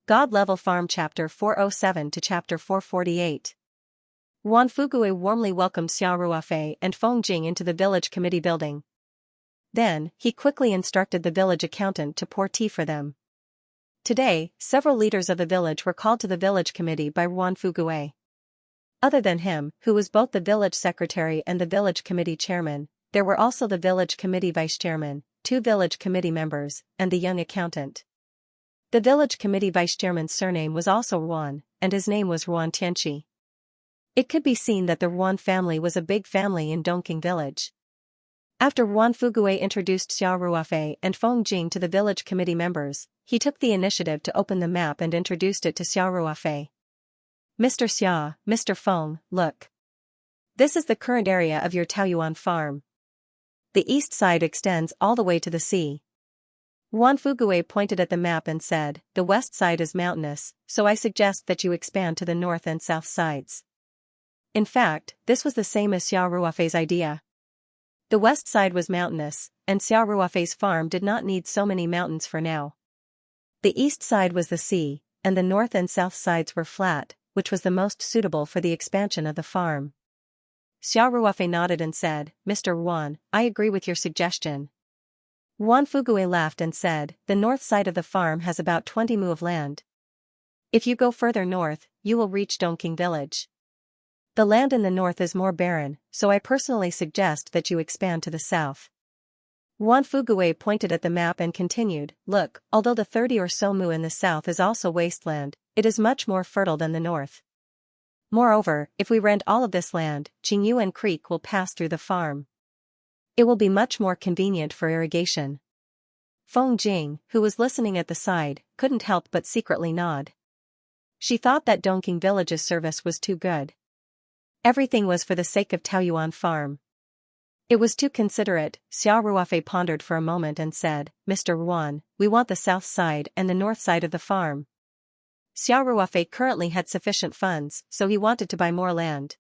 God Level Farm Chapter 407 to Chapter 448. Ruan Fugui warmly welcomed Xiao Ruofei and Feng Jing into the village committee building. Then, he quickly instructed the village accountant to pour tea for them. Today, several leaders of the village were called to the village committee by Ruan Fugui. Other than him, who was both the village secretary and the village committee chairman, there were also the village committee vice chairman, 2 village committee members, and the young accountant. The village committee vice chairman's surname was also Ruan, and his name was Ruan Tianqi. It could be seen that the Ruan family was a big family in Dongqing village. After Ruan Fugui introduced Xiao Ruofei and Feng Jing to the village committee members, he took the initiative to open the map and introduced it to Xiao Ruofei. Mr. Xia, Mr. Feng, look. This is the current area of your Taoyuan farm. The east side extends all the way to the sea. Ruan Fugui pointed at the map and said, the west side is mountainous, so I suggest that you expand to the north and south sides. In fact, this was the same as Xiao Ruofei's idea. The west side was mountainous, and Xiao Ruofei's farm did not need so many mountains for now. The east side was the sea, and the north and south sides were flat, which was the most suitable for the expansion of the farm. Xiao Ruofei nodded and said, Mr. Ruan, I agree with your suggestion. Ruan Fugui laughed and said, the north side of the farm has about 20 mu of land. If you go further north, you will reach Dongqing village. The land in the north is more barren, so I personally suggest that you expand to the south. Ruan Fugui pointed at the map and continued, look, although the 30 or so mu in the south is also wasteland, it is much more fertile than the north. Moreover, if we rent all of this land, Qingyuan Creek will pass through the farm. It will be much more convenient for irrigation. Feng Jing, who was listening at the side, couldn't help but secretly nod. She thought that Dongqing village's service was too good. Everything was for the sake of Taoyuan farm. It was too considerate. Xiao Ruofei pondered for a moment and said, Mr. Ruan, we want the south side and the north side of the farm. Xiao Ruofei currently had sufficient funds, so he wanted to buy more land.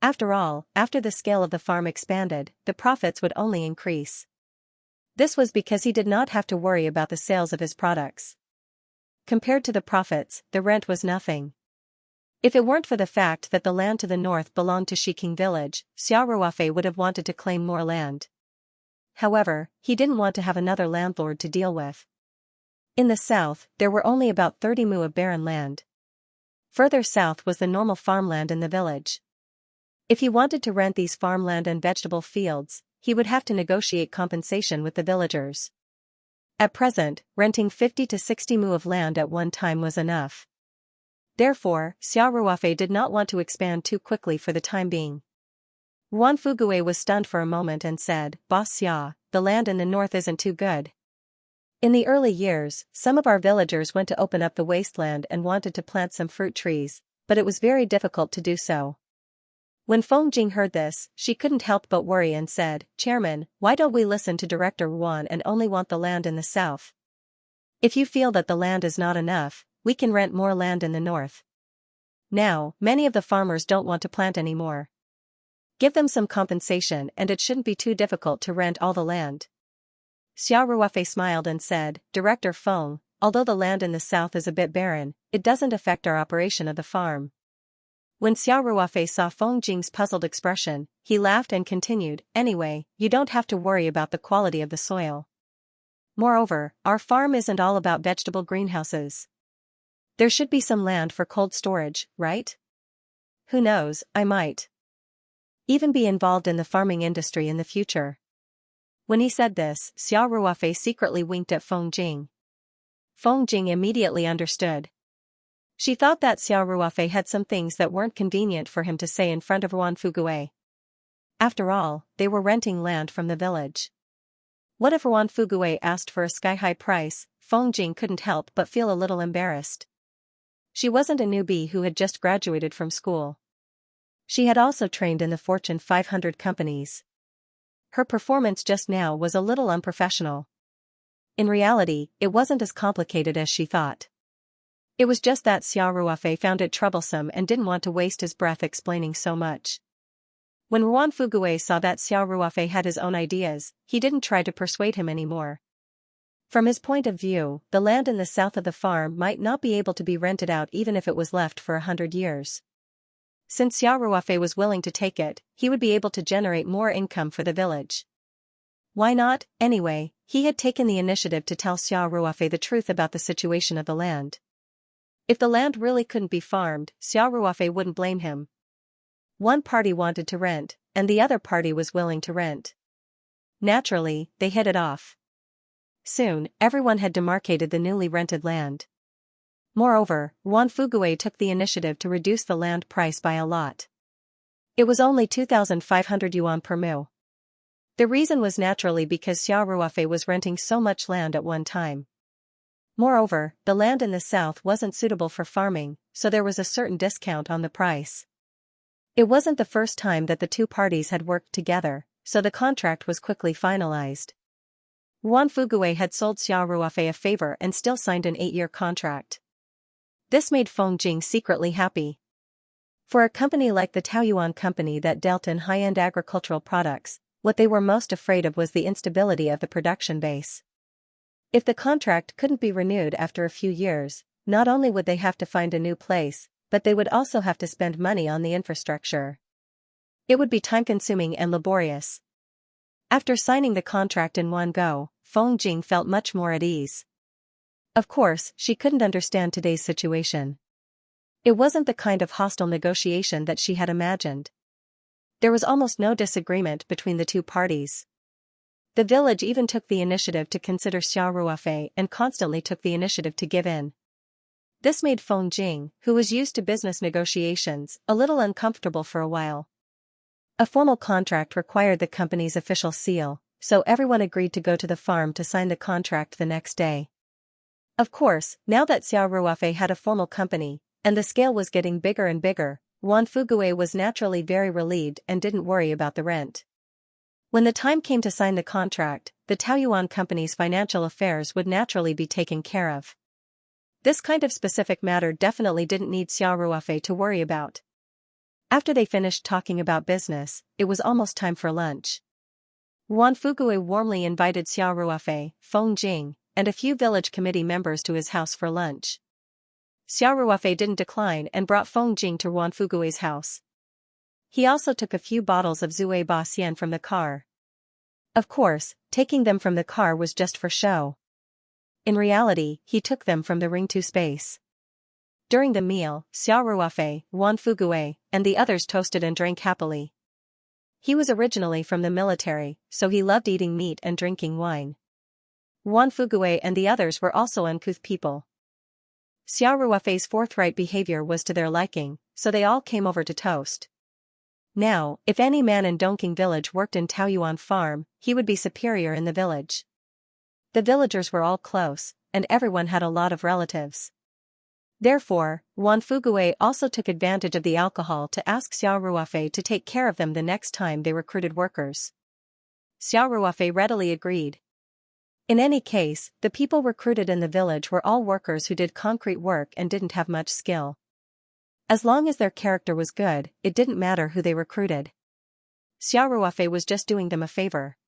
After all, after the scale of the farm expanded, the profits would only increase. This was because he did not have to worry about the sales of his products. Compared to the profits, the rent was nothing. If it weren't for the fact that the land to the north belonged to Shiqing village, Xiao Ruofei would have wanted to claim more land. However, he didn't want to have another landlord to deal with. In the south, there were only about 30 mu of barren land. Further south was the normal farmland in the village. If he wanted to rent these farmland and vegetable fields, he would have to negotiate compensation with the villagers. At present, renting 50 to 60 mu of land at one time was enough. Therefore, Xiao Ruofei did not want to expand too quickly for the time being. Ruan Fugui was stunned for a moment and said, Boss Xia, the land in the north isn't too good. In the early years, some of our villagers went to open up the wasteland and wanted to plant some fruit trees, but it was very difficult to do so. When Feng Jing heard this, she couldn't help but worry and said, Chairman, why don't we listen to Director Ruan and only want the land in the south? If you feel that the land is not enough, we can rent more land in the north. Now, many of the farmers don't want to plant anymore. Give them some compensation and it shouldn't be too difficult to rent all the land. Xiao Ruofei smiled and said, Director Feng, although the land in the south is a bit barren, it doesn't affect our operation of the farm. When Xiao Ruofei saw Feng Jing's puzzled expression, he laughed and continued, anyway, you don't have to worry about the quality of the soil. Moreover, our farm isn't all about vegetable greenhouses. There should be some land for cold storage, right? Who knows, I might even be involved in the farming industry in the future. When he said this, Xiao Ruofei secretly winked at Feng Jing. Feng Jing immediately understood. She thought that Xiao Ruofei had some things that weren't convenient for him to say in front of Ruan Fugui. After all, they were renting land from the village. What if Ruan Fugui asked for a sky-high price? Feng Jing couldn't help but feel a little embarrassed. She wasn't a newbie who had just graduated from school. She had also trained in the Fortune 500 companies. Her performance just now was a little unprofessional. In reality, it wasn't as complicated as she thought. It was just that Xiao Ruofei found it troublesome and didn't want to waste his breath explaining so much. When Ruan Fugui saw that Xiao Ruofei had his own ideas, he didn't try to persuade him anymore. From his point of view, the land in the south of the farm might not be able to be rented out even if it was left for 100 years. Since Xiao Ruofei was willing to take it, he would be able to generate more income for the village. Why not, anyway? He had taken the initiative to tell Xiao Ruofei the truth about the situation of the land. If the land really couldn't be farmed, Xiao Ruofei wouldn't blame him. One party wanted to rent, and the other party was willing to rent. Naturally, they hit it off. Soon, everyone had demarcated the newly rented land. Moreover, Yuan Fuguei took the initiative to reduce the land price by a lot. It was only 2,500 yuan per mu. The reason was naturally because Xiao Ruofei was renting so much land at one time. Moreover, the land in the south wasn't suitable for farming, so there was a certain discount on the price. It wasn't the first time that the two parties had worked together, so the contract was quickly finalized. Yuan Fuguei had sold Xiao Ruofei a favor and still signed an 8-year contract. This made Feng Jing secretly happy. For a company like the Taoyuan company that dealt in high-end agricultural products, what they were most afraid of was the instability of the production base. If the contract couldn't be renewed after a few years, not only would they have to find a new place, but they would also have to spend money on the infrastructure. It would be time-consuming and laborious. After signing the contract in one go, Feng Jing felt much more at ease. Of course, she couldn't understand today's situation. It wasn't the kind of hostile negotiation that she had imagined. There was almost no disagreement between the two parties. The village even took the initiative to consider Xiao Ruofei and constantly took the initiative to give in. This made Feng Jing, who was used to business negotiations, a little uncomfortable for a while. A formal contract required the company's official seal, so everyone agreed to go to the farm to sign the contract the next day. Of course, now that Xiao Ruofei had a formal company, and the scale was getting bigger and bigger, Yuan Fuguei was naturally very relieved and didn't worry about the rent. When the time came to sign the contract, the Taoyuan company's financial affairs would naturally be taken care of. This kind of specific matter definitely didn't need Xiao Ruofei to worry about. After they finished talking about business, it was almost time for lunch. Yuan Fuguei warmly invited Xiao Ruofei, Feng Jing, and a few village committee members to his house for lunch. Xiao Ruofei didn't decline and brought Feng Jing to Yuan Fuguei's house. He also took a few bottles of Zui Ba Xian from the car. Of course, taking them from the car was just for show. In reality, he took them from the Ringtu space. During the meal, Xiao Ruofei, Yuan Fuguei, and the others toasted and drank happily. He was originally from the military, so he loved eating meat and drinking wine. Yuan Fuguei and the others were also uncouth people. Xiao Ruofei's forthright behavior was to their liking, so they all came over to toast. Now, if any man in Dongqing village worked in Taoyuan farm, he would be superior in the village. The villagers were all close, and everyone had a lot of relatives. Therefore, Yuan Fuguei also took advantage of the alcohol to ask Xiao Ruofei to take care of them the next time they recruited workers. Xiao Ruofei readily agreed. In any case, the people recruited in the village were all workers who did concrete work and didn't have much skill. As long as their character was good, it didn't matter who they recruited. Xiao Ruofei was just doing them a favor.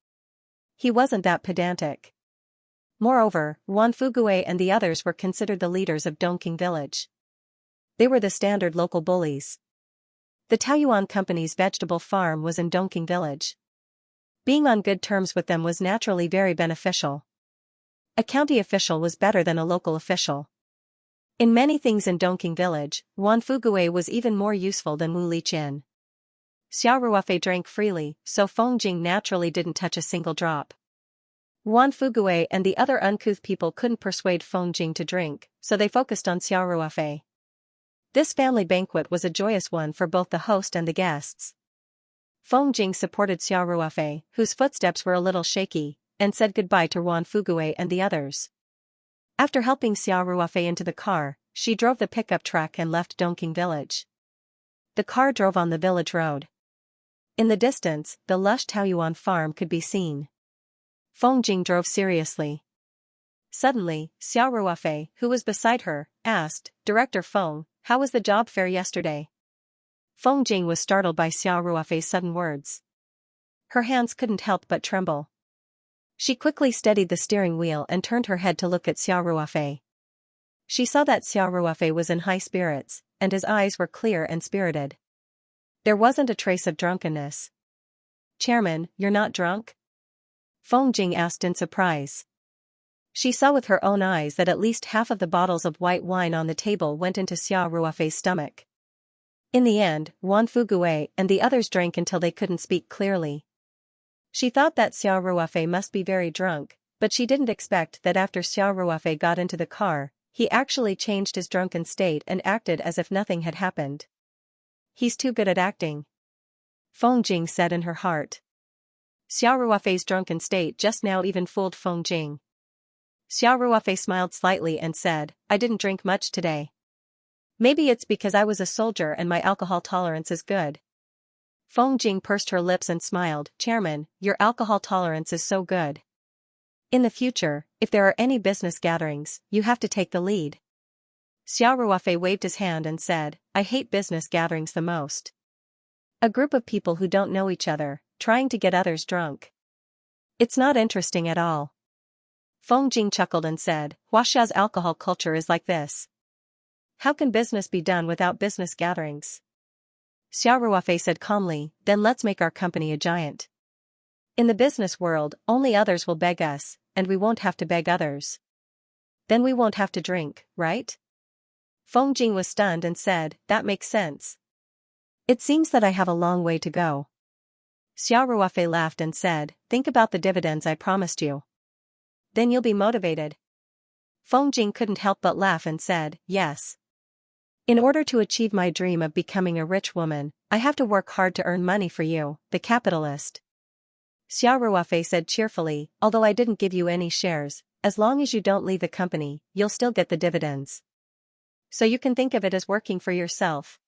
He wasn't that pedantic. Moreover, Yuan Fuguei and the others were considered the leaders of Dongqing village. They were the standard local bullies. The Taoyuan company's vegetable farm was in Dongqing village. Being on good terms with them was naturally very beneficial. A county official was better than a local official. In many things in Dongqing village, Yuan Fuguei was even more useful than Wu Liqian. Xiao Ruofei drank freely, so Feng Jing naturally didn't touch a single drop. Yuan Fuguei and the other uncouth people couldn't persuade Feng Jing to drink, so they focused on Xiao Ruofei. This family banquet was a joyous one for both the host and the guests. Feng Jing supported Xiao Ruofei, whose footsteps were a little shaky, and said goodbye to Yuan Fuguei and the others. After helping Xiao Ruofei into the car, she drove the pickup truck and left Dongqing village. The car drove on the village road. In the distance, the lush Taoyuan farm could be seen. Feng Jing drove seriously. Suddenly, Xiao Ruofei, who was beside her, asked, "Director Feng, how was the job fair yesterday?" Feng Jing was startled by Xiao Ruofei's sudden words. Her hands couldn't help but tremble. She quickly steadied the steering wheel and turned her head to look at Xiao Ruofei. She saw that Xiao Ruofei was in high spirits, and his eyes were clear and spirited. There wasn't a trace of drunkenness. "Chairman, you're not drunk?" Feng Jing asked in surprise. She saw with her own eyes that at least half of the bottles of white wine on the table went into Xiao Ruofei's stomach. In the end, Wan Fugue and the others drank until they couldn't speak clearly. She thought that Xiao Ruofei must be very drunk, but she didn't expect that after Xiao Ruofei got into the car, he actually changed his drunken state and acted as if nothing had happened. "He's too good at acting," Feng Jing said in her heart. Xiao Ruofei's drunken state just now even fooled Feng Jing. Xiao Ruofei smiled slightly and said, "I didn't drink much today. Maybe it's because I was a soldier and my alcohol tolerance is good." Feng Jing pursed her lips and smiled. "Chairman, your alcohol tolerance is so good. In the future, if there are any business gatherings, you have to take the lead." Xiao Ruofei waved his hand and said, "I hate business gatherings the most. A group of people who don't know each other, trying to get others drunk. It's not interesting at all." Feng Jing chuckled and said, "Huaxia's alcohol culture is like this. How can business be done without business gatherings?" Xiao Ruofei said calmly, "Then let's make our company a giant. In the business world, only others will beg us, and we won't have to beg others. Then we won't have to drink, right?" Feng Jing was stunned and said, "That makes sense. It seems that I have a long way to go." Xiao Ruofei laughed and said, "Think about the dividends I promised you. Then you'll be motivated." Feng Jing couldn't help but laugh and said, "Yes. In order to achieve my dream of becoming a rich woman, I have to work hard to earn money for you, the capitalist." Xiao Ruofei said cheerfully, "Although I didn't give you any shares, as long as you don't leave the company, you'll still get the dividends. So you can think of it as working for yourself.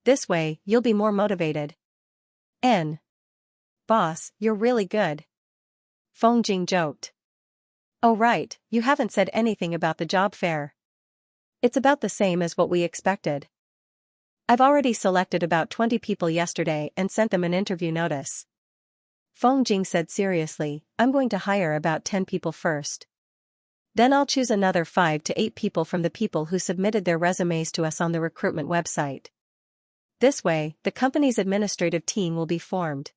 This way, you'll be more motivated." Boss, you're really good," Feng Jing joked. "Oh right, you haven't said anything about the job fair." "It's about the same as what we expected. I've already selected about 20 people yesterday and sent them an interview notice." Feng Jing said seriously, "I'm going to hire about 10 people first. Then I'll choose another 5 to 8 people from the people who submitted their resumes to us on the recruitment website. This way, the company's administrative team will be formed."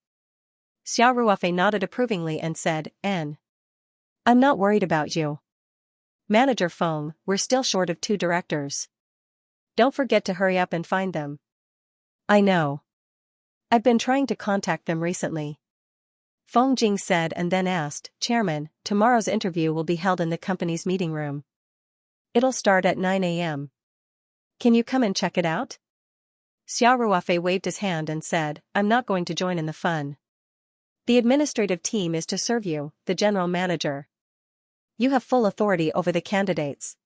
Xiao Ruofei nodded approvingly and said, "I'm not worried about you. Manager Feng, we're still short of 2 directors. Don't forget to hurry up and find them." "I know. I've been trying to contact them recently," Feng Jing said and then asked, "Chairman, tomorrow's interview will be held in the company's meeting room. It'll start at 9 a.m. Can you come and check it out?" Xiao Ruofei waved his hand and said, "I'm not going to join in the fun. The administrative team is to serve you, the general manager. You have full authority over the candidates.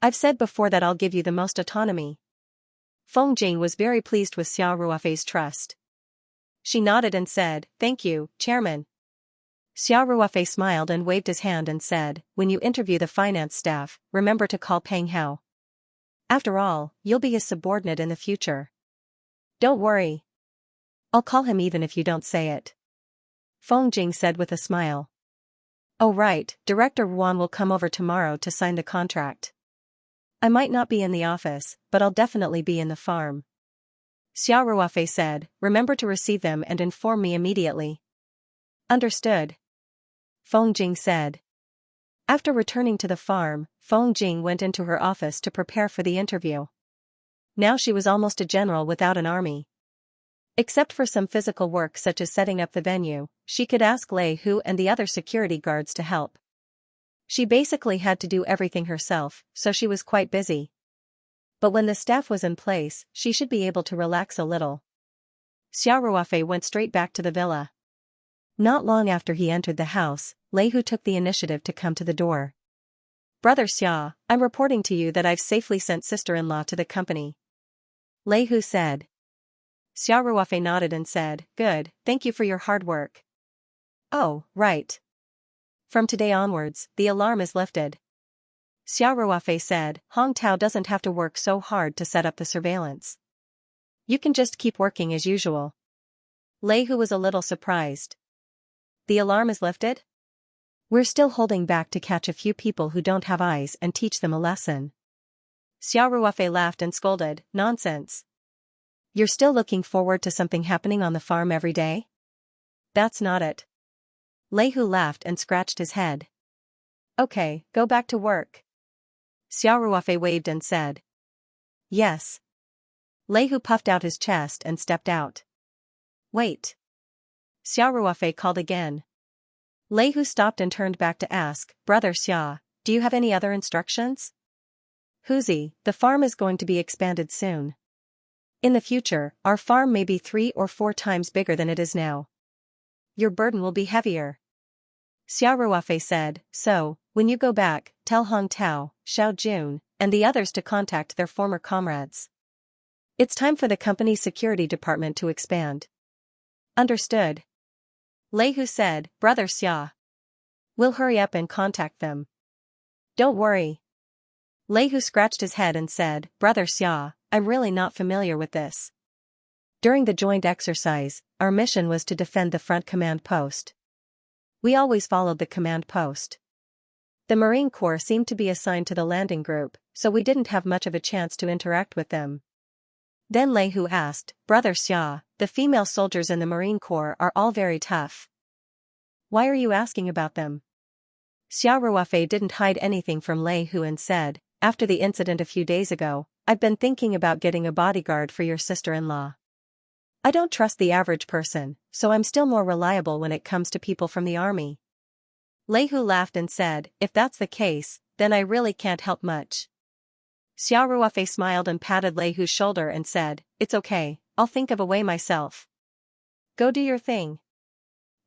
I've said before that I'll give you the most autonomy." Feng Jing was very pleased with Xiao Ruofei's trust. She nodded and said, "Thank you, Chairman." Xiao Ruofei smiled and waved his hand and said, "When you interview the finance staff, remember to call Peng Hao. After all, you'll be his subordinate in the future." "Don't worry. I'll call him even if you don't say it," Feng Jing said with a smile. "Oh right, Director Wan will come over tomorrow to sign the contract. I might not be in the office, but I'll definitely be in the farm." Xiao Ruofei said, "Remember to receive them and inform me immediately." "Understood," Feng Jing said. After returning to the farm, Feng Jing went into her office to prepare for the interview. Now she was almost a general without an army. Except for some physical work such as setting up the venue, she could ask Lei Hu and the other security guards to help. She basically had to do everything herself, so she was quite busy. But when the staff was in place, she should be able to relax a little. Xiao Ruofei went straight back to the villa. Not long after he entered the house, Lei Hu took the initiative to come to the door. "Brother Xia, I'm reporting to you that I've safely sent sister-in-law to the company," Lei Hu said. Xiao Ruofei nodded and said, "Good, thank you for your hard work." "Oh, right. From today onwards, the alarm is lifted." Xiao Ruofei said, "Hong Tao doesn't have to work so hard to set up the surveillance. You can just keep working as usual." Lei Hu was a little surprised. "The alarm is lifted?" We're still holding back to catch a few people who don't have eyes and teach them a lesson. Xiao Ruofei laughed and scolded, nonsense. You're still looking forward to something happening on the farm every day? That's not it. Lei Hu laughed and scratched his head. Okay, go back to work. Xiao Ruofei waved and said. Yes. Lei Hu puffed out his chest and stepped out. Wait. Xiao Ruofei called again. Lei Hu stopped and turned back to ask, Brother Xia, do you have any other instructions? Huzi, the farm is going to be expanded soon. In the future, our farm may be 3 or 4 times bigger than it is now. Your burden will be heavier. Xiao Ruofei said, so, when you go back, tell Hong Tao, Xiao Jun, and the others to contact their former comrades. It's time for the company's security department to expand. Understood. Lei Hu said, Brother Xia. We'll hurry up and contact them. Don't worry. Lei Hu scratched his head and said, Brother Xia, I'm really not familiar with this. During the joint exercise, our mission was to defend the front command post. We always followed the command post. The Marine Corps seemed to be assigned to the landing group, so we didn't have much of a chance to interact with them. Then Lei Hu asked, Brother Xia, the female soldiers in the Marine Corps are all very tough. Why are you asking about them? Xiao Ruofei didn't hide anything from Lei Hu and said, after the incident a few days ago, I've been thinking about getting a bodyguard for your sister-in-law. I don't trust the average person, so I'm still more reliable when it comes to people from the army. Lei Hu laughed and said, if that's the case, then I really can't help much. Xiao Ruofei smiled and patted Lei Hu's shoulder and said, it's okay, I'll think of a way myself. Go do your thing.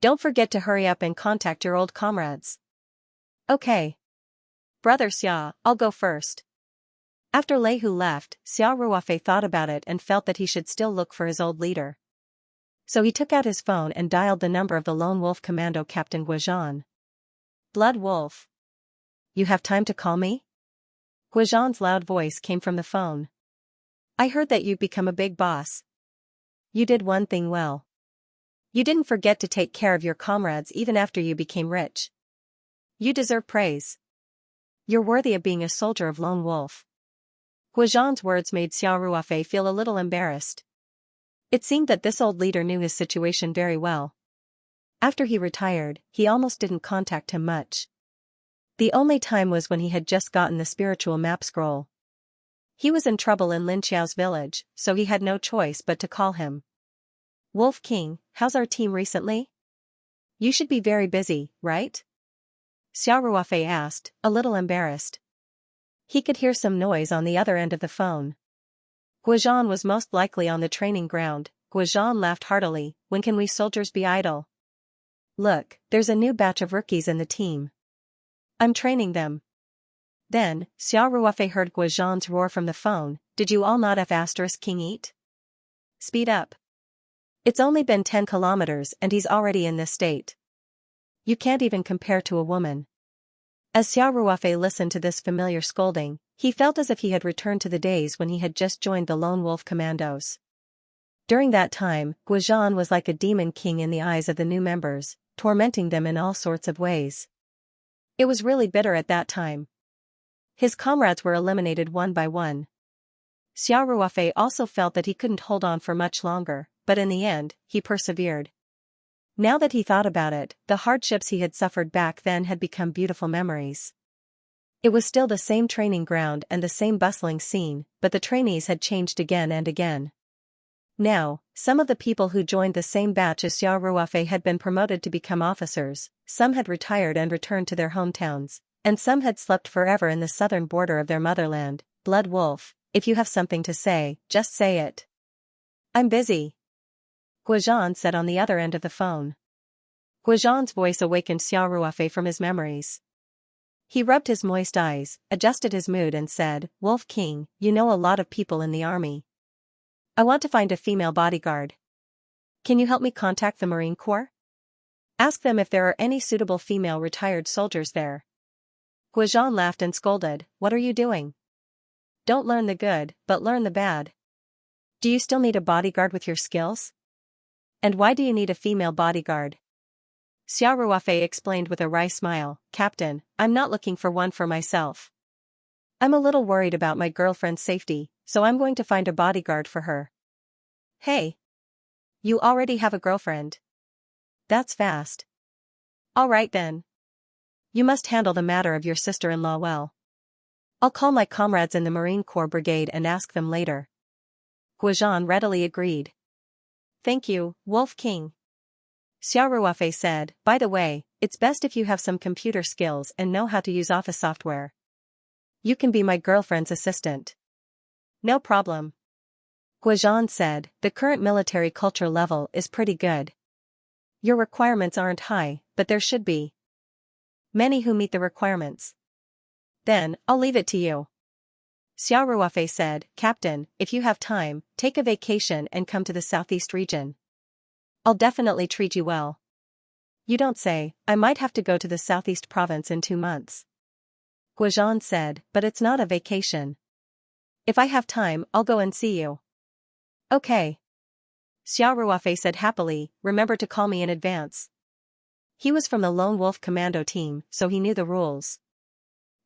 Don't forget to hurry up and contact your old comrades. Okay. Brother Xia, I'll go first. After Lei Hu left, Xiao Ruofei thought about it and felt that he should still look for his old leader. So he took out his phone and dialed the number of the Lone Wolf Commando Captain Guozhan. Blood Wolf. You have time to call me? Guozhan's loud voice came from the phone. I heard that you've become a big boss. You did one thing well. You didn't forget to take care of your comrades even after you became rich. You deserve praise. You're worthy of being a soldier of Lone Wolf. Guozhan's words made Xiao Ruofei feel a little embarrassed. It seemed that this old leader knew his situation very well. After he retired, he almost didn't contact him much. The only time was when he had just gotten the spiritual map scroll. He was in trouble in Lin Xiao's village, so he had no choice but to call him. Wolf King, how's our team recently? You should be very busy, right? Xiao Ruofei asked, a little embarrassed. He could hear some noise on the other end of the phone. Guozhan was most likely on the training ground. Guozhan laughed heartily, when can we soldiers be idle? Look, there's a new batch of rookies in the team. I'm training them. Then, Xiao Ruofei heard Guozhan's roar from the phone, did you all not F** King eat? Speed up. It's only been 10 kilometers and he's already in this state. You can't even compare to a woman. As Xiao Ruofei listened to this familiar scolding, he felt as if he had returned to the days when he had just joined the Lone Wolf Commandos. During that time, Guozhan was like a demon king in the eyes of the new members, tormenting them in all sorts of ways. It was really bitter at that time. His comrades were eliminated one by one. Xiao Ruofei also felt that he couldn't hold on for much longer, but in the end, he persevered. Now that he thought about it, the hardships he had suffered back then had become beautiful memories. It was still the same training ground and the same bustling scene, but the trainees had changed again and again. Now, some of the people who joined the same batch as Xiao Ruofei had been promoted to become officers, some had retired and returned to their hometowns, and some had slept forever in the southern border of their motherland. Blood Wolf, if you have something to say, just say it. I'm busy. Guozhan said on the other end of the phone. Guozhan's voice awakened Xiao Ruofei from his memories. He rubbed his moist eyes, adjusted his mood and said, Wolf King, you know a lot of people in the army. I want to find a female bodyguard. Can you help me contact the Marine Corps? Ask them if there are any suitable female retired soldiers there. Guozhan laughed and scolded, what are you doing? Don't learn the good, but learn the bad. Do you still need a bodyguard with your skills? And why do you need a female bodyguard? Xiao Ruofei explained with a wry smile, Captain, I'm not looking for one for myself. I'm a little worried about my girlfriend's safety, so I'm going to find a bodyguard for her. Hey. You already have a girlfriend. That's fast. All right then. You must handle the matter of your sister-in-law well. I'll call my comrades in the Marine Corps Brigade and ask them later. Guozhan readily agreed. Thank you, Wolf King. Xiao Ruofei said, by the way, it's best if you have some computer skills and know how to use office software. You can be my girlfriend's assistant. No problem. Guozhan said, the current military culture level is pretty good. Your requirements aren't high, but there should be many who meet the requirements. Then, I'll leave it to you. Xiao Ruofei said, Captain, if you have time, take a vacation and come to the southeast region. I'll definitely treat you well. You don't say, I might have to go to the southeast province in 2 months. Guozhan said, but it's not a vacation. If I have time, I'll go and see you. Okay. Xiao Ruofei said happily, remember to call me in advance. He was from the Lone Wolf Commando team, so he knew the rules.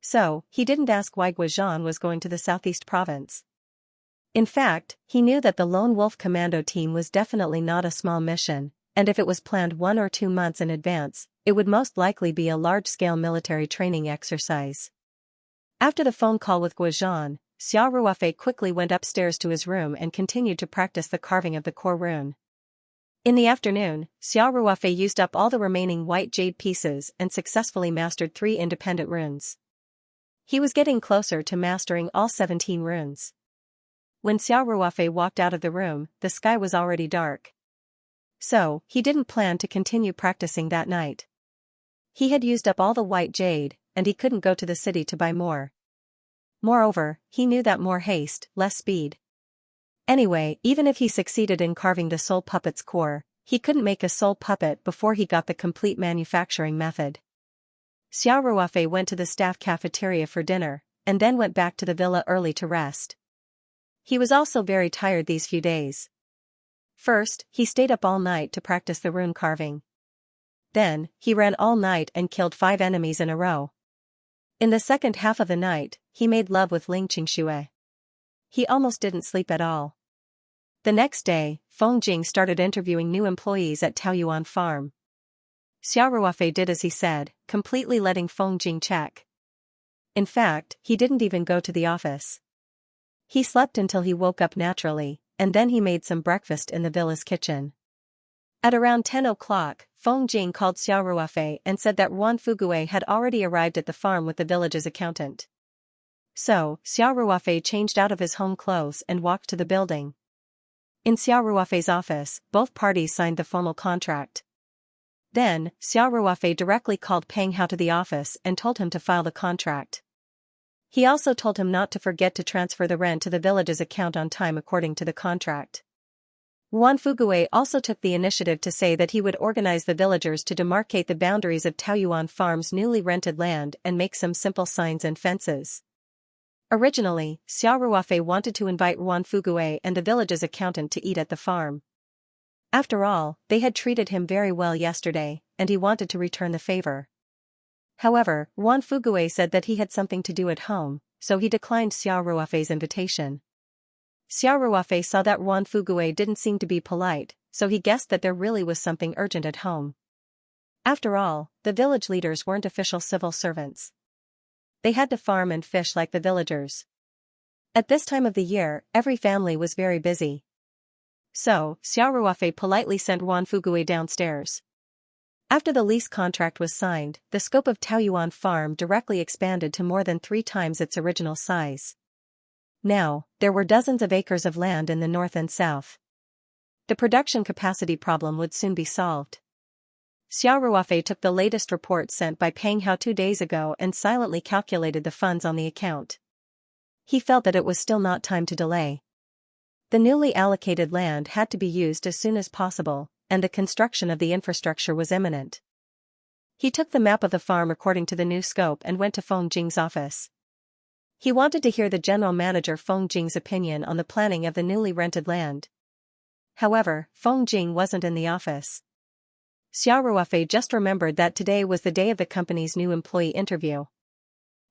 So, he didn't ask why Guozhan was going to the southeast province. In fact, he knew that the Lone Wolf Commando team was definitely not a small mission, and if it was planned 1 or 2 months in advance, it would most likely be a large-scale military training exercise. After the phone call with Guozhan, Xiao Ruofei quickly went upstairs to his room and continued to practice the carving of the core rune. In the afternoon, Xiao Ruofei used up all the remaining white jade pieces and successfully mastered 3 independent runes. He was getting closer to mastering all 17 runes. When Xiao Ruofei walked out of the room, the sky was already dark. So, he didn't plan to continue practicing that night. He had used up all the white jade, and he couldn't go to the city to buy more. Moreover, he knew that more haste, less speed. Anyway, even if he succeeded in carving the soul puppet's core, he couldn't make a soul puppet before he got the complete manufacturing method. Xiao Ruofei went to the staff cafeteria for dinner, and then went back to the villa early to rest. He was also very tired these few days. First, he stayed up all night to practice the rune carving. Then, he ran all night and killed 5 enemies in a row. In the second half of the night, he made love with Ling Qingxue. He almost didn't sleep at all. The next day, Feng Jing started interviewing new employees at Taoyuan Farm. Xiao Ruofei did as he said, completely letting Feng Jing check. In fact, he didn't even go to the office. He slept until he woke up naturally, and then he made some breakfast in the villa's kitchen. At around 10 o'clock, Feng Jing called Xiao Ruofei and said that Ruan Fugue had already arrived at the farm with the village's accountant. So, Xiao Ruofei changed out of his home clothes and walked to the building. In Xiao Ruofei's office, both parties signed the formal contract. Then, Xiao Ruofei directly called Peng Hao to the office and told him to file the contract. He also told him not to forget to transfer the rent to the village's account on time according to the contract. Ruan Fugue also took the initiative to say that he would organize the villagers to demarcate the boundaries of Taoyuan Farm's newly rented land and make some simple signs and fences. Originally, Xiao Ruofei wanted to invite Ruan Fugue and the village's accountant to eat at the farm. After all, they had treated him very well yesterday, and he wanted to return the favor. However, Ruan Fugue said that he had something to do at home, so he declined Xiao Ruofei's invitation. Xiao Ruofei saw that Ruan Fugue didn't seem to be polite, so he guessed that there really was something urgent at home. After all, the village leaders weren't official civil servants. They had to farm and fish like the villagers. At this time of the year, every family was very busy. So, Xiao Ruofei politely sent Ruan Fugue downstairs. After the lease contract was signed, the scope of Taoyuan Farm directly expanded to more than 3 times its original size. Now, there were dozens of acres of land in the north and south. The production capacity problem would soon be solved. Xiao Ruofei took the latest report sent by Peng Hao 2 days ago and silently calculated the funds on the account. He felt that it was still not time to delay. The newly allocated land had to be used as soon as possible, and the construction of the infrastructure was imminent. He took the map of the farm according to the new scope and went to Feng Jing's office. He wanted to hear the general manager Feng Jing's opinion on the planning of the newly rented land. However, Feng Jing wasn't in the office. Xiao Ruofei just remembered that today was the day of the company's new employee interview.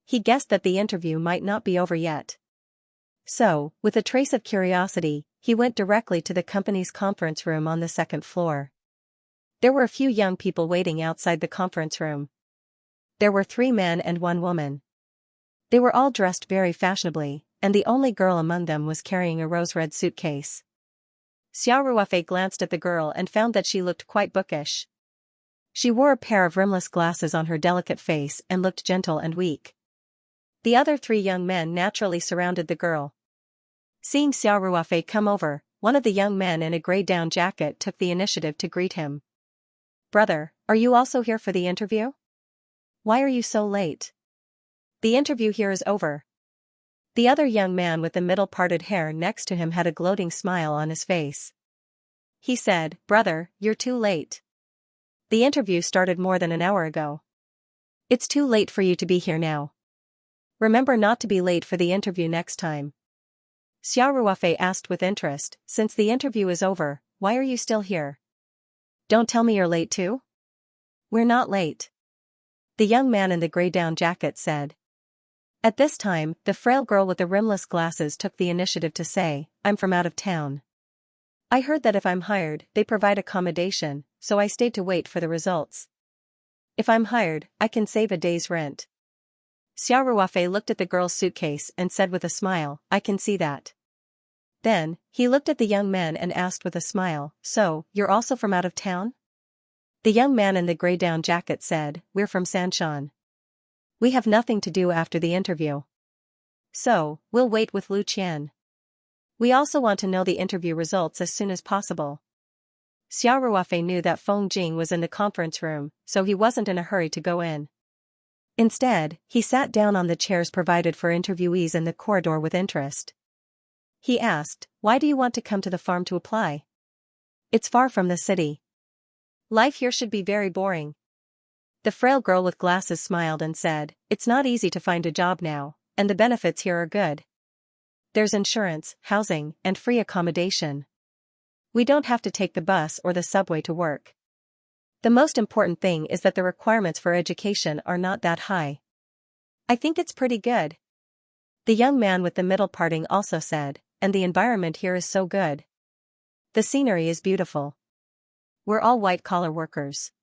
He guessed that the interview might not be over yet. So, with a trace of curiosity, he went directly to the company's conference room on the second floor. There were a few young people waiting outside the conference room. There were 3 men and 1 woman. They were all dressed very fashionably, and the only girl among them was carrying a rose-red suitcase. Xiao Ruofei glanced at the girl and found that she looked quite bookish. She wore a pair of rimless glasses on her delicate face and looked gentle and weak. The other 3 young men naturally surrounded the girl. Seeing Xiao Ruofei come over, one of the young men in a grey down jacket took the initiative to greet him. "Brother, are you also here for the interview? Why are you so late? The interview here is over." The other young man with the middle-parted hair next to him had a gloating smile on his face. He said, "Brother, you're too late. The interview started more than an hour ago. It's too late for you to be here now. Remember not to be late for the interview next time." Xiao Ruofei asked with interest, "Since the interview is over, why are you still here? Don't tell me you're late too?" "We're not late," the young man in the grey down jacket said. At this time, the frail girl with the rimless glasses took the initiative to say, "I'm from out of town. I heard that if I'm hired, they provide accommodation, so I stayed to wait for the results. If I'm hired, I can save a day's rent." Xiao Ruofei looked at the girl's suitcase and said with a smile, "I can see that." Then, he looked at the young men and asked with a smile, "So, you're also from out of town?" The young man in the grey down jacket said, "We're from Sanshan. We have nothing to do after the interview. So, we'll wait with Lu Qian. We also want to know the interview results as soon as possible." Xiao Ruofei knew that Feng Jing was in the conference room, so he wasn't in a hurry to go in. Instead, he sat down on the chairs provided for interviewees in the corridor with interest. He asked, "Why do you want to come to the farm to apply? It's far from the city. Life here should be very boring." The frail girl with glasses smiled and said, "It's not easy to find a job now, and the benefits here are good. There's insurance, housing, and free accommodation. We don't have to take the bus or the subway to work. The most important thing is that the requirements for education are not that high. I think it's pretty good." The young man with the middle parting also said, "And the environment here is so good. The scenery is beautiful. We're all white-collar workers.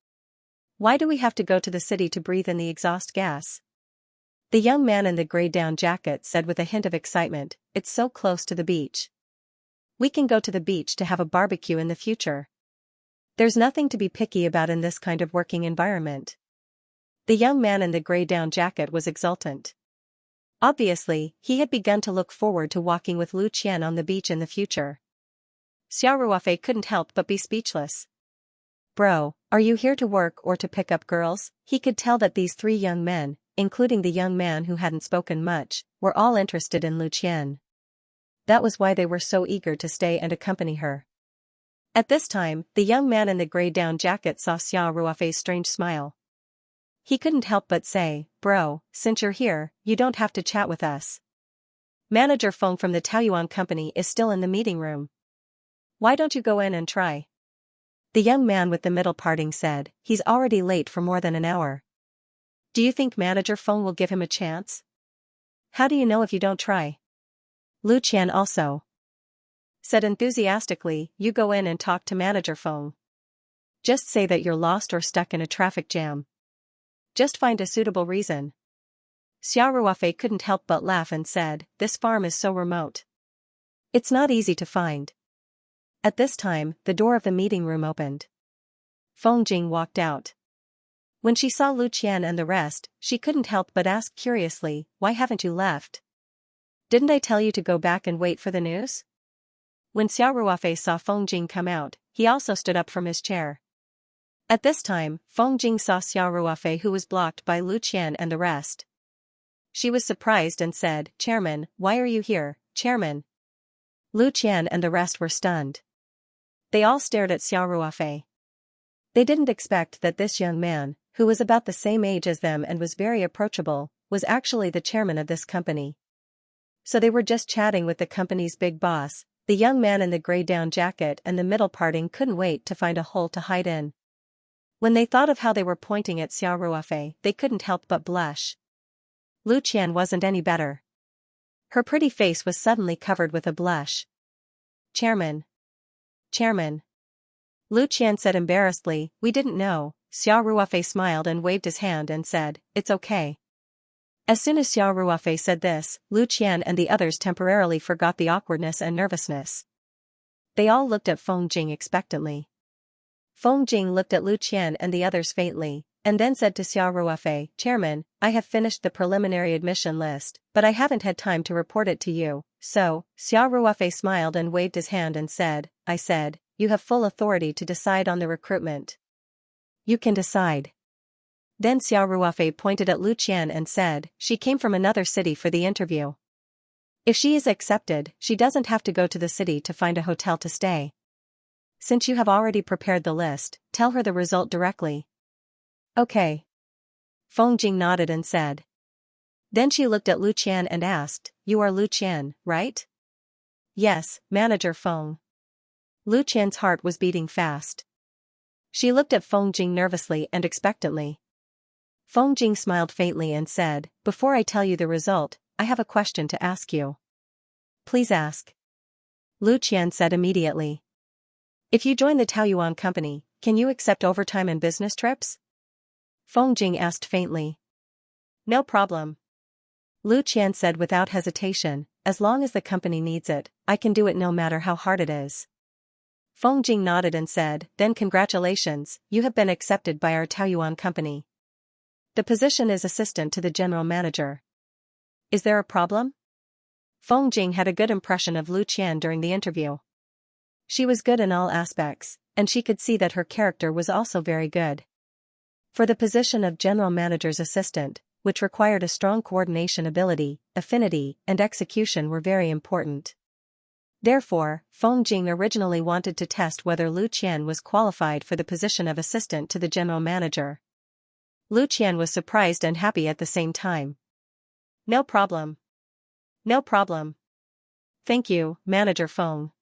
Why do we have to go to the city to breathe in the exhaust gas?" The young man in the grey down jacket said with a hint of excitement, "It's so close to the beach. We can go to the beach to have a barbecue in the future. There's nothing to be picky about in this kind of working environment." The young man in the grey down jacket was exultant. Obviously, he had begun to look forward to walking with Lu Qian on the beach in the future. Xiao Ruofei couldn't help but be speechless. "Bro, are you here to work or to pick up girls?" He could tell that these 3 young men, including the young man who hadn't spoken much, were all interested in Lu Qian. That was why they were so eager to stay and accompany her. At this time, the young man in the grey down jacket saw Xiao Ruofei's strange smile. He couldn't help but say, "Bro, since you're here, you don't have to chat with us. Manager Feng from the Taoyuan company is still in the meeting room. Why don't you go in and try?" The young man with the middle parting said, "He's already late for more than an hour. Do you think Manager Feng will give him a chance? How do you know if you don't try?" Lu Qian also said enthusiastically, "You go in and talk to Manager Feng. Just say that you're lost or stuck in a traffic jam. Just find a suitable reason." Xiao Ruofei couldn't help but laugh and said, "This farm is so remote. It's not easy to find." At this time, the door of the meeting room opened. Feng Jing walked out. When she saw Lu Qian and the rest, she couldn't help but ask curiously, "Why haven't you left? Didn't I tell you to go back and wait for the news?" When Xiao Ruofei saw Feng Jing come out, he also stood up from his chair. At this time, Feng Jing saw Xiao Ruofei, who was blocked by Lu Qian and the rest. She was surprised and said, "Chairman, why are you here, Chairman?" Lu Qian and the rest were stunned. They all stared at Xiao Ruofei. They didn't expect that this young man, who was about the same age as them and was very approachable, was actually the chairman of this company. So they were just chatting with the company's big boss. The young man in the grey down jacket and the middle parting couldn't wait to find a hole to hide in. When they thought of how they were pointing at Xiao Ruofei, they couldn't help but blush. Lu Qian wasn't any better. Her pretty face was suddenly covered with a blush. Chairman. Chairman. Lu Qian said embarrassedly, we didn't know. Xiao Ruofei smiled and waved his hand and said, it's okay. As soon as Xiao Ruofei said this, Lu Qian and the others temporarily forgot the awkwardness and nervousness. They all looked at Feng Jing expectantly. Feng Jing looked at Lu Qian and the others faintly, and then said to Xiao Ruofei, Chairman, I have finished the preliminary admission list, but I haven't had time to report it to you, so, Xiao Ruofei smiled and waved his hand and said, you have full authority to decide on the recruitment. You can decide. Then Xiao Ruofei pointed at Lu Qian and said, she came from another city for the interview. If she is accepted, she doesn't have to go to the city to find a hotel to stay. Since you have already prepared the list, tell her the result directly. Okay. Feng Jing nodded and said. Then she looked at Lu Qian and asked, you are Lu Qian, right? Yes, Manager Feng. Lu Qian's heart was beating fast. She looked at Feng Jing nervously and expectantly. Feng Jing smiled faintly and said, before I tell you the result, I have a question to ask you. Please ask. Lu Qian said immediately. If you join the Taoyuan company, can you accept overtime and business trips? Feng Jing asked faintly. No problem. Lu Qian said without hesitation, as long as the company needs it, I can do it no matter how hard it is. Feng Jing nodded and said, then congratulations, you have been accepted by our Taoyuan company. The position is assistant to the general manager. Is there a problem? Feng Jing had a good impression of Lu Qian during the interview. She was good in all aspects, and she could see that her character was also very good. For the position of general manager's assistant, which required a strong coordination ability, affinity, and execution were very important. Therefore, Feng Jing originally wanted to test whether Lu Qian was qualified for the position of assistant to the general manager. Lu Qian was surprised and happy at the same time. No problem. No problem. Thank you, Manager Feng.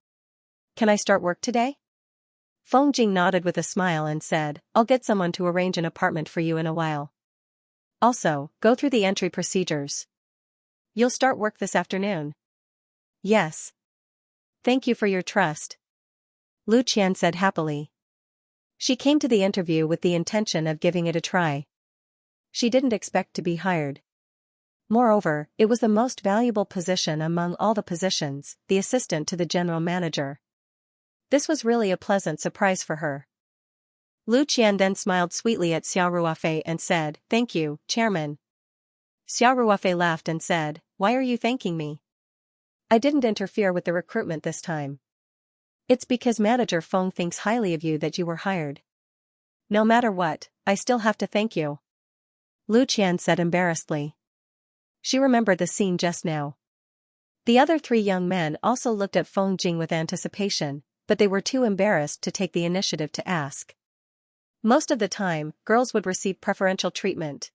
Can I start work today? Feng Jing nodded with a smile and said, I'll get someone to arrange an apartment for you in a while. Also, go through the entry procedures. You'll start work this afternoon. Yes. Thank you for your trust. Lu Qian said happily. She came to the interview with the intention of giving it a try. She didn't expect to be hired. Moreover, it was the most valuable position among all the positions, the assistant to the general manager. This was really a pleasant surprise for her. Lu Qian then smiled sweetly at Xiao Ruofei and said, Thank you, Chairman. Xiao Ruofei laughed and said, Why are you thanking me? I didn't interfere with the recruitment this time. It's because Manager Feng thinks highly of you that you were hired. No matter what, I still have to thank you. Lu Qian said embarrassedly. She remembered the scene just now. The other three young men also looked at Feng Jing with anticipation, but they were too embarrassed to take the initiative to ask. Most of the time, girls would receive preferential treatment.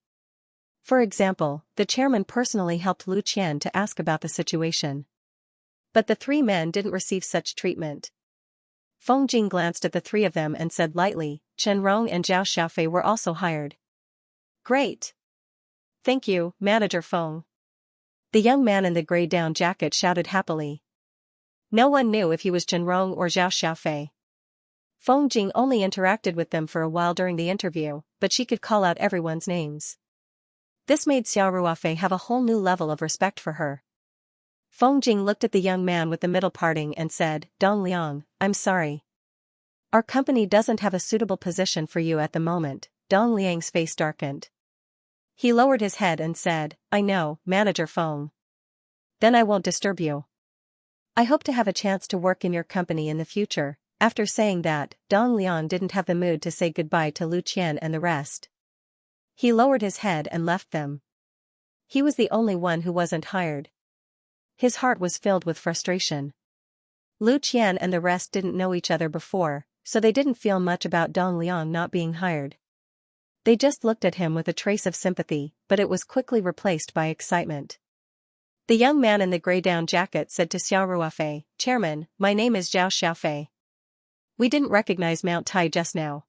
For example, the chairman personally helped Lu Qian to ask about the situation. But the three men didn't receive such treatment. Feng Jing glanced at the three of them and said lightly, Chen Rong and Zhao Xiaofei were also hired. Great. Thank you, Manager Feng. The young man in the gray down jacket shouted happily. No one knew if he was Chen Rong or Zhao Xiaofei. Feng Jing only interacted with them for a while during the interview, but she could call out everyone's names. This made Xiao Ruofei have a whole new level of respect for her. Feng Jing looked at the young man with the middle parting and said, Dong Liang, I'm sorry. Our company doesn't have a suitable position for you at the moment. Dong Liang's face darkened. He lowered his head and said, I know, Manager Feng. Then I won't disturb you. I hope to have a chance to work in your company in the future. After saying that, Dong Liang didn't have the mood to say goodbye to Lu Qian and the rest. He lowered his head and left them. He was the only one who wasn't hired. His heart was filled with frustration. Lu Qian and the rest didn't know each other before, so they didn't feel much about Dong Liang not being hired. They just looked at him with a trace of sympathy, but it was quickly replaced by excitement. The young man in the gray down jacket said to Xiao Ruofei, Chairman, my name is Zhao Xiaofei. We didn't recognize Mount Tai just now.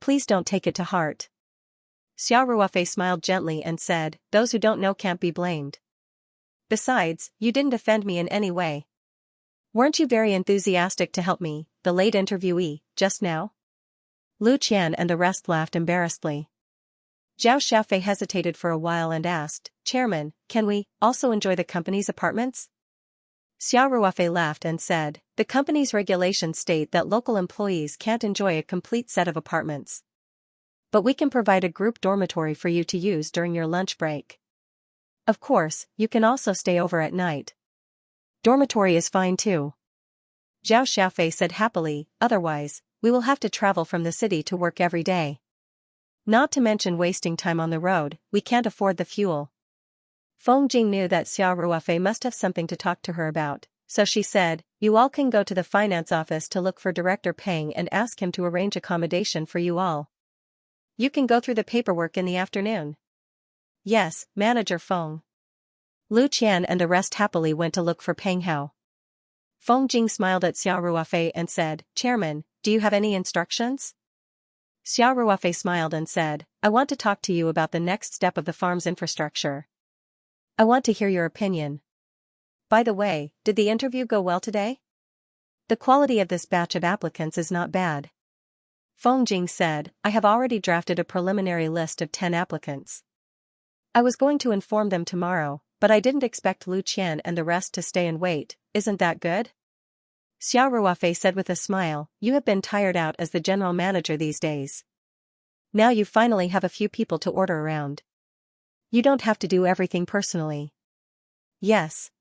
please don't take it to heart. Xiao Ruofei smiled gently and said, those who don't know can't be blamed. Besides, you didn't offend me in any way. Weren't you very enthusiastic to help me, the late interviewee, just now? Lu Qian and the rest laughed embarrassedly. Zhao Xiaofei hesitated for a while and asked, Chairman, can we also enjoy the company's apartments? Xiao Ruofei laughed and said, the company's regulations state that local employees can't enjoy a complete set of apartments. But we can provide a group dormitory for you to use during your lunch break. Of course, you can also stay over at night. Dormitory is fine too. Zhao Xiaofei said happily, otherwise, we will have to travel from the city to work every day. Not to mention wasting time on the road, we can't afford the fuel. Feng Jing knew that Xiao Ruofei must have something to talk to her about, so she said, you all can go to the finance office to look for Director Peng and ask him to arrange accommodation for you all. You can go through the paperwork in the afternoon. Yes, Manager Feng. Lu Qian and the rest happily went to look for Peng Hao. Feng Jing smiled at Xiao Ruofei and said, Chairman, do you have any instructions? Xiao Ruofei smiled and said, I want to talk to you about the next step of the farm's infrastructure. I want to hear your opinion. By the way, did the interview go well today? The quality of this batch of applicants is not bad. Feng Jing said, I have already drafted a preliminary list of 10 applicants. I was going to inform them tomorrow, but I didn't expect Lu Qian and the rest to stay and wait, isn't that good? Xiao Ruofei said with a smile, you have been tired out as the general manager these days. Now you finally have a few people to order around. You don't have to do everything personally. Yes.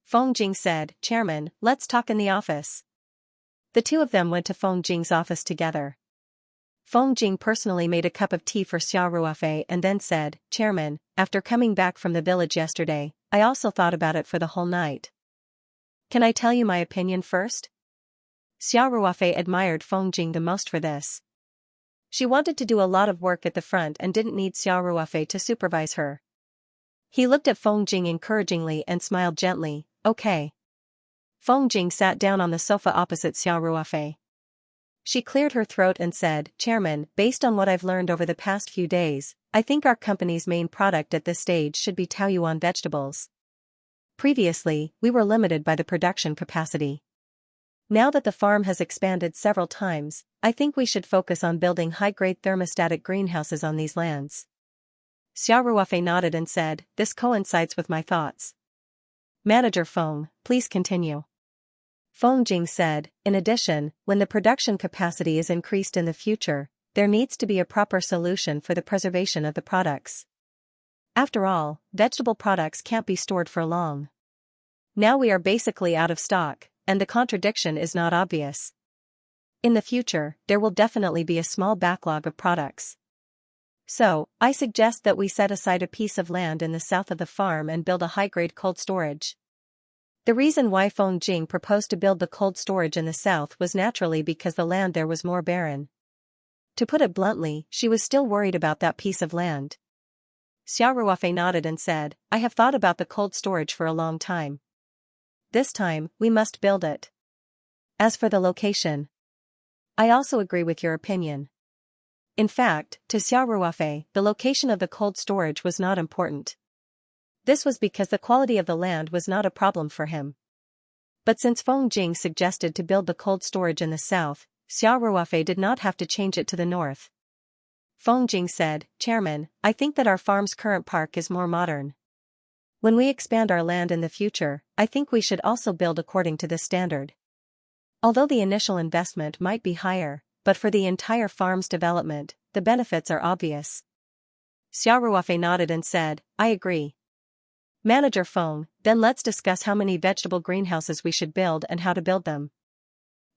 Feng Jing said, Chairman, let's talk in the office. The two of them went to Feng Jing's office together. Feng Jing personally made a cup of tea for Xiao Ruofei and then said, Chairman, after coming back from the village yesterday, I also thought about it for the whole night. Can I tell you my opinion first? Xiao Ruofei admired Feng Jing the most for this. She wanted to do a lot of work at the front and didn't need Xiao Ruofei to supervise her. He looked at Feng Jing encouragingly and smiled gently, okay. Feng Jing sat down on the sofa opposite Xiao Ruofei. She cleared her throat and said, Chairman, based on what I've learned over the past few days, I think our company's main product at this stage should be Taoyuan vegetables. Previously, we were limited by the production capacity. Now that the farm has expanded several times, I think we should focus on building high-grade thermostatic greenhouses on these lands. Xiao Ruofei nodded and said, this coincides with my thoughts. Manager Feng, please continue. Feng Jing said, in addition, when the production capacity is increased in the future, there needs to be a proper solution for the preservation of the products. After all, vegetable products can't be stored for long. Now we are basically out of stock, and the contradiction is not obvious. In the future, there will definitely be a small backlog of products. So, I suggest that we set aside a piece of land in the south of the farm and build a high-grade cold storage. The reason why Feng Jing proposed to build the cold storage in the south was naturally because the land there was more barren. To put it bluntly, she was still worried about that piece of land. Xiao Ruofei nodded and said, I have thought about the cold storage for a long time. This time, we must build it. As for the location, I also agree with your opinion. In fact, to Xiao Ruofei, the location of the cold storage was not important. This was because the quality of the land was not a problem for him. But since Feng Jing suggested to build the cold storage in the south, Xiao Ruofei did not have to change it to the north. Feng Jing said, Chairman, I think that our farm's current park is more modern. When we expand our land in the future, I think we should also build according to this standard. Although the initial investment might be higher, but for the entire farm's development, the benefits are obvious. Xiao Ruofei nodded and said, I agree. Manager Feng, then let's discuss how many vegetable greenhouses we should build and how to build them.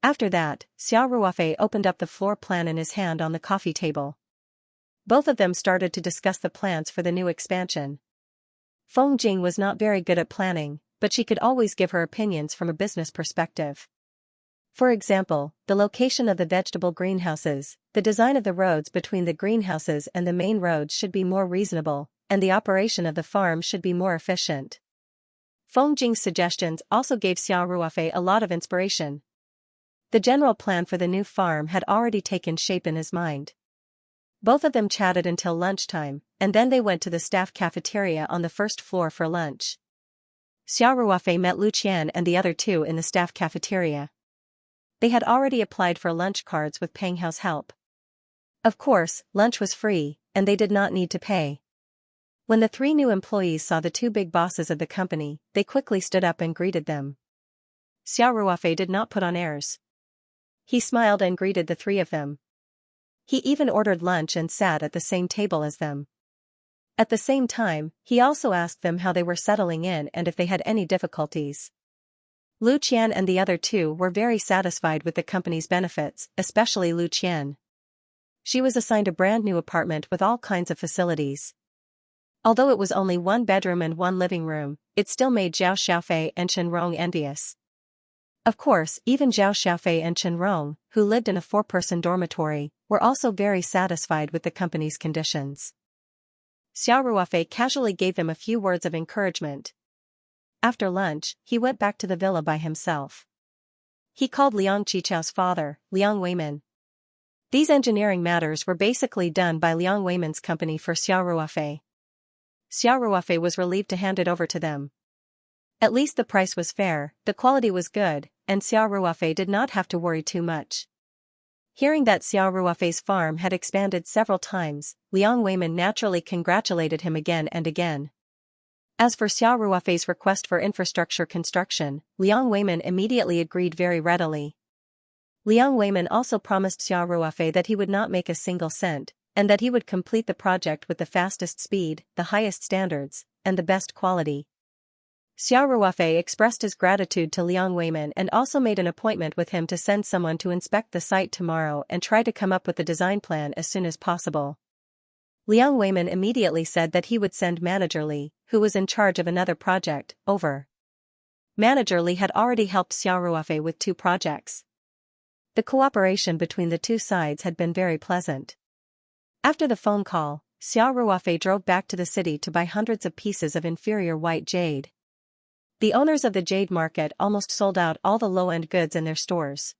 After that, Xiao Ruofei opened up the floor plan in his hand on the coffee table. Both of them started to discuss the plans for the new expansion. Feng Jing was not very good at planning, but she could always give her opinions from a business perspective. For example, the location of the vegetable greenhouses, the design of the roads between the greenhouses and the main roads should be more reasonable, and the operation of the farm should be more efficient. Feng Jing's suggestions also gave Xiao Ruofei a lot of inspiration. The general plan for the new farm had already taken shape in his mind. Both of them chatted until lunchtime, and then they went to the staff cafeteria on the first floor for lunch. Xiao Ruofei met Lu Qian and the other two in the staff cafeteria. They had already applied for lunch cards with Peng Hao's help. Of course, lunch was free, and they did not need to pay. When the three new employees saw the two big bosses of the company, they quickly stood up and greeted them. Xiao Ruofei did not put on airs. He smiled and greeted the three of them. He even ordered lunch and sat at the same table as them. At the same time, he also asked them how they were settling in and if they had any difficulties. Lu Qian and the other two were very satisfied with the company's benefits, especially Lu Qian. She was assigned a brand new apartment with all kinds of facilities. Although it was only one bedroom and one living room, it still made Zhao Xiaofei and Chen Rong envious. Of course, even Zhao Xiaofei and Chen Rong, who lived in a four-person dormitory, were also very satisfied with the company's conditions. Xiao Ruofei casually gave them a few words of encouragement. After lunch, he went back to the villa by himself. He called Liang Qichao's father, Liang Weimin. These engineering matters were basically done by Liang Weimin's company for Xiao Ruofei. Xiao Ruofei was relieved to hand it over to them. At least the price was fair, the quality was good, and Xiao Ruofei did not have to worry too much. Hearing that Xiao Ruofei's farm had expanded several times, Liang Weimin naturally congratulated him again and again. As for Xiao Ruofei's request for infrastructure construction, Liang Weimin immediately agreed very readily. Liang Weimin also promised Xiao Ruofei that he would not make a single cent, and that he would complete the project with the fastest speed, the highest standards, and the best quality. Xiao Ruofei expressed his gratitude to Liang Weimin and also made an appointment with him to send someone to inspect the site tomorrow and try to come up with a design plan as soon as possible. Liang Weimin immediately said that he would send Manager Li, who was in charge of another project, over. Manager Li had already helped Xiao Ruofei with 2 projects. The cooperation between the two sides had been very pleasant. After the phone call, Xiao Ruofei drove back to the city to buy hundreds of pieces of inferior white jade. The owners of the jade market almost sold out all the low-end goods in their stores.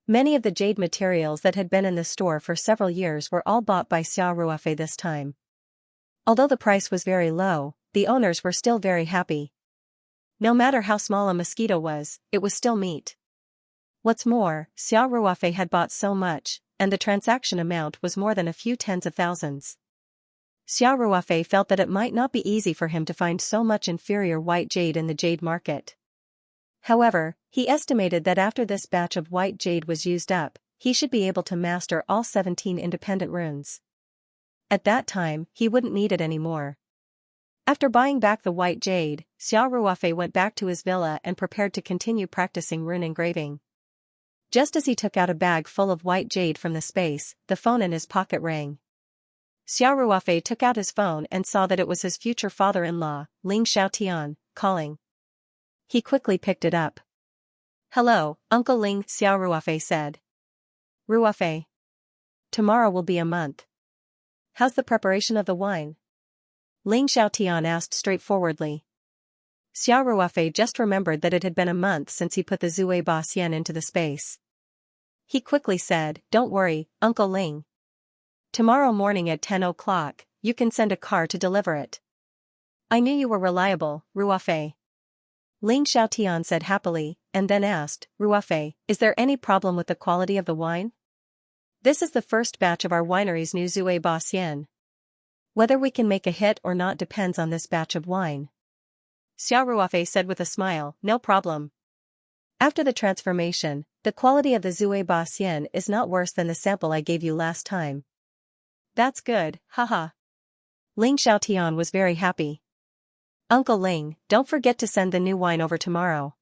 Many of the jade materials that had been in the store for several years were all bought by Xiao Ruofei this time. Although the price was very low, the owners were still very happy. No matter how small a mosquito was, it was still meat. What's more, Xiao Ruofei had bought so much, and the transaction amount was more than a few tens of thousands. Xiao Ruofei felt that it might not be easy for him to find so much inferior white jade in the jade market. However, he estimated that after this batch of white jade was used up, he should be able to master all 17 independent runes. At that time, he wouldn't need it anymore. After buying back the white jade, Xiao Ruofei went back to his villa and prepared to continue practicing rune engraving. Just as he took out a bag full of white jade from the space, the phone in his pocket rang. Xiao Ruofei took out his phone and saw that it was his future father-in-law, Ling Xiaotian, calling. He quickly picked it up. "Hello, Uncle Ling," Xiao Ruofei said. "Ruofei. Tomorrow will be a month. How's the preparation of the wine?" Ling Xiaotian asked straightforwardly. Xiao Ruofei just remembered that it had been a month since he put the Zue Ba Xian into the space. He quickly said, "Don't worry, Uncle Ling. Tomorrow morning at 10 o'clock, you can send a car to deliver it." "I knew you were reliable, Ruofei," Ling Xiaotian said happily, and then asked, "Ruofei, is there any problem with the quality of the wine? This is the first batch of our winery's new Zue Ba Xian. Whether we can make a hit or not depends on this batch of wine." Xiao Ruofei said with a smile, "No problem. After the transformation, the quality of the Zue Ba Xian is not worse than the sample I gave you last time." "That's good, haha." Ling Xiaotian was very happy. "Uncle Ling, don't forget to send the new wine over tomorrow."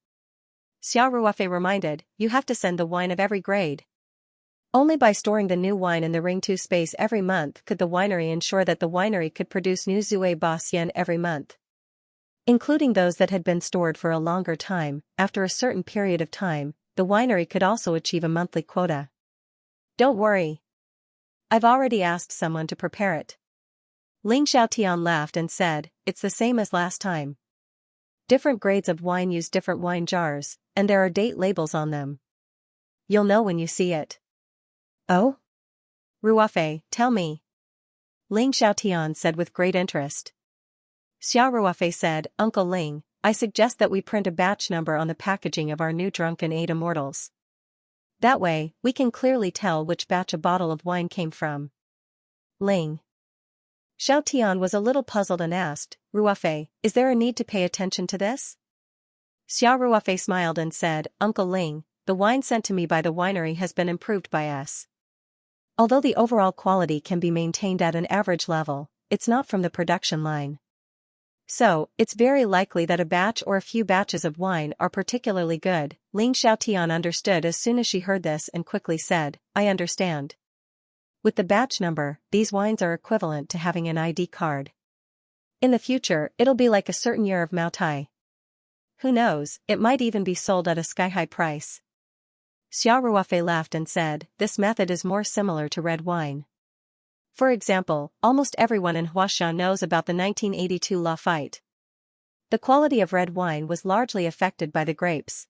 Xiao Ruofei reminded, "You have to send the wine of every grade. Only by storing the new wine in the Ring 2 space every month could the winery ensure that the winery could produce new Zue Ba Xian every month. Including those that had been stored for a longer time, after a certain period of time, the winery could also achieve a monthly quota. Don't worry. I've already asked someone to prepare it." Ling Xiaotian laughed and said, "It's the same as last time. Different grades of wine use different wine jars, and there are date labels on them. You'll know when you see it." "Oh?" Ruofei, tell me. Ling Xiaotian said with great interest. Xia Ruofei said, Uncle Ling, I suggest that we print a batch number on the packaging of our new Drunken 8 Immortals. That way, we can clearly tell which batch a bottle of wine came from. Ling Xiaotian was a little puzzled and asked, Ruofei, is there a need to pay attention to this? Xia Ruofei smiled and said, Uncle Ling, the wine sent to me by the winery has been improved by us. Although the overall quality can be maintained at an average level, it's not from the production line. So, it's very likely that a batch or a few batches of wine are particularly good. Ling Xiaotian understood as soon as she heard this and quickly said, I understand. With the batch number, these wines are equivalent to having an ID card. In the future, it'll be like a certain year of Maotai. Who knows, it might even be sold at a sky-high price. Xia Ruofei laughed and said, this method is more similar to red wine. For example, almost everyone in Huaxia knows about the 1982 La Fight. The quality of red wine was largely affected by the grapes.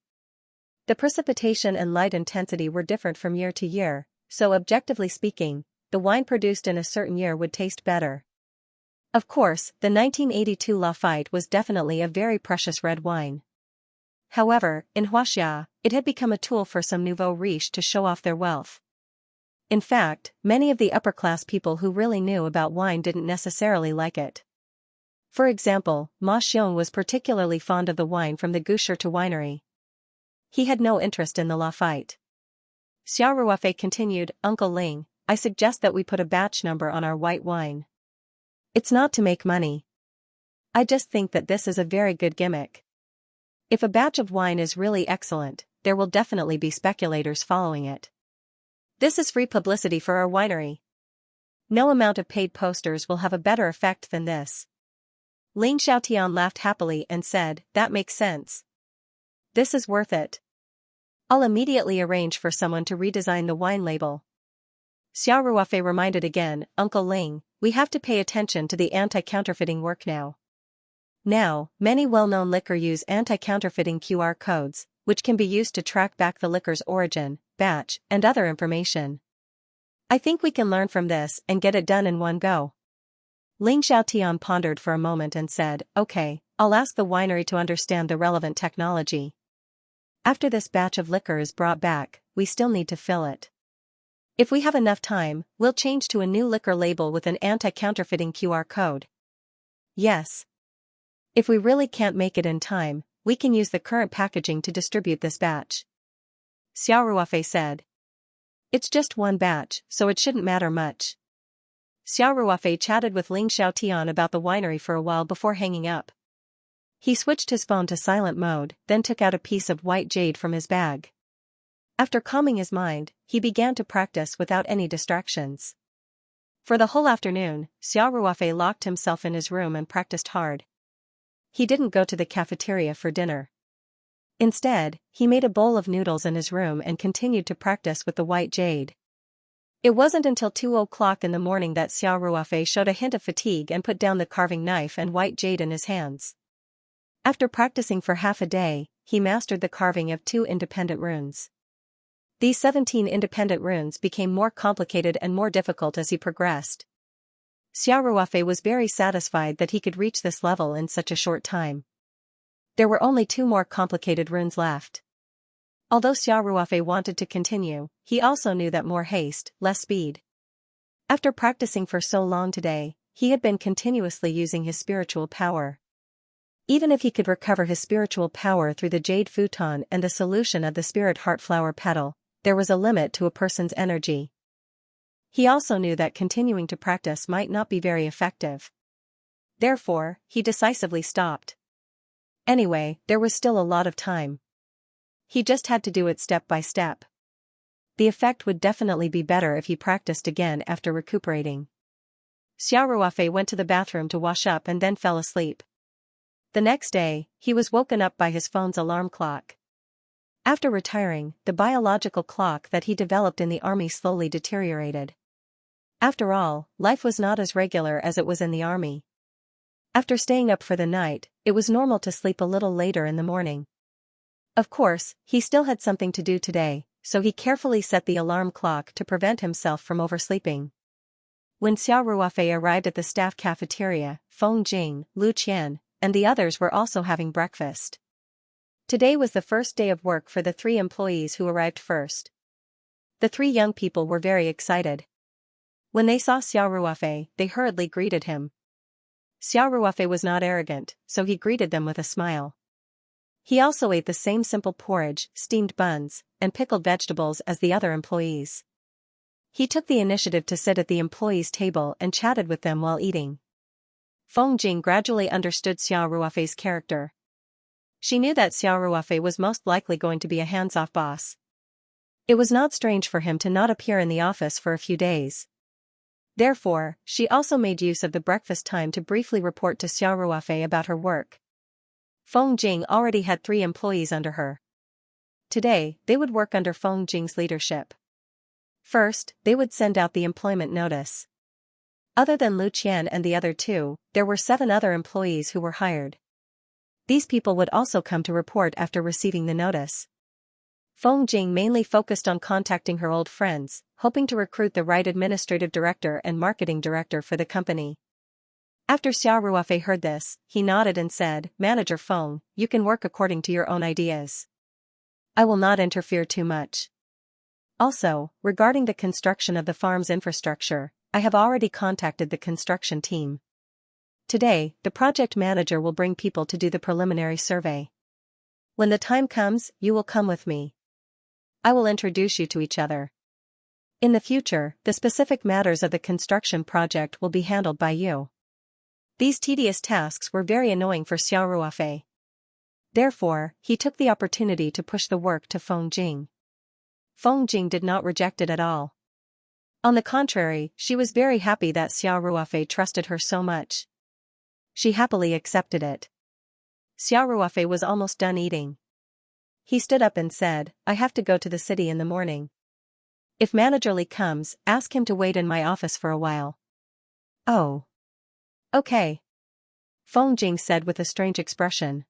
The precipitation and light intensity were different from year to year, so objectively speaking, the wine produced in a certain year would taste better. Of course, the 1982 La Fight was definitely a very precious red wine. However, in Huaxia, it had become a tool for some nouveau riche to show off their wealth. In fact, many of the upper-class people who really knew about wine didn't necessarily like it. For example, Ma Xiong was particularly fond of the wine from the Gushirtu winery. He had no interest in the La Fight. Xia Ruofei continued, Uncle Ling, I suggest that we put a batch number on our white wine. It's not to make money. I just think that this is a very good gimmick. If a batch of wine is really excellent, there will definitely be speculators following it. This is free publicity for our winery. No amount of paid posters will have a better effect than this. Ling Xiaotian laughed happily and said, that makes sense. This is worth it. I'll immediately arrange for someone to redesign the wine label. Xia Ruofei reminded again, Uncle Ling, we have to pay attention to the anti-counterfeiting work now. Now, many well-known liquor use anti-counterfeiting QR codes, which can be used to track back the liquor's origin, batch, and other information. I think we can learn from this and get it done in one go. Ling Xiaotian pondered for a moment and said, okay, I'll ask the winery to understand the relevant technology. After this batch of liquor is brought back, we still need to fill it. If we have enough time, we'll change to a new liquor label with an anti-counterfeiting QR code. Yes. If we really can't make it in time, we can use the current packaging to distribute this batch. Xia Ruofei said. It's just one batch, so it shouldn't matter much. Xia Ruofei chatted with Ling Xiaotian about the winery for a while before hanging up. He switched his phone to silent mode, then took out a piece of white jade from his bag. After calming his mind, he began to practice without any distractions. For the whole afternoon, Xia Ruofei locked himself in his room and practiced hard. He didn't go to the cafeteria for dinner. Instead, he made a bowl of noodles in his room and continued to practice with the white jade. It wasn't until 2 o'clock in the morning that Xia Ruofei showed a hint of fatigue and put down the carving knife and white jade in his hands. After practicing for half a day, he mastered the carving of 2 independent runes. These 17 independent runes became more complicated and more difficult as he progressed. Xia Ruofei was very satisfied that he could reach this level in such a short time. There were only 2 more complicated runes left. Although Xia Ruofei wanted to continue, he also knew that more haste, less speed. After practicing for so long today, he had been continuously using his spiritual power. Even if he could recover his spiritual power through the jade futon and the solution of the spirit heart flower petal, there was a limit to a person's energy. He also knew that continuing to practice might not be very effective. Therefore, he decisively stopped. Anyway, there was still a lot of time. He just had to do it step by step. The effect would definitely be better if he practiced again after recuperating. Xia Ruofei went to the bathroom to wash up and then fell asleep. The next day, he was woken up by his phone's alarm clock. After retiring, the biological clock that he developed in the army slowly deteriorated. After all, life was not as regular as it was in the army. After staying up for the night, it was normal to sleep a little later in the morning. Of course, he still had something to do today, so he carefully set the alarm clock to prevent himself from oversleeping. When Xiao Ruofei arrived at the staff cafeteria, Feng Jing, Lu Qian, and the others were also having breakfast. Today was the first day of work for the 3 employees who arrived first. The 3 young people were very excited. When they saw Xiao Ruofei, they hurriedly greeted him. Xiao Ruofei was not arrogant, so he greeted them with a smile. He also ate the same simple porridge, steamed buns, and pickled vegetables as the other employees. He took the initiative to sit at the employees' table and chatted with them while eating. Feng Jing gradually understood Xiao Ruofei's character. She knew that Xiao Ruofei was most likely going to be a hands-off boss. It was not strange for him to not appear in the office for a few days. Therefore, she also made use of the breakfast time to briefly report to Xiao Ruofei about her work. Feng Jing already had 3 employees under her. Today, they would work under Feng Jing's leadership. First, they would send out the employment notice. Other than Lu Qian and the other 2, there were 7 other employees who were hired. These people would also come to report after receiving the notice. Feng Jing mainly focused on contacting her old friends, hoping to recruit the right administrative director and marketing director for the company. After Xiao Ruofei heard this, he nodded and said, "Manager Feng, you can work according to your own ideas. I will not interfere too much. Also, regarding the construction of the farm's infrastructure, I have already contacted the construction team. Today, the project manager will bring people to do the preliminary survey. When the time comes, you will come with me. I will introduce you to each other. In the future, the specific matters of the construction project will be handled by you." These tedious tasks were very annoying for Xiao Ruofei. Therefore, he took the opportunity to push the work to Feng Jing. Feng Jing did not reject it at all. On the contrary, she was very happy that Xiao Ruofei trusted her so much. She happily accepted it. Xiao Ruofei was almost done eating. He stood up and said, "I have to go to the city in the morning. If Manager Li comes, ask him to wait in my office for a while." "Oh. Okay," Feng Jing said with a strange expression.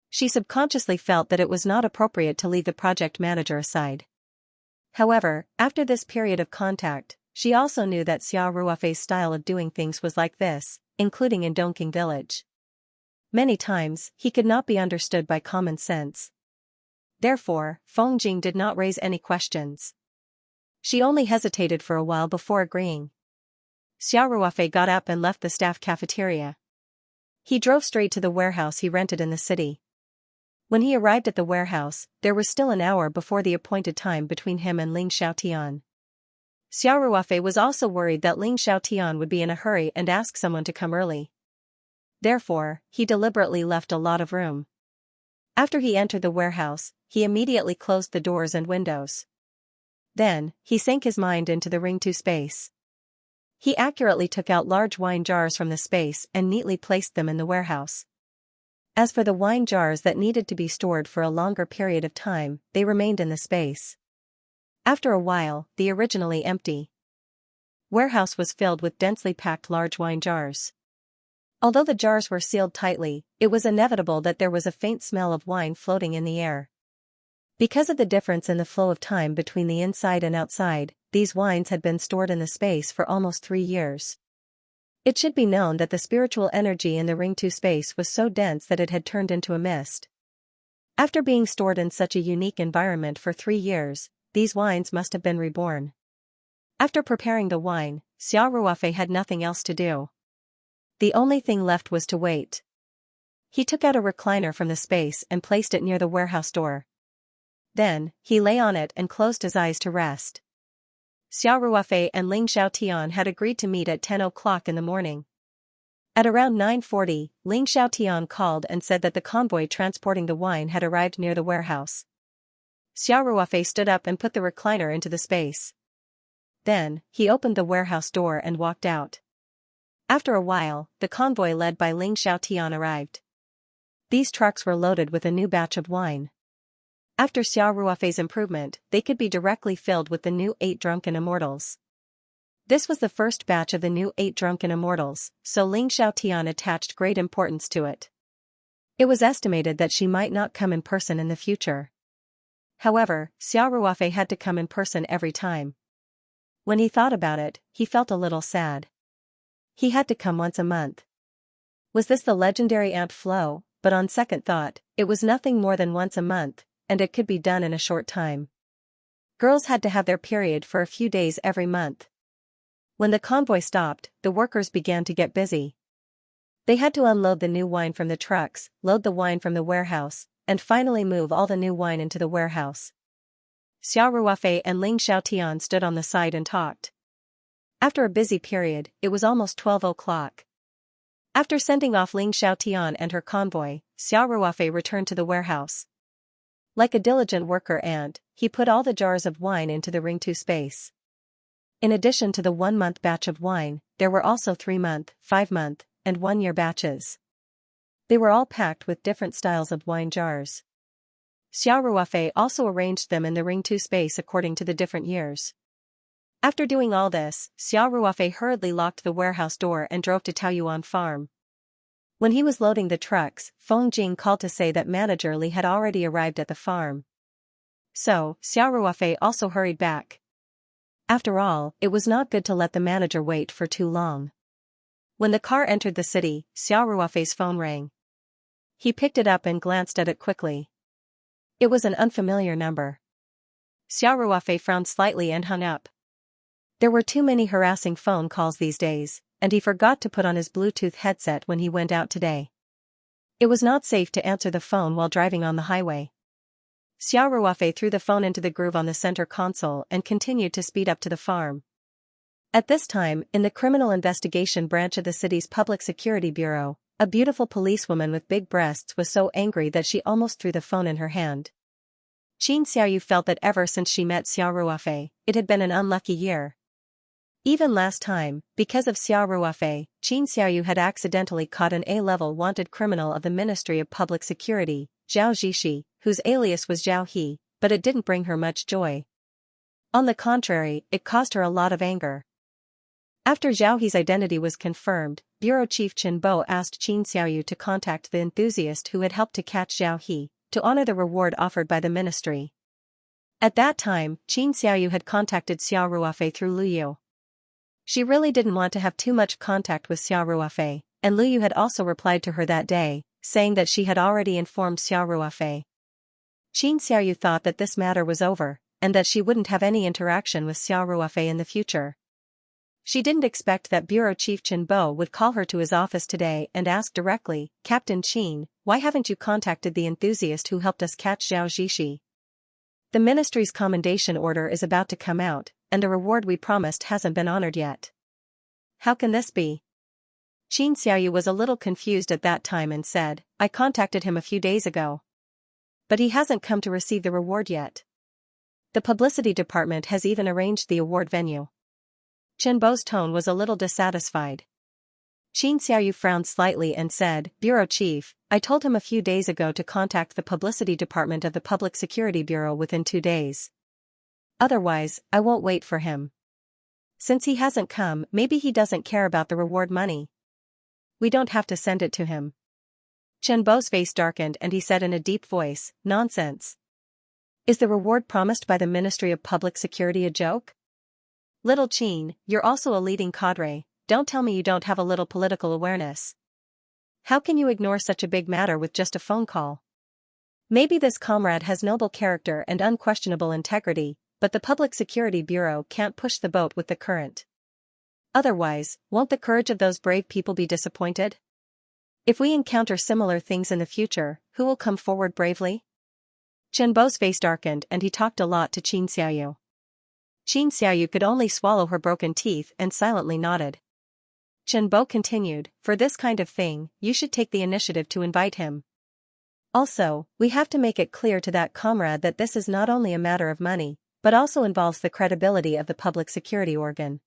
She subconsciously felt that it was not appropriate to leave the project manager aside. However, after this period of contact, she also knew that Xiao Ruofei's style of doing things was like this, including in Dongqing village. Many times, he could not be understood by common sense. Therefore, Feng Jing did not raise any questions. She only hesitated for a while before agreeing. Xiao Ruofei got up and left the staff cafeteria. He drove straight to the warehouse he rented in the city. When he arrived at the warehouse, there was still an hour before the appointed time between him and Ling Xiaotian. Xiao Ruofei was also worried that Ling Xiaotian would be in a hurry and ask someone to come early. Therefore, he deliberately left a lot of room. After he entered the warehouse, he immediately closed the doors and windows. Then, he sank his mind into the Ring 2 space. He accurately took out large wine jars from the space and neatly placed them in the warehouse. As for the wine jars that needed to be stored for a longer period of time, they remained in the space. After a while, the originally empty warehouse was filled with densely packed large wine jars. Although the jars were sealed tightly, it was inevitable that there was a faint smell of wine floating in the air. Because of the difference in the flow of time between the inside and outside, these wines had been stored in the space for almost 3 years. It should be known that the spiritual energy in the Ring 2 space was so dense that it had turned into a mist. After being stored in such a unique environment for 3 years, these wines must have been reborn. After preparing the wine, Xiao Ruofei had nothing else to do. The only thing left was to wait. He took out a recliner from the space and placed it near the warehouse door. Then, he lay on it and closed his eyes to rest. Xiao Ruofei and Ling Xiaotian had agreed to meet at 10 o'clock in the morning. At around 9:40, Ling Xiaotian called and said that the convoy transporting the wine had arrived near the warehouse. Xiao Ruofei stood up and put the recliner into the space. Then, he opened the warehouse door and walked out. After a while, the convoy led by Ling Xiaotian arrived. These trucks were loaded with a new batch of wine. After Xiao Ruofei's improvement, they could be directly filled with the new 8 drunken immortals. This was the first batch of the new 8 drunken immortals, so Ling Xiaotian attached great importance to it. It was estimated that she might not come in person in the future. However, Xiao Ruofei had to come in person every time. When he thought about it, he felt a little sad. He had to come once a month. Was this the legendary Aunt Flo? But on second thought, it was nothing more than once a month, and it could be done in a short time. Girls had to have their period for a few days every month. When the convoy stopped, the workers began to get busy. They had to unload the new wine from the trucks, load the wine from the warehouse, and finally move all the new wine into the warehouse. Xiao Ruofei and Ling Xiaotian stood on the side and talked. After a busy period, it was almost 12 o'clock. After sending off Ling Xiaotian and her convoy, Xiao Ruofei returned to the warehouse. Like a diligent worker ant, he put all the jars of wine into the ring 2 space. In addition to the 1-month batch of wine, there were also 3-month, 5-month, and 1-year batches. They were all packed with different styles of wine jars. Xiao Ruofei also arranged them in the ring 2 space according to the different years. After doing all this, Xiao Ruofei hurriedly locked the warehouse door and drove to Taoyuan Farm. When he was loading the trucks, Feng Jing called to say that Manager Li had already arrived at the farm. So, Xiao Ruofei also hurried back. After all, it was not good to let the manager wait for too long. When the car entered the city, Xiao Ruofei's phone rang. He picked it up and glanced at it quickly. It was an unfamiliar number. Xiao Ruofei frowned slightly and hung up. There were too many harassing phone calls these days, and he forgot to put on his Bluetooth headset when he went out today. It was not safe to answer the phone while driving on the highway. Xiao Ruofei threw the phone into the groove on the center console and continued to speed up to the farm. At this time, in the Criminal Investigation Branch of the city's Public Security Bureau, a beautiful policewoman with big breasts was so angry that she almost threw the phone in her hand. Qin Xiaoyu felt that ever since she met Xiao Ruofei, it had been an unlucky year. Even last time, because of Xiao Ruofei, Qin Xiaoyu had accidentally caught an A-level wanted criminal of the Ministry of Public Security, Zhao Zhishi, whose alias was Zhao He, but it didn't bring her much joy. On the contrary, it caused her a lot of anger. After Zhao He's identity was confirmed, Bureau Chief Chen Bo asked Qin Xiaoyu to contact the enthusiast who had helped to catch Zhao He, to honor the reward offered by the ministry. At that time, Qin Xiaoyu had contacted Xiao Ruofei through Lu Yu. She really didn't want to have too much contact with Xiao Ruofei, and Lu Yu had also replied to her that day, saying that she had already informed Xiao Ruofei. Qin Xiaoyu thought that this matter was over, and that she wouldn't have any interaction with Xiao Ruofei in the future. She didn't expect that Bureau Chief Chen Bo would call her to his office today and ask directly, "Captain Qin, why haven't you contacted the enthusiast who helped us catch Zhao Zhishi? The ministry's commendation order is about to come out, and the reward we promised hasn't been honored yet. How can this be?" Qin Xiaoyu was a little confused at that time and said, "I contacted him a few days ago. But he hasn't come to receive the reward yet. The publicity department has even arranged the award venue." Chen Bo's tone was a little dissatisfied. Qin Xiaoyu frowned slightly and said, "Bureau Chief, I told him a few days ago to contact the publicity department of the Public Security Bureau within 2 days. Otherwise, I won't wait for him. Since he hasn't come, maybe he doesn't care about the reward money. We don't have to send it to him." Chen Bo's face darkened and he said in a deep voice, "Nonsense. Is the reward promised by the Ministry of Public Security a joke? Little Qin, you're also a leading cadre, don't tell me you don't have a little political awareness. How can you ignore such a big matter with just a phone call? Maybe this comrade has noble character and unquestionable integrity, but the Public Security Bureau can't push the boat with the current. Otherwise, won't the courage of those brave people be disappointed? If we encounter similar things in the future, who will come forward bravely?" Chen Bo's face darkened and he talked a lot to Qin Xiaoyu. Qin Xiaoyu could only swallow her broken teeth and silently nodded. Chen Bo continued, "For this kind of thing, you should take the initiative to invite him. Also, we have to make it clear to that comrade that this is not only a matter of money, but also involves the credibility of the public security organ.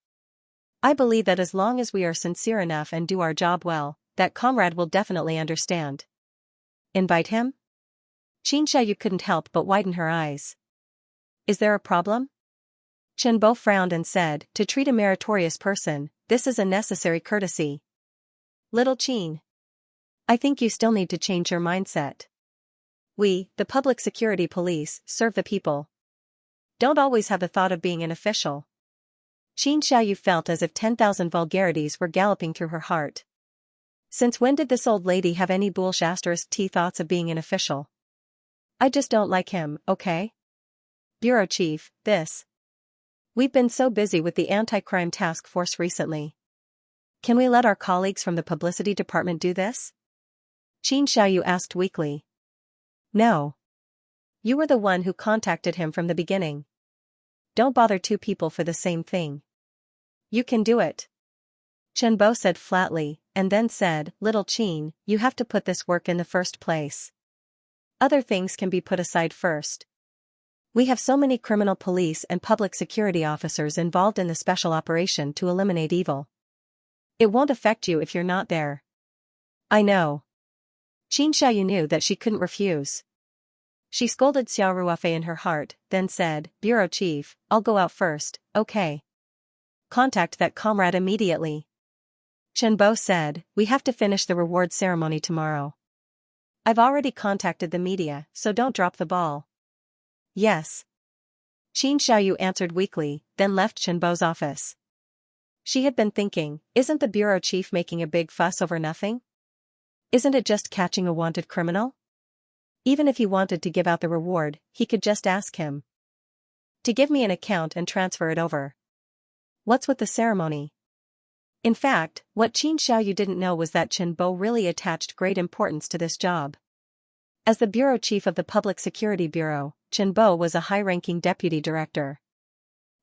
I believe that as long as we are sincere enough and do our job well, that comrade will definitely understand." "Invite him?" Qin Xiaoyu couldn't help but widen her eyes. "Is there a problem?" Chen Bo frowned and said, "To treat a meritorious person, this is a necessary courtesy. Little Qin, I think you still need to change your mindset. We, the public security police, serve the people. Don't always have the thought of being an official. Xianxia felt as if 10,000 vulgarities were galloping through her heart. Since when did this old lady have any *T thoughts of being an official? I just don't like him, okay? Bureau chief, this. We've been so busy with the anti-crime task force recently. Can we let our colleagues from the publicity department do this? Xianxia asked weakly. No. You were the one who contacted him from the beginning. Don't bother two people for the same thing. You can do it. Chenbo said flatly, and then said, Little Qin, you have to put this work in the first place. Other things can be put aside first. We have so many criminal police and public security officers involved in the special operation to eliminate evil. It won't affect you if you're not there. I know. Xianxia knew that she couldn't refuse. She scolded Xiao Ruofei in her heart, then said, Bureau chief, I'll go out first, okay? Contact that comrade immediately. Chenbo said, we have to finish the reward ceremony tomorrow. I've already contacted the media, so don't drop the ball. Yes. Xianxia answered weakly, then left Chenbo's office. She had been thinking, isn't the bureau chief making a big fuss over nothing? Isn't it just catching a wanted criminal? Even if he wanted to give out the reward, he could just ask him to give me an account and transfer it over. What's with the ceremony? In fact, what Xianxia didn't know was that Chenbo really attached great importance to this job. As the bureau chief of the Public Security Bureau, Chenbo was a high-ranking deputy director.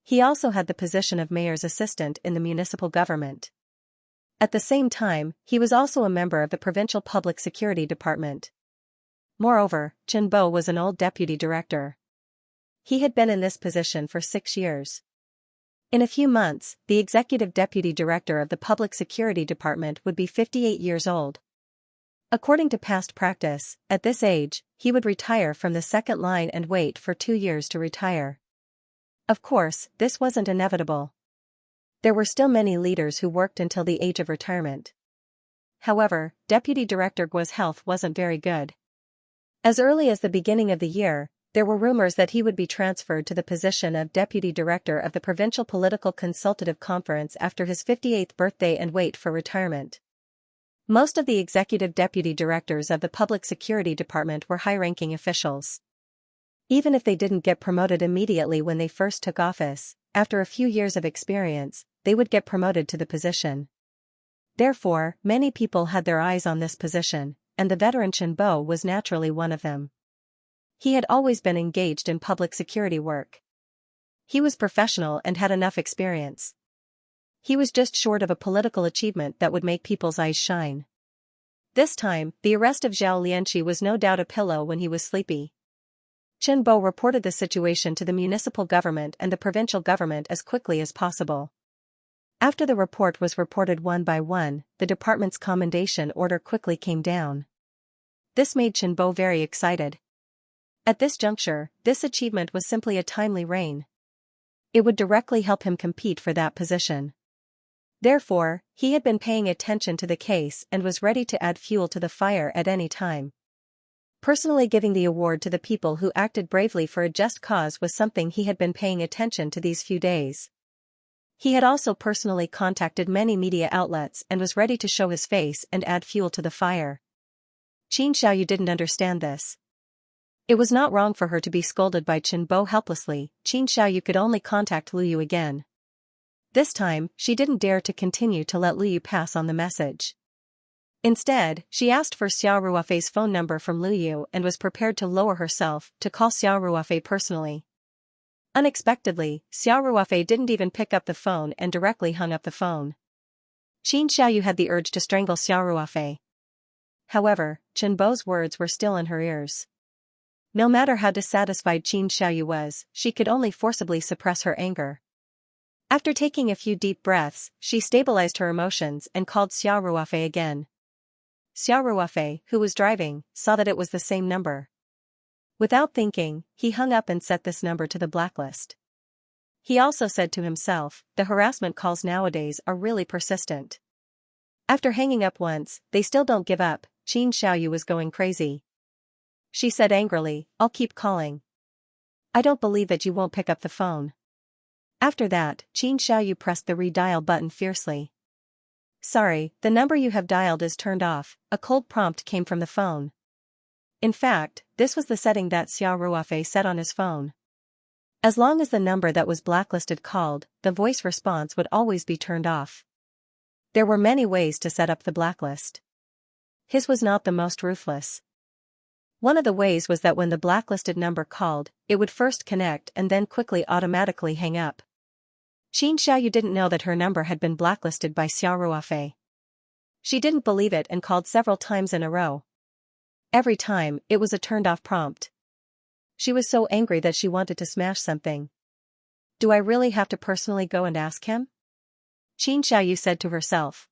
He also had the position of mayor's assistant in the municipal government. At the same time, he was also a member of the provincial public security department. Moreover, Chenbo was an old deputy director. He had been in this position for 6 years. In a few months, the executive deputy director of the public security department would be 58 years old. According to past practice, at this age, he would retire from the second line and wait for 2 years to retire. Of course, this wasn't inevitable. There were still many leaders who worked until the age of retirement. However, Deputy Director Guo's health wasn't very good. As early as the beginning of the year, there were rumors that he would be transferred to the position of Deputy Director of the Provincial Political Consultative Conference after his 58th birthday and wait for retirement. Most of the executive deputy directors of the Public Security Department were high-ranking officials. Even if they didn't get promoted immediately when they first took office, after a few years of experience, they would get promoted to the position. Therefore, many people had their eyes on this position, and the veteran Chenbo was naturally one of them. He had always been engaged in public security work. He was professional and had enough experience. He was just short of a political achievement that would make people's eyes shine. This time, the arrest of Zhao Lianqi was no doubt a pillow when he was sleepy. Chenbo reported the situation to the municipal government and the provincial government as quickly as possible. After the report was reported one by one, the department's commendation order quickly came down. This made Chenbo very excited. At this juncture, this achievement was simply a timely rein. It would directly help him compete for that position. Therefore, he had been paying attention to the case and was ready to add fuel to the fire at any time. Personally giving the award to the people who acted bravely for a just cause was something he had been paying attention to these few days. He had also personally contacted many media outlets and was ready to show his face and add fuel to the fire. Xianxia didn't understand this. It was not wrong for her to be scolded by Chenbo helplessly. Xianxia could only contact Lu Yu again. This time, she didn't dare to continue to let Lu Yu pass on the message. Instead, she asked for Xiao Ruofei's phone number from Lu Yu and was prepared to lower herself to call Xiao Ruofei personally. Unexpectedly, Xiao Ruofei didn't even pick up the phone and directly hung up the phone. Xianxia had the urge to strangle Xiao Ruofei. However, Chenbo's words were still in her ears. No matter how dissatisfied Xianxia was, she could only forcibly suppress her anger. After taking a few deep breaths, she stabilized her emotions and called Xiao Ruofei again. Xiao Ruofei, who was driving, saw that it was the same number. Without thinking, he hung up and set this number to the blacklist. He also said to himself, the harassment calls nowadays are really persistent. After hanging up once, they still don't give up. Xianxia was going crazy. she said angrily, "I'll keep calling. I don't believe that you won't pick up the phone." After that, Xianxia pressed the redial button fiercely. "Sorry, the number you have dialed is turned off," a cold prompt came from the phone. In fact, this was the setting that Xiao Ruofei set on his phone. As long as the number that was blacklisted called, the voice response would always be turned off. There were many ways to set up the blacklist. His was not the most ruthless. One of the ways was that when the blacklisted number called, it would first connect and then quickly automatically hang up. Xianxia didn't know that her number had been blacklisted by Xiao Ruofei. She didn't believe it and called several times in a row. Every time, it was a turned-off prompt. She was so angry that she wanted to smash something. "Do I really have to personally go and ask him?" Xianxia said to herself.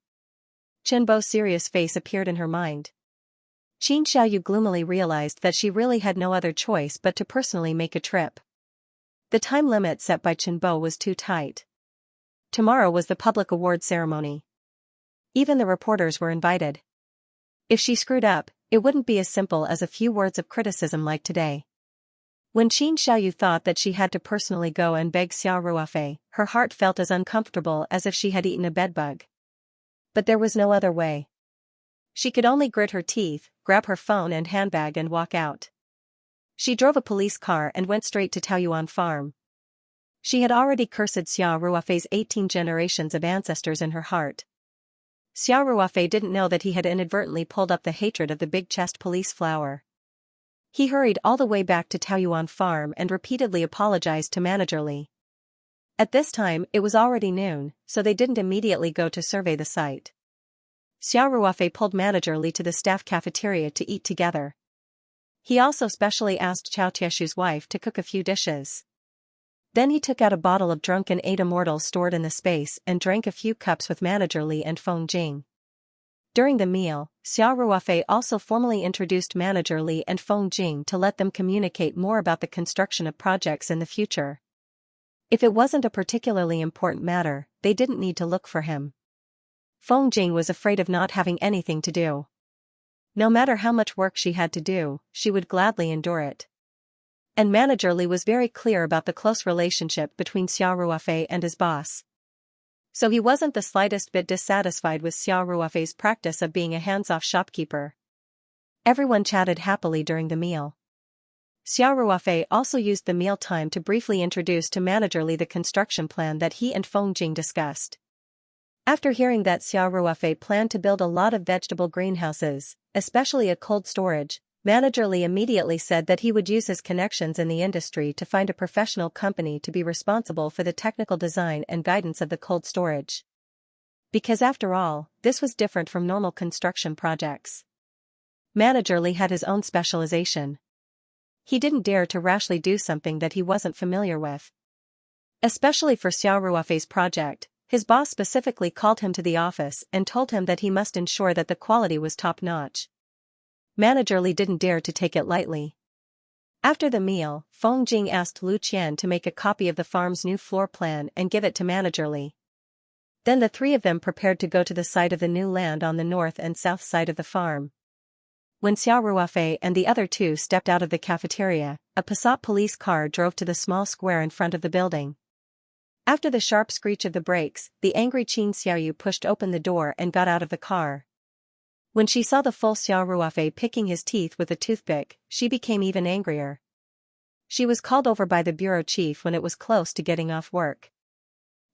Chenbo's serious face appeared in her mind. Xianxia gloomily realized that she really had no other choice but to personally make a trip. The time limit set by Chenbo was too tight. Tomorrow was the public award ceremony. Even the reporters were invited. If she screwed up, it wouldn't be as simple as a few words of criticism like today. When Xianxia thought that she had to personally go and beg Xiao Ruofei, her heart felt as uncomfortable as if she had eaten a bedbug. But there was no other way. She could only grit her teeth, grab her phone and handbag and walk out. She drove a police car and went straight to Taoyuan Farm. She had already cursed Xiao Ruofei's 18 generations of ancestors in her heart. Xiao Ruofei didn't know that he had inadvertently pulled up the hatred of the big-chest police flower. He hurried all the way back to Taoyuan Farm and repeatedly apologized to Manager Li. At this time, it was already noon, so they didn't immediately go to survey the site. Xiao Ruofei pulled Manager Li to the staff cafeteria to eat together. He also specially asked Chao Tieshu's wife to cook a few dishes. Then he took out a bottle of drunken Eight Immortals stored in the space and drank a few cups with Manager Li and Feng Jing. During the meal, Xiao Ruofei also formally introduced Manager Li and Feng Jing to let them communicate more about the construction of projects in the future. If it wasn't a particularly important matter, they didn't need to look for him. Feng Jing was afraid of not having anything to do. No matter how much work she had to do, she would gladly endure it. And Manager Li was very clear about the close relationship between Xiao Ruofei and his boss. So he wasn't the slightest bit dissatisfied with Xiao Ruofei's practice of being a hands-off shopkeeper. Everyone chatted happily during the meal. Xiao Ruofei also used the meal time to briefly introduce to Manager Li the construction plan that he and Feng Jing discussed. After hearing that Xiao Ruofei planned to build a lot of vegetable greenhouses, especially a cold storage, Manager Li immediately said that he would use his connections in the industry to find a professional company to be responsible for the technical design and guidance of the cold storage. Because after all, this was different from normal construction projects. Manager Li had his own specialization. He didn't dare to rashly do something that he wasn't familiar with. Especially for Xiao Ruofei's project, his boss specifically called him to the office and told him that he must ensure that the quality was top-notch. Manager Li didn't dare to take it lightly. After the meal, Feng Jing asked Lu Qian to make a copy of the farm's new floor plan and give it to Manager Li. Then the three of them prepared to go to the site of the new land on the north and south side of the farm. When Xiao Ruofei and the other two stepped out of the cafeteria, a Passat police car drove to the small square in front of the building. After the sharp screech of the brakes, the angry Qin Xiaoyu pushed open the door and got out of the car. When she saw the full Xiao Ruofei picking his teeth with a toothpick, she became even angrier. She was called over by the bureau chief when it was close to getting off work.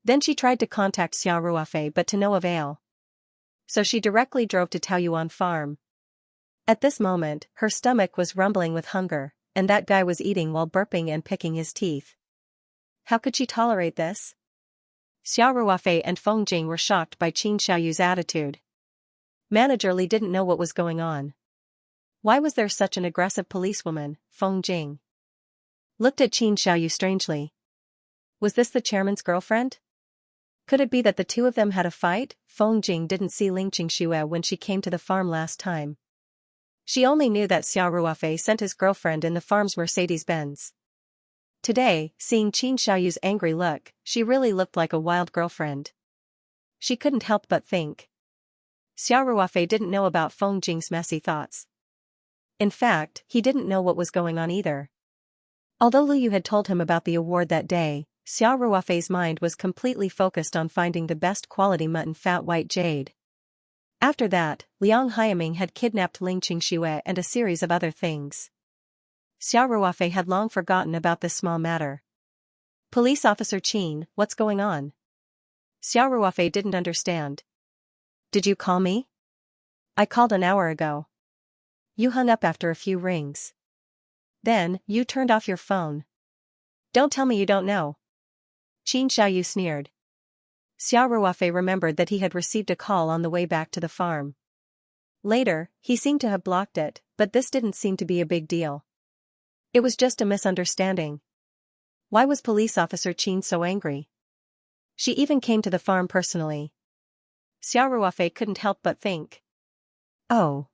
Then she tried to contact Xiao Ruofei but to no avail. So she directly drove to Taoyuan Farm. At this moment, her stomach was rumbling with hunger, and that guy was eating while burping and picking his teeth. How could she tolerate this? Xiao Ruofei and Feng Jing were shocked by Qin Xiaoyu's attitude. Manager Li didn't know what was going on. Why was there such an aggressive policewoman? Feng Jing looked at Qin Xiaoyu strangely. Was this the chairman's girlfriend? Could it be that the two of them had a fight? Feng Jing didn't see Ling Qingxue when she came to the farm last time. She only knew that Xiao Ruofei sent his girlfriend in the farm's Mercedes-Benz. Today, seeing Qin Xiaoyu's angry look, she really looked like a wild girlfriend. She couldn't help but think. Xiao Ruofei didn't know about Feng Jing's messy thoughts. In fact, he didn't know what was going on either. Although Lu Yu had told him about the award that day, Xiao Ruofei's mind was completely focused on finding the best quality mutton fat white jade. After that, Liang Haiming had kidnapped Ling Qingxue and a series of other things. Xiao Ruofei had long forgotten about this small matter. Police Officer Qin, what's going on? Xiao Ruofei didn't understand. Did you call me? I called an hour ago. You hung up after a few rings. Then, you turned off your phone. Don't tell me you don't know. Qin Xiaoyu sneered. Xiao Ruofei remembered that he had received a call on the way back to the farm. Later, he seemed to have blocked it, but this didn't seem to be a big deal. It was just a misunderstanding. Why was Police Officer Qin so angry? She even came to the farm personally. Xiao Ruofei couldn't help but think. Oh.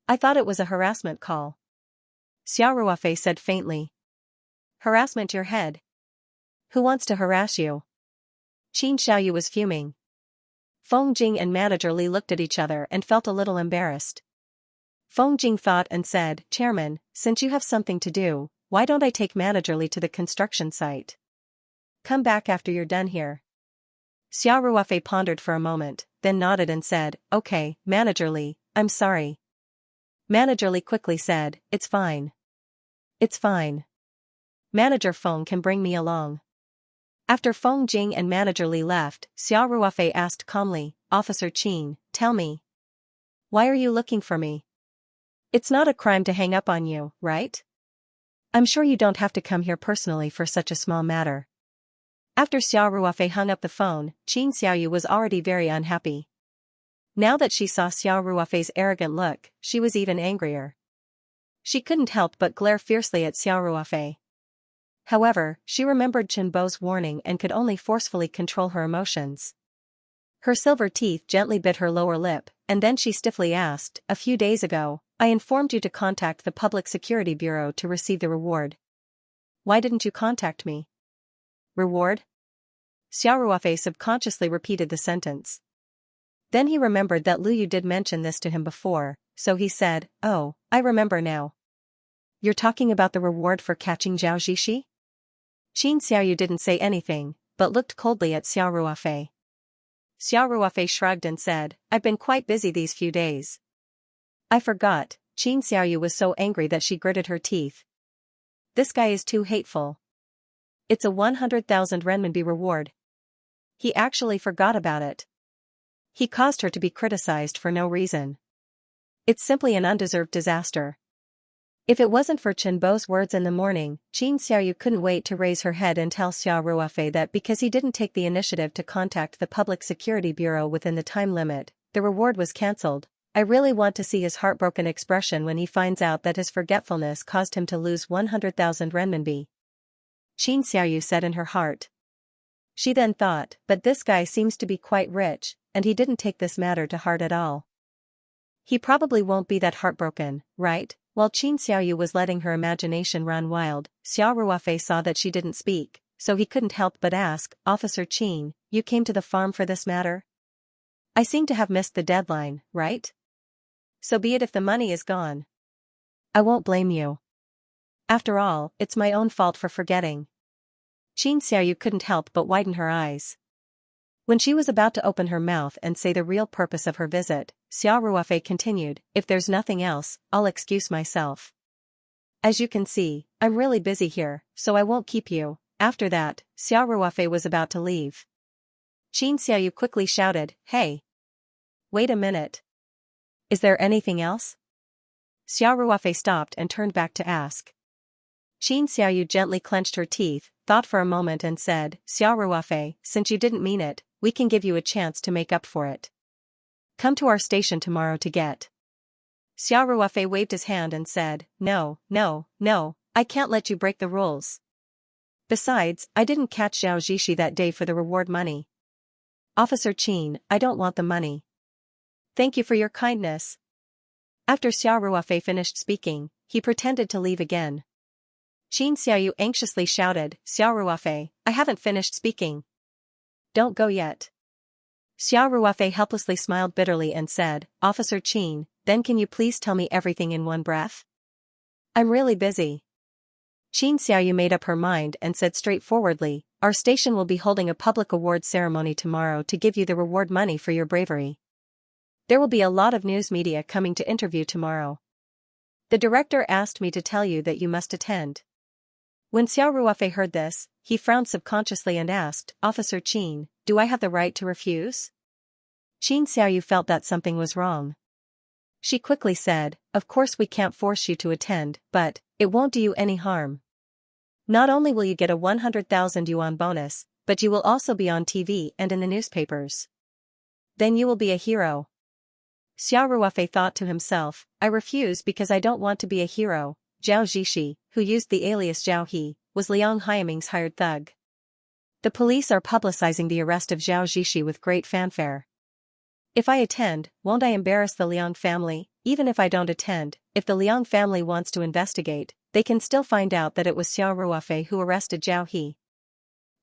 I thought it was a harassment call. Xiao Ruofei said faintly. Harassment your head. Who wants to harass you? Qin Xiaoyu was fuming. Feng Jing and Manager Li looked at each other and felt a little embarrassed. Feng Jing thought and said, Chairman, since you have something to do, why don't I take Manager Li to the construction site? Come back after you're done here. Xiao Ruofei pondered for a moment, then nodded and said, Okay, Manager Li, I'm sorry. Manager Li quickly said, It's fine. It's fine. Manager Feng can bring me along. After Feng Jing and Manager Li left, Xiao Ruofei asked calmly, Officer Qin, tell me. Why are you looking for me? It's not a crime to hang up on you, right? I'm sure you don't have to come here personally for such a small matter. After Xiao Ruofei hung up the phone, Qin Xiaoyu was already very unhappy. Now that she saw Xiao Ruofei's arrogant look, she was even angrier. She couldn't help but glare fiercely at Xiao Ruofei. However, she remembered Chen Bo's warning and could only forcefully control her emotions. Her silver teeth gently bit her lower lip, and then she stiffly asked, A few days ago, I informed you to contact the Public Security Bureau to receive the reward. Why didn't you contact me? Reward? Xiao Ruofei subconsciously repeated the sentence. Then he remembered that Lu Yu did mention this to him before, so he said, Oh, I remember now. You're talking about the reward for catching Zhao Zhishi? Qin Xiaoyu didn't say anything, but looked coldly at Xiao Ruofei. Xiao Ruofei shrugged and said, I've been quite busy these few days. I forgot. Qin Xiaoyu was so angry that she gritted her teeth. This guy is too hateful. It's a 100,000 renminbi reward. He actually forgot about it. He caused her to be criticized for no reason. It's simply an undeserved disaster. If it wasn't for Chen Bo's words in the morning, Qin Xiaoyu couldn't wait to raise her head and tell Xiao Ruofei that because he didn't take the initiative to contact the Public Security Bureau within the time limit, the reward was cancelled. I really want to see his heartbroken expression when he finds out that his forgetfulness caused him to lose 100,000 renminbi. Qin Xiaoyu said in her heart. She then thought, but this guy seems to be quite rich, and he didn't take this matter to heart at all. He probably won't be that heartbroken, right? While Qin Xiaoyu was letting her imagination run wild, Xiao Ruofei saw that she didn't speak, so he couldn't help but ask, Officer Qin, you came to the farm for this matter? I seem to have missed the deadline, right? So be it if the money is gone. I won't blame you. After all, it's my own fault for forgetting. Qin Xiaoyu couldn't help but widen her eyes. When she was about to open her mouth and say the real purpose of her visit, Xiao Ruofei continued, If there's nothing else, I'll excuse myself. As you can see, I'm really busy here, so I won't keep you. After that, Xiao Ruofei was about to leave. Qin Xiaoyu quickly shouted, Hey! Wait a minute. Is there anything else? Xiao Ruofei stopped and turned back to ask. Qin Xiaoyu gently clenched her teeth, thought for a moment and said, Xiao Ruofei, since you didn't mean it, we can give you a chance to make up for it. Come to our station tomorrow to get. Xiao Ruofei waved his hand and said, No, I can't let you break the rules. Besides, I didn't catch Zhao Zhishi that day for the reward money. Officer Qin, I don't want the money. Thank you for your kindness. After Xiao Ruofei finished speaking, he pretended to leave again. Qin Xiaoyu anxiously shouted, Xiao Ruofei, I haven't finished speaking. Don't go yet. Xiao Ruofei helplessly smiled bitterly and said, Officer Qin, then can you please tell me everything in one breath? I'm really busy. Xianxia made up her mind and said straightforwardly, our station will be holding a public award ceremony tomorrow to give you the reward money for your bravery. There will be a lot of news media coming to interview tomorrow. The director asked me to tell you that you must attend. When Xiao Ruofei heard this, he frowned subconsciously and asked, Officer Qin, do I have the right to refuse? Qin Xiaoyu felt that something was wrong. She quickly said, of course we can't force you to attend, but it won't do you any harm. Not only will you get a 100,000 yuan bonus, but you will also be on TV and in the newspapers. Then you will be a hero. Xiao Ruofei thought to himself, I refuse because I don't want to be a hero. Zhao Zhishi, who used the alias Zhao He, was Liang Haiming's hired thug. The police are publicizing the arrest of Zhao Zhishi with great fanfare. If I attend, won't I embarrass the Liang family? Even if I don't attend, if the Liang family wants to investigate, they can still find out that it was Xiao Ruofei who arrested Zhao He.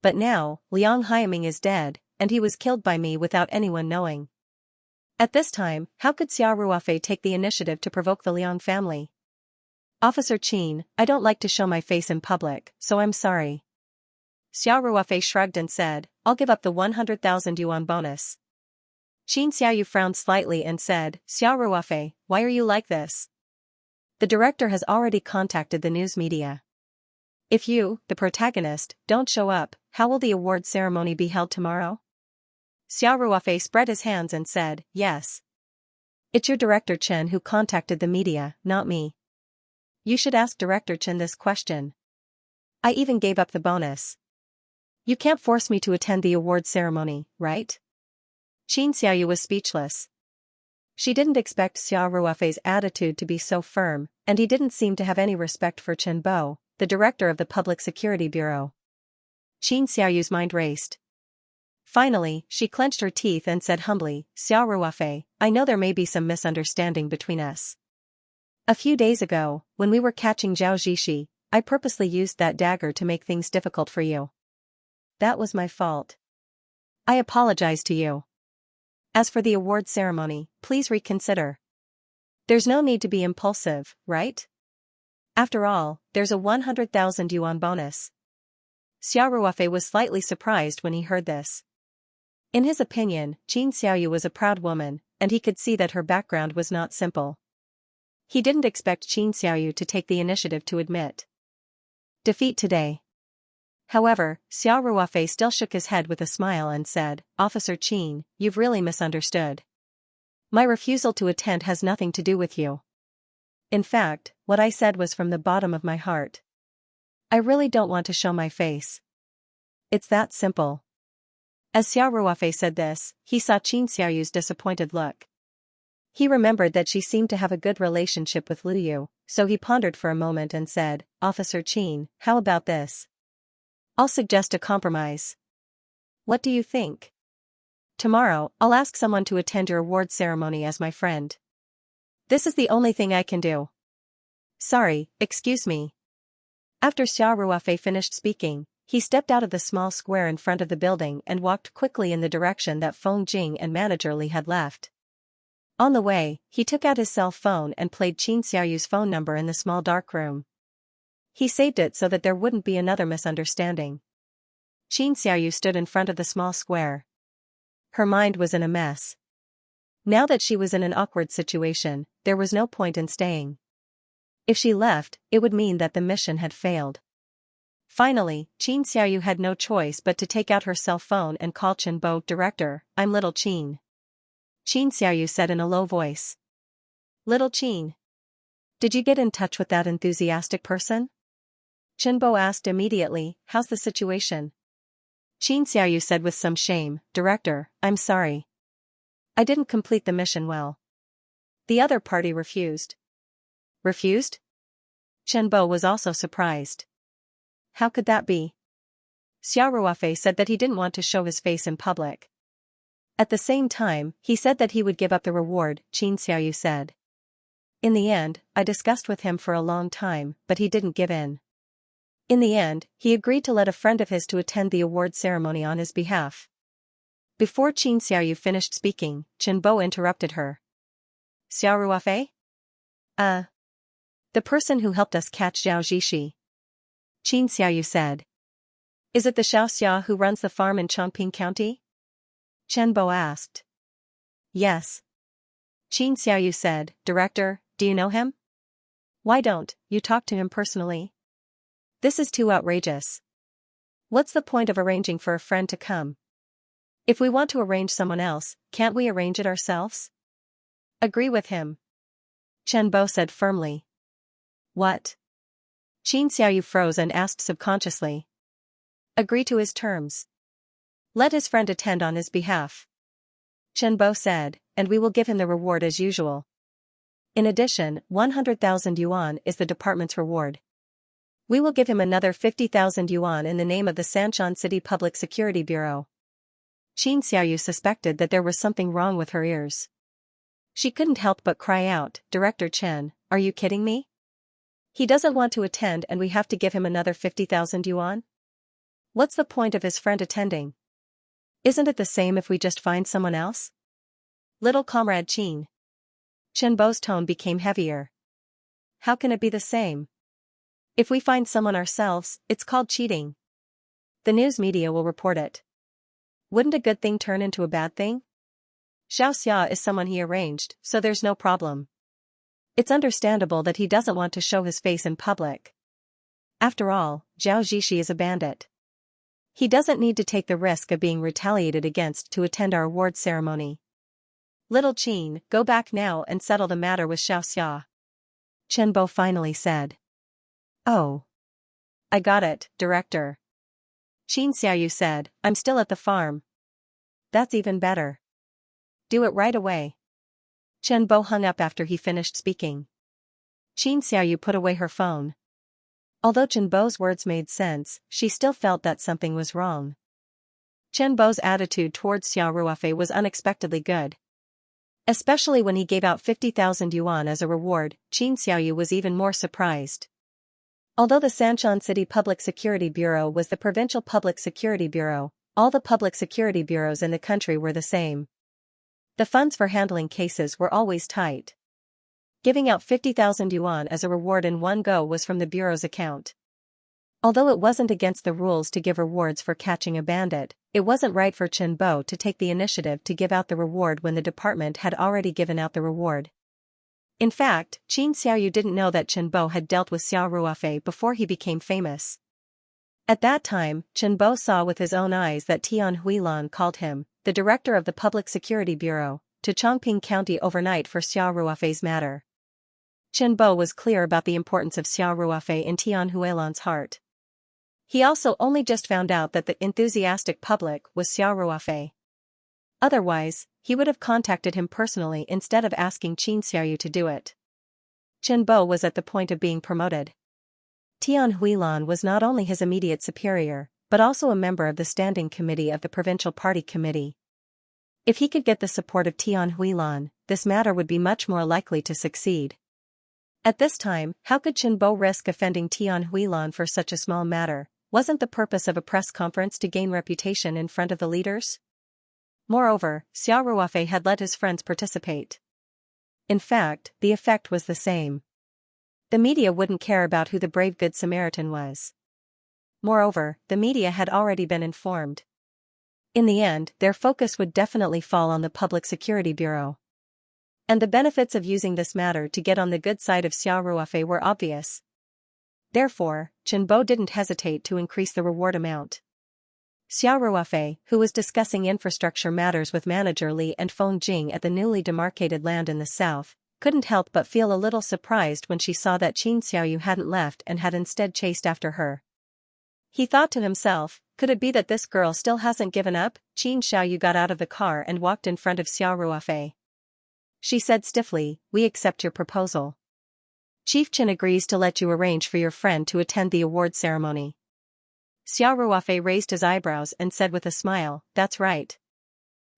But now, Liang Haiming is dead, and he was killed by me without anyone knowing. At this time, how could Xiao Ruofei take the initiative to provoke the Liang family? Officer Qin, I don't like to show my face in public, so I'm sorry. Xiao Ruofei shrugged and said, I'll give up the 100,000 yuan bonus. Qin Xiaoyu frowned slightly and said, Xiao Ruofei, why are you like this? The director has already contacted the news media. If you, the protagonist, don't show up, how will the award ceremony be held tomorrow? Xiao Ruofei spread his hands and said, yes. It's your director Chen who contacted the media, not me. You should ask Director Chen this question. I even gave up the bonus. You can't force me to attend the award ceremony, right? Qin Xiaoyu was speechless. She didn't expect Xiao Ruofei's attitude to be so firm, and he didn't seem to have any respect for Chen Bo, the director of the Public Security Bureau. Qin Xiaoyu's mind raced. Finally, she clenched her teeth and said humbly, Xiao Ruofei, I know there may be some misunderstanding between us. A few days ago, when we were catching Zhao Zhishi, I purposely used that dagger to make things difficult for you. That was my fault. I apologize to you. As for the award ceremony, please reconsider. There's no need to be impulsive, right? After all, there's a 100,000 yuan bonus. Xiao Ruofei was slightly surprised when he heard this. In his opinion, Qin Xiaoyu was a proud woman, and he could see that her background was not simple. He didn't expect Qin Xiaoyu to take the initiative to admit defeat today. However, Xiao Ruofei still shook his head with a smile and said, Officer Qin, you've really misunderstood. My refusal to attend has nothing to do with you. In fact, what I said was from the bottom of my heart. I really don't want to show my face. It's that simple. As Xiao Ruofei said this, he saw Qin Xiaoyu's disappointed look. He remembered that she seemed to have a good relationship with Liu Yu, so he pondered for a moment and said, Officer Qin, how about this? I'll suggest a compromise. What do you think? Tomorrow, I'll ask someone to attend your award ceremony as my friend. This is the only thing I can do. Sorry, excuse me. After Xiao Ruofei finished speaking, he stepped out of the small square in front of the building and walked quickly in the direction that Feng Jing and manager Li had left. On the way, he took out his cell phone and played Qin Xiaoyu's phone number in the small dark room. He saved it so that there wouldn't be another misunderstanding. Qin Xiaoyu stood in front of the small square. Her mind was in a mess. Now that she was in an awkward situation, there was no point in staying. If she left, it would mean that the mission had failed. Finally, Qin Xiaoyu had no choice but to take out her cell phone and call Chen Bo. Director, I'm little Qin. Qin Xiaoyu said in a low voice. Little Qin. Did you get in touch with that enthusiastic person? Chen Bo asked immediately, how's the situation? Qin Xiaoyu said with some shame, Director, I'm sorry. I didn't complete the mission well. The other party refused. Refused? Chen Bo was also surprised. How could that be? Xiao Ruofei said that he didn't want to show his face in public. At the same time, he said that he would give up the reward, Qin Xiaoyu said. In the end, I discussed with him for a long time, but he didn't give in. In the end, he agreed to let a friend of his to attend the award ceremony on his behalf. Before Qin Xiaoyu finished speaking, Chen Bo interrupted her. Xiao Ruofei? The person who helped us catch Zhao Zhishi. Qin Xiaoyu said. Is it the Xiaoxia who runs the farm in Chongping County? Chen Bo asked. Yes. Qin Xiaoyu said, Director, do you know him? Why don't you talk to him personally? This is too outrageous. What's the point of arranging for a friend to come? If we want to arrange someone else, can't we arrange it ourselves? Agree with him. Chen Bo said firmly. What? Qin Xiaoyu froze and asked subconsciously. Agree to his terms. Let his friend attend on his behalf. Chen Bo said, and we will give him the reward as usual. In addition, 100,000 yuan is the department's reward. We will give him another 50,000 yuan in the name of the Sanshan City Public Security Bureau. Qin Xiaoyu suspected that there was something wrong with her ears. She couldn't help but cry out, Director Chen, are you kidding me? He doesn't want to attend and we have to give him another 50,000 yuan? What's the point of his friend attending? Isn't it the same if we just find someone else? Little comrade Qin. Chen Bo's tone became heavier. How can it be the same? If we find someone ourselves, it's called cheating. The news media will report it. Wouldn't a good thing turn into a bad thing? Xiaoxia is someone he arranged, so there's no problem. It's understandable that he doesn't want to show his face in public. After all, Zhao Zhishi is a bandit. He doesn't need to take the risk of being retaliated against to attend our award ceremony. Little Qin, go back now and settle the matter with Xiaoxia. Chen Bo finally said. Oh. I got it, Director. Qin Xiaoyu said, I'm still at the farm. That's even better. Do it right away. Chen Bo hung up after he finished speaking. Qin Xiaoyu put away her phone. Although Chen Bo's words made sense, she still felt that something was wrong. Chen Bo's attitude towards Xiao Ruofei was unexpectedly good. Especially when he gave out 50,000 yuan as a reward, Qin Xiaoyu was even more surprised. Although the Sanshan City Public Security Bureau was the provincial public security bureau, all the public security bureaus in the country were the same. The funds for handling cases were always tight. Giving out 50,000 yuan as a reward in one go was from the bureau's account. Although it wasn't against the rules to give rewards for catching a bandit, it wasn't right for Chen Bo to take the initiative to give out the reward when the department had already given out the reward. In fact, Qin Xiaoyu didn't know that Chen Bo had dealt with Xiao Ruofei before he became famous. At that time, Chen Bo saw with his own eyes that Tian Huilan called him, the director of the Public Security Bureau, to Chongping County overnight for Xiao Ruofei's matter. Chen Bo was clear about the importance of Xiao Ruofei in Tian Huilan's heart. He also only just found out that the enthusiastic public was Xiao Ruofei. Otherwise, he would have contacted him personally instead of asking Qin Xiaoyu to do it. Chen Bo was at the point of being promoted. Tian Huilan was not only his immediate superior, but also a member of the standing committee of the provincial party committee. If he could get the support of Tian Huilan, this matter would be much more likely to succeed. At this time, how could Chen Bo risk offending Tian Huilan for such a small matter? Wasn't the purpose of a press conference to gain reputation in front of the leaders? Moreover, Xiao Ruofei had let his friends participate. In fact, the effect was the same. The media wouldn't care about who the brave Good Samaritan was. Moreover, the media had already been informed. In the end, their focus would definitely fall on the Public Security Bureau. And the benefits of using this matter to get on the good side of Xiao Ruofei were obvious. Therefore, Chen Bo didn't hesitate to increase the reward amount. Xiao Ruofei, who was discussing infrastructure matters with manager Li and Feng Jing at the newly demarcated land in the south, couldn't help but feel a little surprised when she saw that Qin Xiaoyu hadn't left and had instead chased after her. He thought to himself, could it be that this girl still hasn't given up? Qin Xiaoyu got out of the car and walked in front of Xiao Ruofei. She said stiffly, we accept your proposal. Chief Chen agrees to let you arrange for your friend to attend the award ceremony. Xiao Ruofei raised his eyebrows and said with a smile, that's right.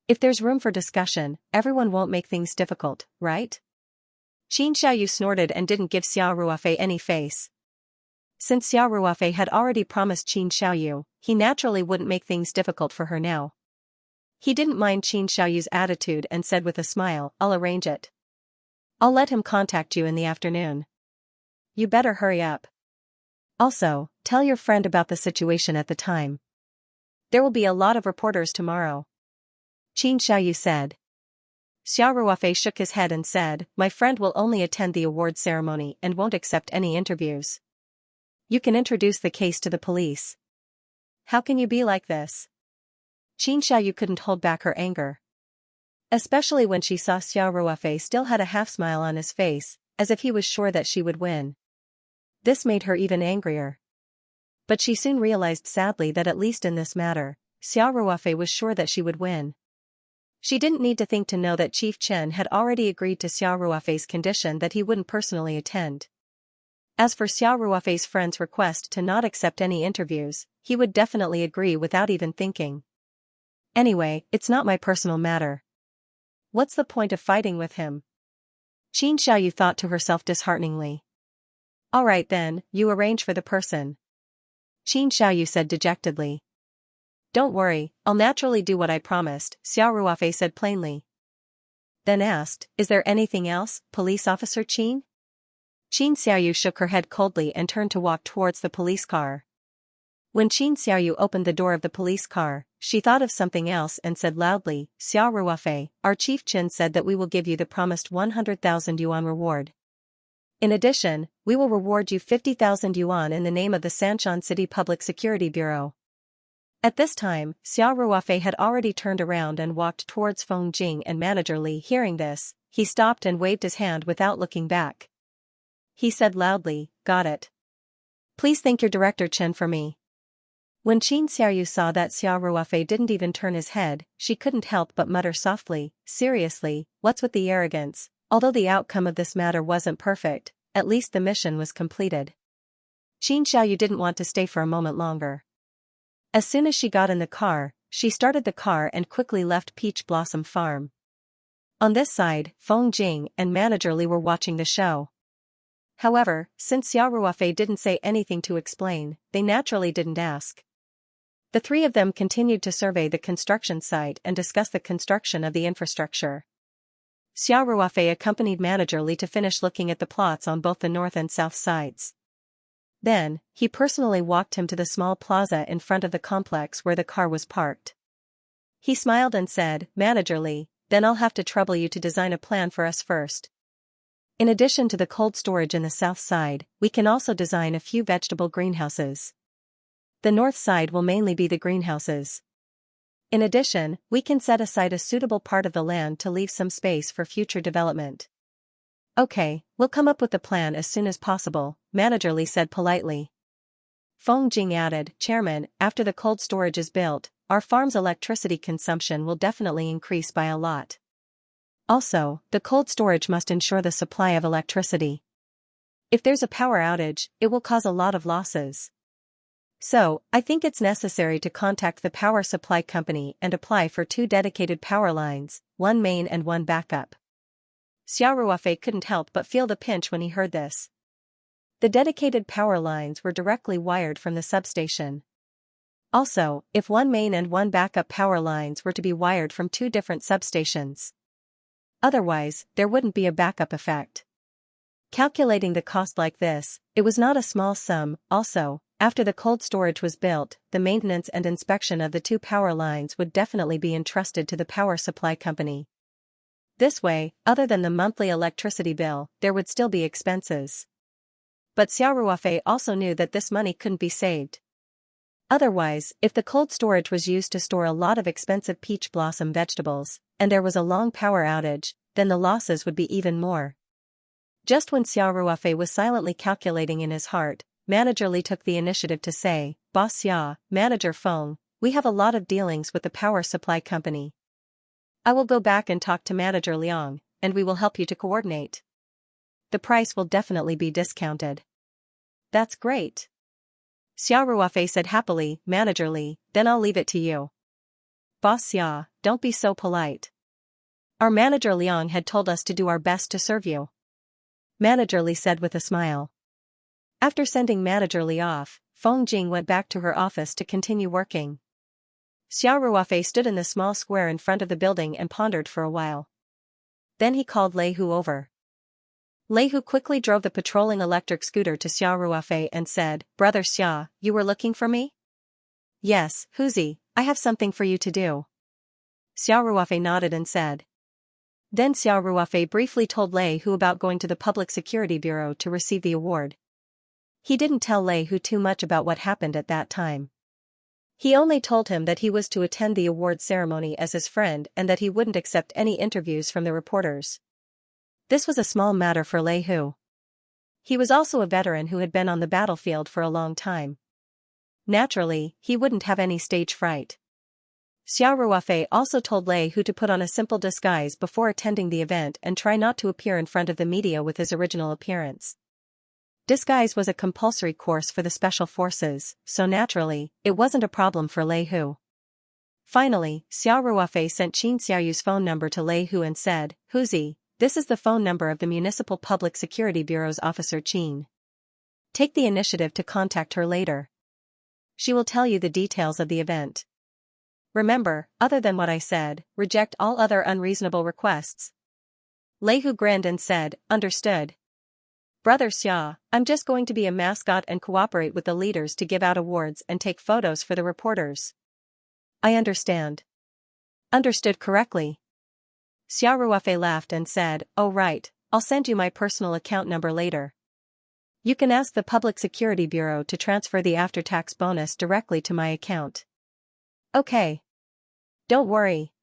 If there's room for discussion, everyone won't make things difficult, right? Qin Xiaoyu snorted and didn't give Xiao Ruofei any face. Since Xiao Ruofei had already promised Qin Xiaoyu, he naturally wouldn't make things difficult for her now. He didn't mind Qin Xiaoyu's attitude and said with a smile, I'll arrange it. I'll let him contact you in the afternoon. You better hurry up. Also, tell your friend about the situation at the time. There will be a lot of reporters tomorrow. Xianxia said. Xiao Ruofei shook his head and said, my friend will only attend the award ceremony and won't accept any interviews. You can introduce the case to the police. How can you be like this? Xianxia couldn't hold back her anger. Especially when she saw Xiao Ruofei still had a half smile on his face, as if he was sure that she would win. This made her even angrier. But she soon realized sadly that at least in this matter, Xiao Ruofei was sure that she would win. She didn't need to think to know that Chief Chen had already agreed to Xiao Ruofei's condition that he wouldn't personally attend. As for Xiao Ruofei's friend's request to not accept any interviews, he would definitely agree without even thinking. Anyway, it's not my personal matter. What's the point of fighting with him? Xianxia thought to herself dishearteningly. Alright then, you arrange for the person. Xianxia said dejectedly. Don't worry, I'll naturally do what I promised, Xiao Ruofei said plainly. Then asked, is there anything else, Police Officer Qin? Qin Xiaoyu shook her head coldly and turned to walk towards the police car. When Qin Xiaoyu opened the door of the police car, she thought of something else and said loudly, Xiao Ruofei, our Chief Chen said that we will give you the promised 100,000 yuan reward. In addition, we will reward you 50,000 yuan in the name of the Sanshan City Public Security Bureau. At this time, Xiao Ruofei had already turned around and walked towards Feng Jing and Manager Li. Hearing this, he stopped and waved his hand without looking back. He said loudly, got it. Please thank your director Chen for me. When Qin Xiaoyu saw that Xiao Ruofei didn't even turn his head, she couldn't help but mutter softly, seriously, what's with the arrogance? Although the outcome of this matter wasn't perfect, at least the mission was completed. Qin Xiaoyu didn't want to stay for a moment longer. As soon as she got in the car, she started the car and quickly left Peach Blossom Farm. On this side, Feng Jing and Manager Li were watching the show. However, since Xiao Ruofei didn't say anything to explain, they naturally didn't ask. The three of them continued to survey the construction site and discuss the construction of the infrastructure. Xiao Ruofei accompanied Manager Li to finish looking at the plots on both the north and south sides. Then, he personally walked him to the small plaza in front of the complex where the car was parked. He smiled and said, Manager Li, then I'll have to trouble you to design a plan for us first. In addition to the cold storage in the south side, we can also design a few vegetable greenhouses. The north side will mainly be the greenhouses. In addition, we can set aside a suitable part of the land to leave some space for future development. Okay, we'll come up with the plan as soon as possible, Manager Li said politely. Feng Jing added, Chairman, after the cold storage is built, our farm's electricity consumption will definitely increase by a lot. Also, the cold storage must ensure the supply of electricity. If there's a power outage, it will cause a lot of losses. So, I think it's necessary to contact the power supply company and apply for 2 dedicated power lines, 1 main and 1 backup. Xiao Ruofei couldn't help but feel the pinch when he heard this. The dedicated power lines were directly wired from the substation. Also, if 1 main and 1 backup power lines were to be wired from 2 different substations. Otherwise, there wouldn't be a backup effect. Calculating the cost like this, it was not a small sum. Also, after the cold storage was built, the maintenance and inspection of the 2 power lines would definitely be entrusted to the power supply company. This way, other than the monthly electricity bill, there would still be expenses. But Xiao Ruofei also knew that this money couldn't be saved. Otherwise, if the cold storage was used to store a lot of expensive peach blossom vegetables, and there was a long power outage, then the losses would be even more. Just when Xiao Ruofei was silently calculating in his heart, Manager Li took the initiative to say, Boss Xia, Manager Feng, we have a lot of dealings with the power supply company. I will go back and talk to Manager Liang, and we will help you to coordinate. The price will definitely be discounted. That's great. Xiao Ruofei said happily, Manager Li, then I'll leave it to you. Boss Xia, don't be so polite. Our Manager Liang had told us to do our best to serve you. Manager Li said with a smile. After sending Manager Li off, Feng Jing went back to her office to continue working. Xiao Ruofei stood in the small square in front of the building and pondered for a while. Then he called Lei Hu over. Lei Hu quickly drove the patrolling electric scooter to Xia Ruofei and said, "Brother Xia, you were looking for me?" "Yes, Huzi, I have something for you to do." Xia Ruofei nodded and said. Then Xia Ruofei briefly told Lei Hu about going to the Public Security Bureau to receive the award. He didn't tell Lei Hu too much about what happened at that time. He only told him that he was to attend the award ceremony as his friend and that he wouldn't accept any interviews from the reporters. This was a small matter for Lei Hu. He was also a veteran who had been on the battlefield for a long time. Naturally, he wouldn't have any stage fright. Xia Ruofei also told Lei Hu to put on a simple disguise before attending the event and try not to appear in front of the media with his original appearance. Disguise was a compulsory course for the special forces, so naturally, it wasn't a problem for Lei Hu. Finally, Xia Ruofei sent Qin Xiaoyu's phone number to Lei Hu and said, "Huzi, this is the phone number of the Municipal Public Security Bureau's officer Qin. Take the initiative to contact her later. She will tell you the details of the event. Remember, other than what I said, reject all other unreasonable requests." Lei Hu grinned and said, "Understood. Brother Xia, I'm just going to be a mascot and cooperate with the leaders to give out awards and take photos for the reporters." "I understand." "Understood correctly." Xia Ruofei laughed and said, "Oh right, I'll send you my personal account number later. You can ask the Public Security Bureau to transfer the after-tax bonus directly to my account." "Okay. Don't worry.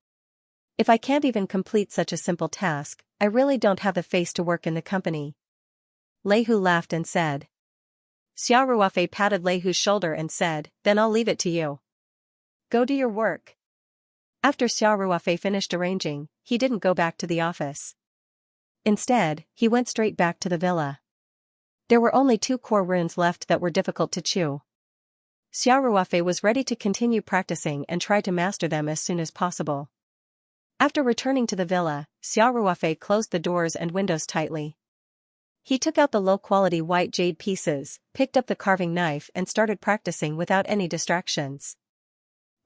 If I can't even complete such a simple task, I really don't have the face to work in the company." Lei Hu laughed and said. Xia Ruofei patted Lei Hu's shoulder and said, "Then I'll leave it to you. Go do your work." After Xia Ruofei finished arranging, he didn't go back to the office. Instead, he went straight back to the villa. There were only 2 core runes left that were difficult to chew. Xia Ruofei was ready to continue practicing and try to master them as soon as possible. After returning to the villa, Xia Ruofei closed the doors and windows tightly. He took out the low-quality white jade pieces, picked up the carving knife and started practicing without any distractions.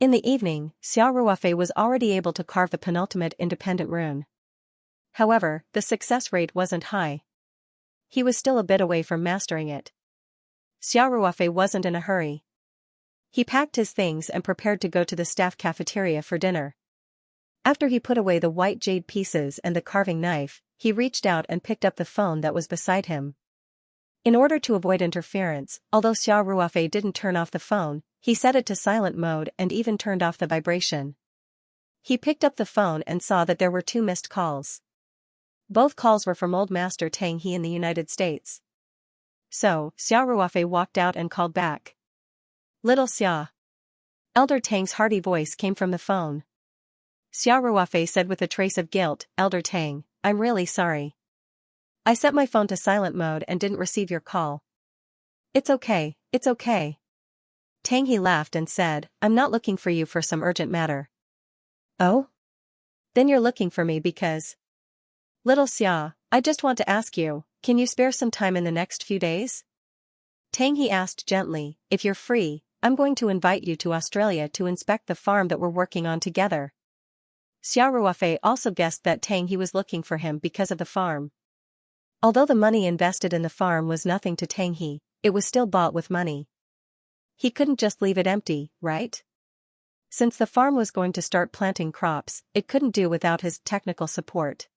In the evening, Xia Ruofei was already able to carve the penultimate independent rune. However, the success rate wasn't high. He was still a bit away from mastering it. Xia Ruofei wasn't in a hurry. He packed his things and prepared to go to the staff cafeteria for dinner. After he put away the white jade pieces and the carving knife, he reached out and picked up the phone that was beside him. In order to avoid interference, although Xia Ruofei didn't turn off the phone, he set it to silent mode and even turned off the vibration. He picked up the phone and saw that there were 2 missed calls. Both calls were from Old Master Tang He in the United States. So, Xia Ruofei walked out and called back. "Little Xia." Elder Tang's hearty voice came from the phone. Xia Ruofei said with a trace of guilt, "Elder Tang, I'm really sorry. I set my phone to silent mode and didn't receive your call." It's okay. Tang He laughed and said, "I'm not looking for you for some urgent matter." "Oh? Then you're looking for me because..." "Little Xia, I just want to ask you, can you spare some time in the next few days?" Tang He asked gently, "If you're free, I'm going to invite you to Australia to inspect the farm that we're working on together." Xia Ruofei also guessed that Tang He was looking for him because of the farm. Although the money invested in the farm was nothing to Tang He, it was still bought with money. He couldn't just leave it empty, right? Since the farm was going to start planting crops, it couldn't do without his technical support.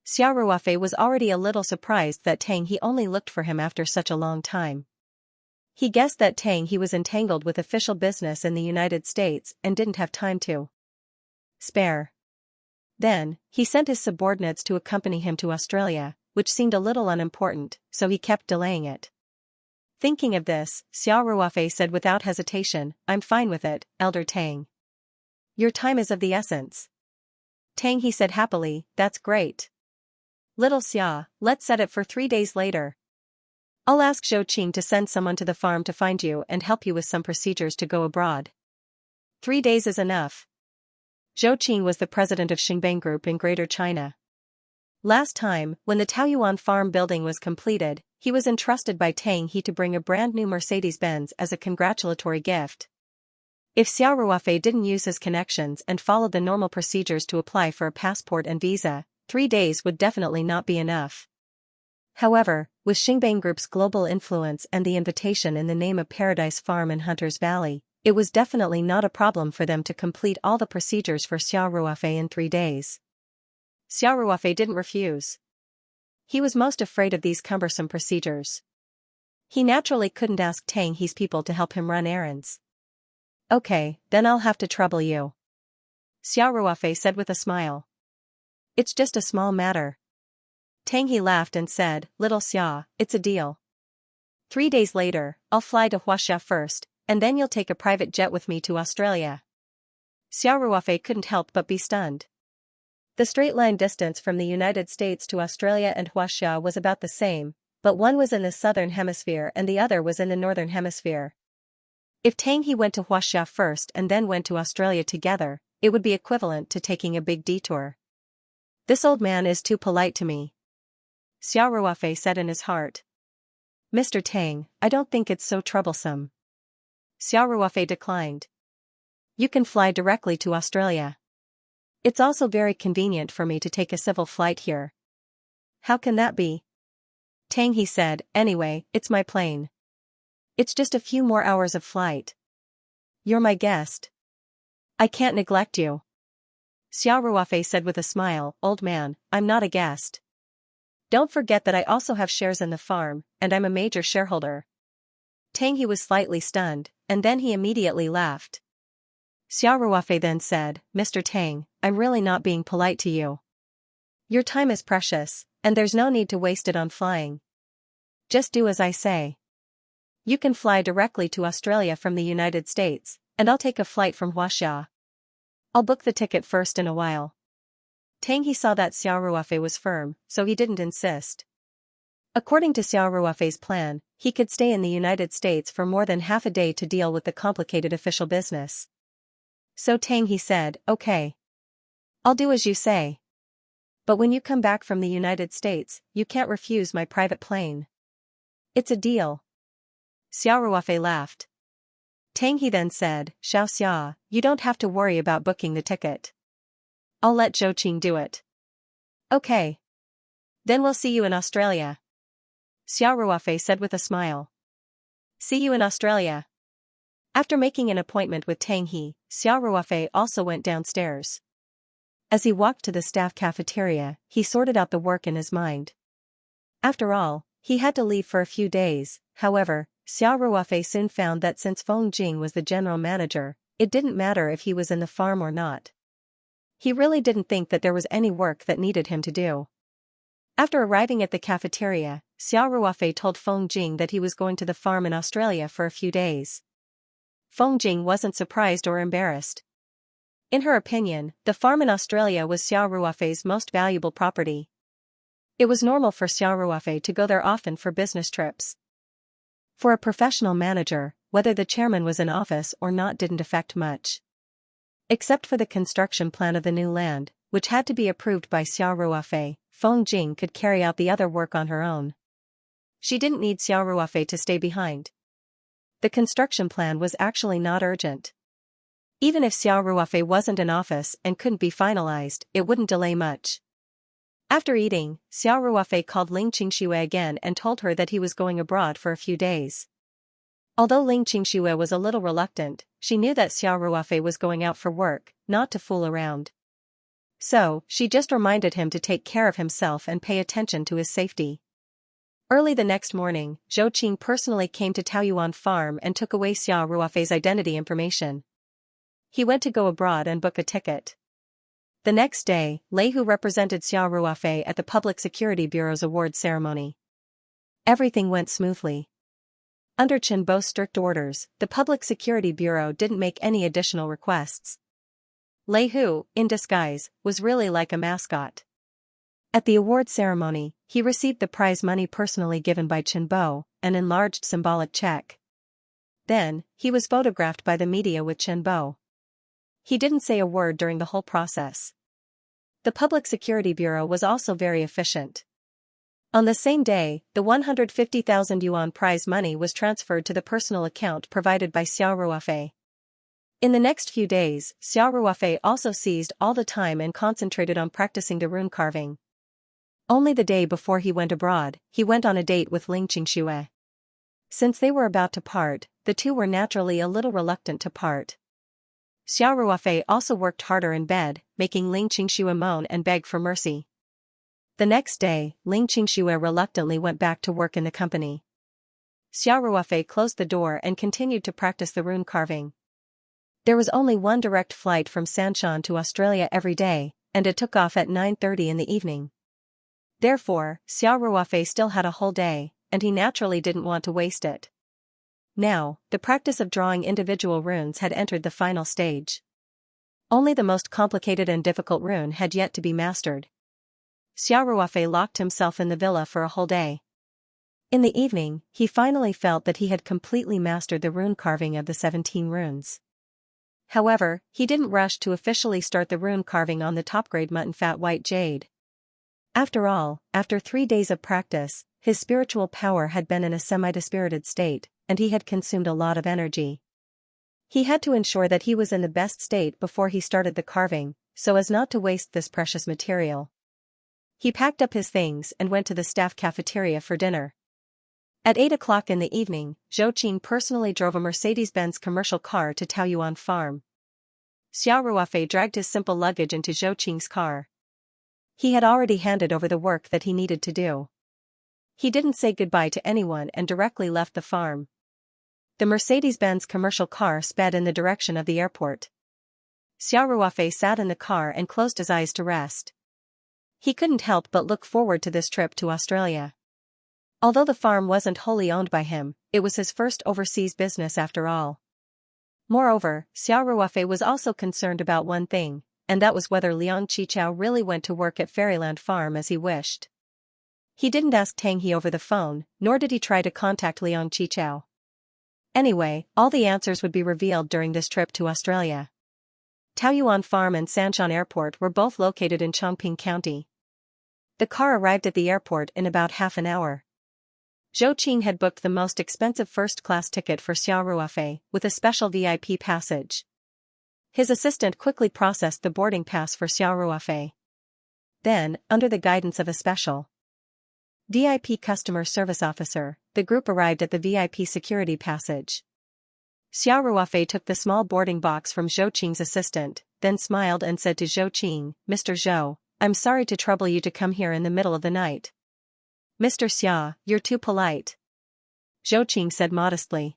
Xia Ruofei was already a little surprised that Tang He only looked for him after such a long time. He guessed that Tang He was entangled with official business in the United States and didn't have time to spare. Then, he sent his subordinates to accompany him to Australia, which seemed a little unimportant, so he kept delaying it. Thinking of this, Xia Ruofei said without hesitation, "I'm fine with it, Elder Tang. Your time is of the essence." Tang He said happily, "That's great. Little Xia, let's set it for 3 days later. I'll ask Zhou Qing to send someone to the farm to find you and help you with some procedures to go abroad. 3 days is enough." Zhou Qing was the president of Xingbang Group in Greater China. Last time, when the Taoyuan farm building was completed, he was entrusted by Tang He to bring a brand new Mercedes-Benz as a congratulatory gift. If Xia Ruofei didn't use his connections and followed the normal procedures to apply for a passport and visa, 3 days would definitely not be enough. However, with Xingbang Group's global influence and the invitation in the name of Paradise Farm in Hunter's Valley, it was definitely not a problem for them to complete all the procedures for Xiao Ruofei in 3 days. Xiao Ruofei didn't refuse. He was most afraid of these cumbersome procedures. He naturally couldn't ask Tang He's people to help him run errands. Okay, then I'll have to trouble you. Xiao Ruofei said with a smile. It's just a small matter. Tang He laughed and said, Little Xia, it's a deal. 3 days later, I'll fly to Huaxia first, and then you'll take a private jet with me to Australia. Xiao Ruofei couldn't help but be stunned. The straight-line distance from the United States to Australia and Huaxia was about the same, but one was in the southern hemisphere and the other was in the northern hemisphere. If Tang He went to Huaxia first and then went to Australia together, it would be equivalent to taking a big detour. This old man is too polite to me. Xiao Ruofei said in his heart. Mr. Tang, I don't think it's so troublesome. Xiao Ruofei declined. You can fly directly to Australia. It's also very convenient for me to take a civil flight here. How can that be? Tang He said, anyway, it's my plane. It's just a few more hours of flight. You're my guest. I can't neglect you. Xiao Ruofei said with a smile, Old man, I'm not a guest. Don't forget that I also have shares in the farm, and I'm a major shareholder. Tang He was slightly stunned, and then he immediately laughed. Xiao Ruofei then said, Mr. Tang, I'm really not being polite to you. Your time is precious, and there's no need to waste it on flying. Just do as I say. You can fly directly to Australia from the United States, and I'll take a flight from Huaxia. I'll book the ticket first in a while. Tang He saw that Xiao Ruofei was firm, so he didn't insist. According to Xiao Ruofei's plan, he could stay in the United States for more than half a day to deal with the complicated official business. So Tang He said, okay. I'll do as you say. But when you come back from the United States, you can't refuse my private plane. It's a deal. Xiao Ruofei laughed. Tang He then said, Xiao Xia, you don't have to worry about booking the ticket. I'll let Zhou Qing do it. Okay. Then we'll see you in Australia. Xiao Ruofei said with a smile. See you in Australia. After making an appointment with Tang He, Xiao Ruofei also went downstairs. As he walked to the staff cafeteria, he sorted out the work in his mind. After all, he had to leave for a few days. However, Xiao Ruofei soon found that since Feng Jing was the general manager, it didn't matter if he was in the farm or not. He really didn't think that there was any work that needed him to do. After arriving at the cafeteria, Xiao Ruofei told Feng Jing that he was going to the farm in Australia for a few days. Feng Jing wasn't surprised or embarrassed. In her opinion, the farm in Australia was Xiao Ruofei's most valuable property. It was normal for Xiao Ruofei to go there often for business trips. For a professional manager, whether the chairman was in office or not didn't affect much. Except for the construction plan of the new land, which had to be approved by Xiao Ruofei, Feng Jing could carry out the other work on her own. She didn't need Xiao Ruofei to stay behind. The construction plan was actually not urgent. Even if Xiao Ruofei wasn't in office and couldn't be finalized, it wouldn't delay much. After eating, Xiao Ruofei called Ling Qingxue again and told her that he was going abroad for a few days. Although Ling Qingxue was a little reluctant, she knew that Xiao Ruofei was going out for work, not to fool around. So, she just reminded him to take care of himself and pay attention to his safety. Early the next morning, Zhou Qing personally came to Taoyuan Farm and took away Xiao Ruofei's identity information. He went to go abroad and book a ticket. The next day, Lei Hu represented Xiao Ruofei at the Public Security Bureau's awards ceremony. Everything went smoothly. Under Chen Bo's strict orders, the Public Security Bureau didn't make any additional requests. Lei Hu, in disguise, was really like a mascot. At the award ceremony, he received the prize money personally given by Chen Bo, an enlarged symbolic check. Then, he was photographed by the media with Chen Bo. He didn't say a word during the whole process. The Public Security Bureau was also very efficient. On the same day, the 150,000 yuan prize money was transferred to the personal account provided by Xiao Ruofei. In the next few days, Xiao Ruofei also seized all the time and concentrated on practicing the rune carving. Only the day before he went abroad, he went on a date with Xianxia. Since they were about to part, the two were naturally a little reluctant to part. Xiao Ruofei also worked harder in bed, making Xianxia moan and beg for mercy. The next day, Xianxia reluctantly went back to work in the company. Xiao Ruofei closed the door and continued to practice the rune carving. There was only one direct flight from Xianxia to Australia every day, and it took off at 9:30 in the evening. Therefore, Xiao Ruofei still had a whole day, and he naturally didn't want to waste it. Now, the practice of drawing individual runes had entered the final stage. Only the most complicated and difficult rune had yet to be mastered. Xiao Ruofei locked himself in the villa for a whole day. In the evening, he finally felt that he had completely mastered the rune carving of the 17 runes. However, he didn't rush to officially start the rune carving on the top-grade mutton fat white jade. After all, after 3 days of practice, his spiritual power had been in a semi-dispirited state, and he had consumed a lot of energy. He had to ensure that he was in the best state before he started the carving, so as not to waste this precious material. He packed up his things and went to the staff cafeteria for dinner. At 8 o'clock in the evening, Zhou Qing personally drove a Mercedes-Benz commercial car to Taoyuan Farm. Xiao Ruofei dragged his simple luggage into Zhou Qing's car. He had already handed over the work that he needed to do. He didn't say goodbye to anyone and directly left the farm. The Mercedes-Benz commercial car sped in the direction of the airport. Xiao Ruofei sat in the car and closed his eyes to rest. He couldn't help but look forward to this trip to Australia. Although the farm wasn't wholly owned by him, it was his first overseas business after all. Moreover, Xiao Ruofei was also concerned about one thing, and that was whether Liang Qichao really went to work at Fairyland Farm as he wished. He didn't ask Tang He over the phone, nor did he try to contact Liang Qichao. Anyway, all the answers would be revealed during this trip to Australia. Taoyuan Farm and Sanshan Airport were both located in Chongqing County. The car arrived at the airport in about half an hour. Zhou Qing had booked the most expensive first-class ticket for Xiao Ruofei, with a special VIP passage. His assistant quickly processed the boarding pass for Xiao Ruofei. Then, under the guidance of a special VIP customer service officer, the group arrived at the VIP security passage. Xiao Ruofei took the small boarding box from Zhou Qing's assistant, then smiled and said to Zhou Qing, "Mr. Zhou, I'm sorry to trouble you to come here in the middle of the night." "Mr. Xia, you're too polite," Zhou Qing said modestly.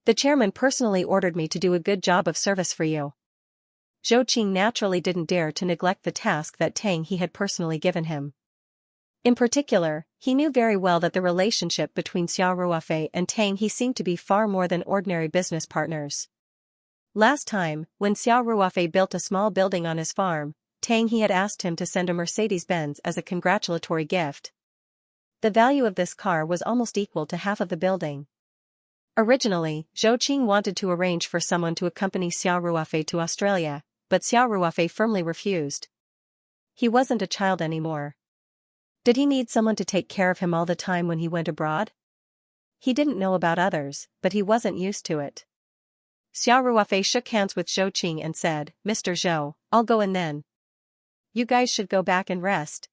"The chairman personally ordered me to do a good job of service for you." Zhou Qing naturally didn't dare to neglect the task that Tang He had personally given him. In particular, he knew very well that the relationship between Xiao Ruofei and Tang He seemed to be far more than ordinary business partners. Last time, when Xiao Ruofei built a small building on his farm, Tang He had asked him to send a Mercedes-Benz as a congratulatory gift. The value of this car was almost equal to half of the building. Originally, Zhou Qing wanted to arrange for someone to accompany Xiao Ruofei to Australia, but Xiao Ruofei firmly refused. He wasn't a child anymore. Did he need someone to take care of him all the time when he went abroad? He didn't know about others, but he wasn't used to it. Xiao Ruofei shook hands with Zhou Qing and said, "Mr. Zhou, I'll go in then. You guys should go back and rest."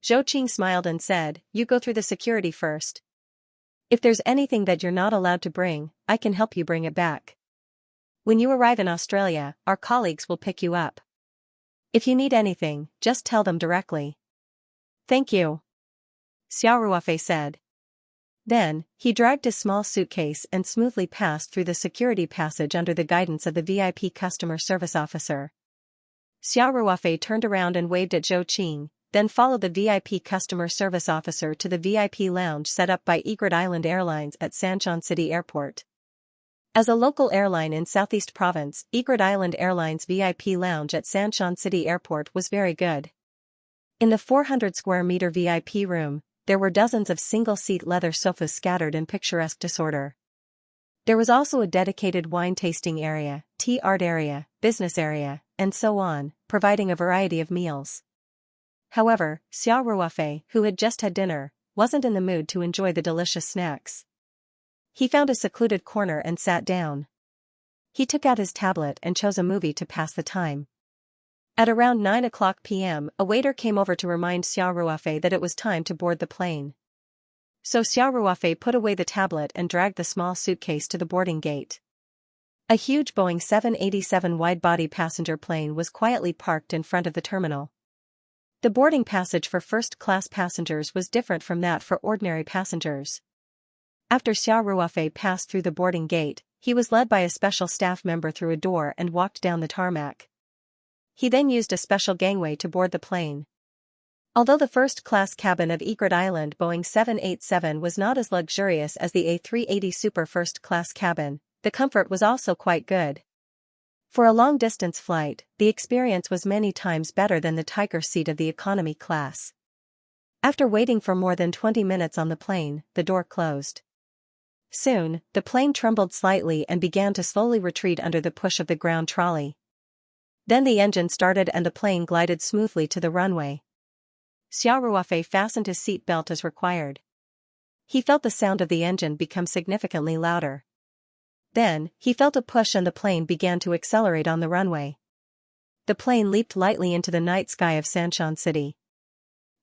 Zhou Qing smiled and said, "You go through the security first. If there's anything that you're not allowed to bring, I can help you bring it back. When you arrive in Australia, our colleagues will pick you up. If you need anything, just tell them directly." "Thank you," Xiao Ruofei said. Then, he dragged his small suitcase and smoothly passed through the security passage under the guidance of the VIP customer service officer. Xiao Ruofei turned around and waved at Zhou Qing, then followed the VIP customer service officer to the VIP lounge set up by Egret Island Airlines at Sanshan City Airport. As a local airline in Southeast Province, Egret Island Airlines VIP lounge at Sanshan City Airport was very good. In the 400 square meter VIP room, there were dozens of single-seat leather sofas scattered in picturesque disorder. There was also a dedicated wine tasting area, tea art area, business area, and so on, providing a variety of meals. However, Xiao Ruofei, who had just had dinner, wasn't in the mood to enjoy the delicious snacks. He found a secluded corner and sat down. He took out his tablet and chose a movie to pass the time. At around 9 p.m., a waiter came over to remind Xiao Ruofei that it was time to board the plane. So Xiao Ruofei put away the tablet and dragged the small suitcase to the boarding gate. A huge Boeing 787 wide-body passenger plane was quietly parked in front of the terminal. The boarding passage for first-class passengers was different from that for ordinary passengers. After Xiao Ruofei passed through the boarding gate, he was led by a special staff member through a door and walked down the tarmac. He then used a special gangway to board the plane. Although the first-class cabin of Egret Island Boeing 787 was not as luxurious as the A380 Super first-class cabin, the comfort was also quite good. For a long-distance flight, the experience was many times better than the tiger seat of the economy class. After waiting for more than 20 minutes on the plane, the door closed. Soon, the plane trembled slightly and began to slowly retreat under the push of the ground trolley. Then the engine started and the plane glided smoothly to the runway. Xiao Ruofei fastened his seat belt as required. He felt the sound of the engine become significantly louder. Then, he felt a push and the plane began to accelerate on the runway. The plane leaped lightly into the night sky of Xianxia City.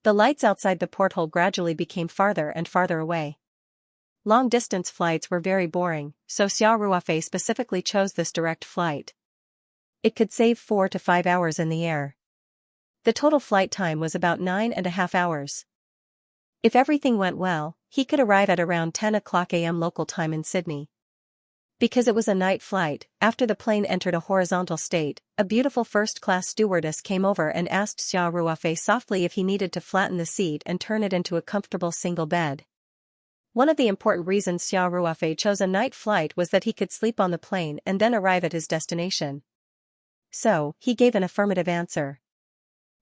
The lights outside the porthole gradually became farther and farther away. Long-distance flights were very boring, so Xiao Ruofei specifically chose this direct flight. It could save 4 to 5 hours in the air. The total flight time was about 9.5 hours. If everything went well, he could arrive at around 10 a.m. local time in Sydney. Because it was a night flight, after the plane entered a horizontal state, a beautiful first-class stewardess came over and asked Xiao Ruofei softly if he needed to flatten the seat and turn it into a comfortable single bed. One of the important reasons Xiao Ruofei chose a night flight was that he could sleep on the plane and then arrive at his destination. So, he gave an affirmative answer.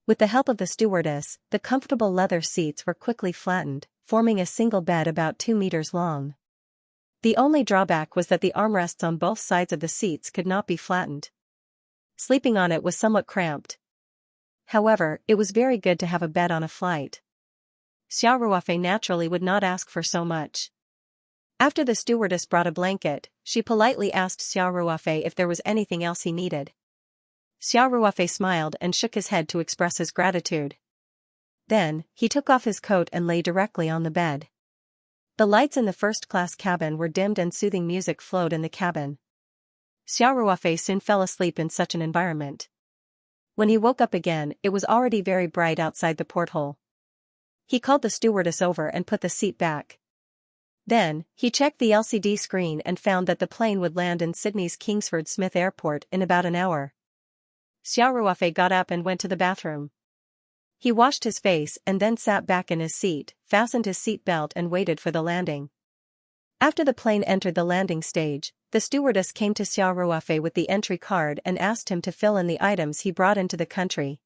With the help of the stewardess, the comfortable leather seats were quickly flattened, forming a single bed about 2 meters long. The only drawback was that the armrests on both sides of the seats could not be flattened. Sleeping on it was somewhat cramped. However, it was very good to have a bed on a flight. Xiao Ruofei naturally would not ask for so much. After the stewardess brought a blanket, she politely asked Xiao Ruofei if there was anything else he needed. Xiao Ruofei smiled and shook his head to express his gratitude. Then, he took off his coat and lay directly on the bed. The lights in the first-class cabin were dimmed and soothing music flowed in the cabin. Xiao Ruofei soon fell asleep in such an environment. When he woke up again, it was already very bright outside the porthole. He called the stewardess over and put the seat back. Then, he checked the LCD screen and found that the plane would land in Sydney's Kingsford Smith Airport in about an hour. Xiao Ruofei got up and went to the bathroom. He washed his face and then sat back in his seat, fastened his seat belt and waited for the landing. After the plane entered the landing stage, the stewardess came to Xiao Ruofei with the entry card and asked him to fill in the items he brought into the country.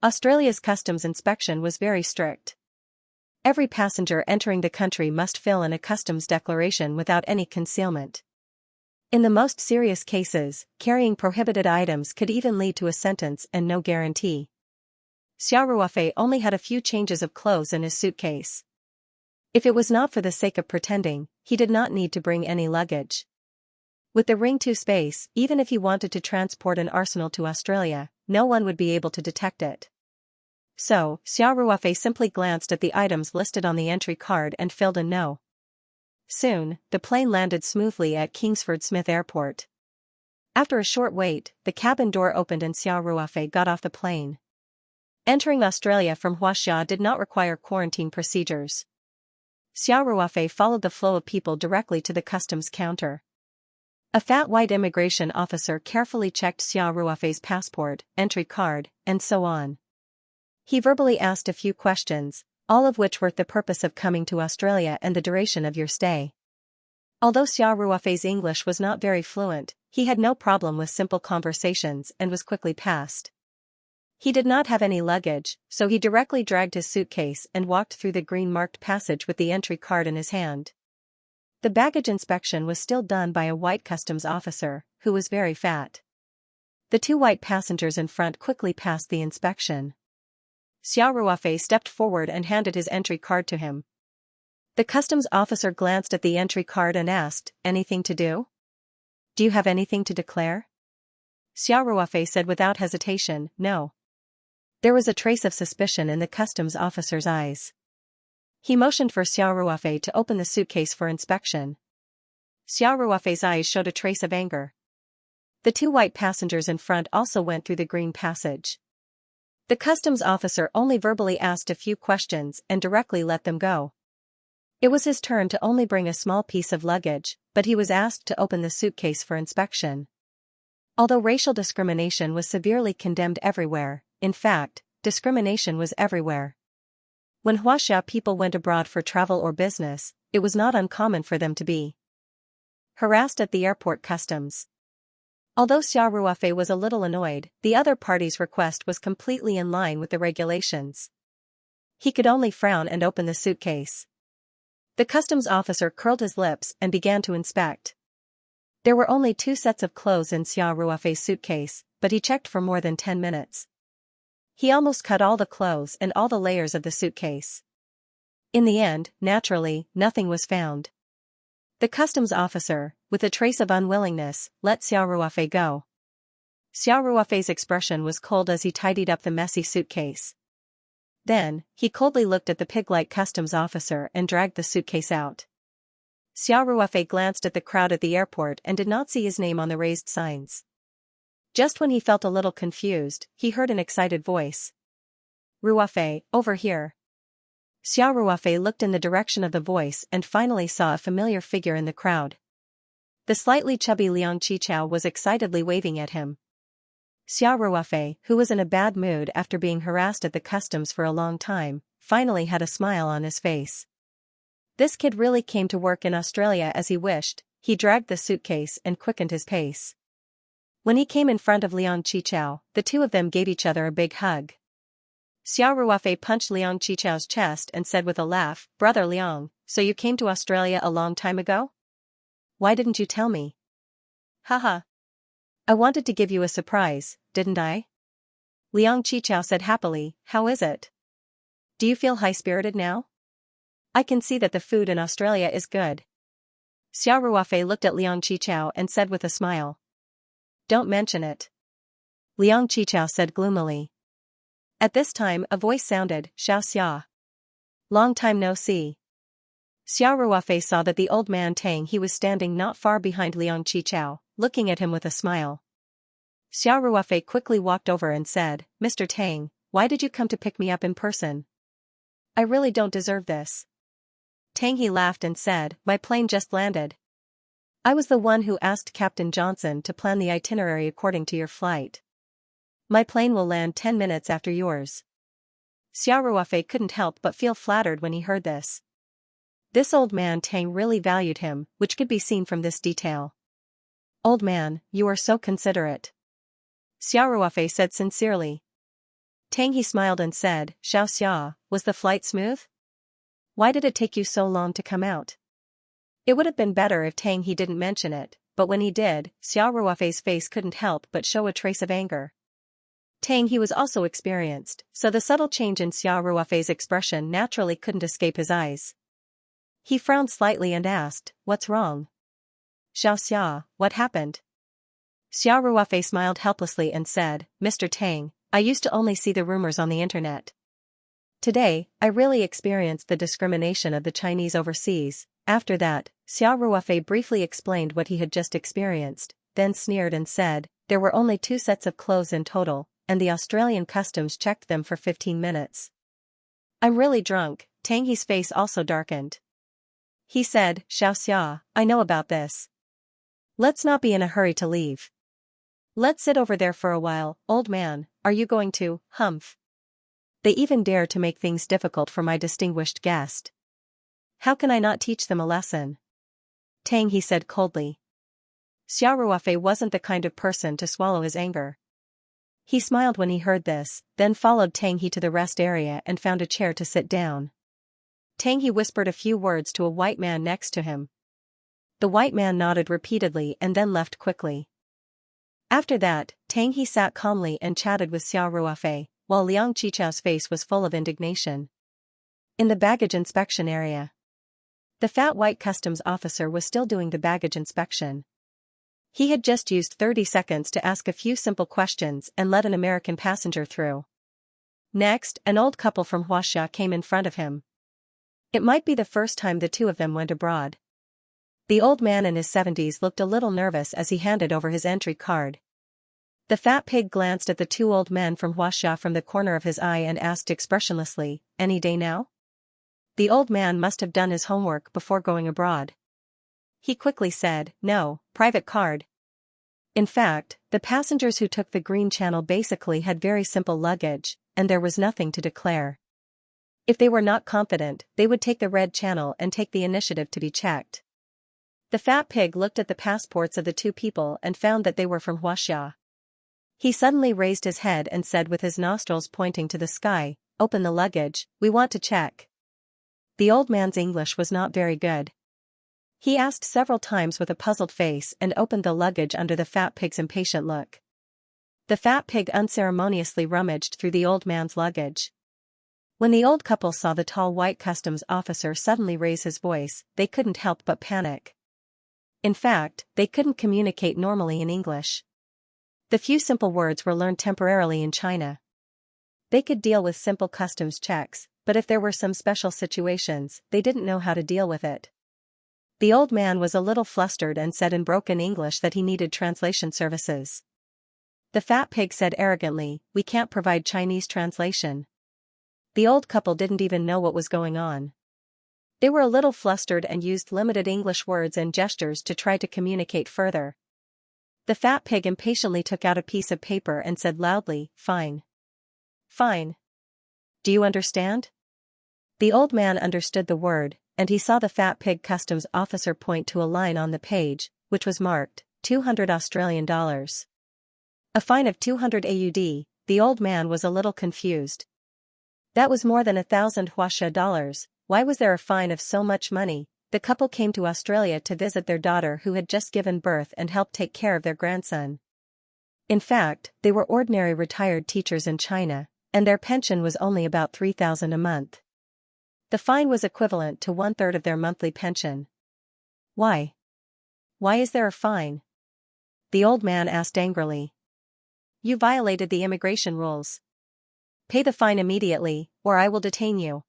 Australia's customs inspection was very strict. Every passenger entering the country must fill in a customs declaration without any concealment. In the most serious cases, carrying prohibited items could even lead to a sentence and no guarantee. Xiao Ruofei only had a few changes of clothes in his suitcase. If it was not for the sake of pretending, he did not need to bring any luggage. With the Ring 2 space, even if he wanted to transport an arsenal to Australia, no one would be able to detect it. So, Xiao Ruofei simply glanced at the items listed on the entry card and filled in no. Soon, the plane landed smoothly at Kingsford Smith Airport. After a short wait, the cabin door opened and Xiao Ruofei got off the plane. Entering Australia from Xianxia did not require quarantine procedures. Xiao Ruofei followed the flow of people directly to the customs counter. A fat white immigration officer carefully checked Xiao Ruofei's passport, entry card, and so on. He verbally asked a few questions, all of which were the purpose of coming to Australia and the duration of your stay. Although Xiao Ruofei's English was not very fluent, he had no problem with simple conversations and was quickly passed. He did not have any luggage, so he directly dragged his suitcase and walked through the green-marked passage with the entry card in his hand. The baggage inspection was still done by a white customs officer, who was very fat. The two white passengers in front quickly passed the inspection. Xiao Ruofei stepped forward and handed his entry card to him. The customs officer glanced at the entry card and asked, "Anything to do? Do you have anything to declare?" Xiao Ruofei said without hesitation, no. There was a trace of suspicion in the customs officer's eyes. He motioned for Xiao Ruofei to open the suitcase for inspection. Xiao Ruofei's eyes showed a trace of anger. The two white passengers in front also went through the green passage. The customs officer only verbally asked a few questions and directly let them go. It was his turn to only bring a small piece of luggage, but he was asked to open the suitcase for inspection. Although racial discrimination was severely condemned everywhere, in fact, discrimination was everywhere. When Huaxia people went abroad for travel or business, it was not uncommon for them to be harassed at the airport customs. Although Xiao Ruofei was a little annoyed, the other party's request was completely in line with the regulations. He could only frown and open the suitcase. The customs officer curled his lips and began to inspect. There were only 2 sets of clothes in Xiao Ruofei's suitcase, but he checked for more than 10 minutes. He almost cut all the clothes and all the layers of the suitcase. In the end, naturally, nothing was found. The customs officer, with a trace of unwillingness, let Xiao Ruofei go. Xiao Ruofei's expression was cold as he tidied up the messy suitcase. Then, he coldly looked at the pig-like customs officer and dragged the suitcase out. Xiao Ruofei glanced at the crowd at the airport and did not see his name on the raised signs. Just when he felt a little confused, he heard an excited voice. "Ruofei, over here." Xiao Ruofei looked in the direction of the voice and finally saw a familiar figure in the crowd. The slightly chubby Liang Qichao was excitedly waving at him. Xiao Ruofei, who was in a bad mood after being harassed at the customs for a long time, finally had a smile on his face. This kid really came to work in Australia as he wished. He dragged the suitcase and quickened his pace. When he came in front of Liang Qichao, the two of them gave each other a big hug. Xiao Ruofei punched Liang Qichao's chest and said with a laugh, "Brother Liang, so you came to Australia a long time ago? Why didn't you tell me?" "Haha. I wanted to give you a surprise, didn't I?" Liang Qichao said happily, "How is it? Do you feel high-spirited now? I can see that the food in Australia is good." Xiao Ruofei looked at Liang Qichao and said with a smile, "Don't mention it." Liang Qichao said gloomily. At this time a voice sounded, "Xiaoxia. Long time no see." Xiao Ruofei saw that the old man Tang he was standing not far behind Liang Qichao, looking at him with a smile. Xiao Ruofei quickly walked over and said, "Mr. Tang, why did you come to pick me up in person? I really don't deserve this." Tang he laughed and said, "My plane just landed. I was the one who asked Captain Johnson to plan the itinerary according to your flight. My plane will land 10 minutes after yours." Xiao Ruofei couldn't help but feel flattered when he heard this. This old man Tang really valued him, which could be seen from this detail. "Old man, you are so considerate," Xiao Ruofei said sincerely. Tang he smiled and said, "Xiaoxia, was the flight smooth? Why did it take you so long to come out?" It would have been better if Tang he didn't mention it, but when he did, Xiao Ruofei's face couldn't help but show a trace of anger. Tang he was also experienced, so the subtle change in Xiao Ruofei's expression naturally couldn't escape his eyes. He frowned slightly and asked, "What's wrong?" "Xiaoxia, what happened?" Xiao Ruofei smiled helplessly and said, "Mr. Tang, I used to only see the rumors on the internet. Today, I really experienced the discrimination of the Chinese overseas." After that, Xiao Ruofei briefly explained what he had just experienced, then sneered and said, "There were only 2 sets of clothes in total, and the Australian customs checked them for 15 minutes. I'm really drunk." Tang he's face also darkened. He said, "Xiaoxia, I know about this. Let's not be in a hurry to leave. Let's sit over there for a while." "Old man, are you going to, humph? They even dare to make things difficult for my distinguished guest. How can I not teach them a lesson?" Tang he said coldly. Xiao Ruofei wasn't the kind of person to swallow his anger. He smiled when he heard this, then followed Tang he to the rest area and found a chair to sit down. Tang he whispered a few words to a white man next to him. The white man nodded repeatedly and then left quickly. After that, Tang he sat calmly and chatted with Xiao Ruofei, while Liang Qichao's face was full of indignation. In the baggage inspection area, the fat white customs officer was still doing the baggage inspection. He had just used 30 seconds to ask a few simple questions and let an American passenger through. Next, an old couple from Xianxia came in front of him. It might be the first time the two of them went abroad. The old man in his 70s looked a little nervous as he handed over his entry card. The fat pig glanced at the two old men from Xianxia from the corner of his eye and asked expressionlessly, "Any day now?" The old man must have done his homework before going abroad. He quickly said, "No, private card." In fact, the passengers who took the Green Channel basically had very simple luggage, and there was nothing to declare. If they were not confident, they would take the Red Channel and take the initiative to be checked. The fat pig looked at the passports of the two people and found that they were from Xianxia. He suddenly raised his head and said with his nostrils pointing to the sky, "Open the luggage, we want to check." The old man's English was not very good. He asked several times with a puzzled face and opened the luggage under the fat pig's impatient look. The fat pig unceremoniously rummaged through the old man's luggage. When the old couple saw the tall white customs officer suddenly raise his voice, they couldn't help but panic. In fact, they couldn't communicate normally in English. The few simple words were learned temporarily in China. They could deal with simple customs checks, but if there were some special situations, they didn't know how to deal with it. The old man was a little flustered and said in broken English that he needed translation services. The fat pig said arrogantly, "We can't provide Chinese translation." The old couple didn't even know what was going on. They were a little flustered and used limited English words and gestures to try to communicate further. The fat pig impatiently took out a piece of paper and said loudly, "Fine. Fine. Do you understand?" The old man understood the word, and he saw the fat pig customs officer point to a line on the page, which was marked, $200. A fine of 200 AUD, the old man was a little confused. That was more than 1,000 Xianxia dollars. Why was there a fine of so much money? The couple came to Australia to visit their daughter who had just given birth and help take care of their grandson. In fact, they were ordinary retired teachers in China, and their pension was only about 3,000 a month. The fine was equivalent to 1/3 of their monthly pension. Why? Why is there a fine? The old man asked angrily. You violated the immigration rules. Pay the fine immediately, or I will detain you.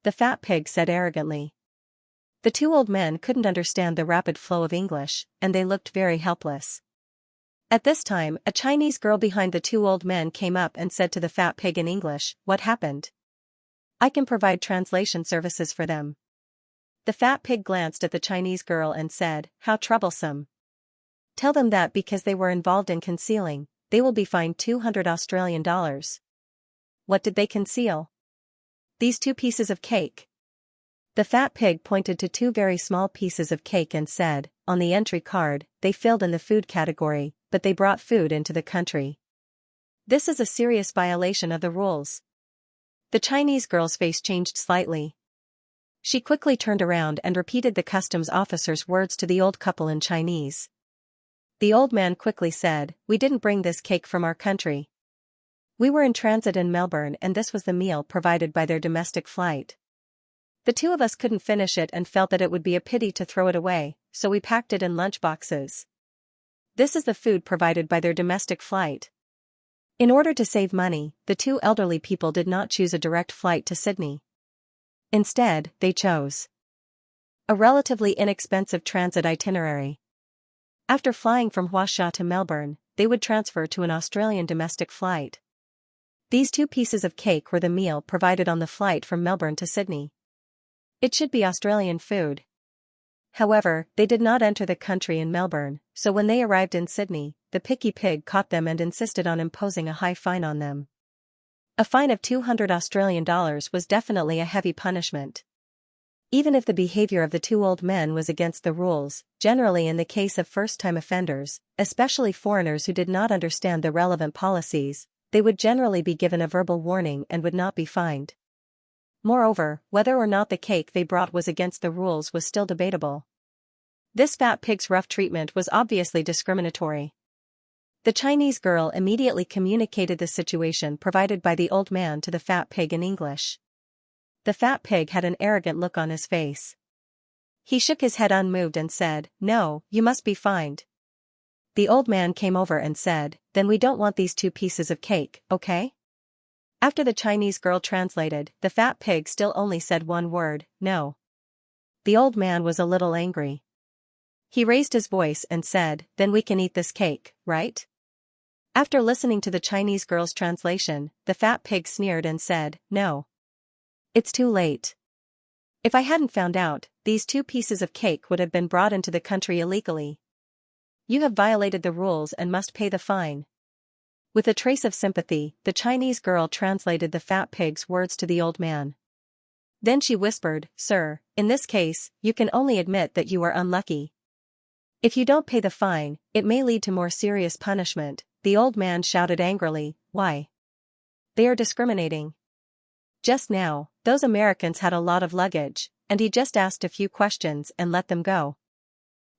The fat pig said arrogantly. The two old men couldn't understand the rapid flow of English, and they looked very helpless. At this time, a Chinese girl behind the two old men came up and said to the fat pig in English, "What happened? I can provide translation services for them." The fat pig glanced at the Chinese girl and said, "How troublesome. Tell them that because they were involved in concealing, they will be fined 200 Australian dollars. What did they conceal? These 2 pieces of cake." The fat pig pointed to 2 very small pieces of cake and said, "On the entry card, they filled in the food category, but they brought food into the country. This is a serious violation of the rules." The Chinese girl's face changed slightly. She quickly turned around and repeated the customs officer's words to the old couple in Chinese. The old man quickly said, "We didn't bring this cake from our country. We were in transit in Melbourne and this was the meal provided by their domestic flight. The 2 of us couldn't finish it and felt that it would be a pity to throw it away, so we packed it in lunch boxes. This is the food provided by their domestic flight." In order to save money, the 2 elderly people did not choose a direct flight to Sydney. Instead, they chose a relatively inexpensive transit itinerary. After flying from Xianxia to Melbourne, they would transfer to an Australian domestic flight. These 2 pieces of cake were the meal provided on the flight from Melbourne to Sydney. It should be Australian food. However, they did not enter the country in Melbourne, so when they arrived in Sydney, the picky pig caught them and insisted on imposing a high fine on them. A fine of 200 Australian dollars was definitely a heavy punishment. Even if the behavior of the 2 old men was against the rules, generally in the case of first-time offenders, especially foreigners who did not understand the relevant policies, they would generally be given a verbal warning and would not be fined. Moreover, whether or not the cake they brought was against the rules was still debatable. This fat pig's rough treatment was obviously discriminatory. The Chinese girl immediately communicated the situation provided by the old man to the fat pig in English. The fat pig had an arrogant look on his face. He shook his head unmoved and said, "No, you must be fined. The old man came over and said, then we don't want these 2 pieces of cake, okay? After the Chinese girl translated, the fat pig still only said one word, no. The old man was a little angry. He raised his voice and said, then we can eat this cake, right? After listening to the Chinese girl's translation, the fat pig sneered and said, no. It's too late. If I hadn't found out, these 2 pieces of cake would have been brought into the country illegally. You have violated the rules and must pay the fine. With a trace of sympathy, the Chinese girl translated the fat pig's words to the old man. Then she whispered, sir, in this case, you can only admit that you are unlucky. If you don't pay the fine, it may lead to more serious punishment. The old man shouted angrily, why? They are discriminating. Just now, those Americans had a lot of luggage, and he just asked a few questions and let them go.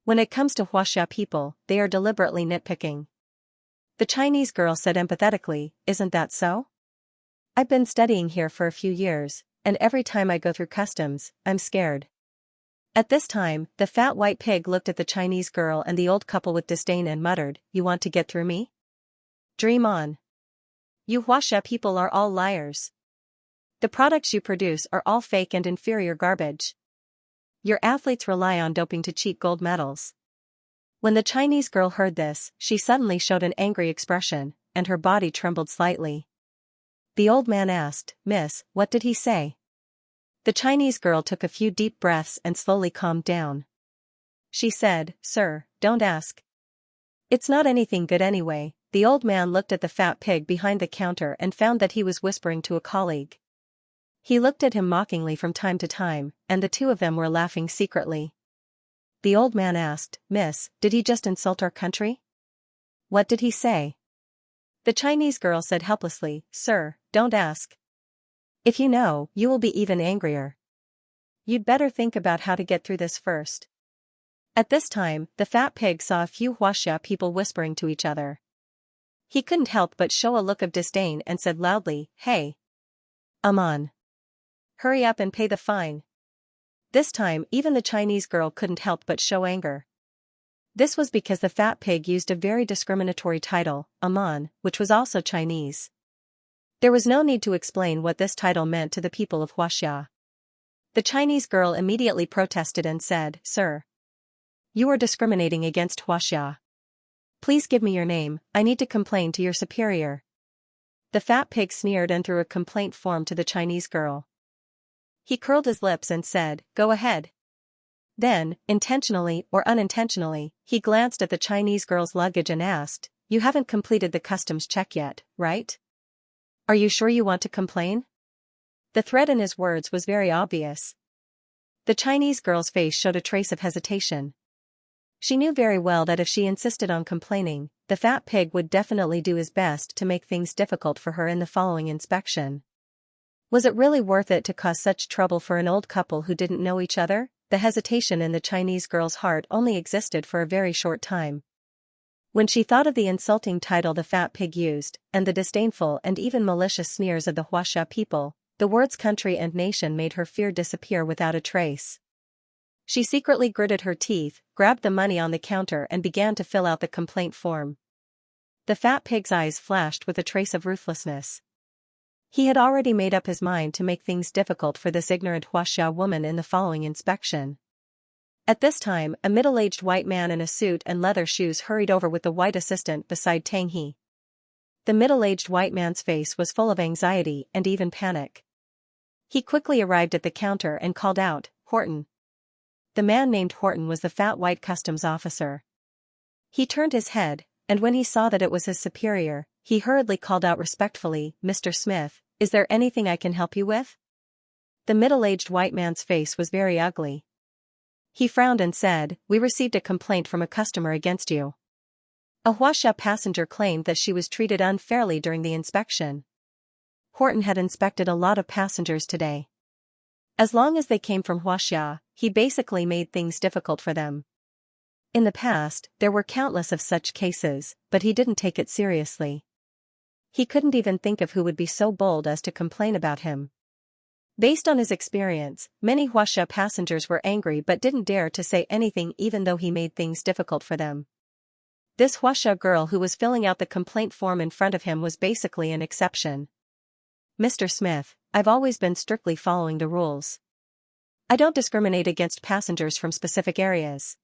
When it comes to Xianxia people, they are deliberately nitpicking. The Chinese girl said empathetically, isn't that so? I've been studying here for a few years, and every time I go through customs, I'm scared. At this time, the fat white pig looked at the Chinese girl and the old couple with disdain and muttered, you want to get through me? Dream on. You Xianxia people are all liars. The products you produce are all fake and inferior garbage. Your athletes rely on doping to cheat gold medals. When the Chinese girl heard this, she suddenly showed an angry expression, and her body trembled slightly. The old man asked, Miss, what did he say? The Chinese girl took a few deep breaths and slowly calmed down. She said, Sir, don't ask. It's not anything good anyway. The old man looked at the fat pig behind the counter and found that he was whispering to a colleague. He looked at him mockingly from time to time, and the 2 of them were laughing secretly. The old man asked, Miss, did he just insult our country? What did he say? The Chinese girl said helplessly, Sir, don't ask. If you know, you will be even angrier. You'd better think about how to get through this first. At this time, the fat pig saw a few Xianxia people whispering to each other. He couldn't help but show a look of disdain and said loudly, Hey! On. Hurry up and pay the fine. This time even the Chinese girl couldn't help but show anger. This was because the fat pig used a very discriminatory title, Aman, which was also Chinese. There was no need to explain what this title meant to the people of Xianxia. The Chinese girl immediately protested and said, Sir, you are discriminating against Xianxia. Please give me your name, I need to complain to your superior. The fat pig sneered and threw a complaint form to the Chinese girl. He curled his lips and said, Go ahead. Then, intentionally or unintentionally, he glanced at the Chinese girl's luggage and asked, You haven't completed the customs check yet, right? Are you sure you want to complain? The threat in his words was very obvious. The Chinese girl's face showed a trace of hesitation. She knew very well that if she insisted on complaining, the fat pig would definitely do his best to make things difficult for her in the following inspection. Was it really worth it to cause such trouble for an old couple who didn't know each other? The hesitation in the Chinese girl's heart only existed for a very short time. When she thought of the insulting title the fat pig used, and the disdainful and even malicious sneers of the Xianxia people, the words country and nation made her fear disappear without a trace. She secretly gritted her teeth, grabbed the money on the counter and began to fill out the complaint form. The fat pig's eyes flashed with a trace of ruthlessness. He had already made up his mind to make things difficult for this ignorant Xianxia woman in the following inspection. At this time, a middle-aged white man in a suit and leather shoes hurried over with the white assistant beside Tang He. The middle-aged white man's face was full of anxiety and even panic. He quickly arrived at the counter and called out, Horton. The man named Horton was the fat white customs officer. He turned his head, and when he saw that it was his superior, he hurriedly called out respectfully, Mr. Smith, is there anything I can help you with? The middle-aged white man's face was very ugly. He frowned and said, We received a complaint from a customer against you. A Xianxia passenger claimed that she was treated unfairly during the inspection. Horton had inspected a lot of passengers today. As long as they came from Xianxia, he basically made things difficult for them. In the past, there were countless of such cases, but he didn't take it seriously. He couldn't even think of who would be so bold as to complain about him. Based on his experience, many Xianxia passengers were angry but didn't dare to say anything even though he made things difficult for them. This Huasha girl who was filling out the complaint form in front of him was basically an exception. "Mr. Smith, I've always been strictly following the rules. I don't discriminate against passengers from specific areas,"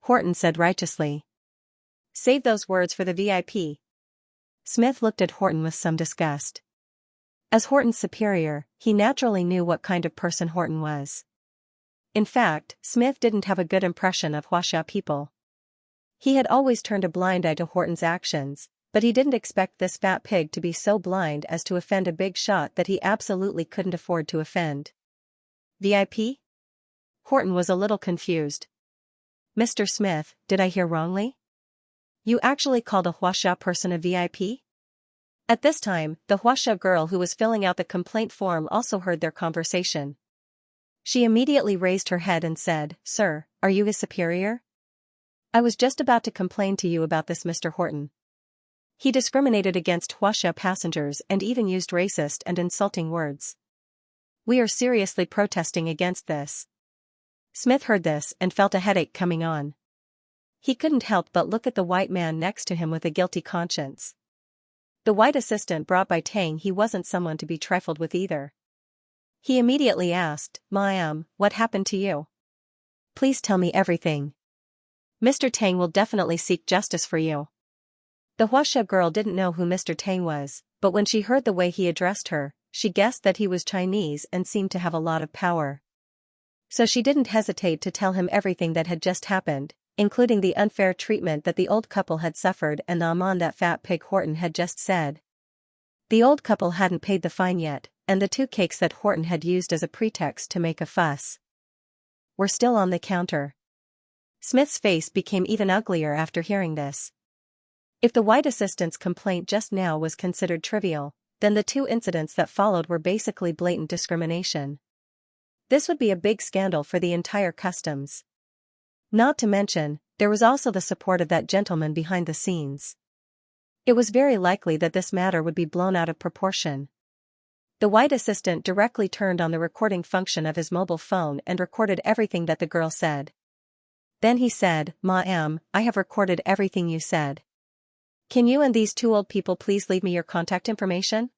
Horton said righteously. "Save those words for the VIP." Smith looked at Horton with some disgust. As Horton's superior, he naturally knew what kind of person Horton was. In fact, Smith didn't have a good impression of Huasha people. He had always turned a blind eye to Horton's actions, but he didn't expect this fat pig to be so blind as to offend a big shot that he absolutely couldn't afford to offend. "VIP?" Horton was a little confused. "Mr. Smith, did I hear wrongly? You actually called a Huasha person a VIP?" At this time, the Huasha girl who was filling out the complaint form also heard their conversation. She immediately raised her head and said, "Sir, are you his superior? I was just about to complain to you about this Mr. Horton. He discriminated against Huasha passengers and even used racist and insulting words. We are seriously protesting against this." Smith heard this and felt a headache coming on. He couldn't help but look at the white man next to him with a guilty conscience. The white assistant brought by Tang he wasn't someone to be trifled with either. He immediately asked, "Ma'am, what happened to you? Please tell me everything. Mr. Tang will definitely seek justice for you." The Huasha girl didn't know who Mr. Tang was, but when she heard the way he addressed her, she guessed that he was Chinese and seemed to have a lot of power. So she didn't hesitate to tell him everything that had just happened, including the unfair treatment that the old couple had suffered and the amount that fat pig Horton had just said. The old couple hadn't paid the fine yet, and the 2 cakes that Horton had used as a pretext to make a fuss were still on the counter. Smith's face became even uglier after hearing this. If the white assistant's complaint just now was considered trivial, then the 2 incidents that followed were basically blatant discrimination. This would be a big scandal for the entire customs. Not to mention, there was also the support of that gentleman behind the scenes. It was very likely that this matter would be blown out of proportion. The white assistant directly turned on the recording function of his mobile phone and recorded everything that the girl said. Then he said, "Ma'am, I have recorded everything you said. Can you and these 2 old people please leave me your contact information?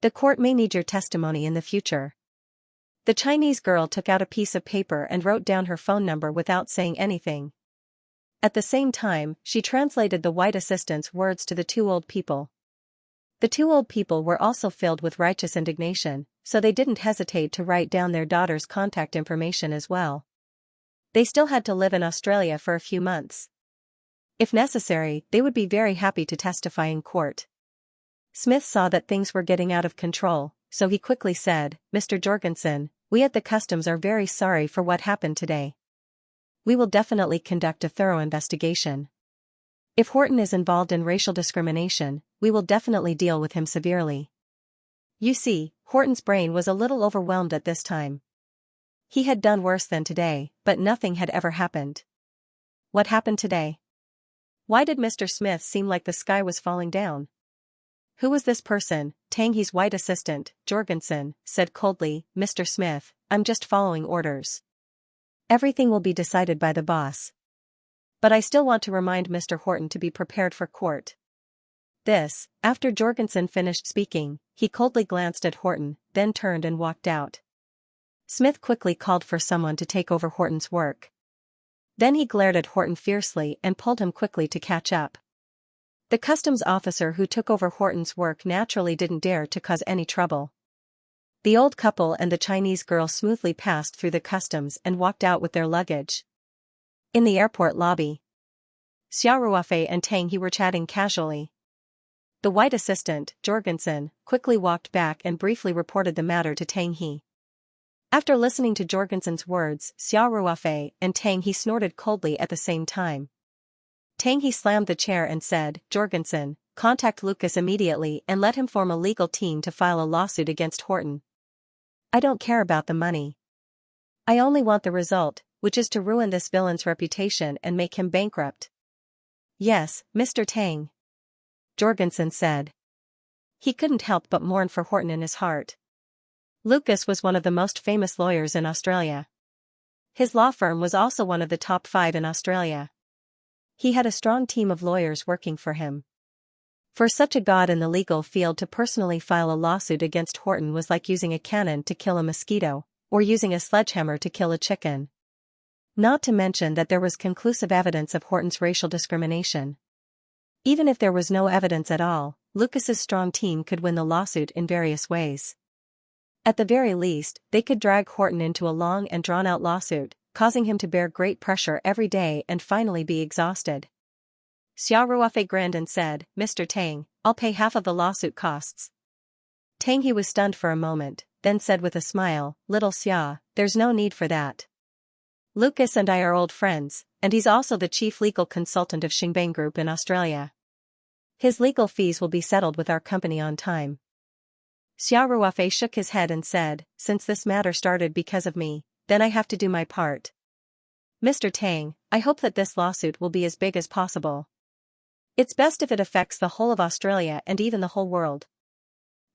The court may need your testimony in the future." The Chinese girl took out a piece of paper and wrote down her phone number without saying anything. At the same time, she translated the white assistant's words to the 2 old people. The 2 old people were also filled with righteous indignation, so they didn't hesitate to write down their daughter's contact information as well. They still had to live in Australia for a few months. If necessary, they would be very happy to testify in court. Smith saw that things were getting out of control, so he quickly said, "Mr. Jorgensen, we at the customs are very sorry for what happened today. We will definitely conduct a thorough investigation. If Horton is involved in racial discrimination, we will definitely deal with him severely." You see, Horton's brain was a little overwhelmed at this time. He had done worse than today, but nothing had ever happened. What happened today? Why did Mr. Smith seem like the sky was falling down? Who was this person? Tang He's white assistant, Jorgensen, said coldly, "Mr. Smith, I'm just following orders. Everything will be decided by the boss. But I still want to remind Mr. Horton to be prepared for court." This, after Jorgensen finished speaking, he coldly glanced at Horton, then turned and walked out. Smith quickly called for someone to take over Horton's work. Then he glared at Horton fiercely and pulled him quickly to catch up. The customs officer who took over Horton's work naturally didn't dare to cause any trouble. The old couple and the Chinese girl smoothly passed through the customs and walked out with their luggage. In the airport lobby, Xiaoruofei and Tang He were chatting casually. The white assistant, Jorgensen, quickly walked back and briefly reported the matter to Tang He. After listening to Jorgensen's words, Xiaoruofei and Tang He snorted coldly at the same time. Tang He slammed the chair and said, "Jorgensen, contact Lucas immediately and let him form a legal team to file a lawsuit against Horton. I don't care about the money. I only want the result, which is to ruin this villain's reputation and make him bankrupt." "Yes, Mr. Tang," Jorgensen said. He couldn't help but mourn for Horton in his heart. Lucas was one of the most famous lawyers in Australia. His law firm was also one of the top 5 in Australia. He had a strong team of lawyers working for him. For such a god in the legal field to personally file a lawsuit against Horton was like using a cannon to kill a mosquito, or using a sledgehammer to kill a chicken. Not to mention that there was conclusive evidence of Horton's racial discrimination. Even if there was no evidence at all, Lucas's strong team could win the lawsuit in various ways. At the very least, they could drag Horton into a long and drawn-out lawsuit, causing him to bear great pressure every day and finally be exhausted. Xia Ruofei grinned and said, "Mr. Tang, I'll pay half of the lawsuit costs." Tang He was stunned for a moment, then said with a smile, "Little Xia, there's no need for that. Lucas and I are old friends, and he's also the chief legal consultant of Xingbang Group in Australia. His legal fees will be settled with our company on time." Xia Ruofei shook his head and said, "Since this matter started because of me, then I have to do my part. Mr. Tang, I hope that this lawsuit will be as big as possible. It's best if it affects the whole of Australia and even the whole world.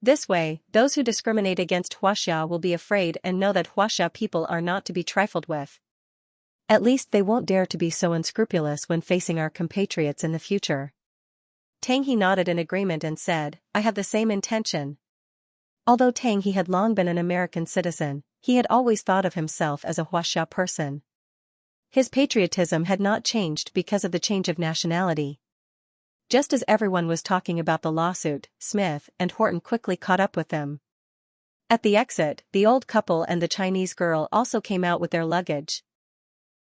This way, those who discriminate against Huaxia will be afraid and know that Huaxia people are not to be trifled with. At least they won't dare to be so unscrupulous when facing our compatriots in the future." Tang He nodded in agreement and said, "I have the same intention." Although Tang He had long been an American citizen, he had always thought of himself as a Huaxia person. His patriotism had not changed because of the change of nationality. Just as everyone was talking about the lawsuit, Smith and Horton quickly caught up with them. At the exit, the old couple and the Chinese girl also came out with their luggage.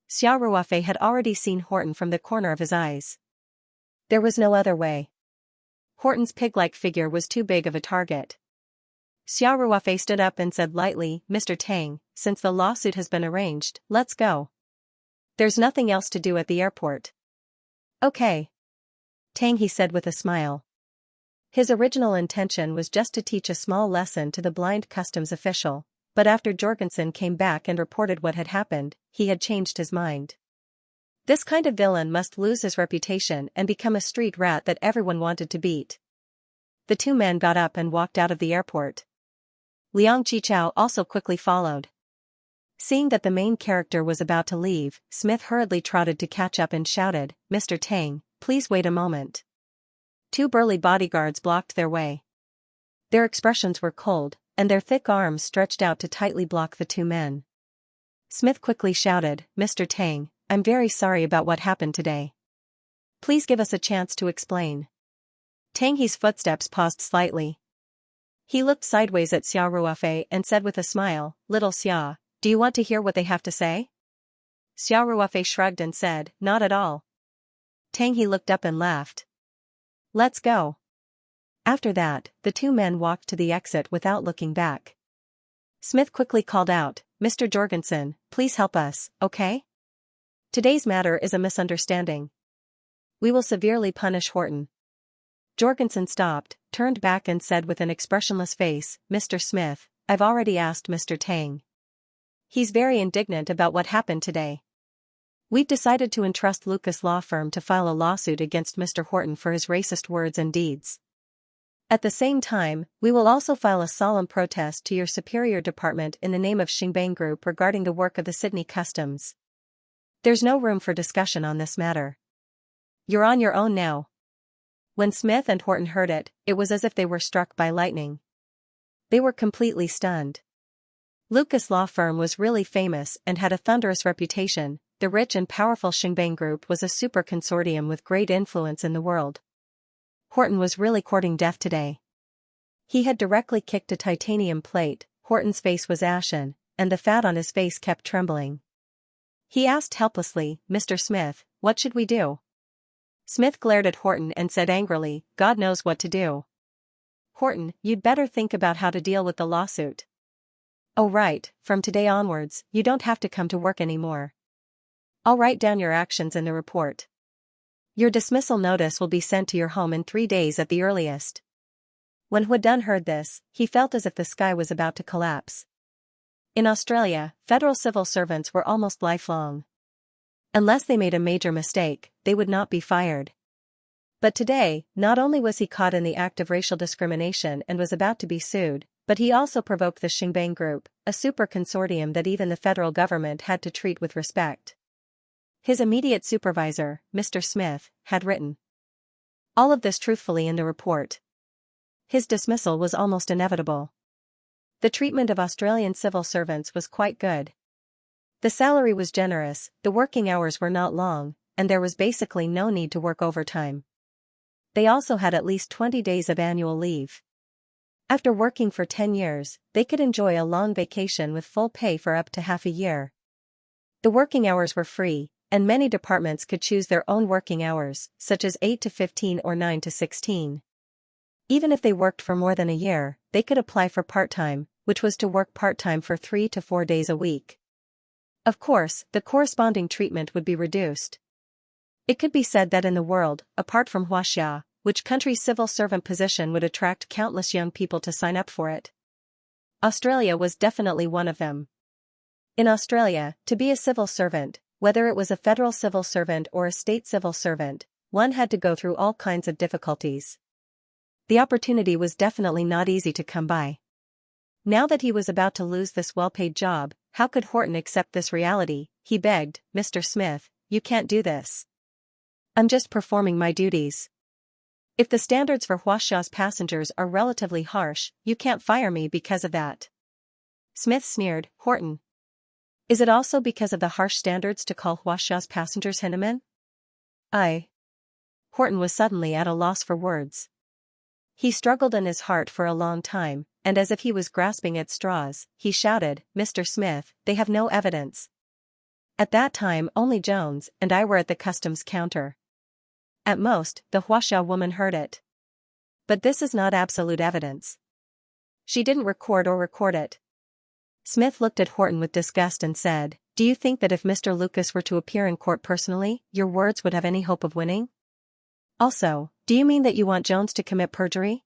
Xia Ruofei had already seen Horton from the corner of his eyes. There was no other way. Horton's pig-like figure was too big of a target. Xia Ruofei stood up and said lightly, "Mr. Tang, since the lawsuit has been arranged, let's go. There's nothing else to do at the airport." "Okay." Tang He said with a smile. His original intention was just to teach a small lesson to the blind customs official, but after Jorgensen came back and reported what had happened, he had changed his mind. This kind of villain must lose his reputation and become a street rat that everyone wanted to beat. The two men got up and walked out of the airport. Liang Qichao also quickly followed. Seeing that the main character was about to leave, Smith hurriedly trotted to catch up and shouted, "Mr. Tang, please wait a moment." Two burly bodyguards blocked their way. Their expressions were cold, and their thick arms stretched out to tightly block the two men. Smith quickly shouted, "Mr. Tang, I'm very sorry about what happened today. Please give us a chance to explain." Tang He's footsteps paused slightly. He looked sideways at Xia Ruofei and said with a smile, "Little Xia, do you want to hear what they have to say?" Xia Ruofei shrugged and said, "Not at all." Tang He looked up and laughed. "Let's go." After that, the two men walked to the exit without looking back. Smith quickly called out, "Mr. Jorgensen, please help us, okay? Today's matter is a misunderstanding. We will severely punish Horton." Jorgensen stopped, turned back and said with an expressionless face, "Mr. Smith, I've already asked Mr. Tang. He's very indignant about what happened today. We've decided to entrust Lucas Law Firm to file a lawsuit against Mr. Horton for his racist words and deeds. At the same time, we will also file a solemn protest to your superior department in the name of Xingbang Group regarding the work of the Sydney Customs. There's no room for discussion on this matter. You're on your own now." When Smith and Horton heard it, it was as if they were struck by lightning. They were completely stunned. Lucas Law Firm was really famous and had a thunderous reputation. The rich and powerful Xingbang Group was a super consortium with great influence in the world. Horton was really courting death today. He had directly kicked a titanium plate, Horton's face was ashen, and the fat on his face kept trembling. He asked helplessly, "Mr. Smith, what should we do?" Smith glared at Horton and said angrily, "God knows what to do. Horton, you'd better think about how to deal with the lawsuit. Oh right, from today onwards, you don't have to come to work anymore. I'll write down your actions in the report. Your dismissal notice will be sent to your home in 3 days at the earliest." When Huadun heard this, he felt as if the sky was about to collapse. In Australia, federal civil servants were almost lifelong. Unless they made a major mistake, they would not be fired. But today, not only was he caught in the act of racial discrimination and was about to be sued, but he also provoked the Xingbang Group, a super consortium that even the federal government had to treat with respect. His immediate supervisor, Mr. Smith, had written all of this truthfully in the report. His dismissal was almost inevitable. The treatment of Australian civil servants was quite good. The salary was generous, the working hours were not long, and there was basically no need to work overtime. They also had at least 20 days of annual leave. After working for 10 years, they could enjoy a long vacation with full pay for up to half a year. The working hours were free, and many departments could choose their own working hours, such as 8 to 15 or 9 to 16. Even if they worked for more than a year, they could apply for part-time, which was to work part-time for 3 to 4 days a week. Of course, the corresponding treatment would be reduced. It could be said that in the world, apart from Xianxia, which country's civil servant position would attract countless young people to sign up for it? Australia was definitely one of them. In Australia, to be a civil servant, whether it was a federal civil servant or a state civil servant, one had to go through all kinds of difficulties. The opportunity was definitely not easy to come by. Now that he was about to lose this well-paid job, how could Horton accept this reality? He begged, "Mr. Smith, you can't do this. I'm just performing my duties. If the standards for Xiaxia's passengers are relatively harsh, you can't fire me because of that." Smith sneered, "Horton, is it also because of the harsh standards to call Xiaxia's passengers Hindumen?" Horton was suddenly at a loss for words. He struggled in his heart for a long time, and as if he was grasping at straws, he shouted, "Mr. Smith, they have no evidence." At that time only Jones and I were at the customs counter. At most, the Xiaxia woman heard it. But this is not absolute evidence. She didn't record it. Smith looked at Horton with disgust and said, "Do you think that if Mr. Lucas were to appear in court personally, your words would have any hope of winning? Also, do you mean that you want Jones to commit perjury?"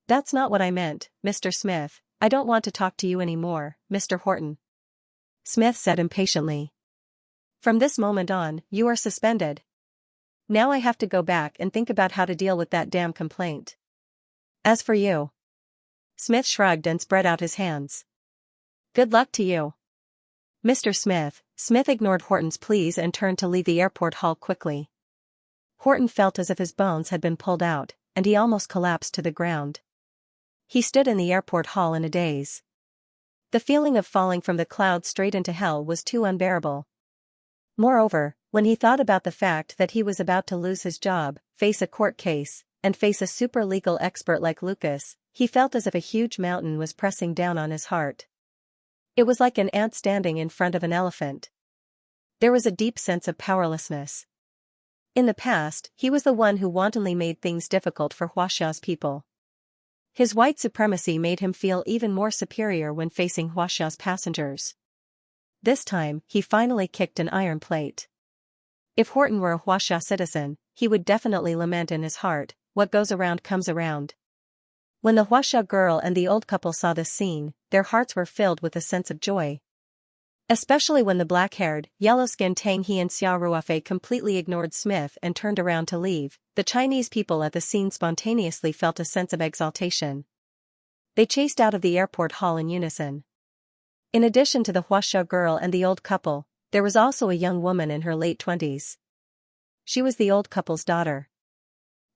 "That's not what I meant, Mr. Smith. I don't want to talk to you anymore, Mr. Horton," Smith said impatiently. "From this moment on, you are suspended. Now I have to go back and think about how to deal with that damn complaint. As for you..." Smith shrugged and spread out his hands. "Good luck to you, Mr. Smith." Smith ignored Horton's pleas and turned to leave the airport hall quickly. Horton felt as if his bones had been pulled out, and he almost collapsed to the ground. He stood in the airport hall in a daze. The feeling of falling from the clouds straight into hell was too unbearable. Moreover, when he thought about the fact that he was about to lose his job, face a court case, and face a super-legal expert like Lucas, he felt as if a huge mountain was pressing down on his heart. It was like an ant standing in front of an elephant. There was a deep sense of powerlessness. In the past, he was the one who wantonly made things difficult for Xiaxia's people. His white supremacy made him feel even more superior when facing Xiaxia's passengers. This time, he finally kicked an iron plate. If Horton were a Xiaxia citizen, he would definitely lament in his heart, "What goes around comes around." When the Xiaxia girl and the old couple saw this scene, their hearts were filled with a sense of joy. Especially when the black-haired, yellow-skinned Tang He and Xia Ruofei completely ignored Smith and turned around to leave, the Chinese people at the scene spontaneously felt a sense of exaltation. They chased out of the airport hall in unison. In addition to the Xiaxia girl and the old couple, there was also a young woman in her late 20s. She was the old couple's daughter.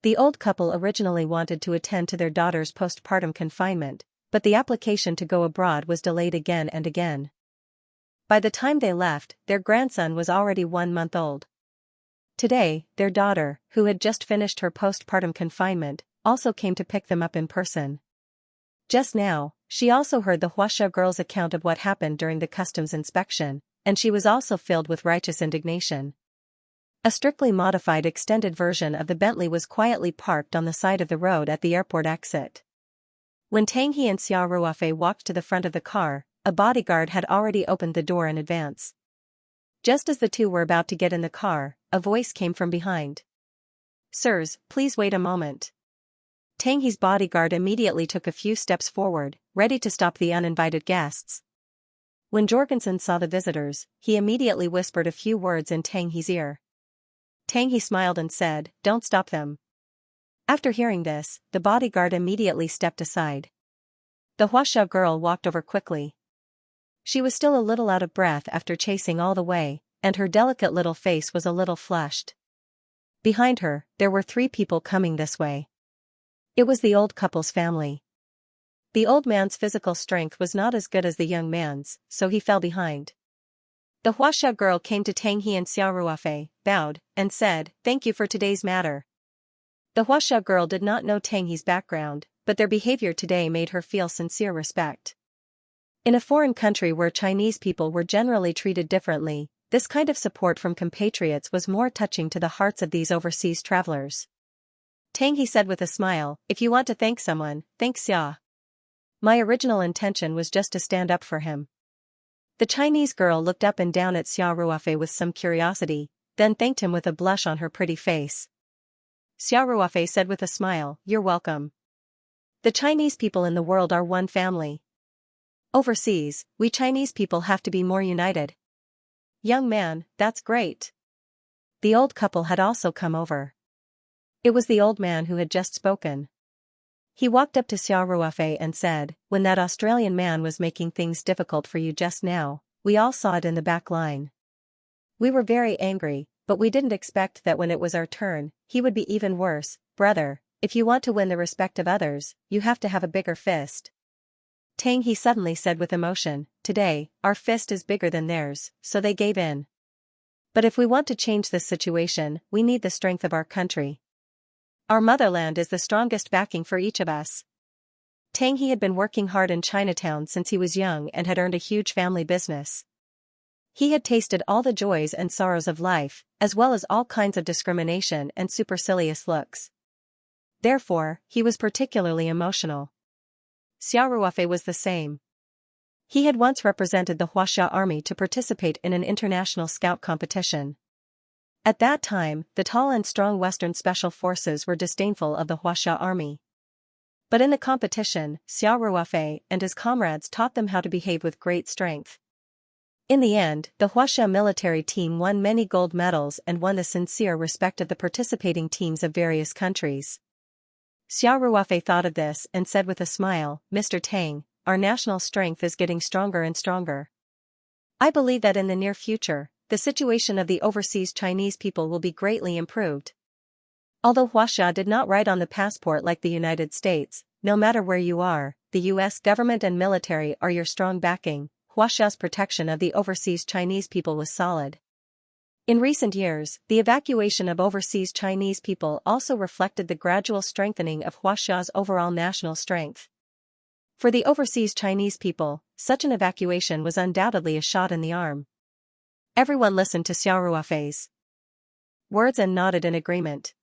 The old couple originally wanted to attend to their daughter's postpartum confinement, but the application to go abroad was delayed again and again. By the time they left, their grandson was already 1 month old. Today, their daughter, who had just finished her postpartum confinement, also came to pick them up in person. Just now, she also heard the Xiaxia girl's account of what happened during the customs inspection, and she was also filled with righteous indignation. A strictly modified extended version of the Bentley was quietly parked on the side of the road at the airport exit. When Tang He and Xia Ruofei walked to the front of the car, a bodyguard had already opened the door in advance. Just as the two were about to get in the car, a voice came from behind. "Sirs, please wait a moment." Tang He's bodyguard immediately took a few steps forward, ready to stop the uninvited guests. When Jorgensen saw the visitors, he immediately whispered a few words in Tang He's ear. Tang He smiled and said, "Don't stop them." After hearing this, the bodyguard immediately stepped aside. The Xiaxia girl walked over quickly. She was still a little out of breath after chasing all the way, and her delicate little face was a little flushed. Behind her, there were 3 people coming this way. It was the old couple's family. The old man's physical strength was not as good as the young man's, so he fell behind. The Huaxia girl came to Tang He and Xiao Ruofei, bowed, and said, "Thank you for today's matter." The Huaxia girl did not know Tang He's background, but their behavior today made her feel sincere respect. In a foreign country where Chinese people were generally treated differently, this kind of support from compatriots was more touching to the hearts of these overseas travelers. Tang He said with a smile, "If you want to thank someone, thank Xia. My original intention was just to stand up for him." The Chinese girl looked up and down at Xiao Ruofei with some curiosity, then thanked him with a blush on her pretty face. Xiao Ruofei said with a smile, "You're welcome. The Chinese people in the world are one family. Overseas, we Chinese people have to be more united." "Young man, that's great." The old couple had also come over. It was the old man who had just spoken. He walked up to Xiao Ruofei and said, "When that Australian man was making things difficult for you just now, we all saw it in the back line. We were very angry, but we didn't expect that when it was our turn, he would be even worse. Brother, if you want to win the respect of others, you have to have a bigger fist." Tang He suddenly said with emotion, "Today, our fist is bigger than theirs, so they gave in. But if we want to change this situation, we need the strength of our country. Our motherland is the strongest backing for each of us." Tang He had been working hard in Chinatown since he was young and had earned a huge family business. He had tasted all the joys and sorrows of life, as well as all kinds of discrimination and supercilious looks. Therefore, he was particularly emotional. Xiao Ruofei was the same. He had once represented the Huaxia army to participate in an international scout competition. At that time, the tall and strong Western Special Forces were disdainful of the Huaxia army. But in the competition, Xiao Ruofei and his comrades taught them how to behave with great strength. In the end, the Huaxia military team won many gold medals and won the sincere respect of the participating teams of various countries. Xiao Ruofei thought of this and said with a smile, "Mr. Tang, our national strength is getting stronger and stronger. I believe that in the near future, the situation of the overseas Chinese people will be greatly improved." Although Huaxia did not write on the passport like the United States, no matter where you are, the U.S. government and military are your strong backing, Huaxia's protection of the overseas Chinese people was solid. In recent years, the evacuation of overseas Chinese people also reflected the gradual strengthening of Huaxia's overall national strength. For the overseas Chinese people, such an evacuation was undoubtedly a shot in the arm. Everyone listened to Xiao Ruofei's words and nodded in agreement.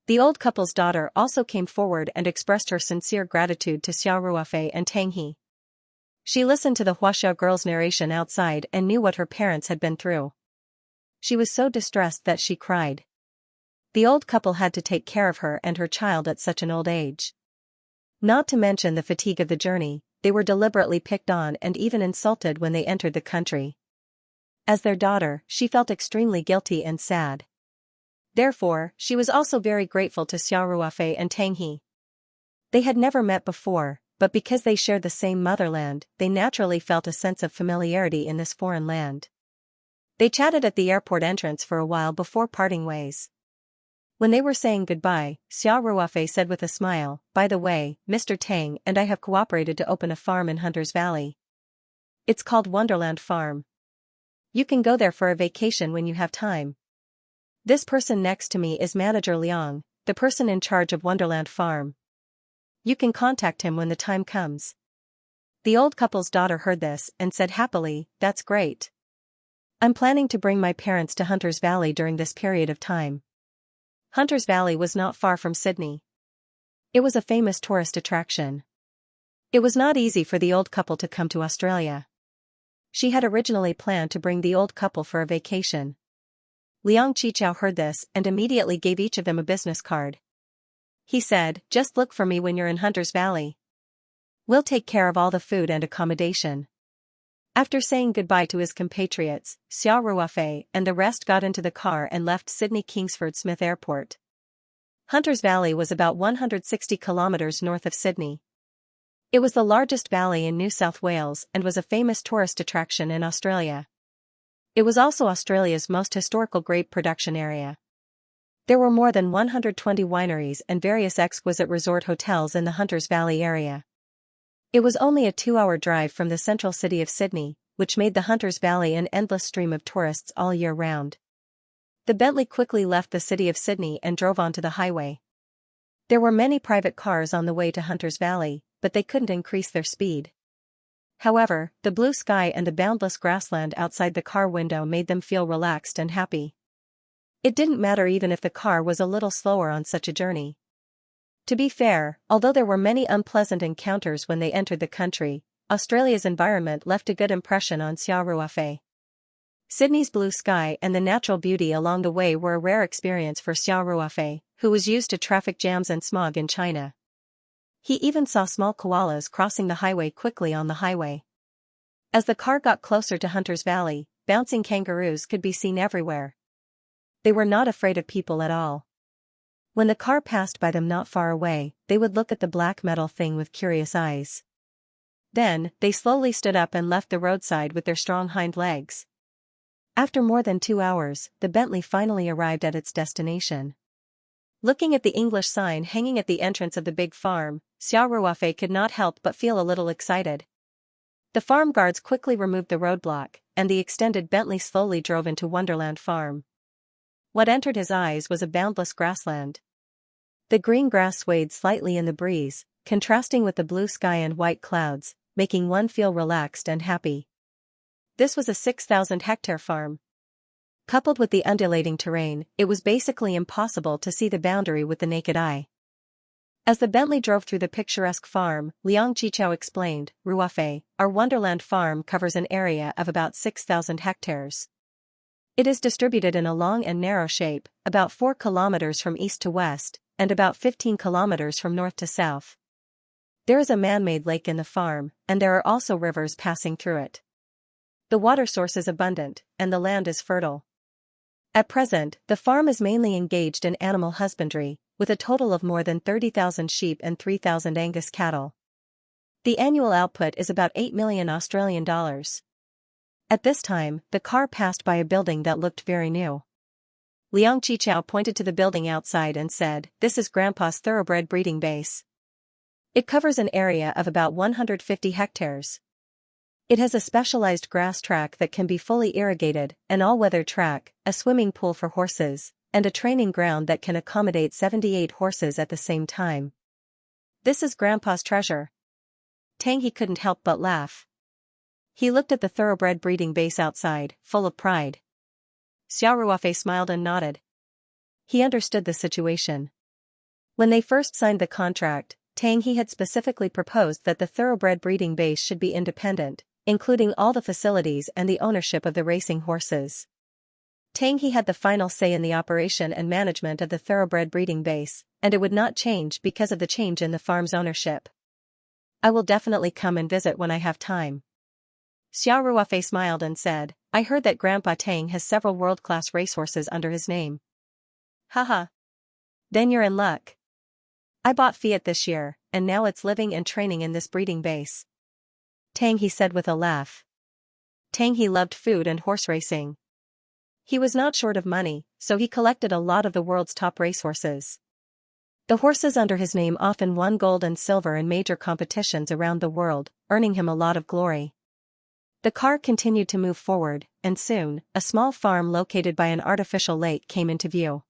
The old couple's daughter also came forward and expressed her sincere gratitude to Xiao Ruofei and Tang He. She listened to the Huaxia girl's narration outside and knew what her parents had been through. She was so distressed that she cried. The old couple had to take care of her and her child at such an old age. Not to mention the fatigue of the journey, they were deliberately picked on and even insulted when they entered the country. As their daughter, she felt extremely guilty and sad. Therefore, she was also very grateful to Xiao Ruofei and Tang He. They had never met before, but because they shared the same motherland, they naturally felt a sense of familiarity in this foreign land. They chatted at the airport entrance for a while before parting ways. When they were saying goodbye, Xiao Ruofei said with a smile, "By the way, Mr. Tang and I have cooperated to open a farm in Hunter's Valley. It's called Wonderland Farm. You can go there for a vacation when you have time. This person next to me is Manager Liang, the person in charge of Wonderland Farm. You can contact him when the time comes." The old couple's daughter heard this and said happily, "That's great. I'm planning to bring my parents to Hunter's Valley during this period of time." Hunter's Valley was not far from Sydney. It was a famous tourist attraction. It was not easy for the old couple to come to Australia. She had originally planned to bring the old couple for a vacation. Liang Qichao heard this and immediately gave each of them a business card. He said, "Just look for me when you're in Hunter's Valley. We'll take care of all the food and accommodation." After saying goodbye to his compatriots, Xiao Ruofei and the rest got into the car and left Sydney Kingsford Smith Airport. Hunter's Valley was about 160 kilometers north of Sydney. It was the largest valley in New South Wales and was a famous tourist attraction in Australia. It was also Australia's most historical grape production area. There were more than 120 wineries and various exquisite resort hotels in the Hunters Valley area. It was only a 2-hour drive from the central city of Sydney, which made the Hunters Valley an endless stream of tourists all year round. The Bentley quickly left the city of Sydney and drove onto the highway. There were many private cars on the way to Hunters Valley, but they couldn't increase their speed. However, the blue sky and the boundless grassland outside the car window made them feel relaxed and happy. It didn't matter even if the car was a little slower on such a journey. To be fair, although there were many unpleasant encounters when they entered the country, Australia's environment left a good impression on Xianxia. Sydney's blue sky and the natural beauty along the way were a rare experience for Xianxia, who was used to traffic jams and smog in China. He even saw small koalas crossing the highway quickly on the highway. As the car got closer to Hunters Valley, bouncing kangaroos could be seen everywhere. They were not afraid of people at all. When the car passed by them not far away, they would look at the black metal thing with curious eyes. Then, they slowly stood up and left the roadside with their strong hind legs. After more than 2 hours, the Bentley finally arrived at its destination. Looking at the English sign hanging at the entrance of the big farm, Xianxia could not help but feel a little excited. The farm guards quickly removed the roadblock, and the extended Bentley slowly drove into Wonderland Farm. What entered his eyes was a boundless grassland. The green grass swayed slightly in the breeze, contrasting with the blue sky and white clouds, making one feel relaxed and happy. This was a 6,000-hectare farm. Coupled with the undulating terrain, it was basically impossible to see the boundary with the naked eye. As the Bentley drove through the picturesque farm, Xianxia explained, "Ruafei, our Wonderland farm covers an area of about 6,000 hectares. It is distributed in a long and narrow shape, about 4 kilometers from east to west, and about 15 kilometers from north to south. There is a man-made lake in the farm, and there are also rivers passing through it. The water source is abundant, and the land is fertile. At present, the farm is mainly engaged in animal husbandry, with a total of more than 30,000 sheep and 3,000 Angus cattle. The annual output is about 8 million Australian dollars. At this time, the car passed by a building that looked very new. Xianxia pointed to the building outside and said, "This is Grandpa's thoroughbred breeding base. It covers an area of about 150 hectares. It has a specialized grass track that can be fully irrigated, an all-weather track, a swimming pool for horses, and a training ground that can accommodate 78 horses at the same time. This is Grandpa's treasure." He couldn't help but laugh. He looked at the thoroughbred breeding base outside, full of pride. Xianxia smiled and nodded. He understood the situation. When they first signed the contract, he had specifically proposed that the thoroughbred breeding base should be independent, including all the facilities and the ownership of the racing horses. He had the final say in the operation and management of the thoroughbred breeding base, and it would not change because of the change in the farm's ownership. "I will definitely come and visit when I have time." Xianxia smiled and said, "I heard that Grandpa Tang has several world-class racehorses under his name." "Haha. Then you're in luck. I bought Fiat this year, and now it's living and training in this breeding base." He said with a laugh. He loved food and horse racing. He was not short of money, so he collected a lot of the world's top racehorses. The horses under his name often won gold and silver in major competitions around the world, earning him a lot of glory. The car continued to move forward, and soon, a small farm located by an artificial lake came into view.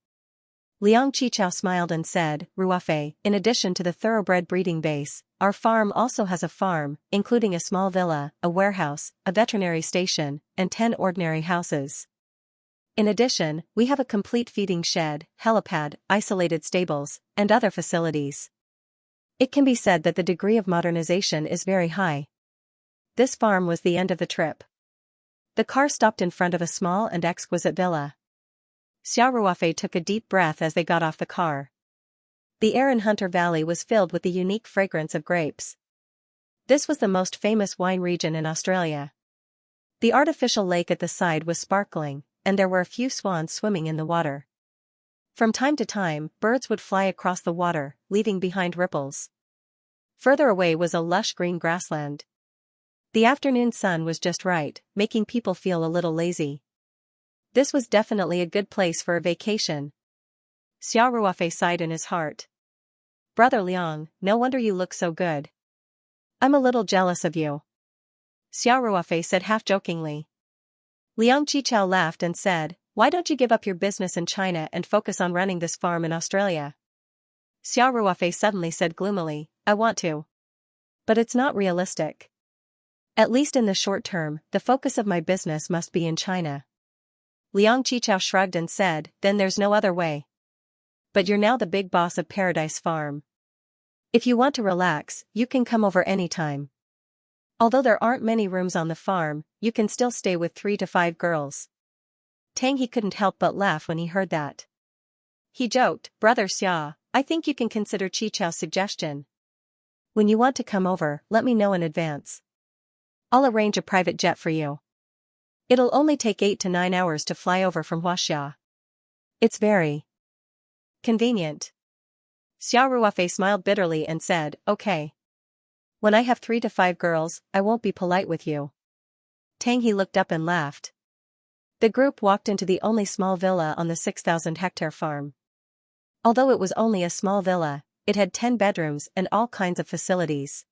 Xianxia smiled and said, "Ruafei, in addition to the thoroughbred breeding base, our farm also has a farm, including a small villa, a warehouse, a veterinary station, and 10 ordinary houses. In addition, we have a complete feeding shed, helipad, isolated stables, and other facilities. It can be said that the degree of modernization is very high." This farm was the end of the trip. The car stopped in front of a small and exquisite villa. Xianxia took a deep breath as they got off the car. The air in Hunter Valley was filled with the unique fragrance of grapes. This was the most famous wine region in Australia. The artificial lake at the side was sparkling, and there were a few swans swimming in the water. From time to time, birds would fly across the water, leaving behind ripples. Further away was a lush green grassland. The afternoon sun was just right, making people feel a little lazy. This was definitely a good place for a vacation. Xiao Ruofei sighed in his heart. Brother Liang, no wonder you look so good. I'm a little jealous of you. Xiao Ruofei said half-jokingly. Liang Qichao laughed and said, why don't you give up your business in China and focus on running this farm in Australia? Xiao Ruofei suddenly said gloomily, I want to. But it's not realistic. At least in the short term, the focus of my business must be in China. Liang Qichao shrugged and said, then there's no other way. But you're now the big boss of Paradise Farm. If you want to relax, you can come over anytime. Although there aren't many rooms on the farm, you can still stay with 3 to 5 girls. Tang He couldn't help but laugh when he heard that. He joked, Brother Xia, I think you can consider Qichao's suggestion. When you want to come over, let me know in advance. I'll arrange a private jet for you. It'll only take 8 to 9 hours to fly over from Huaxia. It's very convenient. Xiao Ruofei smiled bitterly and said, okay. When I have 3 to 5 girls, I won't be polite with you. Tang He looked up and laughed. The group walked into the only small villa on the 6,000-hectare farm. Although it was only a small villa, it had 10 bedrooms and all kinds of facilities.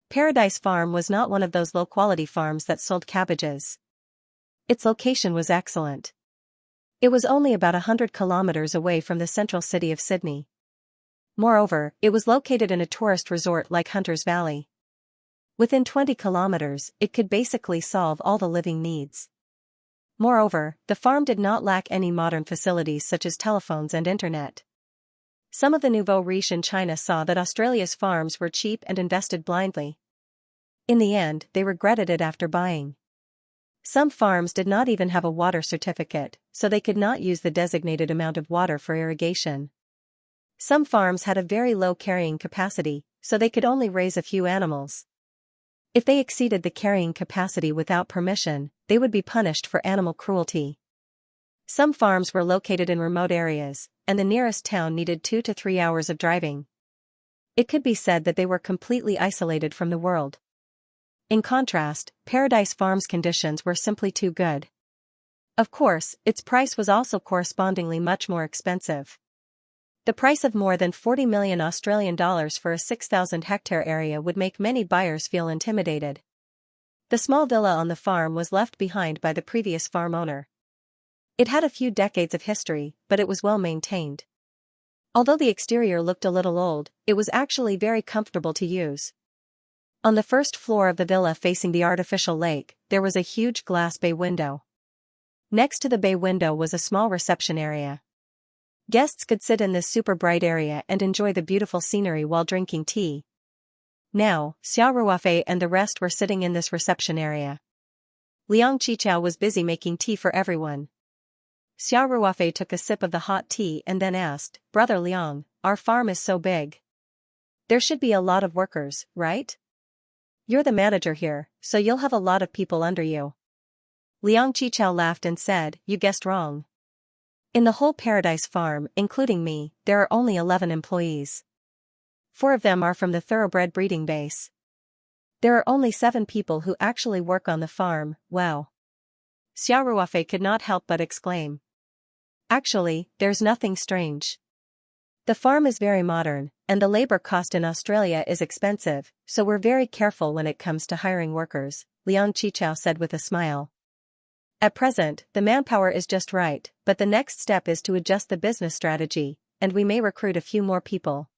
Paradise Farm was not one of those low-quality farms that sold cabbages. Its location was excellent. It was only about 100 kilometers away from the central city of Sydney. Moreover, it was located in a tourist resort like Hunter's Valley. Within 20 kilometers, it could basically solve all the living needs. Moreover, the farm did not lack any modern facilities such as telephones and internet. Some of the nouveau riche in China saw that Australia's farms were cheap and invested blindly. In the end, they regretted it after buying. Some farms did not even have a water certificate, so they could not use the designated amount of water for irrigation. Some farms had a very low carrying capacity, so they could only raise a few animals. If they exceeded the carrying capacity without permission, they would be punished for animal cruelty. Some farms were located in remote areas, and the nearest town needed 2 to 3 hours of driving. It could be said that they were completely isolated from the world. In contrast, Paradise Farm's conditions were simply too good. Of course, its price was also correspondingly much more expensive. The price of more than 40 million Australian dollars for a 6,000-hectare area would make many buyers feel intimidated. The small villa on the farm was left behind by the previous farm owner. It had a few decades of history, but it was well maintained. Although the exterior looked a little old, it was actually very comfortable to use. On the first floor of the villa facing the artificial lake, there was a huge glass bay window. Next to the bay window was a small reception area. Guests could sit in this super bright area and enjoy the beautiful scenery while drinking tea. Now, Xiao Ruofei and the rest were sitting in this reception area. Liang Qichao was busy making tea for everyone. Xiao Ruofei took a sip of the hot tea and then asked, Brother Liang, our farm is so big. There should be a lot of workers, right? You're the manager here, so you'll have a lot of people under you. Liang Qichao laughed and said, you guessed wrong. In the whole Paradise Farm, including me, there are only 11 employees. 4 of them are from the thoroughbred breeding base. There are only 7 people who actually work on the farm. Wow. Xiao Ruofei could not help but exclaim. Actually, there's nothing strange. The farm is very modern, and the labor cost in Australia is expensive, so we're very careful when it comes to hiring workers, Liang Qichao said with a smile. At present, the manpower is just right, but the next step is to adjust the business strategy, and we may recruit a few more people.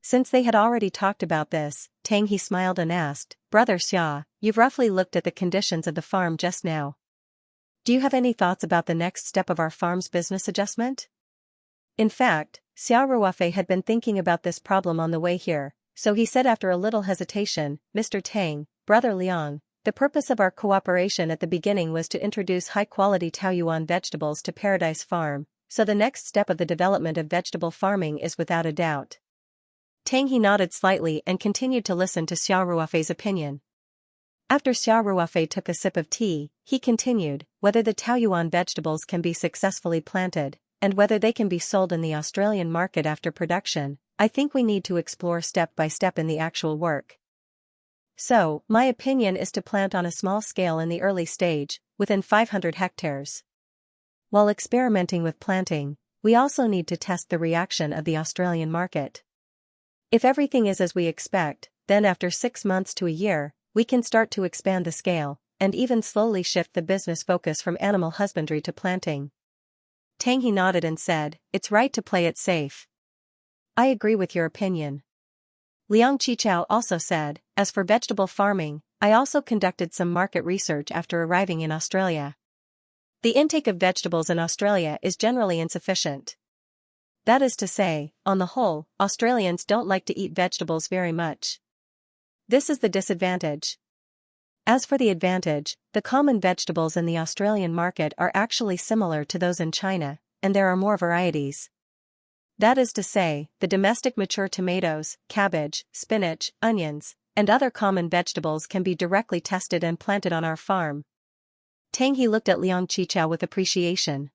Since they had already talked about this, Tang He smiled and asked, Brother Xia, you've roughly looked at the conditions of the farm just now. Do you have any thoughts about the next step of our farm's business adjustment? In fact, Xiao Ruofei had been thinking about this problem on the way here, so he said after a little hesitation, Mr. Tang, Brother Liang, the purpose of our cooperation at the beginning was to introduce high-quality Taoyuan vegetables to Paradise Farm, so the next step of the development of vegetable farming is without a doubt. Tang He nodded slightly and continued to listen to Xiao Ruofei's opinion. After Xiao Ruofei took a sip of tea, he continued, whether the Taoyuan vegetables can be successfully planted, and whether they can be sold in the Australian market after production, I think we need to explore step by step in the actual work. So, my opinion is to plant on a small scale in the early stage, within 500 hectares. While experimenting with planting, we also need to test the reaction of the Australian market. If everything is as we expect, then after 6 months to a year, we can start to expand the scale, and even slowly shift the business focus from animal husbandry to planting. Tang He nodded and said, "It's right to play it safe." "I agree with your opinion." Liang Qichao also said, "As for vegetable farming, I also conducted some market research after arriving in Australia. The intake of vegetables in Australia is generally insufficient. That is to say, on the whole, Australians don't like to eat vegetables very much. This is the disadvantage. As for the advantage, the common vegetables in the Australian market are actually similar to those in China, and there are more varieties. That is to say, the domestic mature tomatoes, cabbage, spinach, onions, and other common vegetables can be directly tested and planted on our farm." Tang He looked at Liang Qichao with appreciation.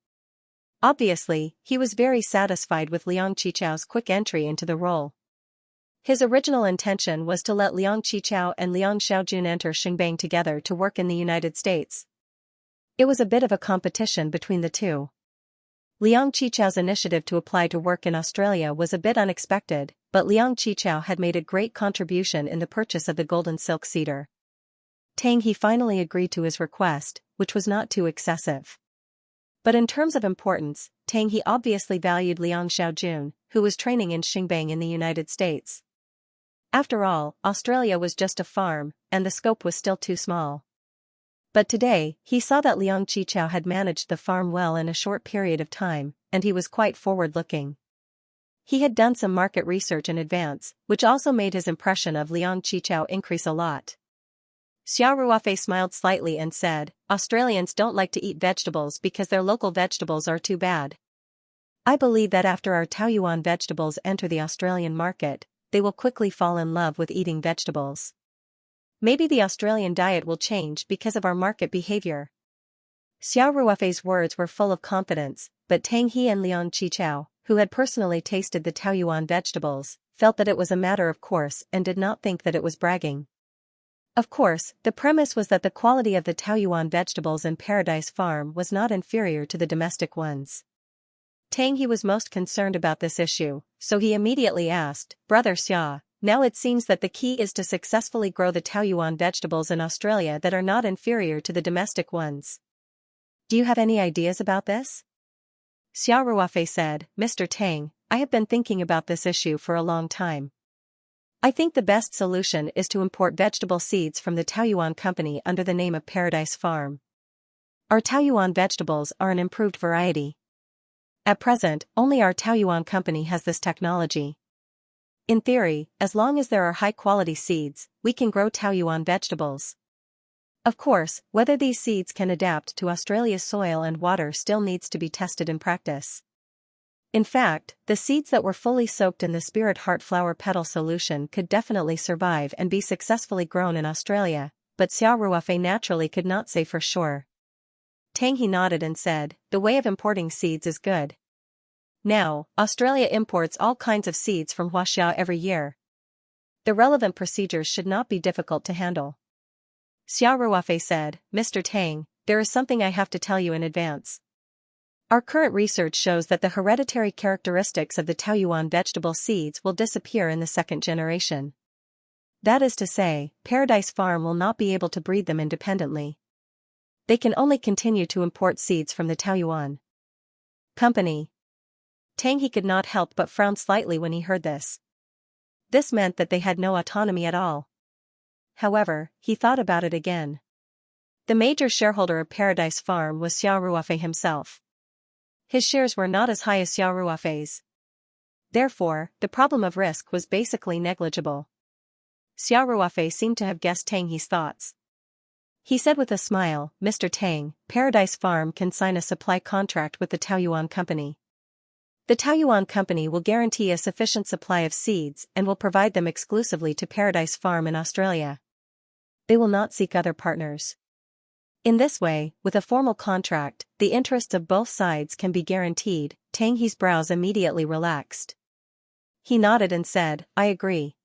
Obviously, he was very satisfied with Liang Qichao's quick entry into the role. His original intention was to let Liang Qichao and Liang Xiaojun enter Xinbang together to work in the United States. It was a bit of a competition between the two. Liang Qichao's initiative to apply to work in Australia was a bit unexpected, but Liang Qichao had made a great contribution in the purchase of the golden silk cedar. Tang He finally agreed to his request, which was not too excessive. But in terms of importance, Tang He obviously valued Liang Xiaojun, who was training in Xinbang in the United States. After all, Australia was just a farm, and the scope was still too small. But today, he saw that Liang Qichao had managed the farm well in a short period of time, and he was quite forward-looking. He had done some market research in advance, which also made his impression of Liang Qichao increase a lot. Xiao Ruofei smiled slightly and said, "Australians don't like to eat vegetables because their local vegetables are too bad. I believe that after our Taoyuan vegetables enter the Australian market, they will quickly fall in love with eating vegetables. Maybe the Australian diet will change because of our market behavior." Xiao Ruofei's words were full of confidence, but Tang He and Liang Qichao, who had personally tasted the Taoyuan vegetables, felt that it was a matter of course and did not think that it was bragging. Of course, the premise was that the quality of the Taoyuan vegetables in Paradise Farm was not inferior to the domestic ones. Tang He was most concerned about this issue, so he immediately asked, "Brother Xia, now it seems that the key is to successfully grow the Taoyuan vegetables in Australia that are not inferior to the domestic ones. Do you have any ideas about this?" Xiao Ruofei said, "Mr. Tang, I have been thinking about this issue for a long time. I think the best solution is to import vegetable seeds from the Taoyuan company under the name of Paradise Farm. Our Taoyuan vegetables are an improved variety. At present, only our Taoyuan company has this technology. In theory, as long as there are high-quality seeds, we can grow Taoyuan vegetables. Of course, whether these seeds can adapt to Australia's soil and water still needs to be tested in practice. In fact, the seeds that were fully soaked in the Spirit Heart Flower Petal solution could definitely survive and be successfully grown in Australia, but Xiao Ruofei naturally could not say for sure. Tang He nodded and said, "The way of importing seeds is good. Now, Australia imports all kinds of seeds from Huaxia every year. The relevant procedures should not be difficult to handle." Xiao Ruofei said, "Mr. Tang, there is something I have to tell you in advance. Our current research shows that the hereditary characteristics of the Taoyuan vegetable seeds will disappear in the second generation. That is to say, Paradise Farm will not be able to breed them independently. They can only continue to import seeds from the Taoyuan company." Tang He could not help but frown slightly when he heard this. This meant that they had no autonomy at all. However, he thought about it again. The major shareholder of Paradise Farm was Xiao Ruofei himself. His shares were not as high as Xiao Ruofei's. Therefore, the problem of risk was basically negligible. Xiao Ruofei seemed to have guessed Tang He's thoughts. He said with a smile, "Mr. Tang, Paradise Farm can sign a supply contract with the Taoyuan company. The Taoyuan company will guarantee a sufficient supply of seeds and will provide them exclusively to Paradise Farm in Australia. They will not seek other partners. In this way, with a formal contract, the interests of both sides can be guaranteed." Tang He's brows immediately relaxed. He nodded and said, "I agree.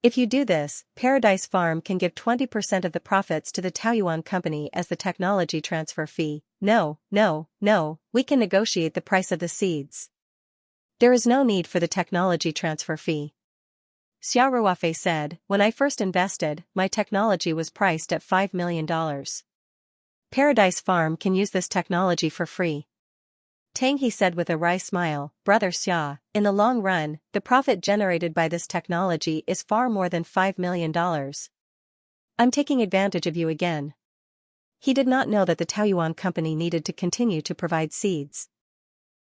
If you do this, Paradise Farm can give 20% of the profits to the Taoyuan company as the technology transfer fee, No, no, no, we can negotiate the price of the seeds. There is no need for the technology transfer fee. Xiao Ruofei said, when I first invested, my technology was priced at $5 million. Paradise Farm can use this technology for free. Tang He said with a wry smile, Brother Xia, in the long run, the profit generated by this technology is far more than $5 million. I'm taking advantage of you again. He did not know that the Taoyuan company needed to continue to provide seeds.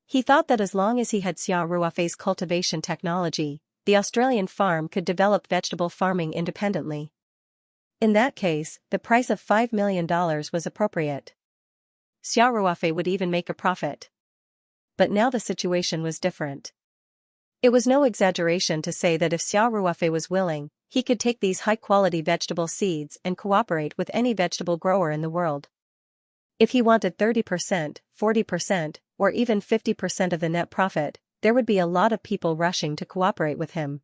He thought that as long as he had Xiao Ruofei's cultivation technology, the Australian farm could develop vegetable farming independently. In that case, the price of $5 million was appropriate. Xiao Ruofei would even make a profit. But now the situation was different. It was no exaggeration to say that if Xiao Ruofei was willing, he could take these high-quality vegetable seeds and cooperate with any vegetable grower in the world. If he wanted 30%, 40%, or even 50% of the net profit, there would be a lot of people rushing to cooperate with him.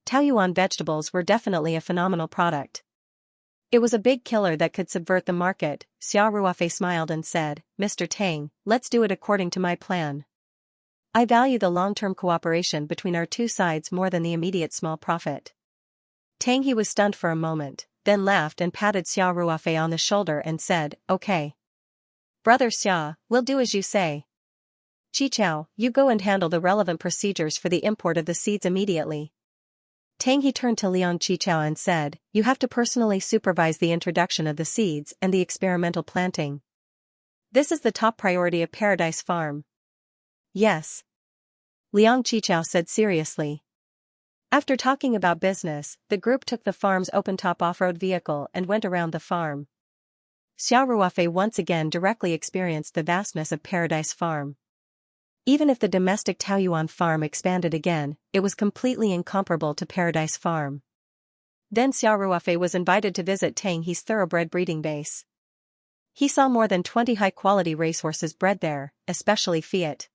Taoyuan vegetables were definitely a phenomenal product. It was a big killer that could subvert the market. Xiao Ruofei smiled and said, Mr. Tang, let's do it according to my plan. I value the long-term cooperation between our two sides more than the immediate small profit. Tang He was stunned for a moment, then laughed and patted Xiao Ruofei on the shoulder and said, Okay. Brother Xia, we'll do as you say. Qichao, you go and handle the relevant procedures for the import of the seeds immediately. Tang He turned to Liang Qichao and said, You have to personally supervise the introduction of the seeds and the experimental planting. This is the top priority of Paradise Farm. Yes. Liang Qichao said seriously. After talking about business, the group took the farm's open-top off-road vehicle and went around the farm. Xiao Ruofei once again directly experienced the vastness of Paradise Farm. Even if the domestic Taoyuan farm expanded again, it was completely incomparable to Paradise Farm. Then Xiao Ruofei was invited to visit Tang He's thoroughbred breeding base. He saw more than 20 high-quality racehorses bred there, especially Fiat.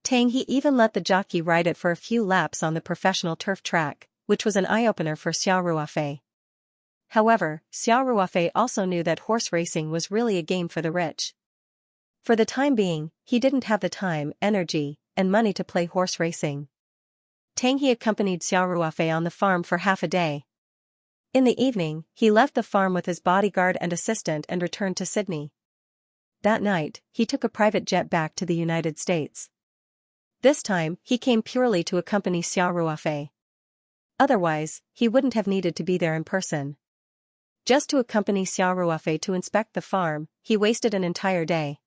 Tang He even let the jockey ride it for a few laps on the professional turf track, which was an eye-opener for Xiao Ruofei. However, Xiao Ruofei also knew that horse racing was really a game for the rich. For the time being, he didn't have the time, energy, and money to play horse racing. Tang He accompanied Xiao Ruofei on the farm for half a day. In the evening, he left the farm with his bodyguard and assistant and returned to Sydney. That night, he took a private jet back to the United States. This time, he came purely to accompany Xiao Ruofei. Otherwise, he wouldn't have needed to be there in person. Just to accompany Xiao Ruofei to inspect the farm, he wasted an entire day.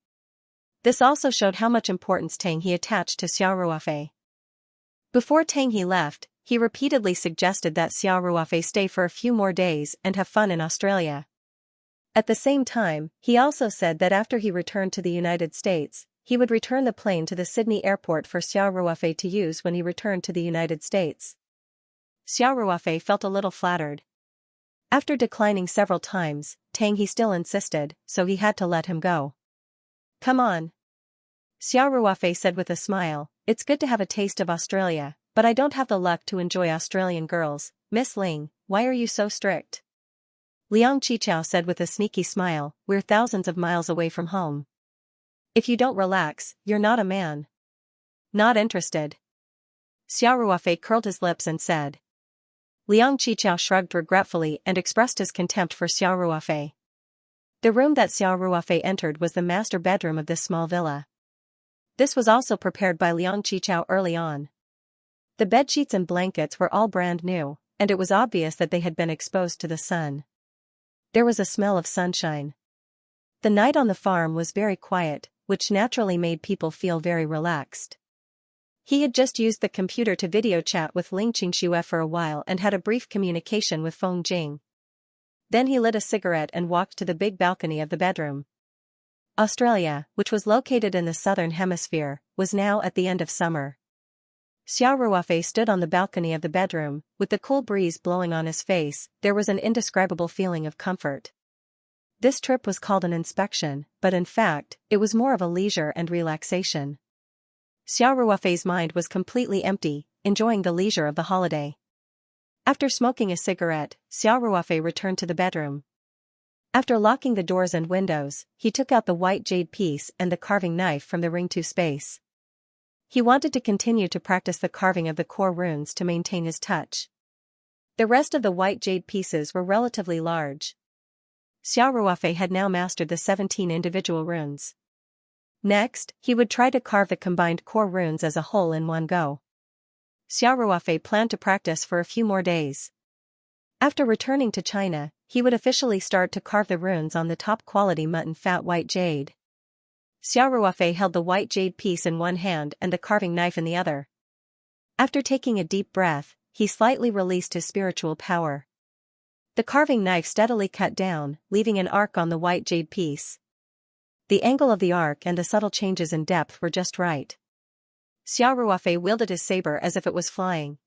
This also showed how much importance Tang He attached to Xiao Ruofei. Before Tang He left, he repeatedly suggested that Xiao Ruofei stay for a few more days and have fun in Australia. At the same time, he also said that after he returned to the United States, he would return the plane to the Sydney airport for Xiao Ruofei to use when he returned to the United States. Xiao Ruofei felt a little flattered. After declining several times, Tang He still insisted, so he had to let him go. Come on. Xiao Ruofei said with a smile, It's good to have a taste of Australia, but I don't have the luck to enjoy Australian girls. Miss Ling, why are you so strict? Liang Qichao said with a sneaky smile, We're thousands of miles away from home. If you don't relax, you're not a man. Not interested. Xiao Ruofei curled his lips and said. Liang Qichao shrugged regretfully and expressed his contempt for Xiao Ruofei. The room that Xiao Ruofei entered was the master bedroom of this small villa. This was also prepared by Liang Qichao early on. The bedsheets and blankets were all brand new, and it was obvious that they had been exposed to the sun. There was a smell of sunshine. The night on the farm was very quiet, which naturally made people feel very relaxed. He had just used the computer to video chat with Ling Qingxue for a while and had a brief communication with Feng Jing. Then he lit a cigarette and walked to the big balcony of the bedroom. Australia, which was located in the southern hemisphere, was now at the end of summer. Xiao Ruofei stood on the balcony of the bedroom, with the cool breeze blowing on his face. There was an indescribable feeling of comfort. This trip was called an inspection, but in fact, it was more of a leisure and relaxation. Xiao Ruofei's mind was completely empty, enjoying the leisure of the holiday. After smoking a cigarette, Xiao Ruofei returned to the bedroom. After locking the doors and windows, he took out the white jade piece and the carving knife from the ring 2 space. He wanted to continue to practice the carving of the core runes to maintain his touch. The rest of the white jade pieces were relatively large. Xiao Ruofei had now mastered the 17 individual runes. Next, he would try to carve the combined core runes as a whole in one go. Xiao Ruofei planned to practice for a few more days. After returning to China, he would officially start to carve the runes on the top-quality mutton fat white jade. Xiao Ruofei held the white jade piece in one hand and the carving knife in the other. After taking a deep breath, he slightly released his spiritual power. The carving knife steadily cut down, leaving an arc on the white jade piece. The angle of the arc and the subtle changes in depth were just right. Xiao Ruofei wielded his saber as if it was flying.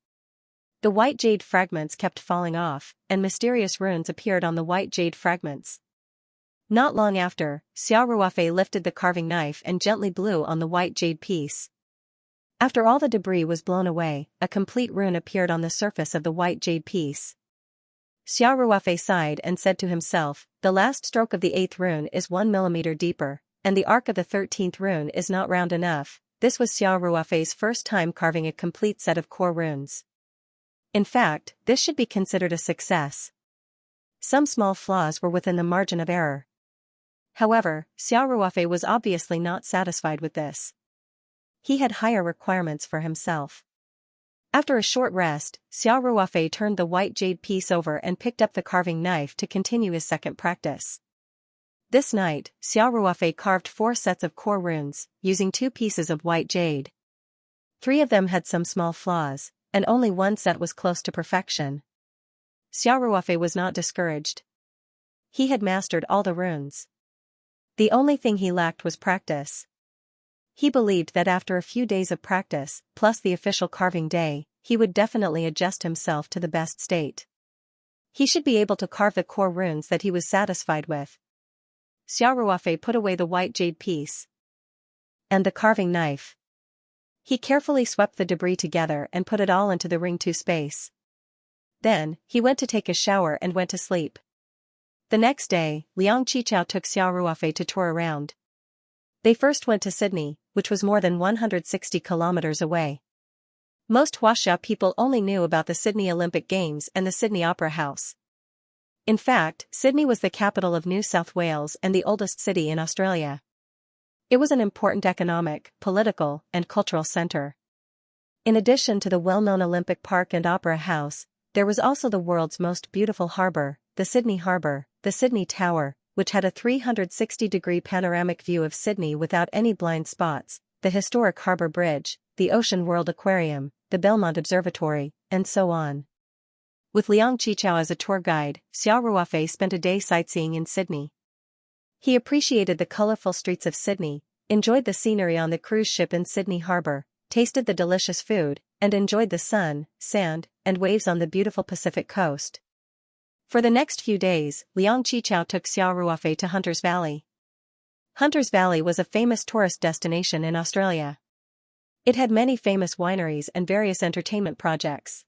The white jade fragments kept falling off, and mysterious runes appeared on the white jade fragments. Not long after, Xiao Ruofei lifted the carving knife and gently blew on the white jade piece. After all the debris was blown away, a complete rune appeared on the surface of the white jade piece. Xiao Ruofei sighed and said to himself, "The last stroke of the 8th rune is 1 millimeter deeper, and the arc of the 13th rune is not round enough." This was Xiao Ruofei's first time carving a complete set of core runes. In fact, this should be considered a success. Some small flaws were within the margin of error. However, Xiao Ruofei was obviously not satisfied with this. He had higher requirements for himself. After a short rest, Xiao Ruofei turned the white jade piece over and picked up the carving knife to continue his second practice. This night, Xiao Ruofei carved 4 sets of core runes, using 2 pieces of white jade. 3 of them had some small flaws, and only 1 set was close to perfection. Xiao Ruofei was not discouraged. He had mastered all the runes. The only thing he lacked was practice. He believed that after a few days of practice, plus the official carving day, he would definitely adjust himself to the best state. He should be able to carve the core runes that he was satisfied with. Xiao Ruofei put away the white jade piece and the carving knife. He carefully swept the debris together and put it all into the ring 2 space. Then, he went to take a shower and went to sleep. The next day, Liang Qichao took Xiao Ruofei to tour around. They first went to Sydney, which was more than 160 kilometers away. Most Huaxia people only knew about the Sydney Olympic Games and the Sydney Opera House. In fact, Sydney was the capital of New South Wales and the oldest city in Australia. It was an important economic, political, and cultural centre. In addition to the well-known Olympic Park and Opera House, there was also the world's most beautiful harbour, the Sydney Harbour, the Sydney Tower, which had a 360-degree panoramic view of Sydney without any blind spots, the historic Harbour Bridge, the Ocean World Aquarium, the Belmont Observatory, and so on. With Liang Qichao as a tour guide, Xiao Ruofei spent a day sightseeing in Sydney. He appreciated the colourful streets of Sydney, enjoyed the scenery on the cruise ship in Sydney Harbour, tasted the delicious food, and enjoyed the sun, sand, and waves on the beautiful Pacific coast. For the next few days, Liang Qichao took Xiao Ruofei to Hunters Valley. Hunters Valley was a famous tourist destination in Australia. It had many famous wineries and various entertainment projects.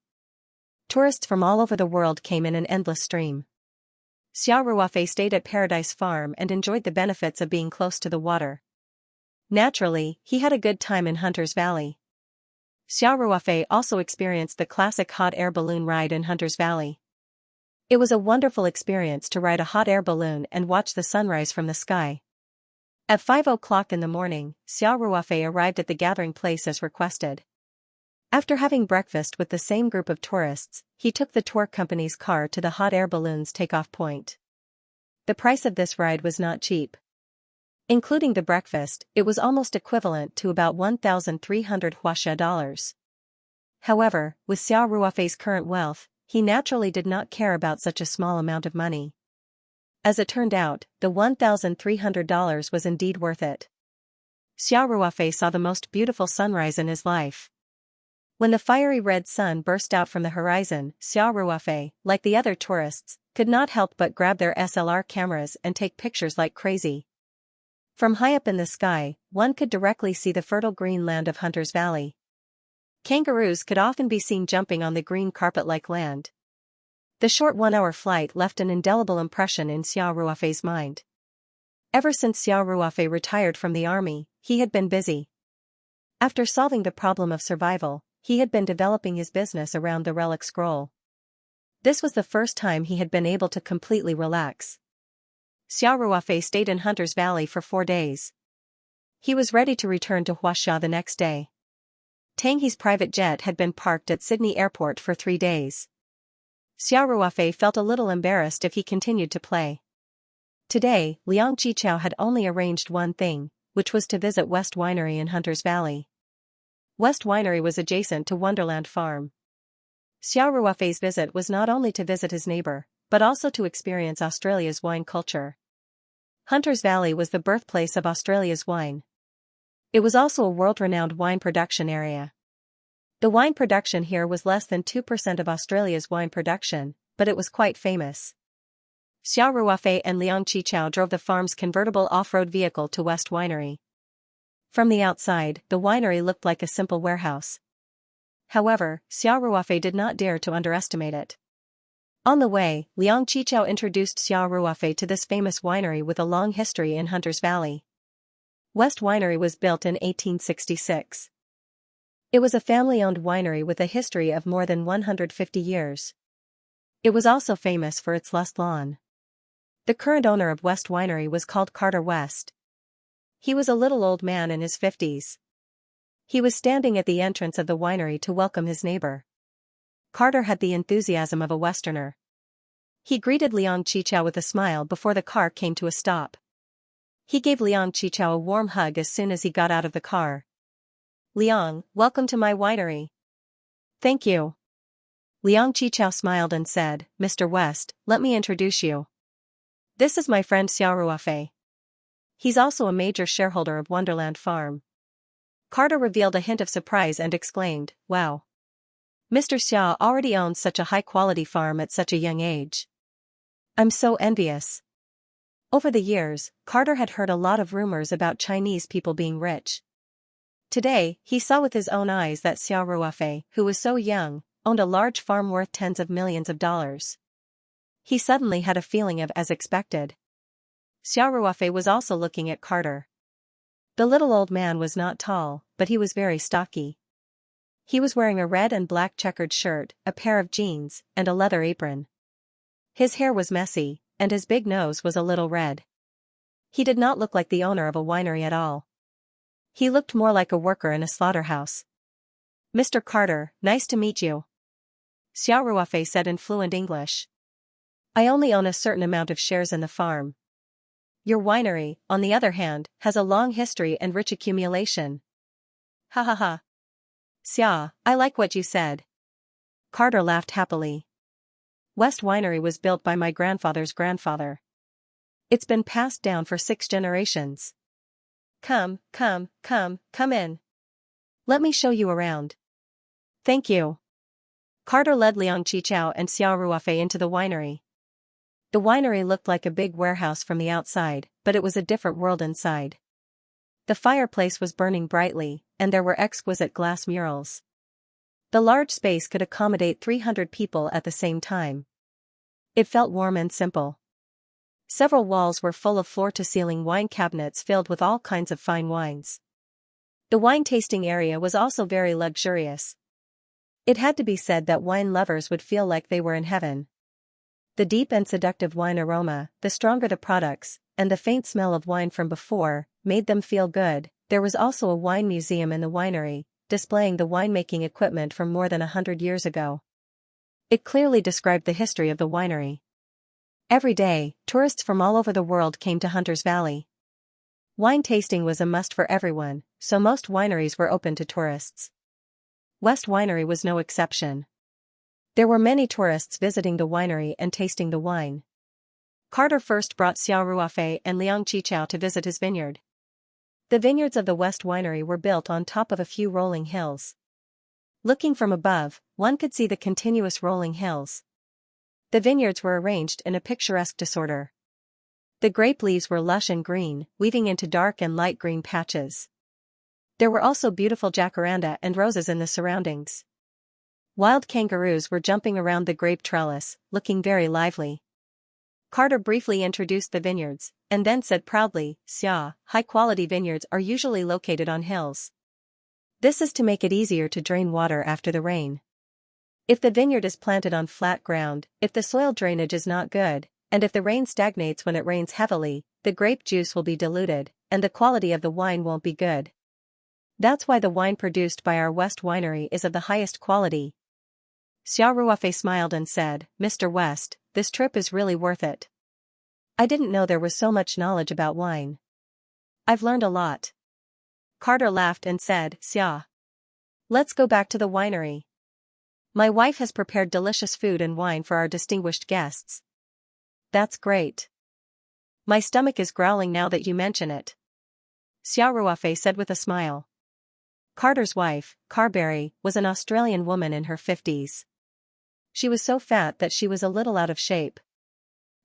Tourists from all over the world came in an endless stream. Xiao Ruofei stayed at Paradise Farm and enjoyed the benefits of being close to the water. Naturally, he had a good time in Hunters Valley. Xiao Ruofei also experienced the classic hot air balloon ride in Hunters Valley. It was a wonderful experience to ride a hot air balloon and watch the sunrise from the sky. At 5 o'clock in the morning, Xiao Ruofei arrived at the gathering place as requested. After having breakfast with the same group of tourists, he took the tour company's car to the hot air balloon's takeoff point. The price of this ride was not cheap. Including the breakfast, it was almost equivalent to about 1,300 Huaxia dollars. However, with Xiao Ruofei's current wealth, he naturally did not care about such a small amount of money. As it turned out, the $1,300 was indeed worth it. Xiao Ruofei saw the most beautiful sunrise in his life. When the fiery red sun burst out from the horizon, Xiao Ruofei, like the other tourists, could not help but grab their SLR cameras and take pictures like crazy. From high up in the sky, one could directly see the fertile green land of Hunters Valley. Kangaroos could often be seen jumping on the green carpet-like land. The short 1-hour flight left an indelible impression in Xiao Ruofei's mind. Ever since Xiao Ruofei retired from the army, he had been busy. After solving the problem of survival, he had been developing his business around the relic scroll. This was the first time he had been able to completely relax. Xiao Ruofei stayed in Hunter's Valley for 4 days. He was ready to return to Huaxia the next day. Tang He's private jet had been parked at Sydney Airport for 3 days. Xiao Ruofei felt a little embarrassed if he continued to play. Today, Liang Qichao had only arranged one thing, which was to visit West Winery in Hunter's Valley. West Winery was adjacent to Wonderland Farm. Xiao Ruofei's visit was not only to visit his neighbor, but also to experience Australia's wine culture. Hunter's Valley was the birthplace of Australia's wine. It was also a world-renowned wine production area. The wine production here was less than 2% of Australia's wine production, but it was quite famous. Xiao Ruofei and Liang Qichao drove the farm's convertible off-road vehicle to West Winery. From the outside, the winery looked like a simple warehouse. However, Xiao Ruofei did not dare to underestimate it. On the way, Liang Qichao introduced Xiao Ruofei to this famous winery with a long history in Hunter's Valley. West Winery was built in 1866. It was a family-owned winery with a history of more than 150 years. It was also famous for its lush lawn. The current owner of West Winery was called Carter West. He was a little old man in his 50s. He was standing at the entrance of the winery to welcome his neighbor. Carter had the enthusiasm of a Westerner. He greeted Liang Qichao with a smile before the car came to a stop. He gave Liang Qichao a warm hug as soon as he got out of the car. "Liang, welcome to my winery." "Thank you." Liang Qichao smiled and said, "Mr. West, let me introduce you. This is my friend Xiao Ruofei. He's also a major shareholder of Wonderland Farm." Carter revealed a hint of surprise and exclaimed, "Wow. Mr. Xiao already owns such a high-quality farm at such a young age. I'm so envious." Over the years, Carter had heard a lot of rumors about Chinese people being rich. Today, he saw with his own eyes that Xiao Ruofei, who was so young, owned a large farm worth tens of millions of dollars. He suddenly had a feeling of as expected. Xiao Ruofei was also looking at Carter. The little old man was not tall, but he was very stocky. He was wearing a red and black checkered shirt, a pair of jeans, and a leather apron. His hair was messy, and his big nose was a little red. He did not look like the owner of a winery at all. He looked more like a worker in a slaughterhouse. "Mr. Carter, nice to meet you," Xiao Ruofei said in fluent English. "I only own a certain amount of shares in the farm. Your winery, on the other hand, has a long history and rich accumulation." "Ha ha ha. Xia, I like what you said." Carter laughed happily. "West Winery was built by my grandfather's grandfather. It's been passed down for 6 generations. Come in. Let me show you around." "Thank you." Carter led Liang Qichao and Xiao Ruofei into the winery. The winery looked like a big warehouse from the outside, but it was a different world inside. The fireplace was burning brightly, and there were exquisite glass murals. The large space could accommodate 300 people at the same time. It felt warm and simple. Several walls were full of floor-to-ceiling wine cabinets filled with all kinds of fine wines. The wine tasting area was also very luxurious. It had to be said that wine lovers would feel like they were in heaven. The deep and seductive wine aroma, the stronger the products, and the faint smell of wine from before, made them feel good. There was also a wine museum in the winery, displaying the winemaking equipment from more than 100 years ago. It clearly described the history of the winery. Every day, tourists from all over the world came to Hunter's Valley. Wine tasting was a must for everyone, so most wineries were open to tourists. West Winery was no exception. There were many tourists visiting the winery and tasting the wine. Carter first brought Xiao Ruofei and Liang Qichao to visit his vineyard. The vineyards of the West Winery were built on top of a few rolling hills. Looking from above, one could see the continuous rolling hills. The vineyards were arranged in a picturesque disorder. The grape leaves were lush and green, weaving into dark and light green patches. There were also beautiful jacaranda and roses in the surroundings. Wild kangaroos were jumping around the grape trellis, looking very lively. Carter briefly introduced the vineyards, and then said proudly, "Xia, high-quality vineyards are usually located on hills. This is to make it easier to drain water after the rain. If the vineyard is planted on flat ground, if the soil drainage is not good, and if the rain stagnates when it rains heavily, the grape juice will be diluted, and the quality of the wine won't be good. That's why the wine produced by our West winery is of the highest quality." Xia Ruofei smiled and said, "Mr. West, this trip is really worth it. I didn't know there was so much knowledge about wine. I've learned a lot." Carter laughed and said, "Xia, let's go back to the winery. My wife has prepared delicious food and wine for our distinguished guests." "That's great. My stomach is growling now that you mention it," Xia Ruofei said with a smile. Carter's wife, Carberry, was an Australian woman in her 50s. She was so fat that she was a little out of shape.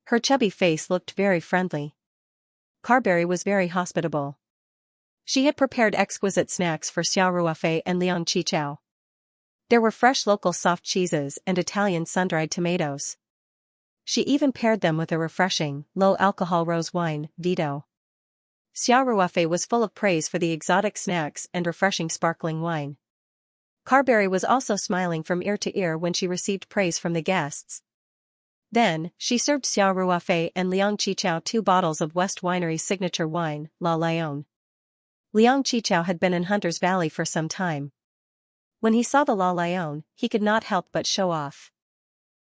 Her chubby face looked very friendly. Carberry was very hospitable. She had prepared exquisite snacks for Xia Ruofei and Liang Qichao. There were fresh local soft cheeses and Italian sun-dried tomatoes. She even paired them with a refreshing, low-alcohol rose wine, Vito. Xia Ruofei was full of praise for the exotic snacks and refreshing sparkling wine. Carberry was also smiling from ear to ear when she received praise from the guests. Then, she served Xia Ruofei and Liang Qichao 2 bottles of West Winery's signature wine, La Lyon. Liang Qichao had been in Hunter's Valley for some time. When he saw the La Lyon, he could not help but show off.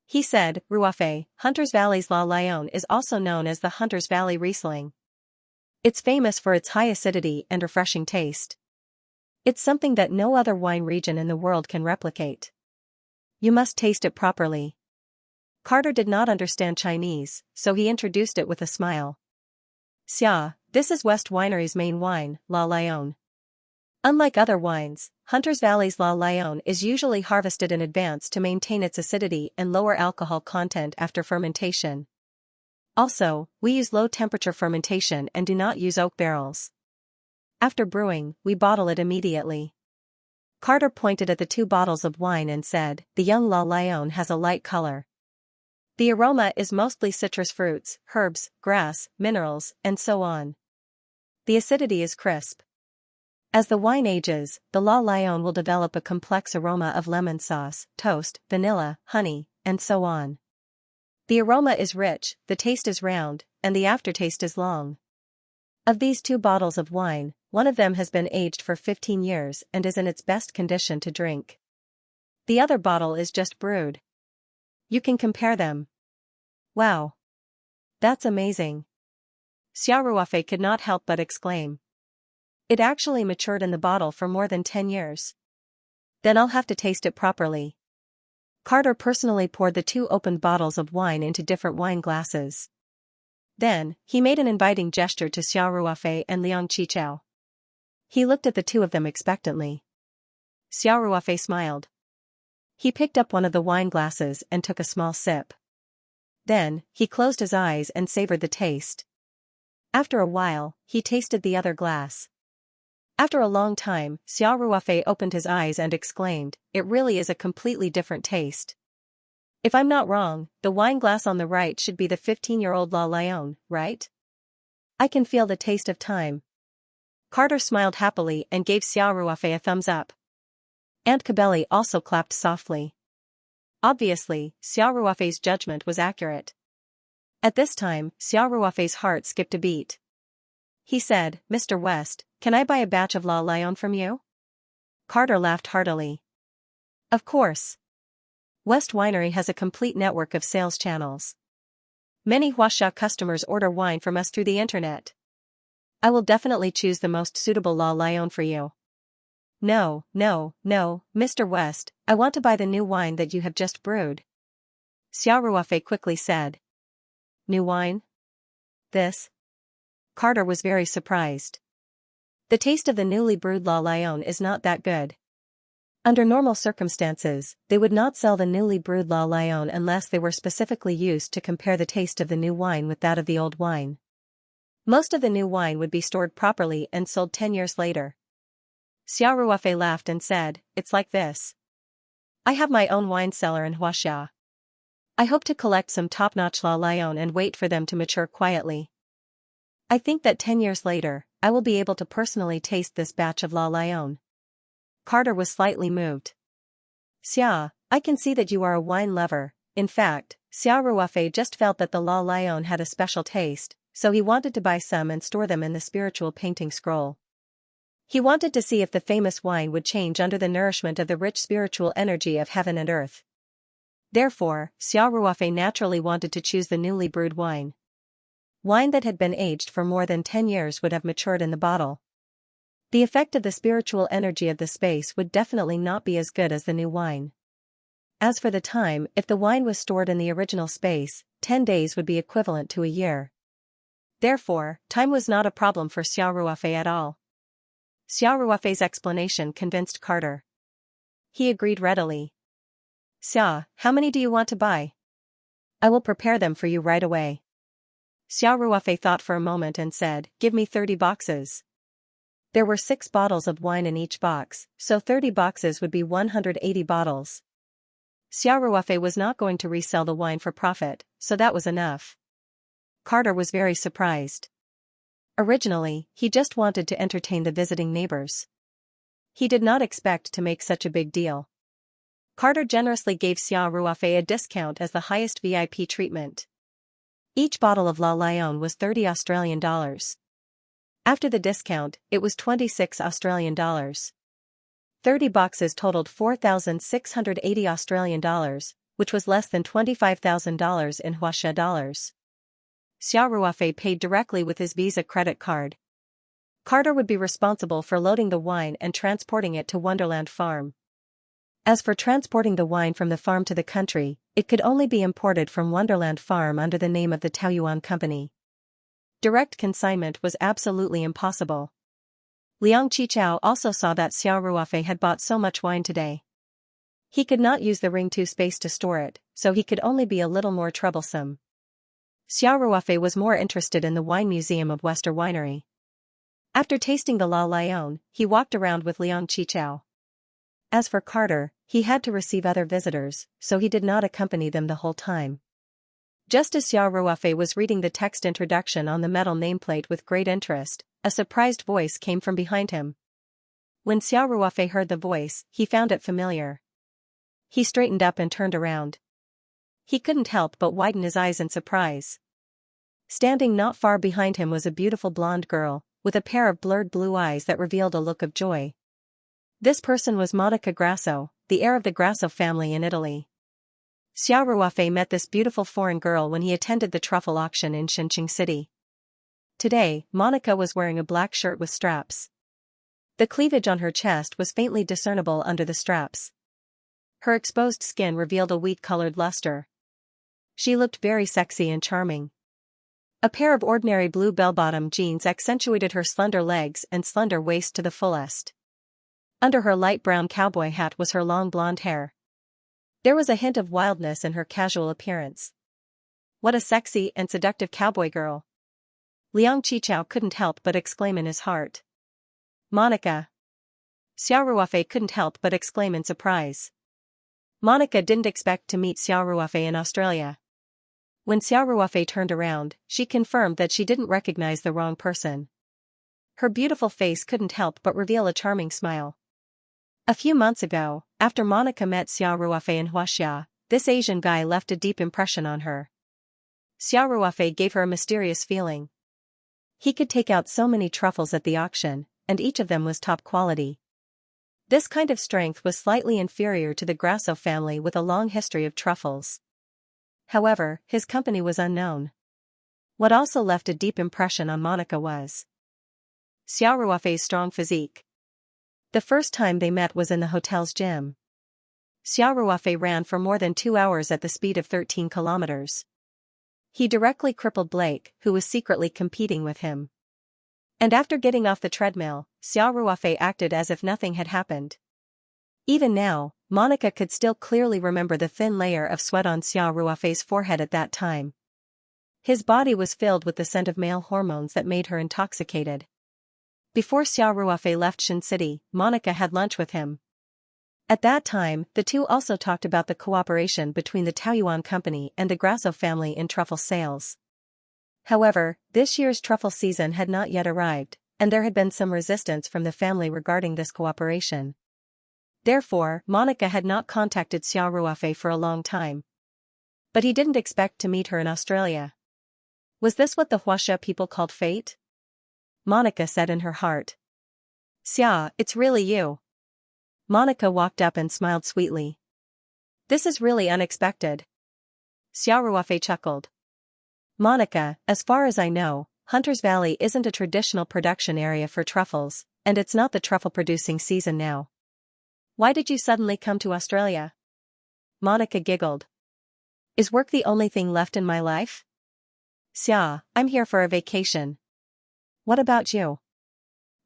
He said, "Ruofei, Hunter's Valley's La Lyon is also known as the Hunter's Valley Riesling. It's famous for its high acidity and refreshing taste. It's something that no other wine region in the world can replicate. You must taste it properly." Carter did not understand Chinese, so he introduced it with a smile. "Xia, this is West Winery's main wine, La Lyon. Unlike other wines, Hunter's Valley's La Lyon is usually harvested in advance to maintain its acidity and lower alcohol content after fermentation. Also, we use low-temperature fermentation and do not use oak barrels. After brewing, we bottle it immediately." Carter pointed at the 2 bottles of wine and said, "The young La Lyon has a light color. The aroma is mostly citrus fruits, herbs, grass, minerals, and so on. The acidity is crisp. As the wine ages, the La Lyon will develop a complex aroma of lemon sauce, toast, vanilla, honey, and so on. The aroma is rich, the taste is round, and the aftertaste is long. Of these 2 bottles of wine, one of them has been aged for 15 years and is in its best condition to drink. The other bottle is just brewed. You can compare them." "Wow. That's amazing." Xia Ruofei could not help but exclaim. "It actually matured in the bottle for more than 10 years. Then I'll have to taste it properly." Carter personally poured the 2 opened bottles of wine into different wine glasses. Then, he made an inviting gesture to Xia Ruofei and Liang Qichao. He looked at the 2 of them expectantly. Xia Ruofei smiled. He picked up one of the wine glasses and took a small sip. Then, he closed his eyes and savored the taste. After a while, he tasted the other glass. After a long time, Xia Ruofei opened his eyes and exclaimed, "It really is a completely different taste. If I'm not wrong, the wine glass on the right should be the 15-year-old La Lyon, right? I can feel the taste of time." Carter smiled happily and gave Xia Ruofei a thumbs up. Aunt Cabelli also clapped softly. Obviously, Xia Ruofei's judgment was accurate. At this time, Xia Ruofei's heart skipped a beat. He said, "Mr. West, can I buy a batch of La Lyon from you?" Carter laughed heartily. "Of course. West Winery has a complete network of sales channels. Many Huaxia customers order wine from us through the internet. I will definitely choose the most suitable La Lyon for you." No, Mr. West, I want to buy the new wine that you have just brewed," Xia Ruofei quickly said. "New wine? This?" Carter was very surprised. The taste of the newly brewed La Lyon is not that good. Under normal circumstances, they would not sell the newly brewed La Lyon unless they were specifically used to compare the taste of the new wine with that of the old wine. Most of the new wine would be stored properly and sold 10 years later. Xia Ruofei laughed and said, "It's like this. I have my own wine cellar in Xianxia. I hope to collect some top-notch La Lyon and wait for them to mature quietly. I think that 10 years later, I will be able to personally taste this batch of La Lyon. Carter was slightly moved. Xia, I can see that you are a wine lover. In fact, Xia Ruofei just felt that the La Lyon had a special taste, so he wanted to buy some and store them in the spiritual painting scroll. He wanted to see if the famous wine would change under the nourishment of the rich spiritual energy of heaven and earth. Therefore, Xia Ruofei naturally wanted to choose the newly brewed wine. Wine that had been aged for more than 10 years would have matured in the bottle. The effect of the spiritual energy of the space would definitely not be as good as the new wine. As for the time, if the wine was stored in the original space, 10 days would be equivalent to a year. Therefore, time was not a problem for Xia Ruofei at all. Xia Ruofei's explanation convinced Carter. He agreed readily. Xia, how many do you want to buy? I will prepare them for you right away. Xia Ruofei thought for a moment and said, give me 30 boxes. There were 6 bottles of wine in each box, so 30 boxes would be 180 bottles. Xia Ruofei was not going to resell the wine for profit, so that was enough. Carter was very surprised. Originally, he just wanted to entertain the visiting neighbors. He did not expect to make such a big deal. Carter generously gave Xia Ruofei a discount as the highest VIP treatment. Each bottle of La Lyon was $30 Australian. After the discount, it was $26 Australian. 30 boxes totaled $4,680 Australian, which was less than $25,000 in Xianxia dollars. Xia Ruofei paid directly with his Visa credit card. Carter would be responsible for loading the wine and transporting it to Wonderland Farm. As for transporting the wine from the farm to the country, it could only be imported from Wonderland Farm under the name of the Taoyuan Company. Direct consignment was absolutely impossible. Liang Qichao also saw that Xia Ruofei had bought so much wine today. He could not use the Ring 2 space to store it, so he could only be a little more troublesome. Xia Ruofei was more interested in the Wine Museum of Wester Winery. After tasting the La Lyon, he walked around with Liang Qichao. As for Carter, he had to receive other visitors, so he did not accompany them the whole time. Just as Xia Ruofei was reading the text introduction on the metal nameplate with great interest, a surprised voice came from behind him. When Xia Ruofei heard the voice, he found it familiar. He straightened up and turned around. He couldn't help but widen his eyes in surprise. Standing not far behind him was a beautiful blonde girl, with a pair of blurred blue eyes that revealed a look of joy. This person was Monica Grasso, the heir of the Grasso family in Italy. Xia Ruofei met this beautiful foreign girl when he attended the truffle auction in Xianxia City. Today, Monica was wearing a black shirt with straps. The cleavage on her chest was faintly discernible under the straps. Her exposed skin revealed a wheat-colored luster. She looked very sexy and charming. A pair of ordinary blue bell-bottom jeans accentuated her slender legs and slender waist to the fullest. Under her light brown cowboy hat was her long blonde hair. There was a hint of wildness in her casual appearance. What a sexy and seductive cowboy girl. Liang Qichao couldn't help but exclaim in his heart. Monica. Xia Ruofei couldn't help but exclaim in surprise. Monica didn't expect to meet Xia Ruofei in Australia. When Xia Ruofei turned around, she confirmed that she didn't recognize the wrong person. Her beautiful face couldn't help but reveal a charming smile. A few months ago, after Monica met Xia Ruofei in Xianxia, this Asian guy left a deep impression on her. Xia Ruofei gave her a mysterious feeling. He could take out so many truffles at the auction, and each of them was top quality. This kind of strength was slightly inferior to the Grasso family with a long history of truffles. However, his company was unknown. What also left a deep impression on Monica was Xia Ruofei's strong physique. The first time they met was in the hotel's gym. Xia Ruofei ran for more than 2 hours at the speed of 13 kilometers. He directly crippled Blake, who was secretly competing with him. And after getting off the treadmill, Xia Ruofei acted as if nothing had happened. Even now, Monica could still clearly remember the thin layer of sweat on Xia Ruofei's forehead at that time. His body was filled with the scent of male hormones that made her intoxicated. Before Xia Ruofei left Shin City, Monica had lunch with him. At that time, the two also talked about the cooperation between the Taoyuan company and the Grasso family in truffle sales. However, this year's truffle season had not yet arrived, and there had been some resistance from the family regarding this cooperation. Therefore, Monica had not contacted Xiao Ruofei for a long time. But he didn't expect to meet her in Australia. Was this what the Huaxia people called fate? Monica said in her heart. Xia, it's really you. Monica walked up and smiled sweetly. This is really unexpected. Xiao Ruofei chuckled. Monica, as far as I know, Hunter's Valley isn't a traditional production area for truffles, and it's not the truffle-producing season now. Why did you suddenly come to Australia? Monica giggled. Is work the only thing left in my life? Xia, I'm here for a vacation. What about you?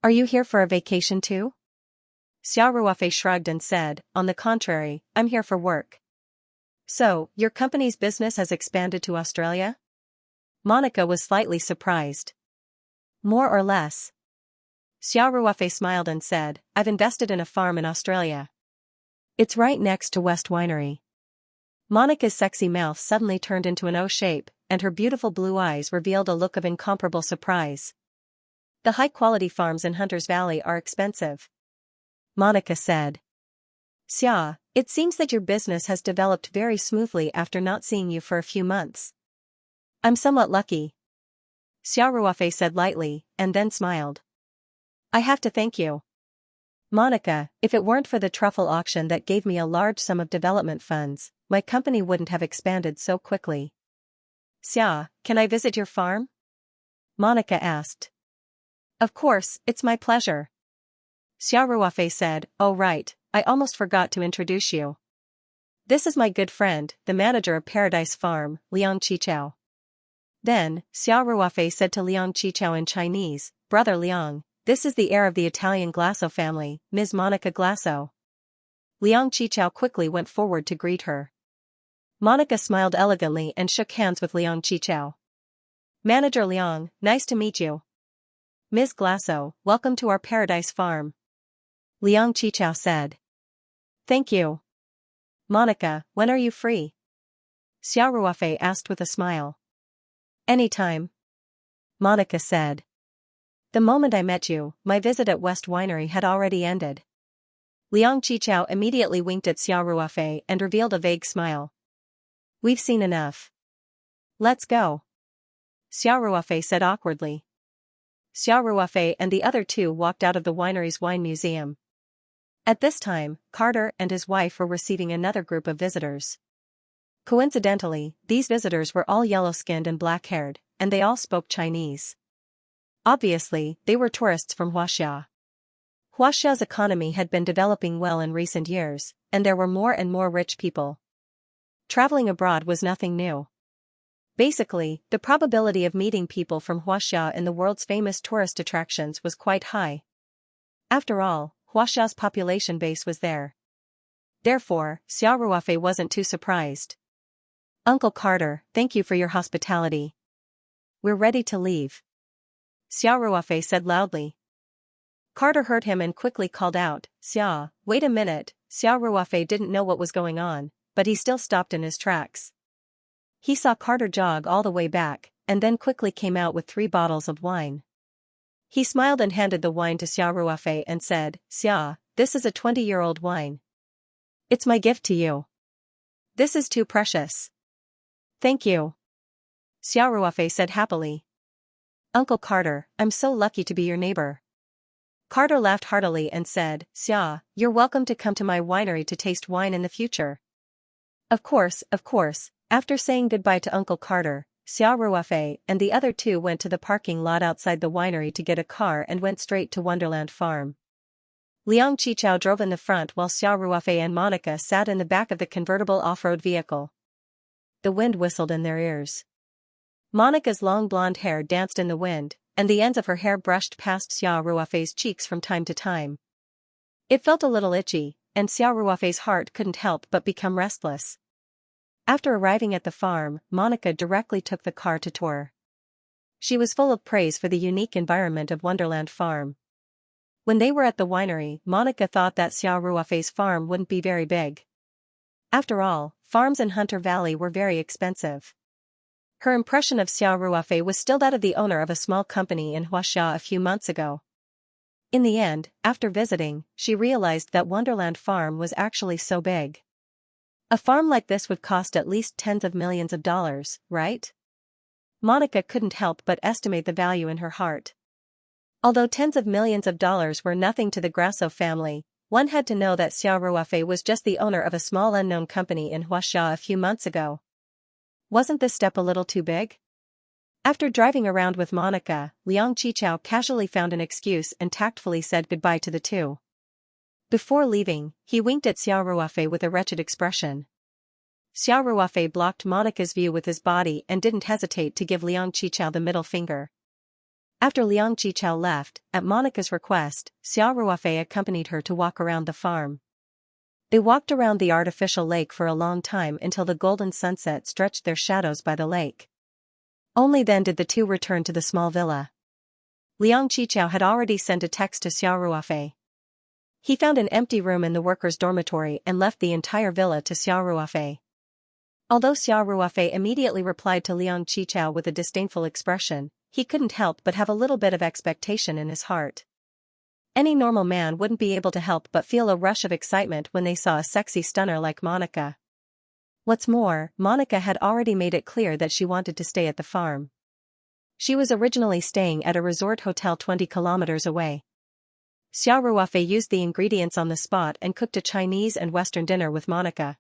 Are you here for a vacation too? Xiao Ruofei shrugged and said, on the contrary, I'm here for work. So, your company's business has expanded to Australia? Monica was slightly surprised. More or less. Xiao Ruofei smiled and said, I've invested in a farm in Australia. It's right next to West Winery. Monica's sexy mouth suddenly turned into an O shape, and her beautiful blue eyes revealed a look of incomparable surprise. The high-quality farms in Hunter's Valley are expensive. Monica said. Xia, it seems that your business has developed very smoothly after not seeing you for a few months. I'm somewhat lucky. Xiao Ruofei said lightly, and then smiled. I have to thank you. Monica, if it weren't for the truffle auction that gave me a large sum of development funds, my company wouldn't have expanded so quickly. Xia, can I visit your farm? Monica asked. Of course, it's my pleasure. Xiao Ruofei said, oh right, I almost forgot to introduce you. This is my good friend, the manager of Paradise Farm, Liang Qichao. Then, Xiao Ruofei said to Liang Qichao in Chinese, Brother Liang, this is the heir of the Italian Glasso family, Ms. Monica Glasso. Liang Qichao quickly went forward to greet her. Monica smiled elegantly and shook hands with Liang Qichao. Manager Liang, nice to meet you. Ms. Glasso, welcome to our Paradise Farm. Liang Qichao said. Thank you. Monica, when are you free? Xiao Ruofei asked with a smile. Anytime. Monica said. The moment I met you, my visit at West Winery had already ended. Liang Qichao immediately winked at Xiao Ruofei and revealed a vague smile. We've seen enough. Let's go. Xiao Ruofei said awkwardly. Xiao Ruofei and the other two walked out of the winery's wine museum. At this time, Carter and his wife were receiving another group of visitors. Coincidentally, these visitors were all yellow-skinned and black-haired, and they all spoke Chinese. Obviously, they were tourists from Huaxia. Huaxia's economy had been developing well in recent years, and there were more and more rich people. Traveling abroad was nothing new. Basically, the probability of meeting people from Huaxia in the world's famous tourist attractions was quite high. After all, Huaxia's population base was there. Therefore, Xiao Ruofei wasn't too surprised. Uncle Carter, thank you for your hospitality. We're ready to leave. Xiao Ruofei said loudly. Carter heard him and quickly called out, Xia, wait a minute. Xiao Ruofei didn't know what was going on, but he still stopped in his tracks. He saw Carter jog all the way back, and then quickly came out with 3 bottles of wine. He smiled and handed the wine to Xiao Ruofei and said, Xia, this is a 20-year-old wine. It's my gift to you. This is too precious. Thank you. Xiao Ruofei said happily. Uncle Carter, I'm so lucky to be your neighbor. Carter laughed heartily and said, Xia, you're welcome to come to my winery to taste wine in the future. Of course. After saying goodbye to Uncle Carter, Xiao Ruofei and the other two went to the parking lot outside the winery to get a car and went straight to Wonderland Farm. Liang Qichao drove in the front while Xiao Ruofei and Monica sat in the back of the convertible off-road vehicle. The wind whistled in their ears. Monica's long blonde hair danced in the wind, and the ends of her hair brushed past Xiao Ruofei's cheeks from time to time. It felt a little itchy, and Xiao Ruofei's heart couldn't help but become restless. After arriving at the farm, Monica directly took the car to tour. She was full of praise for the unique environment of Wonderland Farm. When they were at the winery, Monica thought that Xiao Ruofei's farm wouldn't be very big. After all, farms in Hunter Valley were very expensive. Her impression of Xiao Ruofei was still that of the owner of a small company in Huaxia a few months ago. In the end, after visiting, she realized that Wonderland Farm was actually so big. A farm like this would cost at least tens of millions of dollars, right? Monica couldn't help but estimate the value in her heart. Although tens of millions of dollars were nothing to the Grasso family, one had to know that Xiao Ruofei was just the owner of a small unknown company in Huaxia a few months ago. Wasn't this step a little too big? After driving around with Monica, Liang Qichao casually found an excuse and tactfully said goodbye to the two. Before leaving, he winked at Xiao Ruofei with a wretched expression. Xiao Ruofei blocked Monica's view with his body and didn't hesitate to give Liang Qichao the middle finger. After Liang Qichao left, at Monica's request, Xiao Ruofei accompanied her to walk around the farm. They walked around the artificial lake for a long time until the golden sunset stretched their shadows by the lake. Only then did the two return to the small villa. Liang Qichao had already sent a text to Xiao Ruofei. He found an empty room in the workers' dormitory and left the entire villa to Xiao Ruofei. Although Xiao Ruofei immediately replied to Liang Qichao with a disdainful expression, he couldn't help but have a little bit of expectation in his heart. Any normal man wouldn't be able to help but feel a rush of excitement when they saw a sexy stunner like Monica. What's more, Monica had already made it clear that she wanted to stay at the farm. She was originally staying at a resort hotel 20 kilometers away. Xiao Ruofei used the ingredients on the spot and cooked a Chinese and Western dinner with Monica.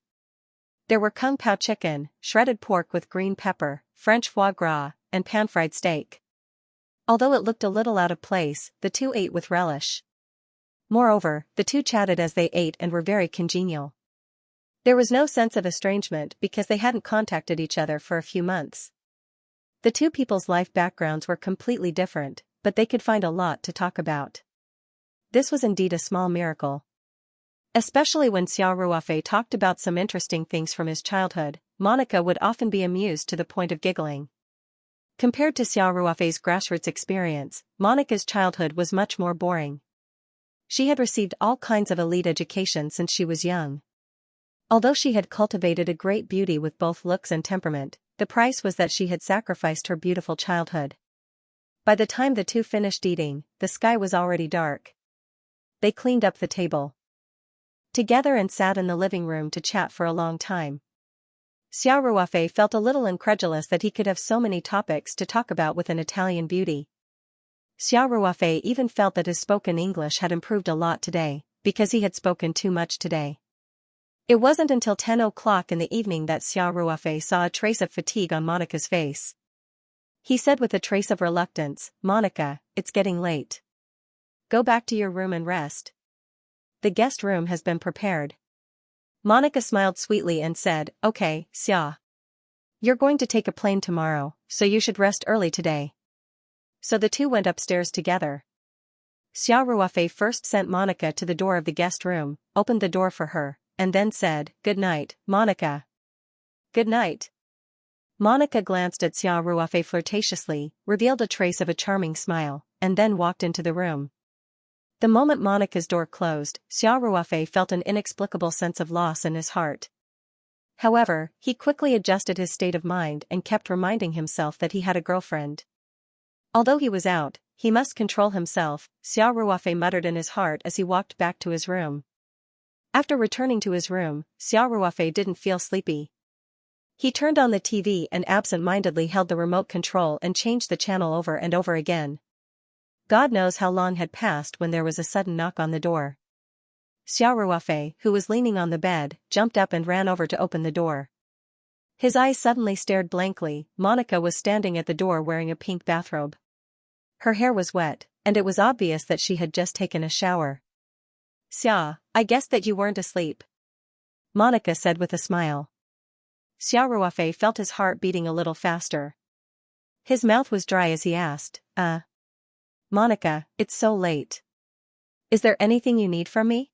There were kung pao chicken, shredded pork with green pepper, French foie gras, and pan-fried steak. Although it looked a little out of place, the two ate with relish. Moreover, the two chatted as they ate and were very congenial. There was no sense of estrangement because they hadn't contacted each other for a few months. The two people's life backgrounds were completely different, but they could find a lot to talk about. This was indeed a small miracle. Especially when Xiao Ruofei talked about some interesting things from his childhood, Monica would often be amused to the point of giggling. Compared to Xiao Ruofei's grassroots experience, Monica's childhood was much more boring. She had received all kinds of elite education since she was young. Although she had cultivated a great beauty with both looks and temperament, the price was that she had sacrificed her beautiful childhood. By the time the two finished eating, the sky was already dark. They cleaned up the table together and sat in the living room to chat for a long time. Xiao Ruofei felt a little incredulous that he could have so many topics to talk about with an Italian beauty. Xiao Ruofei even felt that his spoken English had improved a lot today, because he had spoken too much today. It wasn't until 10 o'clock in the evening that Xiao Ruofei saw a trace of fatigue on Monica's face. He said with a trace of reluctance, "Monica, it's getting late. Go back to your room and rest. The guest room has been prepared." Monica smiled sweetly and said, "Okay, Xia. You're going to take a plane tomorrow, so you should rest early today." So the two went upstairs together. Xiao Ruofei first sent Monica to the door of the guest room, opened the door for her, and then said, "Good night, Monica." "Good night." Monica glanced at Xiao Ruofei flirtatiously, revealed a trace of a charming smile, and then walked into the room. The moment Monica's door closed, Xiao Ruofei felt an inexplicable sense of loss in his heart. However, he quickly adjusted his state of mind and kept reminding himself that he had a girlfriend. Although he was out, he must control himself, Xiao Ruofei muttered in his heart as he walked back to his room. After returning to his room, Xiao Ruofei didn't feel sleepy. He turned on the TV and absent-mindedly held the remote control and changed the channel over and over again. God knows how long had passed when there was a sudden knock on the door. Xiao Ruofei, who was leaning on the bed, jumped up and ran over to open the door. His eyes suddenly stared blankly. Monica was standing at the door wearing a pink bathrobe. Her hair was wet, and it was obvious that she had just taken a shower. "Xia, I guessed that you weren't asleep," Monica said with a smile. Xiao Ruofei felt his heart beating a little faster. His mouth was dry as he asked, Monica, it's so late. Is there anything you need from me?"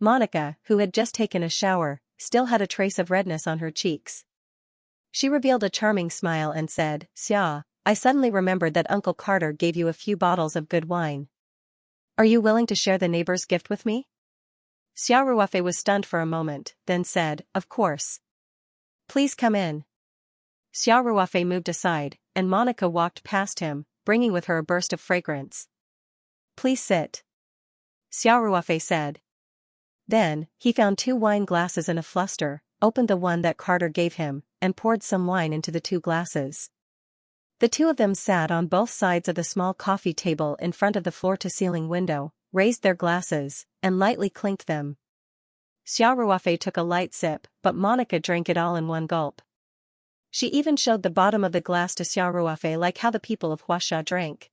Monica, who had just taken a shower, still had a trace of redness on her cheeks. She revealed a charming smile and said, "Xia, I suddenly remembered that Uncle Carter gave you a few bottles of good wine. Are you willing to share the neighbor's gift with me? Xiao Ruofei was stunned for a moment, then said, of course. Please come in. Xiao Ruofei moved aside, and Monica walked past him, bringing with her a burst of fragrance. Please sit. Xiao Ruofei said. Then, he found 2 wine glasses in a fluster, opened the one that Carter gave him, and poured some wine into the 2 glasses. The 2 of them sat on both sides of the small coffee table in front of the floor-to-ceiling window, raised their glasses, and lightly clinked them. Xiao Ruofei took a light sip, but Monica drank it all in one gulp. She even showed the bottom of the glass to Xiao Ruofei like how the people of Huaxia drank.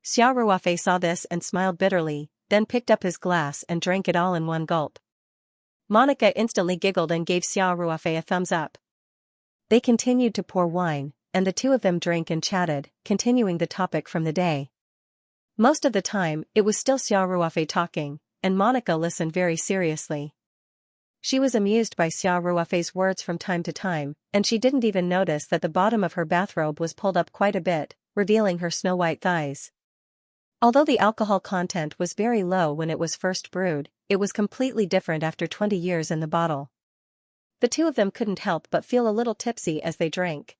Xiao Ruofei saw this and smiled bitterly, then picked up his glass and drank it all in one gulp. Monica instantly giggled and gave Xiao Ruofei a thumbs up. They continued to pour wine, and the 2 of them drank and chatted, continuing the topic from the day. Most of the time, it was still Xiao Ruofei talking, and Monica listened very seriously. She was amused by Xiao Ruofei's words from time to time, and she didn't even notice that the bottom of her bathrobe was pulled up quite a bit, revealing her snow-white thighs. Although the alcohol content was very low when it was first brewed, it was completely different after 20 years in the bottle. The 2 of them couldn't help but feel a little tipsy as they drank.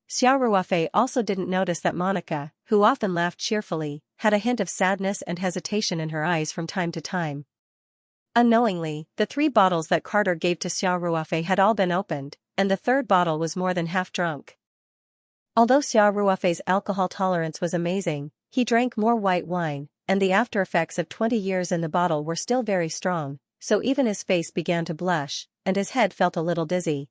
Xiao Ruofei also didn't notice that Monica, who often laughed cheerfully, had a hint of sadness and hesitation in her eyes from time to time. Unknowingly, the 3 bottles that Carter gave to Xiao Ruofei had all been opened, and the 3rd bottle was more than half drunk. Although Xiao Ruofei's alcohol tolerance was amazing, he drank more white wine, and the after effects of 20 years in the bottle were still very strong, so even his face began to blush, and his head felt a little dizzy.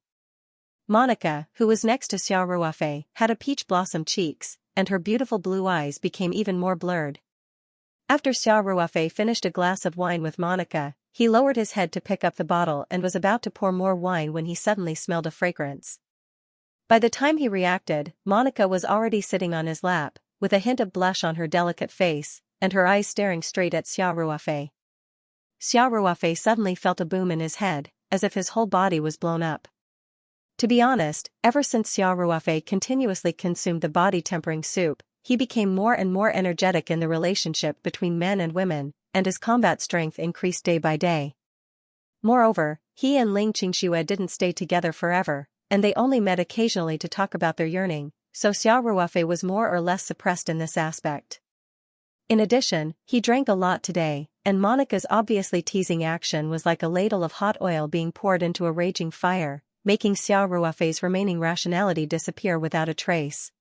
Monica, who was next to Xiao Ruofei, had a peach blossom cheeks, and her beautiful blue eyes became even more blurred. After Xiao Ruofei finished a glass of wine with Monica, he lowered his head to pick up the bottle and was about to pour more wine when he suddenly smelled a fragrance. By the time he reacted, Monica was already sitting on his lap, with a hint of blush on her delicate face, and her eyes staring straight at Xiao Ruofei. Xiao Ruofei suddenly felt a boom in his head, as if his whole body was blown up. To be honest, ever since Xiao Ruofei continuously consumed the body-tempering soup, he became more and more energetic in the relationship between men and women, and his combat strength increased day by day. Moreover, he and Ling Xianxia didn't stay together forever, and they only met occasionally to talk about their yearning, so Xiao Ruofei was more or less suppressed in this aspect. In addition, he drank a lot today, and Monica's obviously teasing action was like a ladle of hot oil being poured into a raging fire, making Xiao Ruofei's remaining rationality disappear without a trace.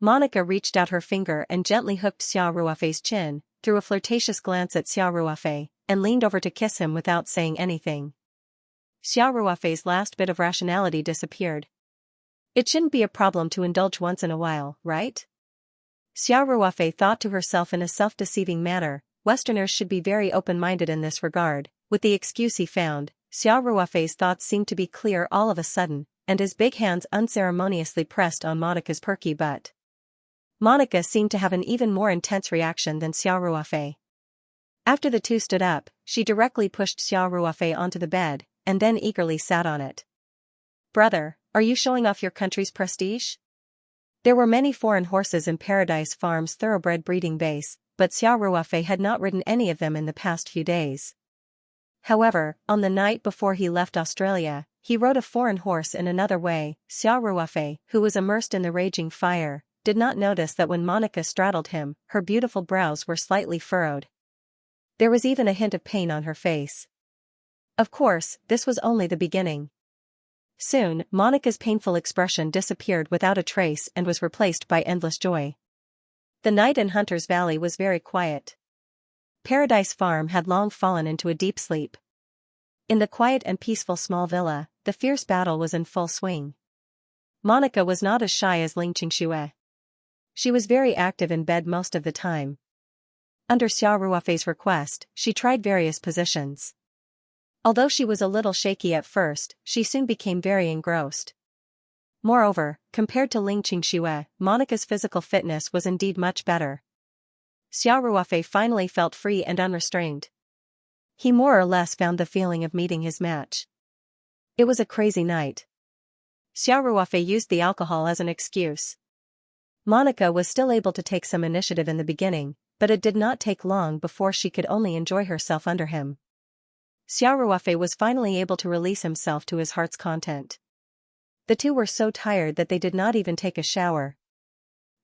Monica reached out her finger and gently hooked Xiao Ruofei's chin, threw a flirtatious glance at Xiao Ruofei, and leaned over to kiss him without saying anything. Xiao Ruofei's last bit of rationality disappeared. It shouldn't be a problem to indulge once in a while, right? Xiao Ruofei thought to herself in a self-deceiving manner. Westerners should be very open-minded in this regard. With the excuse he found, Xiao Ruofei's thoughts seemed to be clear all of a sudden, and his big hands unceremoniously pressed on Monica's perky butt. Monica seemed to have an even more intense reaction than Xiao Ruofei. After the 2 stood up, she directly pushed Xiao Ruofei onto the bed, and then eagerly sat on it. Brother, are you showing off your country's prestige? There were many foreign horses in Paradise Farm's thoroughbred breeding base, but Xiao Ruofei had not ridden any of them in the past few days. However, on the night before he left Australia, he rode a foreign horse in another way. Xiao Ruofei, who was immersed in the raging fire, did not notice that when Monica straddled him, her beautiful brows were slightly furrowed. There was even a hint of pain on her face. Of course, this was only the beginning. Soon, Monica's painful expression disappeared without a trace and was replaced by endless joy. The night in Hunter's Valley was very quiet. Paradise Farm had long fallen into a deep sleep. In the quiet and peaceful small villa, the fierce battle was in full swing. Monica was not as shy as Ling Xianxia. She was very active in bed most of the time. Under Xiao Ruofei's request, she tried various positions. Although she was a little shaky at first, she soon became very engrossed. Moreover, compared to Ling Xianxia, Monica's physical fitness was indeed much better. Xiao Ruofei finally felt free and unrestrained. He more or less found the feeling of meeting his match. It was a crazy night. Xiao Ruofei used the alcohol as an excuse. Monica was still able to take some initiative in the beginning, but it did not take long before she could only enjoy herself under him. Xiao Ruofei was finally able to release himself to his heart's content. The two were so tired that they did not even take a shower.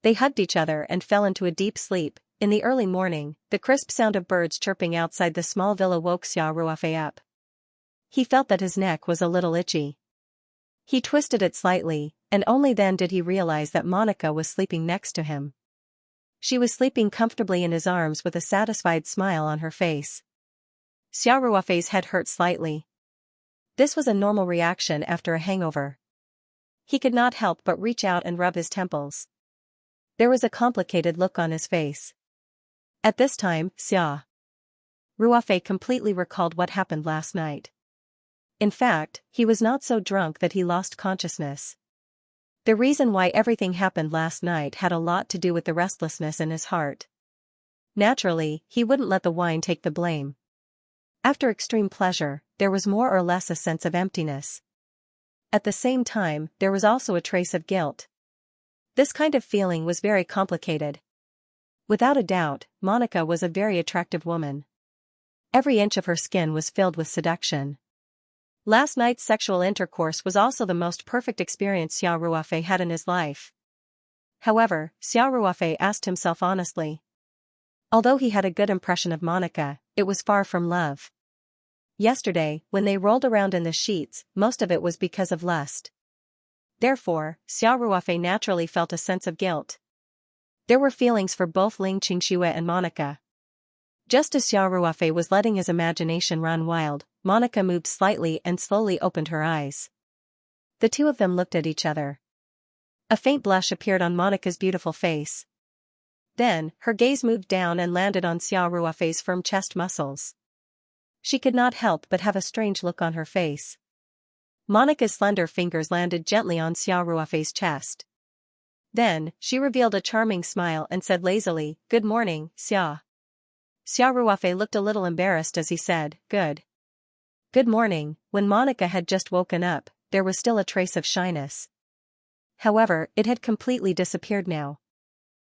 They hugged each other and fell into a deep sleep. In the early morning, the crisp sound of birds chirping outside the small villa woke Xiao Ruofei up. He felt that his neck was a little itchy. He twisted it slightly, and only then did he realize that Monica was sleeping next to him. She was sleeping comfortably in his arms with a satisfied smile on her face. Xiao Ruofei's head hurt slightly. This was a normal reaction after a hangover. He could not help but reach out and rub his temples. There was a complicated look on his face. At this time, Xiao Ruofei completely recalled what happened last night. In fact, he was not so drunk that he lost consciousness. The reason why everything happened last night had a lot to do with the restlessness in his heart. Naturally, he wouldn't let the wine take the blame. After extreme pleasure, there was more or less a sense of emptiness. At the same time, there was also a trace of guilt. This kind of feeling was very complicated. Without a doubt, Monica was a very attractive woman. Every inch of her skin was filled with seduction. Last night's sexual intercourse was also the most perfect experience Xiao Ruofei had in his life. However, Xiao Ruofei asked himself honestly. Although he had a good impression of Monica, it was far from love. Yesterday, when they rolled around in the sheets, most of it was because of lust. Therefore, Xiao Ruofei naturally felt a sense of guilt. There were feelings for both Ling Xianxia and Monica. Just as Xiao Ruofei was letting his imagination run wild, Monica moved slightly and slowly opened her eyes. The two of them looked at each other. A faint blush appeared on Monica's beautiful face. Then, her gaze moved down and landed on Xiao Ruofei's firm chest muscles. She could not help but have a strange look on her face. Monica's slender fingers landed gently on Xiao Ruofei's chest. Then, she revealed a charming smile and said lazily, "Good morning, Xiao." Xiao Ruofei looked a little embarrassed as he said, Good morning." When Monica had just woken up, there was still a trace of shyness. However, it had completely disappeared now.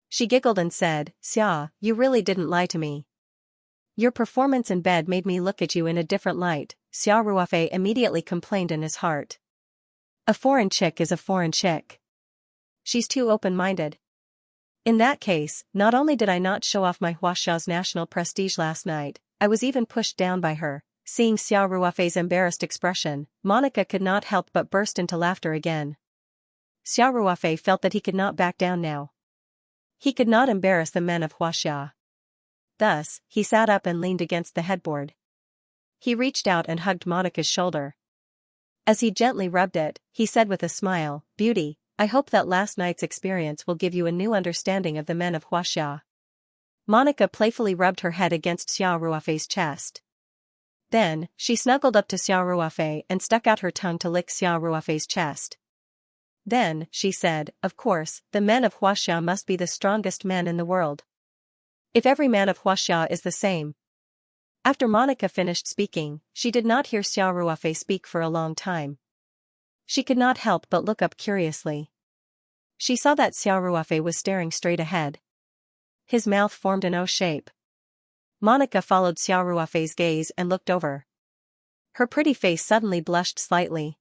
She giggled and said, "Xiao, you really didn't lie to me. Your performance in bed made me look at you in a different light." Xiao Ruofei immediately complained in his heart. A foreign chick is a foreign chick. She's too open-minded. In that case, not only did I not show off my Huaxiao's national prestige last night, I was even pushed down by her. Seeing Xiao Ruofei's embarrassed expression, Monica could not help but burst into laughter again. Xiao Ruofei felt that he could not back down now. He could not embarrass the men of Huaxia. Thus, he sat up and leaned against the headboard. He reached out and hugged Monica's shoulder. As he gently rubbed it, he said with a smile, "Beauty, I hope that last night's experience will give you a new understanding of the men of Huaxia." Monica playfully rubbed her head against Xiao Ruofei's chest. Then, she snuggled up to Xiao Ruofei and stuck out her tongue to lick Xiao Ruofei's chest. Then, she said, "Of course, the men of Huaxia must be the strongest men in the world. If every man of Huaxia is the same." After Monica finished speaking, she did not hear Xiao Ruofei speak for a long time. She could not help but look up curiously. She saw that Xiao Ruofei was staring straight ahead. His mouth formed an O shape. Monica followed Xiao Ruofei's gaze and looked over. Her pretty face suddenly blushed slightly.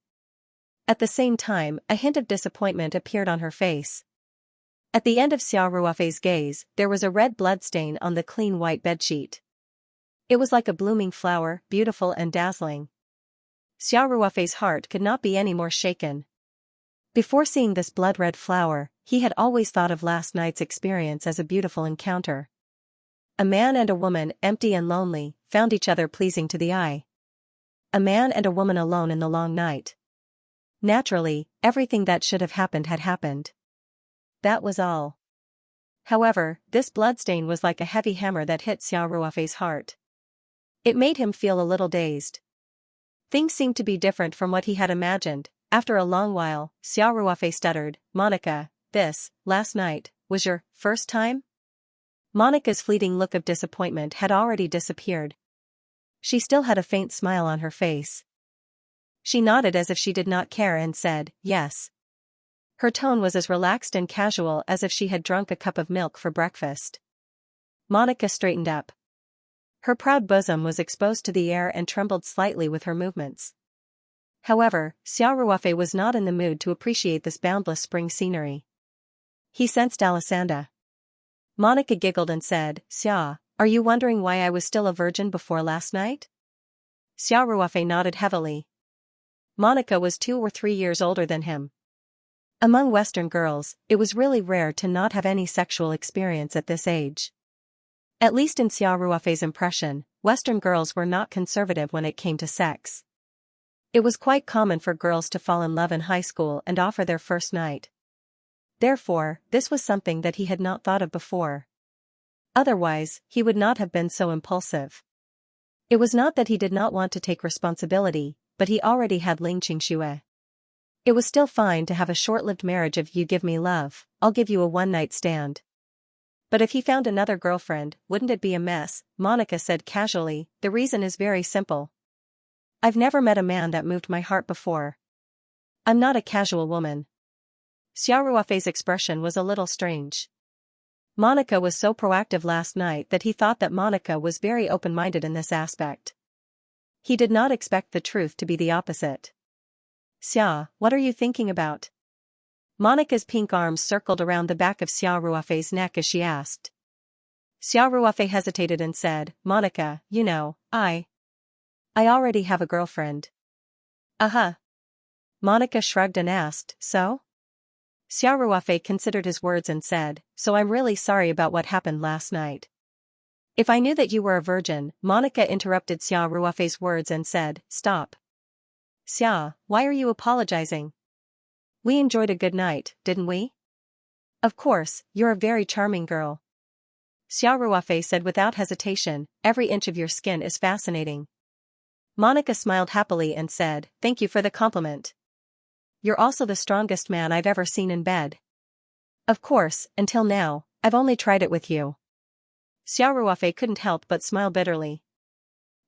At the same time, a hint of disappointment appeared on her face. At the end of Xiao Ruofei's gaze, there was a red bloodstain on the clean white bedsheet. It was like a blooming flower, beautiful and dazzling. Xiao Ruofei's heart could not be any more shaken. Before seeing this blood-red flower, he had always thought of last night's experience as a beautiful encounter. A man and a woman, empty and lonely, found each other pleasing to the eye. A man and a woman alone in the long night. Naturally, everything that should have happened had happened. That was all. However, this bloodstain was like a heavy hammer that hit Xiao Ruofei's heart. It made him feel a little dazed. Things seemed to be different from what he had imagined. After a long while, Xiao Ruofei stuttered, "Monica, this, last night, was your first time?" Monica's fleeting look of disappointment had already disappeared. She still had a faint smile on her face. She nodded as if she did not care and said, "Yes." Her tone was as relaxed and casual as if she had drunk a cup of milk for breakfast. Monica straightened up. Her proud bosom was exposed to the air and trembled slightly with her movements. However, Xiao Ruofei was not in the mood to appreciate this boundless spring scenery. He sensed Alessandra. Monica giggled and said, "Xia, are you wondering why I was still a virgin before last night?" Xiao Ruofei nodded heavily. Monica was 2 or 3 years older than him. Among Western girls, it was really rare to not have any sexual experience at this age. At least in Xiao Ruofei's impression, Western girls were not conservative when it came to sex. It was quite common for girls to fall in love in high school and offer their first night. Therefore, this was something that he had not thought of before. Otherwise, he would not have been so impulsive. It was not that he did not want to take responsibility, but he already had Ling Qingxue. It was still fine to have a short-lived marriage of "you give me love, I'll give you a one-night stand." But if he found another girlfriend, wouldn't it be a mess? Monica said casually. "The reason is very simple. I've never met a man that moved my heart before. I'm not a casual woman." Xiao Ruofei's expression was a little strange. Monica was so proactive last night that he thought that Monica was very open-minded in this aspect. He did not expect the truth to be the opposite. "Xia, what are you thinking about?" Monica's pink arms circled around the back of Xiao Ruofei's neck as she asked. Xiao Ruofei hesitated and said, "Monica, you know, I already have a girlfriend." "Uh-huh." Monica shrugged and asked, "So?" Xiao Ruofei considered his words and said, "So I'm really sorry about what happened last night." "If I knew that you were a virgin," Monica interrupted Xiao Ruofei's words and said, "Stop. Xia, why are you apologizing? We enjoyed a good night, didn't we?" "Of course, you're a very charming girl." Xiao Ruofei said without hesitation, "Every inch of your skin is fascinating." Monica smiled happily and said, "Thank you for the compliment. You're also the strongest man I've ever seen in bed. Of course, until now, I've only tried it with you." Xiao Ruofei couldn't help but smile bitterly.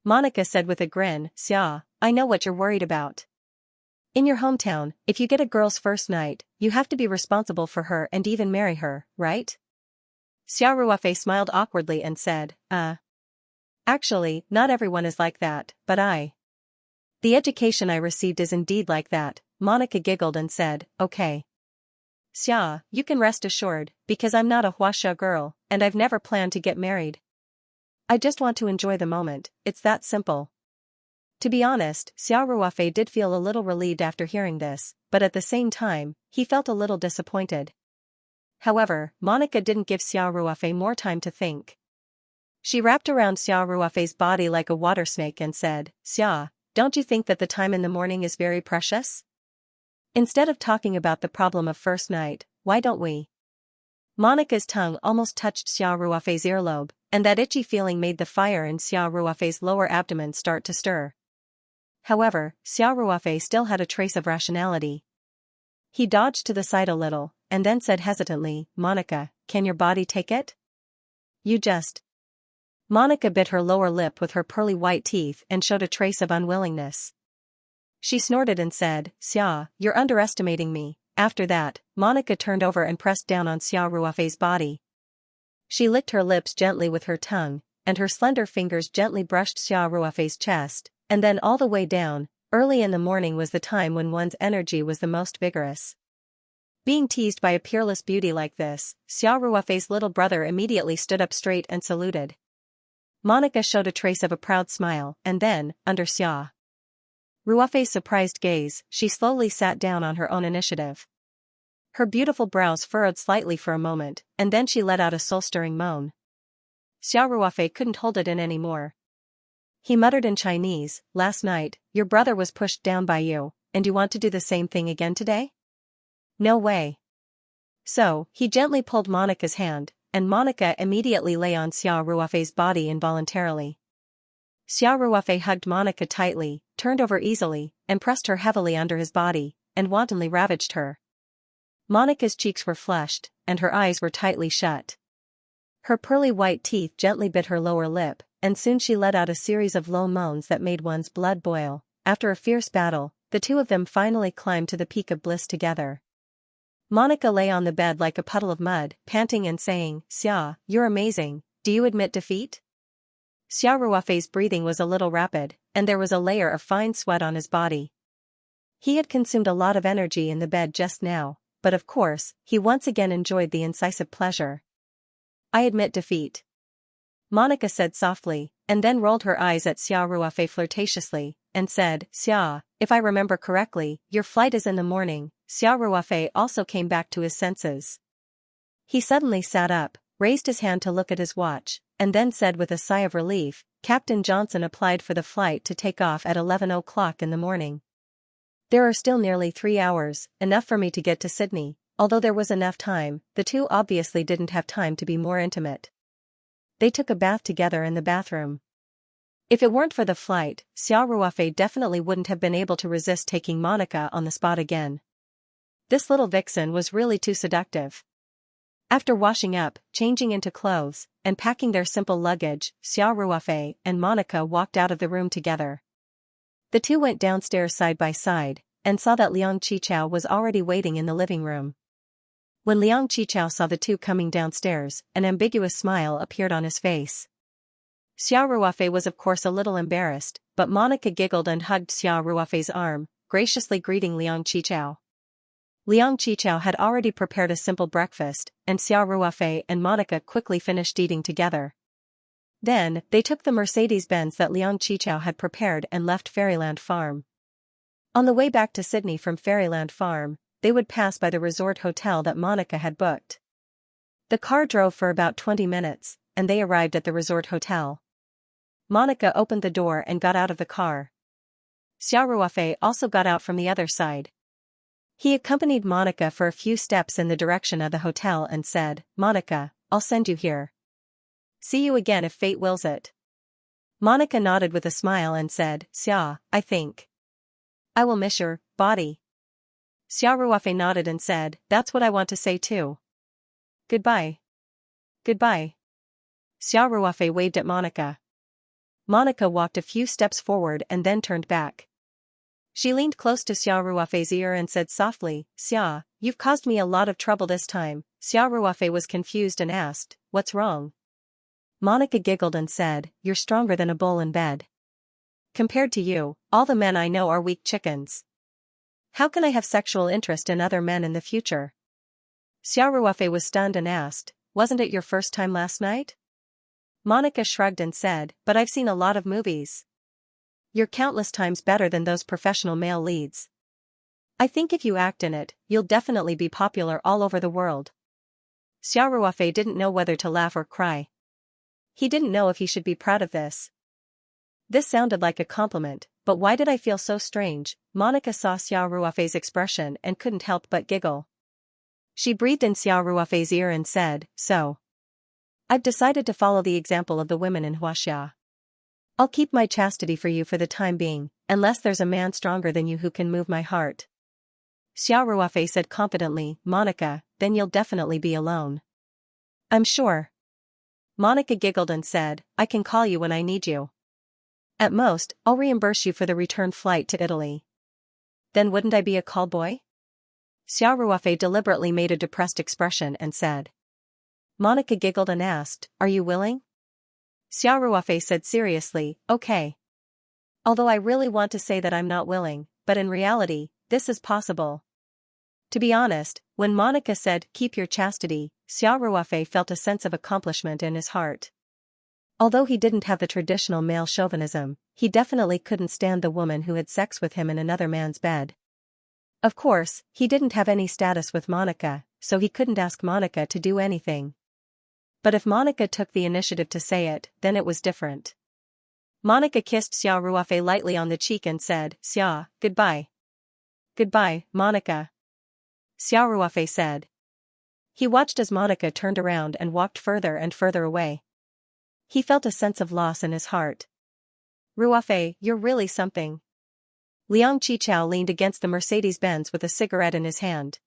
Monica said with a grin, "Xia, I know what you're worried about. In your hometown, if you get a girl's first night, you have to be responsible for her and even marry her, right?" Xiao Ruofei smiled awkwardly and said, Actually, not everyone is like that, but the education I received is indeed like that." Monica giggled and said, "Okay. Xia, you can rest assured, because I'm not a Huaxia girl, and I've never planned to get married. I just want to enjoy the moment, it's that simple." To be honest, Xiao Ruofei did feel a little relieved after hearing this, but at the same time, he felt a little disappointed. However, Monica didn't give Xiao Ruofei more time to think. She wrapped around Xiao Ruofei's body like a water snake and said, "Xia, don't you think that the time in the morning is very precious? Instead of talking about the problem of first night, why don't we?" Monica's tongue almost touched Xiao Ruofei's earlobe, and that itchy feeling made the fire in Xiao Ruofei's lower abdomen start to stir. However, Xiao Ruofei still had a trace of rationality. He dodged to the side a little, and then said hesitantly, "Monica, can your body take it? You just..." Monica bit her lower lip with her pearly white teeth and showed a trace of unwillingness. She snorted and said, "Xia, you're underestimating me." After that, Monica turned over and pressed down on Xiao Ruofei's body. She licked her lips gently with her tongue, and her slender fingers gently brushed Xiao Ruofei's chest, and then all the way down. Early in the morning was the time when one's energy was the most vigorous. Being teased by a peerless beauty like this, Xiao Ruofei's little brother immediately stood up straight and saluted. Monica showed a trace of a proud smile, and then, under Xiao Ruofei's surprised gaze, she slowly sat down on her own initiative. Her beautiful brows furrowed slightly for a moment, and then she let out a soul-stirring moan. Xiao Ruofei couldn't hold it in anymore. He muttered in Chinese, "Last night, your brother was pushed down by you, and you want to do the same thing again today? No way." So, he gently pulled Monica's hand, and Monica immediately lay on Xiao Ruofei's body involuntarily. Xiao Ruofei hugged Monica tightly, turned over easily, and pressed her heavily under his body, and wantonly ravaged her. Monica's cheeks were flushed, and her eyes were tightly shut. Her pearly white teeth gently bit her lower lip, and soon she let out a series of low moans that made one's blood boil. After a fierce battle, the two of them finally climbed to the peak of bliss together. Monica lay on the bed like a puddle of mud, panting and saying, "Xia, you're amazing. Do you admit defeat? Xiao Ruofei's breathing was a little rapid, and there was a layer of fine sweat on his body. He had consumed a lot of energy in the bed just now, but of course, he once again enjoyed the incisive pleasure. I admit defeat. Monica said softly, and then rolled her eyes at Xiao Ruofei flirtatiously, and said, Xia, if I remember correctly, your flight is in the morning. Xiao Ruofei also came back to his senses. He suddenly sat up, raised his hand to look at his watch, and then said with a sigh of relief, Captain Johnson applied for the flight to take off at 11 o'clock in the morning. There are still nearly 3 hours, enough for me to get to Sydney. Although there was enough time, the two obviously didn't have time to be more intimate. They took a bath together in the bathroom. If it weren't for the flight, Xiao Ruofei definitely wouldn't have been able to resist taking Monica on the spot again. This little vixen was really too seductive. After washing up, changing into clothes, and packing their simple luggage, Xiao Ruofei and Monica walked out of the room together. The two went downstairs side by side, and saw that Liang Qichao was already waiting in the living room. When Liang Qichao saw the two coming downstairs, an ambiguous smile appeared on his face. Xiao Ruofei was of course a little embarrassed, but Monica giggled and hugged Xiao Ruofei's arm, graciously greeting Liang Qichao. Liang Qichao had already prepared a simple breakfast, and Xiao Ruofei and Monica quickly finished eating together. Then, they took the Mercedes-Benz that Liang Qichao had prepared and left Fairyland Farm. On the way back to Sydney from Fairyland Farm, they would pass by the resort hotel that Monica had booked. The car drove for about 20 minutes, and they arrived at the resort hotel. Monica opened the door and got out of the car. Xiao Ruofei also got out from the other side. He accompanied Monica for a few steps in the direction of the hotel and said, Monica, I'll send you here. See you again if fate wills it. Monica nodded with a smile and said, Xia, I think I will miss your body. Xiao Ruofei nodded and said, that's what I want to say too. Goodbye. Goodbye. Xiao Ruofei waved at Monica. Monica walked a few steps forward and then turned back. She leaned close to Xiao Ruofei's ear and said softly, Xia, you've caused me a lot of trouble this time. Xiao Ruofei was confused and asked, what's wrong? Monica giggled and said, you're stronger than a bull in bed. Compared to you, all the men I know are weak chickens. How can I have sexual interest in other men in the future? Xiao Ruofei was stunned and asked, wasn't it your first time last night? Monica shrugged and said, but I've seen a lot of movies. You're countless times better than those professional male leads. I think if you act in it, you'll definitely be popular all over the world. Xiao Ruofei didn't know whether to laugh or cry. He didn't know if he should be proud of this. This sounded like a compliment, but why did I feel so strange? Monica saw Xiao Ruofei's expression and couldn't help but giggle. She breathed in Xiao Ruofei's ear and said, so I've decided to follow the example of the women in Huaxia. I'll keep my chastity for you for the time being, unless there's a man stronger than you who can move my heart. Xiao Ruofei said confidently, Monica, then you'll definitely be alone. I'm sure. Monica giggled and said, I can call you when I need you. At most, I'll reimburse you for the return flight to Italy. Then wouldn't I be a call boy? Xiao Ruofei deliberately made a depressed expression and said. Monica giggled and asked, are you willing? Xiao Ruofei said seriously, okay. Although I really want to say that I'm not willing, but in reality, this is possible. To be honest, when Monica said, keep your chastity, Xiao Ruofei felt a sense of accomplishment in his heart. Although he didn't have the traditional male chauvinism, he definitely couldn't stand the woman who had sex with him in another man's bed. Of course, he didn't have any status with Monica, so he couldn't ask Monica to do anything. But if Monica took the initiative to say it, then it was different. Monica kissed Xiao Ruofei lightly on the cheek and said, Xia, goodbye. Goodbye, Monica. Xiao Ruofei said. He watched as Monica turned around and walked further and further away. He felt a sense of loss in his heart. Ruofei, you're really something. Liang Qichao leaned against the Mercedes-Benz with a cigarette in his hand.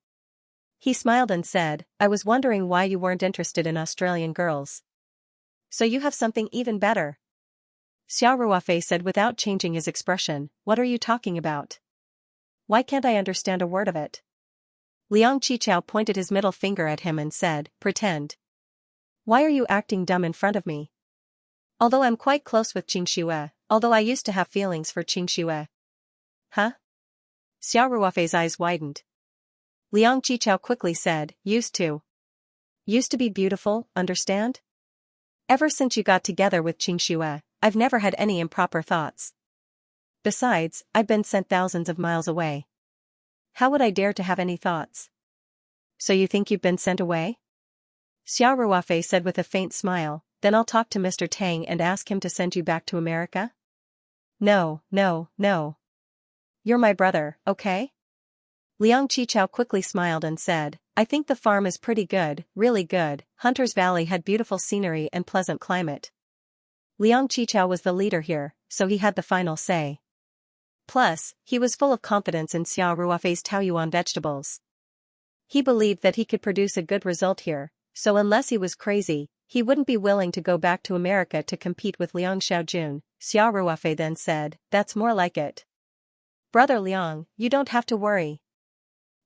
He smiled and said, I was wondering why you weren't interested in Australian girls. So you have something even better. Xiao Ruofei said without changing his expression, what are you talking about? Why can't I understand a word of it? Liang Qichao pointed his middle finger at him and said, pretend. Why are you acting dumb in front of me? Although I'm quite close with Xianxia, although I used to have feelings for Xianxia. Huh? Xiao Ruofei's eyes widened. Liang Qichao quickly said, used to. Used to be beautiful, understand? Ever since you got together with Xianxia, I've never had any improper thoughts. Besides, I've been sent thousands of miles away. How would I dare to have any thoughts? So you think you've been sent away? Xiao Ruofei said with a faint smile, then I'll talk to Mr. Tang and ask him to send you back to America? No, no, no. You're my brother, okay? Liang Qichao quickly smiled and said, I think the farm is pretty good, really good. Hunter's Valley had beautiful scenery and pleasant climate. Liang Qichao was the leader here, so he had the final say. Plus, he was full of confidence in Xiao Ruofei's Taoyuan vegetables. He believed that he could produce a good result here, so unless he was crazy, he wouldn't be willing to go back to America to compete with Liang Xiaojun. Xiao Ruofei then said, that's more like it. Brother Liang, you don't have to worry.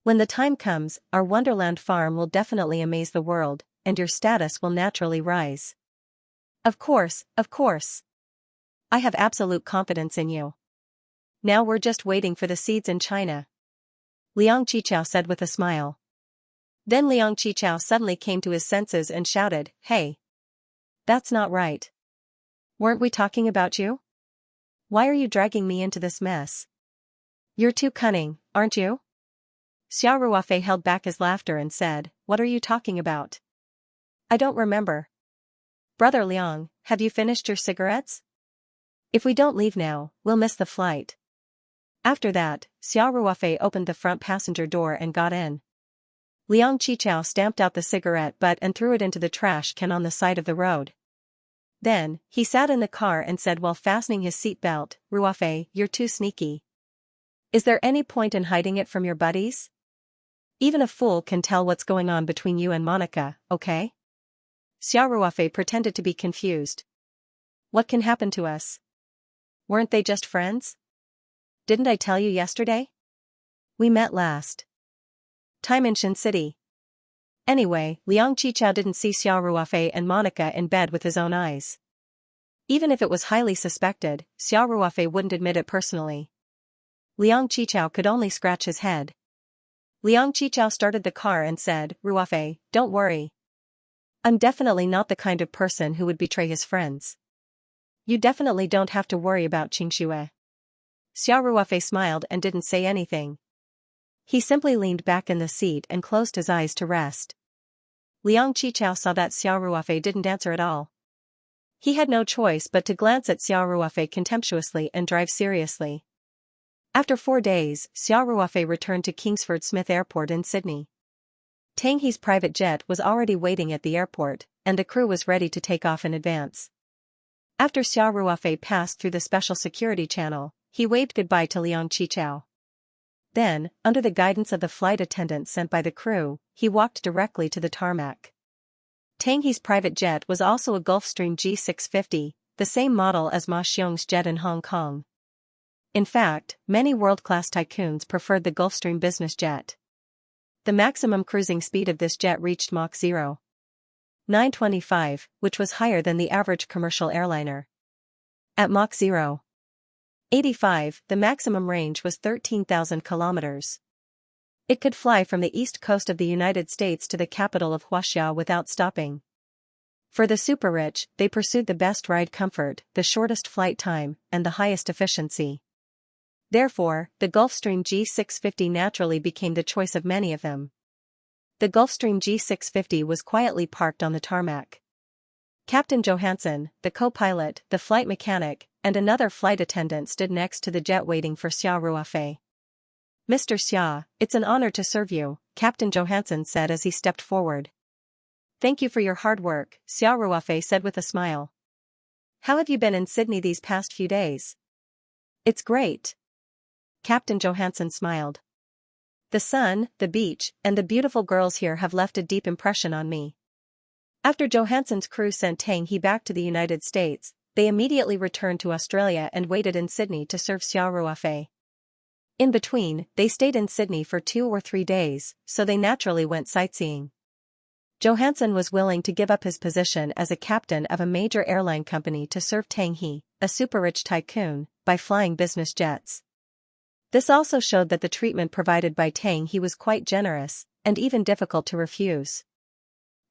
When the time comes, our Wonderland farm will definitely amaze the world, and your status will naturally rise. Of course, of course. I have absolute confidence in you. Now we're just waiting for the seeds in China. Liang Qichao said with a smile. Then Liang Qichao suddenly came to his senses and shouted, hey! That's not right. Weren't we talking about you? Why are you dragging me into this mess? You're too cunning, aren't you? Xiao Ruofei held back his laughter and said, what are you talking about? I don't remember. Brother Liang, have you finished your cigarettes? If we don't leave now, we'll miss the flight. After that, Xiao Ruofei opened the front passenger door and got in. Liang Qichao stamped out the cigarette butt and threw it into the trash can on the side of the road. Then, he sat in the car and said while fastening his seat belt, Ruofei, you're too sneaky. Is there any point in hiding it from your buddies? Even a fool can tell what's going on between you and Monica, okay? Xiao Ruofei pretended to be confused. What can happen to us? Weren't they just friends? Didn't I tell you yesterday? We met last time in Shin City. Anyway, Liang Qichao didn't see Xiao Ruofei and Monica in bed with his own eyes. Even if it was highly suspected, Xiao Ruofei wouldn't admit it personally. Liang Qichao could only scratch his head. Liang Qichao started the car and said, Ruofei, don't worry. I'm definitely not the kind of person who would betray his friends. You definitely don't have to worry about Xianxia. Xiao Ruofei smiled and didn't say anything. He simply leaned back in the seat and closed his eyes to rest. Liang Qichao saw that Xiao Ruofei didn't answer at all. He had no choice but to glance at Xiao Ruofei contemptuously and drive seriously. After 4 days, Xiao Ruofei returned to Kingsford Smith Airport in Sydney. Tang He's private jet was already waiting at the airport, and the crew was ready to take off in advance. After Xiao Ruofei passed through the special security channel, he waved goodbye to Liang Qichao. Then, under the guidance of the flight attendants sent by the crew, he walked directly to the tarmac. Tang He's private jet was also a Gulfstream G650, the same model as Ma Xiong's jet in Hong Kong. In fact, many world-class tycoons preferred the Gulfstream business jet. The maximum cruising speed of this jet reached Mach 0.925, which was higher than the average commercial airliner. At Mach 0.85, the maximum range was 13,000 kilometers. It could fly from the east coast of the United States to the capital of Huaxia without stopping. For the super-rich, they pursued the best ride comfort, the shortest flight time, and the highest efficiency. Therefore, the Gulfstream G650 naturally became the choice of many of them. The Gulfstream G650 was quietly parked on the tarmac. Captain Johansson, the co-pilot, the flight mechanic, and another flight attendant stood next to the jet waiting for Xiao Ruofei. Mr. Xia, it's an honor to serve you, Captain Johansson said as he stepped forward. Thank you for your hard work, Xiao Ruofei said with a smile. How have you been in Sydney these past few days? It's great. Captain Johansson smiled. The sun, the beach, and the beautiful girls here have left a deep impression on me. After Johansson's crew sent Tang He back to the United States, they immediately returned to Australia and waited in Sydney to serve Xiao Ruofei. In between, they stayed in Sydney for 2 or 3 days, so they naturally went sightseeing. Johansson was willing to give up his position as a captain of a major airline company to serve Tang He, a super-rich tycoon, by flying business jets. This also showed that the treatment provided by Tang He was quite generous, and even difficult to refuse.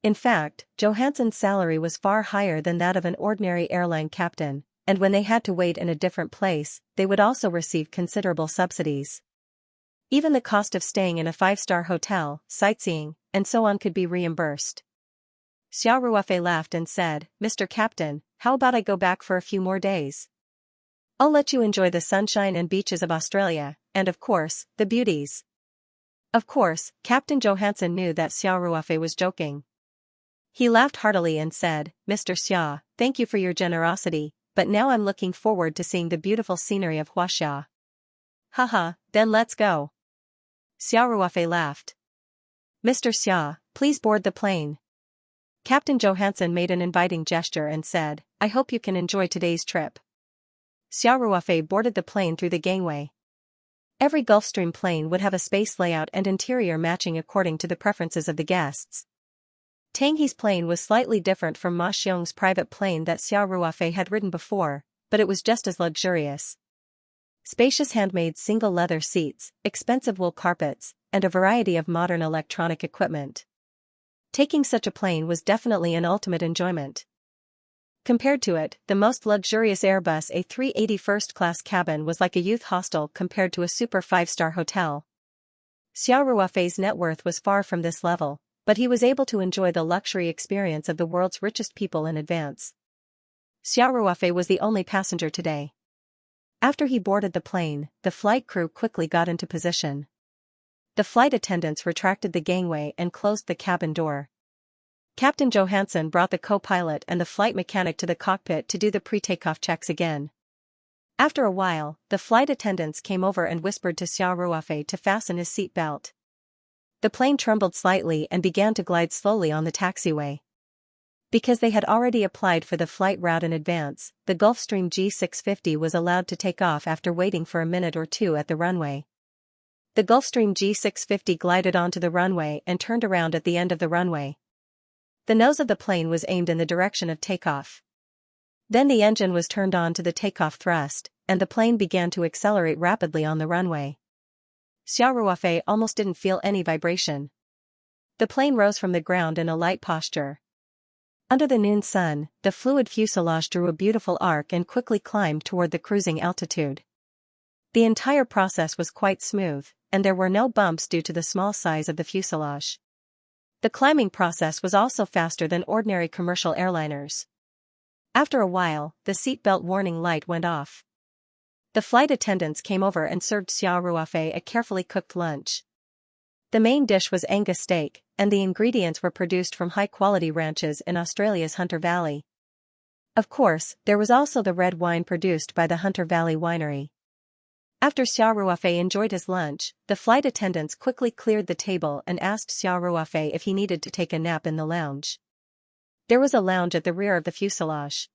In fact, Johansson's salary was far higher than that of an ordinary airline captain, and when they had to wait in a different place, they would also receive considerable subsidies. Even the cost of staying in a 5-star hotel, sightseeing, and so on could be reimbursed. Xiao Ruofei laughed and said, "Mr. Captain, how about I go back for a few more days? I'll let you enjoy the sunshine and beaches of Australia, and of course, the beauties." Of course, Captain Johansson knew that Xiao Ruofei was joking. He laughed heartily and said, "Mr. Xia, thank you for your generosity, but now I'm looking forward to seeing the beautiful scenery of Huaxia." "Haha, then let's go." Xiao Ruofei laughed. "Mr. Xia, please board the plane." Captain Johansson made an inviting gesture and said, "I hope you can enjoy today's trip." Xiao Ruofei boarded the plane through the gangway. Every Gulfstream plane would have a space layout and interior matching according to the preferences of the guests. Tang He's plane was slightly different from Ma Xiong's private plane that Xiao Ruofei had ridden before, but it was just as luxurious. Spacious handmade single leather seats, expensive wool carpets, and a variety of modern electronic equipment. Taking such a plane was definitely an ultimate enjoyment. Compared to it, the most luxurious Airbus A380 first-class cabin was like a youth hostel compared to a super 5-star hotel. Xiao Ruofei's net worth was far from this level, but he was able to enjoy the luxury experience of the world's richest people in advance. Xiao Ruofei was the only passenger today. After he boarded the plane, the flight crew quickly got into position. The flight attendants retracted the gangway and closed the cabin door. Captain Johansson brought the co-pilot and the flight mechanic to the cockpit to do the pre-takeoff checks again. After a while, the flight attendants came over and whispered to Xiao Ruofei to fasten his seat belt. The plane trembled slightly and began to glide slowly on the taxiway. Because they had already applied for the flight route in advance, the Gulfstream G650 was allowed to take off after waiting for a minute or two at the runway. The Gulfstream G650 glided onto the runway and turned around at the end of the runway. The nose of the plane was aimed in the direction of takeoff. Then the engine was turned on to the takeoff thrust, and the plane began to accelerate rapidly on the runway. Xiao Ruofei almost didn't feel any vibration. The plane rose from the ground in a light posture. Under the noon sun, the fluid fuselage drew a beautiful arc and quickly climbed toward the cruising altitude. The entire process was quite smooth, and there were no bumps due to the small size of the fuselage. The climbing process was also faster than ordinary commercial airliners. After a while, the seatbelt warning light went off. The flight attendants came over and served Xiao Ruofei a carefully cooked lunch. The main dish was Angus steak, and the ingredients were produced from high-quality ranches in Australia's Hunter Valley. Of course, there was also the red wine produced by the Hunter Valley Winery. After Xiao Ruofei enjoyed his lunch, the flight attendants quickly cleared the table and asked Xiao Ruofei if he needed to take a nap in the lounge. There was a lounge at the rear of the fuselage.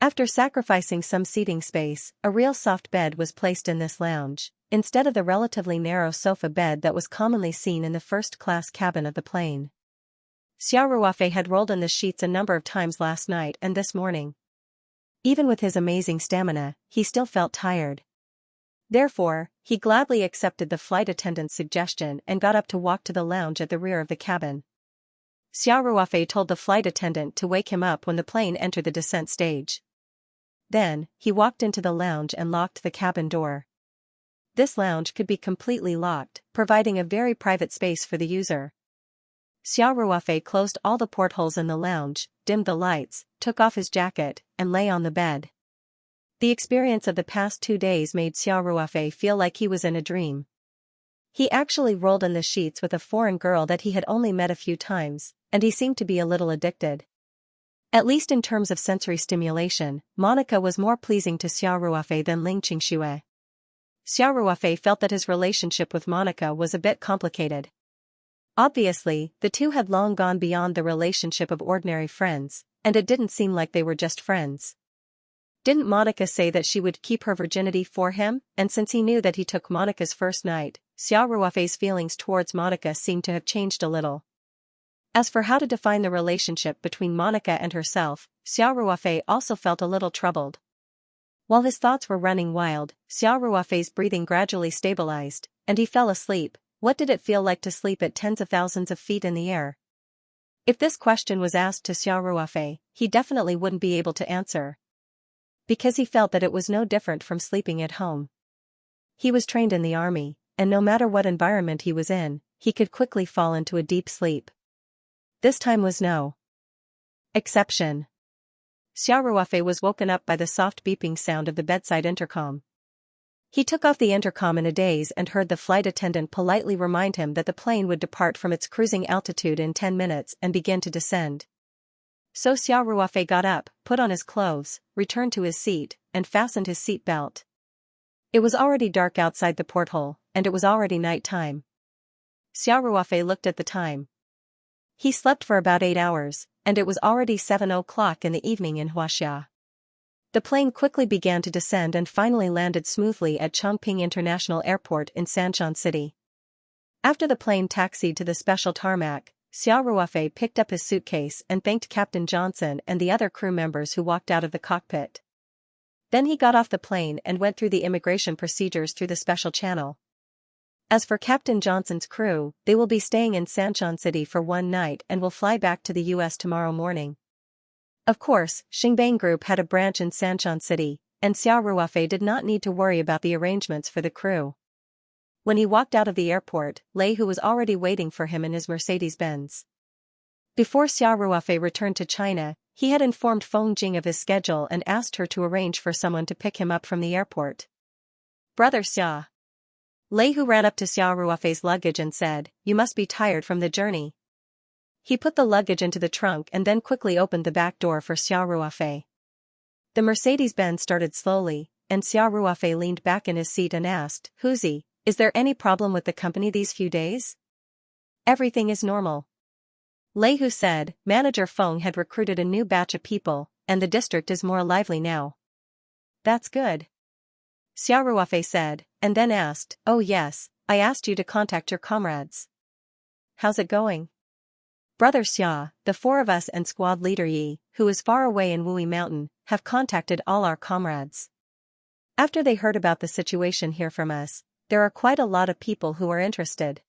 After sacrificing some seating space, a real soft bed was placed in this lounge, instead of the relatively narrow sofa bed that was commonly seen in the first-class cabin of the plane. Xiao Ruofei had rolled in the sheets a number of times last night and this morning. Even with his amazing stamina, he still felt tired. Therefore, he gladly accepted the flight attendant's suggestion and got up to walk to the lounge at the rear of the cabin. Xiao Ruofei told the flight attendant to wake him up when the plane entered the descent stage. Then, he walked into the lounge and locked the cabin door. This lounge could be completely locked, providing a very private space for the user. Xiao Ruofei closed all the portholes in the lounge, dimmed the lights, took off his jacket, and lay on the bed. The experience of the past 2 days made Xiao Ruofei feel like he was in a dream. He actually rolled in the sheets with a foreign girl that he had only met a few times, and he seemed to be a little addicted. At least in terms of sensory stimulation, Monica was more pleasing to Xiao Ruofei than Ling Qingxue. Xiao Ruofei felt that his relationship with Monica was a bit complicated. Obviously, the two had long gone beyond the relationship of ordinary friends, and it didn't seem like they were just friends. Didn't Monica say that she would keep her virginity for him? And since he knew that he took Monica's first night, Xiao Ruofei's feelings towards Monica seemed to have changed a little. As for how to define the relationship between Monica and herself, Xiao Ruofei also felt a little troubled. While his thoughts were running wild, Xiao Ruofei's breathing gradually stabilized, and he fell asleep. What did it feel like to sleep at tens of thousands of feet in the air? If this question was asked to Xiao Ruofei, he definitely wouldn't be able to answer. Because he felt that it was no different from sleeping at home. He was trained in the army, and no matter what environment he was in, he could quickly fall into a deep sleep. This time was no exception. Xiao Ruofei was woken up by the soft beeping sound of the bedside intercom. He took off the intercom in a daze and heard the flight attendant politely remind him that the plane would depart from its cruising altitude in 10 minutes and begin to descend. So Xiao Ruofei got up, put on his clothes, returned to his seat, and fastened his seat belt. It was already dark outside the porthole, and it was already night time. Xiao Ruofei looked at the time. He slept for about 8 hours, and it was already 7 o'clock in the evening in Huaxia. The plane quickly began to descend and finally landed smoothly at Chongping International Airport in Sanshan City. After the plane taxied to the special tarmac, Xiao Ruofei picked up his suitcase and thanked Captain Johnson and the other crew members who walked out of the cockpit. Then he got off the plane and went through the immigration procedures through the special channel. As for Captain Johnson's crew, they will be staying in Sanshan City for one night and will fly back to the US tomorrow morning. Of course, Xingbang Group had a branch in Sanshan City, and Xiao Ruofei did not need to worry about the arrangements for the crew. When he walked out of the airport, Lei Hu was already waiting for him in his Mercedes-Benz. Before Xiao Ruofei returned to China, he had informed Feng Jing of his schedule and asked her to arrange for someone to pick him up from the airport. "Brother Xia." Lei Hu ran up to Xiao Ruofei's luggage and said, "You must be tired from the journey." He put the luggage into the trunk and then quickly opened the back door for Xiao Ruofei. The Mercedes-Benz started slowly, and Xiao Ruofei leaned back in his seat and asked, "Huzi, is there any problem with the company these few days?" "Everything is normal." Lei Hu said. Manager Feng had recruited a new batch of people, and the district is more lively now. "That's good." Xiao Ruofei said, and then asked, "Oh yes, I asked you to contact your comrades. How's it going?" "Brother Xia, the 4 of us and squad leader Yi, who is far away in Wui Mountain, have contacted all our comrades. After they heard about the situation here from us, there are quite a lot of people who are interested."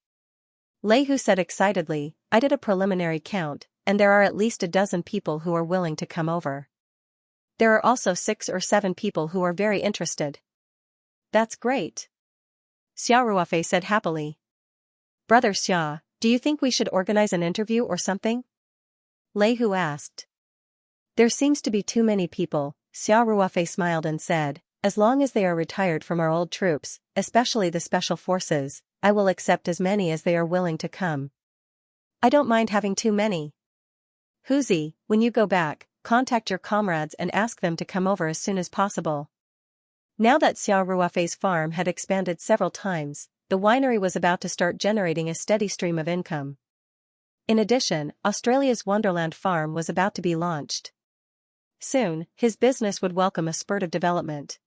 Lei Hu said excitedly, "I did a preliminary count, and there are at least a dozen people who are willing to come over. There are also 6 or 7 people who are very interested." "That's great." Xiao Ruofei said happily. "Brother Xia, do you think we should organize an interview or something?" Lei Hu asked. "There seems to be too many people," Xiao Ruofei smiled and said, "as long as they are retired from our old troops, especially the special forces, I will accept as many as they are willing to come. I don't mind having too many. Huzi, when you go back, contact your comrades and ask them to come over as soon as possible." Now that Xiao Ruofei's farm had expanded several times, the winery was about to start generating a steady stream of income. In addition, Australia's Wonderland farm was about to be launched. Soon, his business would welcome a spurt of development.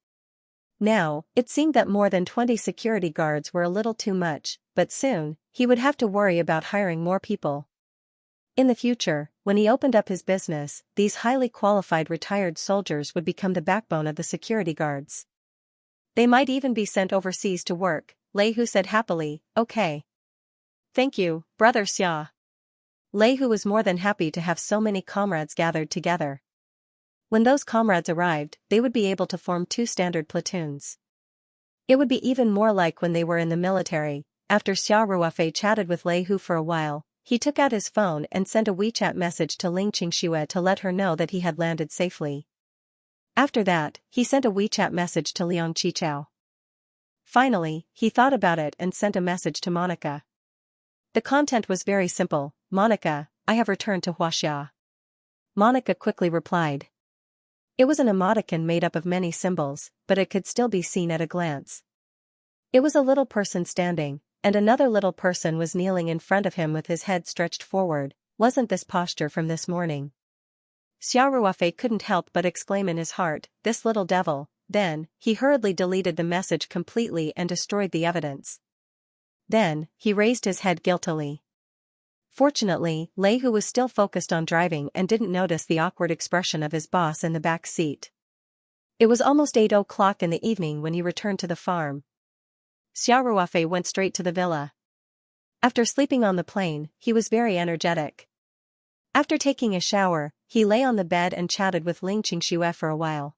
Now, it seemed that more than 20 security guards were a little too much, but soon, he would have to worry about hiring more people. In the future, when he opened up his business, these highly qualified retired soldiers would become the backbone of the security guards. They might even be sent overseas to work, Lei Hu said happily. "Okay. Thank you, Brother Xia." Lei Hu was more than happy to have so many comrades gathered together. When those comrades arrived, they would be able to form 2 standard platoons. It would be even more like when they were in the military. After Xiao Ruofei chatted with Lei Hu for a while, he took out his phone and sent a WeChat message to Ling Qingxue to let her know that he had landed safely. After that, he sent a WeChat message to Liang Qichao. Finally, he thought about it and sent a message to Monica. The content was very simple. "Monica, I have returned to Huaxia." Monica quickly replied. It was an emoticon made up of many symbols, but it could still be seen at a glance. It was a little person standing, and another little person was kneeling in front of him with his head stretched forward. Wasn't this posture from this morning? Xiao Ruofei couldn't help but exclaim in his heart, "This little devil." Then, he hurriedly deleted the message completely and destroyed the evidence. Then, he raised his head guiltily. Fortunately, Lei Hu was still focused on driving and didn't notice the awkward expression of his boss in the back seat. It was almost 8 o'clock in the evening when he returned to the farm. Xiao Ruofei went straight to the villa. After sleeping on the plane, he was very energetic. After taking a shower, he lay on the bed and chatted with Ling Qingxue for a while.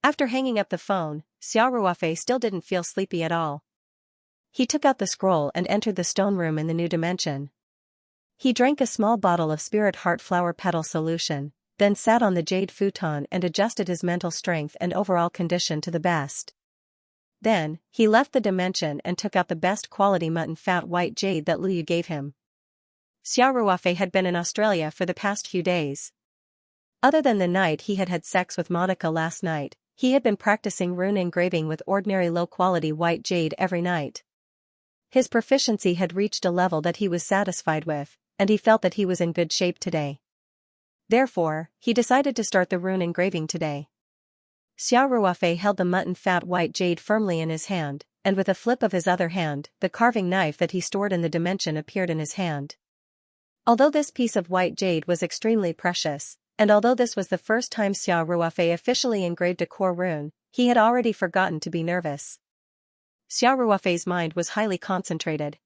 After hanging up the phone, Xiao Ruofei still didn't feel sleepy at all. He took out the scroll and entered the stone room in the new dimension. He drank a small bottle of spirit heart flower petal solution, then sat on the jade futon and adjusted his mental strength and overall condition to the best. Then, he left the dimension and took out the best quality mutton fat white jade that Liu gave him. Xiao Ruofei had been in Australia for the past few days. Other than the night he had had sex with Monica last night, he had been practicing rune engraving with ordinary low-quality white jade every night. His proficiency had reached a level that he was satisfied with, and he felt that he was in good shape today. Therefore, he decided to start the rune engraving today. Xiao Ruofei held the mutton fat white jade firmly in his hand, and with a flip of his other hand, the carving knife that he stored in the dimension appeared in his hand. Although this piece of white jade was extremely precious, and although this was the first time Xiao Ruofei officially engraved a core rune, he had already forgotten to be nervous. Xiao Ruofei's mind was highly concentrated.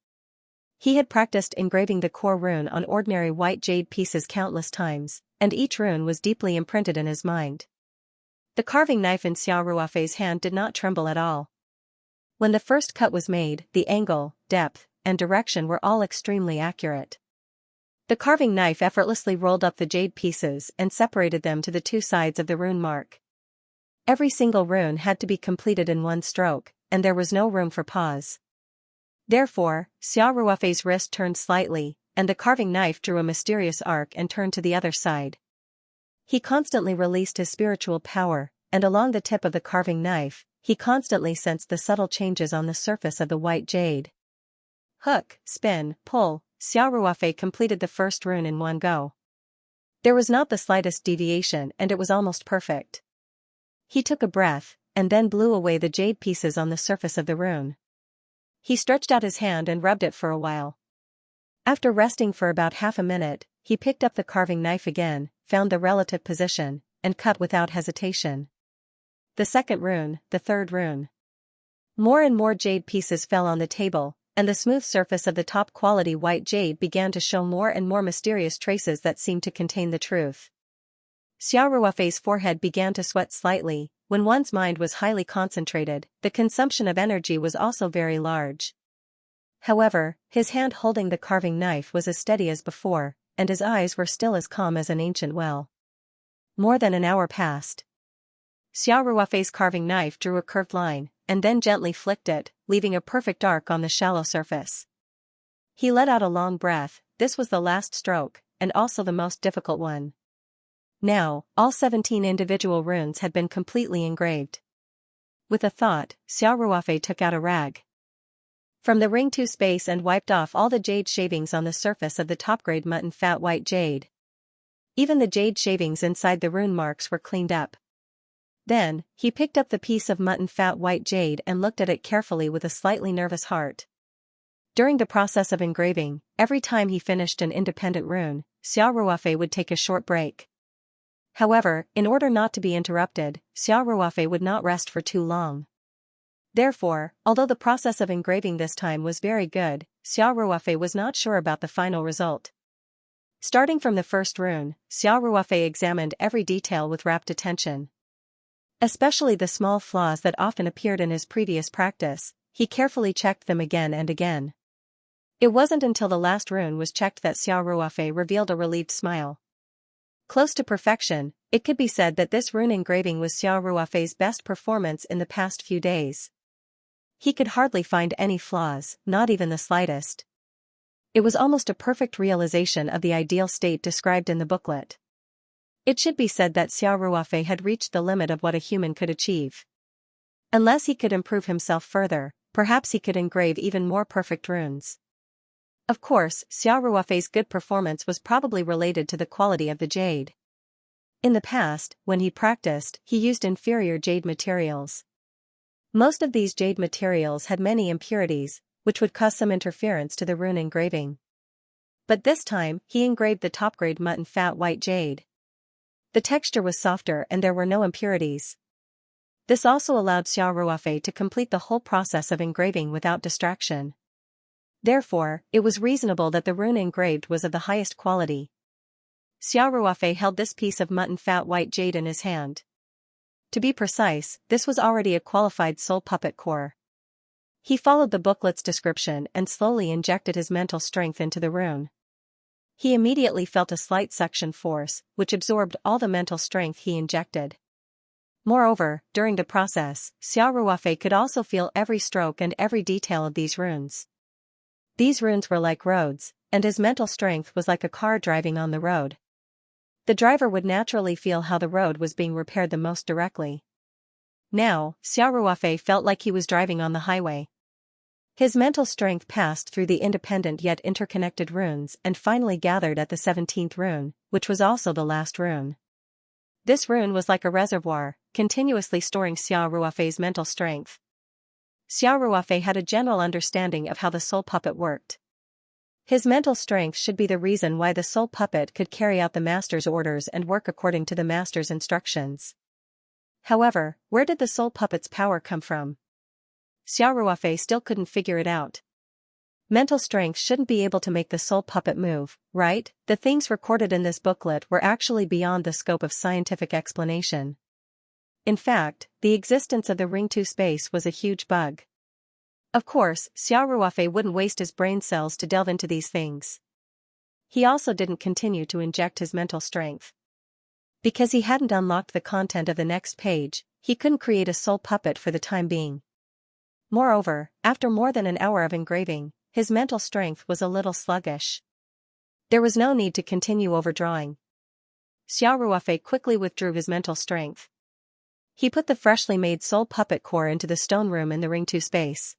He had practiced engraving the core rune on ordinary white jade pieces countless times, and each rune was deeply imprinted in his mind. The carving knife in Xiao Ruofei's hand did not tremble at all. When the first cut was made, the angle, depth, and direction were all extremely accurate. The carving knife effortlessly rolled up the jade pieces and separated them to the two sides of the rune mark. Every single rune had to be completed in one stroke, and there was no room for pause. Therefore, Xiao Ruofei's wrist turned slightly, and the carving knife drew a mysterious arc and turned to the other side. He constantly released his spiritual power, and along the tip of the carving knife, he constantly sensed the subtle changes on the surface of the white jade. Hook, spin, pull, Xiao Ruofei completed the first rune in one go. There was not the slightest deviation and it was almost perfect. He took a breath, and then blew away the jade pieces on the surface of the rune. He stretched out his hand and rubbed it for a while. After resting for about half a minute, he picked up the carving knife again, found the relative position, and cut without hesitation. The second rune, the third rune. More and more jade pieces fell on the table, and the smooth surface of the top-quality white jade began to show more and more mysterious traces that seemed to contain the truth. Xiao Ruofei's forehead began to sweat slightly. When one's mind was highly concentrated, the consumption of energy was also very large. However, his hand holding the carving knife was as steady as before, and his eyes were still as calm as an ancient well. More than an hour passed. Xiao Ruofei's carving knife drew a curved line, and then gently flicked it, leaving a perfect arc on the shallow surface. He let out a long breath. This was the last stroke, and also the most difficult one. Now, all 17 individual runes had been completely engraved. With a thought, Xiao Ruofei took out a rag from the ring to space and wiped off all the jade shavings on the surface of the top-grade mutton fat white jade. Even the jade shavings inside the rune marks were cleaned up. Then, he picked up the piece of mutton fat white jade and looked at it carefully with a slightly nervous heart. During the process of engraving, every time he finished an independent rune, Xiao Ruofei would take a short break. However, in order not to be interrupted, Xiao Ruofei would not rest for too long. Therefore, although the process of engraving this time was very good, Xiao Ruofei was not sure about the final result. Starting from the first rune, Xiao Ruofei examined every detail with rapt attention. Especially the small flaws that often appeared in his previous practice, he carefully checked them again and again. It wasn't until the last rune was checked that Xiao Ruofei revealed a relieved smile. Close to perfection, it could be said that this rune engraving was Xiao Ruofei's best performance in the past few days. He could hardly find any flaws, not even the slightest. It was almost a perfect realization of the ideal state described in the booklet. It should be said that Xiao Ruofei had reached the limit of what a human could achieve. Unless he could improve himself further, perhaps he could engrave even more perfect runes. Of course, Xiao Ruofei's good performance was probably related to the quality of the jade. In the past, when he practiced, he used inferior jade materials. Most of these jade materials had many impurities, which would cause some interference to the rune engraving. But this time, he engraved the top-grade mutton fat white jade. The texture was softer and there were no impurities. This also allowed Xiao Ruofei to complete the whole process of engraving without distraction. Therefore, it was reasonable that the rune engraved was of the highest quality. Xiao Ruofei held this piece of mutton fat white jade in his hand. To be precise, this was already a qualified soul puppet core. He followed the booklet's description and slowly injected his mental strength into the rune. He immediately felt a slight suction force, which absorbed all the mental strength he injected. Moreover, during the process, Xiao Ruofei could also feel every stroke and every detail of these runes. These runes were like roads, and his mental strength was like a car driving on the road. The driver would naturally feel how the road was being repaired the most directly. Now, Xiao Ruofei felt like he was driving on the highway. His mental strength passed through the independent yet interconnected runes and finally gathered at the 17th rune, which was also the last rune. This rune was like a reservoir, continuously storing Xiao Ruofei's mental strength. Xiao Ruofei had a general understanding of how the soul puppet worked. His mental strength should be the reason why the soul puppet could carry out the master's orders and work according to the master's instructions. However, where did the soul puppet's power come from? Xiao Ruofei still couldn't figure it out. Mental strength shouldn't be able to make the soul puppet move, right? The things recorded in this booklet were actually beyond the scope of scientific explanation. In fact, the existence of the Ring 2 space was a huge bug. Of course, Xiao Ruofei wouldn't waste his brain cells to delve into these things. He also didn't continue to inject his mental strength. Because he hadn't unlocked the content of the next page, he couldn't create a soul puppet for the time being. Moreover, after more than an hour of engraving, his mental strength was a little sluggish. There was no need to continue overdrawing. Xiao Ruofei quickly withdrew his mental strength. He put the freshly made soul puppet core into the stone room in the Ring 2 space.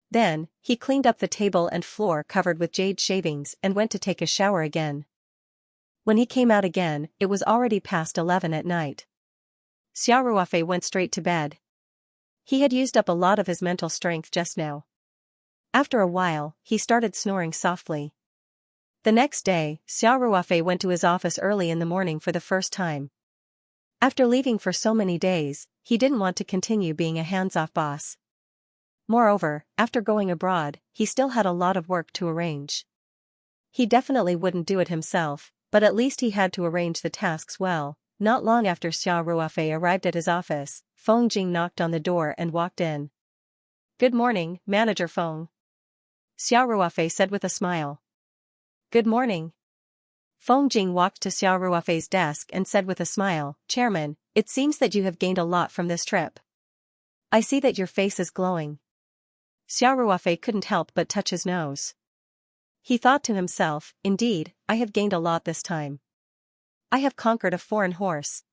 Then, he cleaned up the table and floor covered with jade shavings and went to take a shower again. When he came out again, it was already past 11 at night. Xiao Ruofei went straight to bed. He had used up a lot of his mental strength just now. After a while, he started snoring softly. The next day, Xiao Ruofei went to his office early in the morning for the first time. After leaving for so many days, he didn't want to continue being a hands-off boss. Moreover, after going abroad, he still had a lot of work to arrange. He definitely wouldn't do it himself, but at least he had to arrange the tasks well. Not long after Xiao Ruofei arrived at his office, Feng Jing knocked on the door and walked in. "Good morning, Manager Feng," Xiao Ruofei said with a smile. "Good morning." Feng Jing walked to Xiao Ruofei's desk and said with a smile, "Chairman, it seems that you have gained a lot from this trip. I see that your face is glowing." Xiao Ruofei couldn't help but touch his nose. He thought to himself, indeed, I have gained a lot this time. I have conquered a foreign horse.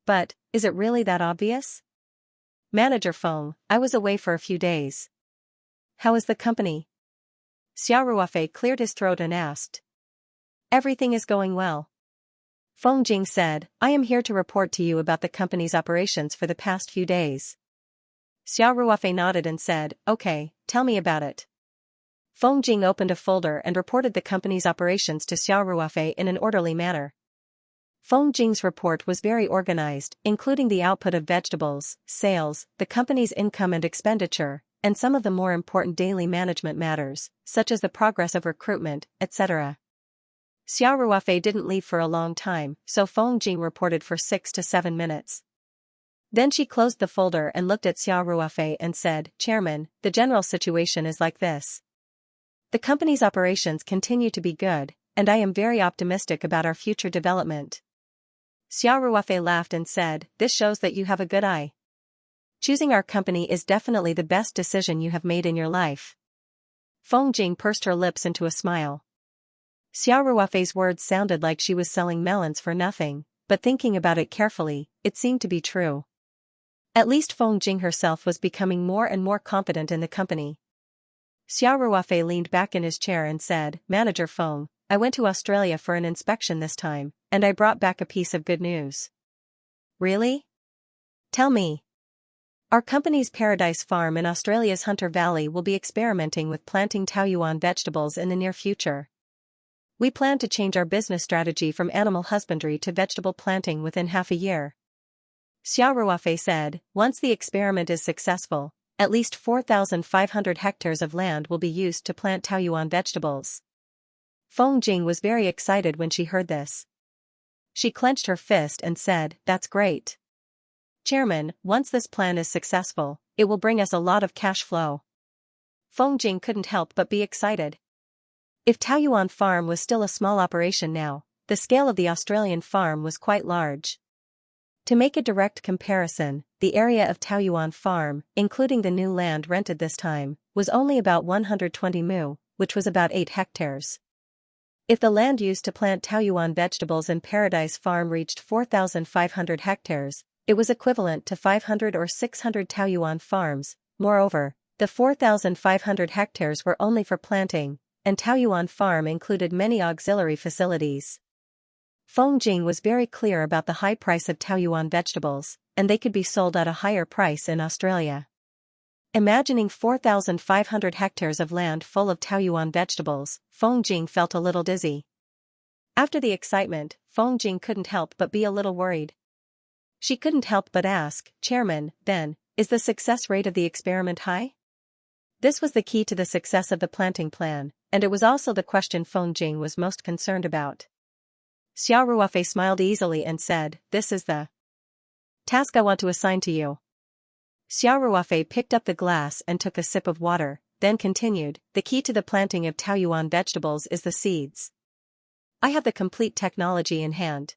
But, is it really that obvious? Manager Feng, I was away for a few days. How is the company? Xiao Ruofei cleared his throat and asked. Everything is going well. Feng Jing said, I am here to report to you about the company's operations for the past few days. Xiao Ruofei nodded and said, okay, tell me about it. Feng Jing opened a folder and reported the company's operations to Xiao Ruofei in an orderly manner. Feng Jing's report was very organized, including the output of vegetables, sales, the company's income and expenditure, and some of the more important daily management matters, such as the progress of recruitment, etc. Xiao Ruofei didn't leave for a long time, so Feng Jing reported for 6 to 7 minutes. Then she closed the folder and looked at Xiao Ruofei and said, Chairman, the general situation is like this. The company's operations continue to be good, and I am very optimistic about our future development. Xiao Ruofei laughed and said, this shows that you have a good eye. Choosing our company is definitely the best decision you have made in your life. Feng Jing pursed her lips into a smile. Xiao Ruofei's words sounded like she was selling melons for nothing, but thinking about it carefully, it seemed to be true. At least Feng Jing herself was becoming more and more confident in the company. Xiao Ruofei leaned back in his chair and said, Manager Feng, I went to Australia for an inspection this time, and I brought back a piece of good news. Really? Tell me. Our company's Paradise Farm in Australia's Hunter Valley will be experimenting with planting Taoyuan vegetables in the near future. We plan to change our business strategy from animal husbandry to vegetable planting within half a year. Xiao Ruofei said, once the experiment is successful, at least 4,500 hectares of land will be used to plant Taoyuan vegetables. Feng Jing was very excited when she heard this. She clenched her fist and said, that's great. Chairman, once this plan is successful, it will bring us a lot of cash flow. Feng Jing couldn't help but be excited. If Taoyuan farm was still a small operation now, the scale of the Australian farm was quite large. To make a direct comparison, the area of Taoyuan farm, including the new land rented this time, was only about 120 mu, which was about 8 hectares. If the land used to plant Taoyuan vegetables in Paradise Farm reached 4,500 hectares, it was equivalent to 500 or 600 Taoyuan farms. Moreover, the 4,500 hectares were only for planting, and Taoyuan farm included many auxiliary facilities. Feng Jing was very clear about the high price of Taoyuan vegetables, and they could be sold at a higher price in Australia. Imagining 4,500 hectares of land full of Taoyuan vegetables, Feng Jing felt a little dizzy. After the excitement, Feng Jing couldn't help but be a little worried. She couldn't help but ask, Chairman, then, is the success rate of the experiment high? This was the key to the success of the planting plan, and it was also the question Feng Jing was most concerned about. Xiao Ruofei smiled easily and said, this is the task I want to assign to you. Xiao Ruofei picked up the glass and took a sip of water, then continued, the key to the planting of Taoyuan vegetables is the seeds. I have the complete technology in hand.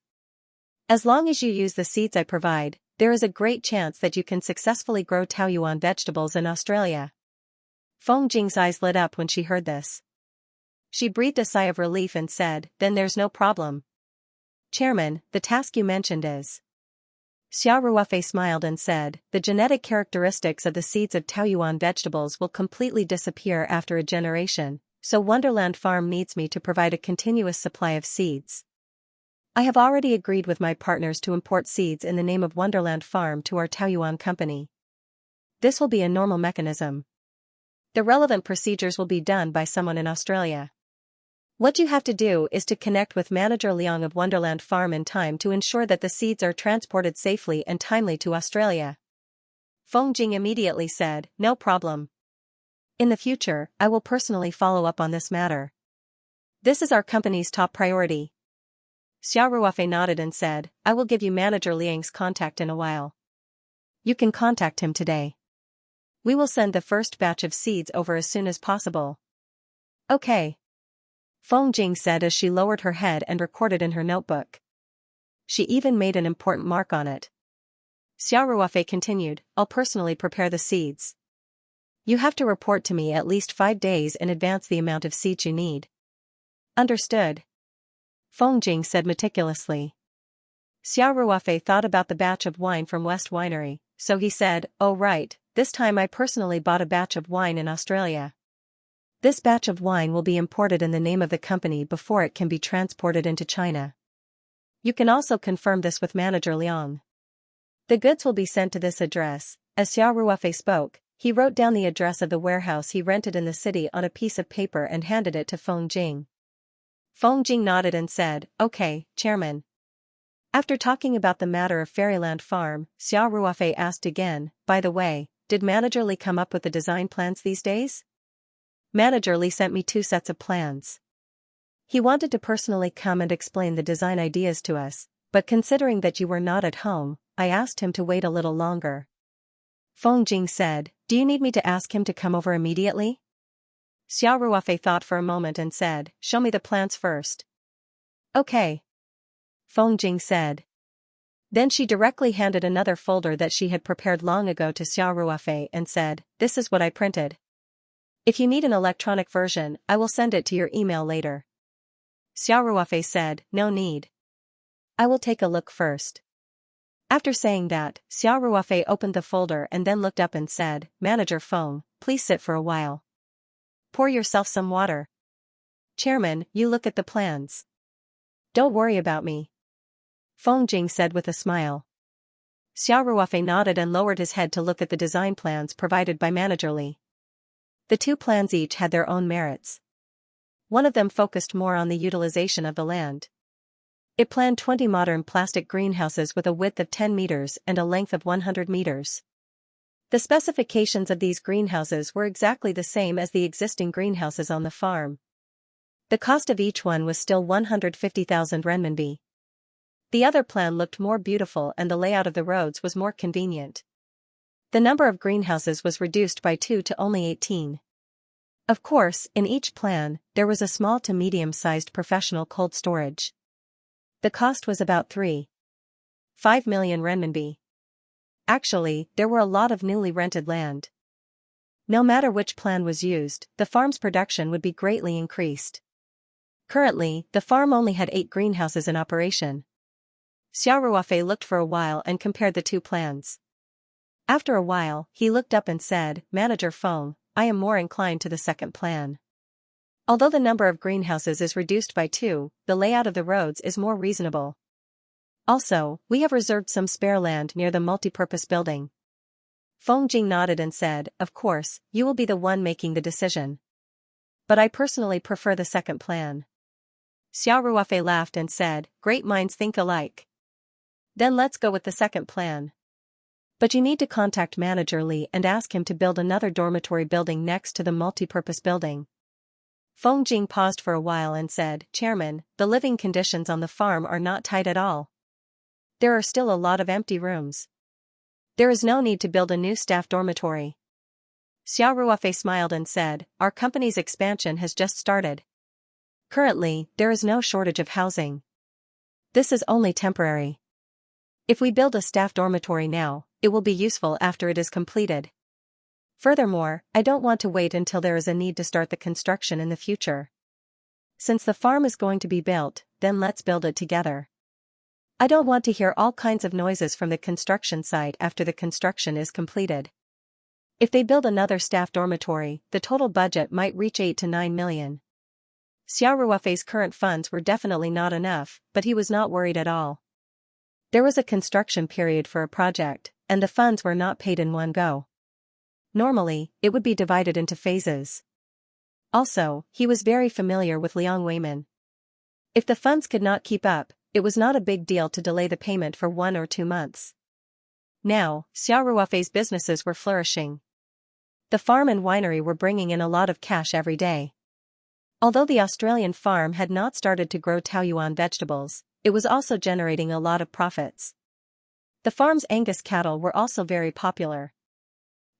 As long as you use the seeds I provide, there is a great chance that you can successfully grow Taoyuan vegetables in Australia. Feng Jing's eyes lit up when she heard this. She breathed a sigh of relief and said, then there's no problem. Chairman, the task you mentioned is. Xiao Ruofei smiled and said, the genetic characteristics of the seeds of Taoyuan vegetables will completely disappear after a generation, so Wonderland Farm needs me to provide a continuous supply of seeds. I have already agreed with my partners to import seeds in the name of Wonderland Farm to our Taoyuan company. This will be a normal mechanism. The relevant procedures will be done by someone in Australia. What you have to do is to connect with Manager Liang of Wonderland Farm in time to ensure that the seeds are transported safely and timely to Australia. Feng Jing immediately said, no problem. In the future, I will personally follow up on this matter. This is our company's top priority. Xiao Ruofei nodded and said, I will give you Manager Liang's contact in a while. You can contact him today. We will send the first batch of seeds over as soon as possible. Okay. Feng Jing said as she lowered her head and recorded in her notebook. She even made an important mark on it. Xiao Ruofei continued, I'll personally prepare the seeds. You have to report to me at least 5 days in advance the amount of seeds you need. Understood. Feng Jing said meticulously. Xiao Ruofei thought about the batch of wine from West Winery, so he said, oh right, this time I personally bought a batch of wine in Australia. This batch of wine will be imported in the name of the company before it can be transported into China. You can also confirm this with Manager Liang. The goods will be sent to this address. As Xiao Ruofei spoke, he wrote down the address of the warehouse he rented in the city on a piece of paper and handed it to Feng Jing. Feng Jing nodded and said, okay, Chairman. After talking about the matter of Fairyland Farm, Xiao Ruofei asked again, by the way, did Manager Li come up with the design plans these days? Manager Li sent me 2 sets of plans. He wanted to personally come and explain the design ideas to us, but considering that you were not at home, I asked him to wait a little longer. Feng Jing said, do you need me to ask him to come over immediately? Xiao Ruofei thought for a moment and said, show me the plans first. Okay. Feng Jing said. Then she directly handed another folder that she had prepared long ago to Xiao Ruofei and said, this is what I printed. If you need an electronic version, I will send it to your email later. Xiao Ruofei said, no need. I will take a look first. After saying that, Xiao Ruofei opened the folder and then looked up and said, Manager Feng, please sit for a while. Pour yourself some water. Chairman, you look at the plans. Don't worry about me. Feng Jing said with a smile. Xiao Ruofei nodded and lowered his head to look at the design plans provided by Manager Li. The 2 plans each had their own merits. One of them focused more on the utilization of the land. It planned 20 modern plastic greenhouses with a width of 10 meters and a length of 100 meters. The specifications of these greenhouses were exactly the same as the existing greenhouses on the farm. The cost of each one was still 150,000 renminbi. The other plan looked more beautiful and the layout of the roads was more convenient. The number of greenhouses was reduced by 2 to only 18. Of course, in each plan, there was a small to medium-sized professional cold storage. The cost was about 3.5 million renminbi. Actually, there were a lot of newly rented land. No matter which plan was used, the farm's production would be greatly increased. Currently, the farm only had 8 greenhouses in operation. Xiao Ruofei looked for a while and compared the two plans. After a while, he looked up and said, "Manager Feng, I am more inclined to the second plan. Although the number of greenhouses is reduced by 2, the layout of the roads is more reasonable. Also, we have reserved some spare land near the multipurpose building." Feng Jing nodded and said, "Of course, you will be the one making the decision. But I personally prefer the second plan." Xiao Ruofei laughed and said, "Great minds think alike. Then let's go with the second plan. But you need to contact Manager Li and ask him to build another dormitory building next to the multipurpose building." Feng Jing paused for a while and said, "Chairman, the living conditions on the farm are not tight at all. There are still a lot of empty rooms. There is no need to build a new staff dormitory." Xiao Ruofei smiled and said, "Our company's expansion has just started. Currently, there is no shortage of housing. This is only temporary. If we build a staff dormitory now, it will be useful after it is completed. Furthermore, I don't want to wait until there is a need to start the construction in the future. Since the farm is going to be built, then let's build it together. I don't want to hear all kinds of noises from the construction site after the construction is completed. If they build another staff dormitory, the total budget might reach 8 to 9 million. Xiao Ruofei's current funds were definitely not enough, but he was not worried at all. There was a construction period for a project, and the funds were not paid in one go. Normally, it would be divided into phases. Also, he was very familiar with Liang Weimin. If the funds could not keep up, it was not a big deal to delay the payment for 1 or 2 months. Now, Xiao Ruofei's businesses were flourishing. The farm and winery were bringing in a lot of cash every day. Although the Australian farm had not started to grow Taoyuan vegetables, it was also generating a lot of profits. The farm's Angus cattle were also very popular.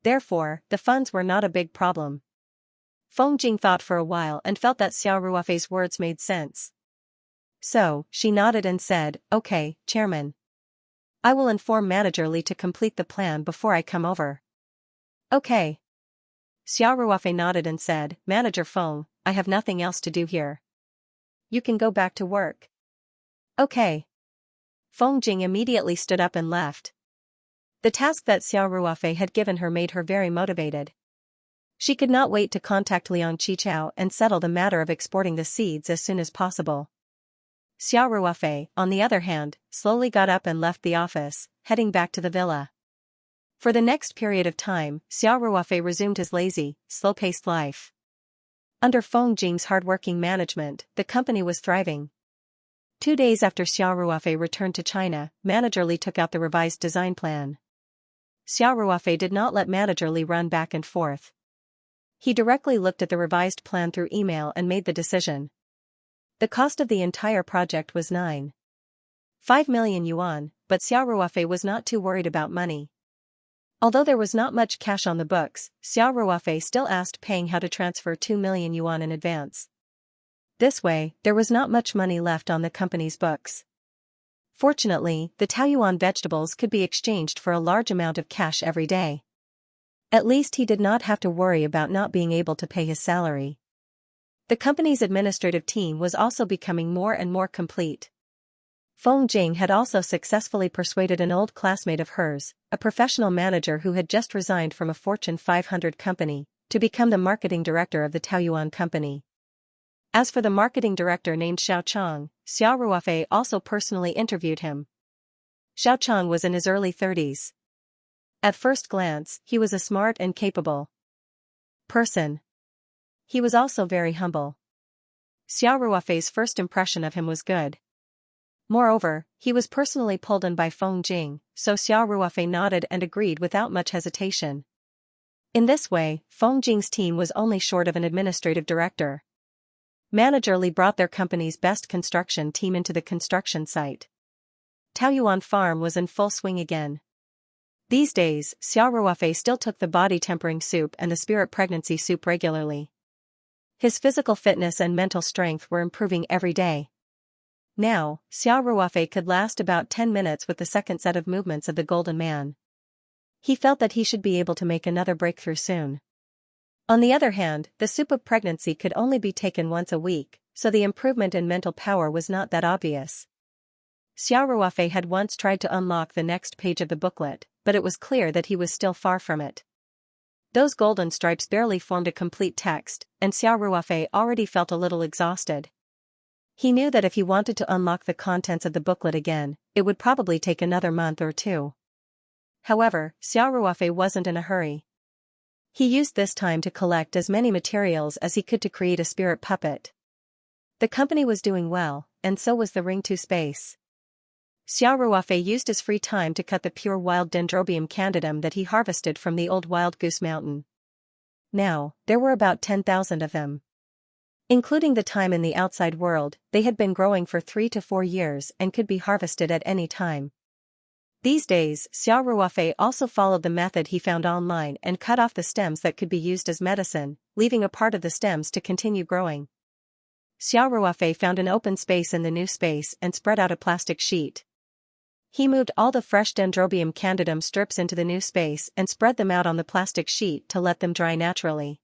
Therefore, the funds were not a big problem. Feng Jing thought for a while and felt that Xiao Ruofei's words made sense. So, she nodded and said, "Okay, Chairman. I will inform Manager Li to complete the plan before I come over." "Okay." Xiao Ruofei nodded and said, "Manager Feng, I have nothing else to do here. You can go back to work." "Okay." Feng Jing immediately stood up and left. The task that Xiao Ruofei had given her made her very motivated. She could not wait to contact Liang Qichao and settle the matter of exporting the seeds as soon as possible. Xiao Ruofei, on the other hand, slowly got up and left the office, heading back to the villa. For the next period of time, Xiao Ruofei resumed his lazy, slow-paced life. Under Feng Jing's hard-working management, the company was thriving. 2 days after Xiao Ruofei returned to China, Manager Li took out the revised design plan. Xiao Ruofei did not let Manager Li run back and forth. He directly looked at the revised plan through email and made the decision. The cost of the entire project was 9.5 million yuan, but Xiao Ruofei was not too worried about money. Although there was not much cash on the books, Xiao Ruofei still asked Peng how to transfer 2 million yuan in advance. This way, there was not much money left on the company's books. Fortunately, the Taoyuan vegetables could be exchanged for a large amount of cash every day. At least he did not have to worry about not being able to pay his salary. The company's administrative team was also becoming more and more complete. Feng Jing had also successfully persuaded an old classmate of hers, a professional manager who had just resigned from a Fortune 500 company, to become the marketing director of the Taoyuan company. As for the marketing director named Xiao Chang, Xiao Ruofei also personally interviewed him. Xiao Chang was in his early 30s. At first glance, he was a smart and capable person. He was also very humble. Xiao Ruofei's first impression of him was good. Moreover, he was personally pulled in by Feng Jing, so Xiao Ruofei nodded and agreed without much hesitation. In this way, Feng Jing's team was only short of an administrative director. Manager Li brought their company's best construction team into the construction site. Taoyuan Farm was in full swing again. These days, Xiao Ruofei still took the body-tempering soup and the spirit pregnancy soup regularly. His physical fitness and mental strength were improving every day. Now, Xiao Ruofei could last about 10 minutes with the second set of movements of the Golden Man. He felt that he should be able to make another breakthrough soon. On the other hand, the soup of pregnancy could only be taken once a week, so the improvement in mental power was not that obvious. Xiao Ruofei had once tried to unlock the next page of the booklet, but it was clear that he was still far from it. Those golden stripes barely formed a complete text, and Xiao Ruofei already felt a little exhausted. He knew that if he wanted to unlock the contents of the booklet again, it would probably take another month or two. However, Xiao Ruofei wasn't in a hurry. He used this time to collect as many materials as he could to create a spirit puppet. The company was doing well, and so was the Ring 2 space. Xiao Ruofei used his free time to cut the pure wild Dendrobium candidum that he harvested from the old Wild Goose Mountain. Now, there were about 10,000 of them. Including the time in the outside world, they had been growing for 3 to 4 years and could be harvested at any time. These days, Xiao Ruofei also followed the method he found online and cut off the stems that could be used as medicine, leaving a part of the stems to continue growing. Xiao Ruofei found an open space in the new space and spread out a plastic sheet. He moved all the fresh Dendrobium candidum strips into the new space and spread them out on the plastic sheet to let them dry naturally.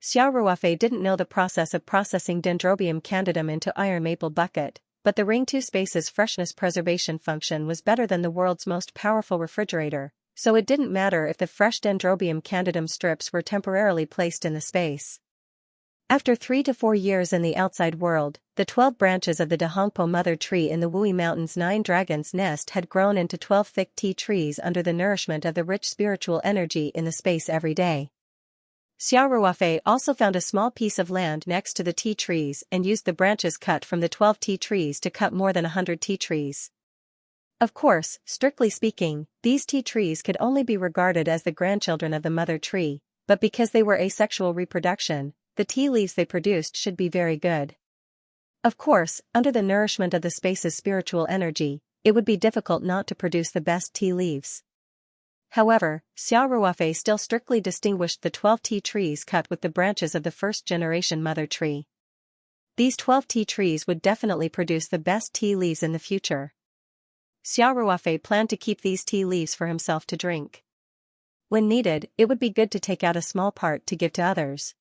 Xiao Ruofei didn't know the process of processing Dendrobium candidum into iron maple bucket, but the Ring 2 space's freshness preservation function was better than the world's most powerful refrigerator, so it didn't matter if the fresh Dendrobium candidum strips were temporarily placed in the space. After 3 to 4 years in the outside world, the 12 branches of the Dahongpo mother tree in the Wui Mountain's 9 Dragons' Nest had grown into 12 thick tea trees under the nourishment of the rich spiritual energy in the space every day. Xiao Ruofei also found a small piece of land next to the tea trees and used the branches cut from the 12 tea trees to cut more than 100 tea trees. Of course, strictly speaking, these tea trees could only be regarded as the grandchildren of the mother tree, but because they were asexual reproduction, the tea leaves they produced should be very good. Of course, under the nourishment of the space's spiritual energy, it would be difficult not to produce the best tea leaves. However, Xiao Ruofei still strictly distinguished the 12 tea trees cut with the branches of the first-generation mother tree. These 12 tea trees would definitely produce the best tea leaves in the future. Xiao Ruofei planned to keep these tea leaves for himself to drink. When needed, it would be good to take out a small part to give to others.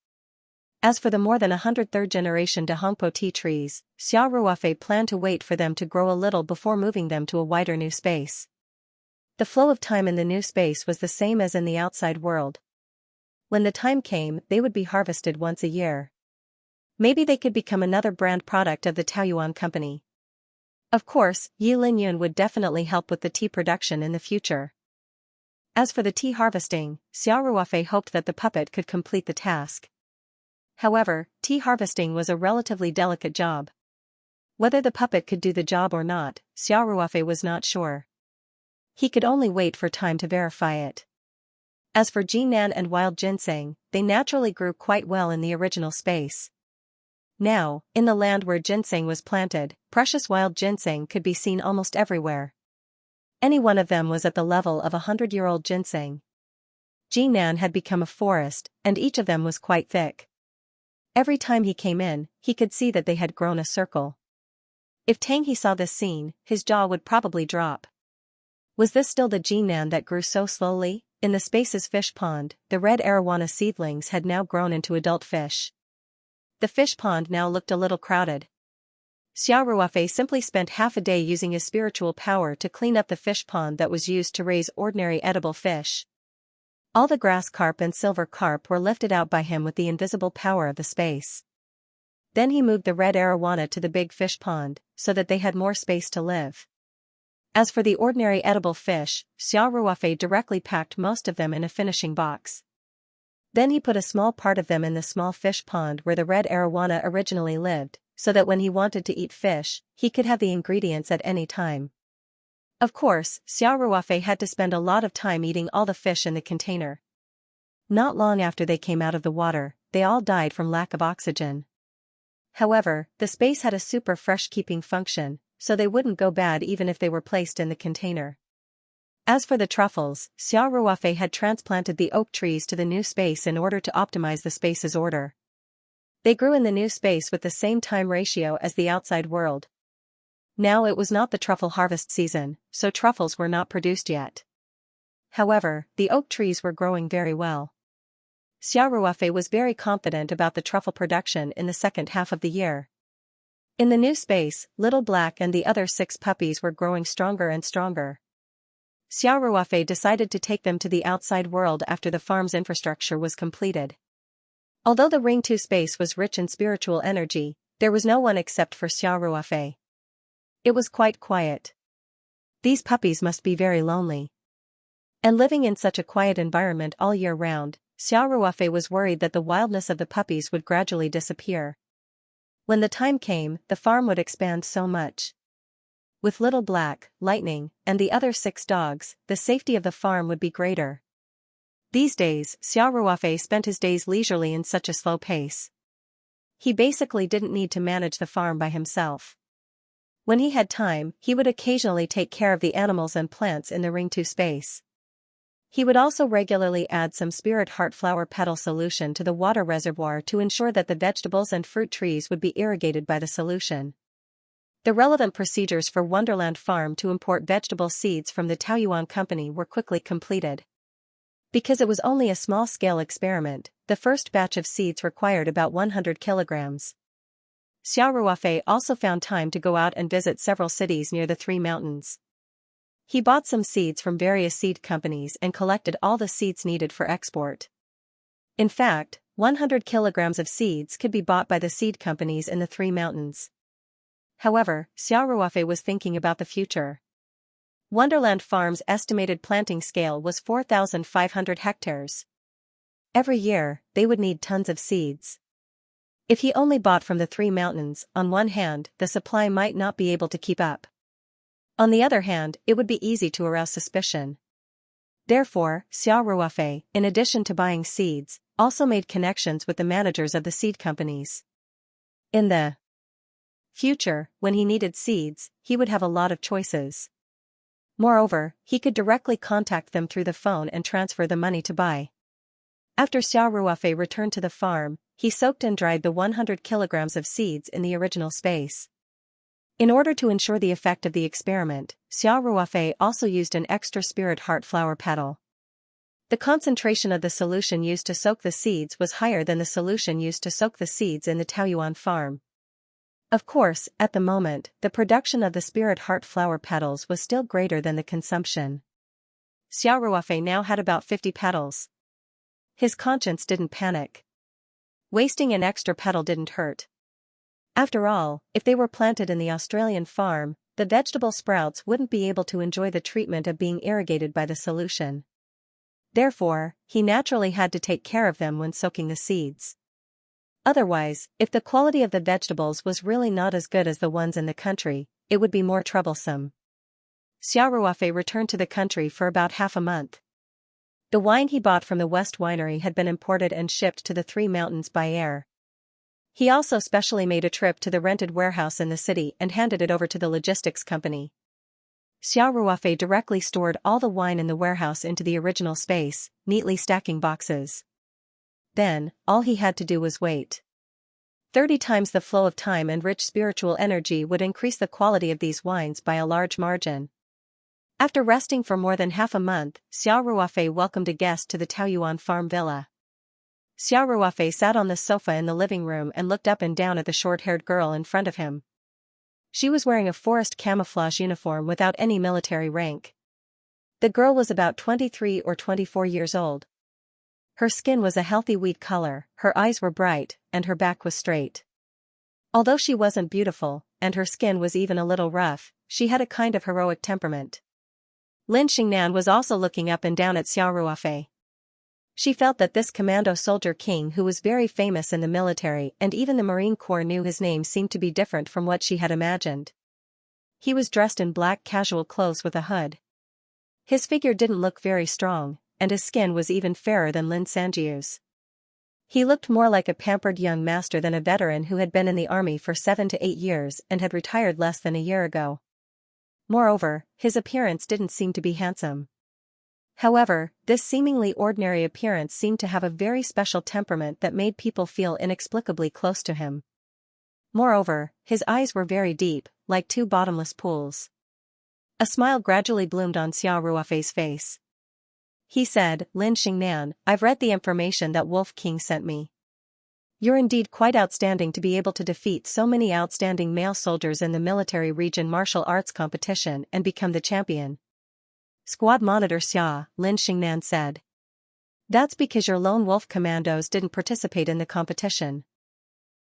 As for the more than 100 third-generation Dahongpo tea trees, Xiao Ruofei planned to wait for them to grow a little before moving them to a wider new space. The flow of time in the new space was the same as in the outside world. When the time came, they would be harvested once a year. Maybe they could become another brand product of the Taoyuan company. Of course, Yi Linyun would definitely help with the tea production in the future. As for the tea harvesting, Xiao Ruofei hoped that the puppet could complete the task. However, tea harvesting was a relatively delicate job. Whether the puppet could do the job or not, Xiao Ruofei was not sure. He could only wait for time to verify it. As for Jinan and wild ginseng, they naturally grew quite well in the original space. Now, in the land where ginseng was planted, precious wild ginseng could be seen almost everywhere. Any one of them was at the level of 100-year-old ginseng. Jinan had become a forest, and each of them was quite thick. Every time he came in, he could see that they had grown a circle. If Tang He saw this scene, his jaw would probably drop. Was this still the Jinan that grew so slowly? In the space's fish pond, the red arowana seedlings had now grown into adult fish. The fish pond now looked a little crowded. Xiao Ruofei simply spent half a day using his spiritual power to clean up the fish pond that was used to raise ordinary edible fish. All the grass carp and silver carp were lifted out by him with the invisible power of the space. Then he moved the red arowana to the big fish pond, so that they had more space to live. As for the ordinary edible fish, Xiao Ruofei directly packed most of them in a finishing box. Then he put a small part of them in the small fish pond where the red arowana originally lived, so that when he wanted to eat fish, he could have the ingredients at any time. Of course, Xiao Ruofei had to spend a lot of time eating all the fish in the container. Not long after they came out of the water, they all died from lack of oxygen. However, the space had a super fresh keeping function, so they wouldn't go bad even if they were placed in the container. As for the truffles, Xiao Ruofei had transplanted the oak trees to the new space in order to optimize the space's order. They grew in the new space with the same time ratio as the outside world. Now it was not the truffle harvest season, so truffles were not produced yet. However, the oak trees were growing very well. Xiao Ruofei was very confident about the truffle production in the second half of the year. In the new space, Little Black and the other 6 puppies were growing stronger and stronger. Xiao Ruofei decided to take them to the outside world after the farm's infrastructure was completed. Although the Ring 2 space was rich in spiritual energy, there was no one except for Xiao Ruofei. It was quite quiet. These puppies must be very lonely. And living in such a quiet environment all year round, Xiao Ruofei was worried that the wildness of the puppies would gradually disappear. When the time came, the farm would expand so much. With Little Black, Lightning, and the other 6 dogs, the safety of the farm would be greater. These days, Xiao Ruofei spent his days leisurely in such a slow pace. He basically didn't need to manage the farm by himself. When he had time, he would occasionally take care of the animals and plants in the Ring 2 space. He would also regularly add some spirit heart flower petal solution to the water reservoir to ensure that the vegetables and fruit trees would be irrigated by the solution. The relevant procedures for Wonderland Farm to import vegetable seeds from the Taoyuan Company were quickly completed. Because it was only a small-scale experiment, the first batch of seeds required about 100 kilograms. Xiao Ruofei also found time to go out and visit several cities near the 3 mountains. He bought some seeds from various seed companies and collected all the seeds needed for export. In fact, 100 kilograms of seeds could be bought by the seed companies in the 3 mountains. However, Xiao Ruofei was thinking about the future. Wonderland Farm's estimated planting scale was 4,500 hectares. Every year, they would need tons of seeds. If he only bought from the 3 mountains, on one hand, the supply might not be able to keep up. On the other hand, it would be easy to arouse suspicion. Therefore, Xiao Ruofei, in addition to buying seeds, also made connections with the managers of the seed companies. In the future, when he needed seeds, he would have a lot of choices. Moreover, he could directly contact them through the phone and transfer the money to buy. After Xiao Ruofei returned to the farm, he soaked and dried the 100 kilograms of seeds in the original space. In order to ensure the effect of the experiment, Xiao Ruofei also used an extra spirit heart flower petal. The concentration of the solution used to soak the seeds was higher than the solution used to soak the seeds in the Taoyuan farm. Of course, at the moment, the production of the spirit heart flower petals was still greater than the consumption. Xiao Ruofei now had about 50 petals. His conscience didn't panic. Wasting an extra petal didn't hurt. After all, if they were planted in the Australian farm, the vegetable sprouts wouldn't be able to enjoy the treatment of being irrigated by the solution. Therefore, he naturally had to take care of them when soaking the seeds. Otherwise, if the quality of the vegetables was really not as good as the ones in the country, it would be more troublesome. Xiao Ruofei returned to the country for about half a month. The wine he bought from the West Winery had been imported and shipped to the 3 mountains by air. He also specially made a trip to the rented warehouse in the city and handed it over to the logistics company. Xiao Ruofei directly stored all the wine in the warehouse into the original space, neatly stacking boxes. Then, all he had to do was wait. 30 times the flow of time and rich spiritual energy would increase the quality of these wines by a large margin. After resting for more than half a month, Xiao Ruofei welcomed a guest to the Taoyuan farm villa. Xiao Ruofei sat on the sofa in the living room and looked up and down at the short-haired girl in front of him. She was wearing a forest camouflage uniform without any military rank. The girl was about 23 or 24 years old. Her skin was a healthy wheat color, her eyes were bright, and her back was straight. Although she wasn't beautiful, and her skin was even a little rough, she had a kind of heroic temperament. Lin Xingnan was also looking up and down at Xiao Ruofei. She felt that this commando soldier king who was very famous in the military and even the Marine Corps knew his name seemed to be different from what she had imagined. He was dressed in black casual clothes with a hood. His figure didn't look very strong, and his skin was even fairer than Lin Sanjiu's. He looked more like a pampered young master than a veteran who had been in the army for 7 to 8 years and had retired less than a year ago. Moreover, his appearance didn't seem to be handsome. However, this seemingly ordinary appearance seemed to have a very special temperament that made people feel inexplicably close to him. Moreover, his eyes were very deep, like two bottomless pools. A smile gradually bloomed on Xiao Ruofei's face. He said, "Lin Xingnan, I've read the information that Wolf King sent me. You're indeed quite outstanding to be able to defeat so many outstanding male soldiers in the military region martial arts competition and become the champion." Squad Monitor Xia, Lin Xingnan said. "That's because your lone wolf commandos didn't participate in the competition.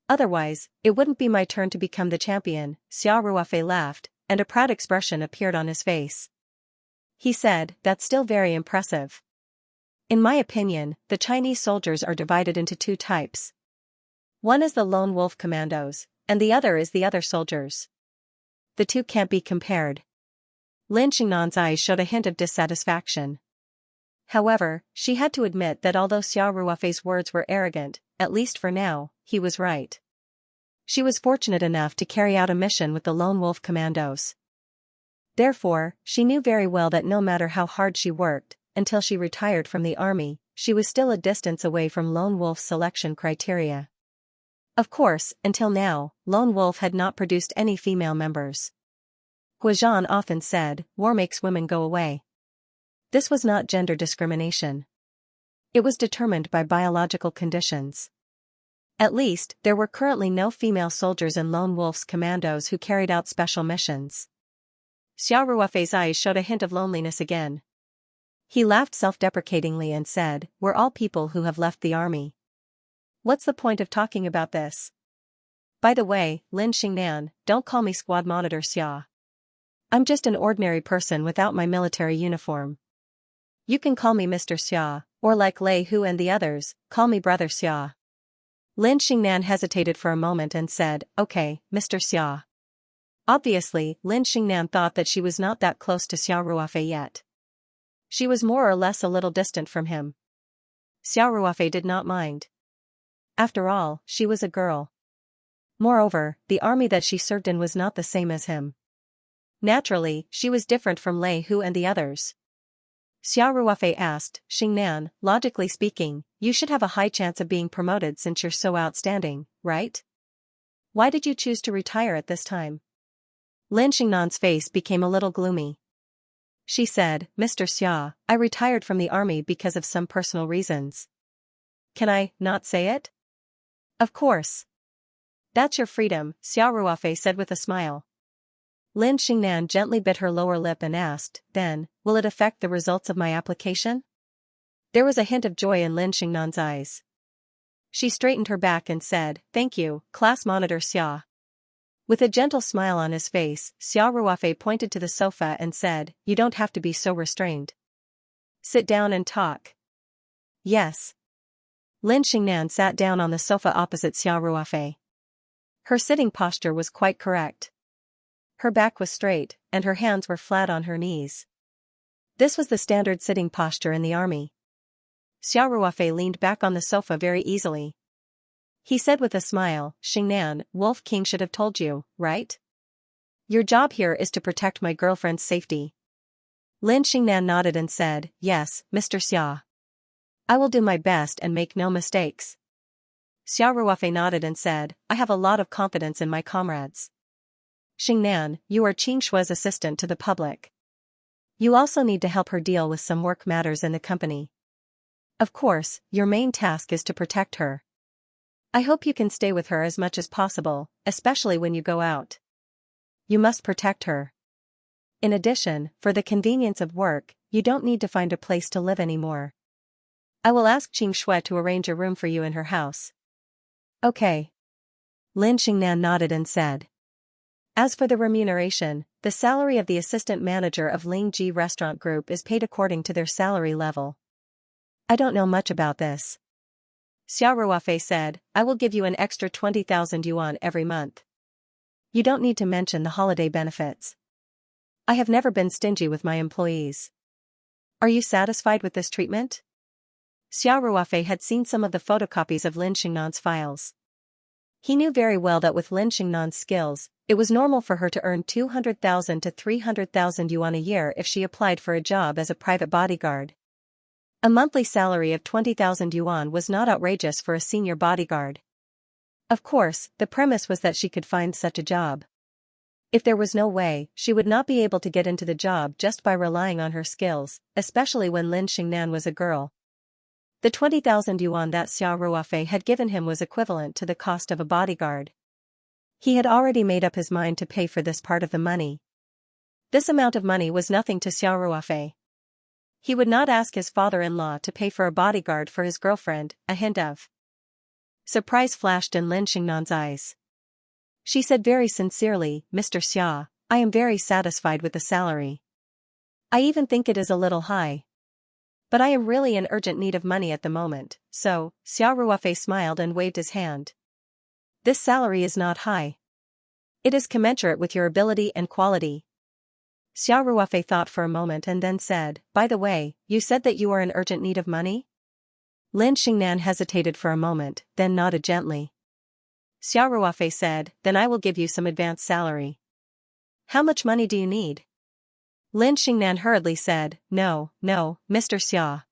Otherwise, it wouldn't be my turn to become the champion." Xiao Ruofei laughed, and a proud expression appeared on his face. He said, "That's still very impressive. In my opinion, the Chinese soldiers are divided into two types. One is the lone wolf commandos, and the other is the other soldiers. The two can't be compared." Lin Xingnan's eyes showed a hint of dissatisfaction. However, she had to admit that although Xiao Ruofei's words were arrogant, at least for now, he was right. She was fortunate enough to carry out a mission with the lone wolf commandos. Therefore, she knew very well that no matter how hard she worked, until she retired from the army, she was still a distance away from Lone Wolf's selection criteria. Of course, until now, Lone Wolf had not produced any female members. Guozhan often said, "War makes women go away." This was not gender discrimination. It was determined by biological conditions. At least, there were currently no female soldiers in Lone Wolf's commandos who carried out special missions. Xiao Ruofei's eyes showed a hint of loneliness again. He laughed self-deprecatingly and said, "We're all people who have left the army. What's the point of talking about this? By the way, Lin Xingnan, don't call me Squad Monitor Xia. I'm just an ordinary person without my military uniform. You can call me Mr. Xia, or like Lei Hu and the others, call me Brother Xia." Lin Xingnan hesitated for a moment and said, "Okay, Mr. Xia." Obviously, Lin Xingnan thought that she was not that close to Xiao Ruofei yet. She was more or less a little distant from him. Xiao Ruofei did not mind. After all, she was a girl. Moreover, the army that she served in was not the same as him. Naturally, she was different from Lei Hu and the others. Xiao Ruofei asked, "Xingnan, logically speaking, you should have a high chance of being promoted since you're so outstanding, right? Why did you choose to retire at this time?" Lin Xingnan's face became a little gloomy. She said, "Mr. Xia, I retired from the army because of some personal reasons." "Can I not say it?" "Of course. That's your freedom," Xiao Ruofei said with a smile. Lin Xingnan gently bit her lower lip and asked, "Then, will it affect the results of my application?" There was a hint of joy in Lin Xingnan's eyes. She straightened her back and said, "Thank you, Class Monitor Xia." With a gentle smile on his face, Xiao Ruofei pointed to the sofa and said, "You don't have to be so restrained. Sit down and talk." "Yes." Lin Xingnan sat down on the sofa opposite Xiao Ruofei. Her sitting posture was quite correct. Her back was straight, and her hands were flat on her knees. This was the standard sitting posture in the army. Xiao Ruofei leaned back on the sofa very easily. He said with a smile, "Xingnan, Wolf King should have told you, right? Your job here is to protect my girlfriend's safety." Lin Xingnan nodded and said, "Yes, Mr. Xia. I will do my best and make no mistakes." Xiao Ruofei nodded and said, "I have a lot of confidence in my comrades. Xingnan, you are Qing Shue's assistant to the public. You also need to help her deal with some work matters in the company. Of course, your main task is to protect her. I hope you can stay with her as much as possible, especially when you go out. You must protect her. In addition, for the convenience of work, you don't need to find a place to live anymore. I will ask Qing Shui to arrange a room for you in her house." "Okay." Lin Xingnan nodded and said. As for the remuneration, the salary of the assistant manager of Lingji Restaurant Group is paid according to their salary level. I don't know much about this. Xiao Ruofei said, I will give you an extra 20,000 yuan every month. You don't need to mention the holiday benefits. I have never been stingy with my employees. Are you satisfied with this treatment? Xiao Ruofei had seen some of the photocopies of Lin Xingnan's files. He knew very well that with Lin Xingnan's skills, it was normal for her to earn 200,000 to 300,000 yuan a year if she applied for a job as a private bodyguard. A monthly salary of 20,000 yuan was not outrageous for a senior bodyguard. Of course, the premise was that she could find such a job. If there was no way, she would not be able to get into the job just by relying on her skills, especially when Lin Xingnan was a girl. The 20,000 yuan that Xiao Ruofei had given him was equivalent to the cost of a bodyguard. He had already made up his mind to pay for this part of the money. This amount of money was nothing to Xiao Ruofei. He would not ask his father-in-law to pay for a bodyguard for his girlfriend, a hint of surprise flashed in Lin Xingnan's eyes. She said very sincerely, Mr. Xia, I am very satisfied with the salary. I even think it is a little high. But I am really in urgent need of money at the moment, so, Xiao Ruofei smiled and waved his hand. This salary is not high. It is commensurate with your ability and quality. Xiao Ruofei thought for a moment and then said, by the way, you said that you are in urgent need of money? Lin Xingnan hesitated for a moment, then nodded gently. Xiao Ruofei said, then I will give you some advance salary. How much money do you need? Lin Xingnan hurriedly said, no, Mr. Xia.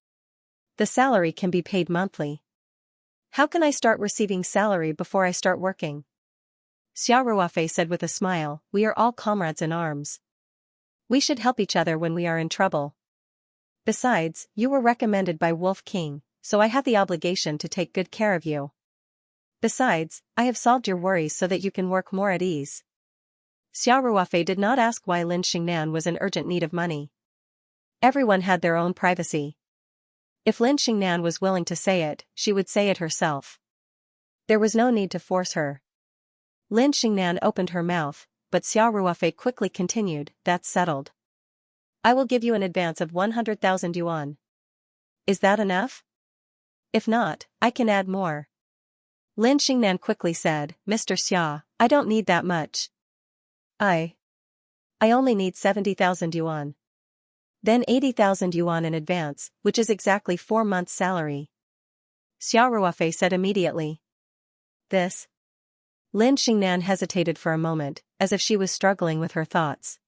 The salary can be paid monthly. How can I start receiving salary before I start working? Xiao Ruofei said with a smile, we are all comrades in arms. We should help each other when we are in trouble. Besides, you were recommended by Wolf King, so I have the obligation to take good care of you. Besides, I have solved your worries so that you can work more at ease. Xiao Ruofei did not ask why Lin Xingnan was in urgent need of money. Everyone had their own privacy. If Lin Xingnan was willing to say it, she would say it herself. There was no need to force her. Lin Xingnan opened her mouth, but Xiao Ruofei quickly continued, that's settled. I will give you an advance of 100,000 yuan. Is that enough? If not, I can add more. Lin Xingnan quickly said, Mr. Xia, I don't need that much. I only need 70,000 yuan. Then 80,000 yuan in advance, which is exactly 4 months' salary. Xiao Ruofei said immediately. This? Lin Xingnan hesitated for a moment, as if she was struggling with her thoughts.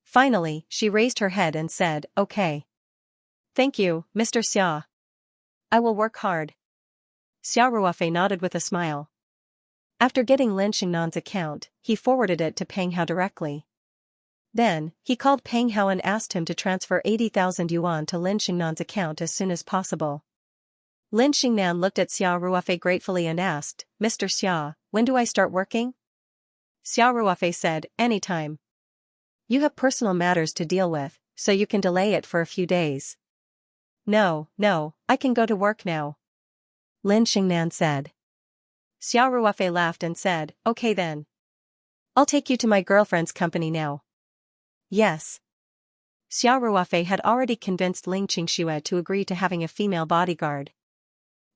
Finally, she raised her head and said, okay. Thank you, Mr. Xia. I will work hard. Xiao Ruofei nodded with a smile. After getting Lin Xingnan's account, he forwarded it to Peng Hao directly. Then, he called Peng Hao and asked him to transfer 80,000 yuan to Lin Xingnan's account as soon as possible. Lin Xingnan looked at Xiao Ruofei gratefully and asked, Mr. Xia, when do I start working? Xiao Ruofei said, anytime. You have personal matters to deal with, so you can delay it for a few days. No, I can go to work now. Lin Xingnan said. Xiao Ruofei laughed and said, okay then. I'll take you to my girlfriend's company now. Yes. Xiao Ruofei had already convinced Ling Qingxue to agree to having a female bodyguard.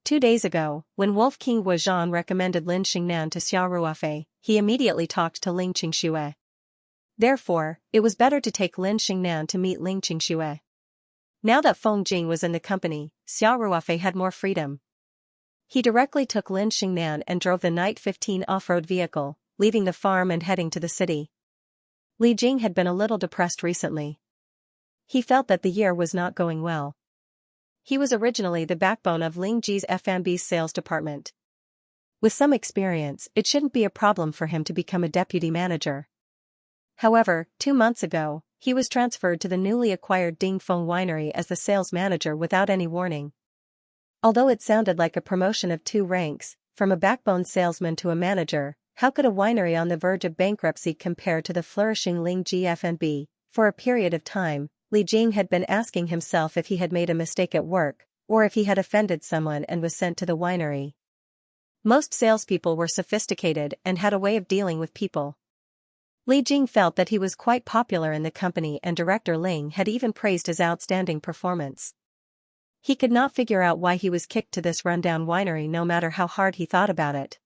2 days ago, when Wolf King Wuzhan recommended Lin Xingnan to Xiao Ruofei, he immediately talked to Ling Qingxue. Therefore, it was better to take Lin Xingnan to meet Ling Qingxue. Now that Feng Jing was in the company, Xiao Ruofei had more freedom. He directly took Lin Xingnan and drove the Night 15 off-road vehicle, leaving the farm and heading to the city. Li Jing had been a little depressed recently. He felt that the year was not going well. He was originally the backbone of Ling Ji's F&B's sales department. With some experience, it shouldn't be a problem for him to become a deputy manager. However, 2 months ago, he was transferred to the newly acquired Dingfeng winery as the sales manager without any warning. Although it sounded like a promotion of 2 ranks, from a backbone salesman to a manager, how could a winery on the verge of bankruptcy compare to the flourishing Ling Ji F&B? For a period of time, Li Jing had been asking himself if he had made a mistake at work, or if he had offended someone and was sent to the winery. Most salespeople were sophisticated and had a way of dealing with people. Li Jing felt that he was quite popular in the company and Director Ling had even praised his outstanding performance. He could not figure out why he was kicked to this rundown winery no matter how hard he thought about it.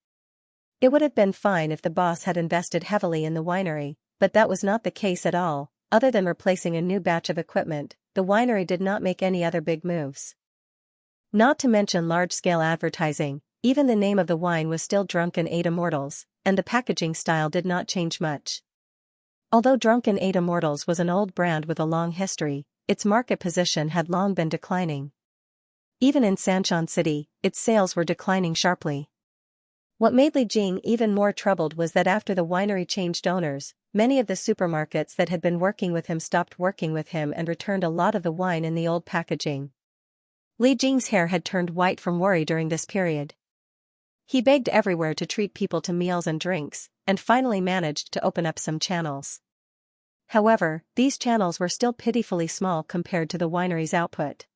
It would have been fine if the boss had invested heavily in the winery, but that was not the case at all. Other than replacing a new batch of equipment, the winery did not make any other big moves. Not to mention large-scale advertising, even the name of the wine was still Drunken 8 Immortals, and the packaging style did not change much. Although Drunken 8 Immortals was an old brand with a long history, its market position had long been declining. Even in Xianxia City, its sales were declining sharply. What made Li Jing even more troubled was that after the winery changed owners, many of the supermarkets that had been working with him stopped working with him and returned a lot of the wine in the old packaging. Li Jing's hair had turned white from worry during this period. He begged everywhere to treat people to meals and drinks, and finally managed to open up some channels. However, these channels were still pitifully small compared to the winery's output.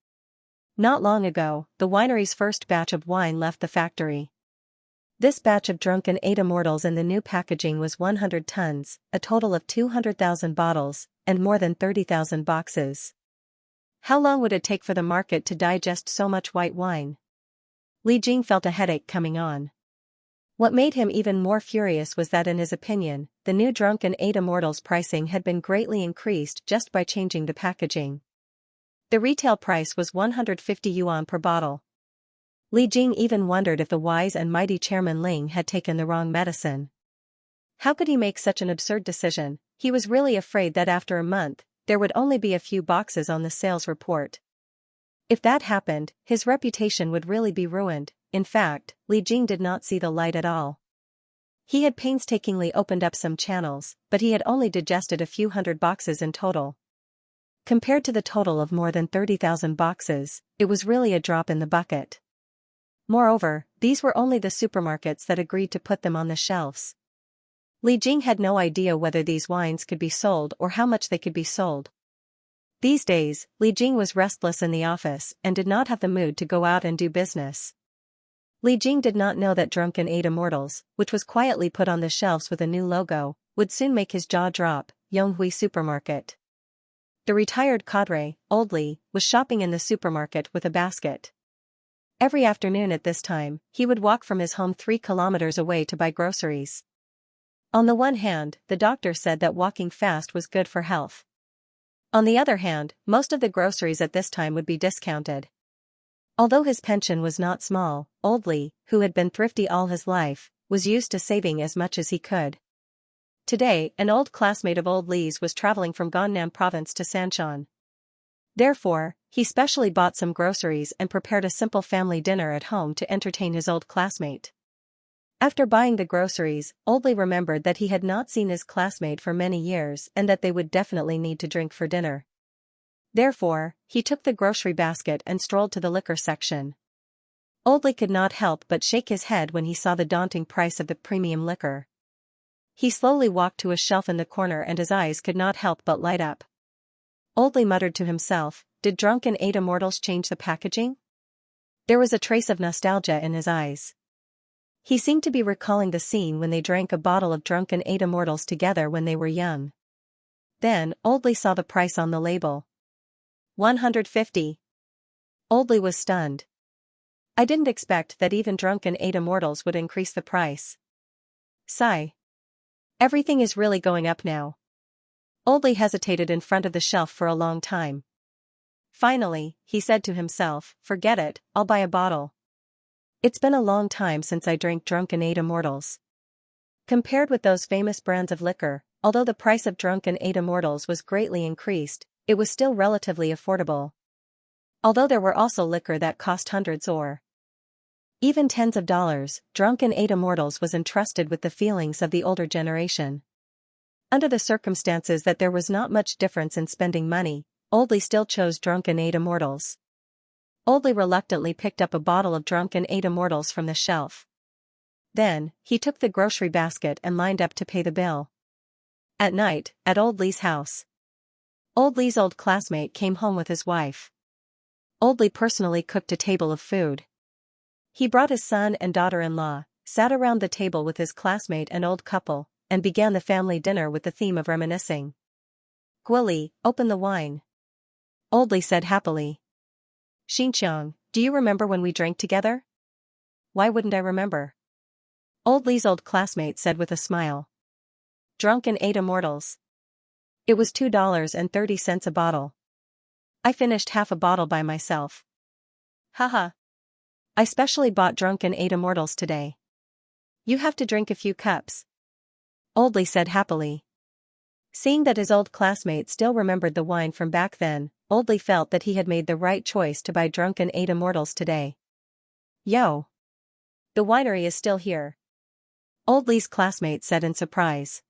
Not long ago, the winery's first batch of wine left the factory. This batch of Drunken 8 Immortals in the new packaging was 100 tons, a total of 200,000 bottles, and more than 30,000 boxes. How long would it take for the market to digest so much white wine? Li Jing felt a headache coming on. What made him even more furious was that in his opinion, the new Drunken 8 Immortals pricing had been greatly increased just by changing the packaging. The retail price was 150 yuan per bottle. Li Jing even wondered if the wise and mighty Chairman Ling had taken the wrong medicine. How could he make such an absurd decision? He was really afraid that after a month, there would only be a few boxes on the sales report. If that happened, his reputation would really be ruined. In fact, Li Jing did not see the light at all. He had painstakingly opened up some channels, but he had only digested a few hundred boxes in total. Compared to the total of more than 30,000 boxes, it was really a drop in the bucket. Moreover, these were only the supermarkets that agreed to put them on the shelves. Li Jing had no idea whether these wines could be sold or how much they could be sold. These days, Li Jing was restless in the office and did not have the mood to go out and do business. Li Jing did not know that Drunken 8 Immortals, which was quietly put on the shelves with a new logo, would soon make his jaw drop. Yonghui Supermarket. The retired cadre, Old Li, was shopping in the supermarket with a basket. Every afternoon at this time, he would walk from his home 3 kilometers away to buy groceries. On the one hand, the doctor said that walking fast was good for health. On the other hand, most of the groceries at this time would be discounted. Although his pension was not small, Old Li, who had been thrifty all his life, was used to saving as much as he could. Today, an old classmate of Old Li's was traveling from Gangnam province to Sanshan. Therefore, he specially bought some groceries and prepared a simple family dinner at home to entertain his old classmate. After buying the groceries, Old Li remembered that he had not seen his classmate for many years and that they would definitely need to drink for dinner. Therefore, he took the grocery basket and strolled to the liquor section. Old Li could not help but shake his head when he saw the daunting price of the premium liquor. He slowly walked to a shelf in the corner and his eyes could not help but light up. Old Li muttered to himself, "Did Drunken 8 Immortals change the packaging?" There was a trace of nostalgia in his eyes. He seemed to be recalling the scene when they drank a bottle of Drunken 8 Immortals together when they were young. Then, Old Li saw the price on the label. 150. Old Li was stunned. "I didn't expect that even Drunken 8 Immortals would increase the price." Sigh. Everything is really going up now. Old Li hesitated in front of the shelf for a long time. Finally, he said to himself, "Forget it, I'll buy a bottle. It's been a long time since I drank Drunken 8 Immortals." Compared with those famous brands of liquor, although the price of Drunken 8 Immortals was greatly increased, it was still relatively affordable. Although there were also liquor that cost hundreds or even tens of dollars, Drunken 8 Immortals was entrusted with the feelings of the older generation. Under the circumstances that there was not much difference in spending money, Old Li still chose Drunken 8 Immortals. Old Li reluctantly picked up a bottle of Drunken 8 Immortals from the shelf. Then, he took the grocery basket and lined up to pay the bill. At night, at Old Li's house. Old Li's old classmate came home with his wife. Old Li personally cooked a table of food. He brought his son and daughter-in-law, sat around the table with his classmate and old couple, and began the family dinner with the theme of reminiscing. "Guoli, open the wine," Old Li said happily. Xianxia, do you remember when we drank together? Why wouldn't I remember? Old Li's old classmate said with a smile. Drunken 8 immortals. It was $2.30 a bottle. I finished half a bottle by myself. Haha. I specially bought Drunken 8 immortals today. You have to drink a few cups. Old Li said happily. Seeing that his old classmate still remembered the wine from back then, Old Li felt that he had made the right choice to buy Drunken 8 immortals today. Yo! The winery is still here. Old Li's classmate said in surprise.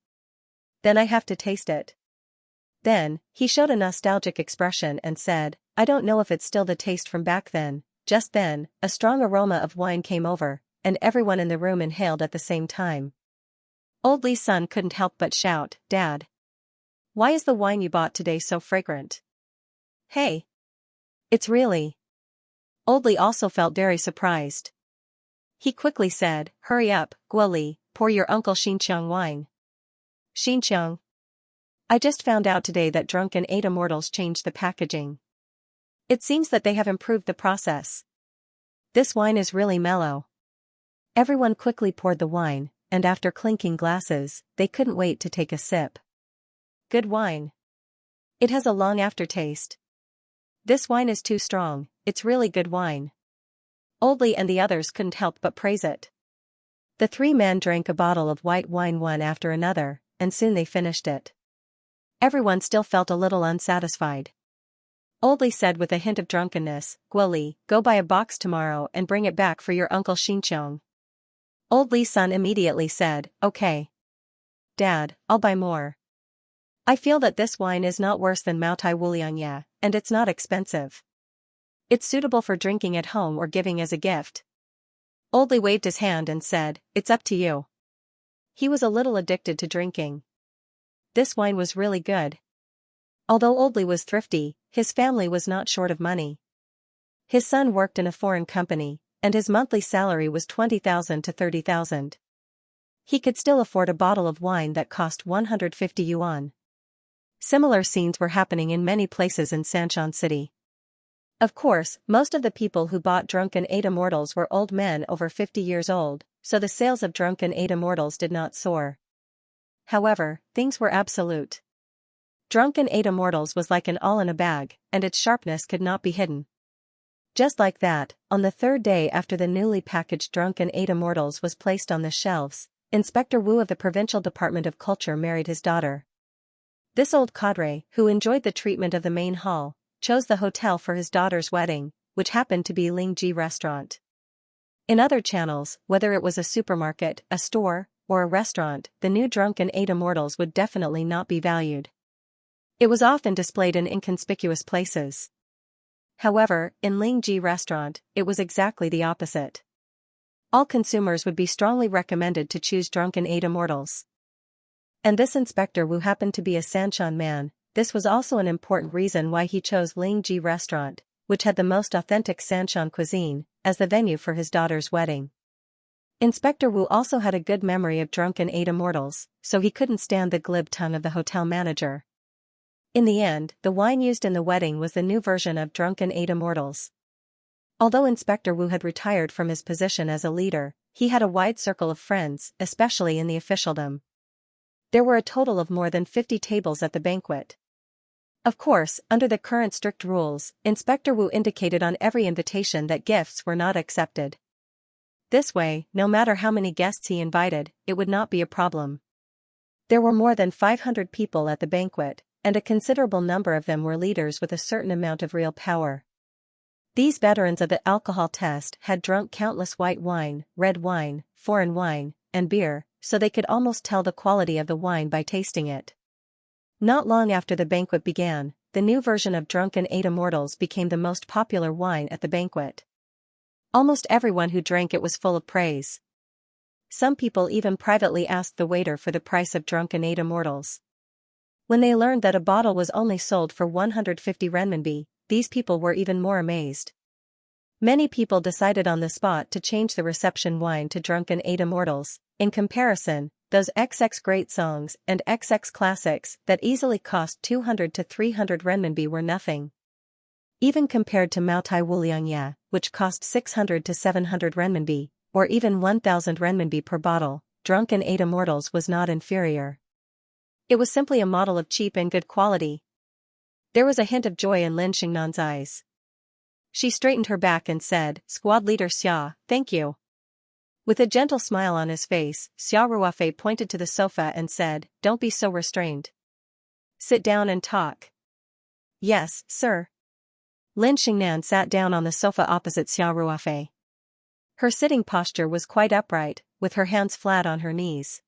Then I have to taste it. Then, he showed a nostalgic expression and said, I don't know if it's still the taste from back then. Just then, a strong aroma of wine came over, and everyone in the room inhaled at the same time. Old Li's son couldn't help but shout, Dad! Why is the wine you bought today so fragrant? Hey! It's really... Old Li also felt very surprised. He quickly said, Hurry up, Guo Li, pour your Uncle Xianxia wine. Xianxia. I just found out today that Drunken 8 immortals changed the packaging. It seems that they have improved the process. This wine is really mellow. Everyone quickly poured the wine, and after clinking glasses, they couldn't wait to take a sip. Good wine. It has a long aftertaste. This wine is too strong, it's really good wine. Old Li and the others couldn't help but praise it. The 3 men drank a bottle of white wine one after another, and soon they finished it. Everyone still felt a little unsatisfied. Old Li said with a hint of drunkenness, Guo Li, go buy a box tomorrow and bring it back for your Uncle Xianxia. Old Li's son immediately said, Okay. Dad, I'll buy more. I feel that this wine is not worse than Maotai Wuliangya, and it's not expensive. It's suitable for drinking at home or giving as a gift. Old Li waved his hand and said, It's up to you. He was a little addicted to drinking. This wine was really good. Although Old Li was thrifty, his family was not short of money. His son worked in a foreign company, and his monthly salary was 20,000 to 30,000. He could still afford a bottle of wine that cost 150 yuan. Similar scenes were happening in many places in Sanshan City. Of course, most of the people who bought Drunken 8 immortals were old men over 50 years old, so the sales of Drunken 8 immortals did not soar. However, things were absolute. Drunken 8 immortals was like an all in a bag, and its sharpness could not be hidden. Just like that, on the 3rd day after the newly packaged Drunken 8 immortals was placed on the shelves, Inspector Wu of the Provincial Department of Culture married his daughter. This old cadre, who enjoyed the treatment of the main hall, chose the hotel for his daughter's wedding, which happened to be Lingji Restaurant. In other channels, whether it was a supermarket, a store, or a restaurant, the new Drunken 8 immortals would definitely not be valued. It was often displayed in inconspicuous places. However, in Lingji Restaurant, it was exactly the opposite. All consumers would be strongly recommended to choose Drunken 8 immortals. And this Inspector Wu happened to be a Sanshan man. This was also an important reason why he chose Lingji Restaurant, which had the most authentic Sanshan cuisine, as the venue for his daughter's wedding. Inspector Wu also had a good memory of Drunken 8 immortals, so he couldn't stand the glib tongue of the hotel manager. In the end, the wine used in the wedding was the new version of Drunken 8 immortals. Although Inspector Wu had retired from his position as a leader, he had a wide circle of friends, especially in the officialdom. There were a total of more than 50 tables at the banquet. Of course, under the current strict rules, Inspector Wu indicated on every invitation that gifts were not accepted. This way, no matter how many guests he invited, it would not be a problem. There were more than 500 people at the banquet, and a considerable number of them were leaders with a certain amount of real power. These veterans of the alcohol test had drunk countless white wine, red wine, foreign wine, and beer, so they could almost tell the quality of the wine by tasting it. Not long after the banquet began, the new version of Drunken 8 immortals became the most popular wine at the banquet. Almost everyone who drank it was full of praise. Some people even privately asked the waiter for the price of Drunken 8 immortals. When they learned that a bottle was only sold for 150 renminbi, these people were even more amazed. Many people decided on the spot to change the reception wine to Drunken 8 immortals. In comparison, those XX great songs and XX classics that easily cost 200 to 300 renminbi were nothing. Even compared to Maotai Wuliangya, which cost 600 to 700 renminbi, or even 1,000 renminbi per bottle, drunken Ada Mortals was not inferior. It was simply a model of cheap and good quality. There was a hint of joy in Lin Xingnan's eyes. She straightened her back and said, "Squad leader Xia, thank you." With a gentle smile on his face, Xia Ruofei pointed to the sofa and said, "Don't be so restrained. Sit down and talk." "Yes, sir." Lin Xingnan sat down on the sofa opposite Xia Ruofei. Her sitting posture was quite upright, with her hands flat on her knees.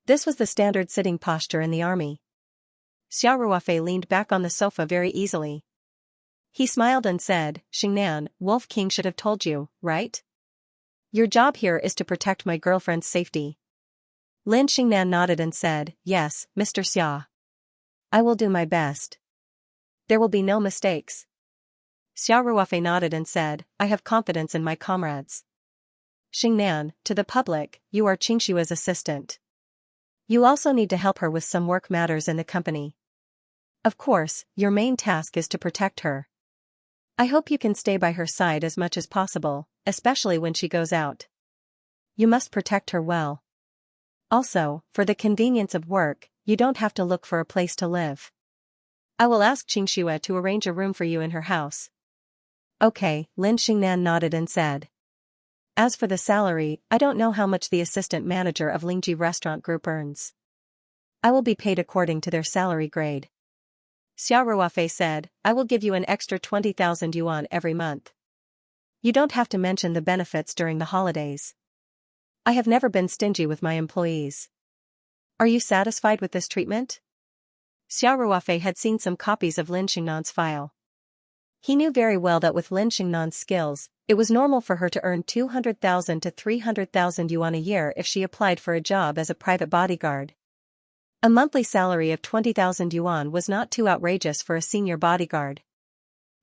This was the standard sitting posture in the army. Xia Ruofei leaned back on the sofa very easily. He smiled and said, "Xingnan, Wolf King should have told you, right? Your job here is to protect my girlfriend's safety." Lin Xingnan nodded and said, "Yes, Mr. Xia. I will do my best. There will be no mistakes." Xia Ruofei nodded and said, "I have confidence in my comrades." "Xingnan, to the public, you are Qingshua's assistant. You also need to help her with some work matters in the company. Of course, your main task is to protect her. I hope you can stay by her side as much as possible, especially when she goes out. You must protect her well. Also, for the convenience of work, you don't have to look for a place to live. I will ask Qingxua to arrange a room for you in her house." "Okay," Lin Xingnan nodded and said. "As for the salary, I don't know how much the assistant manager of Lingji Restaurant Group earns. I will be paid according to their salary grade." Xia Ruofei said, "I will give you an extra 20,000 yuan every month. You don't have to mention the benefits during the holidays. I have never been stingy with my employees. Are you satisfied with this treatment?" Xia Ruofei had seen some copies of Lin Xingnan's file. He knew very well that with Lin Xingnan's skills, it was normal for her to earn 200,000 to 300,000 yuan a year if she applied for a job as a private bodyguard. A monthly salary of 20,000 yuan was not too outrageous for a senior bodyguard.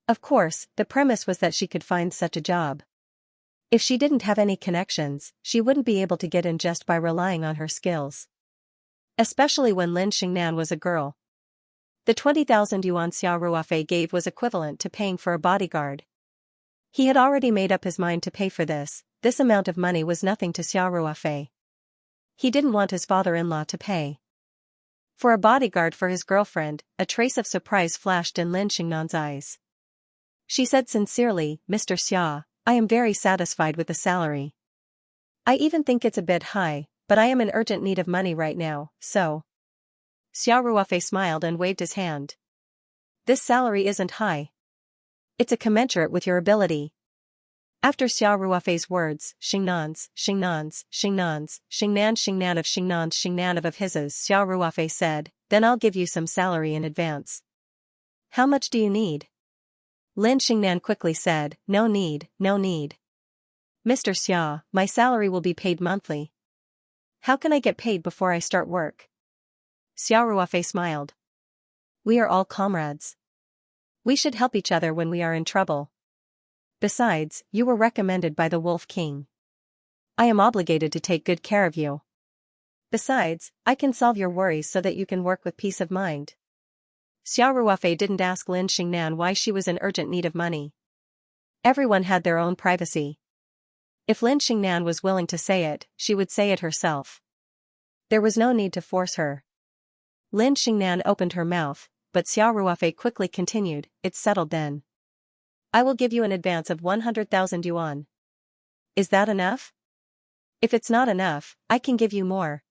Of course, the premise was that she could find such a job. If she didn't have any connections, she wouldn't be able to get in just by relying on her skills. Especially when Lin Xingnan was a girl. The 20,000 yuan Xia Ruofei gave was equivalent to paying for a bodyguard. He had already made up his mind to pay for this amount of money was nothing to Xia Ruofei. He didn't want his father-in-law to pay. For a bodyguard for his girlfriend, a trace of surprise flashed in Lin Xingnan's eyes. She said sincerely, "Mr. Xia, I am very satisfied with the salary. I even think it's a bit high, but I am in urgent need of money right now, so." Xia Ruofei smiled and waved his hand. "This salary isn't high. It's a commensurate with your ability." After Xia Ruofei's words, Xingnan of his's, Xia Ruofei said, "Then I'll give you some salary in advance." "How much do you need?" Lin Xingnan quickly said, No need. "Mr. Xia, my salary will be paid monthly. How can I get paid before I start work?" Xia Ruofei smiled. "We are all comrades. We should help each other when we are in trouble. Besides, you were recommended by the Wolf King. I am obligated to take good care of you. Besides, I can solve your worries so that you can work with peace of mind." Xia Ruofei didn't ask Lin Xingnan why she was in urgent need of money. Everyone had their own privacy. If Lin Xingnan was willing to say it, she would say it herself. There was no need to force her. Lin Xingnan opened her mouth, but Xia Ruofei quickly continued, "It's settled then. I will give you an advance of 100,000 yuan. Is that enough? If it's not enough, I can give you more."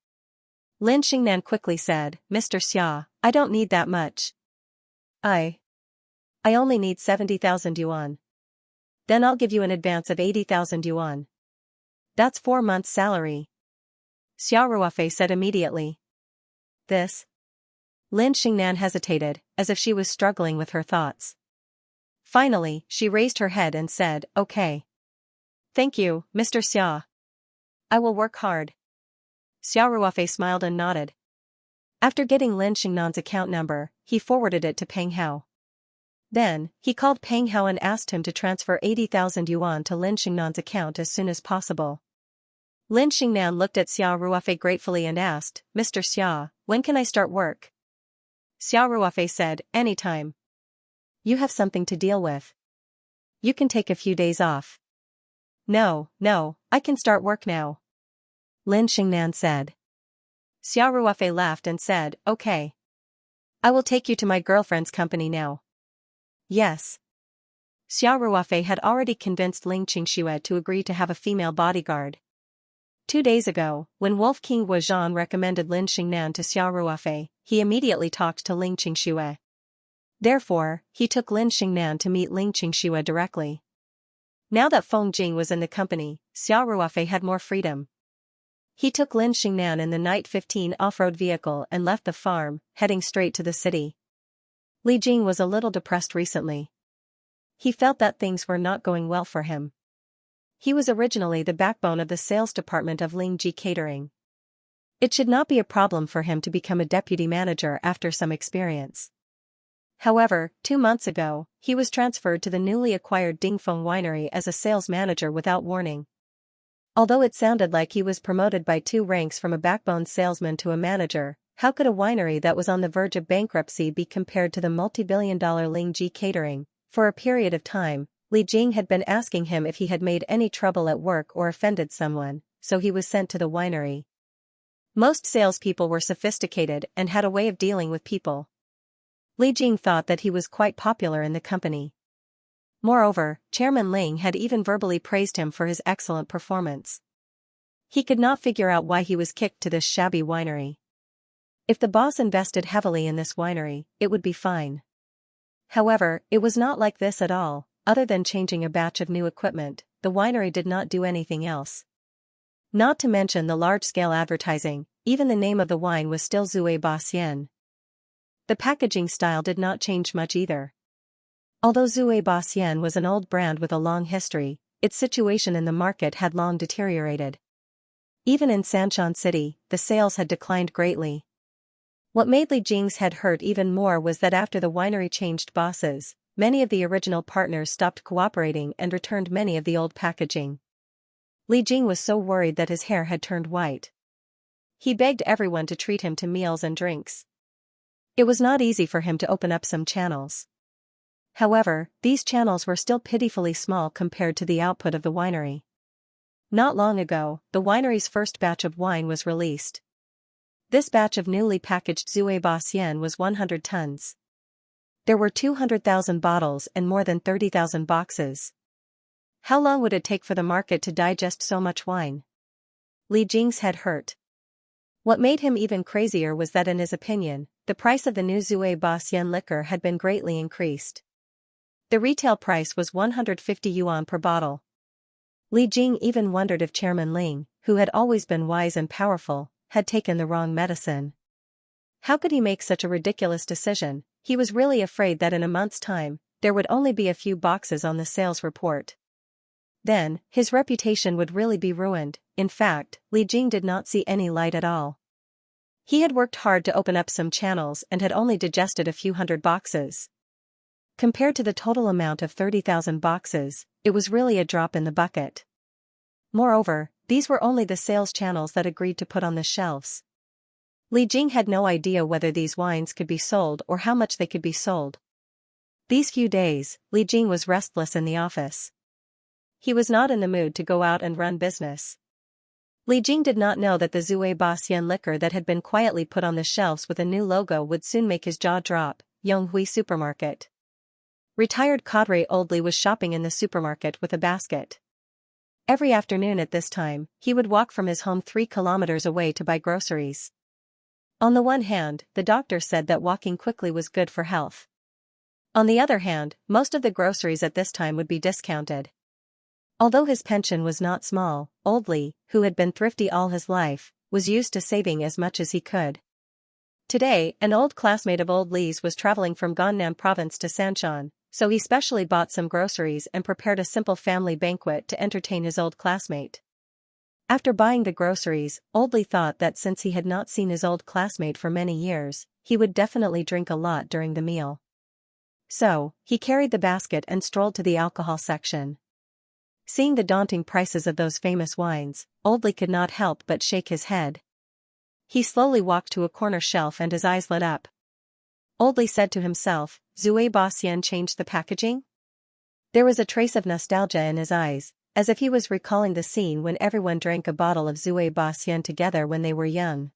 Lin Xingnan quickly said, "Mr. Xia, I don't need that much. I only need 70,000 yuan. Then I'll give you an advance of 80,000 yuan. That's 4 months' salary." Xia Ruofei said immediately. "This?" Lin Xingnan hesitated, as if she was struggling with her thoughts. Finally, she raised her head and said, "Okay. Thank you, Mr. Xia. I will work hard." Xia Ruofei smiled and nodded. After getting Lin Xingnan's account number, he forwarded it to Peng Hao. Then, he called Peng Hao and asked him to transfer 80,000 yuan to Lin Xingnan's account as soon as possible. Lin Xingnan looked at Xia Ruofei gratefully and asked, "Mr. Xia, when can I start work?" Xia Ruofei said, "Anytime. You have something to deal with. You can take a few days off. No, I can start work now. Lin Xingnan said. Xiao Ruofei laughed and said, okay. I will take you to my girlfriend's company now. Yes. Xiao Ruofei had already convinced Ling Qingxue to agree to have a female bodyguard. 2 days ago, when Wolf King Wuzhan recommended Lin Xingnan to Xiao Ruofei, he immediately talked to Ling Qingxue. Therefore, he took Lin Xingnan to meet Ling Qingxue directly. Now that Feng Jing was in the company, Xiao Ruofei had more freedom. He took Lin Xingnan in the Night 15 off-road vehicle and left the farm, heading straight to the city. Li Jing was a little depressed recently. He felt that things were not going well for him. He was originally the backbone of the sales department of Ling Ji Catering. It should not be a problem for him to become a deputy manager after some experience. However, 2 months ago, he was transferred to the newly acquired Dingfeng Winery as a sales manager without warning. Although it sounded like he was promoted by 2 ranks from a backbone salesman to a manager, how could a winery that was on the verge of bankruptcy be compared to the multi-billion-dollar Ling Ji Catering? For a period of time, Li Jing had been asking him if he had made any trouble at work or offended someone, so he was sent to the winery. Most salespeople were sophisticated and had a way of dealing with people. Li Jing thought that he was quite popular in the company. Moreover, Chairman Ling had even verbally praised him for his excellent performance. He could not figure out why he was kicked to this shabby winery. If the boss invested heavily in this winery, it would be fine. However, it was not like this at all. Other than changing a batch of new equipment, the winery did not do anything else. Not to mention the large-scale advertising, even the name of the wine was still Zue Ba Xian. The packaging style did not change much either. Although Zue Ba Xian was an old brand with a long history, its situation in the market had long deteriorated. Even in Sanshan City, the sales had declined greatly. What made Li Jing's head hurt even more was that after the winery changed bosses, many of the original partners stopped cooperating and returned many of the old packaging. Li Jing was so worried that his hair had turned white. He begged everyone to treat him to meals and drinks. It was not easy for him to open up some channels. However, these channels were still pitifully small compared to the output of the winery. Not long ago, the winery's first batch of wine was released. This batch of newly packaged Zue Ba Xian was 100 tons. There were 200,000 bottles and more than 30,000 boxes. How long would it take for the market to digest so much wine? Li Jing's head hurt. What made him even crazier was that in his opinion, the price of the new Zue Ba Xian liquor had been greatly increased. The retail price was 150 yuan per bottle. Li Jing even wondered if Chairman Ling, who had always been wise and powerful, had taken the wrong medicine. How could he make such a ridiculous decision? He was really afraid that in a month's time, there would only be a few boxes on the sales report. Then, his reputation would really be ruined. In fact, Li Jing did not see any light at all. He had worked hard to open up some channels and had only digested a few hundred boxes. Compared to the total amount of 30,000 boxes, it was really a drop in the bucket. Moreover, these were only the sales channels that agreed to put on the shelves. Li Jing had no idea whether these wines could be sold or how much they could be sold. These few days, Li Jing was restless in the office. He was not in the mood to go out and run business. Li Jing did not know that the Zue Ba Xian liquor that had been quietly put on the shelves with a new logo would soon make his jaw drop. Yonghui Supermarket. Retired cadre Old Li was shopping in the supermarket with a basket. Every afternoon at this time, he would walk from his home 3 kilometers away to buy groceries. On the one hand, the doctor said that walking quickly was good for health. On the other hand, most of the groceries at this time would be discounted. Although his pension was not small, Old Li, who had been thrifty all his life, was used to saving as much as he could. Today, an old classmate of Old Li's was traveling from Gangnam province to Sanshan, so he specially bought some groceries and prepared a simple family banquet to entertain his old classmate. After buying the groceries, Old Li thought that since he had not seen his old classmate for many years, he would definitely drink a lot during the meal. So, he carried the basket and strolled to the alcohol section. Seeing the daunting prices of those famous wines, Old Li could not help but shake his head. He slowly walked to a corner shelf and his eyes lit up. Old Li said to himself, Zui Baxian changed the packaging? There was a trace of nostalgia in his eyes, as if he was recalling the scene when everyone drank a bottle of Zui Baxian together when they were young.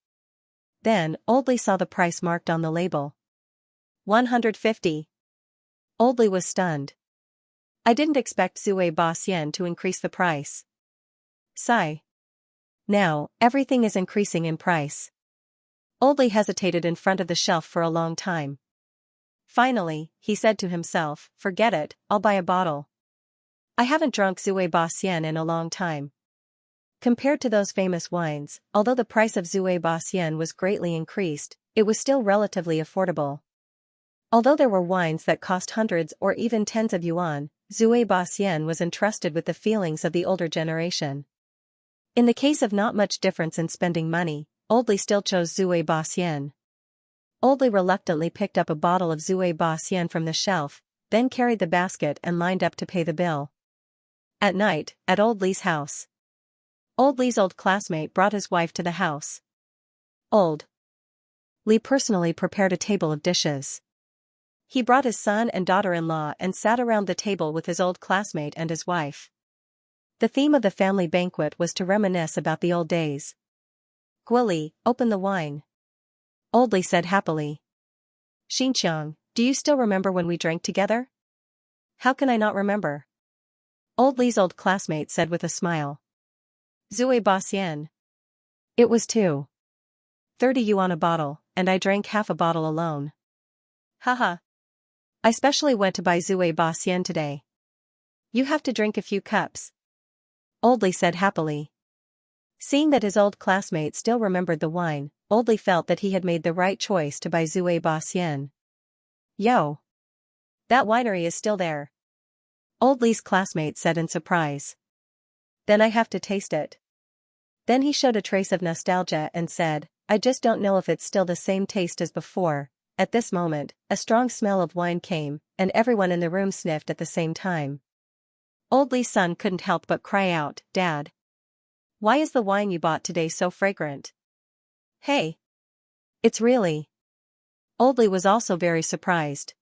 Then, Old Li saw the price marked on the label. 150. Old Li was stunned. I didn't expect Zui Baxian to increase the price. Sigh. Now, everything is increasing in price. Old Li hesitated in front of the shelf for a long time. Finally, he said to himself, forget it, I'll buy a bottle. I haven't drunk Zui Baxian in a long time. Compared to those famous wines, although the price of Zui Baxian was greatly increased, it was still relatively affordable. Although there were wines that cost hundreds or even tens of yuan, Zui Baxian was entrusted with the feelings of the older generation. In the case of not much difference in spending money, Old Li still chose Zui Baxian. Old Li reluctantly picked up a bottle of Zui Baxian from the shelf, then carried the basket and lined up to pay the bill. At night, at Old Li's house. Old Li's old classmate brought his wife to the house. Old Li personally prepared a table of dishes. He brought his son and daughter-in-law and sat around the table with his old classmate and his wife. The theme of the family banquet was to reminisce about the old days. Guoli, open the wine. Old Li said happily. Xianxia, do you still remember when we drank together? How can I not remember? Old Li's old classmate said with a smile. Zui Baxian. It was 2.30 yuan a bottle, and I drank half a bottle alone. Haha. I specially went to buy Zui Baxian today. You have to drink a few cups. Old Li said happily. Seeing that his old classmate still remembered the wine, Old Li felt that he had made the right choice to buy Zui Baxian. Yo! That winery is still there. Old Li's classmate said in surprise. Then I have to taste it. Then he showed a trace of nostalgia and said, I just don't know if it's still the same taste as before. At this moment, a strong smell of wine came, and everyone in the room sniffed at the same time. Old Li's son couldn't help but cry out, Dad! Why is the wine you bought today so fragrant? Hey! It's really... Old Li was also very surprised.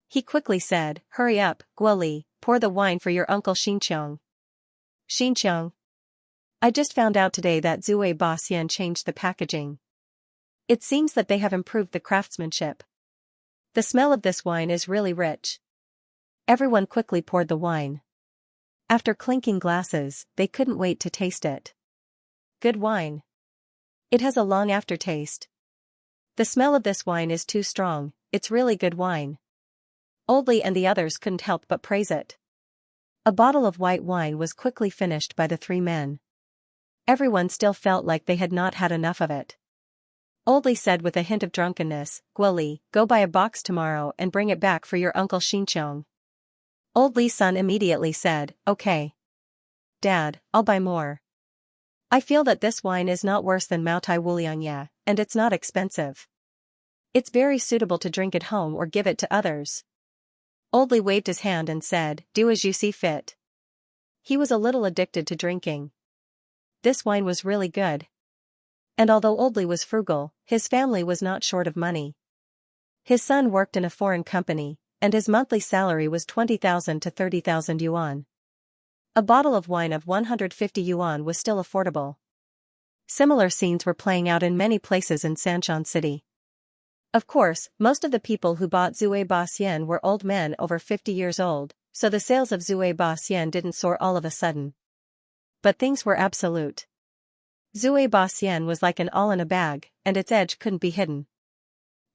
He quickly said, Hurry up, Guoli, pour the wine for your uncle Xianxia. Xianxia. I just found out today that Zui Baxian changed the packaging. It seems that they have improved the craftsmanship. The smell of this wine is really rich. Everyone quickly poured the wine. After clinking glasses, they couldn't wait to taste it. Good wine. It has a long aftertaste. The smell of this wine is too strong, it's really good wine. Old Li and the others couldn't help but praise it. A bottle of white wine was quickly finished by the three men. Everyone still felt like they had not had enough of it. Old Li said with a hint of drunkenness, Guoli, go buy a box tomorrow and bring it back for your uncle Xianxia. Old Li's son immediately said, Okay. Dad, I'll buy more. I feel that this wine is not worse than Maotai Wuliangya, and it's not expensive. It's very suitable to drink at home or give it to others. Old Li waved his hand and said, Do as you see fit. He was a little addicted to drinking. This wine was really good. And although Old Li was frugal, his family was not short of money. His son worked in a foreign company, and his monthly salary was 20,000 to 30,000 yuan. A bottle of wine of 150 yuan was still affordable. Similar scenes were playing out in many places in Sanshan City. Of course, most of the people who bought Zui Baxian were old men over 50 years old, so the sales of Zui Baxian didn't soar all of a sudden. But things were absolute. Zui Baxian was like an all in a bag, and its edge couldn't be hidden.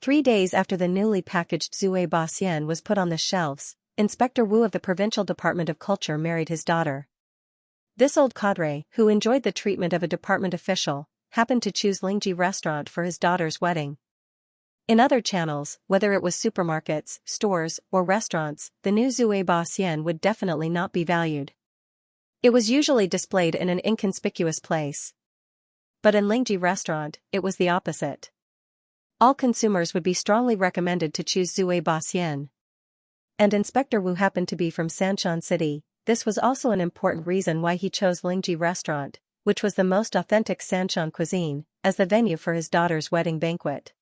3 days after the newly packaged Zui Baxian was put on the shelves, Inspector Wu of the Provincial Department of Culture married his daughter. This old cadre, who enjoyed the treatment of a department official, happened to choose Lingji restaurant for his daughter's wedding. In other channels, whether it was supermarkets, stores, or restaurants, the new Zui Baxian would definitely not be valued. It was usually displayed in an inconspicuous place. But in Lingji restaurant, it was the opposite. All consumers would be strongly recommended to choose Zui Baxian. And Inspector Wu happened to be from Sanshan City. This was also an important reason why he chose Lingji restaurant, which was the most authentic Sanshan cuisine, as the venue for his daughter's wedding banquet.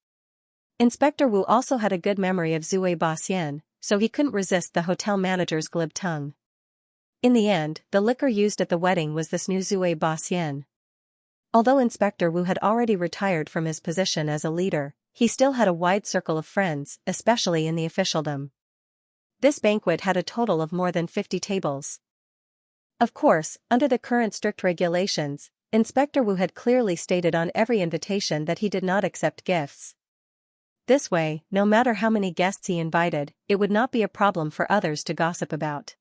Inspector Wu also had a good memory of Zui Baxian, so he couldn't resist the hotel manager's glib tongue. In the end, the liquor used at the wedding was this new Zui Baxian. Although Inspector Wu had already retired from his position as a leader, he still had a wide circle of friends, especially in the officialdom. This banquet had a total of more than 50 tables. Of course, under the current strict regulations, Inspector Wu had clearly stated on every invitation that he did not accept gifts. This way, no matter how many guests he invited, it would not be a problem for others to gossip about.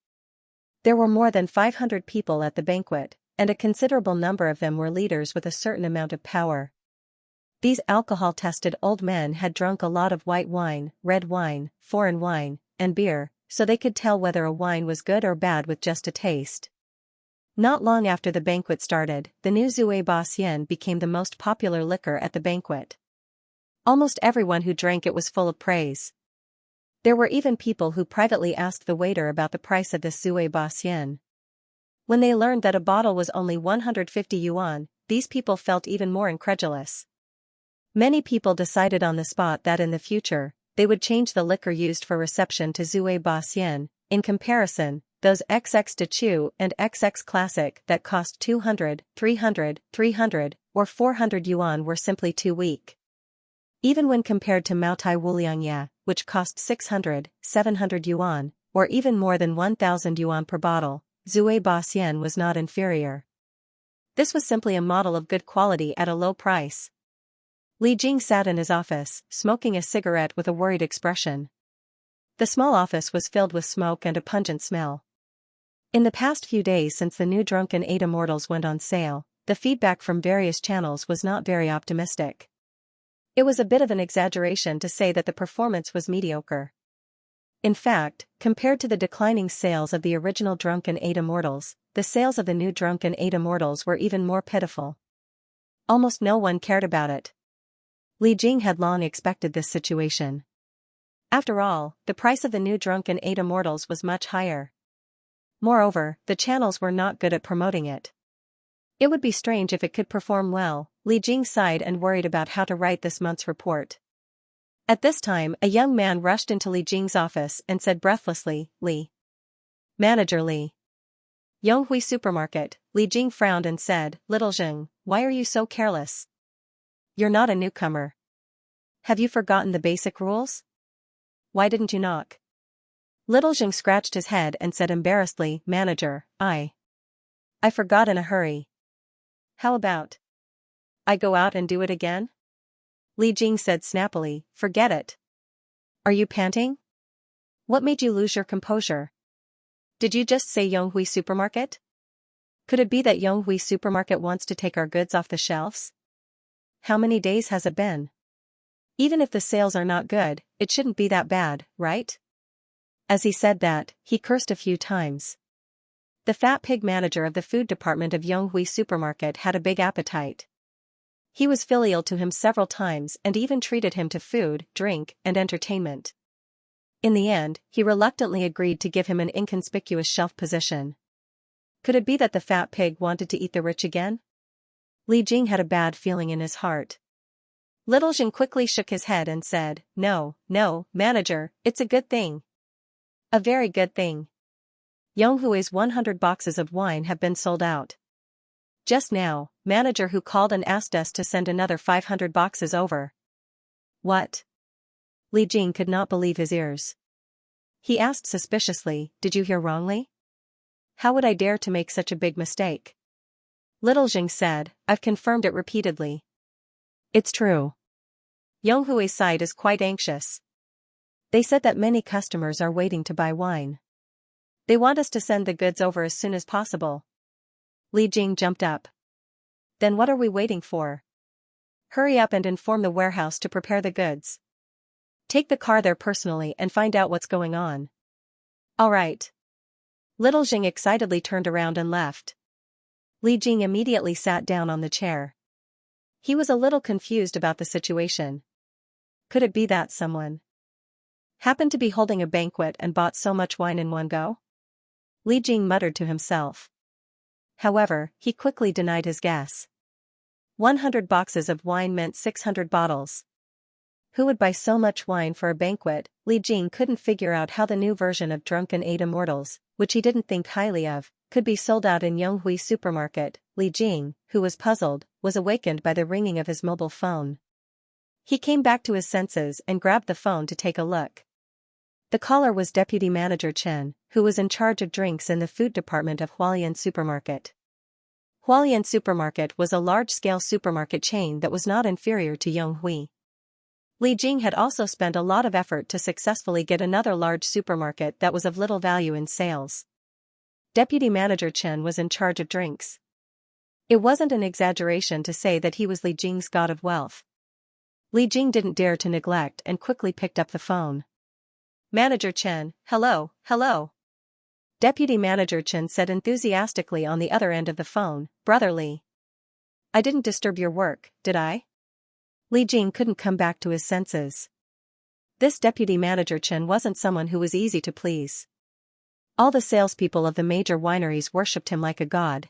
There were more than 500 people at the banquet, and a considerable number of them were leaders with a certain amount of power. These alcohol-tested old men had drunk a lot of white wine, red wine, foreign wine, and beer, so they could tell whether a wine was good or bad with just a taste. Not long after the banquet started, the new Zui Baxian became the most popular liquor at the banquet. Almost everyone who drank it was full of praise. There were even people who privately asked the waiter about the price of this Zui Baxian. When they learned that a bottle was only 150 yuan, these people felt even more incredulous. Many people decided on the spot that in the future, they would change the liquor used for reception to Zui Baxian. In comparison, those XX de Chu and XX Classic that cost 200, 300, or 400 yuan were simply too weak. Even when compared to Maotai Wuliangya, which cost 600, 700 yuan, or even more than 1,000 yuan per bottle, Zui Baxian was not inferior. This was simply a model of good quality at a low price. Li Jing sat in his office, smoking a cigarette with a worried expression. The small office was filled with smoke and a pungent smell. In the past few days since the new Drunken 8 Immortals went on sale, the feedback from various channels was not very optimistic. It was a bit of an exaggeration to say that the performance was mediocre. In fact, compared to the declining sales of the original Drunken 8 Immortals, the sales of the new Drunken 8 Immortals were even more pitiful. Almost no one cared about it. Li Jing had long expected this situation. After all, the price of the new Drunken 8 Immortals was much higher. Moreover, the channels were not good at promoting it. It would be strange if it could perform well. Li Jing sighed and worried about how to write this month's report. At this time, a young man rushed into Li Jing's office and said breathlessly, "Li. Manager Li. Yonghui Supermarket." Li Jing frowned and said, "Little Zheng, why are you so careless? You're not a newcomer. Have you forgotten the basic rules? Why didn't you knock?" Little Zheng scratched his head and said embarrassedly, "Manager, I forgot in a hurry. How about I go out and do it again?" Li Jing said snappily, "Forget it. Are you panting? What made you lose your composure? Did you just say Yonghui Supermarket? Could it be that Yonghui Supermarket wants to take our goods off the shelves? How many days has it been? Even if the sales are not good, it shouldn't be that bad, right?" As he said that, he cursed a few times. The fat pig manager of the food department of Yonghui Supermarket had a big appetite. He was filial to him several times and even treated him to food, drink, and entertainment. In the end, he reluctantly agreed to give him an inconspicuous shelf position. Could it be that the fat pig wanted to eat the rich again? Li Jing had a bad feeling in his heart. Little Zheng quickly shook his head and said, No, manager, it's a good thing. A very good thing. Yonghui's 100 boxes of wine have been sold out. Just now, manager who called and asked us to send another 500 boxes over. What? Li Jing could not believe his ears. He asked suspiciously, "Did you hear wrongly? How would I dare to make such a big mistake?" Little Zheng said, "I've confirmed it repeatedly. It's true. Yonghui's side is quite anxious. They said that many customers are waiting to buy wine. They want us to send the goods over as soon as possible." Li Jing jumped up. "Then what are we waiting for? Hurry up and inform the warehouse to prepare the goods. Take the car there personally and find out what's going on." "All right." Little Zheng excitedly turned around and left. Li Jing immediately sat down on the chair. He was a little confused about the situation. Could it be that someone happened to be holding a banquet and bought so much wine in one go? Li Jing muttered to himself. However, he quickly denied his guess. 100 boxes of wine meant 600 bottles. Who would buy so much wine for a banquet? Li Jing couldn't figure out how the new version of Drunken 8 Immortals, which he didn't think highly of, could be sold out in Yonghui supermarket. Li Jing, who was puzzled, was awakened by the ringing of his mobile phone. He came back to his senses and grabbed the phone to take a look. The caller was Deputy Manager Chen, who was in charge of drinks in the food department of Hualien Supermarket. Hualien Supermarket was a large-scale supermarket chain that was not inferior to Yonghui. Li Jing had also spent a lot of effort to successfully get another large supermarket that was of little value in sales. Deputy Manager Chen was in charge of drinks. It wasn't an exaggeration to say that he was Li Jing's god of wealth. Li Jing didn't dare to neglect and quickly picked up the phone. Manager Chen, hello, hello. Deputy Manager Chen said enthusiastically on the other end of the phone, Brother Li. I didn't disturb your work, did I? Li Jing couldn't come back to his senses. This Deputy Manager Chen wasn't someone who was easy to please. All the salespeople of the major wineries worshipped him like a god.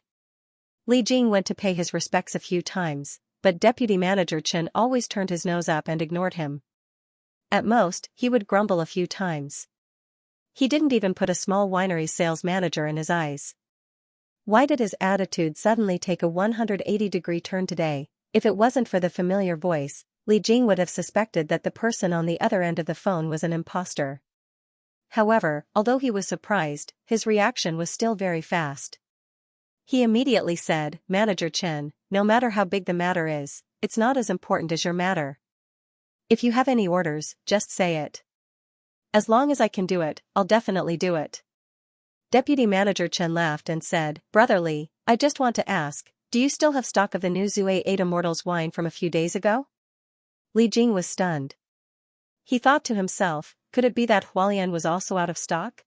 Li Jing went to pay his respects a few times, but Deputy Manager Chen always turned his nose up and ignored him. At most, he would grumble a few times. He didn't even put a small winery sales manager in his eyes. Why did his attitude suddenly take a 180-degree turn today? If it wasn't for the familiar voice, Li Jing would have suspected that the person on the other end of the phone was an imposter. However, although he was surprised, his reaction was still very fast. He immediately said, Manager Chen, no matter how big the matter is, it's not as important as your matter. If you have any orders, just say it. As long as I can do it, I'll definitely do it. Deputy Manager Chen laughed and said, Brother Li, I just want to ask, do you still have stock of the new Zue 8 Immortals wine from a few days ago? Li Jing was stunned. He thought to himself, could it be that Hualien was also out of stock?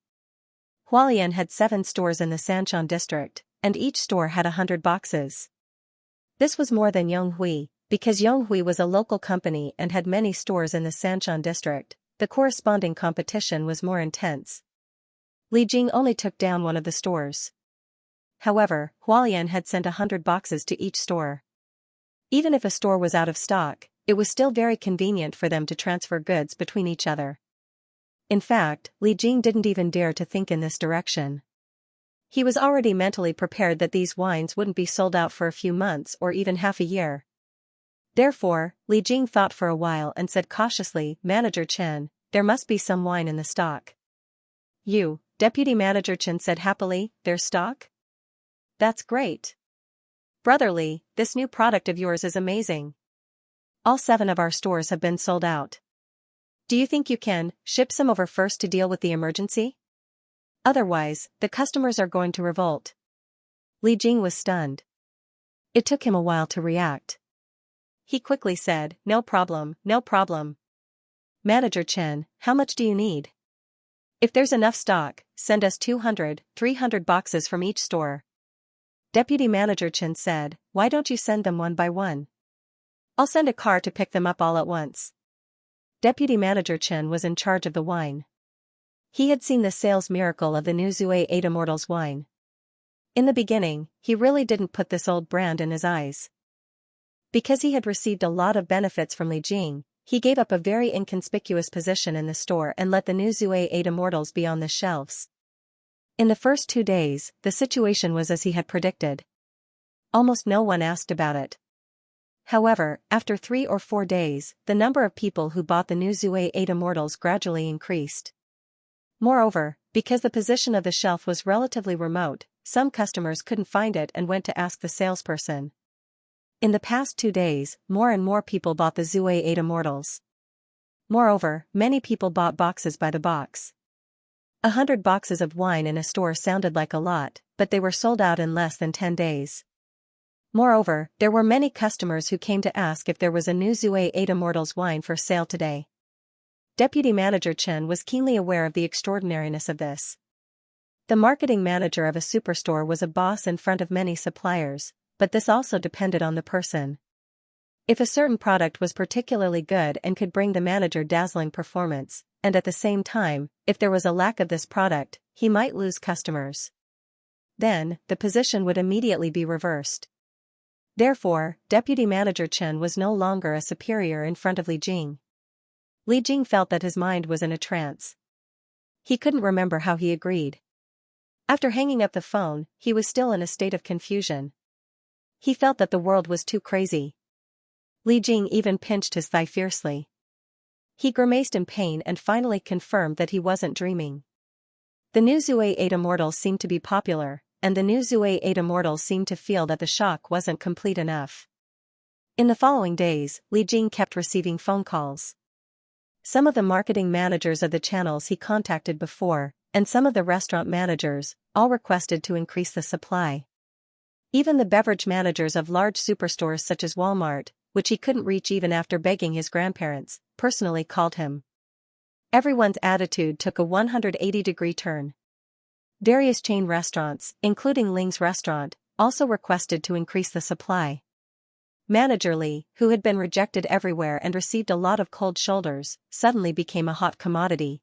Hualien had 7 stores in the Sanchon district, and each store had 100 boxes. This was more than Yonghui, because Yonghui was a local company and had many stores in the Sanchon district. The corresponding competition was more intense. Li Jing only took down one of the stores. However, Hualien had sent 100 boxes to each store. Even if a store was out of stock, it was still very convenient for them to transfer goods between each other. In fact, Li Jing didn't even dare to think in this direction. He was already mentally prepared that these wines wouldn't be sold out for a few months or even half a year. Therefore, Li Jing thought for a while and said cautiously, Manager Chen, there must be some wine in the stock. You, Deputy Manager Chen said happily, there's stock? That's great. Brother Li, this new product of yours is amazing. All 7 of our stores have been sold out. Do you think you can ship some over first to deal with the emergency? Otherwise, the customers are going to revolt. Li Jing was stunned. It took him a while to react. He quickly said, no problem, no problem. Manager Chen, how much do you need? If there's enough stock, send us 200, 300 boxes from each store. Deputy Manager Chen said, why don't you send them one by one? I'll send a car to pick them up all at once. Deputy Manager Chen was in charge of the wine. He had seen the sales miracle of the new Zue 8 Immortals wine. In the beginning, he really didn't put this old brand in his eyes. Because he had received a lot of benefits from Li Jing, he gave up a very inconspicuous position in the store and let the new Zue 8 Immortals be on the shelves. In the first 2 days, the situation was as he had predicted. Almost no one asked about it. However, after 3 or 4 days, the number of people who bought the new Zue 8 Immortals gradually increased. Moreover, because the position of the shelf was relatively remote, some customers couldn't find it and went to ask the salesperson. In the past 2 days, more and more people bought the Zue 8 Immortals. Moreover, many people bought boxes by the box. 100 boxes of wine in a store sounded like a lot, but they were sold out in less than 10 days. Moreover, there were many customers who came to ask if there was a new Zue 8 Immortals wine for sale today. Deputy Manager Chen was keenly aware of the extraordinariness of this. The marketing manager of a superstore was a boss in front of many suppliers, but this also depended on the person. If a certain product was particularly good and could bring the manager dazzling performance, and at the same time, if there was a lack of this product, he might lose customers. Then, the position would immediately be reversed. Therefore, Deputy Manager Chen was no longer a superior in front of Li Jing. Li Jing felt that his mind was in a trance. He couldn't remember how he agreed. After hanging up the phone, he was still in a state of confusion. He felt that the world was too crazy. Li Jing even pinched his thigh fiercely. He grimaced in pain and finally confirmed that he wasn't dreaming. The new Zue 8 Immortals seemed to be popular, and the new Zue 8 Immortals seemed to feel that the shock wasn't complete enough. In the following days, Li Jing kept receiving phone calls. Some of the marketing managers of the channels he contacted before, and some of the restaurant managers, all requested to increase the supply. Even the beverage managers of large superstores such as Walmart, which he couldn't reach even after begging his grandparents, personally called him. Everyone's attitude took a 180-degree turn. Various chain restaurants, including Ling's restaurant, also requested to increase the supply. Manager Li, who had been rejected everywhere and received a lot of cold shoulders, suddenly became a hot commodity.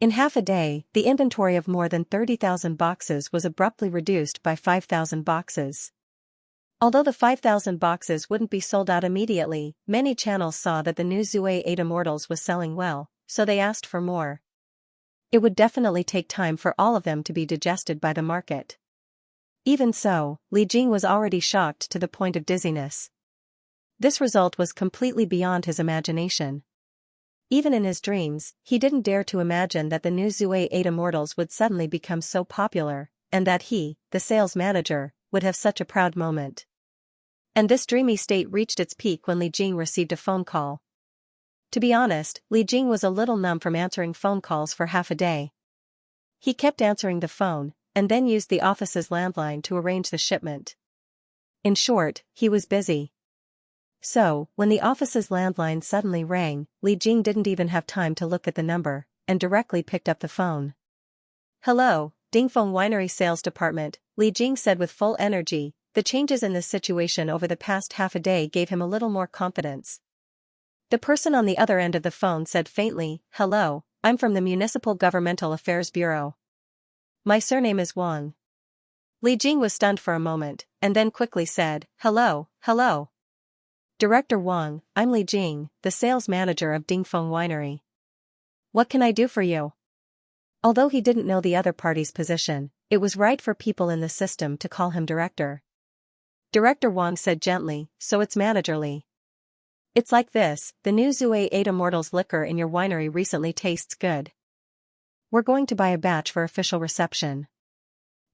In half a day, the inventory of more than 30,000 boxes was abruptly reduced by 5,000 boxes. Although the 5,000 boxes wouldn't be sold out immediately, many channels saw that the new Zue 8 Immortals was selling well, so they asked for more. It would definitely take time for all of them to be digested by the market. Even so, Li Jing was already shocked to the point of dizziness. This result was completely beyond his imagination. Even in his dreams, he didn't dare to imagine that the new Zue 8 Immortals would suddenly become so popular, and that he, the sales manager, would have such a proud moment. And this dreamy state reached its peak when Li Jing received a phone call. To be honest, Li Jing was a little numb from answering phone calls for half a day. He kept answering the phone, and then used the office's landline to arrange the shipment. In short, he was busy. So, when the office's landline suddenly rang, Li Jing didn't even have time to look at the number, and directly picked up the phone. "Hello, Dingfeng Winery Sales Department," Li Jing said with full energy. The changes in this situation over the past half a day gave him a little more confidence. The person on the other end of the phone said faintly, "Hello, I'm from the Municipal Governmental Affairs Bureau. My surname is Wang." Li Jing was stunned for a moment, and then quickly said, "Hello, hello. Director Wang, I'm Li Jing, the sales manager of Dingfeng Winery. What can I do for you?" Although he didn't know the other party's position, it was right for people in the system to call him director. Director Wang said gently, "So it's Manager Li. It's like this, the new Zue 8 Immortals liquor in your winery recently tastes good. We're going to buy a batch for official reception."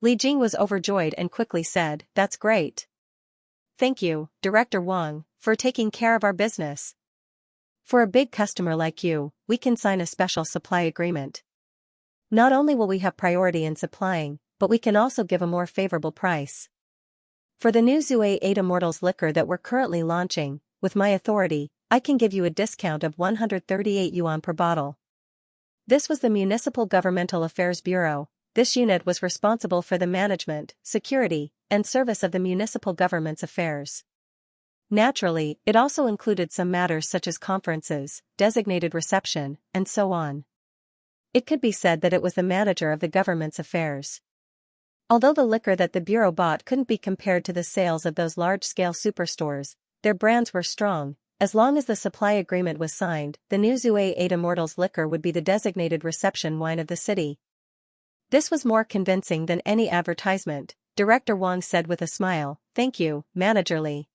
Li Jing was overjoyed and quickly said, "That's great. Thank you, Director Wang, for taking care of our business. For a big customer like you, we can sign a special supply agreement. Not only will we have priority in supplying, but we can also give a more favorable price. For the new Zue 8 Immortals liquor that we're currently launching, with my authority, I can give you a discount of 138 yuan per bottle." This was the Municipal Governmental Affairs Bureau. This unit was responsible for the management, security, and service of the municipal government's affairs. Naturally, it also included some matters such as conferences, designated reception, and so on. It could be said that it was the manager of the government's affairs. Although the liquor that the bureau bought couldn't be compared to the sales of those large-scale superstores, their brands were strong. As long as the supply agreement was signed, the new Zue 8 Immortals liquor would be the designated reception wine of the city. This was more convincing than any advertisement, Director Wang said with a smile. "Thank you, Manager Li.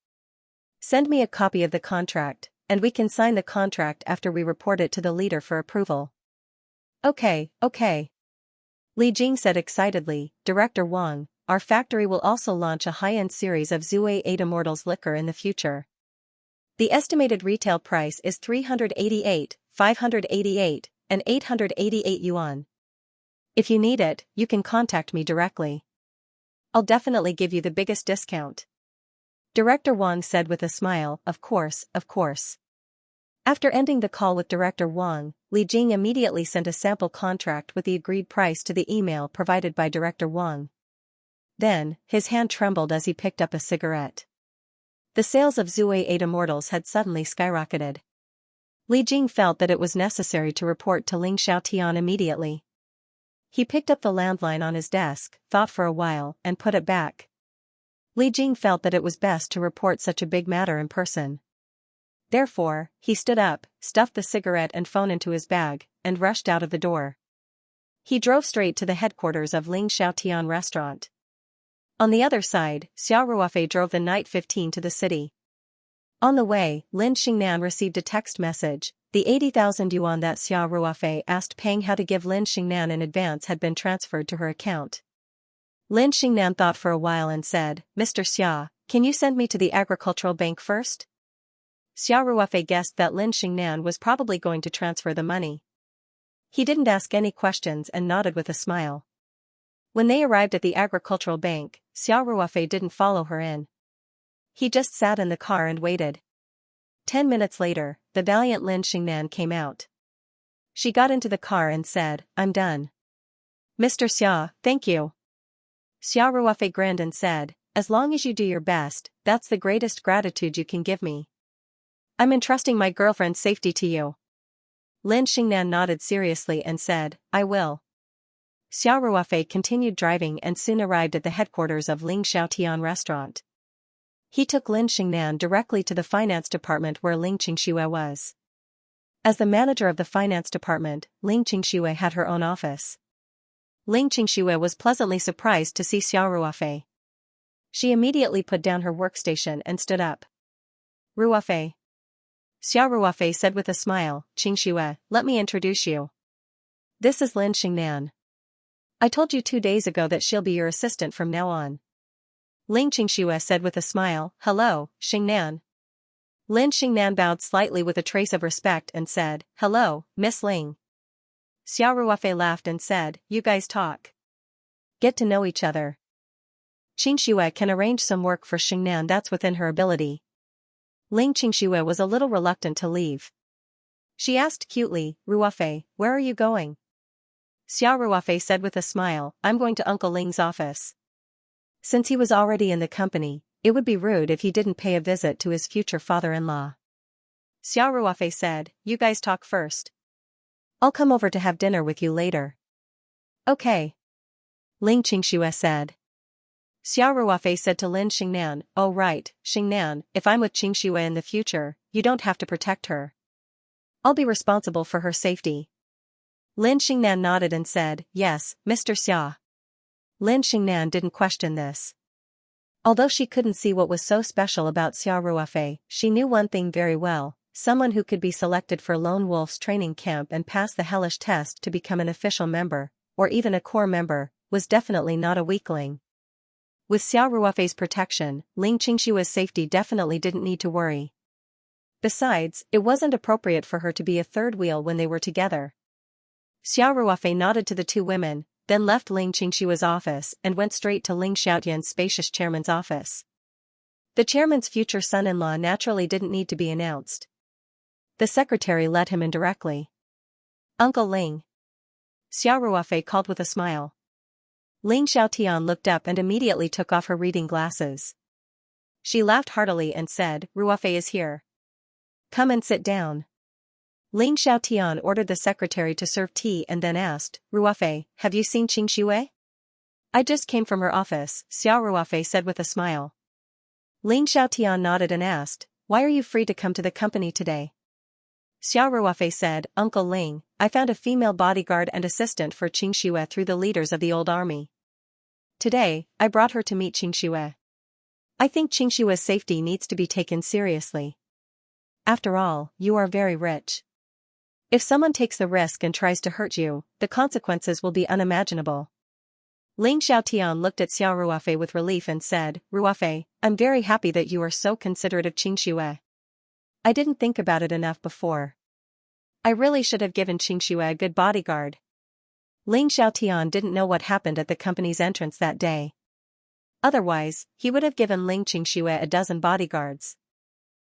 Send me a copy of the contract, and we can sign the contract after we report it to the leader for approval." Okay. Li Jing said excitedly, "Director Wang, our factory will also launch a high-end series of Zue 8 Immortals liquor in the future. The estimated retail price is 388, 588, and 888 yuan. If you need it, you can contact me directly. I'll definitely give you the biggest discount." Director Wang said with a smile, Of course. After ending the call with Director Wang, Li Jing immediately sent a sample contract with the agreed price to the email provided by Director Wang. Then, his hand trembled as he picked up a cigarette. The sales of Zue 8 Immortals had suddenly skyrocketed. Li Jing felt that it was necessary to report to Ling Xiaotian immediately. He picked up the landline on his desk, thought for a while, and put it back. Li Jing felt that it was best to report such a big matter in person. Therefore, he stood up, stuffed the cigarette and phone into his bag, and rushed out of the door. He drove straight to the headquarters of Ling Xiaotian restaurant. On the other side, Xiao Ruofei drove the night 15 to the city. On the way, Lin Xingnan received a text message. The 80,000 yuan that Xiao Ruofei asked Pang Hao to give Lin Xingnan in advance had been transferred to her account. Lin Xingnan thought for a while and said, "Mr. Xia, can you send me to the agricultural bank first?" Xiao Ruofei guessed that Lin Xingnan was probably going to transfer the money. He didn't ask any questions and nodded with a smile. When they arrived at the agricultural bank, Xiao Ruofei didn't follow her in. He just sat in the car and waited. 10 minutes later, the valiant Lin Xingnan came out. She got into the car and said, "I'm done." "Mr. Xia, thank you." Xiao Ruofei grinned and said, "As long as you do your best, that's the greatest gratitude you can give me. I'm entrusting my girlfriend's safety to you." Lin Xingnan nodded seriously and said, "I will." Xiao Ruofei continued driving and soon arrived at the headquarters of Ling Xiaotian restaurant. He took Lin Xingnan directly to the finance department where Ling Qingxue was. As the manager of the finance department, Ling Qingxue had her own office. Ling Qingxue was pleasantly surprised to see Xiao Ruofei. She immediately put down her workstation and stood up. "Ruofei." Xiao Ruofei said with a smile, "Qingxue, let me introduce you. This is Lin Xingnan. I told you 2 days ago that she'll be your assistant from now on." Ling Qingxue said with a smile, "Hello, Xingnan." Lin Xingnan bowed slightly with a trace of respect and said, "Hello, Miss Ling." Xiao Ruofei laughed and said, "You guys talk. Get to know each other. Qingxue can arrange some work for Xingnan that's within her ability." Ling Qingxue was a little reluctant to leave. She asked cutely, "Ruofei, where are you going?" Xiao Ruofei said with a smile, "I'm going to Uncle Ling's office." Since he was already in the company, it would be rude if he didn't pay a visit to his future father-in-law. Xiao Ruofei said, "You guys talk first. I'll come over to have dinner with you later." "Okay." Ling Qingxue said. Xiao Ruofei said to Lin Xingnan, "Oh right, Xingnan, if I'm with Qingxue in the future, you don't have to protect her. I'll be responsible for her safety." Lin Xingnan nodded and said, "Yes, Mr. Xia." Lin Xingnan didn't question this. Although she couldn't see what was so special about Xiao Ruofei, she knew one thing very well: someone who could be selected for Lone Wolf's training camp and pass the hellish test to become an official member, or even a core member, was definitely not a weakling. With Xiao Ruofei's protection, Ling Qingshua's safety definitely didn't need to worry. Besides, it wasn't appropriate for her to be a third wheel when they were together. Xiao Ruofei nodded to the two women, then left Ling Qingshua's office and went straight to Ling Xiaotian's spacious chairman's office. The chairman's future son-in-law naturally didn't need to be announced. The secretary let him in directly. "Uncle Ling." Xiao Ruofei called with a smile. Ling Xiaotian looked up and immediately took off her reading glasses. She laughed heartily and said, "Ruofei is here. Come and sit down." Ling Xiaotian ordered the secretary to serve tea and then asked, "Ruofei, have you seen Qingxue?" "I just came from her office," Xiao Ruofei said with a smile. Ling Xiaotian nodded and asked, "Why are you free to come to the company today?" Xiao Ruofei said, "Uncle Ling, I found a female bodyguard and assistant for Qingxue through the leaders of the old army. Today, I brought her to meet Qingxue. I think Qingxue's safety needs to be taken seriously. After all, you are very rich. If someone takes the risk and tries to hurt you, the consequences will be unimaginable." Ling Xiaotian looked at Xiao Ruofei with relief and said, "Ruofei, I'm very happy that you are so considerate of Qingxue. I didn't think about it enough before. I really should have given Qingxue a good bodyguard." Ling Xiaotian didn't know what happened at the company's entrance that day. Otherwise, he would have given Ling Qingxue a dozen bodyguards.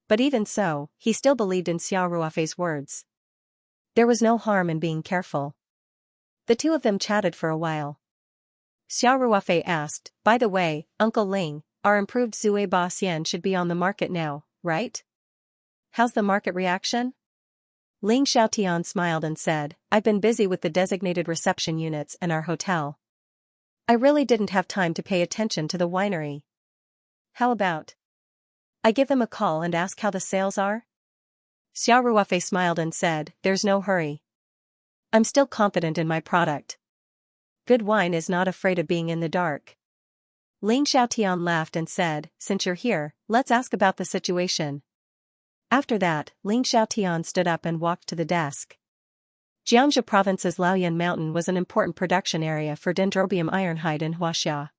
But even so, he still believed in Xiao Ruofei's words. There was no harm in being careful. The two of them chatted for a while. Xiao Ruofei asked, "By the way, Uncle Ling, our improved Zue Ba Xian should be on the market now, right? How's the market reaction?" Ling Xiaotian smiled and said, "I've been busy with the designated reception units and our hotel. I really didn't have time to pay attention to the winery. How about I give them a call and ask how the sales are?" Xiao Ruofei smiled and said, "There's no hurry. I'm still confident in my product. Good wine is not afraid of being in the dark." Ling Xiaotian laughed and said, "Since you're here, let's ask about the situation." After that, Ling Xiaotian stood up and walked to the desk. Xianxia province's Laoyan Mountain was an important production area for dendrobium ironhide in Huaxia.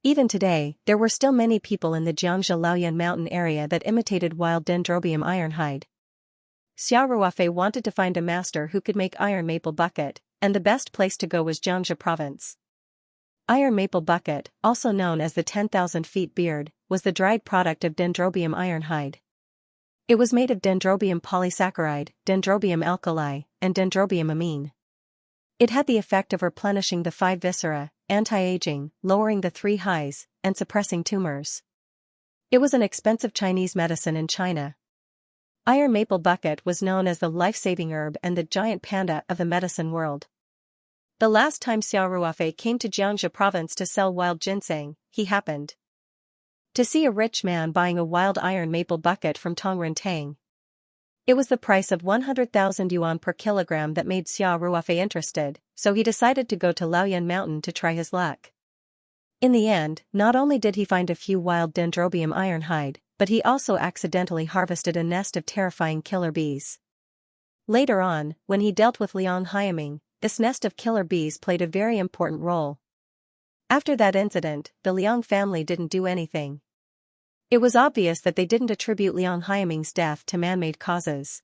Even today, there were still many people in the Xianxia Laoyan Mountain area that imitated wild dendrobium ironhide. Xiao Ruofei wanted to find a master who could make iron maple bucket, and the best place to go was Xianxia province. Iron maple bucket, also known as the 10,000 feet beard, was the dried product of dendrobium ironhide. It was made of dendrobium polysaccharide, dendrobium alkali, and dendrobium amine. It had the effect of replenishing the 5 viscera, anti-aging, lowering the 3 highs, and suppressing tumors. It was an expensive Chinese medicine in China. Iron maple bucket was known as the life-saving herb and the giant panda of the medicine world. The last time Xiao Ruofei came to Xianxia province to sell wild ginseng, he happened to see a rich man buying a wild iron maple bucket from Tongrentang. It was the price of 100,000 yuan per kilogram that made Xiao Ruofei interested, so he decided to go to Laoyan Mountain to try his luck. In the end, not only did he find a few wild dendrobium ironhide, but he also accidentally harvested a nest of terrifying killer bees. Later on, when he dealt with Liang Hyaming, this nest of killer bees played a very important role. After that incident, the Liang family didn't do anything. It was obvious that they didn't attribute Liang Hyaming's death to man-made causes.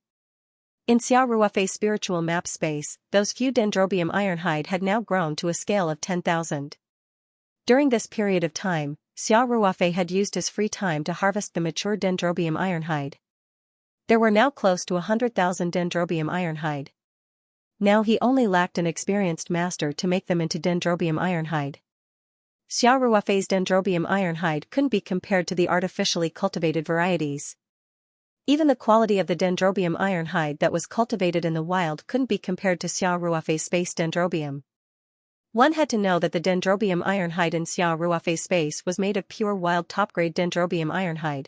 In Xiao Ruofei's spiritual map space, those few dendrobium ironhide had now grown to a scale of 10,000. During this period of time, Xiao Ruofei had used his free time to harvest the mature dendrobium ironhide. There were now close to 100,000 dendrobium ironhide. Now he only lacked an experienced master to make them into dendrobium ironhide. Xiao Ruofei's dendrobium ironhide couldn't be compared to the artificially cultivated varieties. Even the quality of the dendrobium ironhide that was cultivated in the wild couldn't be compared to Xiao Ruofei's space dendrobium. One had to know that the dendrobium ironhide in Xiao Ruofei's space was made of pure wild top-grade dendrobium ironhide.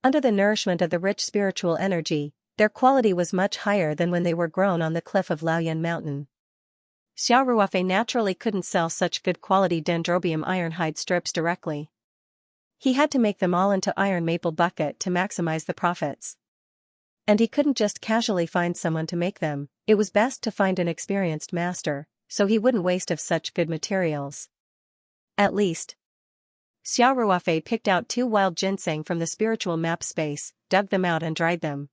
Under the nourishment of the rich spiritual energy, their quality was much higher than when they were grown on the cliff of Laoyan Mountain. Xiao Ruofei naturally couldn't sell such good quality dendrobium ironhide strips directly. He had to make them all into iron maple bucket to maximize the profits. And he couldn't just casually find someone to make them, it was best to find an experienced master, so he wouldn't waste of such good materials. At least, Xiao Ruofei picked out 2 wild ginseng from the spiritual map space, dug them out and dried them.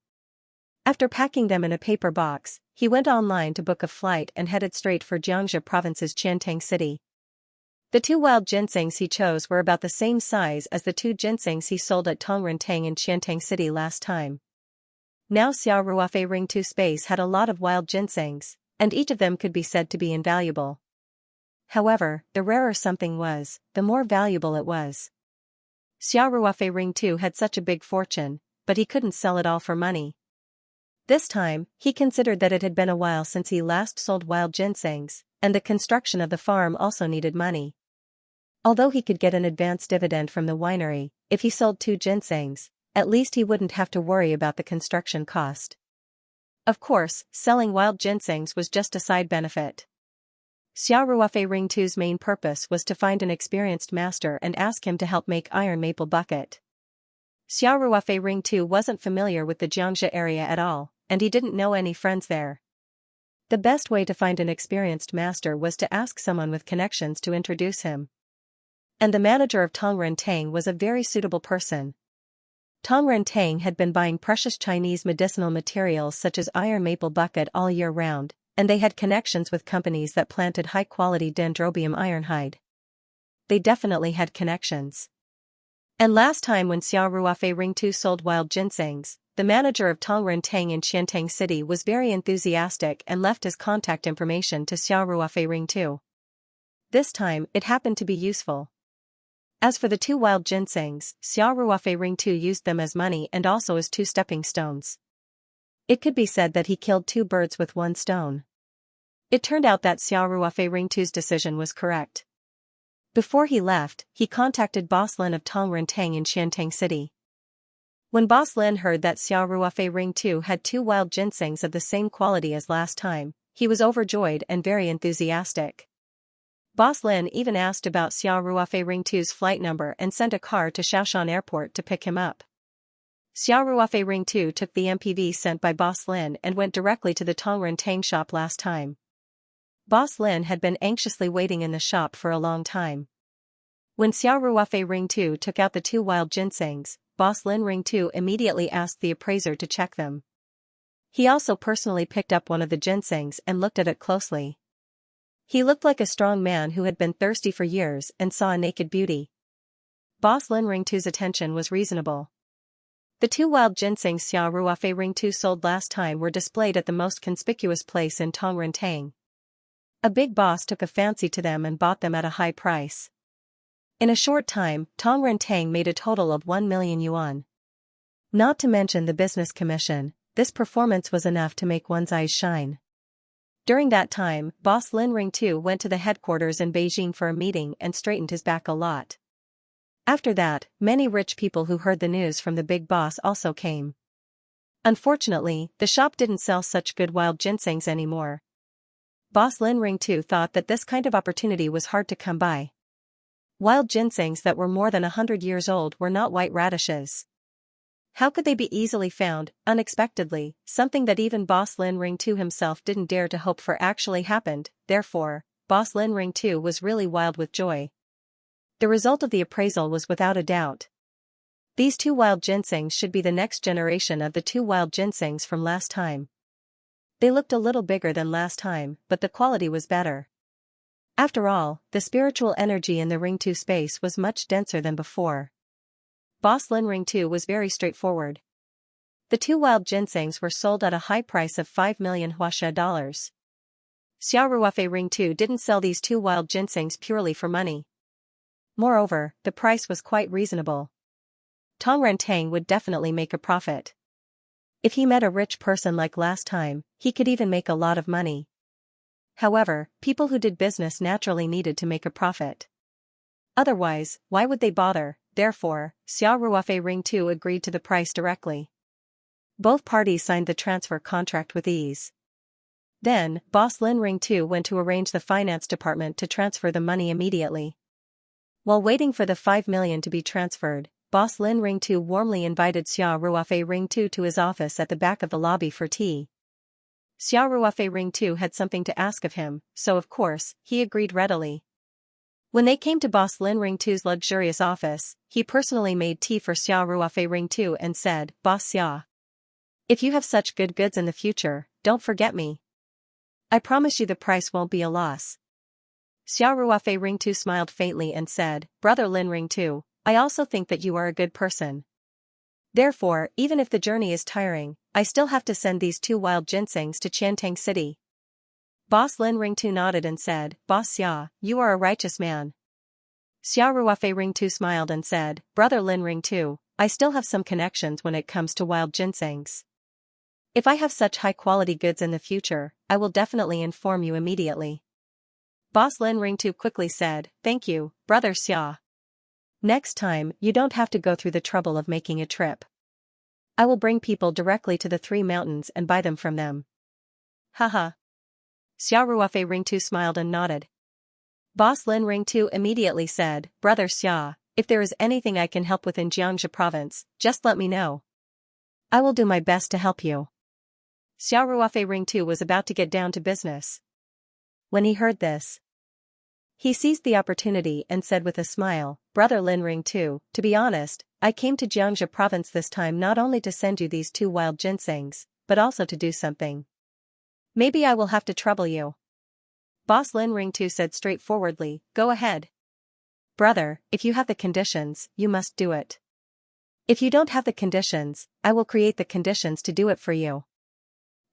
After packing them in a paper box, he went online to book a flight and headed straight for Xianxia province's Qiantang city. The 2 wild ginsengs he chose were about the same size as the 2 ginsengs he sold at Tongrentang in Qiantang city last time. Now Xiao Ruofei Ring 2 space had a lot of wild ginsengs, and each of them could be said to be invaluable. However, the rarer something was, the more valuable it was. Xiao Ruofei Ring 2 had such a big fortune, but he couldn't sell it all for money. This time, he considered that it had been a while since he last sold wild ginsengs, and the construction of the farm also needed money. Although he could get an advance dividend from the winery, if he sold 2 ginsengs, at least he wouldn't have to worry about the construction cost. Of course, selling wild ginsengs was just a side benefit. Xiao Ruofei Ring 2's main purpose was to find an experienced master and ask him to help make iron maple bucket. Xiao Ruofei Ring 2 wasn't familiar with the Xianxia area at all, and he didn't know any friends there. The best way to find an experienced master was to ask someone with connections to introduce him. And the manager of Tongrentang was a very suitable person. Tongrentang had been buying precious Chinese medicinal materials such as iron maple bucket all year round, and they had connections with companies that planted high-quality dendrobium ironhide. They definitely had connections. And last time when Xiao Ruofei Ring 2 sold wild ginsengs, the manager of Tongrentang in Qiantang city was very enthusiastic and left his contact information to Xiao Ruofei Ring 2. This time, it happened to be useful. As for the 2 wild ginsengs, Xiao Ruofei Ring 2 used them as money and also as 2 stepping stones. It could be said that he killed 2 birds with 1 stone. It turned out that Xiao Ruofei Ring 2's decision was correct. Before he left, he contacted Boss Lin of Tongrentang in Qiantang city. When Boss Lin heard that Xiao Ruofei Ring 2 had 2 wild ginsengs of the same quality as last time, he was overjoyed and very enthusiastic. Boss Lin even asked about Xiao Ruofei Ring 2's flight number and sent a car to Shaoshan Airport to pick him up. Xiao Ruofei Ring 2 took the MPV sent by Boss Lin and went directly to the Tongren Tang shop last time. Boss Lin had been anxiously waiting in the shop for a long time. When Xiao Ruofei Ring 2 took out the 2 wild ginsengs, Boss Lin Ring 2 immediately asked the appraiser to check them. He also personally picked up one of the ginsengs and looked at it closely. He looked like a strong man who had been thirsty for years and saw a naked beauty. Boss Lin Ring 2's attention was reasonable. The 2 wild ginsengs Xiao Ruofei Ring 2 sold last time were displayed at the most conspicuous place in Tongren Tang. A big boss took a fancy to them and bought them at a high price. In a short time, Tongren Tang made a total of 1 million yuan. Not to mention the business commission, this performance was enough to make one's eyes shine. During that time, Boss Lin Ring 2 went to the headquarters in Beijing for a meeting and straightened his back a lot. After that, many rich people who heard the news from the big boss also came. Unfortunately, the shop didn't sell such good wild ginsengs anymore. Boss Lin Ring 2 thought that this kind of opportunity was hard to come by. Wild ginsengs that were more than 100 years old were not white radishes. How could they be easily found, unexpectedly? Something that even Boss Lin Ring 2 himself didn't dare to hope for actually happened. Therefore, Boss Lin Ring 2 was really wild with joy. The result of the appraisal was without a doubt. These 2 wild ginsengs should be the next generation of the 2 wild ginsengs from last time. They looked a little bigger than last time, but the quality was better. After all, the spiritual energy in the Ring 2 space was much denser than before. Boss Lin Ring 2 was very straightforward. The 2 wild ginsengs were sold at a high price of 5 million Huaxia dollars. Xiao Ruofei Ring 2 didn't sell these 2 wild ginsengs purely for money. Moreover, the price was quite reasonable. Tongren Tang would definitely make a profit. If he met a rich person like last time, he could even make a lot of money. However, people who did business naturally needed to make a profit. Otherwise, why would they bother? Therefore, Xiao Ruofei Ring 2 agreed to the price directly. Both parties signed the transfer contract with ease. Then, Boss Lin Ring 2 went to arrange the finance department to transfer the money immediately. While waiting for the 5 million to be transferred, Boss Lin Ring 2 warmly invited Xiao Ruofei Ring 2 to his office at the back of the lobby for tea. Xiao Ruofei Ring 2 had something to ask of him, so of course, he agreed readily. When they came to Boss Lin Ring 2's luxurious office, he personally made tea for Xiao Ruofei Ring 2 and said, "Boss Xia, if you have such good goods in the future, don't forget me. I promise you the price won't be a loss." Xiao Ruofei Ring 2 smiled faintly and said, "Brother Lin Ring 2, I also think that you are a good person. Therefore, even if the journey is tiring, I still have to send these 2 wild ginsengs to Qiantang City." Boss Lin Ring 2 nodded and said, "Boss Xia, you are a righteous man." Xiao Ruofei Ring 2 smiled and said, "Brother Lin Ring 2, I still have some connections when it comes to wild ginsengs. If I have such high-quality goods in the future, I will definitely inform you immediately." Boss Lin Ring 2 quickly said, "Thank you, Brother Xia. Next time, you don't have to go through the trouble of making a trip. I will bring people directly to the 3 mountains and buy them from them." Haha. Xiao Ruofei Ring 2 smiled and nodded. Boss Lin Ring 2 immediately said, "Brother Xia, if there is anything I can help with in Xianxia province, just let me know. I will do my best to help you." Xiao Ruofei Ring 2 was about to get down to business. When he heard this, he seized the opportunity and said with a smile, "Brother Lin Ring 2, to be honest, I came to Xianxia province this time not only to send you these 2 wild ginsengs, but also to do something. Maybe I will have to trouble you." Boss Lin Ring 2 said straightforwardly, "Go ahead. Brother, if you have the conditions, you must do it. If you don't have the conditions, I will create the conditions to do it for you."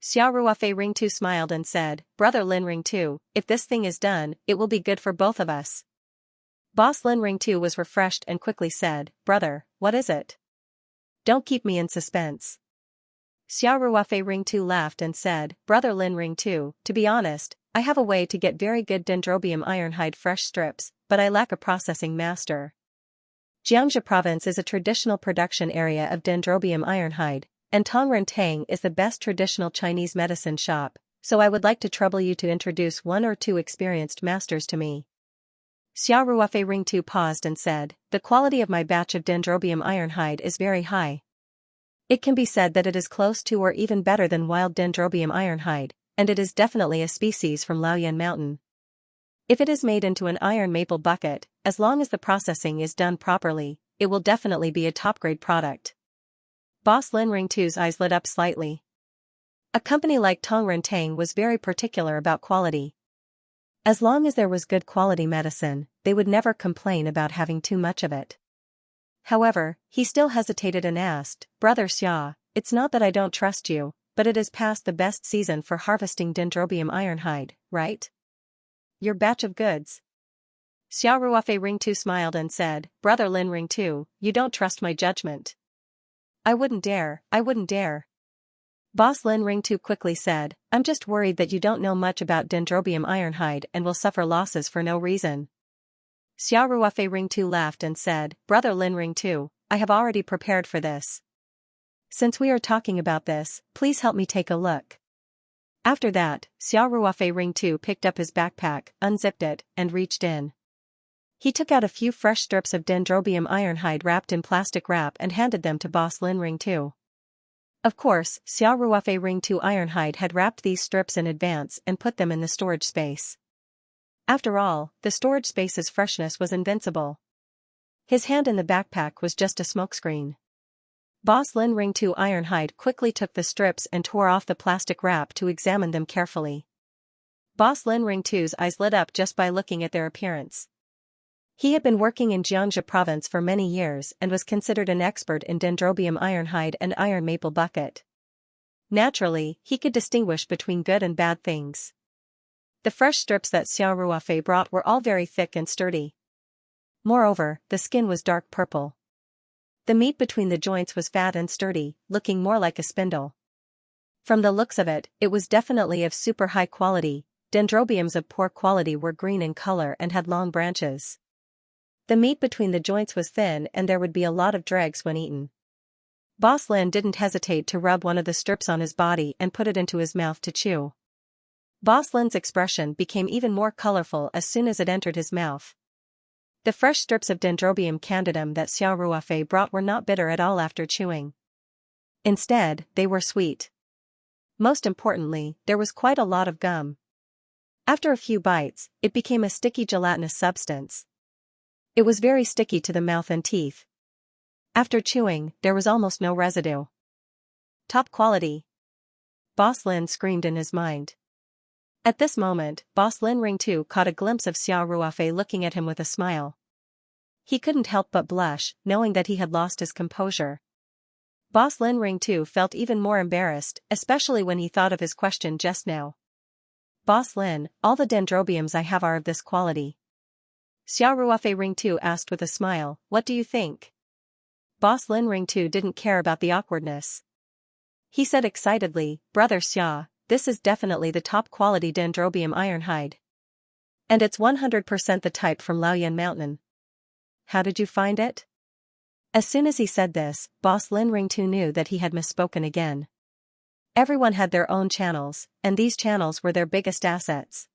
Xiao Ruofei Ring 2 smiled and said, "Brother Lin Ring 2, if this thing is done, it will be good for both of us." Boss Lin Ring 2 was refreshed and quickly said, "Brother, what is it? Don't keep me in suspense." Xiao Ruofei Ring 2 laughed and said, "Brother Lin Ring 2, to be honest, I have a way to get very good dendrobium ironhide fresh strips, but I lack a processing master." Xianxia province is a traditional production area of dendrobium ironhide, and Tongrentang is the best traditional Chinese medicine shop, so I would like to trouble you to introduce one or two experienced masters to me. Xia Ruofei Ringtu paused and said, the quality of my batch of dendrobium ironhide is very high. It can be said that it is close to or even better than wild dendrobium ironhide, and it is definitely a species from Laoyan Mountain. If it is made into an iron maple bucket, as long as the processing is done properly, it will definitely be a top-grade product. Boss Lin Ringtu's eyes lit up slightly. A company like Tongrentang was very particular about quality. As long as there was good quality medicine, they would never complain about having too much of it. However, he still hesitated and asked, Brother Xia, it's not that I don't trust you, but it is past the best season for harvesting dendrobium ironhide, right? Your batch of goods. Xia Ruofei Ringtu smiled and said, Brother Lin Ringtu, you don't trust my judgment. I wouldn't dare. Boss Lin Ringtu quickly said, I'm just worried that you don't know much about dendrobium ironhide and will suffer losses for no reason. Xia Ruofei Ringtu laughed and said, Brother Lin Ringtu, I have already prepared for this. Since we are talking about this, please help me take a look. After that, Xia Ruofei Ringtu picked up his backpack, unzipped it, and reached in. He took out a few fresh strips of dendrobium ironhide wrapped in plastic wrap and handed them to Boss Lin Ringtu. Of course, Xia Ruofei Ringtu ironhide had wrapped these strips in advance and put them in the storage space. After all, the storage space's freshness was invincible. His hand in the backpack was just a smokescreen. Boss Lin Ringtu ironhide quickly took the strips and tore off the plastic wrap to examine them carefully. Boss Lin Ringtu's eyes lit up just by looking at their appearance. He had been working in Xianxia province for many years and was considered an expert in dendrobium ironhide and iron maple bucket. Naturally, he could distinguish between good and bad things. The fresh strips that Xia Ruofei brought were all very thick and sturdy. Moreover, the skin was dark purple. The meat between the joints was fat and sturdy, looking more like a spindle. From the looks of it, it was definitely of super high quality. Dendrobiums of poor quality were green in color and had long branches. The meat between the joints was thin and there would be a lot of dregs when eaten. Boss Lin didn't hesitate to rub one of the strips on his body and put it into his mouth to chew. Boss Lin's expression became even more colorful as soon as it entered his mouth. The fresh strips of Dendrobium candidum that Xia Ruofei brought were not bitter at all after chewing. Instead, they were sweet. Most importantly, there was quite a lot of gum. After a few bites, it became a sticky gelatinous substance. It was very sticky to the mouth and teeth. After chewing, there was almost no residue. Top quality. Boss Lin screamed in his mind. At this moment, Boss Lin Ringtu caught a glimpse of Xia Ruofei looking at him with a smile. He couldn't help but blush, knowing that he had lost his composure. Boss Lin Ringtu felt even more embarrassed, especially when he thought of his question just now. Boss Lin, all the dendrobiums I have are of this quality. Xia Ruofei Ringtu asked with a smile, what do you think? Boss Lin Ringtu didn't care about the awkwardness. He said excitedly, Brother Xia, this is definitely the top quality dendrobium ironhide. And it's 100% the type from Laoyan Mountain. How did you find it? As soon as he said this, Boss Lin Ringtu knew that he had misspoken again. Everyone had their own channels, and these channels were their biggest assets.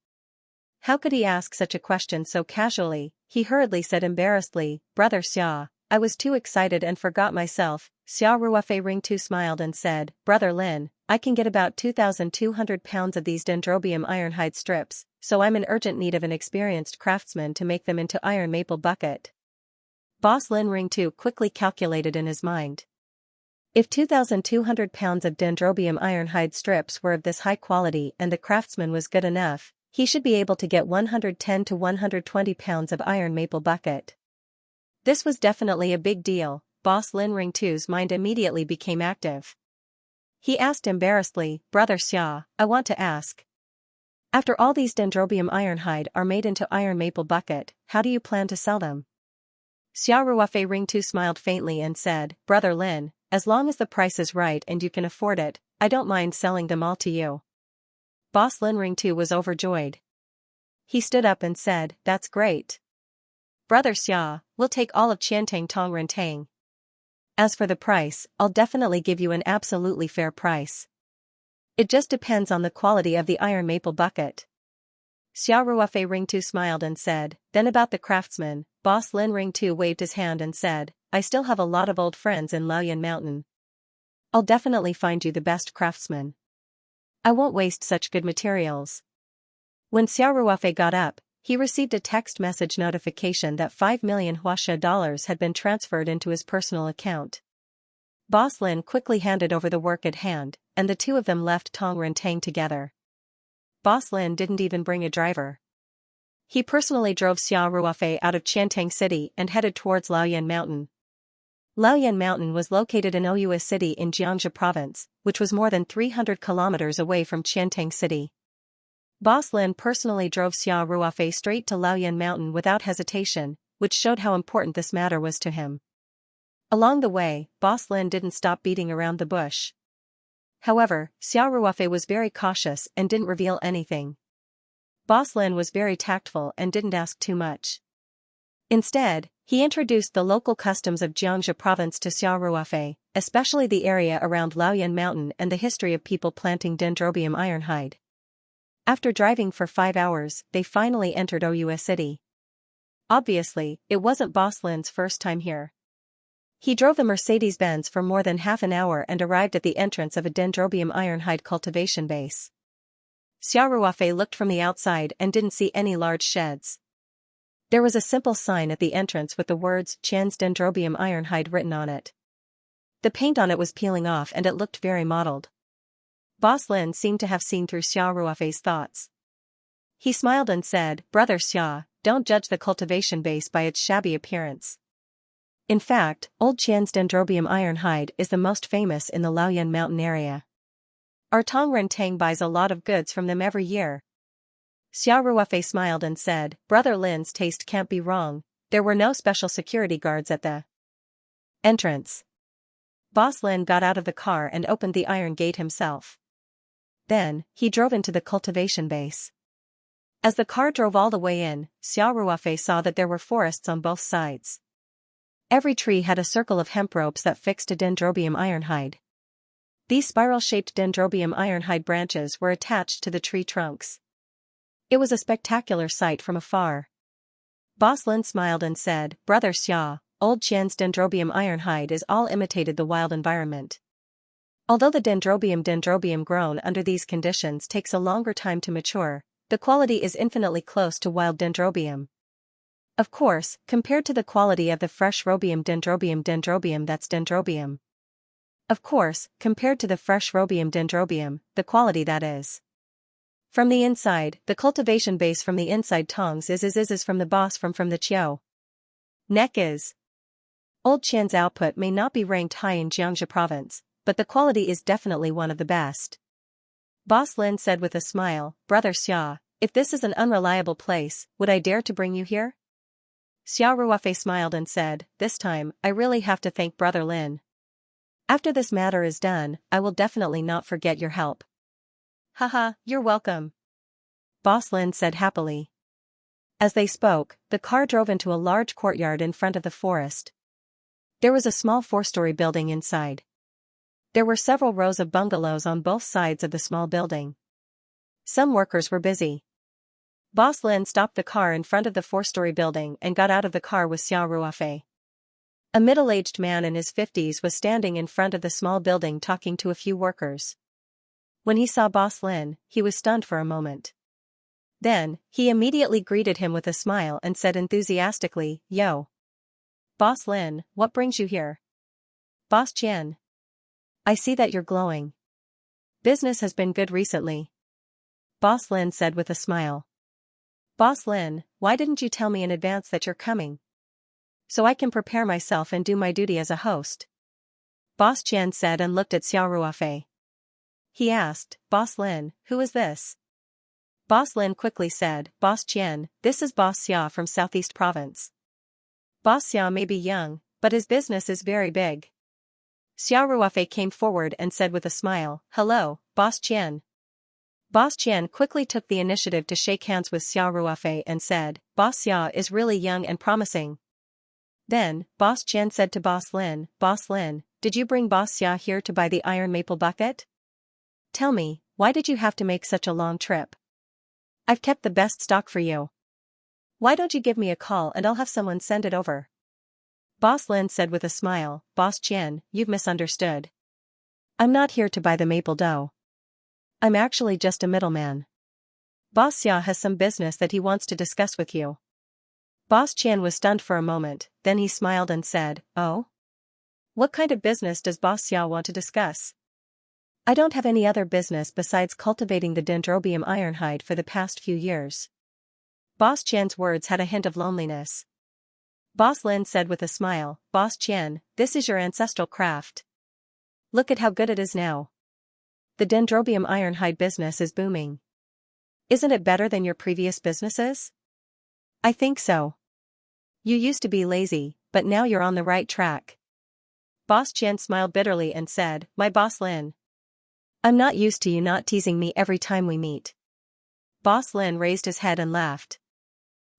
How could he ask such a question so casually? He hurriedly said embarrassedly, Brother Xia, I was too excited and forgot myself. Xia Ruofei Ringtu smiled and said, Brother Lin, I can get about 2,200 pounds of these dendrobium ironhide strips, so I'm in urgent need of an experienced craftsman to make them into iron maple bucket. Boss Lin Ringtu quickly calculated in his mind. If 2,200 pounds of dendrobium ironhide strips were of this high quality and the craftsman was good enough, he should be able to get 110 to 120 pounds of iron maple bucket. This was definitely a big deal. Boss Lin Ringtu's mind immediately became active. He asked embarrassedly, Brother Xia, I want to ask. After all these dendrobium ironhide are made into iron maple bucket, how do you plan to sell them? Xia Ruofei Ringtu smiled faintly and said, Brother Lin, as long as the price is right and you can afford it, I don't mind selling them all to you. Boss Lin Ringtu was overjoyed. He stood up and said, That's great. Brother Xia, we'll take all of Qiantang Tong Rentang. As for the price, I'll definitely give you an absolutely fair price. It just depends on the quality of the iron maple bucket. Xiao Ruofei Ringtu smiled and said, then about the craftsman, Boss Lin Ringtu waved his hand and said, I still have a lot of old friends in Laoyan Mountain. I'll definitely find you the best craftsman. I won't waste such good materials. When Xiao Ruofei got up, he received a text message notification that 5 million Huaxia dollars had been transferred into his personal account. Boss Lin quickly handed over the work at hand, and the two of them left Tong Rentang together. Boss Lin didn't even bring a driver. He personally drove Xiao Ruofei out of Qiantang City and headed towards Laoyan Mountain. Laoyan Mountain was located in Ouyue City in Xianxia Province, which was more than 300 kilometers away from Qiantang City. Boss Lin personally drove Xiao Ruofei straight to Laoyan Mountain without hesitation, which showed how important this matter was to him. Along the way, Boss Lin didn't stop beating around the bush. However, Xiao Ruofei was very cautious and didn't reveal anything. Boss Lin was very tactful and didn't ask too much. Instead, he introduced the local customs of Xianxia Province to Xiao Ruofei, especially the area around Laoyan Mountain and the history of people planting Dendrobium ironhide. After driving for 5 hours, they finally entered Ouyue City. Obviously, it wasn't Boss Lin's first time here. He drove the Mercedes-Benz for more than half an hour and arrived at the entrance of a Dendrobium ironhide cultivation base. Xiao Ruofei looked from the outside and didn't see any large sheds. There was a simple sign at the entrance with the words Qian's Dendrobium ironhide written on it. The paint on it was peeling off and it looked very mottled. Boss Lin seemed to have seen through Xiao Ruofei's thoughts. He smiled and said, Brother Xia, don't judge the cultivation base by its shabby appearance. In fact, Old Qian's Dendrobium ironhide is the most famous in the Laoyan Mountain area. Our Tong Rentang buys a lot of goods from them every year. Xiao Ruofei smiled and said, Brother Lin's taste can't be wrong. There were no special security guards at the entrance. Boss Lin got out of the car and opened the iron gate himself. Then, he drove into the cultivation base. As the car drove all the way in, Xiao Ruofei saw that there were forests on both sides. Every tree had a circle of hemp ropes that fixed a Dendrobium ironhide. These spiral-shaped Dendrobium ironhide branches were attached to the tree trunks. It was a spectacular sight from afar. Boss Lin smiled and said, Brother Xia, Old Qian's Dendrobium ironhide is all imitated the wild environment. Although the dendrobium grown under these conditions takes a longer time to mature, the quality is infinitely close to wild dendrobium. Of course, compared to the quality of the fresh robium dendrobium that's dendrobium. Of course, compared to the fresh robium dendrobium, the quality that is. From the inside, the cultivation base from the inside tongs is from the boss from the Qiao. Neck is. Old Qian's output may not be ranked high in Xianxia Province, but the quality is definitely one of the best. Boss Lin said with a smile, Brother Xia, if this is an unreliable place, would I dare to bring you here? Xiao Ruofei smiled and said, this time, I really have to thank Brother Lin. After this matter is done, I will definitely not forget your help. Haha, you're welcome. Boss Lin said happily. As they spoke, the car drove into a large courtyard in front of the forest. There was a small 4-story building inside. There were several rows of bungalows on both sides of the small building. Some workers were busy. Boss Lin stopped the car in front of the 4-story building and got out of the car with Xiao Ruofei. A middle-aged man in his 50s was standing in front of the small building talking to a few workers. When he saw Boss Lin, he was stunned for a moment. Then, he immediately greeted him with a smile and said enthusiastically, Yo! Boss Lin, what brings you here? Boss Qian. I see that you're glowing. Business has been good recently. Boss Lin said with a smile. Boss Lin, why didn't you tell me in advance that you're coming? So I can prepare myself and do my duty as a host. Boss Qian said and looked at Xiao Ruofei. He asked, Boss Lin, who is this? Boss Lin quickly said, Boss Qian, this is Boss Xia from Southeast Province. Boss Xia may be young, but his business is very big. Xiao Ruofei came forward and said with a smile, Hello, Boss Qian. Boss Qian quickly took the initiative to shake hands with Xia Ruofei and said, Boss Xia is really young and promising. Then, Boss Qian said to Boss Lin, did you bring Boss Xia here to buy the iron maple bucket? Tell me, why did you have to make such a long trip? I've kept the best stock for you. Why don't you give me a call and I'll have someone send it over? Boss Lin said with a smile, Boss Qian, you've misunderstood. I'm not here to buy the maple dough. I'm actually just a middleman. Boss Xia has some business that he wants to discuss with you. Boss Qian was stunned for a moment, then he smiled and said, Oh? What kind of business does Boss Xia want to discuss? I don't have any other business besides cultivating the dendrobium ironhide for the past few years. Boss Qian's words had a hint of loneliness. Boss Lin said with a smile, Boss Qian, this is your ancestral craft. Look at how good it is now. The dendrobium ironhide business is booming. Isn't it better than your previous businesses? I think so. You used to be lazy, but now you're on the right track. Boss Qian smiled bitterly and said, My Boss Lin. I'm not used to you not teasing me every time we meet. Boss Lin raised his head and laughed.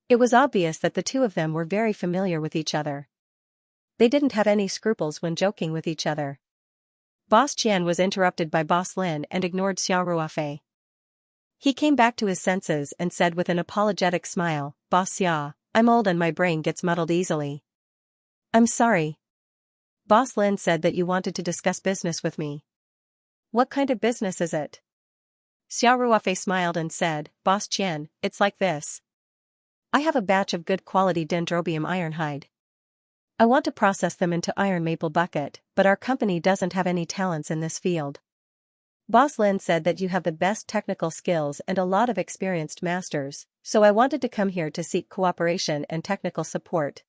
It was obvious that the two of them were very familiar with each other. They didn't have any scruples when joking with each other. Boss Qian was interrupted by Boss Lin and ignored Xia Ruofei. He came back to his senses and said with an apologetic smile, Boss Xia, I'm old and my brain gets muddled easily. I'm sorry. Boss Lin said that you wanted to discuss business with me. What kind of business is it? Xia Ruofei smiled and said, Boss Qian, it's like this. I have a batch of good quality dendrobium ironhide. I want to process them into iron maple bucket, but our company doesn't have any talents in this field. Boss Lin said that you have the best technical skills and a lot of experienced masters, so I wanted to come here to seek cooperation and technical support.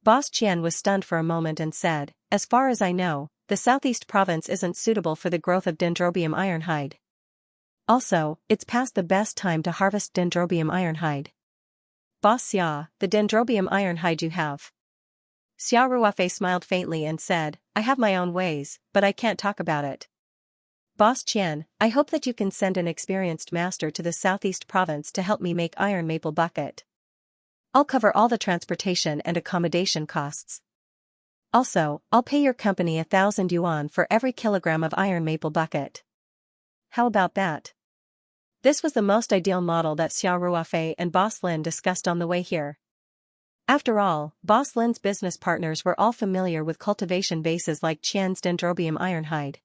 Boss Qian was stunned for a moment and said, As far as I know, the southeast province isn't suitable for the growth of dendrobium ironhide. Also, it's past the best time to harvest dendrobium ironhide. Boss Xia, the dendrobium ironhide you have. Xia Ruofei smiled faintly and said, I have my own ways, but I can't talk about it. Boss Qian, I hope that you can send an experienced master to the southeast province to help me make iron maple bucket. I'll cover all the transportation and accommodation costs. Also, I'll pay your company 1,000 yuan for every kilogram of iron maple bucket. How about that? This was the most ideal model that Xia Ruofei and Boss Lin discussed on the way here. After all, Boss Lin's business partners were all familiar with cultivation bases like Qian's dendrobium ironhide.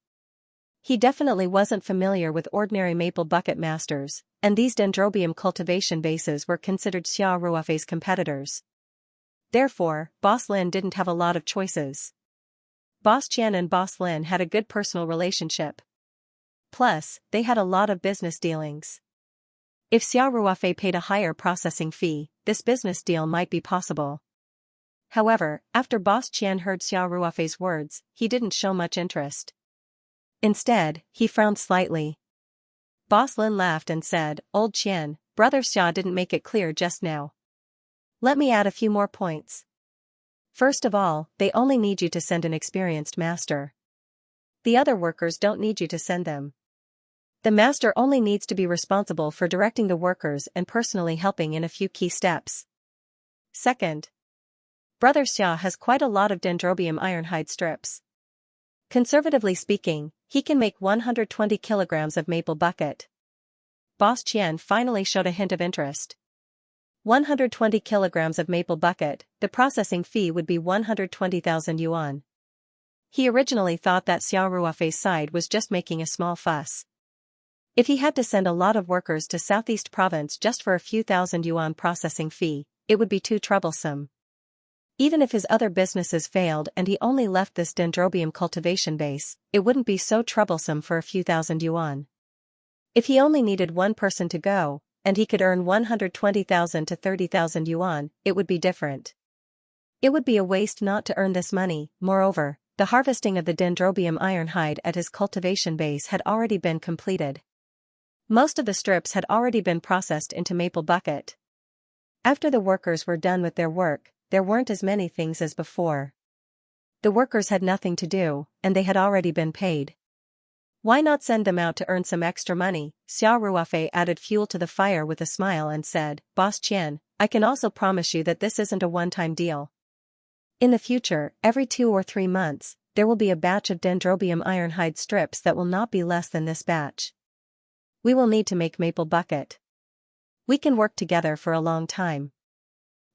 He definitely wasn't familiar with ordinary maple bucket masters, and these dendrobium cultivation bases were considered Xia Ruofei's competitors. Therefore, Boss Lin didn't have a lot of choices. Boss Qian and Boss Lin had a good personal relationship. Plus, they had a lot of business dealings. If Xia Ruofei paid a higher processing fee, this business deal might be possible. However, after Boss Qian heard Xia Ruofei's words, he didn't show much interest. Instead, he frowned slightly. Boss Lin laughed and said, Old Qian, Brother Xia didn't make it clear just now. Let me add a few more points. First of all, they only need you to send an experienced master. The other workers don't need you to send them. The master only needs to be responsible for directing the workers and personally helping in a few key steps. Second, Brother Xia has quite a lot of dendrobium ironhide strips. Conservatively speaking, he can make 120 kilograms of maple bucket. Boss Qian finally showed a hint of interest. 120 kilograms of maple bucket, the processing fee would be 120,000 yuan. He originally thought that Xia Ruofei's side was just making a small fuss. If he had to send a lot of workers to Southeast Province just for a few thousand yuan processing fee, it would be too troublesome. Even if his other businesses failed and he only left this dendrobium cultivation base, it wouldn't be so troublesome for a few thousand yuan. If he only needed one person to go, and he could earn 120,000 to 30,000 yuan, it would be different. It would be a waste not to earn this money. Moreover, the harvesting of the dendrobium ironhide at his cultivation base had already been completed. Most of the strips had already been processed into maple bucket. After the workers were done with their work, there weren't as many things as before. The workers had nothing to do, and they had already been paid. Why not send them out to earn some extra money? Xiao Ruofei added fuel to the fire with a smile and said, Boss Qian, I can also promise you that this isn't a one-time deal. In the future, every 2 or 3 months, there will be a batch of dendrobium ironhide strips that will not be less than this batch. We will need to make maple bucket. We can work together for a long time.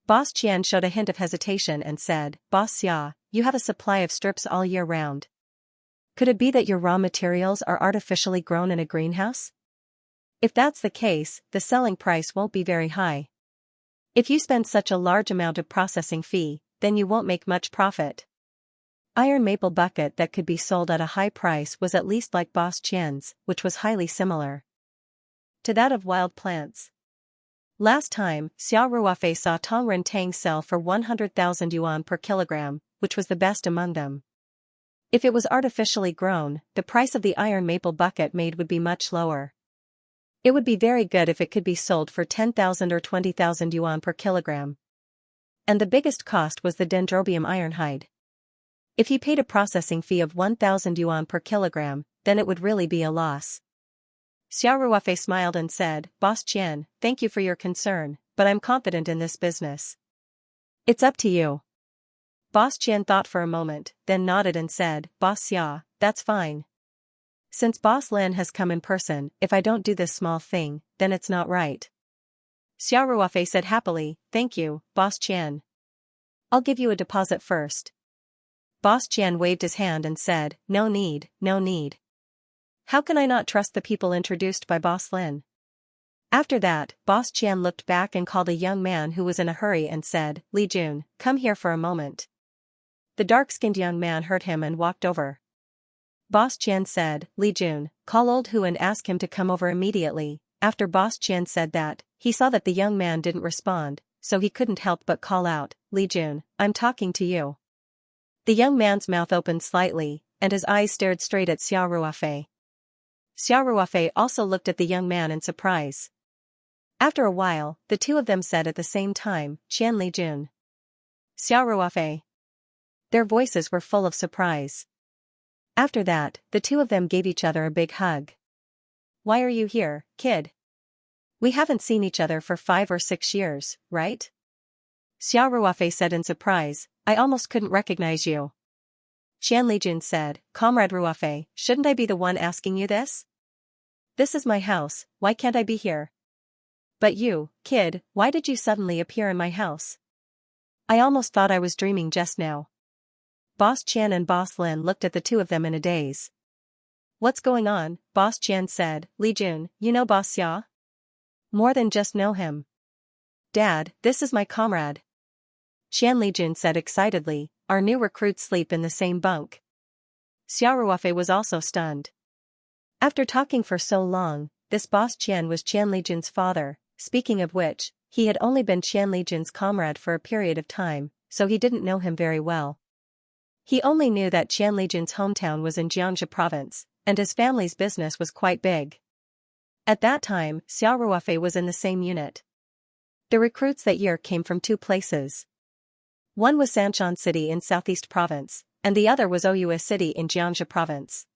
Boss Qian showed a hint of hesitation and said, Boss Xia, you have a supply of strips all year round. Could it be that your raw materials are artificially grown in a greenhouse? If that's the case, the selling price won't be very high. If you spend such a large amount of processing fee, then you won't make much profit. Iron maple bucket that could be sold at a high price was at least like Boss Qian's, which was highly similar to that of wild plants. Last time, Xiao Ruofei saw Tong Rentang sell for 100,000 yuan per kilogram, which was the best among them. If it was artificially grown, the price of the iron maple bucket made would be much lower. It would be very good if it could be sold for 10,000 or 20,000 yuan per kilogram. And the biggest cost was the dendrobium ironhide. If he paid a processing fee of 1,000 yuan per kilogram, then it would really be a loss. Xiao Ruofei smiled and said, Boss Qian, thank you for your concern, but I'm confident in this business. It's up to you. Boss Qian thought for a moment, then nodded and said, Boss Xia, that's fine. Since Boss Lin has come in person, if I don't do this small thing, then it's not right. Xiao Ruofei said happily, thank you, Boss Qian. I'll give you a deposit first. Boss Qian waved his hand and said, no need, no need. How can I not trust the people introduced by Boss Lin? After that, Boss Qian looked back and called a young man who was in a hurry and said, Li Jun, come here for a moment. The dark-skinned young man heard him and walked over. Boss Qian said, Li Jun, call old Hu and ask him to come over immediately. After Boss Qian said that, he saw that the young man didn't respond, so he couldn't help but call out, Li Jun, I'm talking to you. The young man's mouth opened slightly, and his eyes stared straight at Xiao Ruofei. Xiao Ruofei also looked at the young man in surprise. After a while, the two of them said at the same time, Qian Li Jun. Xiao Ruofei. Their voices were full of surprise. After that, the two of them gave each other a big hug. Why are you here, kid? We haven't seen each other for 5 or 6 years, right? Xiao Ruofei said in surprise, I almost couldn't recognize you. Qian Lijun said, Comrade Ruofei, shouldn't I be the one asking you this? This is my house, why can't I be here? But you, kid, why did you suddenly appear in my house? I almost thought I was dreaming just now. Boss Qian and Boss Lin looked at the two of them in a daze. What's going on? Boss Qian said, Li Jun, you know Boss Xia? More than just know him. Dad, this is my comrade. Qian Lijun said excitedly, our new recruits sleep in the same bunk. Xiao Ruofei was also stunned. After talking for so long, this Boss Qian was Qian Lijun's father, speaking of which, he had only been Qian Lijun's comrade for a period of time, so he didn't know him very well. He only knew that Qian Lijun's hometown was in Xianxia province, and his family's business was quite big. At that time, Xiao Ruofei was in the same unit. The recruits that year came from 2 places. One was Sanshan City in Southeast Province, and the other was Ouyue City in Xianxia Province.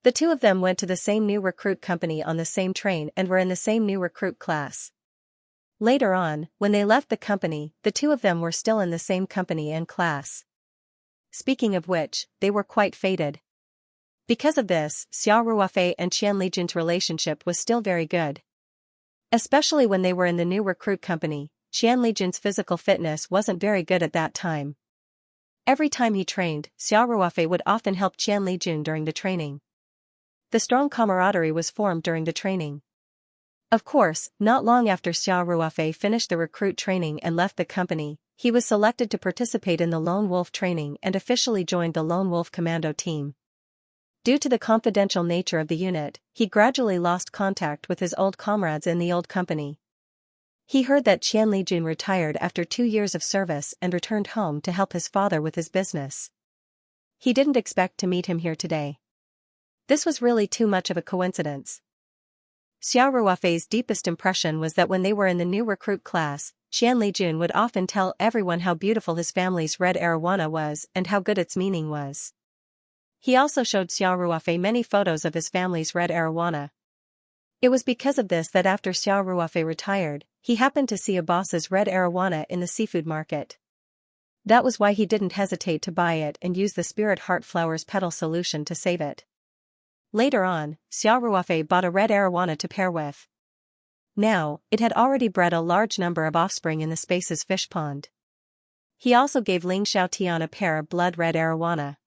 The two of them went to the same new recruit company on the same train and were in the same new recruit class. Later on, when they left the company, the two of them were still in the same company and class. Speaking of which, they were quite faded. Because of this, Xiao Ruofei and Qian Lijun's relationship was still very good. Especially when they were in the new recruit company, Qian Lijun's physical fitness wasn't very good at that time. Every time he trained, Xiao Ruofei would often help Qian Lijun during the training. The strong camaraderie was formed during the training. Of course, not long after Xiao Ruofei finished the recruit training and left the company, he was selected to participate in the Lone Wolf training and officially joined the Lone Wolf Commando team. Due to the confidential nature of the unit, he gradually lost contact with his old comrades in the old company. He heard that Qian Lijun retired after 2 years of service and returned home to help his father with his business. He didn't expect to meet him here today. This was really too much of a coincidence. Xiao Ruofei's deepest impression was that when they were in the new recruit class, Qian Lijun would often tell everyone how beautiful his family's red arowana was and how good its meaning was. He also showed Xiao Ruofei many photos of his family's red arowana. It was because of this that after Xiao Ruofei retired, he happened to see a boss's red arowana in the seafood market. That was why he didn't hesitate to buy it and use the Spirit Heart Flowers petal solution to save it. Later on, Xiao Ruofei bought a red arowana to pair with. Now, it had already bred a large number of offspring in the Space's fish pond. He also gave Ling Xiaotian a pair of blood red arowana.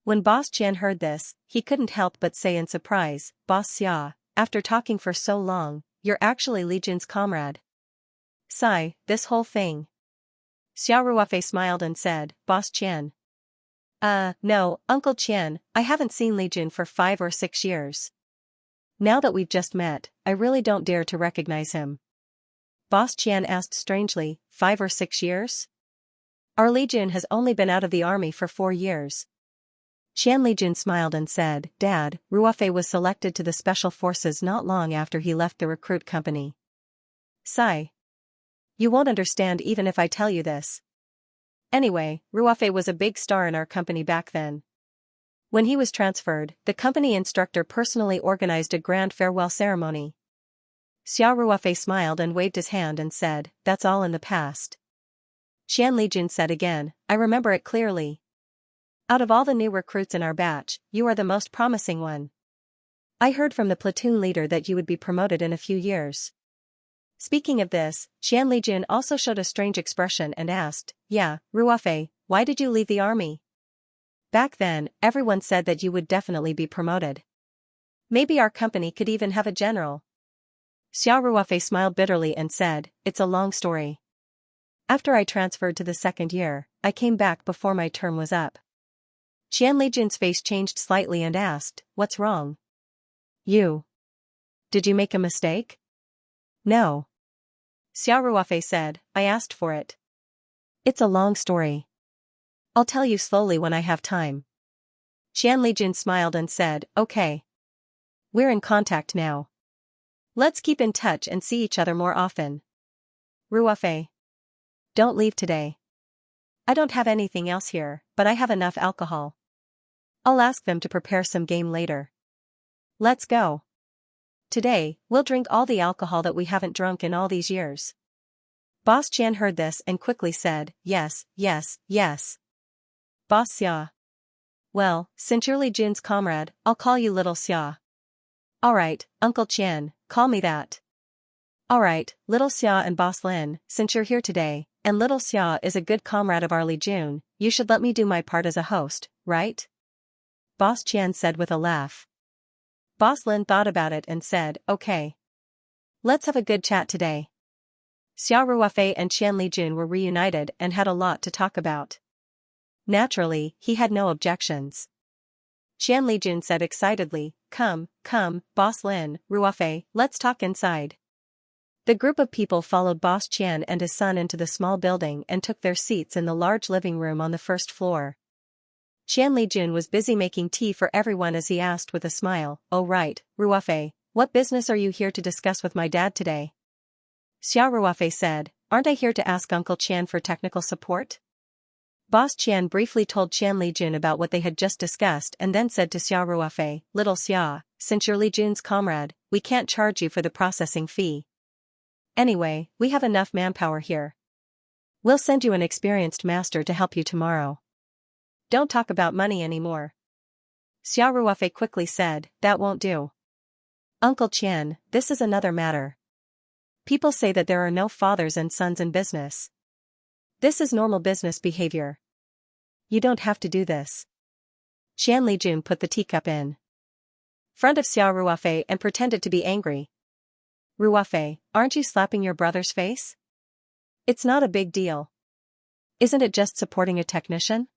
When Boss Qian heard this, he couldn't help but say in surprise, "Boss Xia, after talking for so long, you're actually Li Jun's comrade." "Sigh, this whole thing." Xiao Ruofei smiled and said, "Boss Qian." No, Uncle Qian, I haven't seen Li Jun for 5 or 6 years. Now that we've just met, I really don't dare to recognize him." Boss Qian asked strangely, 5 or 6 years? Our Li Jun has only been out of the army for 4 years. Qian Li Jun smiled and said, "Dad, Ruofei was selected to the Special Forces not long after he left the recruit company." Sigh. You won't understand even if I tell you this. Anyway, Ruofei was a big star in our company back then. When he was transferred, the company instructor personally organized a grand farewell ceremony. Xiao Ruofei smiled and waved his hand and said, "That's all in the past." Qian Li Jun said again, "I remember it clearly. Out of all the new recruits in our batch, you are the most promising one. I heard from the platoon leader that you would be promoted in a few years." Speaking of this, Qian Li Jun also showed a strange expression and asked, "Yeah, Ruofei, why did you leave the army? Back then, everyone said that you would definitely be promoted. Maybe our company could even have a general." Xiao Ruofei smiled bitterly and said, "It's a long story. After I transferred to the 2nd year, I came back before my term was up." Qian Li Jun's face changed slightly and asked, "What's wrong? Did you make a mistake?" "No." Xiao Ruofei said, "I asked for it. It's a long story. I'll tell you slowly when I have time." Qian Li Jun smiled and said, "Okay. We're in contact now. Let's keep in touch and see each other more often. Ruofei, don't leave today. I don't have anything else here, but I have enough alcohol. I'll ask them to prepare some game later. Let's go. Today, we'll drink all the alcohol that we haven't drunk in all these years." Boss Qian heard this and quickly said, "Yes, yes, yes. Boss Xia. Well, since you're Li Jun's comrade, I'll call you Little Xia." "Alright, Uncle Qian, call me that." "Alright, Little Xia, and Boss Lin, since you're here today, and Little Xia is a good comrade of our Li Jun, you should let me do my part as a host, right?" Boss Qian said with a laugh. Boss Lin thought about it and said, "Okay. Let's have a good chat today." Xiao Ruofei and Qian Li Jun were reunited and had a lot to talk about. Naturally, he had no objections. Qian Li Jun said excitedly, Come, Boss Lin, Ruofei, let's talk inside." The group of people followed Boss Qian and his son into the small building and took their seats in the large living room on the first floor. Qian Li Jun was busy making tea for everyone as he asked with a smile, "Oh right, Ruofei, what business are you here to discuss with my dad today?" Xiao Ruofei said, "Aren't I here to ask Uncle Qian for technical support?" Boss Qian briefly told Qian Li Jun about what they had just discussed and then said to Xiao Ruofei, "Little Xia, since you're Li Jun's comrade, we can't charge you for the processing fee. Anyway, we have enough manpower here. We'll send you an experienced master to help you tomorrow. Don't talk about money anymore." Xiao Ruofei quickly said, "That won't do. Uncle Qian, this is another matter. People say that there are no fathers and sons in business. This is normal business behavior. You don't have to do this." Qian Li Jun put the teacup in front of Xiao Ruofei and pretended to be angry. "Ruofei, aren't you slapping your brother's face? It's not a big deal. Isn't it just supporting a technician?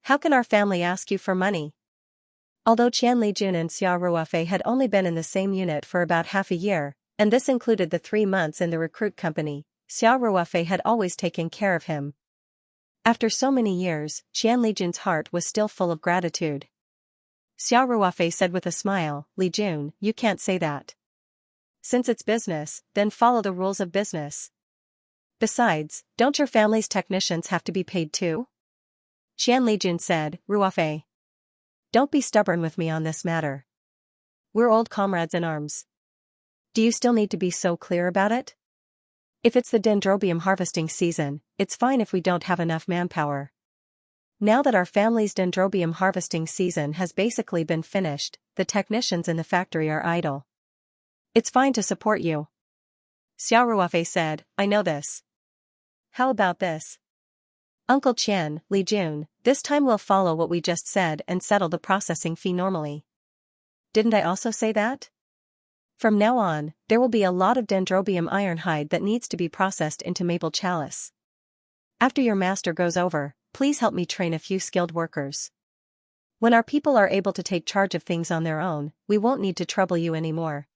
How can our family ask you for money?" Although Qian Li Jun and Xiao Ruofei had only been in the same unit for about half a year, and this included the 3 months in the recruit company, Xiao Ruofei had always taken care of him. After so many years, Qian Li Jun's heart was still full of gratitude. Xiao Ruofei said with a smile, "Li Jun, you can't say that. Since it's business, then follow the rules of business. Besides, don't your family's technicians have to be paid too?" Qian Li Jun said, "Ruofei, Don't be stubborn with me on this matter. We're old comrades in arms. Do you still need to be so clear about it? If it's the dendrobium harvesting season, it's fine if we don't have enough manpower. Now that our family's dendrobium harvesting season has basically been finished, the technicians in the factory are idle. It's fine to support you. Xiao Ruofei said, I know this. How about this? Uncle Qian, Li Jun, this time we'll follow what we just said and settle the processing fee normally. Didn't I also say that? From now on, there will be a lot of dendrobium ironhide that needs to be processed into maple chalice. After your master goes over, please help me train a few skilled workers. When our people are able to take charge of things on their own, we won't need to trouble you anymore.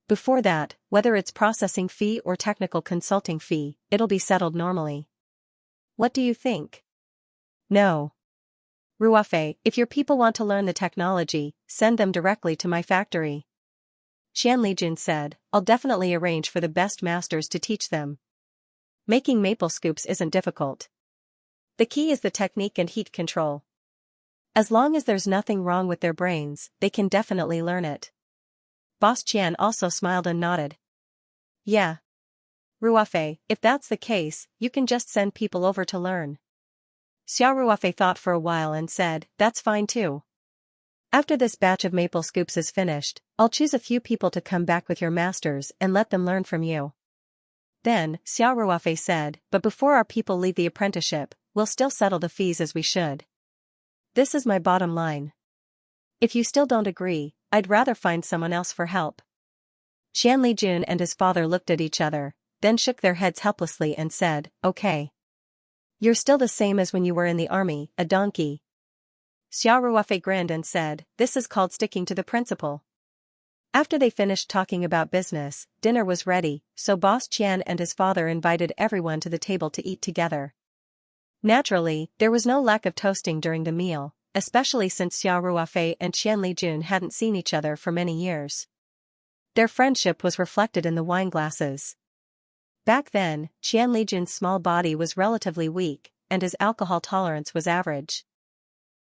Before that, whether it's processing fee or technical consulting fee, it'll be settled normally. What do you think? No. Ruofei, if your people want to learn the technology, send them directly to my factory. Qian Lijun said, I'll definitely arrange for the best masters to teach them. Making maple scoops isn't difficult. The key is the technique and heat control. As long as there's nothing wrong with their brains, they can definitely learn it. Boss Qian also smiled and nodded. Yeah. Ruofei, if that's the case, you can just send people over to learn. Xiao Ruofei thought for a while and said, that's fine too. After this batch of maple scoops is finished, I'll choose a few people to come back with your masters and let them learn from you. Then, Xiao Ruofei said, but before our people leave the apprenticeship, we'll still settle the fees as we should. This is my bottom line. If you still don't agree, I'd rather find someone else for help. Qian Lijun and his father looked at each other, then shook their heads helplessly and said, okay. You're still the same as when you were in the army, a donkey. Xiao Ruofei grinned and said, this is called sticking to the principle. After they finished talking about business, dinner was ready, so Boss Qian and his father invited everyone to the table to eat together. Naturally, there was no lack of toasting during the meal, especially since Xiao Ruofei and Qian Lijun hadn't seen each other for many years. Their friendship was reflected in the wine glasses. Back then, Qian Lijun's small body was relatively weak, and his alcohol tolerance was average.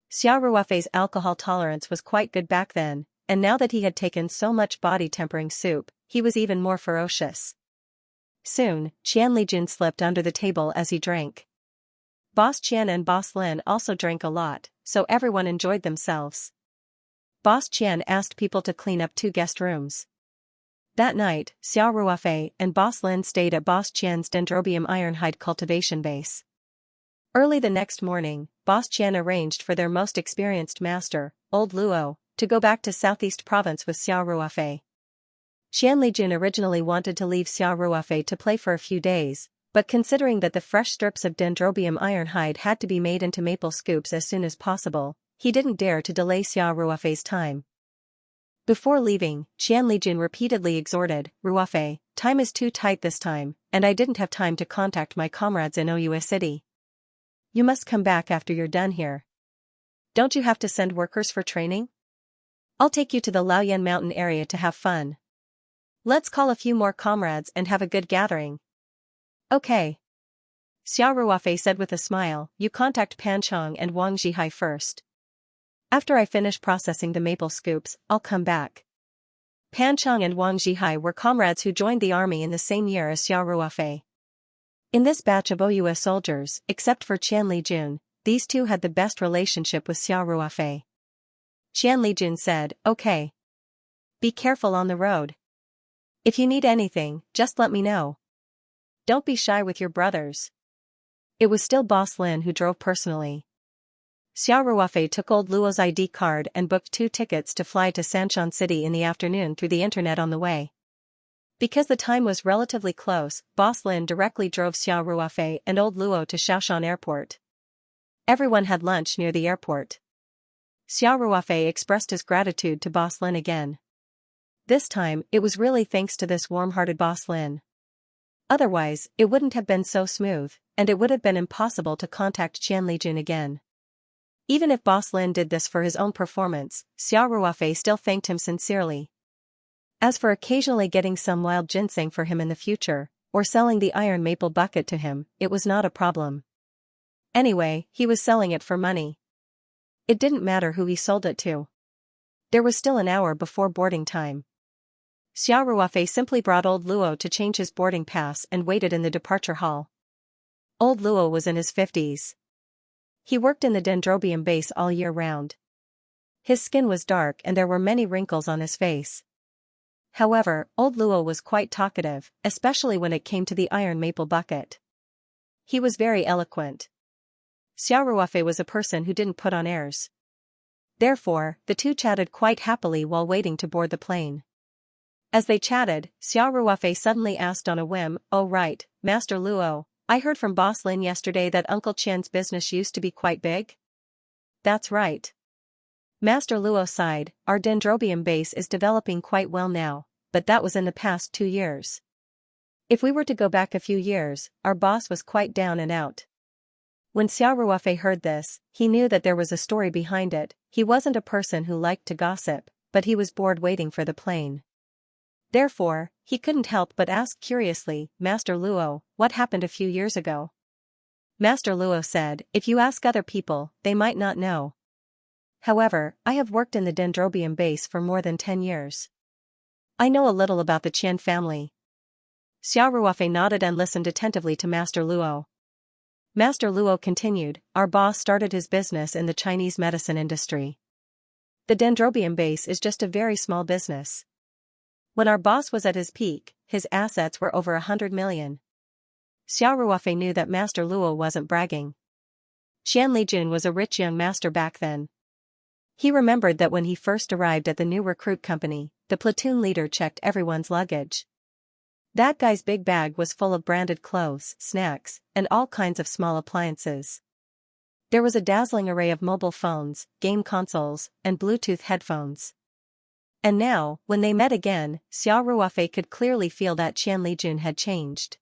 Xiao Ruofei's alcohol tolerance was quite good back then, and now that he had taken so much body-tempering soup, he was even more ferocious. Soon, Qian Lijun slipped under the table as he drank. Boss Qian and Boss Lin also drank a lot, so everyone enjoyed themselves. Boss Qian asked people to clean up 2 guest rooms. That night, Xiao Ruofei and Boss Lin stayed at Boss Qian's dendrobium ironhide cultivation base. Early the next morning, Boss Qian arranged for their most experienced master, Old Luo, to go back to Southeast Province with Xiao Ruofei. Qian Lijun originally wanted to leave Xiao Ruofei to play for a few days, but considering that the fresh strips of dendrobium ironhide had to be made into maple scoops as soon as possible, he didn't dare to delay Xiao Ruofei's time. Before leaving, Qian Lijun repeatedly exhorted, Ruofei, time is too tight this time, and I didn't have time to contact my comrades in Oua City. You must come back after you're done here. Don't you have to send workers for training? I'll take you to the Laoyan mountain area to have fun. Let's call a few more comrades and have a good gathering. Okay. Xiao Ruofei said with a smile, you contact Pan Chong and Wang Zhihai first. After I finish processing the maple scoops, I'll come back. Pan Chong and Wang Zhihai were comrades who joined the army in the same year as Xiao Ruofei. In this batch of Oua soldiers, except for Qian Lijun, these two had the best relationship with Xiao Ruofei. Qian Lijun said, okay. Be careful on the road. If you need anything, just let me know. Don't be shy with your brothers. It was still Boss Lin who drove personally. Xiao Ruofei took Old Luo's ID card and booked 2 tickets to fly to Sanshan City in the afternoon through the internet on the way. Because the time was relatively close, Boss Lin directly drove Xiao Ruofei and Old Luo to Shaoshan Airport. Everyone had lunch near the airport. Xiao Ruofei expressed his gratitude to Boss Lin again. This time, it was really thanks to this warm-hearted Boss Lin. Otherwise, it wouldn't have been so smooth, and it would have been impossible to contact Qian Lijun again. Even if Boss Lin did this for his own performance, Xiao Ruofei still thanked him sincerely. As for occasionally getting some wild ginseng for him in the future, or selling the iron maple bucket to him, it was not a problem. Anyway, he was selling it for money. It didn't matter who he sold it to. There was still an hour before boarding time. Xiao Ruofei simply brought old Luo to change his boarding pass and waited in the departure hall. Old Luo was in his 50s. He worked in the Dendrobium base all year round. His skin was dark and there were many wrinkles on his face. However, old Luo was quite talkative, especially when it came to the iron maple bucket. He was very eloquent. Xiao Ruofei was a person who didn't put on airs. Therefore, the two chatted quite happily while waiting to board the plane. As they chatted, Xiao Ruofei suddenly asked on a whim, "Oh right, Master Luo, I heard from Boss Lin yesterday that Uncle Qian's business used to be quite big?" "That's right." Master Luo sighed, "Our Dendrobium base is developing quite well now, but that was in the past 2 years. If we were to go back a few years, our boss was quite down and out." When Xiao Ruofei heard this, he knew that there was a story behind it. He wasn't a person who liked to gossip, but he was bored waiting for the plane. Therefore, he couldn't help but ask curiously, "Master Luo, what happened a few years ago?" Master Luo said, "If you ask other people, they might not know. However, I have worked in the Dendrobium base for more than 10 years. I know a little about the Qian family." Xiao Ruofei nodded and listened attentively to Master Luo. Master Luo continued, "Our boss started his business in the Chinese medicine industry. The Dendrobium base is just a very small business. When our boss was at his peak, his assets were over 100 million. Xiao Ruofei knew that Master Luo wasn't bragging. Qian Lijun was a rich young master back then. He remembered that when he first arrived at the new recruit company, the platoon leader checked everyone's luggage. That guy's big bag was full of branded clothes, snacks, and all kinds of small appliances. There was a dazzling array of mobile phones, game consoles, and Bluetooth headphones. And now, when they met again, Xiao Ruofei could clearly feel that Qian Lijun had changed.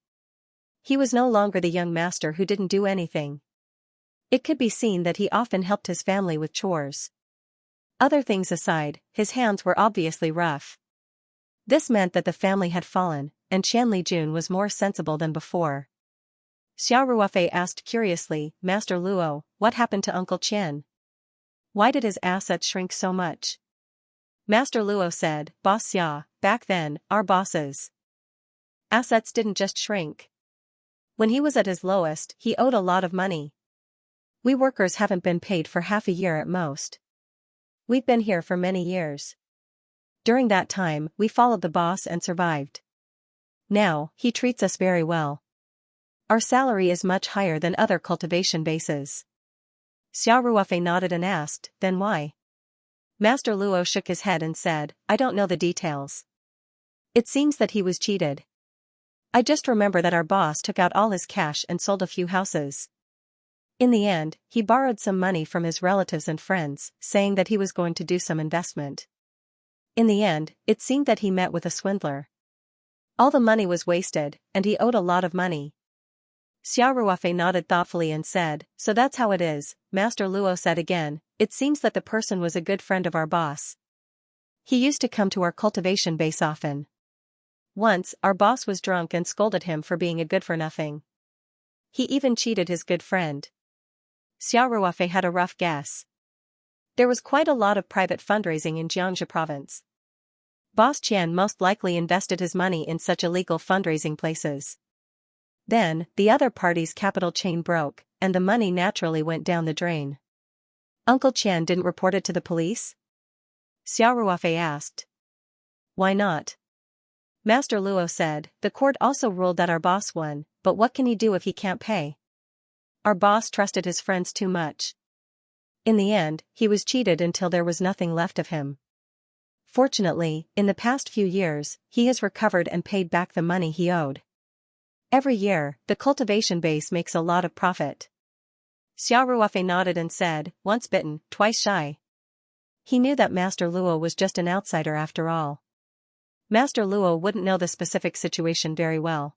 He was no longer the young master who didn't do anything. It could be seen that he often helped his family with chores. Other things aside, his hands were obviously rough. This meant that the family had fallen, and Qian Lijun was more sensible than before. Xiao Ruofei asked curiously, "Master Luo, what happened to Uncle Qian? Why did his assets shrink so much?" Master Luo said, "Boss Xia, back then, our boss's assets didn't just shrink. When he was at his lowest, he owed a lot of money. We workers haven't been paid for half a year at most. We've been here for many years. During that time, we followed the boss and survived. Now, he treats us very well. Our salary is much higher than other cultivation bases." Xiao Ruofei nodded and asked, "Then why?" Master Luo shook his head and said, "I don't know the details. It seems that he was cheated. I just remember that our boss took out all his cash and sold a few houses. In the end, he borrowed some money from his relatives and friends, saying that he was going to do some investment. In the end, it seemed that he met with a swindler. All the money was wasted, and he owed a lot of money." Xiao Ruofei nodded thoughtfully and said, "So that's how it is." Master Luo said again, "It seems that the person was a good friend of our boss. He used to come to our cultivation base often. Once, our boss was drunk and scolded him for being a good-for-nothing. He even cheated his good friend." Xiao Ruofei had a rough guess. There was quite a lot of private fundraising in Xianxia province. Boss Qian most likely invested his money in such illegal fundraising places. Then, the other party's capital chain broke, and the money naturally went down the drain. "Uncle Qian didn't report it to the police?" Xiao Ruofei asked. "Why not?" Master Luo said, "The court also ruled that our boss won, but what can he do if he can't pay? Our boss trusted his friends too much. In the end, he was cheated until there was nothing left of him. Fortunately, in the past few years, he has recovered and paid back the money he owed. Every year, the cultivation base makes a lot of profit." Xiao Ruofei nodded and said, "Once bitten, twice shy." He knew that Master Luo was just an outsider after all. Master Luo wouldn't know the specific situation very well.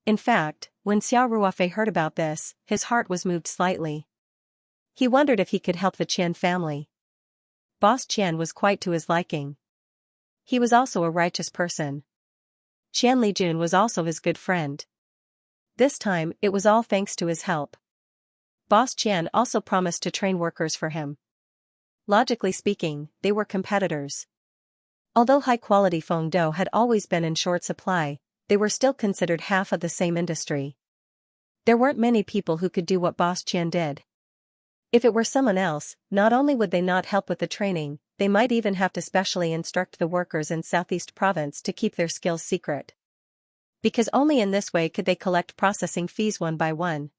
In fact, when Xiao Ruofei heard about this, his heart was moved slightly. He wondered if he could help the Qian family. Boss Qian was quite to his liking. He was also a righteous person. Qian Lijun was also his good friend. This time, it was all thanks to his help. Boss Qian also promised to train workers for him. Logically speaking, they were competitors. Although high-quality feng dou had always been in short supply, they were still considered half of the same industry. There weren't many people who could do what Boss Qian did. If it were someone else, not only would they not help with the training, they might even have to specially instruct the workers in Southeast Province to keep their skills secret. Because only in this way could they collect processing fees one by one.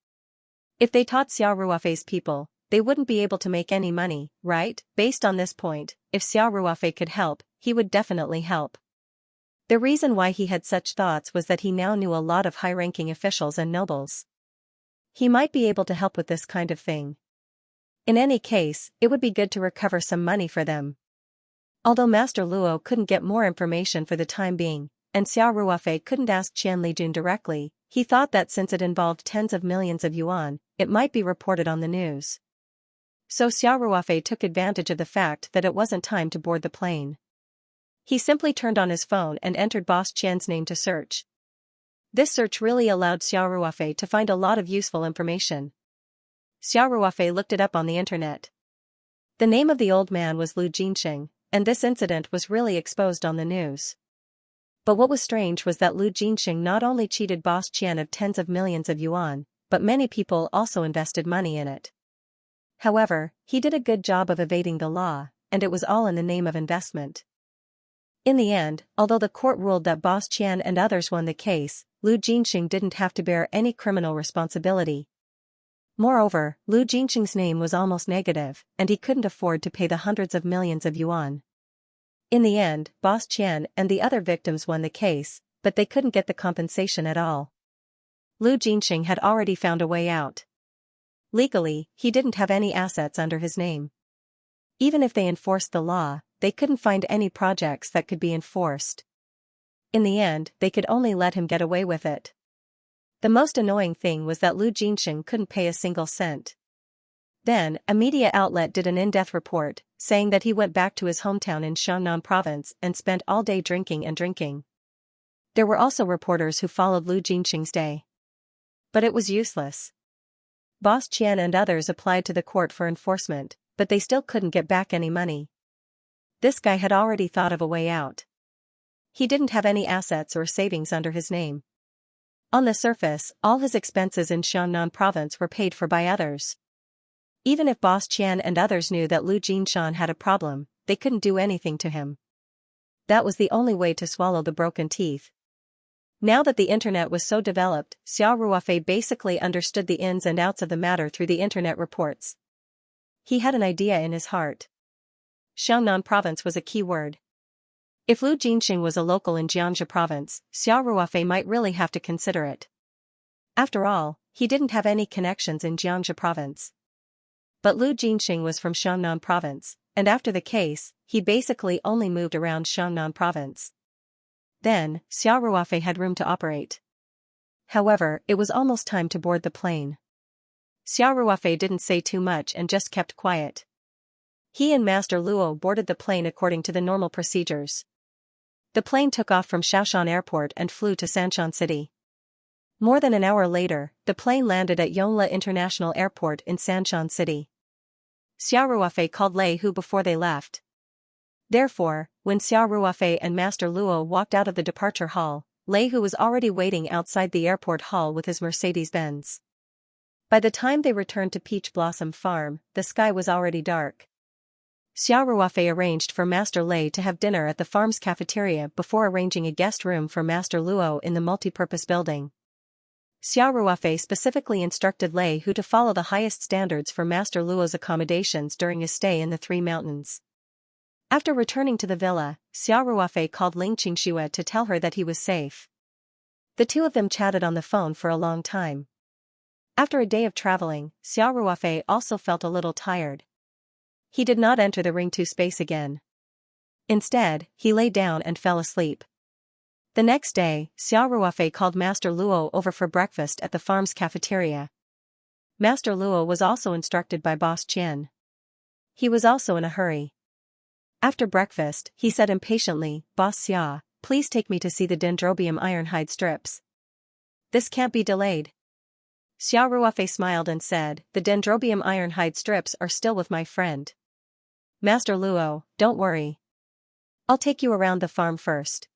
If they taught Xiao Ruofei's people, they wouldn't be able to make any money, right? Based on this point, if Xiao Ruofei could help, he would definitely help. The reason why he had such thoughts was that he now knew a lot of high-ranking officials and nobles. He might be able to help with this kind of thing. In any case, it would be good to recover some money for them. Although Master Luo couldn't get more information for the time being, and Xiao Ruofei couldn't ask Qian Lijun directly, he thought that since it involved tens of millions of yuan, it might be reported on the news. So Xiao Ruofei took advantage of the fact that it wasn't time to board the plane. He simply turned on his phone and entered Boss Qian's name to search. This search really allowed Xiao Ruofei to find a lot of useful information. Xiao Ruofei looked it up on the internet. The name of the old man was Lu Jinxing, and this incident was really exposed on the news. But what was strange was that Lu Jinxing not only cheated Boss Qian of tens of millions of yuan, but many people also invested money in it. However, he did a good job of evading the law, and it was all in the name of investment. In the end, although the court ruled that Boss Qian and others won the case, Lu Jinxing didn't have to bear any criminal responsibility. Moreover, Lu Jinxing's name was almost negative, and he couldn't afford to pay the hundreds of millions of yuan. In the end, Boss Qian and the other victims won the case, but they couldn't get the compensation at all. Lu Jinxing had already found a way out. Legally, he didn't have any assets under his name. Even if they enforced the law, they couldn't find any projects that could be enforced. In the end, they could only let him get away with it. The most annoying thing was that Lu Jinxing couldn't pay a single cent. Then, a media outlet did an in-depth report, saying that he went back to his hometown in Xianxia province and spent all day drinking and drinking. There were also reporters who followed Lu Jinxing's day. But it was useless. Boss Qian and others applied to the court for enforcement, but they still couldn't get back any money. This guy had already thought of a way out. He didn't have any assets or savings under his name. On the surface, all his expenses in Xianxia province were paid for by others. Even if Boss Qian and others knew that Lu Jinshan had a problem, they couldn't do anything to him. That was the only way to swallow the broken teeth. Now that the internet was so developed, Xiao Ruofei basically understood the ins and outs of the matter through the internet reports. He had an idea in his heart. Xianxia province was a key word. If Lu Jinxing was a local in Xianxia province, Xiao Ruofei might really have to consider it. After all, he didn't have any connections in Xianxia province. But Lu Jinxing was from Xianxia province, and after the case, he basically only moved around Xianxia province. Then, Xiao Ruofei had room to operate. However, it was almost time to board the plane. Xiao Ruofei didn't say too much and just kept quiet. He and Master Luo boarded the plane according to the normal procedures. The plane took off from Shaoshan Airport and flew to Sanshan City. More than an hour later, the plane landed at Yongle International Airport in Sanshan City. Xiao Ruofei called Lei Hu before they left. Therefore, when Xiao Ruofei and Master Luo walked out of the departure hall, Lei Hu was already waiting outside the airport hall with his Mercedes-Benz. By the time they returned to Peach Blossom Farm, the sky was already dark. Xiao Ruofei arranged for Master Lei to have dinner at the farm's cafeteria before arranging a guest room for Master Luo in the multipurpose building. Xiao Ruofei specifically instructed Lei Hu to follow the highest standards for Master Luo's accommodations during his stay in the Three Mountains. After returning to the villa, Xiao Ruofei called Ling Qingxue to tell her that he was safe. The two of them chatted on the phone for a long time. After a day of traveling, Xiao Ruofei also felt a little tired. He did not enter the Ring 2 space again. Instead, he lay down and fell asleep. The next day, Xiao Ruofei called Master Luo over for breakfast at the farm's cafeteria. Master Luo was also instructed by Boss Qian. He was also in a hurry. After breakfast, he said impatiently, "Boss Xia, please take me to see the dendrobium ironhide strips. This can't be delayed." Xiao Ruofei smiled and said, "The dendrobium ironhide strips are still with my friend. Master Luo, don't worry. I'll take you around the farm first.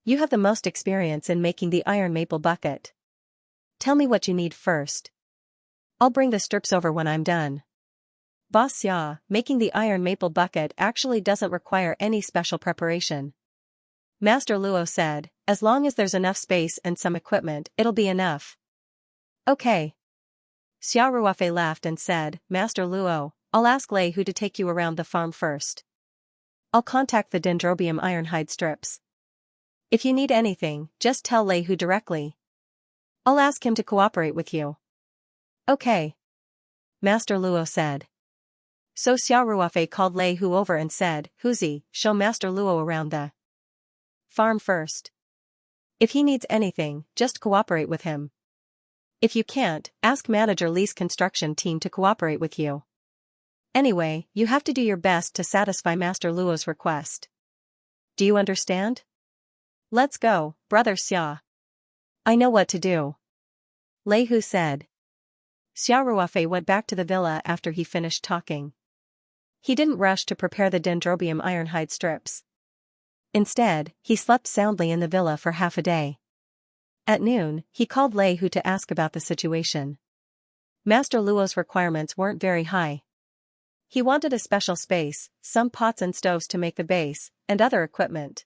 You have the most experience in making the iron maple bucket. Tell me what you need first. I'll bring the strips over when I'm done. Boss Xia, making the iron maple bucket actually doesn't require any special preparation. Master Luo said, as long as there's enough space and some equipment, it'll be enough. Okay. Xia Ruofei laughed and said, Master Luo, I'll ask Lei Hu to take you around the farm first. I'll contact the dendrobium ironhide strips. If you need anything, just tell Lei Hu directly. I'll ask him to cooperate with you. Okay. Master Luo said. So Xia Ruofei called Lei Hu over and said, Huzi, show Master Luo around the farm first. If he needs anything, just cooperate with him. If you can't, ask Manager Li's construction team to cooperate with you. Anyway, you have to do your best to satisfy Master Luo's request. Do you understand? Let's go, Brother Xia. I know what to do. Lei Hu said. Xia Ruofei went back to the villa after he finished talking. He didn't rush to prepare the dendrobium ironhide strips. Instead, he slept soundly in the villa for half a day. At noon, he called Lei Hu to ask about the situation. Master Luo's requirements weren't very high. He wanted a special space, some pots and stoves to make the base, and other equipment.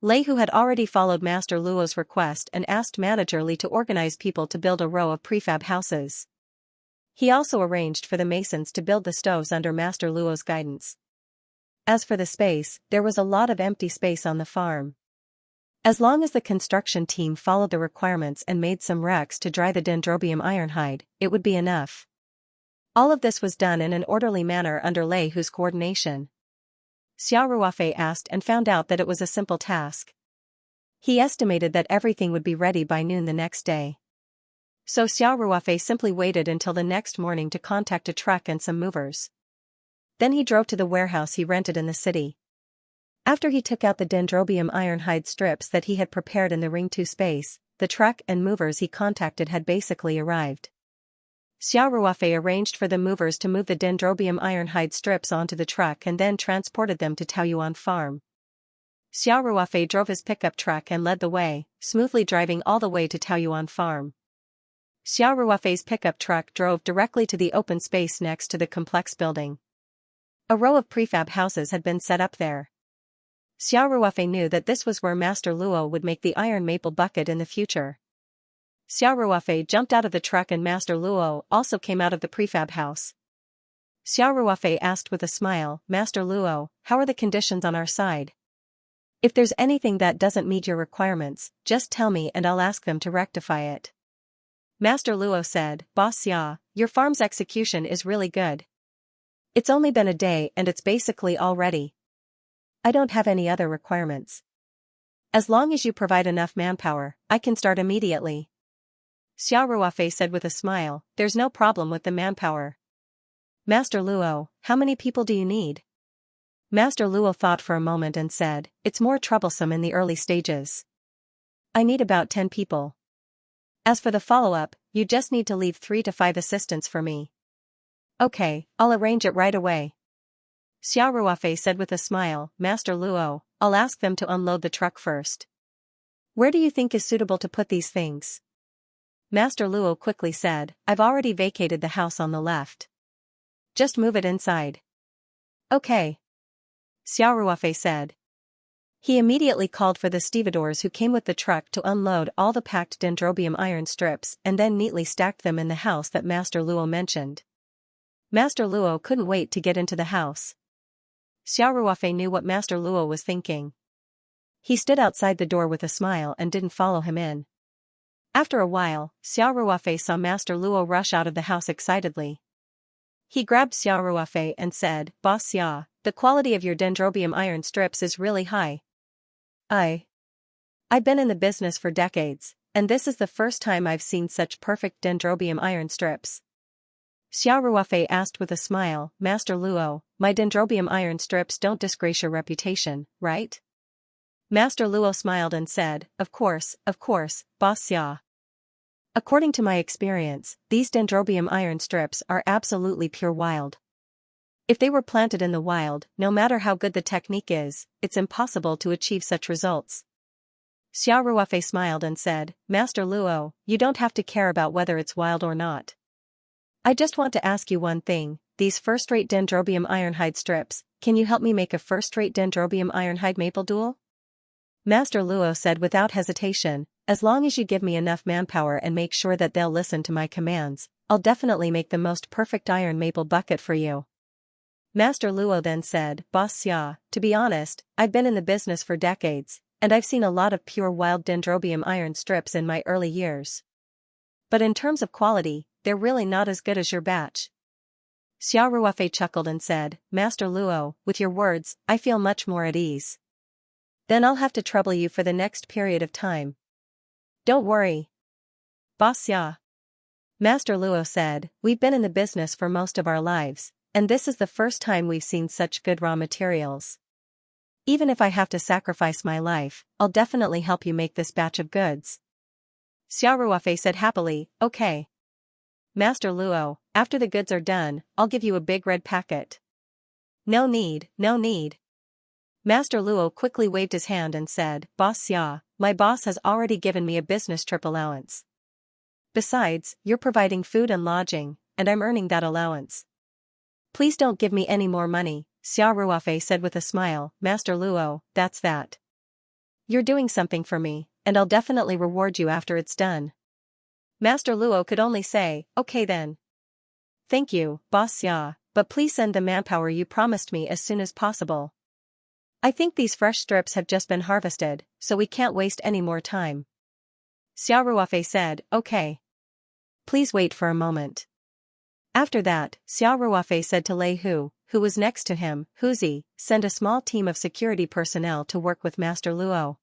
Lei Hu had already followed Master Luo's request and asked Manager Li to organize people to build a row of prefab houses. He also arranged for the masons to build the stoves under Master Luo's guidance. As for the space, there was a lot of empty space on the farm. As long as the construction team followed the requirements and made some racks to dry the dendrobium ironhide, it would be enough. All of this was done in an orderly manner under Lei Hu's coordination. Xia Ruofei asked and found out that it was a simple task. He estimated that everything would be ready by noon the next day. So Xia Ruofei simply waited until the next morning to contact a truck and some movers. Then he drove to the warehouse he rented in the city. After he took out the dendrobium ironhide strips that he had prepared in the Ring 2 space, the truck and movers he contacted had basically arrived. Xia Ruofei arranged for the movers to move the dendrobium ironhide strips onto the truck and then transported them to Taoyuan Farm. Xia Ruofei drove his pickup truck and led the way, smoothly driving all the way to Taoyuan Farm. Xia Ruofei's pickup truck drove directly to the open space next to the complex building. A row of prefab houses had been set up there. Xia Ruofei knew that this was where Master Luo would make the iron maple bucket in the future. Xia Ruofei jumped out of the truck and Master Luo also came out of the prefab house. Xia Ruofei asked with a smile, Master Luo, how are the conditions on our side? If there's anything that doesn't meet your requirements, just tell me and I'll ask them to rectify it. Master Luo said, Boss Xia, your farm's execution is really good. It's only been a day and it's basically all ready. I don't have any other requirements. As long as you provide enough manpower, I can start immediately. Xia Ruofei said with a smile, there's no problem with the manpower. Master Luo, how many people do you need? Master Luo thought for a moment and said, it's more troublesome in the early stages. I need about 10 people. As for the follow-up, you just need to leave 3 to 5 assistants for me. Okay, I'll arrange it right away. Xia Ruofei said with a smile, Master Luo, I'll ask them to unload the truck first. Where do you think is suitable to put these things? Master Luo quickly said, I've already vacated the house on the left. Just move it inside. Okay. Xia Ruofei said. He immediately called for the stevedores who came with the truck to unload all the packed dendrobium iron strips and then neatly stacked them in the house that Master Luo mentioned. Master Luo couldn't wait to get into the house. Xia Ruofei knew what Master Luo was thinking. He stood outside the door with a smile and didn't follow him in. After a while, Xia Ruofei saw Master Luo rush out of the house excitedly. He grabbed Xia Ruofei and said, Boss Xia, the quality of your dendrobium iron strips is really high. I've been in the business for decades, and this is the first time I've seen such perfect dendrobium iron strips. Xia Ruofei asked with a smile, Master Luo, my dendrobium iron strips don't disgrace your reputation, right? Master Luo smiled and said, of course, Boss Xia. According to my experience, these dendrobium iron strips are absolutely pure wild. If they were planted in the wild, no matter how good the technique is, it's impossible to achieve such results. Xiao Ruofei smiled and said, Master Luo, you don't have to care about whether it's wild or not. I just want to ask you one thing, these first-rate dendrobium ironhide strips, can you help me make a first-rate dendrobium ironhide maple duel? Master Luo said without hesitation, as long as you give me enough manpower and make sure that they'll listen to my commands, I'll definitely make the most perfect iron maple bucket for you. Master Luo then said, Boss Xia, to be honest, I've been in the business for decades, and I've seen a lot of pure wild dendrobium iron strips in my early years. But in terms of quality, they're really not as good as your batch. Xiao Ruofei chuckled and said, Master Luo, with your words, I feel much more at ease. Then I'll have to trouble you for the next period of time. Don't worry. Boss Xia. Master Luo said, we've been in the business for most of our lives, and this is the first time we've seen such good raw materials. Even if I have to sacrifice my life, I'll definitely help you make this batch of goods. Xiao Ruofei said happily, okay. Master Luo, after the goods are done, I'll give you a big red packet. No need, no need. Master Luo quickly waved his hand and said, Boss Xia, my boss has already given me a business trip allowance. Besides, you're providing food and lodging, and I'm earning that allowance. Please don't give me any more money, Xiao Ruofei said with a smile, Master Luo, that's that. You're doing something for me, and I'll definitely reward you after it's done. Master Luo could only say, okay then. Thank you, Boss Xia, but please send the manpower you promised me as soon as possible. I think these fresh strips have just been harvested, so we can't waste any more time. Xiao Ruofei said, okay. Please wait for a moment. After that, Xiao Ruofei said to Lei Hu, who was next to him, Huzi, send a small team of security personnel to work with Master Luo.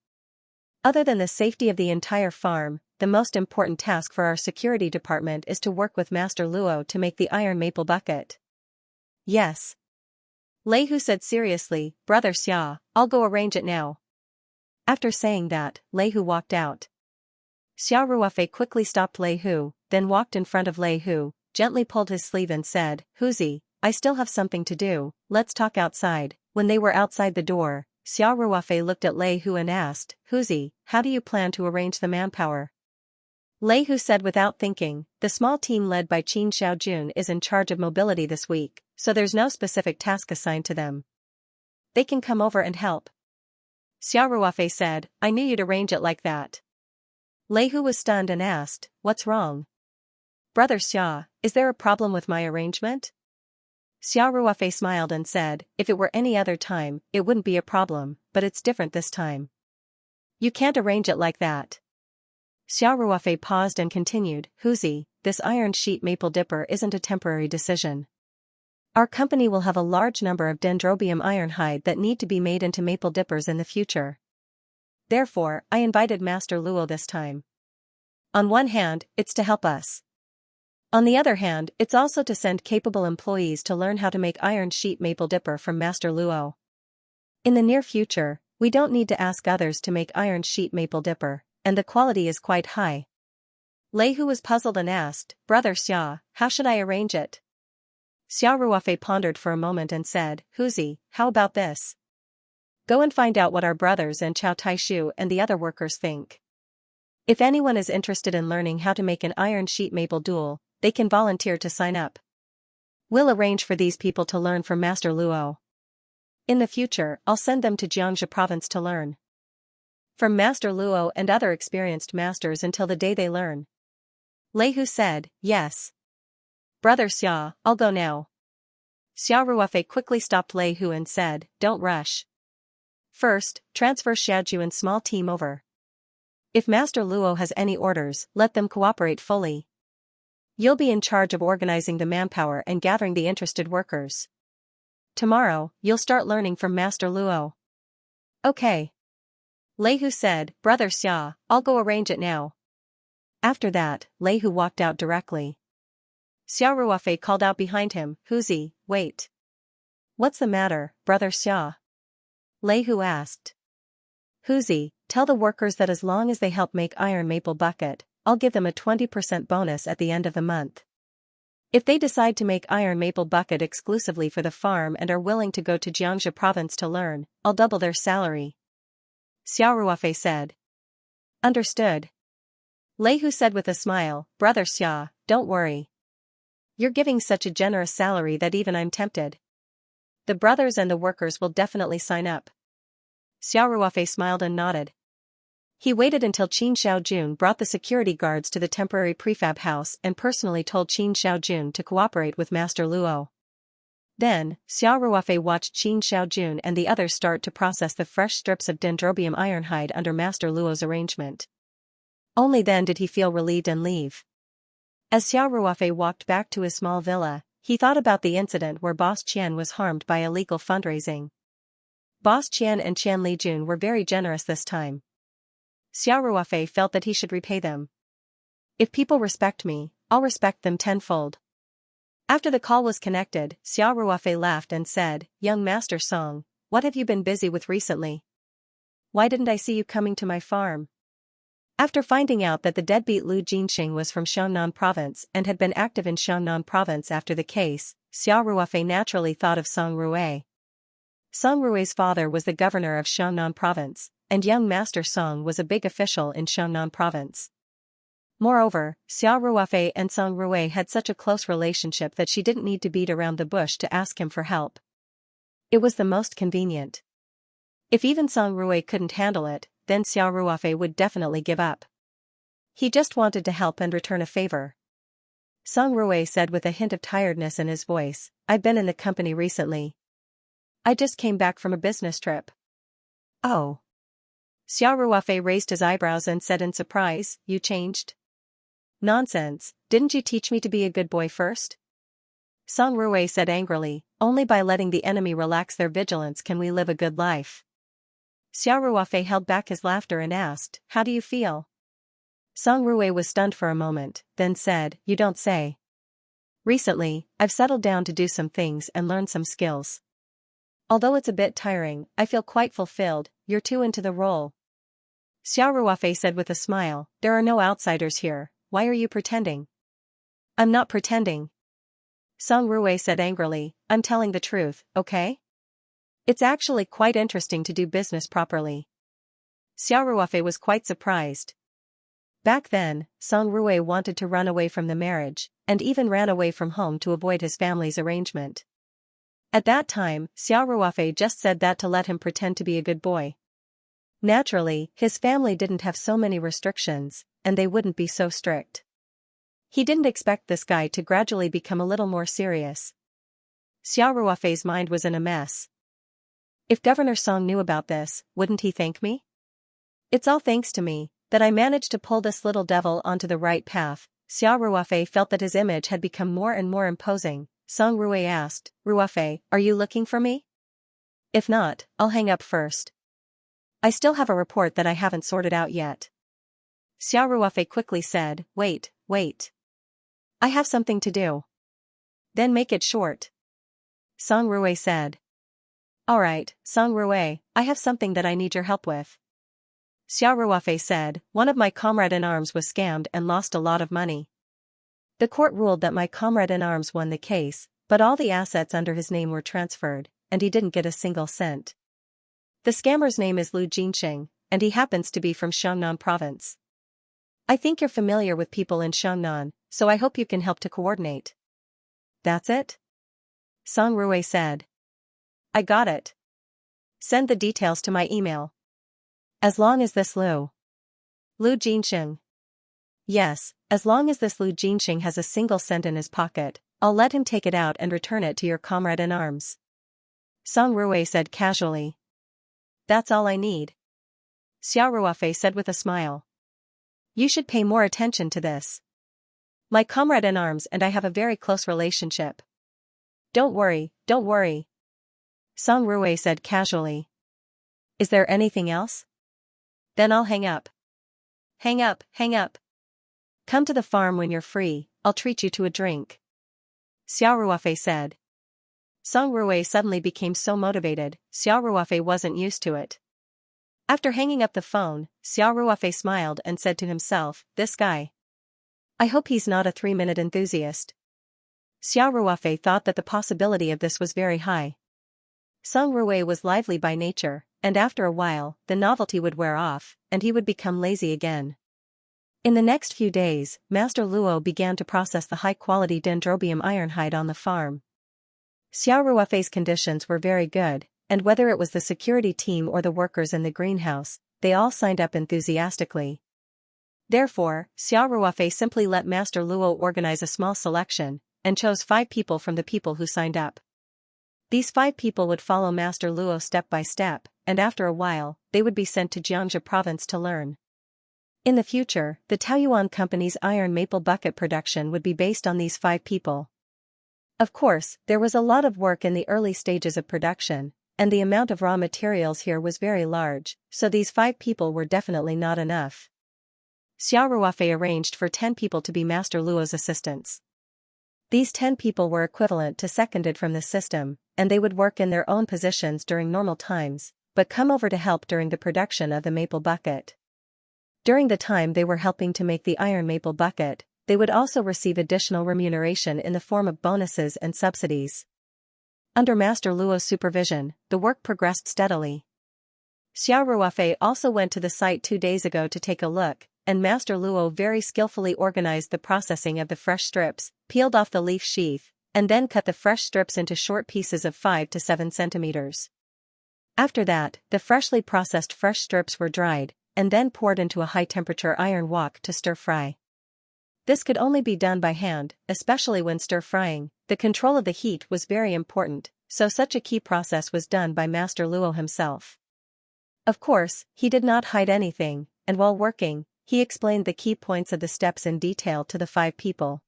Other than the safety of the entire farm, the most important task for our security department is to work with Master Luo to make the iron maple bucket. Yes. Lei Hu said seriously, Brother Xia, I'll go arrange it now. After saying that, Lei Hu walked out. Xiao Ruofei quickly stopped Lei Hu, then walked in front of Lei Hu, gently pulled his sleeve and said, Huzi, I still have something to do, let's talk outside. When they were outside the door, Xiao Ruofei looked at Lei Hu and asked, Huzi, how do you plan to arrange the manpower? Lei Hu said without thinking, the small team led by Qin Xiaojun is in charge of mobility this week, so there's no specific task assigned to them. They can come over and help. Xiao Ruofei said, I knew you'd arrange it like that. Lei Hu was stunned and asked, what's wrong? Brother Xia, is there a problem with my arrangement? Xiao Ruofei smiled and said, if it were any other time, it wouldn't be a problem, but it's different this time. You can't arrange it like that. Xiao Ruofei paused and continued, Huzi, this iron sheet maple dipper isn't a temporary decision. Our company will have a large number of dendrobium ironhide that need to be made into maple dippers in the future. Therefore, I invited Master Luo this time. On one hand, it's to help us. On the other hand, it's also to send capable employees to learn how to make iron sheet maple dipper from Master Luo. In the near future, we don't need to ask others to make iron sheet maple dipper, and the quality is quite high. Lei Hu was puzzled and asked, Brother Xia, how should I arrange it? Xiao Ruofei pondered for a moment and said, Huzi, how about this? Go and find out what our brothers and Chao Taishu and the other workers think. If anyone is interested in learning how to make an iron sheet maple duel, they can volunteer to sign up. We'll arrange for these people to learn from Master Luo. In the future, I'll send them to Xianxia province to learn from Master Luo and other experienced masters until the day they learn. Lei Hu said, yes. Brother Xia, I'll go now. Xiao Ruofei quickly stopped Lei Hu and said, don't rush. First, transfer Xiaojuan's small team over. If Master Luo has any orders, let them cooperate fully. You'll be in charge of organizing the manpower and gathering the interested workers. Tomorrow, you'll start learning from Master Luo. Okay. Lei Hu said, Brother Xia, I'll go arrange it now. After that, Lei Hu walked out directly. Xiao Ruofei called out behind him, Huzi, wait. What's the matter, Brother Xia? Lei Hu asked. Huzi, tell the workers that as long as they help make iron maple bucket, I'll give them a 20% bonus at the end of the month. If they decide to make iron maple bucket exclusively for the farm and are willing to go to Xianxia province to learn, I'll double their salary. Xiao Ruofei said. Understood. Lei Hu said with a smile, Brother Xia, don't worry. You're giving such a generous salary that even I'm tempted. The brothers and the workers will definitely sign up. Xiao Ruofei smiled and nodded. He waited until Qin Xiaojun brought the security guards to the temporary prefab house and personally told Qin Xiaojun to cooperate with Master Luo. Then, Xiao Ruofei watched Qin Xiaojun and the others start to process the fresh strips of dendrobium ironhide under Master Luo's arrangement. Only then did he feel relieved and leave. As Xiao Ruofei walked back to his small villa, he thought about the incident where Boss Qian was harmed by illegal fundraising. Boss Qian and Qian Lijun were very generous this time. Xiao Ruofei felt that he should repay them. If people respect me, I'll respect them tenfold. After the call was connected, Xiao Ruofei laughed and said, Young Master Song, what have you been busy with recently? Why didn't I see you coming to my farm? After finding out that the deadbeat Lu Jinxing was from Xiangnan province and had been active in Xiangnan province after the case, Xiao Ruofei naturally thought of Song Rui. Song Rui's father was the governor of Xiangnan province, and young Master Song was a big official in Xiangnan province. Moreover, Xiao Ruofei and Song Rui had such a close relationship that she didn't need to beat around the bush to ask him for help. It was the most convenient. If even Song Rui couldn't handle it, then Xiao Ruofei would definitely give up. He just wanted to help and return a favor. Song Rui said with a hint of tiredness in his voice, I've been in the company recently. I just came back from a business trip. Oh. Xiao Ruofei raised his eyebrows and said in surprise, You changed? Nonsense, didn't you teach me to be a good boy first? Song Rui said angrily, Only by letting the enemy relax their vigilance can we live a good life. Xiao Ruofei held back his laughter and asked, How do you feel? Song Rui was stunned for a moment, then said, You don't say. Recently, I've settled down to do some things and learn some skills. Although it's a bit tiring, I feel quite fulfilled, you're too into the role. Xiao Ruofei said with a smile, There are no outsiders here, why are you pretending? I'm not pretending. Song Rui said angrily, I'm telling the truth, okay? It's actually quite interesting to do business properly. Xiao Ruofei was quite surprised. Back then, Song Rui wanted to run away from the marriage, and even ran away from home to avoid his family's arrangement. At that time, Xiao Ruofei just said that to let him pretend to be a good boy. Naturally, his family didn't have so many restrictions, and they wouldn't be so strict. He didn't expect this guy to gradually become a little more serious. Xiao Ruofei's mind was in a mess. If Governor Song knew about this, wouldn't he thank me? It's all thanks to me that I managed to pull this little devil onto the right path. Xiao Ruofei felt that his image had become more and more imposing. Song Rui asked, Ruofei, are you looking for me? If not, I'll hang up first. I still have a report that I haven't sorted out yet. Xiao Ruofei quickly said, Wait. I have something to do. Then make it short. Song Rui said. Alright, Song Rui, I have something that I need your help with. Xiao Ruofei said, One of my comrade-in-arms was scammed and lost a lot of money. The court ruled that my comrade-in-arms won the case, but all the assets under his name were transferred, and he didn't get a single cent. The scammer's name is Lu Jinxing, and he happens to be from Xiangnan province. I think you're familiar with people in Xiangnan, so I hope you can help to coordinate. That's it? Song Rui said. I got it. Send the details to my email. As long as this Lu Jinxing. Yes, as long as this Lu Jinxing has a single cent in his pocket, I'll let him take it out and return it to your comrade-in-arms. Song Rui said casually. That's all I need. Xiao Ruofei said with a smile. You should pay more attention to this. My comrade-in-arms and I have a very close relationship. Don't worry. Song Rui said casually. Is there anything else? Then I'll hang up. Hang up. Come to the farm when you're free, I'll treat you to a drink. Xiao Ruofei said. Song Rui suddenly became so motivated, Xiao Ruofei wasn't used to it. After hanging up the phone, Xiao Ruofei smiled and said to himself, This guy. I hope he's not a 3-minute enthusiast. Xiao Ruofei thought that the possibility of this was very high. Song Ruwei was lively by nature, and after a while, the novelty would wear off, and he would become lazy again. In the next few days, Master Luo began to process the high-quality dendrobium ironhide on the farm. Xiao Ruofei's conditions were very good, and whether it was the security team or the workers in the greenhouse, they all signed up enthusiastically. Therefore, Xiao Ruofei simply let Master Luo organize a small selection, and chose 5 people from the people who signed up. These 5 people would follow Master Luo step by step, and after a while, they would be sent to Xianxia province to learn. In the future, the Taoyuan Company's iron maple bucket production would be based on these 5 people. Of course, there was a lot of work in the early stages of production, and the amount of raw materials here was very large, so these 5 people were definitely not enough. Xiao Ruofei arranged for 10 people to be Master Luo's assistants. These 10 people were equivalent to seconded from the system, and they would work in their own positions during normal times, but come over to help during the production of the maple bucket. During the time they were helping to make the iron maple bucket, they would also receive additional remuneration in the form of bonuses and subsidies. Under Master Luo's supervision, the work progressed steadily. Xiao Ruofei also went to the site 2 days ago to take a look, and Master Luo very skillfully organized the processing of the fresh strips, peeled off the leaf sheath, and then cut the fresh strips into short pieces of 5 to 7 centimeters. After that, the freshly processed fresh strips were dried, and then poured into a high-temperature iron wok to stir-fry. This could only be done by hand, especially when stir-frying. The control of the heat was very important, so such a key process was done by Master Luo himself. Of course, he did not hide anything, and while working, he explained the key points of the steps in detail to the 5 people.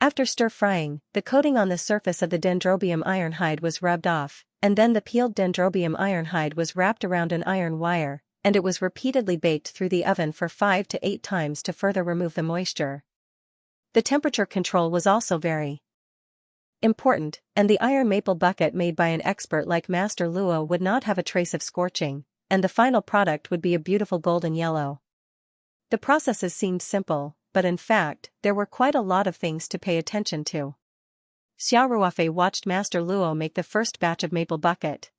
After stir-frying, the coating on the surface of the dendrobium ironhide was rubbed off, and then the peeled dendrobium ironhide was wrapped around an iron wire, and it was repeatedly baked through the oven for 5 to 8 times to further remove the moisture. The temperature control was also very important, and the iron maple bucket made by an expert like Master Luo would not have a trace of scorching, and the final product would be a beautiful golden yellow. The processes seemed simple, but in fact, there were quite a lot of things to pay attention to. Xiao Ruofei watched Master Luo make the first batch of maple bucket.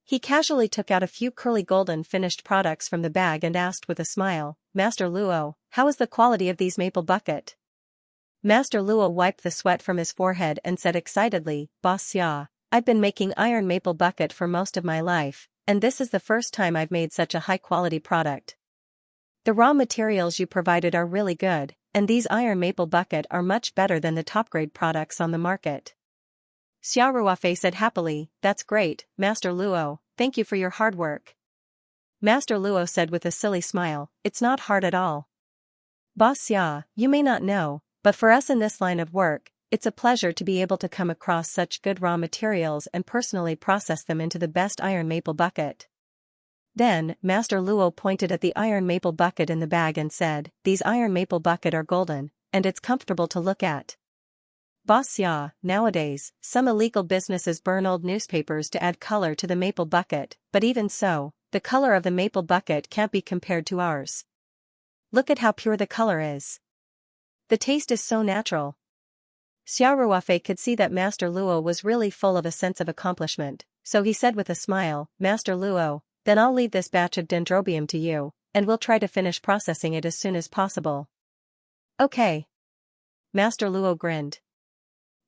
He casually took out a few curly golden finished products from the bag and asked with a smile, "Master Luo, how is the quality of these maple bucket?" Master Luo wiped the sweat from his forehead and said excitedly, "Boss Xia, I've been making iron maple bucket for most of my life, and this is the first time I've made such a high-quality product. The raw materials you provided are really good, and these iron maple bucket are much better than the top-grade products on the market." Xiao Ruofei said happily, "That's great, Master Luo, thank you for your hard work." Master Luo said with a silly smile, "It's not hard at all. Boss Xia, you may not know, but for us in this line of work, it's a pleasure to be able to come across such good raw materials and personally process them into the best iron maple bucket." Then, Master Luo pointed at the iron maple bucket in the bag and said, "These iron maple bucket are golden, and it's comfortable to look at. Boss Xia, nowadays, some illegal businesses burn old newspapers to add color to the maple bucket, but even so, the color of the maple bucket can't be compared to ours. Look at how pure the color is. The taste is so natural." Xiao Ruofei could see that Master Luo was really full of a sense of accomplishment, so he said with a smile, "Master Luo, then I'll leave this batch of dendrobium to you, and we'll try to finish processing it as soon as possible." "Okay." Master Luo grinned.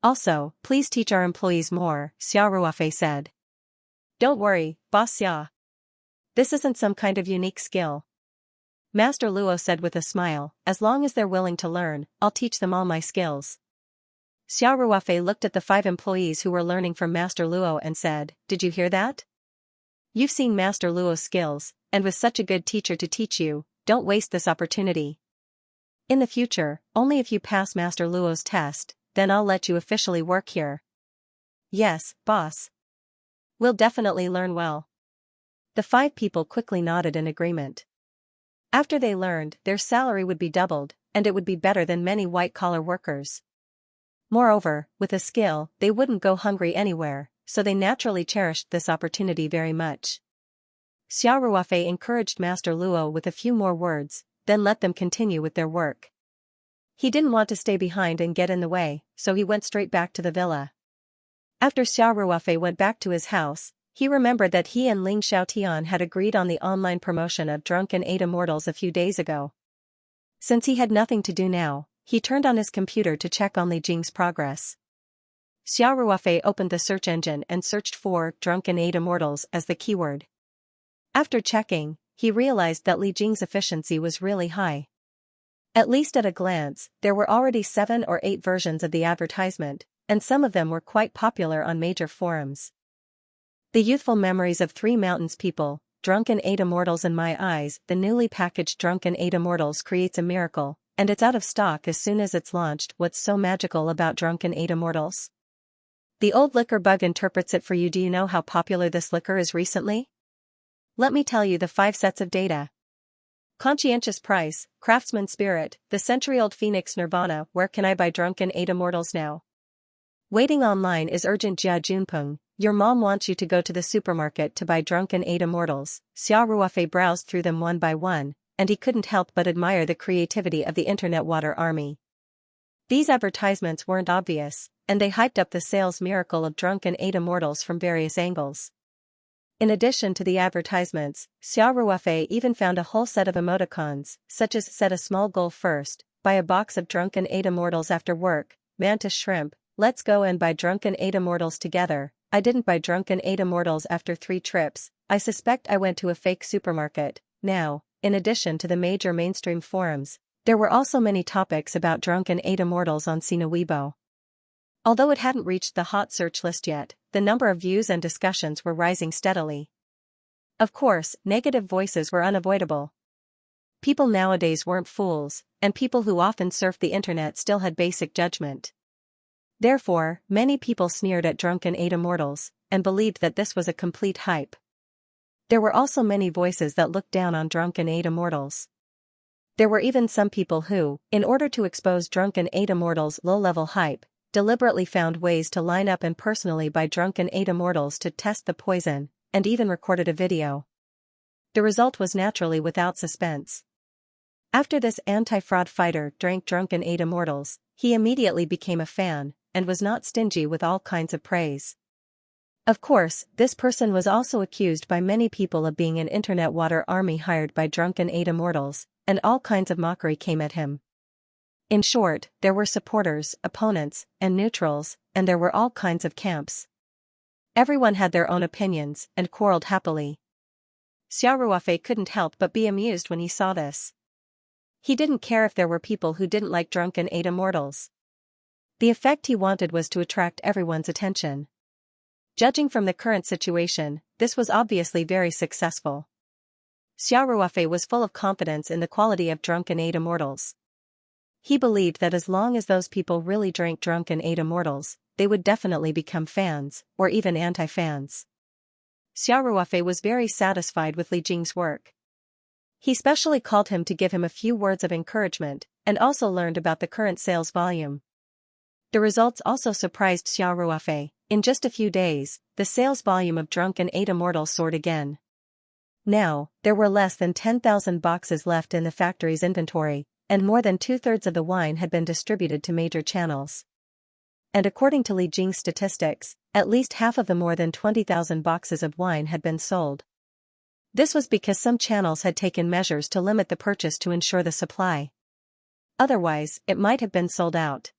"Also, please teach our employees more," Xiao Ruofei said. "Don't worry, Boss Xia. This isn't some kind of unique skill." Master Luo said with a smile, "As long as they're willing to learn, I'll teach them all my skills." Xiao Ruofei looked at the 5 employees who were learning from Master Luo and said, "Did you hear that? You've seen Master Luo's skills, and with such a good teacher to teach you, don't waste this opportunity. In the future, only if you pass Master Luo's test, then I'll let you officially work here." "Yes, boss. We'll definitely learn well." The 5 people quickly nodded in agreement. After they learned, their salary would be doubled, and it would be better than many white-collar workers. Moreover, with a skill, they wouldn't go hungry anywhere, so they naturally cherished this opportunity very much. Xiao Ruofei encouraged Master Luo with a few more words, then let them continue with their work. He didn't want to stay behind and get in the way, so he went straight back to the villa. After Xiao Ruofei went back to his house, he remembered that he and Ling Xiaotian had agreed on the online promotion of Drunken 8 Immortals a few days ago. Since he had nothing to do now, he turned on his computer to check on Li Jing's progress. Xiao Ruofei opened the search engine and searched for Drunken 8 Immortals as the keyword. After checking, he realized that Li Jing's efficiency was really high. At least at a glance, there were already 7 or 8 versions of the advertisement, and some of them were quite popular on major forums. The youthful memories of 3 mountains people, Drunken 8 Immortals in my eyes. The newly packaged Drunken 8 Immortals creates a miracle, and it's out of stock as soon as it's launched. What's so magical about Drunken 8 Immortals? The old liquor bug interprets it for you. Do you know how popular this liquor is recently? Let me tell you the 5 sets of data. Conscientious price, craftsman spirit, the century-old Phoenix Nirvana. Where can I buy Drunken 8 Immortals now? Waiting online is urgent. Jia Junpeng, your mom wants you to go to the supermarket to buy Drunken 8 Immortals. Xiao Ruofei browsed through them one by one, and he couldn't help but admire the creativity of the internet water army. These advertisements weren't obvious, and they hyped up the sales miracle of Drunken 8 Immortals from various angles. In addition to the advertisements, Xiao Ruofei even found a whole set of emoticons, such as set a small goal first, buy a box of Drunken 8 Immortals after work, mantis shrimp, let's go and buy Drunken 8 Immortals together. I didn't buy Drunken 8 Immortals after 3 trips, I suspect I went to a fake supermarket. Now, in addition to the major mainstream forums, there were also many topics about Drunken 8 Immortals on Sina Weibo. Although it hadn't reached the hot search list yet, the number of views and discussions were rising steadily. Of course, negative voices were unavoidable. People nowadays weren't fools, and people who often surfed the internet still had basic judgment. Therefore, many people sneered at Drunken 8 Immortals, and believed that this was a complete hype. There were also many voices that looked down on Drunken 8 Immortals. There were even some people who, in order to expose Drunken 8 Immortals' low-level hype, deliberately found ways to line up and personally buy Drunken 8 Immortals to test the poison, and even recorded a video. The result was naturally without suspense. After this anti-fraud fighter drank Drunken 8 Immortals, he immediately became a fan, and was not stingy with all kinds of praise. Of course, this person was also accused by many people of being an internet water army hired by Drunken 8 Immortals, and all kinds of mockery came at him. In short, there were supporters, opponents, and neutrals, and there were all kinds of camps. Everyone had their own opinions, and quarreled happily. Xiao Ruofei couldn't help but be amused when he saw this. He didn't care if there were people who didn't like Drunken 8 Immortals. The effect he wanted was to attract everyone's attention. Judging from the current situation, this was obviously very successful. Xiao Ruofei was full of confidence in the quality of Drunken 8 Immortals. He believed that as long as those people really drank Drunken 8 Immortals, they would definitely become fans, or even anti-fans. Xiao Ruofei was very satisfied with Li Jing's work. He specially called him to give him a few words of encouragement, and also learned about the current sales volume. The results also surprised Xiao Ruofei. In just a few days, the sales volume of Drunken 8 Immortals soared again. Now, there were less than 10,000 boxes left in the factory's inventory, and more than 2/3 of the wine had been distributed to major channels. And according to Li Jing's statistics, at least half of the more than 20,000 boxes of wine had been sold. This was because some channels had taken measures to limit the purchase to ensure the supply. Otherwise, it might have been sold out.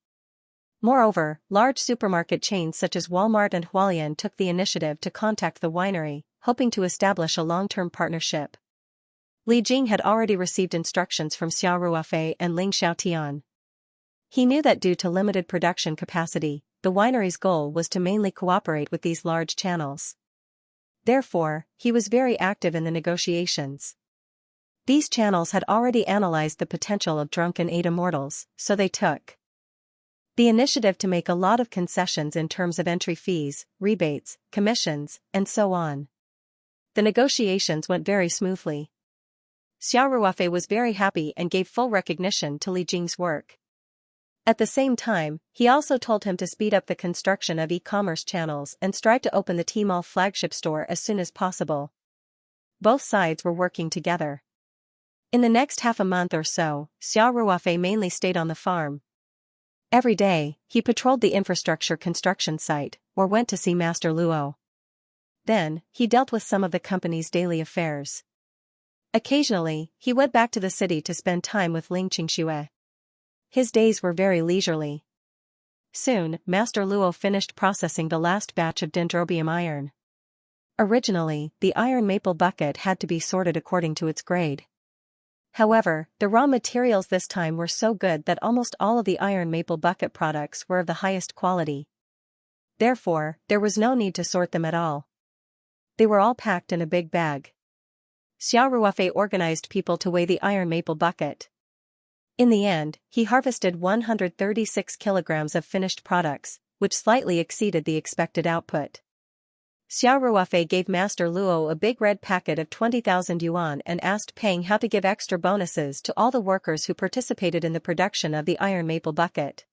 Moreover, large supermarket chains such as Walmart and Hualien took the initiative to contact the winery, hoping to establish a long-term partnership. Li Jing had already received instructions from Xiao Ruofei and Ling Xiaotian. He knew that due to limited production capacity, the winery's goal was to mainly cooperate with these large channels. Therefore, he was very active in the negotiations. These channels had already analyzed the potential of Drunken 8 Immortals, so they took the initiative to make a lot of concessions in terms of entry fees, rebates, commissions, and so on. The negotiations went very smoothly. Xiao Ruofei was very happy and gave full recognition to Li Jing's work. At the same time, he also told him to speed up the construction of e-commerce channels and strive to open the Tmall flagship store as soon as possible. Both sides were working together. In the next half a month or so, Xiao Ruofei mainly stayed on the farm. Every day, he patrolled the infrastructure construction site, or went to see Master Luo. Then, he dealt with some of the company's daily affairs. Occasionally, he went back to the city to spend time with Ling Qingxue. His days were very leisurely. Soon, Master Luo finished processing the last batch of dendrobium iron. Originally, the iron maple bucket had to be sorted according to its grade. However, the raw materials this time were so good that almost all of the iron maple bucket products were of the highest quality. Therefore, there was no need to sort them at all. They were all packed in a big bag. Xiao Ruofei organized people to weigh the iron maple bucket. In the end, he harvested 136 kilograms of finished products, which slightly exceeded the expected output. Xiao Ruofei gave Master Luo a big red packet of 20,000 yuan and asked Peng how to give extra bonuses to all the workers who participated in the production of the iron maple bucket.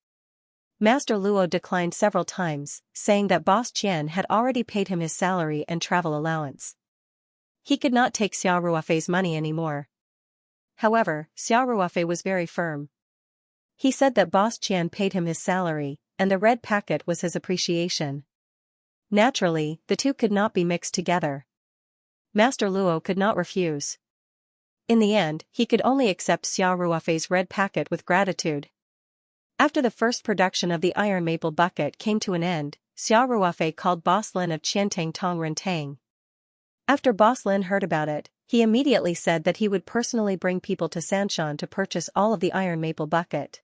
Master Luo declined several times, saying that Boss Qian had already paid him his salary and travel allowance. He could not take Xiao Ruofei's money anymore. However, Xiao Ruofei was very firm. He said that Boss Qian paid him his salary, and the red packet was his appreciation. Naturally, the two could not be mixed together. Master Luo could not refuse. In the end, he could only accept Xiao Ruofei's red packet with gratitude. After the first production of the iron maple bucket came to an end, Xiao Ruofei called Boss Lin of Qiantang Tong Rentang. After Boss Lin heard about it, he immediately said that he would personally bring people to Sanshan to purchase all of the iron maple bucket.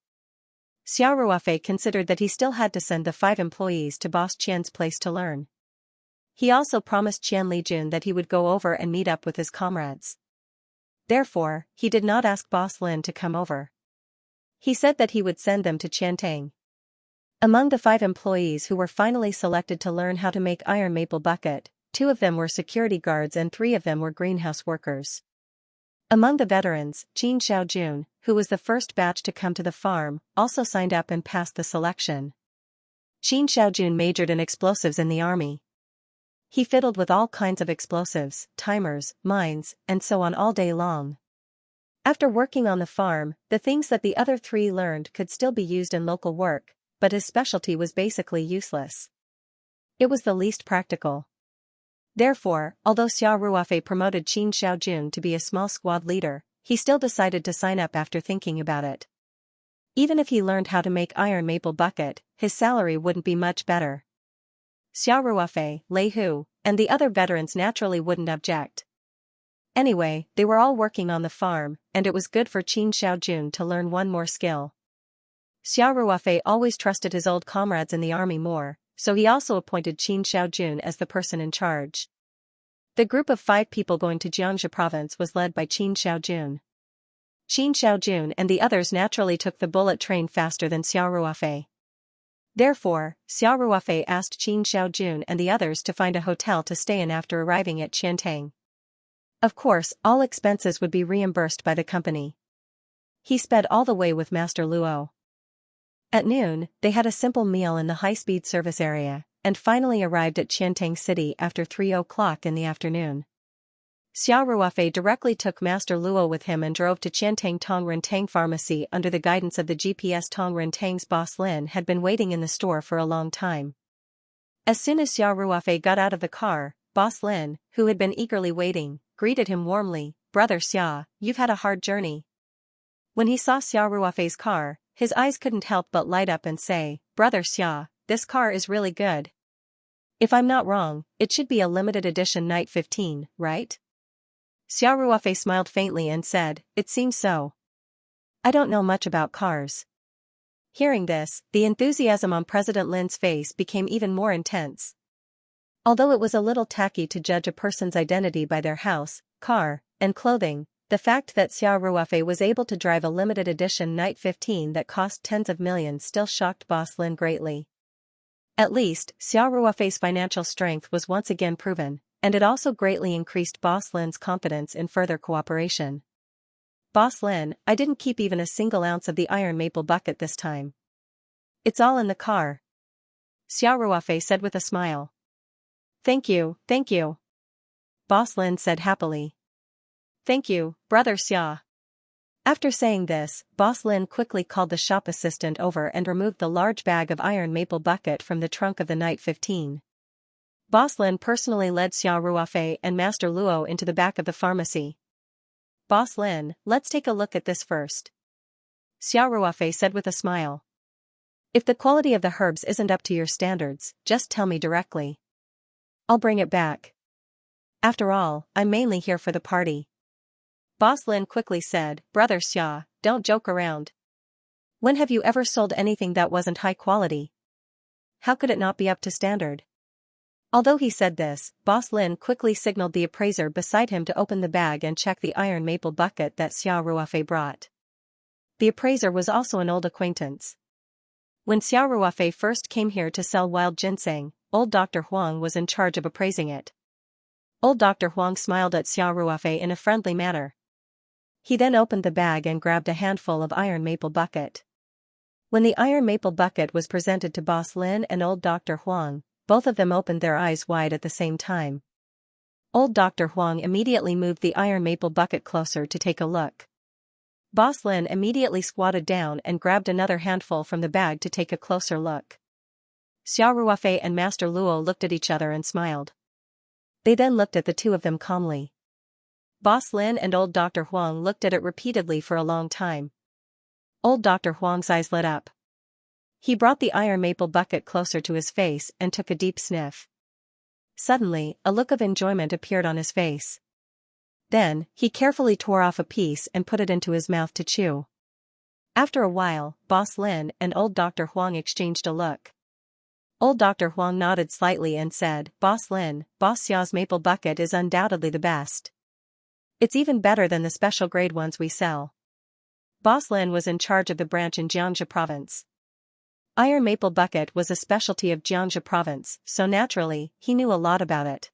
Xiao Ruofei considered that he still had to send the 5 employees to Boss Qian's place to learn. He also promised Qian Lijun that he would go over and meet up with his comrades. Therefore, he did not ask Boss Lin to come over. He said that he would send them to Qiantang. Among the 5 employees who were finally selected to learn how to make iron maple bucket, 2 of them were security guards and 3 of them were greenhouse workers. Among the veterans, Qin Xiaojun, who was the first batch to come to the farm, also signed up and passed the selection. Qin Xiaojun majored in explosives in the army. He fiddled with all kinds of explosives, timers, mines, and so on all day long. After working on the farm, the things that the other 3 learned could still be used in local work, but his specialty was basically useless. It was the least practical. Therefore, although Xiao Ruofei promoted Qin Xiaojun to be a small squad leader, he still decided to sign up after thinking about it. Even if he learned how to make iron maple bucket, his salary wouldn't be much better. Xiao Ruofei, Lei Hu, and the other veterans naturally wouldn't object. Anyway, they were all working on the farm, and it was good for Qin Xiaojun to learn one more skill. Xiao Ruofei always trusted his old comrades in the army more, so he also appointed Qin Xiaojun as the person in charge. The group of 5 people going to Xianxia province was led by Qin Xiaojun. Qin Xiaojun and the others naturally took the bullet train faster than Xiao Ruofei. Therefore, Xiao Ruofei asked Qin Xiaojun and the others to find a hotel to stay in after arriving at Qiantang. Of course, all expenses would be reimbursed by the company. He sped all the way with Master Luo. At noon, they had a simple meal in the high-speed service area, and finally arrived at Qiantang City after 3 o'clock in the afternoon. Xiao Ruofei directly took Master Luo with him and drove to Qiantang Tong Rentang Pharmacy under the guidance of the GPS. Tong Rentang's boss Lin had been waiting in the store for a long time. As soon as Xiao Ruofei got out of the car, Boss Lin, who had been eagerly waiting, greeted him warmly. "Brother Xia, you've had a hard journey." When he saw Xiao Ruofei's car, his eyes couldn't help but light up and say, "Brother Xia, this car is really good. If I'm not wrong, it should be a limited edition Night 15, right?" Xiao Ruofei smiled faintly and said, "It seems so. I don't know much about cars." Hearing this, the enthusiasm on President Lin's face became even more intense. Although it was a little tacky to judge a person's identity by their house, car, and clothing, the fact that Xiao Ruofei was able to drive a limited edition Night 15 that cost tens of millions still shocked Boss Lin greatly. At least, Xiao Ruofei's financial strength was once again proven, and it also greatly increased Boss Lin's confidence in further cooperation. "Boss Lin, I didn't keep even a single ounce of the iron maple bucket this time. It's all in the car," Xiao Ruofei said with a smile. Thank you," Boss Lin said happily. "Thank you, Brother Xia." After saying this, Boss Lin quickly called the shop assistant over and removed the large bag of iron maple bucket from the trunk of the Night 15. Boss Lin personally led Xia Ruofei and Master Luo into the back of the pharmacy. Boss Lin, let's take a look at this first. Xia Ruofei said with a smile. If the quality of the herbs isn't up to your standards, just tell me directly. I'll bring it back. After all, I'm mainly here for the party. Boss Lin quickly said, Brother Xia, don't joke around. When have you ever sold anything that wasn't high quality? How could it not be up to standard? Although he said this, Boss Lin quickly signaled the appraiser beside him to open the bag and check the iron maple bucket that Xia Ruofei brought. The appraiser was also an old acquaintance. When Xia Ruofei first came here to sell wild ginseng, old Dr. Huang was in charge of appraising it. Old Dr. Huang smiled at Xia Ruofei in a friendly manner. He then opened the bag and grabbed a handful of iron maple bucket. When the iron maple bucket was presented to Boss Lin and old Dr. Huang, both of them opened their eyes wide at the same time. Old Dr. Huang immediately moved the iron maple bucket closer to take a look. Boss Lin immediately squatted down and grabbed another handful from the bag to take a closer look. Xia Ruofei and Master Luo looked at each other and smiled. They then looked at the two of them calmly. Boss Lin and old Dr. Huang looked at it repeatedly for a long time. Old Dr. Huang's eyes lit up. He brought the iron maple bucket closer to his face and took a deep sniff. Suddenly, a look of enjoyment appeared on his face. Then, he carefully tore off a piece and put it into his mouth to chew. After a while, Boss Lin and old Dr. Huang exchanged a look. Old Dr. Huang nodded slightly and said, Boss Lin, Boss Xia's maple bucket is undoubtedly the best. It's even better than the special grade ones we sell. Boss Lin was in charge of the branch in Xianxia province. Iron maple bucket was a specialty of Xianxia province, so naturally, he knew a lot about it.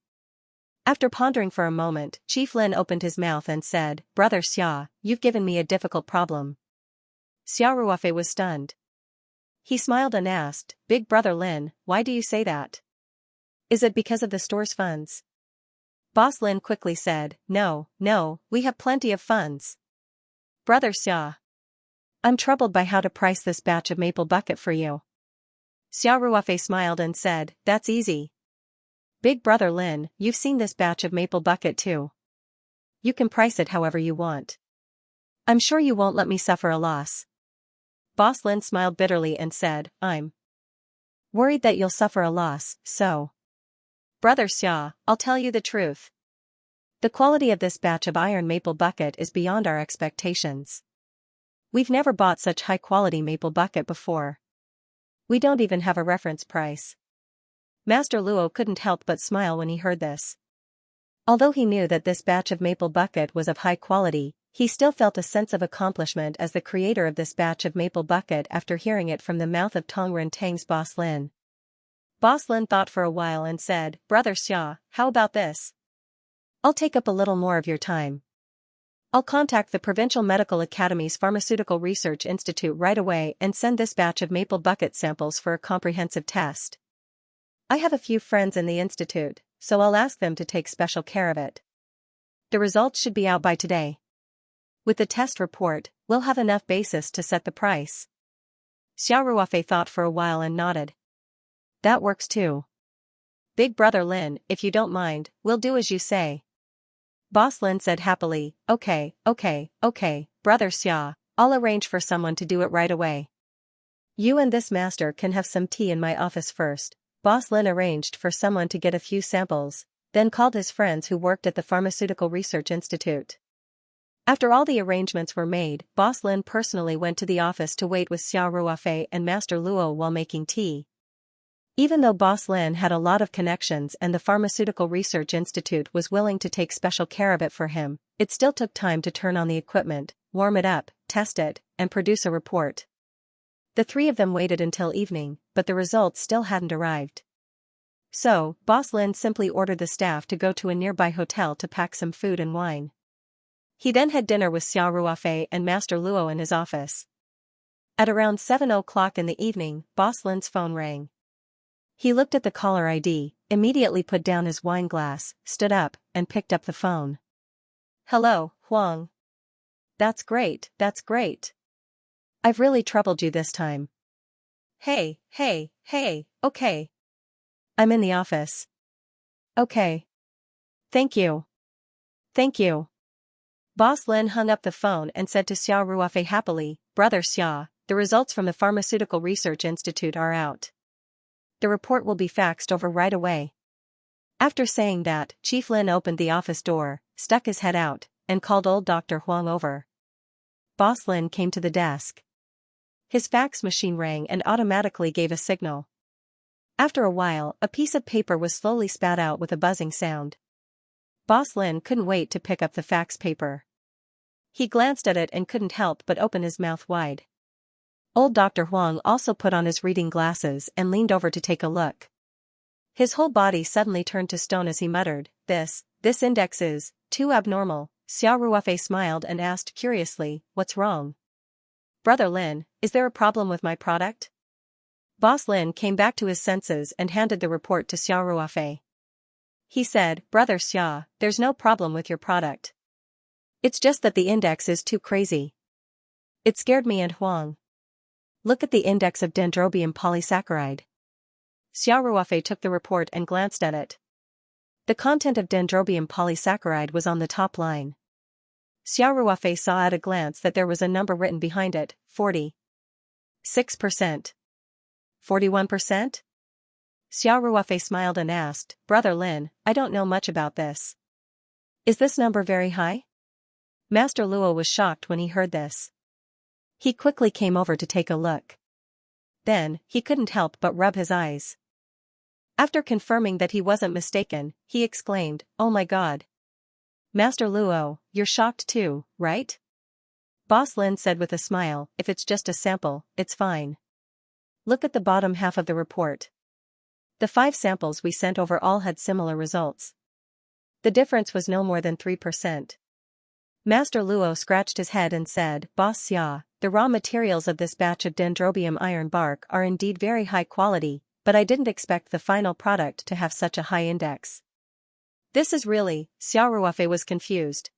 After pondering for a moment, Chief Lin opened his mouth and said, Brother Xia, you've given me a difficult problem. Xia Ruofei was stunned. He smiled and asked, Big Brother Lin, why do you say that? Is it because of the store's funds? Boss Lin quickly said, No, we have plenty of funds. Brother Xia, I'm troubled by how to price this batch of maple bucket for you. Xia Ruofei smiled and said, That's easy. Big Brother Lin, you've seen this batch of maple bucket too. You can price it however you want. I'm sure you won't let me suffer a loss. Boss Lin smiled bitterly and said, I'm worried that you'll suffer a loss, so. Brother Xia, I'll tell you the truth. The quality of this batch of iron maple bucket is beyond our expectations. We've never bought such high-quality maple bucket before. We don't even have a reference price. Master Luo couldn't help but smile when he heard this. Although he knew that this batch of maple bucket was of high quality, he still felt a sense of accomplishment as the creator of this batch of maple bucket after hearing it from the mouth of Tongren Tang's Boss Lin. Boss Lin thought for a while and said, Brother Xia, how about this? I'll take up a little more of your time. I'll contact the Provincial Medical Academy's Pharmaceutical Research Institute right away and send this batch of maple bucket samples for a comprehensive test. I have a few friends in the institute, so I'll ask them to take special care of it. The results should be out by today. With the test report, we'll have enough basis to set the price. Xia Ruofei thought for a while and nodded. That works too. Big Brother Lin, if you don't mind, we'll do as you say. Boss Lin said happily, Okay, Brother Xia, I'll arrange for someone to do it right away. You and this master can have some tea in my office first. Boss Lin arranged for someone to get a few samples, then called his friends who worked at the Pharmaceutical Research Institute. After all the arrangements were made, Boss Lin personally went to the office to wait with Xia Ruofei and Master Luo while making tea. Even though Boss Lin had a lot of connections and the Pharmaceutical Research Institute was willing to take special care of it for him, it still took time to turn on the equipment, warm it up, test it, and produce a report. The three of them waited until evening, but the results still hadn't arrived. So, Boss Lin simply ordered the staff to go to a nearby hotel to pack some food and wine. He then had dinner with Xia Ruofei and Master Luo in his office. At around 7 o'clock in the evening, Boss Lin's phone rang. He looked at the caller ID, immediately put down his wine glass, stood up, and picked up the phone. Hello, Huang. That's great, that's great. I've really troubled you this time. Hey, okay. I'm in the office. Okay. Thank you. Thank you. Boss Lin hung up the phone and said to Xia Ruofei happily, Brother Xia, the results from the Pharmaceutical Research Institute are out. The report will be faxed over right away. After saying that, Chief Lin opened the office door, stuck his head out, and called old Dr. Huang over. Boss Lin came to the desk. His fax machine rang and automatically gave a signal. After a while, a piece of paper was slowly spat out with a buzzing sound. Boss Lin couldn't wait to pick up the fax paper. He glanced at it and couldn't help but open his mouth wide. Old Dr. Huang also put on his reading glasses and leaned over to take a look. His whole body suddenly turned to stone as he muttered, This index is too abnormal. Xia Ruofei smiled and asked curiously, What's wrong? Brother Lin, is there a problem with my product? Boss Lin came back to his senses and handed the report to Xia Ruofei. He said, Brother Xia, there's no problem with your product. It's just that the index is too crazy. It scared me and Huang. Look at the index of dendrobium polysaccharide. Xia Ruofei took the report and glanced at it. The content of dendrobium polysaccharide was on the top line. Xia Ruofei saw at a glance that there was a number written behind it, 46%. 41%? Xia Ruofei smiled and asked, Brother Lin, I don't know much about this. Is this number very high? Master Luo was shocked when he heard this. He quickly came over to take a look. Then, he couldn't help but rub his eyes. After confirming that he wasn't mistaken, he exclaimed, Oh my God. Master Luo, you're shocked too, right? Boss Lin said with a smile, If it's just a sample, it's fine. Look at the bottom half of the report. The 5 samples we sent over all had similar results. The difference was no more than 3%. Master Luo scratched his head and said, Boss Xia, the raw materials of this batch of dendrobium iron bark are indeed very high quality, but I didn't expect the final product to have such a high index. This is really, Xia Ruofei was confused.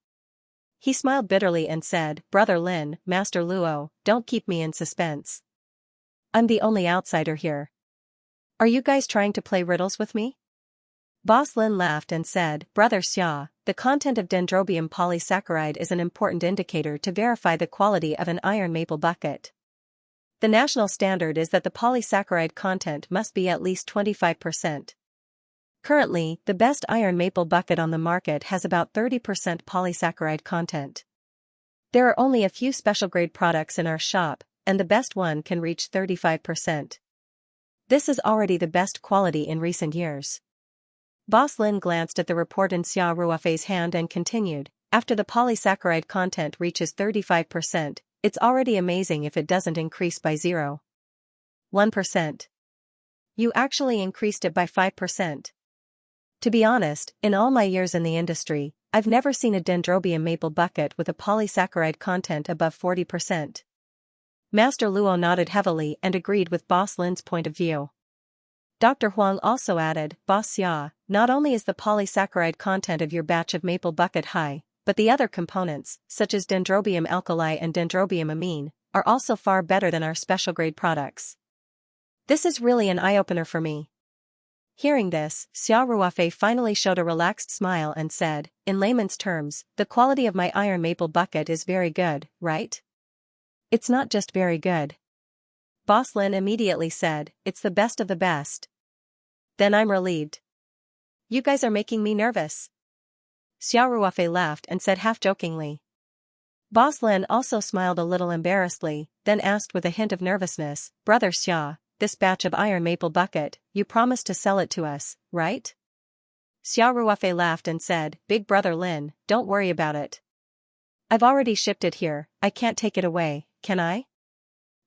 He smiled bitterly and said, Brother Lin, Master Luo, don't keep me in suspense. I'm the only outsider here. Are you guys trying to play riddles with me? Boss Lin laughed and said, Brother Xia, the content of dendrobium polysaccharide is an important indicator to verify the quality of an iron maple bucket. The national standard is that the polysaccharide content must be at least 25%. Currently, the best iron maple bucket on the market has about 30% polysaccharide content. There are only a few special grade products in our shop, and the best one can reach 35%. This is already the best quality in recent years. Boss Lin glanced at the report in Xia Ruofei's hand and continued, After the polysaccharide content reaches 35%, it's already amazing if it doesn't increase by 0.1%. You actually increased it by 5%. To be honest, in all my years in the industry, I've never seen a dendrobium maple bucket with a polysaccharide content above 40%. Master Luo nodded heavily and agreed with Boss Lin's point of view. Dr. Huang also added, Boss Xia, not only is the polysaccharide content of your batch of maple bucket high, but the other components, such as dendrobium alkali and dendrobium amine, are also far better than our special grade products. This is really an eye-opener for me. Hearing this, Xia Ruofei finally showed a relaxed smile and said, In layman's terms, the quality of my iron maple bucket is very good, right? It's not just very good. Boss Lin immediately said, It's the best of the best. Then I'm relieved. You guys are making me nervous. Xia Ruofei laughed and said half-jokingly. Boss Lin also smiled a little embarrassedly, then asked with a hint of nervousness, Brother Xia, this batch of iron maple bucket, you promised to sell it to us, right? Xia Ruofei laughed and said, Big Brother Lin, don't worry about it. I've already shipped it here, I can't take it away, can I?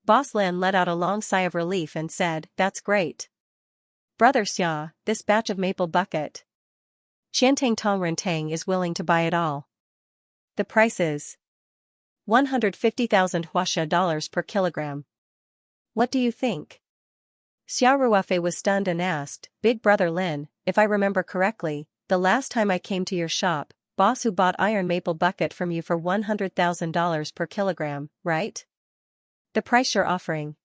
Boss Lin let out a long sigh of relief and said, That's great. Brother Xia, this batch of maple bucket. Xiantang Tong Rentang is willing to buy it all. The price is 150,000 huaxia dollars per kilogram. What do you think? Xia Ruofei was stunned and asked, Big Brother Lin, if I remember correctly, the last time I came to your shop, boss who bought iron maple bucket from you for $100,000 per kilogram, right? The price you're offering.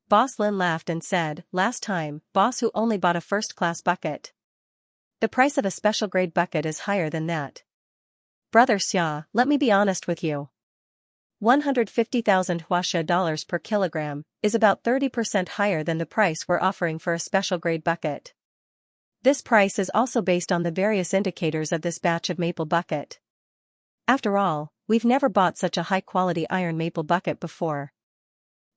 Boss Lin laughed and said, last time, boss who only bought a first-class bucket. The price of a special-grade bucket is higher than that. Brother Xia, let me be honest with you. 150,000 Huaxia dollars per kilogram is about 30% higher than the price we're offering for a special-grade bucket. This price is also based on the various indicators of this batch of maple bucket. After all, we've never bought such a high-quality iron maple bucket before.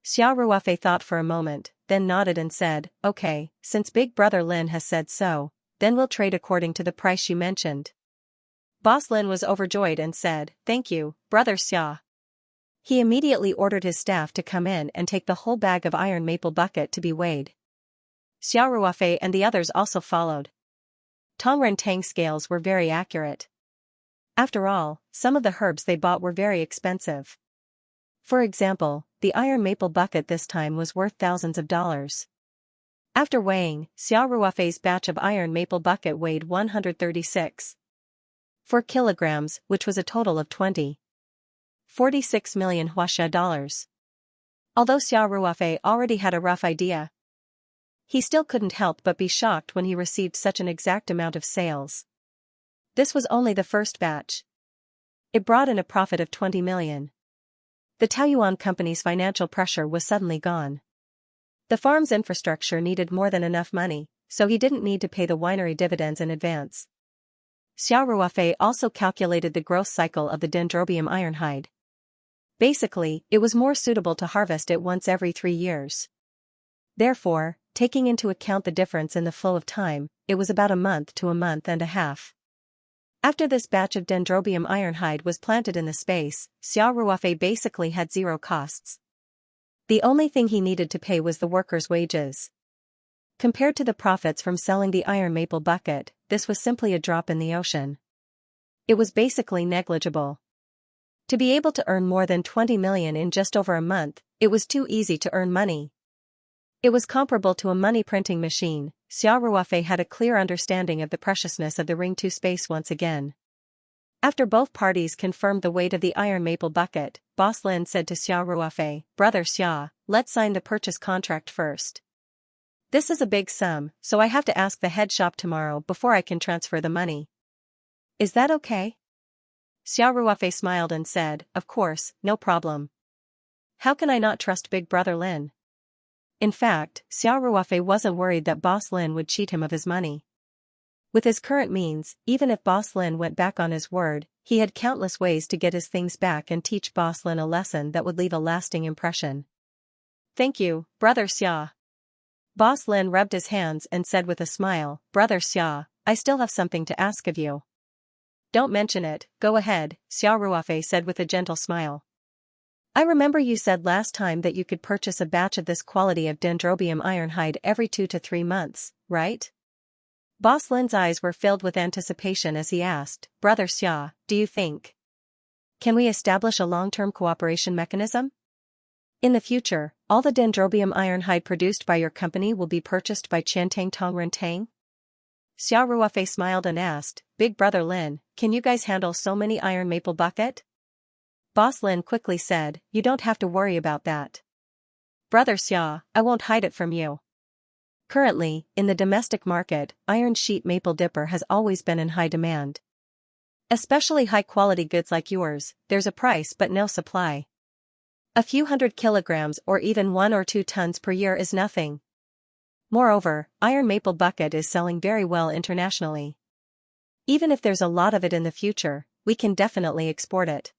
Xiao Ruofei thought for a moment, then nodded and said, okay, since Big Brother Lin has said so, then we'll trade according to the price you mentioned. Boss Lin was overjoyed and said, thank you, Brother Xia. He immediately ordered his staff to come in and take the whole bag of iron maple bucket to be weighed. Xiao Ruofei and the others also followed. Tong Rentang scales were very accurate. After all, some of the herbs they bought were very expensive. For example, the iron maple bucket this time was worth thousands of dollars. After weighing, Xiao Ruofei's batch of iron maple bucket weighed 136.4 kilograms, which was a total of 20.46 million Huaxia dollars. Although Xiao Ruofei already had a rough idea, he still couldn't help but be shocked when he received such an exact amount of sales. This was only the first batch. It brought in a profit of 20 million. The Taoyuan company's financial pressure was suddenly gone. The farm's infrastructure needed more than enough money, so he didn't need to pay the winery dividends in advance. Xiao Ruofei also calculated the growth cycle of the dendrobium ironhide. Basically, it was more suitable to harvest it once every 3 years. Therefore, taking into account the difference in the flow of time, it was about a month to a month and a half. After this batch of dendrobium ironhide was planted in the space, Xiao Ruofei basically had zero costs. The only thing he needed to pay was the workers' wages. Compared to the profits from selling the iron maple bucket, this was simply a drop in the ocean. It was basically negligible. To be able to earn more than 20 million in just over a month, it was too easy to earn money. It was comparable to a money printing machine. Xiao Ruofei had a clear understanding of the preciousness of the Ring 2 space once again. After both parties confirmed the weight of the iron maple bucket, Boss Lin said to Xiao Ruofei, Brother Xia, let's sign the purchase contract first. This is a big sum, so I have to ask the head shop tomorrow before I can transfer the money. Is that okay? Xiao Ruofei smiled and said, of course, no problem. How can I not trust Big Brother Lin? In fact, Xiao Ruofei wasn't worried that Boss Lin would cheat him of his money. With his current means, even if Boss Lin went back on his word, he had countless ways to get his things back and teach Boss Lin a lesson that would leave a lasting impression. Thank you, Brother Xia. Boss Lin rubbed his hands and said with a smile, Brother Xia, I still have something to ask of you. Don't mention it, go ahead, Xiao Ruofei said with a gentle smile. I remember you said last time that you could purchase a batch of this quality of dendrobium ironhide every 2 to 3 months, right? Boss Lin's eyes were filled with anticipation as he asked, Brother Xia, do you think? Can we establish a long-term cooperation mechanism? In the future, all the dendrobium ironhide produced by your company will be purchased by Qiantang Tong Rentang? Xiao Ruofei smiled and asked, Big Brother Lin, can you guys handle so many iron maple bucket? Boss Lin quickly said, you don't have to worry about that. Brother Xia, I won't hide it from you. Currently, in the domestic market, iron sheet maple dipper has always been in high demand. Especially high-quality goods like yours, there's a price but no supply. A few hundred kilograms or even 1 or 2 tons per year is nothing. Moreover, iron maple bucket is selling very well internationally. Even if there's a lot of it in the future, we can definitely export it.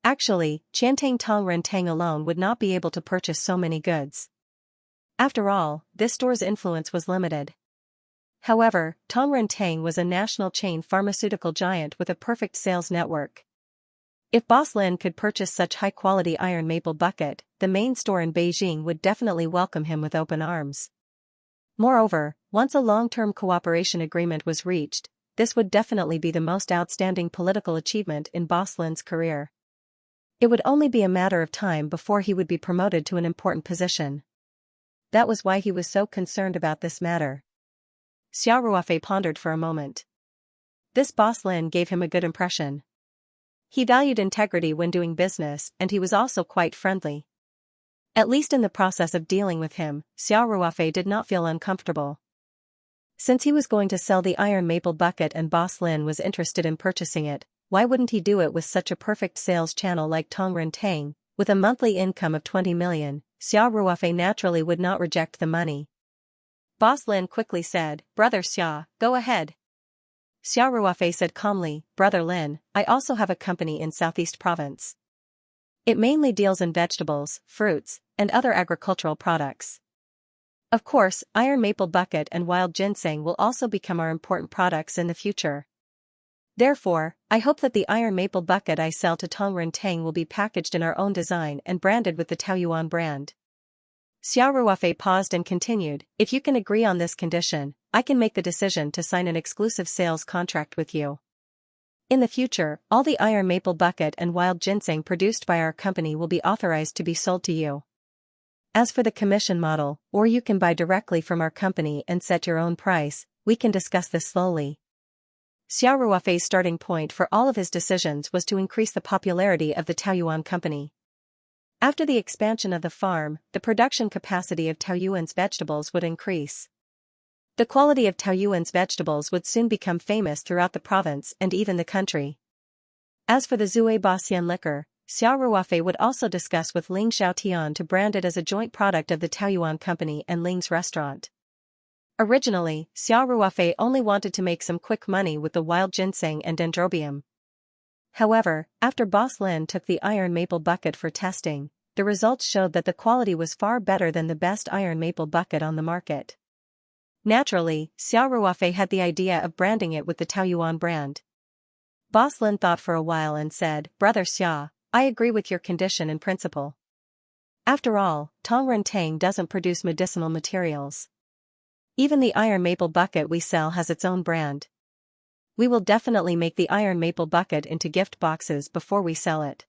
Actually, Qiantang Tong Rentang alone would not be able to purchase so many goods. After all, this store's influence was limited. However, Tong Rentang was a national chain pharmaceutical giant with a perfect sales network. If Boss Lin could purchase such high-quality iron maple bucket, the main store in Beijing would definitely welcome him with open arms. Moreover, once a long-term cooperation agreement was reached, this would definitely be the most outstanding political achievement in Boss Lin's career. It would only be a matter of time before he would be promoted to an important position. That was why he was so concerned about this matter. Xiao Ruofei pondered for a moment. This boss Lin gave him a good impression. He valued integrity when doing business, and he was also quite friendly. At least in the process of dealing with him, Xiao Ruofei did not feel uncomfortable. Since he was going to sell the iron maple bucket and boss Lin was interested in purchasing it, why wouldn't he do it with such a perfect sales channel like Tongren Tang? With a monthly income of 20 million, Xiao Ruofei naturally would not reject the money. Boss Lin quickly said, "Brother Xia, go ahead." Xiao Ruofei said calmly, "Brother Lin, I also have a company in Southeast Province. It mainly deals in vegetables, fruits, and other agricultural products. Of course, iron maple bucket and wild ginseng will also become our important products in the future. Therefore, I hope that the iron maple bucket I sell to Tongren Tang will be packaged in our own design and branded with the Taoyuan brand." Xiao Ruofei paused and continued, "If you can agree on this condition, I can make the decision to sign an exclusive sales contract with you. In the future, all the iron maple bucket and wild ginseng produced by our company will be authorized to be sold to you. As for the commission model, or you can buy directly from our company and set your own price, we can discuss this slowly." Xiao Ruofei's starting point for all of his decisions was to increase the popularity of the Taoyuan company. After the expansion of the farm, the production capacity of Taoyuan's vegetables would increase. The quality of Taoyuan's vegetables would soon become famous throughout the province and even the country. As for the Zui Baxian liquor, Xiao Ruofei would also discuss with Ling Xiaotian to brand it as a joint product of the Taoyuan company and Ling's restaurant. Originally, Xiao Ruofei only wanted to make some quick money with the wild ginseng and dendrobium. However, after Boss Lin took the iron maple bucket for testing, the results showed that the quality was far better than the best iron maple bucket on the market. Naturally, Xiao Ruofei had the idea of branding it with the Taoyuan brand. Boss Lin thought for a while and said, "Brother Xia, I agree with your condition in principle. After all, Tongren Tang doesn't produce medicinal materials. Even the iron maple bucket we sell has its own brand. We will definitely make the iron maple bucket into gift boxes before we sell it."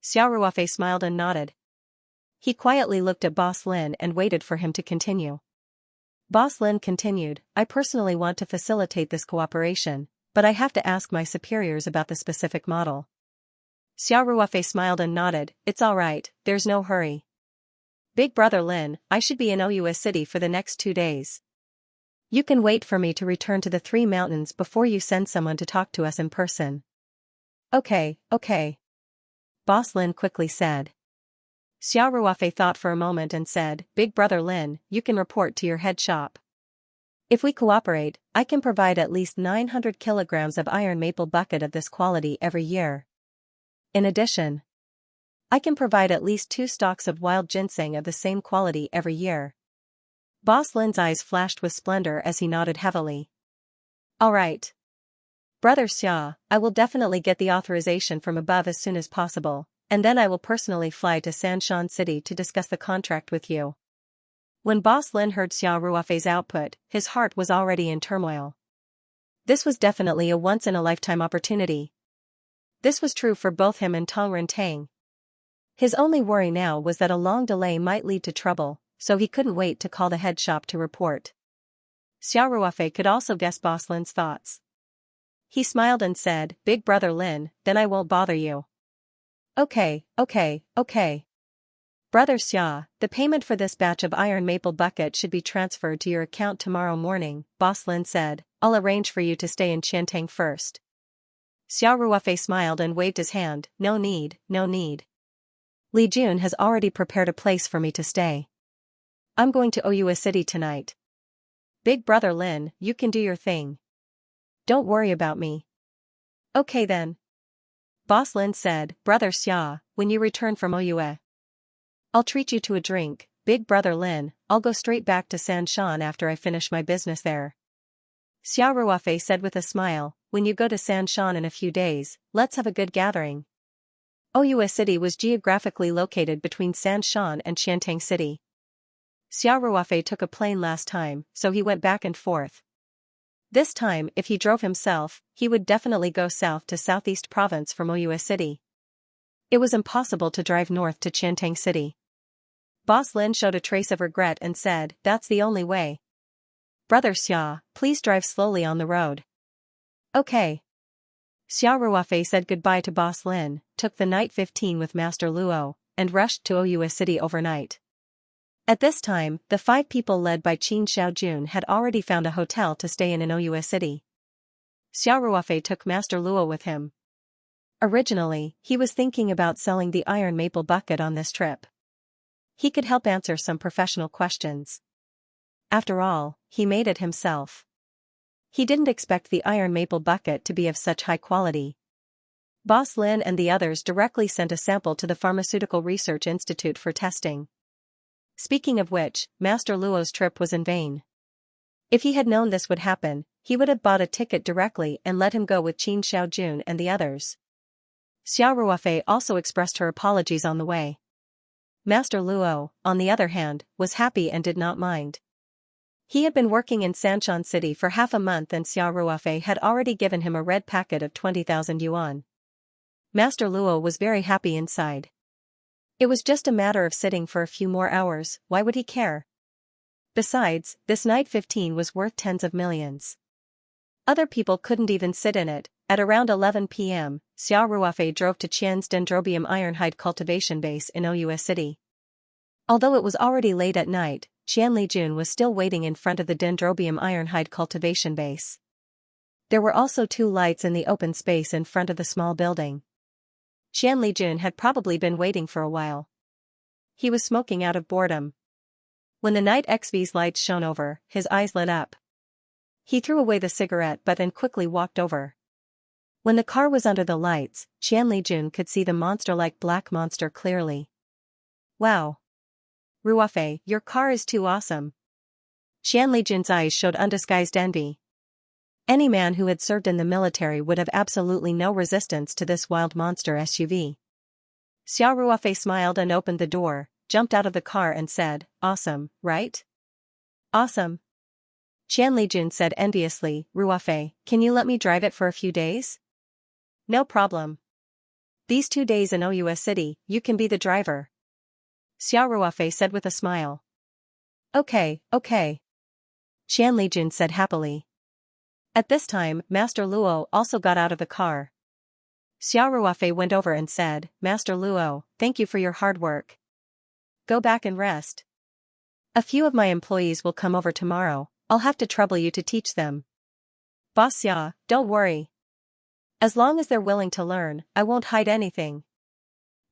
Xiao Ruofei smiled and nodded. He quietly looked at Boss Lin and waited for him to continue. Boss Lin continued, "I personally want to facilitate this cooperation, but I have to ask my superiors about the specific model." Xiao Ruofei smiled and nodded, "It's alright, there's no hurry. Big Brother Lin, I should be in Oua City for the next 2 days. You can wait for me to return to the Three Mountains before you send someone to talk to us in person." Okay. Boss Lin quickly said. Xiao Ruofei thought for a moment and said, "Big Brother Lin, you can report to your head shop. If we cooperate, I can provide at least 900 kilograms of iron maple bucket of this quality every year. In addition, I can provide at least 2 stalks of wild ginseng of the same quality every year." Boss Lin's eyes flashed with splendor as he nodded heavily. "Alright. Brother Xia, I will definitely get the authorization from above as soon as possible, and then I will personally fly to Xianxia City to discuss the contract with you." When Boss Lin heard Xiao Ruofei's output, his heart was already in turmoil. This was definitely a once-in-a-lifetime opportunity. This was true for both him and Tongren Tang. His only worry now was that a long delay might lead to trouble, so he couldn't wait to call the head shop to report. Xiao Ruofei could also guess Boss Lin's thoughts. He smiled and said, "Big Brother Lin, then I won't bother you." Okay. Brother Xia, the payment for this batch of iron maple bucket should be transferred to your account tomorrow morning, Boss Lin said. "I'll arrange for you to stay in Qiantang first." Xiao Ruofei smiled and waved his hand, No need. Li Jun has already prepared a place for me to stay. I'm going to Oua City tonight. Big Brother Lin, you can do your thing. Don't worry about me." "Okay then." Boss Lin said, "Brother Xia, when you return from Oua, I'll treat you to a drink. Big Brother Lin, I'll go straight back to Sanshan after I finish my business there." Xiao Ruofei said with a smile, "When you go to Sanshan in a few days, let's have a good gathering." Oua City was geographically located between Sanshan and Qiantang City. Xiao Ruofei took a plane last time, so he went back and forth. This time, if he drove himself, he would definitely go south to Southeast Province from Oua City. It was impossible to drive north to Qiantang City. Boss Lin showed a trace of regret and said, "That's the only way. Brother Xia, please drive slowly on the road." Okay. Xiao Ruofei said goodbye to Boss Lin, took the night 15 with Master Luo, and rushed to Ouyue City overnight. At this time, the 5 people led by Qin Xiaojun had already found a hotel to stay in Ouyue City. Xiao Ruofei took Master Luo with him. Originally, he was thinking about selling the iron maple bucket on this trip. He could help answer some professional questions. After all, he made it himself. He didn't expect the iron maple bucket to be of such high quality. Boss Lin and the others directly sent a sample to the Pharmaceutical Research Institute for testing. Speaking of which, Master Luo's trip was in vain. If he had known this would happen, he would have bought a ticket directly and let him go with Qin Xiaojun and the others. Xiao Ruofei also expressed her apologies on the way. Master Luo, on the other hand, was happy and did not mind. He had been working in Sanshan City for half a month and Xiao Ruofei had already given him a red packet of 20,000 yuan. Master Luo was very happy inside. It was just a matter of sitting for a few more hours, why would he care? Besides, this night 15 was worth tens of millions. Other people couldn't even sit in it. At around 11 p.m., Xiao Ruofei drove to Qian's Dendrobium Ironhide Cultivation Base in Ouyue City. Although it was already late at night, Qian Lijun was still waiting in front of the Dendrobium Ironhide Cultivation Base. There were also 2 lights in the open space in front of the small building. Qian Lijun had probably been waiting for a while. He was smoking out of boredom. When the night XV's lights shone over, his eyes lit up. He threw away the cigarette butt and quickly walked over. When the car was under the lights, Qian Lijun could see the monster-like black monster clearly. Wow! Ruofei, your car is too awesome. Qian Lijun's eyes showed undisguised envy. Any man who had served in the military would have absolutely no resistance to this wild monster SUV. Xiao Ruofei smiled and opened the door, jumped out of the car and said, "Awesome, right?" "Awesome." Qian Lijun said enviously, "Ruofei, can you let me drive it for a few days?" "No problem. These 2 days in Ouyue City, you can be the driver." Xiao Ruofei said with a smile. Okay. Qian Lijun said happily. At this time, Master Luo also got out of the car. Xiao Ruofei went over and said, "Master Luo, thank you for your hard work. Go back and rest. A few of my employees will come over tomorrow, I'll have to trouble you to teach them." "Boss Xia, don't worry. As long as they're willing to learn, I won't hide anything,"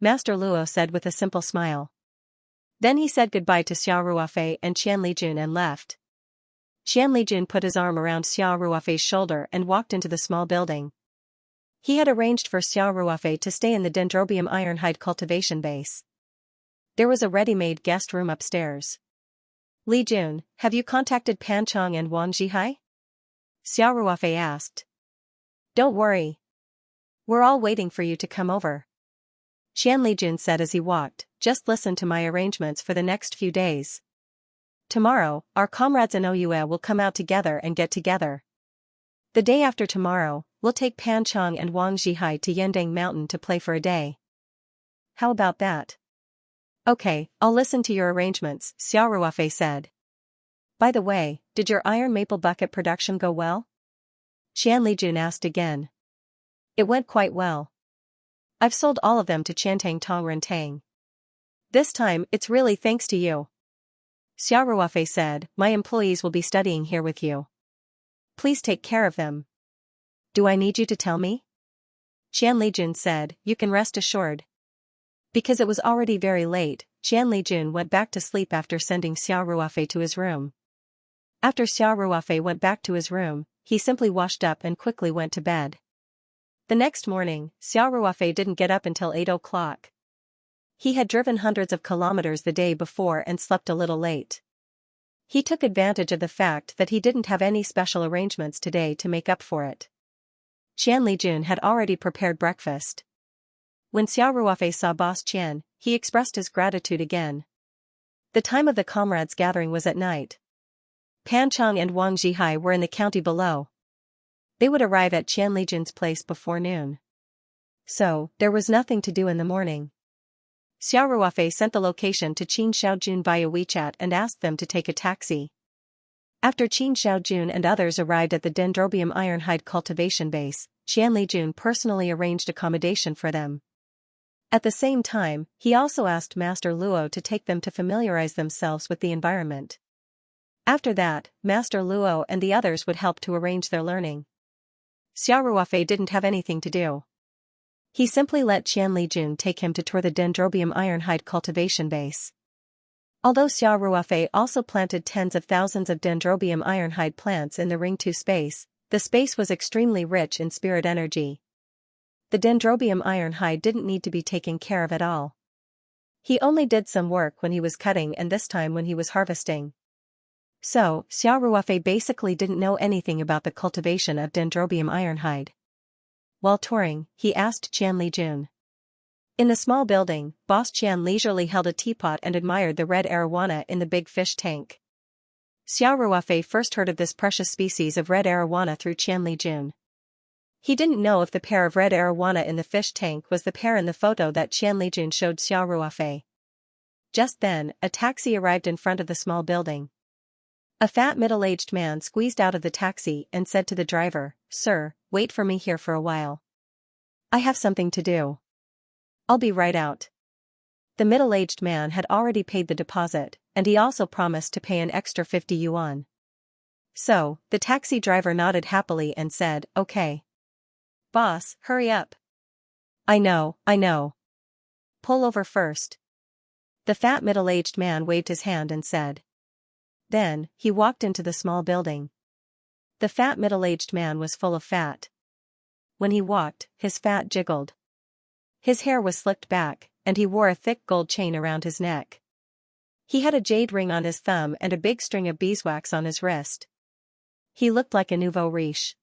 Master Luo said with a simple smile. Then he said goodbye to Xiao Ruofei and Qian Lijun and left. Qian Lijun put his arm around Xiao Ruofei's shoulder and walked into the small building. He had arranged for Xiao Ruofei to stay in the Dendrobium Ironhide Cultivation Base. There was a ready-made guest room upstairs. "Lijun, have you contacted Pan Chong and Wang Zhihai?" Xiao Ruofei asked. "Don't worry. We're all waiting for you to come over," Qian Lijun said as he walked. "Just listen to my arrangements for the next few days. Tomorrow, our comrades in Ouyue will come out together and get together. The day after tomorrow, we'll take Pan Chong and Wang Zhihai to Yendang Mountain to play for a day. How about that?" "Okay, I'll listen to your arrangements," Xiao Ruofei said. "By the way, did your iron maple bucket production go well?" Qian Lijun asked again. "It went quite well. I've sold all of them to Chantang Tong Rentang. This time, it's really thanks to you." Xiao Ruofei said, "My employees will be studying here with you. Please take care of them." "Do I need you to tell me?" Qian Lijun said, "You can rest assured." Because it was already very late, Qian Lijun went back to sleep after sending Xiao Ruofei to his room. After Xiao Ruofei went back to his room, he simply washed up and quickly went to bed. The next morning, Xiao Ruofei didn't get up until 8 o'clock. He had driven hundreds of kilometers the day before and slept a little late. He took advantage of the fact that he didn't have any special arrangements today to make up for it. Qian Lijun had already prepared breakfast. When Xiao Ruofei saw Boss Qian, he expressed his gratitude again. The time of the comrades' gathering was at night. Pan Chong and Wang Zhihai were in the county below. They would arrive at Qian Lijun's place before noon. So, there was nothing to do in the morning. Xiao Ruofei sent the location to Qin Xiaojun via WeChat and asked them to take a taxi. After Qin Xiaojun and others arrived at the Dendrobium Ironhide cultivation base, Qian Lijun personally arranged accommodation for them. At the same time, he also asked Master Luo to take them to familiarize themselves with the environment. After that, Master Luo and the others would help to arrange their learning. Xiao Ruofei didn't have anything to do. He simply let Qian Lijun take him to tour the Dendrobium Ironhide cultivation base. Although Xiao Ruofei also planted tens of thousands of Dendrobium Ironhide plants in the Ring 2 space, the space was extremely rich in spirit energy. The Dendrobium Ironhide didn't need to be taken care of at all. He only did some work when he was cutting and this time when he was harvesting. So, Xiao Ruofei basically didn't know anything about the cultivation of Dendrobium Ironhide. While touring, he asked Qian Lijun. In the small building, Boss Qian leisurely held a teapot and admired the red arowana in the big fish tank. Xiao Ruofei first heard of this precious species of red arowana through Qian Lijun. He didn't know if the pair of red arowana in the fish tank was the pair in the photo that Qian Lijun showed Xiao Ruofei. Just then, a taxi arrived in front of the small building. A fat middle-aged man squeezed out of the taxi and said to the driver, "Sir, wait for me here for a while. I have something to do. I'll be right out." The middle-aged man had already paid the deposit, and he also promised to pay an extra 50 yuan. So, the taxi driver nodded happily and said, "Okay. Boss, hurry up." I know. Pull over first." The fat middle-aged man waved his hand and said. Then, he walked into the small building. The fat middle-aged man was full of fat. When he walked, his fat jiggled. His hair was slicked back, and he wore a thick gold chain around his neck. He had a jade ring on his thumb and a big string of beeswax on his wrist. He looked like a nouveau riche.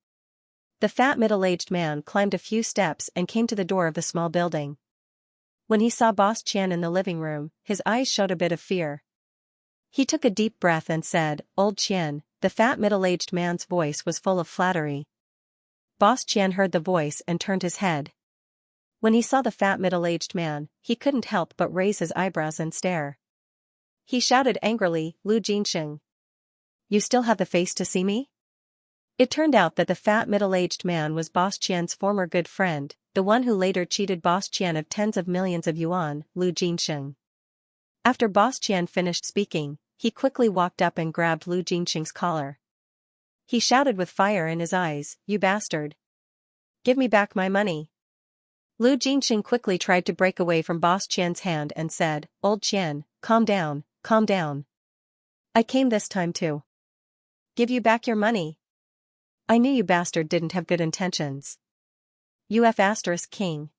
The fat middle-aged man climbed a few steps and came to the door of the small building. When he saw Boss Qian in the living room, his eyes showed a bit of fear. He took a deep breath and said, "Old Qian." The fat middle-aged man's voice was full of flattery. Boss Qian heard the voice and turned his head. When he saw the fat middle-aged man, he couldn't help but raise his eyebrows and stare. He shouted angrily, "Lu Jinsheng. You still have the face to see me?" It turned out that the fat middle-aged man was Boss Qian's former good friend, the one who later cheated Boss Qian of tens of millions of yuan, Lu Jinsheng. After Boss Qian finished speaking, he quickly walked up and grabbed Lu Jinsheng's collar. He shouted with fire in his eyes, "You bastard! Give me back my money!" Lu Jinsheng quickly tried to break away from Boss Qian's hand and said, "Old Qian, calm down. I came this time to give you back your money. I knew you bastard didn't have good intentions." King.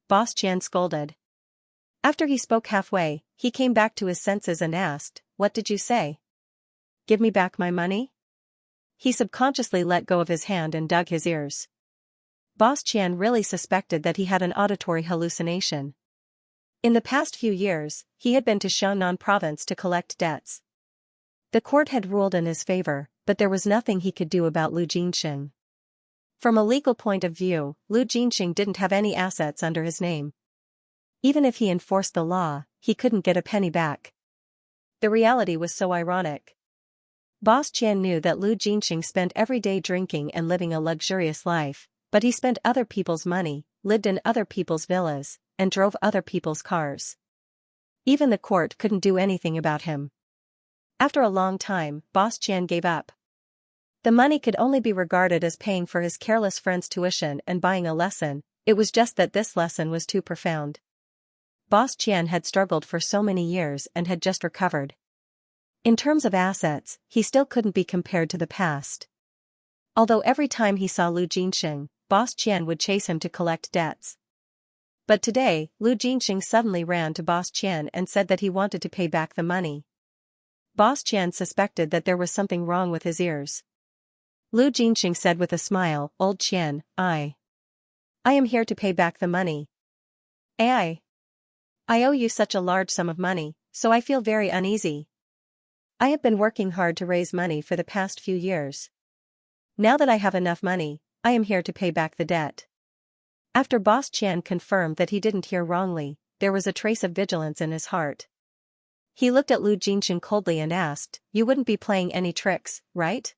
Boss Qian scolded. After he spoke halfway, he came back to his senses and asked, "What did you say? Give me back my money?" He subconsciously let go of his hand and dug his ears. Boss Qian really suspected that he had an auditory hallucination. In the past few years, he had been to Xiangnan province to collect debts. The court had ruled in his favor, but there was nothing he could do about Lu Jinsheng. From a legal point of view, Lu Jinsheng didn't have any assets under his name. Even if he enforced the law, he couldn't get a penny back. The reality was so ironic. Boss Qian knew that Lu Jinsheng spent every day drinking and living a luxurious life, but he spent other people's money, lived in other people's villas, and drove other people's cars. Even the court couldn't do anything about him. After a long time, Boss Qian gave up. The money could only be regarded as paying for his careless friend's tuition and buying a lesson. It was just that this lesson was too profound. Boss Qian had struggled for so many years and had just recovered. In terms of assets, he still couldn't be compared to the past. Although every time he saw Lu Jinsheng, Boss Qian would chase him to collect debts. But today, Lu Jinsheng suddenly ran to Boss Qian and said that he wanted to pay back the money. Boss Qian suspected that there was something wrong with his ears. Lu Jinsheng said with a smile, "Old Qian, I am here to pay back the money. I owe you such a large sum of money, so I feel very uneasy. I have been working hard to raise money for the past few years. Now that I have enough money, I am here to pay back the debt." After Boss Qian confirmed that he didn't hear wrongly, there was a trace of vigilance in his heart. He looked at Lu Jinxing coldly and asked, "You wouldn't be playing any tricks, right?"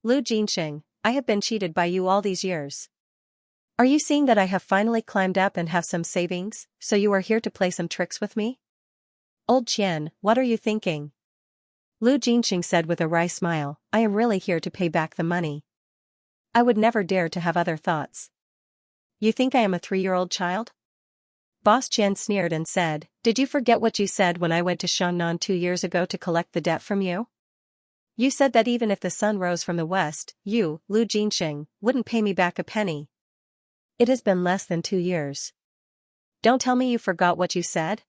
"Lu Jinxing, I have been cheated by you all these years. Are you seeing that I have finally climbed up and have some savings, so you are here to play some tricks with me?" "Old Qian, what are you thinking?" Lu Jinxing said with a wry smile, "I am really here to pay back the money. I would never dare to have other thoughts." "You think I am a 3-year-old child?" Boss Qian sneered and said, "Did you forget what you said when I went to Xiannan 2 years ago to collect the debt from you? You said that even if the sun rose from the west, you, Lu Jinxing, wouldn't pay me back a penny. It has been less than 2 years. Don't tell me you forgot what you said?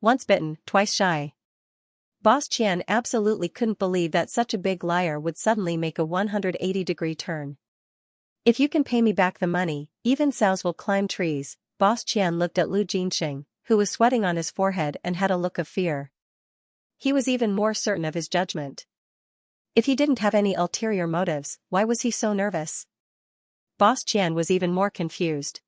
Once bitten, twice shy." Boss Qian absolutely couldn't believe that such a big liar would suddenly make a 180-degree turn. "If you can pay me back the money, even sows will climb trees." Boss Qian looked at Lu Jinxing, who was sweating on his forehead and had a look of fear. He was even more certain of his judgment. If he didn't have any ulterior motives, why was he so nervous? Boss Qian was even more confused.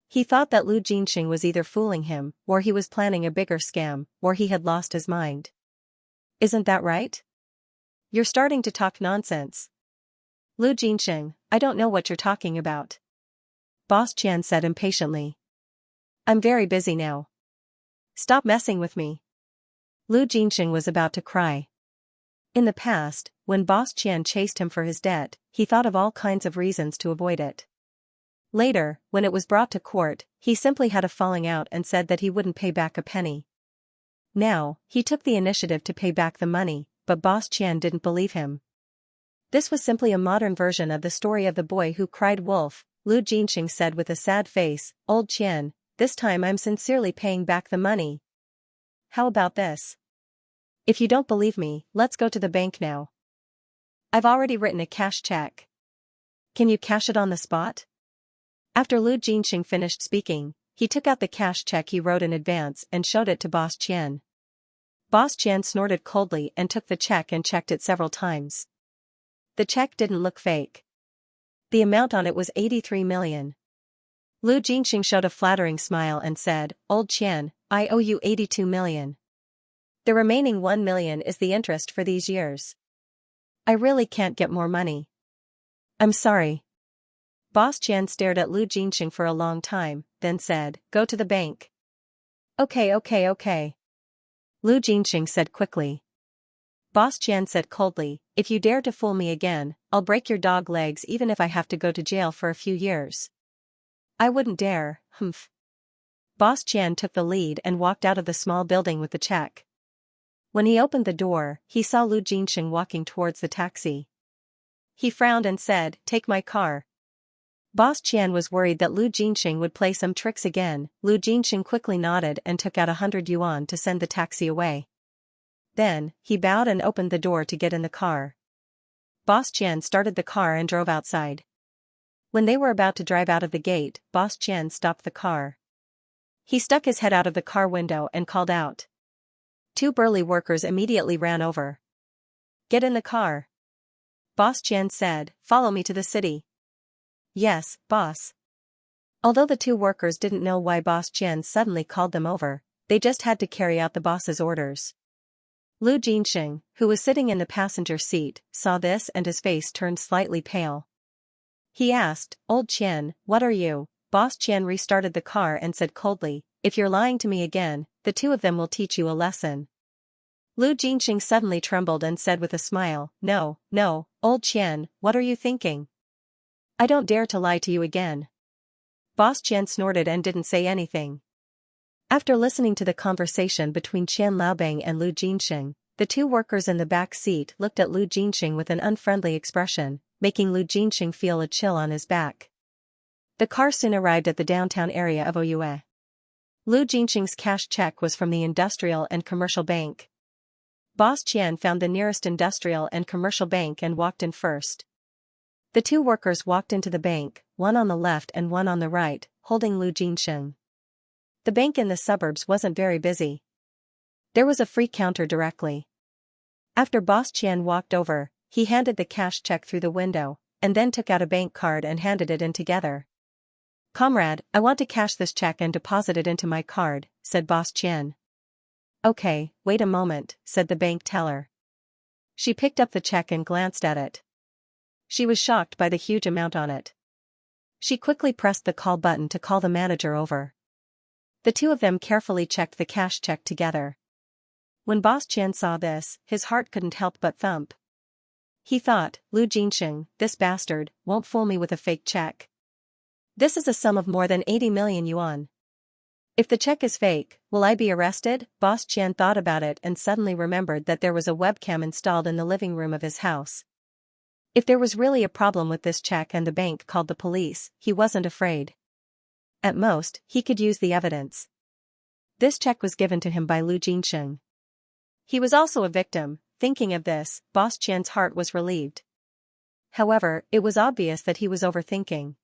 He thought that Lu Jinxing was either fooling him, or he was planning a bigger scam, or he had lost his mind. "Isn't that right? You're starting to talk nonsense." "Lu Jinxing, I don't know what you're talking about," Boss Qian said impatiently. "I'm very busy now. Stop messing with me." Lu Jinxing was about to cry. In the past, when Boss Qian chased him for his debt, he thought of all kinds of reasons to avoid it. Later, when it was brought to court, he simply had a falling out and said that he wouldn't pay back a penny. Now, he took the initiative to pay back the money, but Boss Qian didn't believe him. This was simply a modern version of the story of the boy who cried wolf. Lu Jinxing said with a sad face, "Old Qian, this time I'm sincerely paying back the money. How about this? If you don't believe me, let's go to the bank now. I've already written a cash check. Can you cash it on the spot?" After Lu Jinxing finished speaking, he took out the cash check he wrote in advance and showed it to Boss Qian. Boss Qian snorted coldly and took the check and checked it several times. The check didn't look fake. The amount on it was 83 million. Lu Jinxing showed a flattering smile and said, "Old Qian, I owe you 82 million. The remaining 1 million is the interest for these years. I really can't get more money." "I'm sorry." Boss Qian stared at Lu Jinxing for a long time, then said, "Go to the bank." Okay. Lu Jinxing said quickly. Boss Qian said coldly, "If you dare to fool me again, I'll break your dog legs even if I have to go to jail for a few years." "I wouldn't dare, humph." Boss Qian took the lead and walked out of the small building with the check. When he opened the door, he saw Lu Jinxing walking towards the taxi. He frowned and said, "Take my car." Boss Qian was worried that Lu Jinxing would play some tricks again. Lu Jinxing quickly nodded and took out 100 yuan to send the taxi away. Then, he bowed and opened the door to get in the car. Boss Qian started the car and drove outside. When they were about to drive out of the gate, Boss Qian stopped the car. He stuck his head out of the car window and called out. 2 burly workers immediately ran over. "Get in the car," Boss Qian said, "Follow me to the city." "Yes, boss." Although the 2 workers didn't know why Boss Qian suddenly called them over, they just had to carry out the boss's orders. Lu Jinxing, who was sitting in the passenger seat, saw this and his face turned slightly pale. He asked, "Old Qian, what are you?" Boss Qian restarted the car and said coldly, "If you're lying to me again, the 2 of them will teach you a lesson." Lu Jinxing suddenly trembled and said with a smile, No, Old Qian, what are you thinking? I don't dare to lie to you again." Boss Qian snorted and didn't say anything. After listening to the conversation between Qian Laobang and Lu Jinxing, the 2 workers in the back seat looked at Lu Jinxing with an unfriendly expression, making Lu Jinxing feel a chill on his back. The car soon arrived at the downtown area of Ouyue. Lu Jinxing's cash check was from the Industrial and Commercial Bank. Boss Qian found the nearest industrial and commercial bank and walked in first. The 2 workers walked into the bank, one on the left and one on the right, holding Lu Jinxing. The bank in the suburbs wasn't very busy. There was a free counter directly. After Boss Qian walked over, he handed the cash check through the window, and then took out a bank card and handed it in together. "Comrade, I want to cash this check and deposit it into my card," said Boss Qian. Okay, wait a moment, said the bank teller. She picked up the check and glanced at it. She was shocked by the huge amount on it. She quickly pressed the call button to call the manager over. The two of them carefully checked the cash check together. When Boss Qian saw this, his heart couldn't help but thump. He thought, Lu Jinxing, this bastard, won't fool me with a fake check. This is a sum of more than 80 million yuan. If the check is fake, will I be arrested? Boss Qian thought about it and suddenly remembered that there was a webcam installed in the living room of his house. If there was really a problem with this check and the bank called the police, he wasn't afraid. At most, he could use the evidence. This check was given to him by Lu Jinxing. He was also a victim. Thinking of this, Boss Qian's heart was relieved. However, it was obvious that he was overthinking.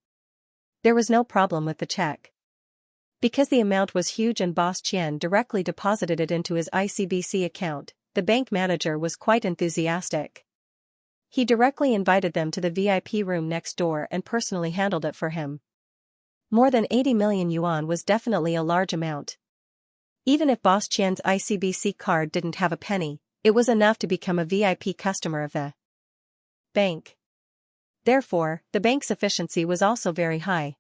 There was no problem with the check. Because the amount was huge and Boss Qian directly deposited it into his ICBC account, the bank manager was quite enthusiastic. He directly invited them to the VIP room next door and personally handled it for him. More than 80 million yuan was definitely a large amount. Even if Boss Qian's ICBC card didn't have a penny, it was enough to become a VIP customer of the bank. Therefore, the bank's efficiency was also very high.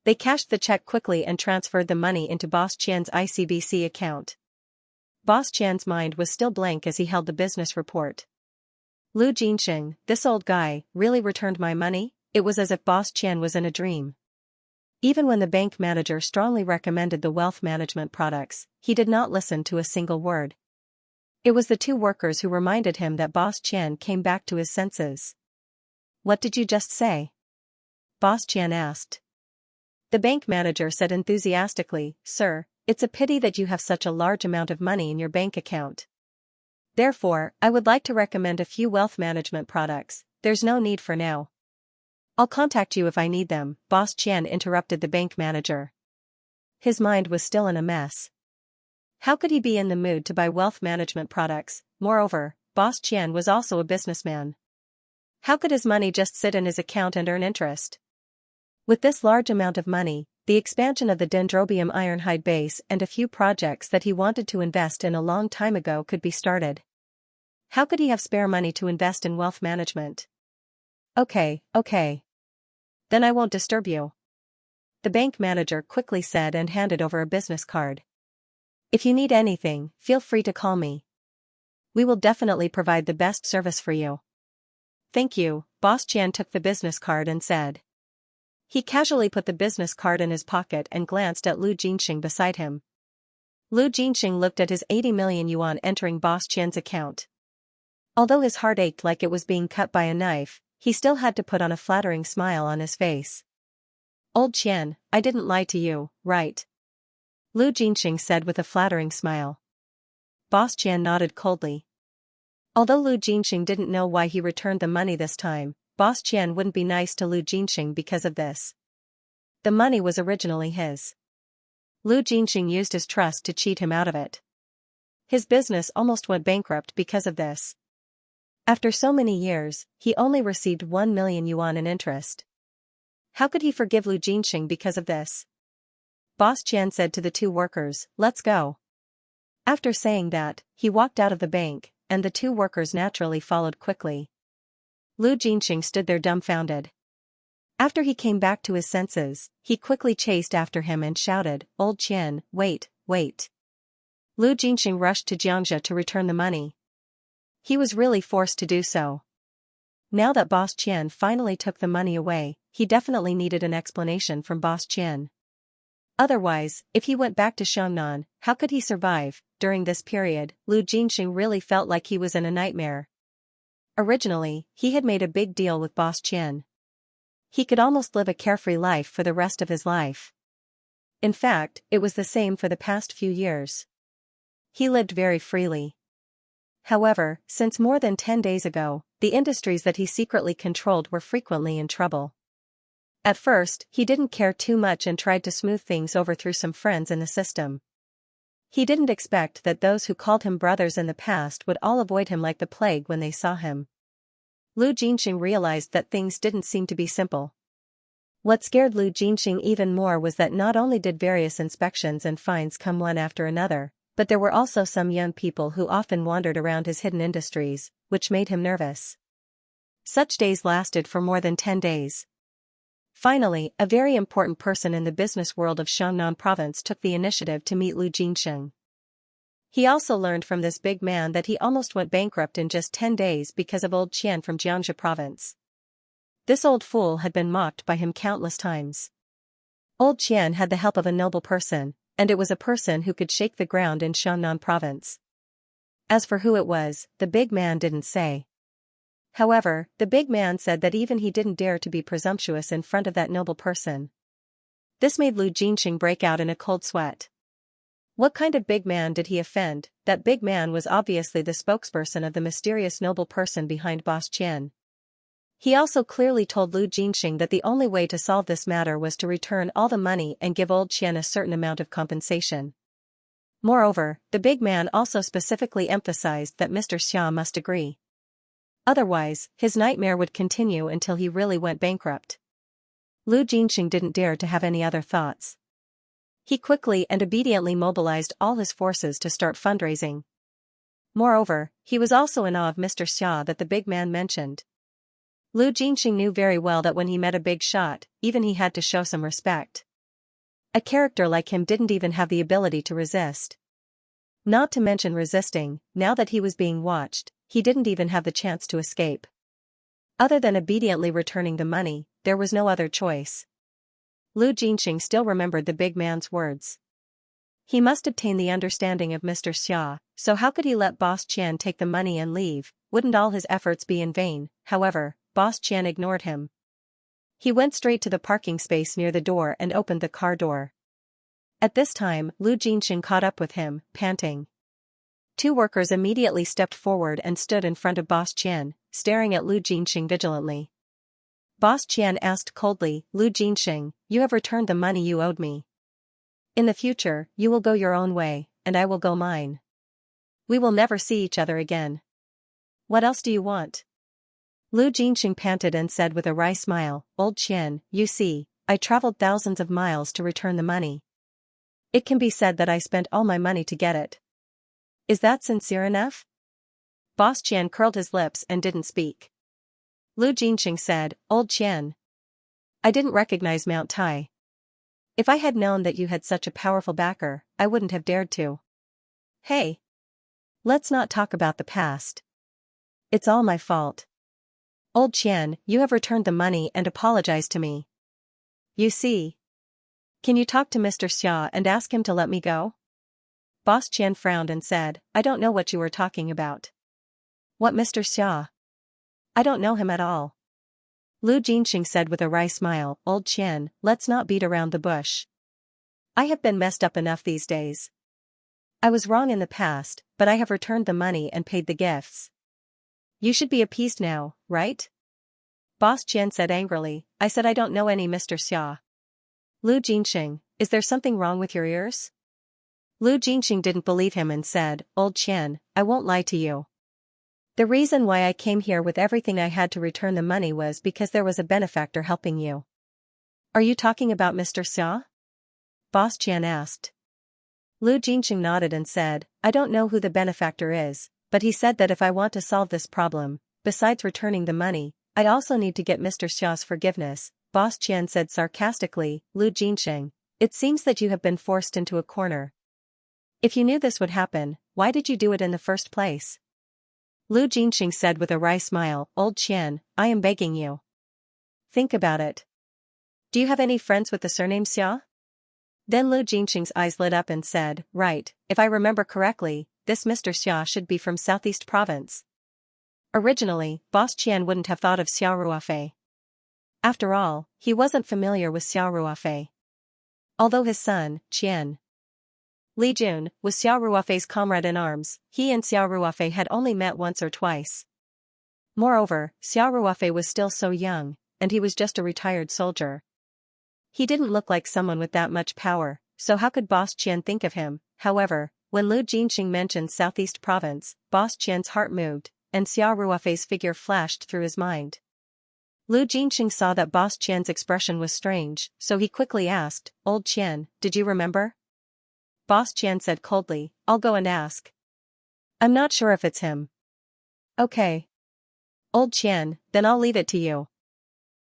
They cashed the check quickly and transferred the money into Boss Qian's ICBC account. Boss Qian's mind was still blank as he held the business report. Lu Jinxing, this old guy, really returned my money? It was as if Boss Qian was in a dream. Even when the bank manager strongly recommended the wealth management products, he did not listen to a single word. It was the two workers who reminded him that Boss Qian came back to his senses. What did you just say? Boss Qian asked. The bank manager said enthusiastically, Sir, it's a pity that you have such a large amount of money in your bank account. Therefore, I would like to recommend a few wealth management products. There's no need for now. I'll contact you if I need them, Boss Qian interrupted the bank manager. His mind was still in a mess. How could he be in the mood to buy wealth management products? Moreover, Boss Qian was also a businessman. How could his money just sit in his account and earn interest? With this large amount of money, the expansion of the Dendrobium Ironhide base and a few projects that he wanted to invest in a long time ago could be started. How could he have spare money to invest in wealth management? Okay. Then I won't disturb you. The bank manager quickly said and handed over a business card. If you need anything, feel free to call me. We will definitely provide the best service for you. Thank you, Boss Qian took the business card and said. He casually put the business card in his pocket and glanced at Lu Jinxing beside him. Lu Jinxing looked at his 80 million yuan entering Boss Qian's account. Although his heart ached like it was being cut by a knife, he still had to put on a flattering smile on his face. Old Qian, I didn't lie to you, right? Lu Jinxing said with a flattering smile. Boss Qian nodded coldly. Although Lu Jinxing didn't know why he returned the money this time, Boss Qian wouldn't be nice to Lu Jinxing because of this. The money was originally his. Lu Jinxing used his trust to cheat him out of it. His business almost went bankrupt because of this. After so many years, he only received 1 million yuan in interest. How could he forgive Lu Jinxing because of this? Boss Qian said to the two workers, let's go. After saying that, he walked out of the bank, and the two workers naturally followed quickly. Lu Jinxing stood there dumbfounded. After he came back to his senses, he quickly chased after him and shouted, Old Qian, wait. Lu Jinxing rushed to Xianxia to return the money. He was really forced to do so. Now that Boss Qian finally took the money away, he definitely needed an explanation from Boss Qian. Otherwise, if he went back to Xiangnan, how could he survive? During this period, Lu Jinxing really felt like he was in a nightmare. Originally, he had made a big deal with Boss Qian. He could almost live a carefree life for the rest of his life. In fact, it was the same for the past few years. He lived very freely. However, since more than 10 days ago, the industries that he secretly controlled were frequently in trouble. At first, he didn't care too much and tried to smooth things over through some friends in the system. He didn't expect that those who called him brothers in the past would all avoid him like the plague when they saw him. Lu Jinxing realized that things didn't seem to be simple. What scared Lu Jinxing even more was that not only did various inspections and fines come one after another, But there were also some young people who often wandered around his hidden industries, which made him nervous. Such days lasted for more than 10 days. Finally, a very important person in the business world of Xiangnan province took the initiative to meet Lu Jinxing. He also learned from this big man that he almost went bankrupt in just 10 days because of old Qian from Xianxia province. This old fool had been mocked by him countless times. Old Qian had the help of a noble person, and it was a person who could shake the ground in Xiangnan province. As for who it was, the big man didn't say. However, the big man said that even he didn't dare to be presumptuous in front of that noble person. This made Lu Jinxing break out in a cold sweat. What kind of big man did he offend? That big man was obviously the spokesperson of the mysterious noble person behind Boss Qian. He also clearly told Lu Jinxing that the only way to solve this matter was to return all the money and give old Qian a certain amount of compensation. Moreover, the big man also specifically emphasized that Mr. Xia must agree. Otherwise, his nightmare would continue until he really went bankrupt. Lu Jinxing didn't dare to have any other thoughts. He quickly and obediently mobilized all his forces to start fundraising. Moreover, he was also in awe of Mr. Xia that the big man mentioned. Lu Jinxing knew very well that when he met a big shot, even he had to show some respect. A character like him didn't even have the ability to resist. Not to mention resisting, now that he was being watched, he didn't even have the chance to escape. Other than obediently returning the money, there was no other choice. Lu Jinxing still remembered the big man's words. He must obtain the understanding of Mr. Xia, so how could he let Boss Qian take the money and leave? Wouldn't all his efforts be in vain? However, Boss Qian ignored him. He went straight to the parking space near the door and opened the car door. At this time, Lu Jinxing caught up with him, panting. Two workers immediately stepped forward and stood in front of Boss Qian, staring at Lu Jinxing vigilantly. Boss Qian asked coldly, "Lu Jinxing, you have returned the money you owed me. In the future, you will go your own way, and I will go mine. We will never see each other again. What else do you want?" Lu Jinxing panted and said with a wry smile, "Old Qian, you see, I traveled thousands of miles to return the money. It can be said that I spent all my money to get it. Is that sincere enough?" Boss Qian curled his lips and didn't speak. Lu Jinxing said, "Old Qian, I didn't recognize Mount Tai. If I had known that you had such a powerful backer, I wouldn't have dared to. Hey! Let's not talk about the past. It's all my fault. Old Qian, you have returned the money and apologized to me. You see. Can you talk to Mr. Xia and ask him to let me go?" Boss Qian frowned and said, "I don't know what you are talking about." "What Mr. Xia? I don't know him at all." Lu Jinxing said with a wry smile, "Old Qian, let's not beat around the bush. I have been messed up enough these days. I was wrong in the past, but I have returned the money and paid the gifts. You should be appeased now, right?" Boss Qian said angrily, "I said I don't know any Mr. Xia." "Lu Jinxing, is there something wrong with your ears?" Lu Jinxing didn't believe him and said, "Old Qian, I won't lie to you. The reason why I came here with everything I had to return the money was because there was a benefactor helping you." "Are you talking about Mr. Xia?" Boss Qian asked. Lu Jinxing nodded and said, "I don't know who the benefactor is, but he said that if I want to solve this problem, besides returning the money, I also need to get Mr. Xia's forgiveness." Boss Qian said sarcastically, "Lu Jinxing, it seems that you have been forced into a corner. If you knew this would happen, why did you do it in the first place?" Lu Jinxing said with a wry smile, "Old Qian, I am begging you. Think about it. Do you have any friends with the surname Xia?" Then Lu Jinxing's eyes lit up and said, "Right, if I remember correctly, this Mr. Xia should be from Southeast Province." Originally, Boss Qian wouldn't have thought of Xiao Ruofei. After all, he wasn't familiar with Xiao Ruofei. Although his son, Qian Li Jun, was Xiao Ruofei's comrade in arms, he and Xiao Ruofei had only met once or twice. Moreover, Xiao Ruofei was still so young, and he was just a retired soldier. He didn't look like someone with that much power, so how could Boss Qian think of him? However, when Lu Jinxing mentioned Southeast Province, Boss Qian's heart moved, and Xiao Ruofei's figure flashed through his mind. Lu Jinxing saw that Boss Qian's expression was strange, so he quickly asked, "Old Qian, did you remember?" Boss Qian said coldly, I'll go and ask. I'm not sure if it's him. Okay. Old Qian, then I'll leave it to you.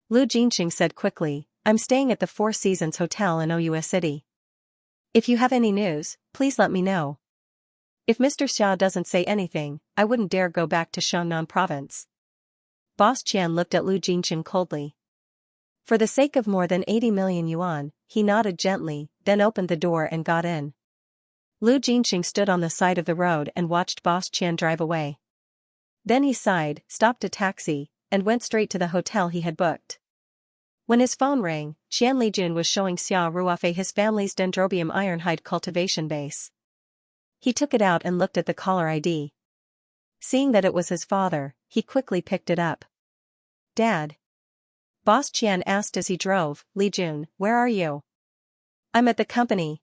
Lu Jinxing said quickly, I'm staying at the Four Seasons Hotel in Oua City. If you have any news, please let me know. If Mr. Xia doesn't say anything, I wouldn't dare go back to Xiangnan province. Boss Qian looked at Lu Jinxing coldly. For the sake of more than 80 million yuan, he nodded gently, then opened the door and got in. Lu Jinxing stood on the side of the road and watched Boss Qian drive away. Then he sighed, stopped a taxi, and went straight to the hotel he had booked. When his phone rang, Qian Lijun was showing Xia Ruofei his family's dendrobium ironhide cultivation base. He took it out and looked at the caller ID. Seeing that it was his father, he quickly picked it up. Dad. Boss Qian asked as he drove, Lijun, where are you? I'm at the company.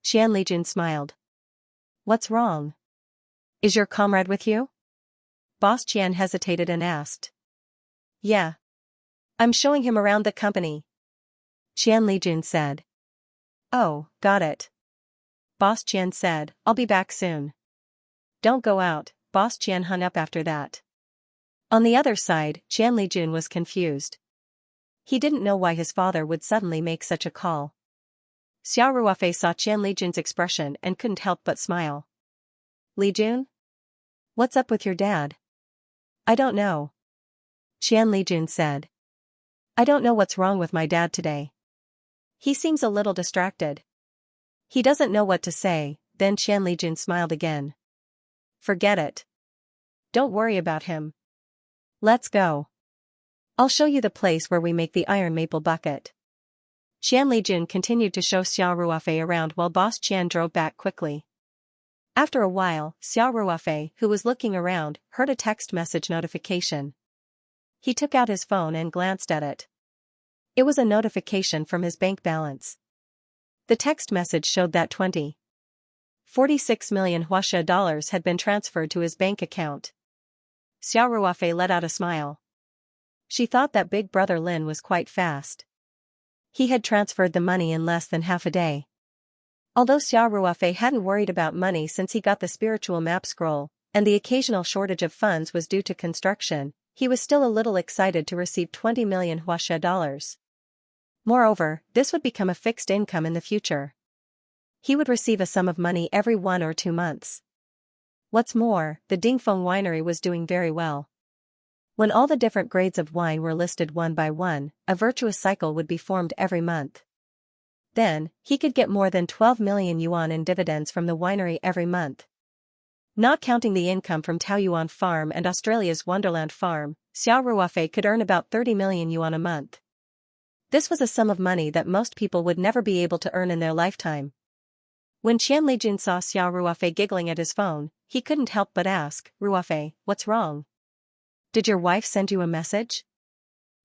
Qian Lijun smiled. What's wrong? Is your comrade with you? Boss Qian hesitated and asked. Yeah. I'm showing him around the company. Qian Lijun said. Oh, got it. Boss Qian said, I'll be back soon. Don't go out. Boss Qian hung up after that. On the other side, Qian Lijun was confused. He didn't know why his father would suddenly make such a call. Xia Ruofei saw Qian Lijun's expression and couldn't help but smile. Lijun? What's up with your dad? I don't know. Qian Lijun said. I don't know what's wrong with my dad today. He seems a little distracted. He doesn't know what to say. Then Qian Lijun smiled again. Forget it. Don't worry about him. Let's go. I'll show you the place where we make the iron maple bucket. Qian Lijun continued to show Xia Ruofei around while Boss Qian drove back quickly. After a while, Xia Ruofei, who was looking around, heard a text message notification. He took out his phone and glanced at it. It was a notification from his bank balance. The text message showed that 46 million Huaxia dollars had been transferred to his bank account. Xia Ruofei let out a smile. She thought that Big Brother Lin was quite fast. He had transferred the money in less than half a day. Although Xia Ruofei hadn't worried about money since he got the spiritual map scroll, and the occasional shortage of funds was due to construction, he was still a little excited to receive 20 million Huaxia dollars. Moreover, this would become a fixed income in the future. He would receive a sum of money every 1 or 2 months. What's more, the Dingfeng winery was doing very well. When all the different grades of wine were listed one by one, a virtuous cycle would be formed every month. Then, he could get more than 12 million yuan in dividends from the winery every month. Not counting the income from Taoyuan Farm and Australia's Wonderland Farm, Xia Ruofei could earn about 30 million yuan a month. This was a sum of money that most people would never be able to earn in their lifetime. When Qian Lijun saw Xia Ruofei giggling at his phone, he couldn't help but ask, Ruofei, what's wrong? Did your wife send you a message?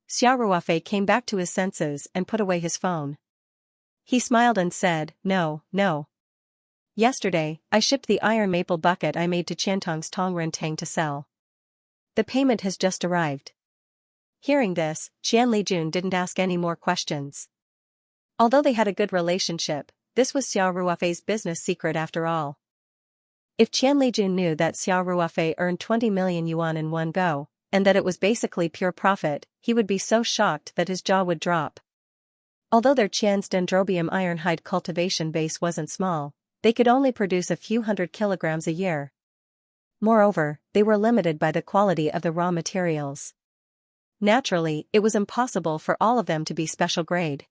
Xia Ruofei came back to his senses and put away his phone. He smiled and said, No. Yesterday, I shipped the iron maple bucket I made to Qiantong's Tongrentang to sell. The payment has just arrived. Hearing this, Qian Lijun didn't ask any more questions. Although they had a good relationship, this was Xia Ruofei's business secret after all. If Qian Lijun knew that Xia Ruofei earned 20 million yuan in one go, and that it was basically pure profit, he would be so shocked that his jaw would drop. Although their Qian's dendrobium ironhide cultivation base wasn't small, they could only produce a few hundred kilograms a year. Moreover, they were limited by the quality of the raw materials. Naturally, it was impossible for all of them to be special grade.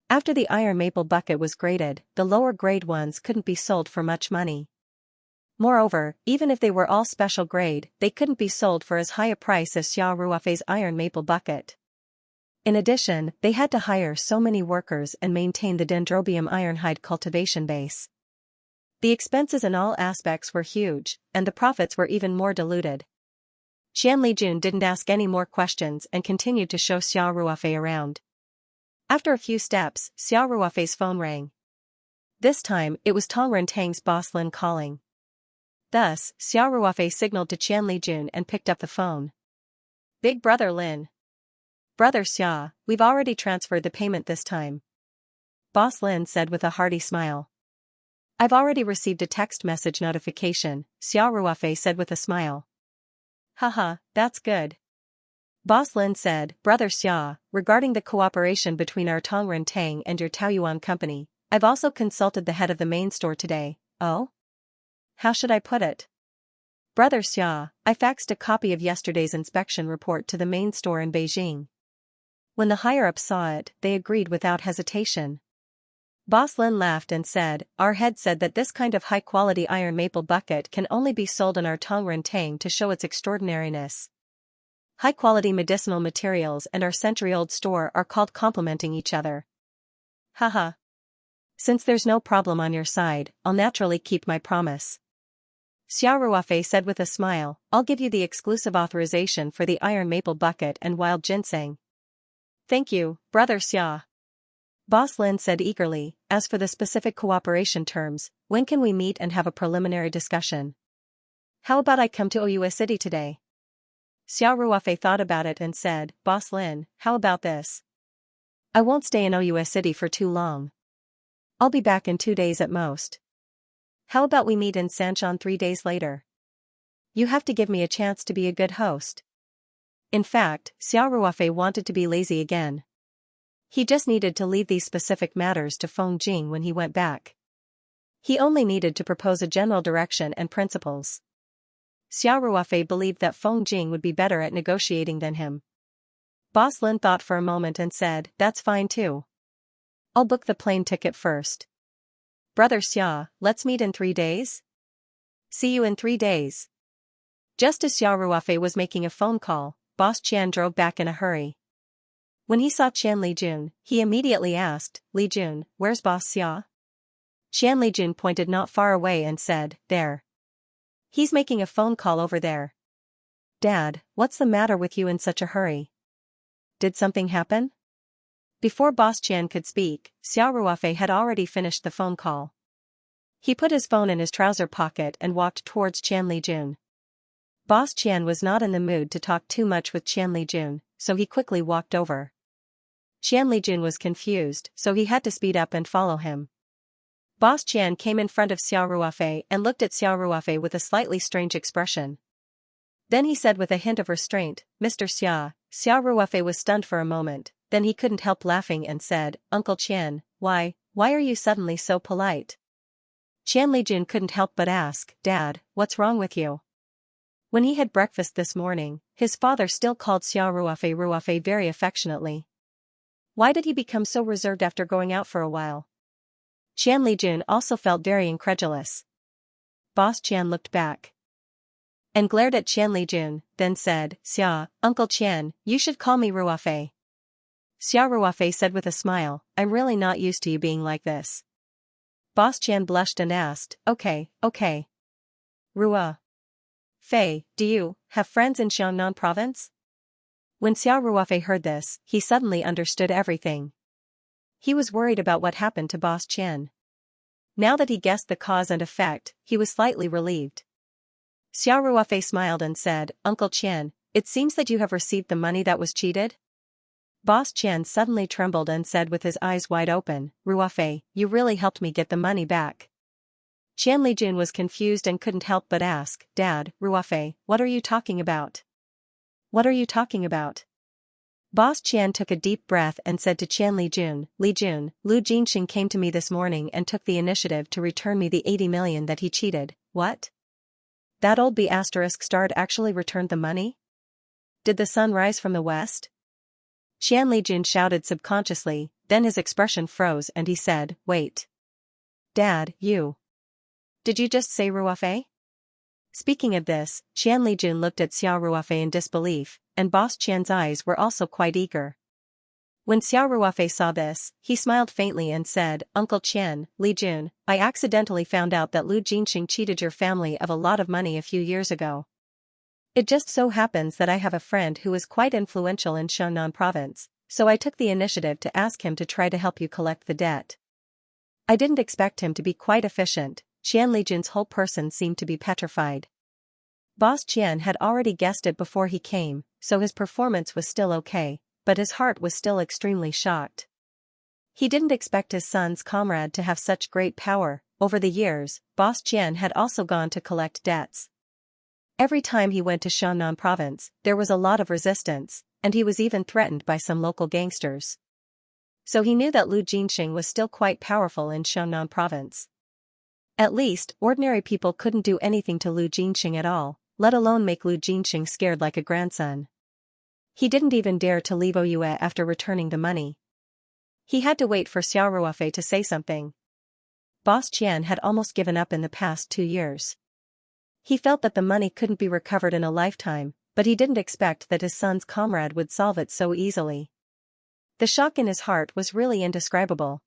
After the iron maple bucket was graded, the lower grade ones couldn't be sold for much money. Moreover, even if they were all special grade, they couldn't be sold for as high a price as Xia Ruofei's iron maple bucket. In addition, they had to hire so many workers and maintain the dendrobium ironhide cultivation base. The expenses in all aspects were huge, and the profits were even more diluted. Qian Lijun didn't ask any more questions and continued to show Xia Ruofei around. After a few steps, Xia Ruofei's phone rang. This time, it was Tongrentang's boss Lin calling. Thus, Xia Ruofei signaled to Qian Lijun and picked up the phone. Big Brother Lin. Brother Xia, we've already transferred the payment this time. Boss Lin said with a hearty smile. I've already received a text message notification, Xiao Ruofei said with a smile. Haha, that's good. Boss Lin said, Brother Xia, regarding the cooperation between our Tongren Tang and your Taoyuan company, I've also consulted the head of the main store today. Oh? How should I put it? Brother Xia, I faxed a copy of yesterday's inspection report to the main store in Beijing. When the higher-ups saw it, they agreed without hesitation. Boss Lin laughed and said, Our head said that this kind of high-quality iron maple bucket can only be sold in our Tongren Tang to show its extraordinariness. High-quality medicinal materials and our century-old store are called complementing each other. Haha. Since there's no problem on your side, I'll naturally keep my promise. Xiao Ruofei said with a smile, I'll give you the exclusive authorization for the iron maple bucket and wild ginseng. Thank you, Brother Xia. Boss Lin said eagerly, as for the specific cooperation terms, when can we meet and have a preliminary discussion? How about I come to Ouyue City today? Xiao Ruofei thought about it and said, Boss Lin, how about this? I won't stay in Ouyue City for too long. I'll be back in 2 days at most. How about we meet in Sanchon 3 days later? You have to give me a chance to be a good host. In fact, Xiao Ruofei wanted to be lazy again. He just needed to leave these specific matters to Feng Jing when he went back. He only needed to propose a general direction and principles. Xiao Ruofei believed that Feng Jing would be better at negotiating than him. Boss Lin thought for a moment and said, That's fine too. I'll book the plane ticket first. Brother Xia, let's meet in 3 days? See you in 3 days. Just as Xiao Ruofei was making a phone call, Boss Qian drove back in a hurry. When he saw Qian Lijun, he immediately asked, Lijun, where's Boss Xia? Qian Lijun pointed not far away and said, There. He's making a phone call over there. Dad, what's the matter with you in such a hurry? Did something happen? Before Boss Qian could speak, Xiao Ruofei had already finished the phone call. He put his phone in his trouser pocket and walked towards Qian Lijun. Boss Qian was not in the mood to talk too much with Qian Lijun, so he quickly walked over. Qian Lijun was confused, so he had to speed up and follow him. Boss Qian came in front of Xiao Ruofei and looked at Xiao Ruofei with a slightly strange expression. Then he said with a hint of restraint, Mr. Xia. Xiao Ruofei was stunned for a moment, then he couldn't help laughing and said, Uncle Qian, why are you suddenly so polite? Qian Lijun couldn't help but ask, Dad, what's wrong with you? When he had breakfast this morning, his father still called Xiao Ruofei very affectionately. Why did he become so reserved after going out for a while? Qian Lijun also felt very incredulous. Boss Qian looked back and glared at Qian Lijun, then said, Xia, Uncle Qian, you should call me Ruofei. Xiao Ruofei said with a smile, I'm really not used to you being like this. Boss Qian blushed and asked, Okay. Rua. Fei, do you have friends in Xiangnan province? When Xiao Ruofei heard this, he suddenly understood everything. He was worried about what happened to Boss Qian. Now that he guessed the cause and effect, he was slightly relieved. Xiao Ruofei smiled and said, Uncle Qian, it seems that you have received the money that was cheated? Boss Qian suddenly trembled and said with his eyes wide open, Ruofei, you really helped me get the money back. Qian Lijun was confused and couldn't help but ask, Dad, Ruofei, what are you talking about? What are you talking about? Boss Qian took a deep breath and said to Qian Lijun, Lu Jinxing came to me this morning and took the initiative to return me the 80 million that he cheated. What? That old B***** actually returned the money? Did the sun rise from the west? Qian Lijun shouted subconsciously, then his expression froze and he said, Wait. Dad, you. Did you just say Ruofei? Speaking of this, Qian Lijun looked at Xiao Ruofei in disbelief, and Boss Qian's eyes were also quite eager. When Xiao Ruofei saw this, he smiled faintly and said, Uncle Qian, Lijun, I accidentally found out that Lu Jinxing cheated your family of a lot of money a few years ago. It just so happens that I have a friend who is quite influential in Xiangnan province, so I took the initiative to ask him to try to help you collect the debt. I didn't expect him to be quite efficient. Qian Lijun's whole person seemed to be petrified. Boss Qian had already guessed it before he came, so his performance was still okay, but his heart was still extremely shocked. He didn't expect his son's comrade to have such great power, over the years, Boss Qian had also gone to collect debts. Every time he went to Shannan province, there was a lot of resistance, and he was even threatened by some local gangsters. So he knew that Lu Jinxing was still quite powerful in Shannan province. At least, ordinary people couldn't do anything to Lu Jinxing at all, let alone make Lu Jinxing scared like a grandson. He didn't even dare to leave Oyue after returning the money. He had to wait for Xiao Ruofei to say something. Boss Qian had almost given up in the past 2 years. He felt that the money couldn't be recovered in a lifetime, but he didn't expect that his son's comrade would solve it so easily. The shock in his heart was really indescribable.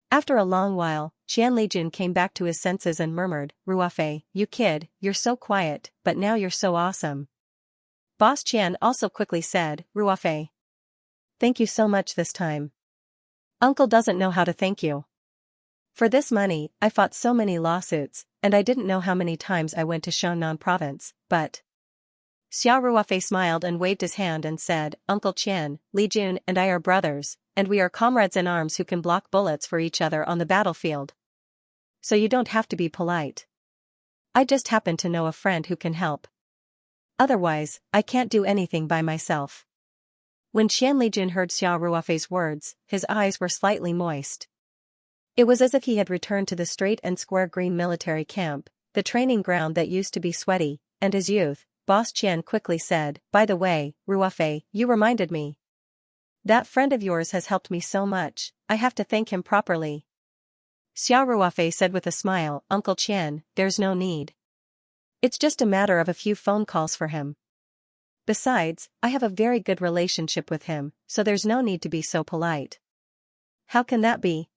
After a long while, Qian Lijun came back to his senses and murmured, "Ruofei, you kid, you're so quiet, but now you're so awesome." Boss Qian also quickly said, "Ruofei, thank you so much this time. Uncle doesn't know how to thank you. For this money, I fought so many lawsuits, and I didn't know how many times I went to Shannan province, but..." Xiao Ruofei smiled and waved his hand and said, "Uncle Qian, Li Jun and I are brothers, and we are comrades in arms who can block bullets for each other on the battlefield. So you don't have to be polite. I just happen to know a friend who can help. Otherwise, I can't do anything by myself." When Qian Lijun heard Xiao Ruofei's words, his eyes were slightly moist. It was as if he had returned to the straight and square green military camp, the training ground that used to be sweaty, and his youth. Boss Qian quickly said, "By the way, Ruofei, you reminded me. That friend of yours has helped me so much, I have to thank him properly." Xiao Ruofei said with a smile, "Uncle Qian, there's no need. It's just a matter of a few phone calls for him. Besides, I have a very good relationship with him, so there's no need to be so polite." "How can that be?"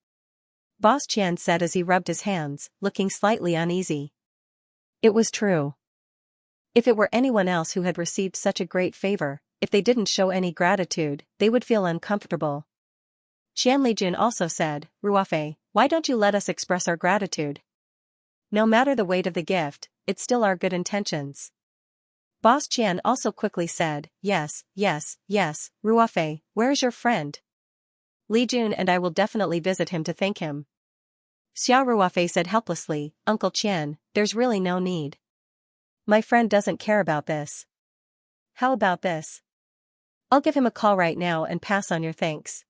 Boss Qian said as he rubbed his hands, looking slightly uneasy. It was true. If it were anyone else who had received such a great favor, if they didn't show any gratitude, they would feel uncomfortable. Qian Lijun also said, "Ruofei, why don't you let us express our gratitude? No matter the weight of the gift, it's still our good intentions." Boss Qian also quickly said, yes, Ruofei, where is your friend? Li Jun and I will definitely visit him to thank him." Xiao Ruofei said helplessly, "Uncle Qian, there's really no need. My friend doesn't care about this. How about this? I'll give him a call right now and pass on your thanks."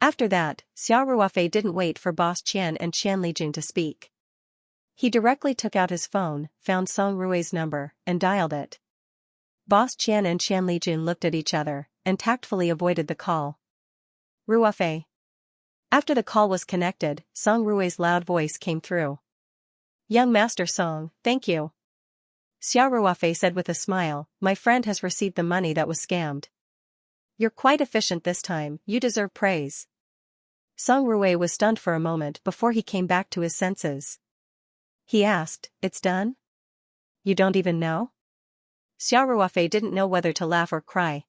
After that, Xiao Ruofei didn't wait for Boss Qian and Qian Lijun to speak. He directly took out his phone, found Song Rui's number, and dialed it. Boss Qian and Qian Lijun looked at each other, and tactfully avoided the call. "Ruofei." After the call was connected, Song Rui's loud voice came through. "Young Master Song, thank you." Xiao Ruofei said with a smile, "My friend has received the money that was scammed. You're quite efficient this time, you deserve praise." Song Rui was stunned for a moment before he came back to his senses. He asked, "It's done? You don't even know?" Xiao Ruofei didn't know whether to laugh or cry.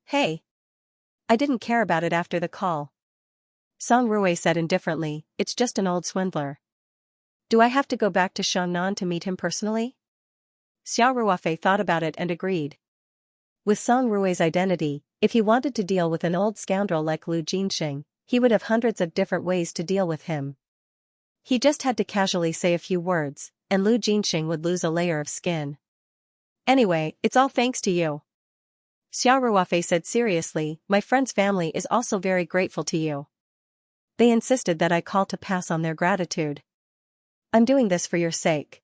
"Hey! I didn't care about it after the call." Song Rui said indifferently, "It's just an old swindler. Do I have to go back to Shannan to meet him personally?" Xiao Ruofei thought about it and agreed. With Song Rui's identity, if he wanted to deal with an old scoundrel like Lu Jinxing, he would have hundreds of different ways to deal with him. He just had to casually say a few words, and Lu Jinxing would lose a layer of skin. "Anyway, it's all thanks to you." Xiao Ruofei said seriously, "My friend's family is also very grateful to you. They insisted that I call to pass on their gratitude. I'm doing this for your sake."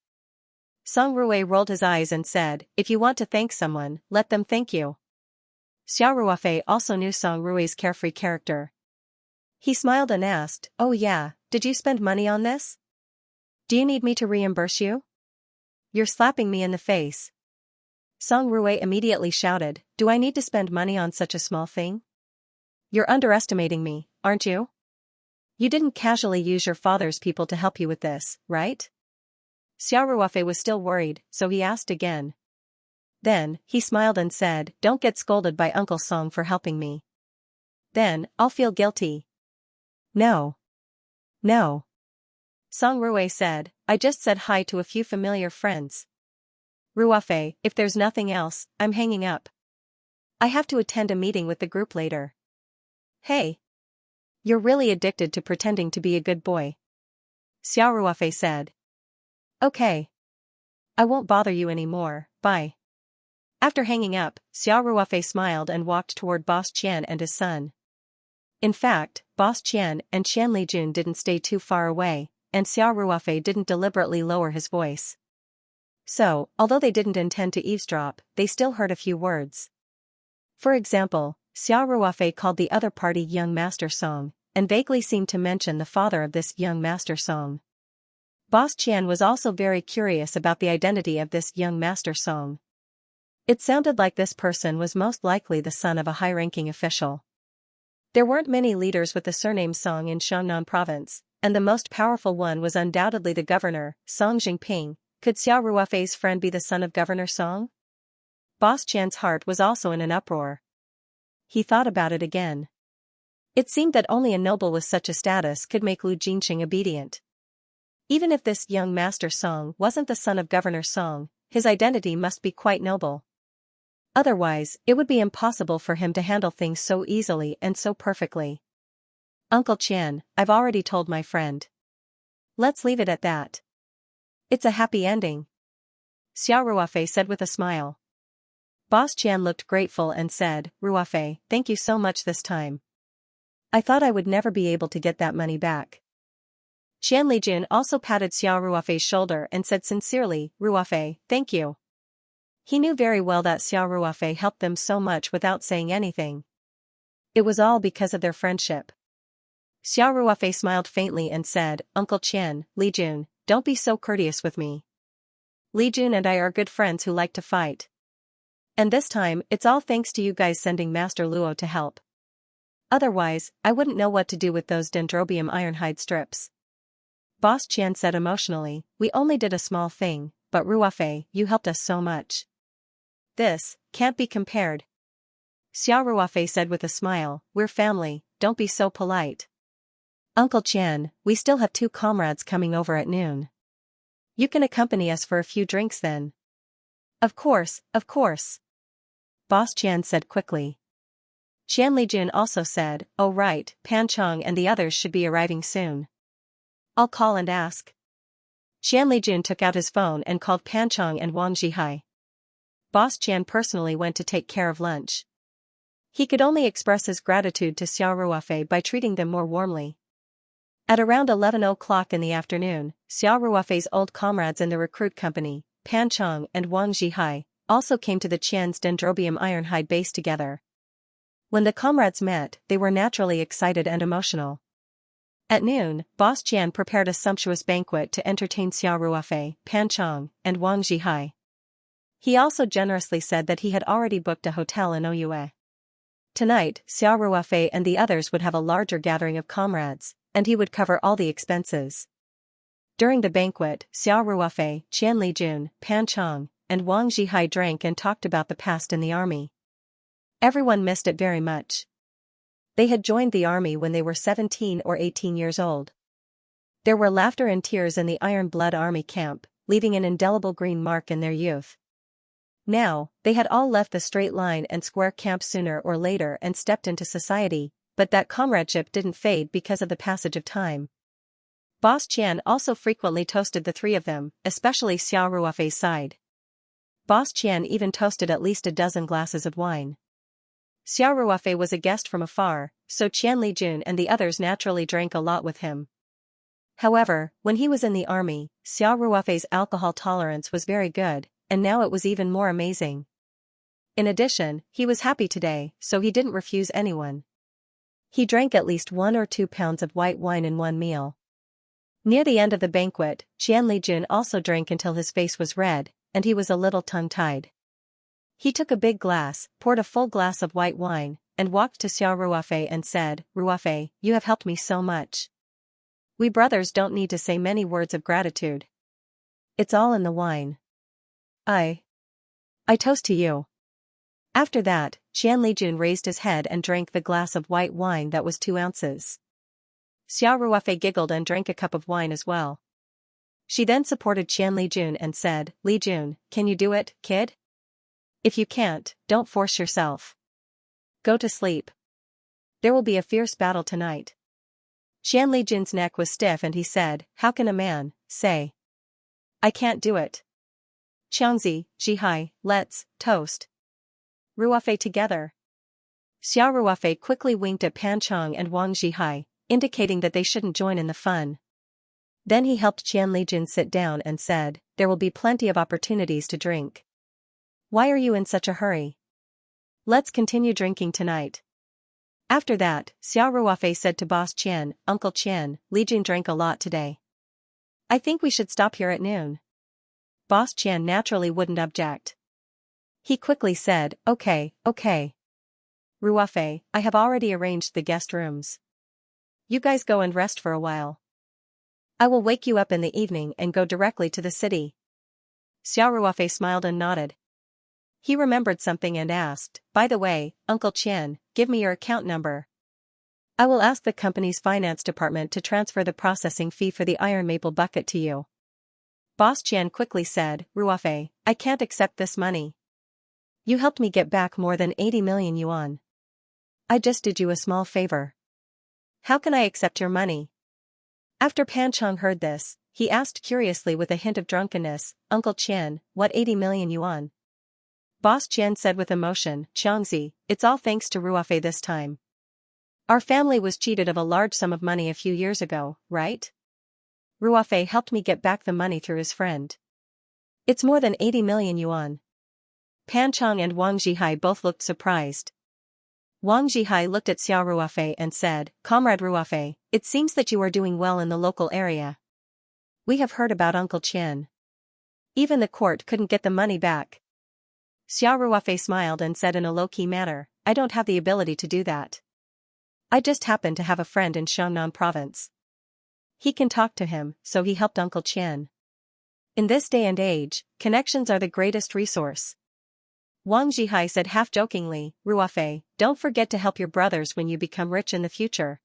Song Rui rolled his eyes and said, "If you want to thank someone, let them thank you." Xiao Ruofei also knew Song Rui's carefree character. He smiled and asked, "Oh yeah, did you spend money on this? Do you need me to reimburse you? You're slapping me in the face." Song Rui immediately shouted, "Do I need to spend money on such a small thing? You're underestimating me, aren't you? You didn't casually use your father's people to help you with this, right?" Xiao Ruofei was still worried, so he asked again. Then, he smiled and said, "Don't get scolded by Uncle Song for helping me. Then, I'll feel guilty." No. Song Rui said, "I just said hi to a few familiar friends. Ruofei, if there's nothing else, I'm hanging up. I have to attend a meeting with the group later." "Hey. You're really addicted to pretending to be a good boy. Xiao Ruofei said. Okay. I won't bother you anymore, bye. After hanging up, Xiao Ruofei smiled and walked toward Boss Qian and his son. In fact, Boss Qian and Qian Lijun didn't stay too far away, and Xiao Ruofei didn't deliberately lower his voice. So, although they didn't intend to eavesdrop, they still heard a few words. For example, Xiao Ruofei called the other party young Master Song, and vaguely seemed to mention the father of this young Master Song. Boss Qian was also very curious about the identity of this young Master Song. It sounded like this person was most likely the son of a high-ranking official. There weren't many leaders with the surname Song in Shannan province, and the most powerful one was undoubtedly the governor, Song Jingping. Could Xiao Ruofei's friend be the son of Governor Song? Boss Qian's heart was also in an uproar. He thought about it again. It seemed that only a noble with such a status could make Lu Jinqing obedient. Even if this young Master Song wasn't the son of Governor Song, his identity must be quite noble. Otherwise, it would be impossible for him to handle things so easily and so perfectly. Uncle Qian, I've already told my friend. Let's leave it at that. It's a happy ending. Xiao Ruofei said with a smile. Boss Qian looked grateful and said, Ruofei, thank you so much this time. I thought I would never be able to get that money back. Qian Lijun also patted Xiao Ruofei's shoulder and said sincerely, Ruofei, thank you. He knew very well that Xiao Ruofei helped them so much without saying anything. It was all because of their friendship. Xiao Ruofei smiled faintly and said, Uncle Qian, Lijun, don't be so courteous with me. Lijun and I are good friends who like to fight. And this time, it's all thanks to you guys sending Master Luo to help. Otherwise, I wouldn't know what to do with those dendrobium ironhide strips. Boss Qian said emotionally, we only did a small thing, but Ruofei, you helped us so much. This can't be compared. Xiao Ruofei said with a smile, we're family, don't be so polite. Uncle Qian, we still have 2 comrades coming over at noon. You can accompany us for a few drinks then. Of course, of course. Boss Qian said quickly. Qian Lijun also said, oh right, Pan Chong and the others should be arriving soon. I'll call and ask. Qian Lijun took out his phone and called Pan Chong and Wang Zhihai. Boss Qian personally went to take care of lunch. He could only express his gratitude to Xiao Ruofei by treating them more warmly. At around 11 o'clock in the afternoon, Xiao Ruofei's old comrades in the recruit company, Pan Chong and Wang Zhihai, also came to the Qian's dendrobium ironhide base together. When the comrades met, they were naturally excited and emotional. At noon, Boss Qian prepared a sumptuous banquet to entertain Xiao Ruofei, Pan Chong, and Wang Zhihai. He also generously said that he had already booked a hotel in Ouyue. Tonight, Xiao Ruofei and the others would have a larger gathering of comrades, and he would cover all the expenses. During the banquet, Xiao Ruofei, Qian Lijun, Pan Chong, and Wang Zhihai drank and talked about the past in the army. Everyone missed it very much. They had joined the army when they were 17 or 18 years old. There were laughter and tears in the Iron Blood Army camp, leaving an indelible green mark in their youth. Now, they had all left the straight line and square camp sooner or later and stepped into society, but that comradeship didn't fade because of the passage of time. Boss Qian also frequently toasted the 3 of them, especially Xiao Ruofei's side. Boss Qian even toasted at least a dozen glasses of wine. Xiao Ruofei was a guest from afar, so Qian Lijun and the others naturally drank a lot with him. However, when he was in the army, Xiao Ruofei's alcohol tolerance was very good, and now it was even more amazing. In addition, he was happy today, so he didn't refuse anyone. He drank at least 1 or 2 pounds of white wine in one meal. Near the end of the banquet, Qian Lijun also drank until his face was red, and he was a little tongue-tied. He took a big glass, poured a full glass of white wine, and walked to Xiao Ruofei and said, Ruofei, you have helped me so much. We brothers don't need to say many words of gratitude. It's all in the wine. I toast to you. After that, Qian Lijun raised his head and drank the glass of white wine that was 2 ounces. Xiao Ruofei giggled and drank a cup of wine as well. She then supported Qian Lijun and said, Lijun, can you do it, kid? If you can't, don't force yourself. Go to sleep. There will be a fierce battle tonight. Xian Lijun's neck was stiff and he said, how can a man say, I can't do it? Xianxia, Zhihai, let's toast Ruofei together. Xiao Ruofei quickly winked at Pan Chong and Wang Zhihai, indicating that they shouldn't join in the fun. Then he helped Qian Lijun sit down and said, there will be plenty of opportunities to drink. Why are you in such a hurry? Let's continue drinking tonight. After that, Xiao Ruofei said to Boss Qian, Uncle Qian, Lijun drank a lot today. I think we should stop here at noon. Boss Qian naturally wouldn't object. He quickly said, okay. Ruofei, I have already arranged the guest rooms. You guys go and rest for a while. I will wake you up in the evening and go directly to the city. Xiao Ruofei smiled and nodded. He remembered something and asked, by the way, Uncle Qian, give me your account number. I will ask the company's finance department to transfer the processing fee for the iron maple bucket to you. Boss Qian quickly said, Ruofei, I can't accept this money. You helped me get back more than 80 million yuan. I just did you a small favor. How can I accept your money? After Pan Chong heard this, he asked curiously with a hint of drunkenness, Uncle Qian, what 80 million yuan? Boss Qian said with emotion, Xianxia, it's all thanks to Ruofei this time. Our family was cheated of a large sum of money a few years ago, right? Ruofei helped me get back the money through his friend. It's more than 80 million yuan. Pan Chong and Wang Zhihai both looked surprised. Wang Zhihai looked at Xiao Ruofei and said, Comrade Ruofei, it seems that you are doing well in the local area. We have heard about Uncle Qian. Even the court couldn't get the money back. Xiao Ruofei smiled and said in a low-key manner, I don't have the ability to do that. I just happen to have a friend in Xiangnan province. He can talk to him, so he helped Uncle Qian. In this day and age, connections are the greatest resource. Wang Zhihai said half-jokingly, Ruofei, don't forget to help your brothers when you become rich in the future.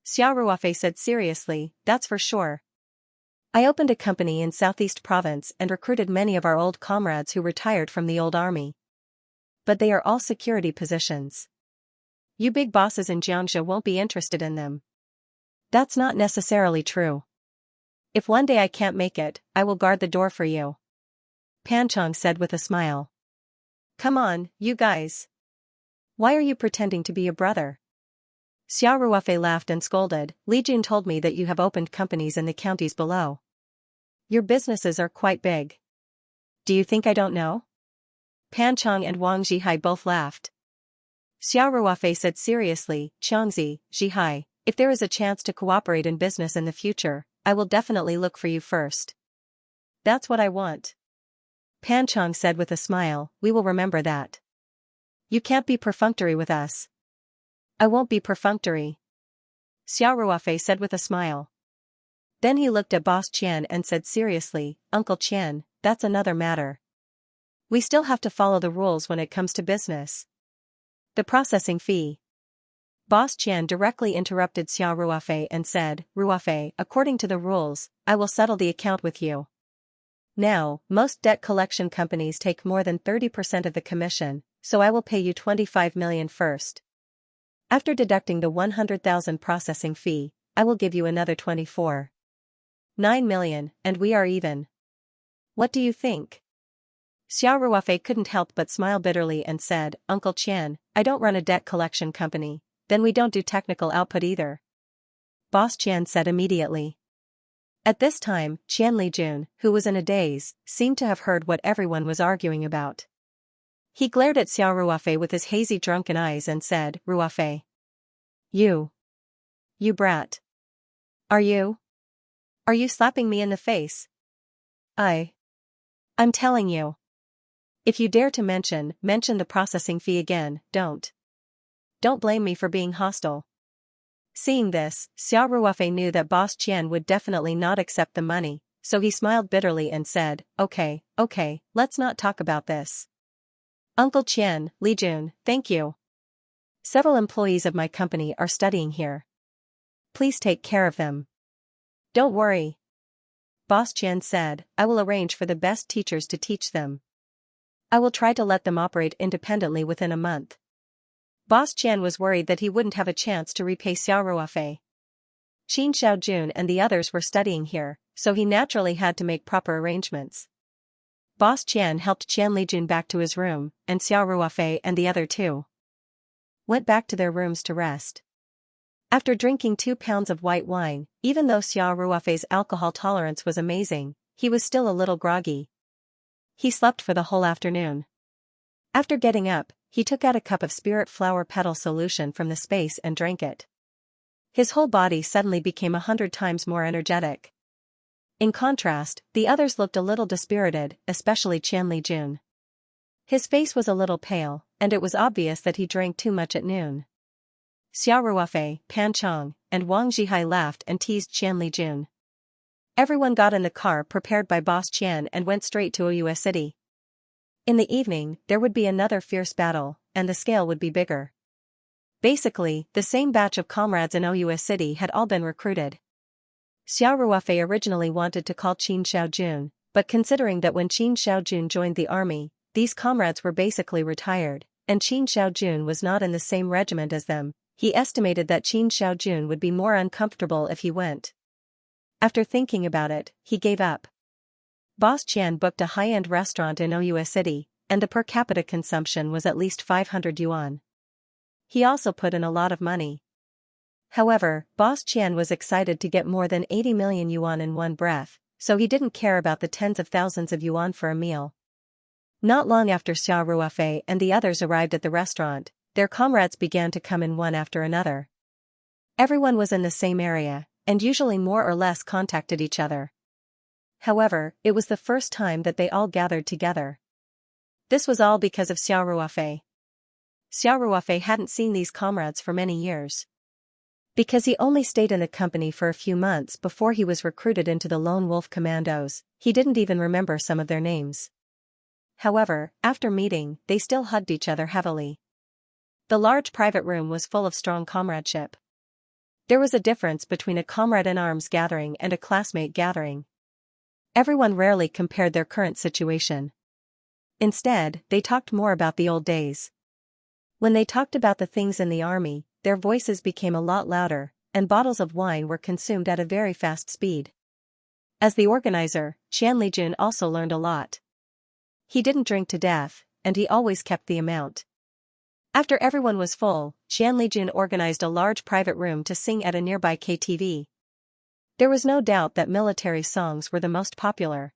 Xiao Ruofei said seriously, that's for sure. I opened a company in Southeast Province and recruited many of our old comrades who retired from the old army. But they are all security positions. You big bosses in Xianxia won't be interested in them. That's not necessarily true. If one day I can't make it, I will guard the door for you. Pan Chong said with a smile. Come on, you guys. Why are you pretending to be a brother? Xiao Ruofei laughed and scolded, Lijun told me that you have opened companies in the counties below. Your businesses are quite big. Do you think I don't know? Pan Chong and Wang Zhihai both laughed. Xiao Ruofei said seriously, Xianxia, Zhihai, if there is a chance to cooperate in business in the future, I will definitely look for you first. That's what I want. Pan Chong said with a smile, we will remember that. You can't be perfunctory with us. I won't be perfunctory. Xiao Ruofei said with a smile. Then he looked at Boss Qian and said seriously, Uncle Qian, that's another matter. We still have to follow the rules when it comes to business. The processing fee. Boss Qian directly interrupted Xiao Ruofei and said, Ruofei, according to the rules, I will settle the account with you. Now, most debt collection companies take more than 30% of the commission, so I will pay you 25 million first. After deducting the 100,000 processing fee, I will give you another 24.9 million, and we are even. What do you think? Xiao Ruofei couldn't help but smile bitterly and said, Uncle Qian, I don't run a debt collection company, then we don't do technical output either. Boss Qian said immediately. At this time, Qian Lijun, who was in a daze, seemed to have heard what everyone was arguing about. He glared at Xiao Ruofei with his hazy drunken eyes and said, Ruofei. You brat. Are you slapping me in the face? I'm telling you. If you dare to mention the processing fee again, don't blame me for being hostile. Seeing this, Xiao Ruofei knew that Boss Qian would definitely not accept the money, so he smiled bitterly and said, okay, let's not talk about this. Uncle Qian, Lijun, thank you. Several employees of my company are studying here. Please take care of them. Don't worry. Boss Qian said, I will arrange for the best teachers to teach them. I will try to let them operate independently within a month. Boss Qian was worried that he wouldn't have a chance to repay Xiao Ruofei. Qin Xiaojun and the others were studying here, so he naturally had to make proper arrangements. Boss Qian helped Qianlijun back to his room, and Xiao Ruofei and the other two went back to their rooms to rest. After drinking 2 pounds of white wine, even though Xiao Ruofei's alcohol tolerance was amazing, he was still a little groggy. He slept for the whole afternoon. After getting up, he took out a cup of spirit flower petal solution from the space and drank it. His whole body suddenly became 100 times more energetic. In contrast, the others looked a little dispirited, especially Qianlijun. His face was a little pale, and it was obvious that he drank too much at noon. Xiao Ruofei, Pan Chong, and Wang Zhihai laughed and teased Qianlijun. Everyone got in the car prepared by Boss Qian and went straight to Oua City. In the evening, there would be another fierce battle, and the scale would be bigger. Basically, the same batch of comrades in Oua City had all been recruited. Xiao Ruofei originally wanted to call Qin Xiaojun, but considering that when Qin Xiaojun joined the army, these comrades were basically retired, and Qin Xiaojun was not in the same regiment as them, he estimated that Qin Xiaojun would be more uncomfortable if he went. After thinking about it, he gave up. Boss Qian booked a high-end restaurant in Oua City, and the per capita consumption was at least 500 yuan. He also put in a lot of money. However, Boss Qian was excited to get more than 80 million yuan in one breath, so he didn't care about the tens of thousands of yuan for a meal. Not long after Xiao Ruofei and the others arrived at the restaurant, their comrades began to come in one after another. Everyone was in the same area, and usually more or less contacted each other. However, it was the first time that they all gathered together. This was all because of Xiao Ruofei. Xiao Ruofei hadn't seen these comrades for many years. Because he only stayed in the company for a few months before he was recruited into the Lone Wolf Commandos, he didn't even remember some of their names. However, after meeting, they still hugged each other heavily. The large private room was full of strong comradeship. There was a difference between a comrade-in-arms gathering and a classmate gathering. Everyone rarely compared their current situation. Instead, they talked more about the old days. When they talked about the things in the army, their voices became a lot louder, and bottles of wine were consumed at a very fast speed. As the organizer, Qianlijun also learned a lot. He didn't drink to death, and he always kept the amount. After everyone was full, Qianlijun organized a large private room to sing at a nearby KTV. There was no doubt that military songs were the most popular.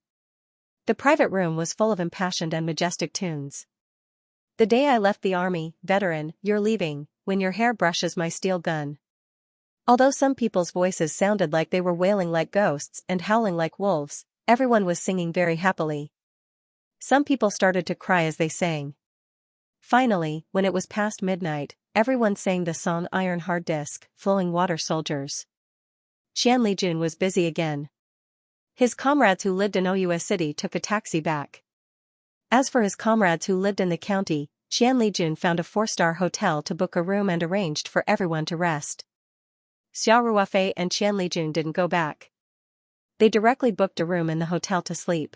The private room was full of impassioned and majestic tunes. The day I left the army, veteran, you're leaving, when your hair brushes my steel gun. Although some people's voices sounded like they were wailing like ghosts and howling like wolves, everyone was singing very happily. Some people started to cry as they sang. Finally, when it was past midnight, everyone sang the song Iron Hard Disk, Flowing Water Soldiers. Qianlijun was busy again. His comrades who lived in Oua City took a taxi back. As for his comrades who lived in the county, Qianlijun found a 4-star hotel to book a room and arranged for everyone to rest. Xiao Ruofei and Qianlijun didn't go back. They directly booked a room in the hotel to sleep.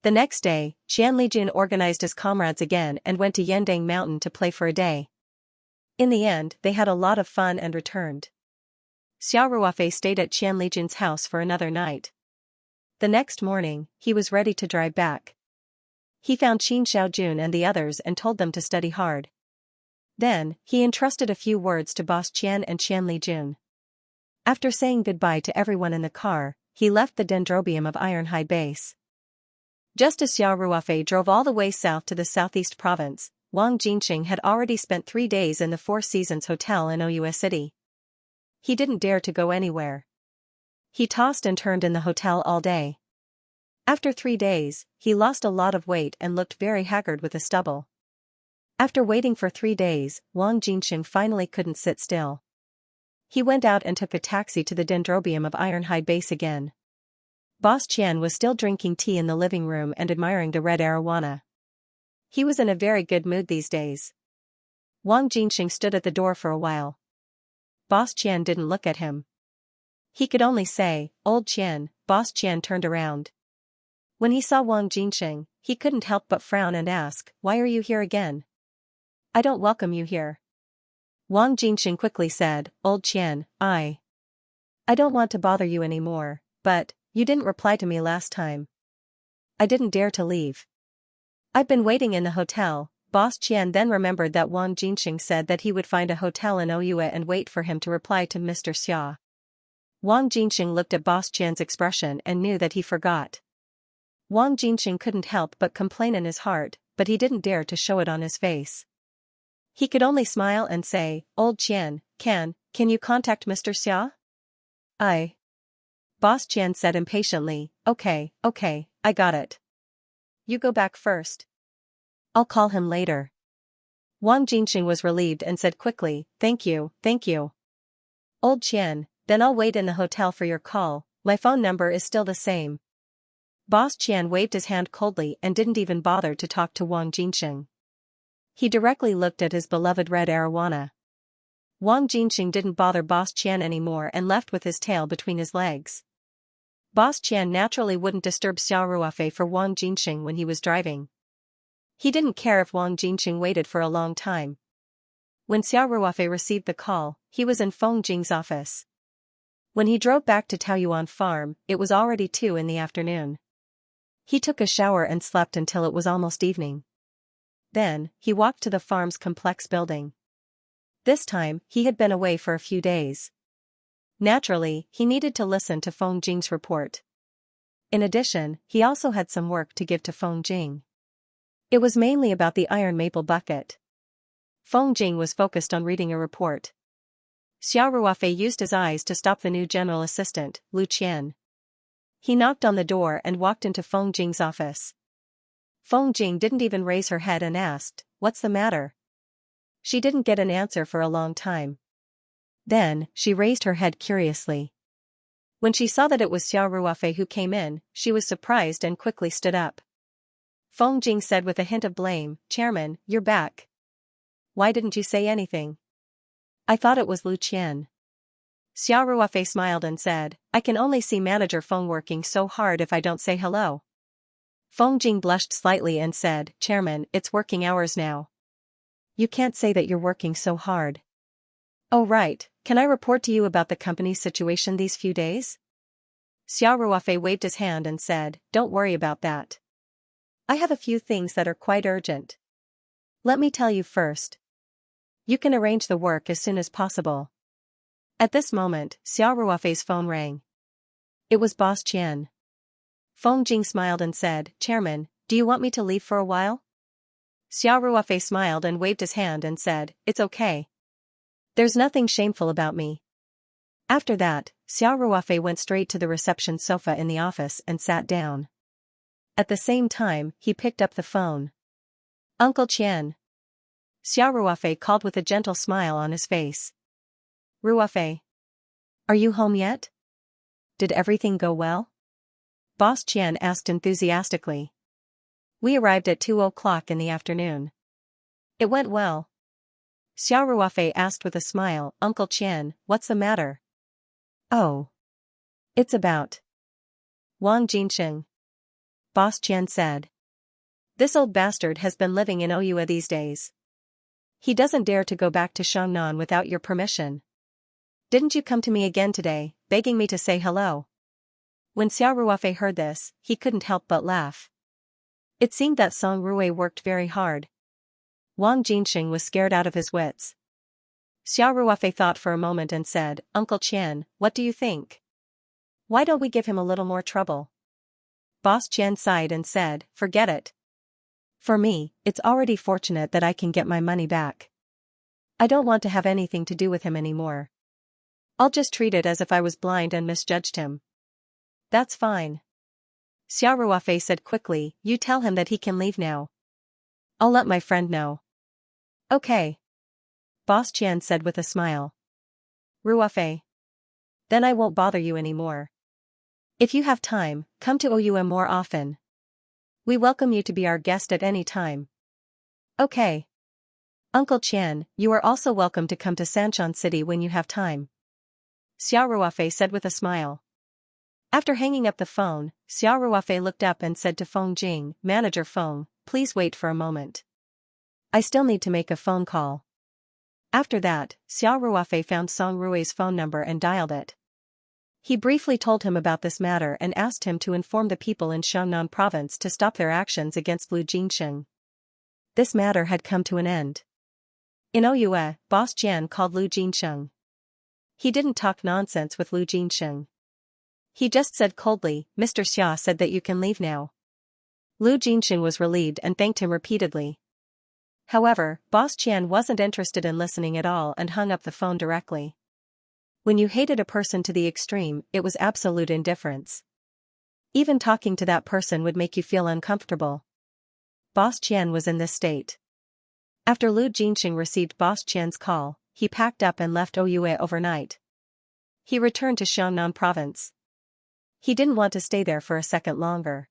The next day, Qianlijun organized his comrades again and went to Yendang Mountain to play for a day. In the end, they had a lot of fun and returned. Xiao Ruofei stayed at Qianlijun's house for another night. The next morning, he was ready to drive back. He found Qin Xiaojun and the others and told them to study hard. Then, he entrusted a few words to Boss Qian and Qianlijun. After saying goodbye to everyone in the car, he left the Dendrobium of Ironhide Base. Just as Xiao Ruofei drove all the way south to the southeast province, Wang Jinxing had already spent 3 days in the Four Seasons Hotel in Oua City. He didn't dare to go anywhere. He tossed and turned in the hotel all day. After 3 days, he lost a lot of weight and looked very haggard with a stubble. After waiting for 3 days, Wang Jinxing finally couldn't sit still. He went out and took a taxi to the Dendrobium of Ironhide Base again. Boss Qian was still drinking tea in the living room and admiring the red arowana. He was in a very good mood these days. Wang Jinxing stood at the door for a while. Boss Qian didn't look at him. He could only say, "Old Qian." Boss Qian turned around. When he saw Wang Jinxing, he couldn't help but frown and ask, "Why are you here again?" "I don't welcome you here." Wang Jinxing quickly said, "Old Qian, I I don't want to bother you anymore, but you didn't reply to me last time. I didn't dare to leave. I've been waiting in the hotel. Boss Qian then remembered that Wang Jinxing said that he would find a hotel in Ouyue and wait for him to reply to Mr. Xia. Wang Jinxing looked at Boss Qian's expression and knew that he forgot. Wang Jinxing couldn't help but complain in his heart, but he didn't dare to show it on his face. He could only smile and say, "Old Qian, can you contact Mr. Xia?" Boss Qian said impatiently, Okay, I got it. You go back first. I'll call him later. Wang Jinxing was relieved and said quickly, Thank you. Old Qian, then I'll wait in the hotel for your call, my phone number is still the same. Boss Qian waved his hand coldly and didn't even bother to talk to Wang Jinxing. He directly looked at his beloved red arowana. Wang Jinxing didn't bother Boss Qian anymore and left with his tail between his legs. Boss Qian naturally wouldn't disturb Xiao Ruofei for Wang Jinxing when he was driving. He didn't care if Wang Jinxing waited for a long time. When Xiao Ruofei received the call, he was in Feng Jing's office. When he drove back to Taoyuan Farm, it was already 2 in the afternoon. He took a shower and slept until it was almost evening. Then, he walked to the farm's complex building. This time, he had been away for a few days. Naturally, he needed to listen to Feng Jing's report. In addition, he also had some work to give to Feng Jing. It was mainly about the iron maple bucket. Feng Jing was focused on reading a report. Xiao Ruofei used his eyes to stop the new general assistant, Lu Qian. He knocked on the door and walked into Feng Jing's office. Feng Jing didn't even raise her head and asked, What's the matter? She didn't get an answer for a long time. Then, she raised her head curiously. When she saw that it was Xiao Ruofei who came in, she was surprised and quickly stood up. Feng Jing said with a hint of blame, Chairman, you're back. Why didn't you say anything? I thought it was Lu Qian. Xiao Ruofei smiled and said, I can only see Manager Feng working so hard if I don't say hello. Feng Jing blushed slightly and said, Chairman, it's working hours now. You can't say that you're working so hard. Oh right, can I report to you about the company's situation these few days? Xiao Ruofei waved his hand and said, Don't worry about that. I have a few things that are quite urgent. Let me tell you first. You can arrange the work as soon as possible. At this moment, Xiao Ruofei's phone rang. It was Boss Qian. Feng Jing smiled and said, Chairman, do you want me to leave for a while? Xiao Ruofei smiled and waved his hand and said, It's okay. There's nothing shameful about me. After that, Xiao Ruofei went straight to the reception sofa in the office and sat down. At the same time, he picked up the phone. Uncle Qian. Xiao Ruofei called with a gentle smile on his face. Ruofei. Are you home yet? Did everything go well? Boss Qian asked enthusiastically. We arrived at 2:00 in the afternoon. It went well. Xiao Ruofei asked with a smile, Uncle Qian, what's the matter? Oh. It's about Wang Jinxing. Boss Qian said. This old bastard has been living in Ouyue these days. He doesn't dare to go back to Shangnan without your permission. Didn't you come to me again today, begging me to say hello? When Xiao Ruofei heard this, he couldn't help but laugh. It seemed that Song Rui worked very hard. Wang Jinxing was scared out of his wits. Xiao Ruofei thought for a moment and said, Uncle Qian, what do you think? Why don't we give him a little more trouble? Boss Qian sighed and said, Forget it. For me, it's already fortunate that I can get my money back. I don't want to have anything to do with him anymore. I'll just treat it as if I was blind and misjudged him. That's fine. Xiao Ruofei said quickly, You tell him that he can leave now. I'll let my friend know. Okay. Boss Qian said with a smile. Ruofei. Then I won't bother you anymore. If you have time, come to Ouyue more often. We welcome you to be our guest at any time. Okay. Uncle Qian, you are also welcome to come to Sanshan City when you have time. Xiao Ruofei said with a smile. After hanging up the phone, Xiao Ruofei looked up and said to Feng Jing, Manager Feng, please wait for a moment. I still need to make a phone call. After that, Xiao Ruofei found Song Rui's phone number and dialed it. He briefly told him about this matter and asked him to inform the people in Xiangnan province to stop their actions against Lu Jinsheng. This matter had come to an end. In Ouyue, Boss Jian called Lu Jinsheng. He didn't talk nonsense with Lu Jinsheng. He just said coldly, "Mr. Xia said that you can leave now." Lu Jinsheng was relieved and thanked him repeatedly. However, Boss Qian wasn't interested in listening at all and hung up the phone directly. When you hated a person to the extreme, it was absolute indifference. Even talking to that person would make you feel uncomfortable. Boss Qian was in this state. After Lu Jinsheng received Boss Qian's call, he packed up and left Ouyue overnight. He returned to Xiangnan province. He didn't want to stay there for a second longer.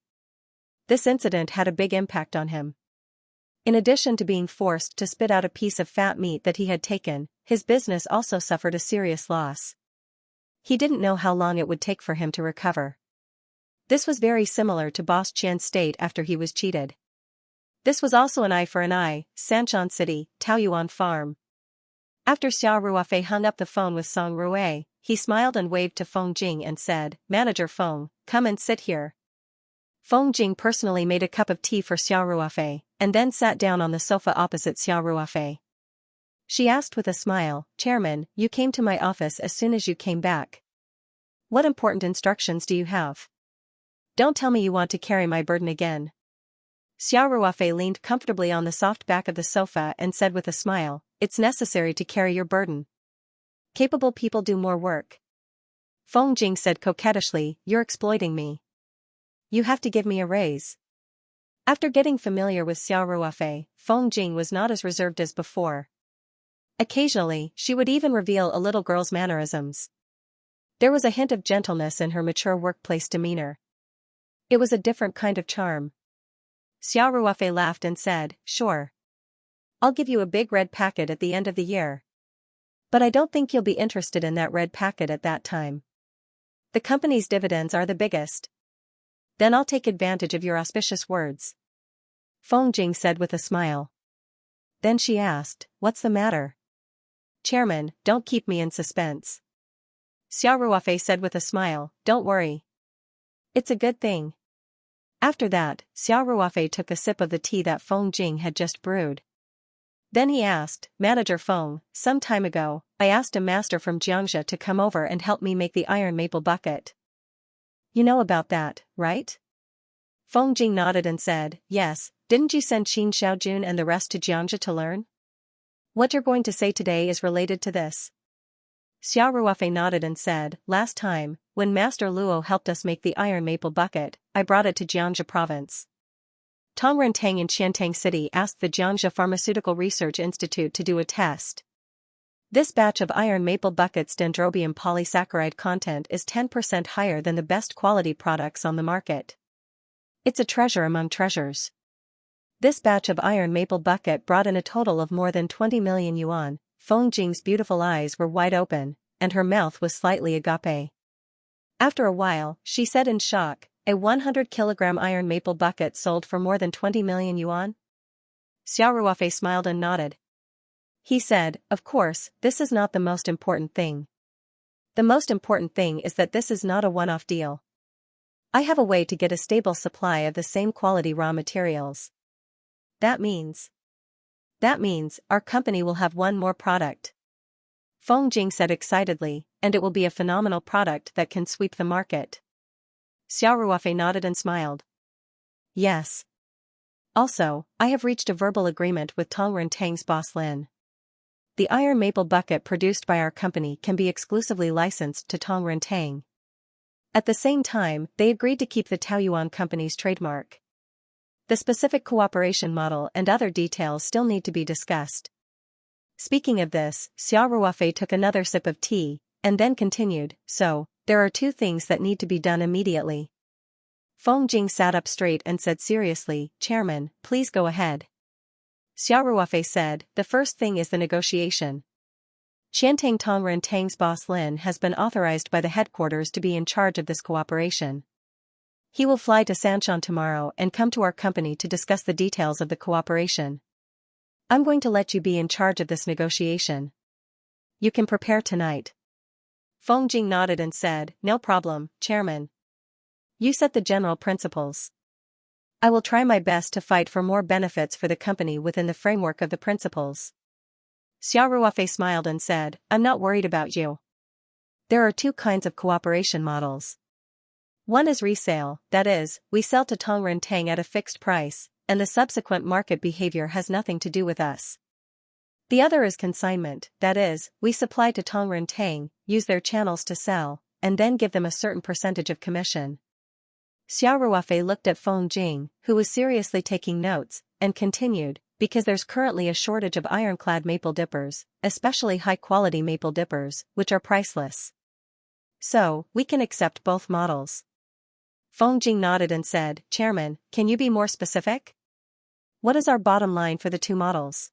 This incident had a big impact on him. In addition to being forced to spit out a piece of fat meat that he had taken, his business also suffered a serious loss. He didn't know how long it would take for him to recover. This was very similar to Boss Qian's state after he was cheated. This was also an eye for an eye, Sanshan City, Taoyuan Farm. After Xiao Ruofei hung up the phone with Song Rue, he smiled and waved to Feng Jing and said, "Manager Feng, come and sit here." Feng Jing personally made a cup of tea for Xiao Ruofei, and then sat down on the sofa opposite Xiao Ruofei. She asked with a smile, "Chairman, you came to my office as soon as you came back. What important instructions do you have? Don't tell me you want to carry my burden again." Xiao Ruofei leaned comfortably on the soft back of the sofa and said with a smile, "It's necessary to carry your burden. Capable people do more work." Feng Jing said coquettishly, "You're exploiting me. You have to give me a raise." After getting familiar with Xiao Ruofei, Feng Jing was not as reserved as before. Occasionally, she would even reveal a little girl's mannerisms. There was a hint of gentleness in her mature workplace demeanor. It was a different kind of charm. Xiao Ruofei laughed and said, "Sure. I'll give you a big red packet at the end of the year. But I don't think you'll be interested in that red packet at that time. The company's dividends are the biggest. Then I'll take advantage of your auspicious words." Feng Jing said with a smile. Then she asked, "What's the matter?" "Chairman, don't keep me in suspense." Xiao Ruofei said with a smile, "Don't worry. It's a good thing." After that, Xiao Ruofei took a sip of the tea that Feng Jing had just brewed. Then he asked, "Manager Feng, some time ago, I asked a master from Xianxia to come over and help me make the iron maple bucket. You know about that, right?" Feng Jing nodded and said, "Yes, didn't you send Qin Xiaojun and the rest to Xianxia to learn? What you're going to say today is related to this." Xiao Ruofei nodded and said, "Last time, when Master Luo helped us make the iron maple bucket, I brought it to Xianxia province. Tong Rentang in Qiantang City asked the Xianxia Pharmaceutical Research Institute to do a test. This batch of iron maple bucket's dendrobium polysaccharide content is 10% higher than the best quality products on the market. It's a treasure among treasures. This batch of iron maple bucket brought in a total of more than 20 million yuan." Feng Jing's beautiful eyes were wide open, and her mouth was slightly agape. After a while, she said in shock, "A 100-kilogram iron maple bucket sold for more than 20 million yuan?" Xiao Ruofei smiled and nodded. He said, "Of course, this is not the most important thing. The most important thing is that this is not a one-off deal. I have a way to get a stable supply of the same quality raw materials. That means our company will have one more product." Feng Jing said excitedly, "And it will be a phenomenal product that can sweep the market." Xiao Ruofei nodded and smiled. "Yes. Also, I have reached a verbal agreement with Tong Rentang's boss Lin. The iron maple bucket produced by our company can be exclusively licensed to Tong Rentang. At the same time, they agreed to keep the Taoyuan company's trademark. The specific cooperation model and other details still need to be discussed." Speaking of this, Xiao Ruofei took another sip of tea, and then continued, "So, there are two things that need to be done immediately." Feng Jing sat up straight and said seriously, "Chairman, please go ahead." Xiao Ruofei said, "The first thing is the negotiation. Qiantang Tong Rentang's boss Lin has been authorized by the headquarters to be in charge of this cooperation. He will fly to Sanshan tomorrow and come to our company to discuss the details of the cooperation. I'm going to let you be in charge of this negotiation. You can prepare tonight." Feng Jing nodded and said, "No problem, Chairman. You set the general principles. I will try my best to fight for more benefits for the company within the framework of the principles." Xiao Ruofei smiled and said, "I'm not worried about you. There are two kinds of cooperation models. One is resale, that is, we sell to Tong Rentang at a fixed price, and the subsequent market behavior has nothing to do with us. The other is consignment, that is, we supply to Tong Rentang, use their channels to sell, and then give them a certain percentage of commission." Xiao Ruofei looked at Feng Jing, who was seriously taking notes, and continued, "Because there's currently a shortage of ironclad maple dippers, especially high-quality maple dippers, which are priceless. So, we can accept both models." Feng Jing nodded and said, "Chairman, can you be more specific? What is our bottom line for the two models?"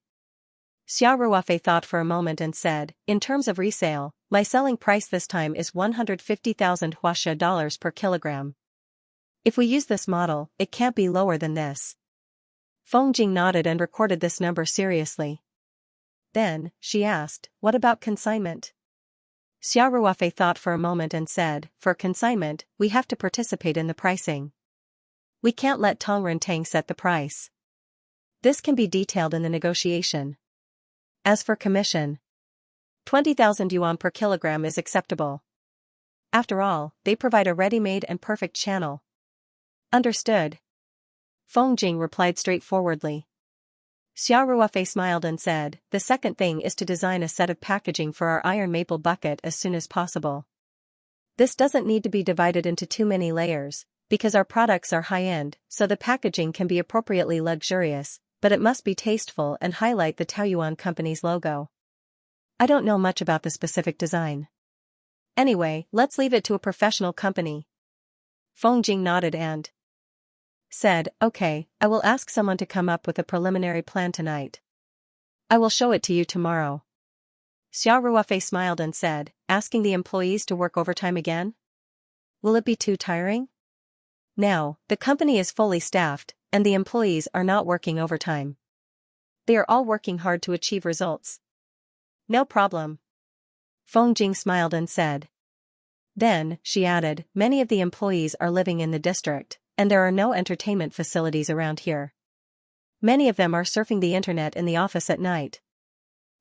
Xiao Ruofei thought for a moment and said, "In terms of resale, my selling price this time is 150,000 huaxia dollars per kilogram. If we use this model, it can't be lower than this." Feng Jing nodded and recorded this number seriously. Then, she asked, "What about consignment?" Xiao Ruofei thought for a moment and said, "For consignment, we have to participate in the pricing. We can't let Tong Rentang set the price. This can be detailed in the negotiation. As for commission, 20,000 yuan per kilogram is acceptable. After all, they provide a ready-made and perfect channel." "Understood." Feng Jing replied straightforwardly. Xiao Ruofei smiled and said, "The second thing is to design a set of packaging for our iron maple bucket as soon as possible. This doesn't need to be divided into too many layers, because our products are high-end, so the packaging can be appropriately luxurious, but it must be tasteful and highlight the Taoyuan company's logo. I don't know much about the specific design. Anyway, let's leave it to a professional company." Feng Jing nodded and said, "Okay, I will ask someone to come up with a preliminary plan tonight. I will show it to you tomorrow." Xiao Ruofei smiled and said, "Asking the employees to work overtime again? Will it be too tiring?" "Now, the company is fully staffed, and the employees are not working overtime. They are all working hard to achieve results." "No problem." Feng Jing smiled and said. Then, she added, "Many of the employees are living in the district, and there are no entertainment facilities around here. Many of them are surfing the internet in the office at night.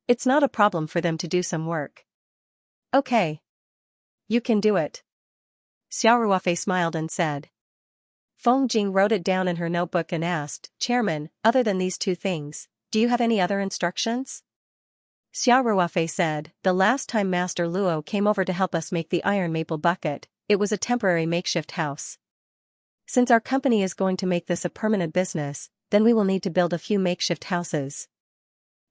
It's not a problem for them to do some work." "Okay. You can do it." Xiao Ruofei smiled and said. Feng Jing wrote it down in her notebook and asked, "Chairman, other than these two things, do you have any other instructions?" Xiao Ruofei said, "The last time Master Luo came over to help us make the iron maple bucket, it was a temporary makeshift house. Since our company is going to make this a permanent business, then we will need to build a few makeshift houses.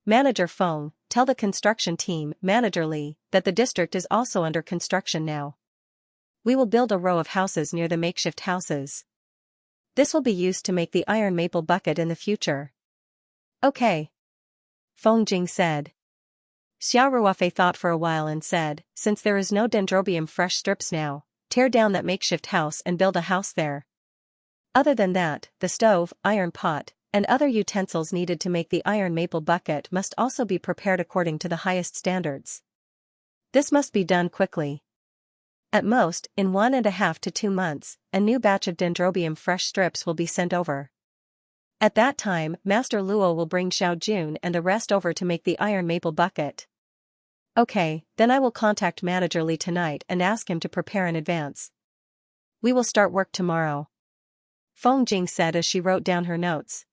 Manager Feng, tell the construction team, Manager Li, that the district is also under construction now. We will build a row of houses near the makeshift houses. This will be used to make the iron maple bucket in the future." "Okay," Feng Jing said. Xiao Ruofei thought for a while and said, "Since there is no dendrobium fresh strips now, tear down that makeshift house and build a house there. Other than that, the stove, iron pot, and other utensils needed to make the iron maple bucket must also be prepared according to the highest standards. This must be done quickly. At most, in 1.5 to 2 months, a new batch of dendrobium fresh strips will be sent over. At that time, Master Luo will bring Xiao Jun and the rest over to make the iron maple bucket." "Okay, then I will contact Manager Li tonight and ask him to prepare in advance. We will start work tomorrow," Feng Jing said as she wrote down her notes.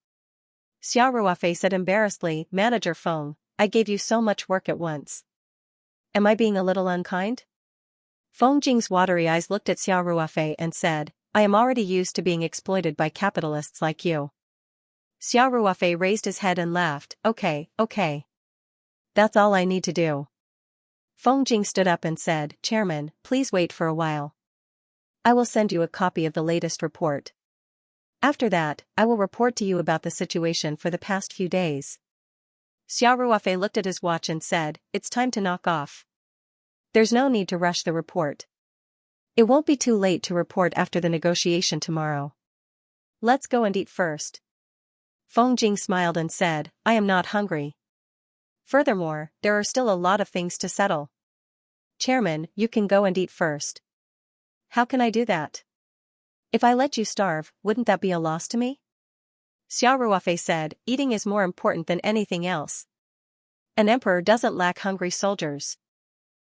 Xiao Ruofei said embarrassedly, "Manager Feng, I gave you so much work at once. Am I being a little unkind?" Feng Jing's watery eyes looked at Xiao Ruofei and said, "I am already used to being exploited by capitalists like you." Xiao Ruofei raised his head and laughed, "Okay, okay. That's all I need to do." Feng Jing stood up and said, "Chairman, please wait for a while. I will send you a copy of the latest report. After that, I will report to you about the situation for the past few days." Xiao Ruofei looked at his watch and said, "It's time to knock off. There's no need to rush the report. It won't be too late to report after the negotiation tomorrow. Let's go and eat first." Feng Jing smiled and said, "I am not hungry. Furthermore, there are still a lot of things to settle." Chairman, you can go and eat first. How can I do that? If I let you starve, wouldn't that be a loss to me? Xiao Ruofei said, eating is more important than anything else. An emperor doesn't lack hungry soldiers.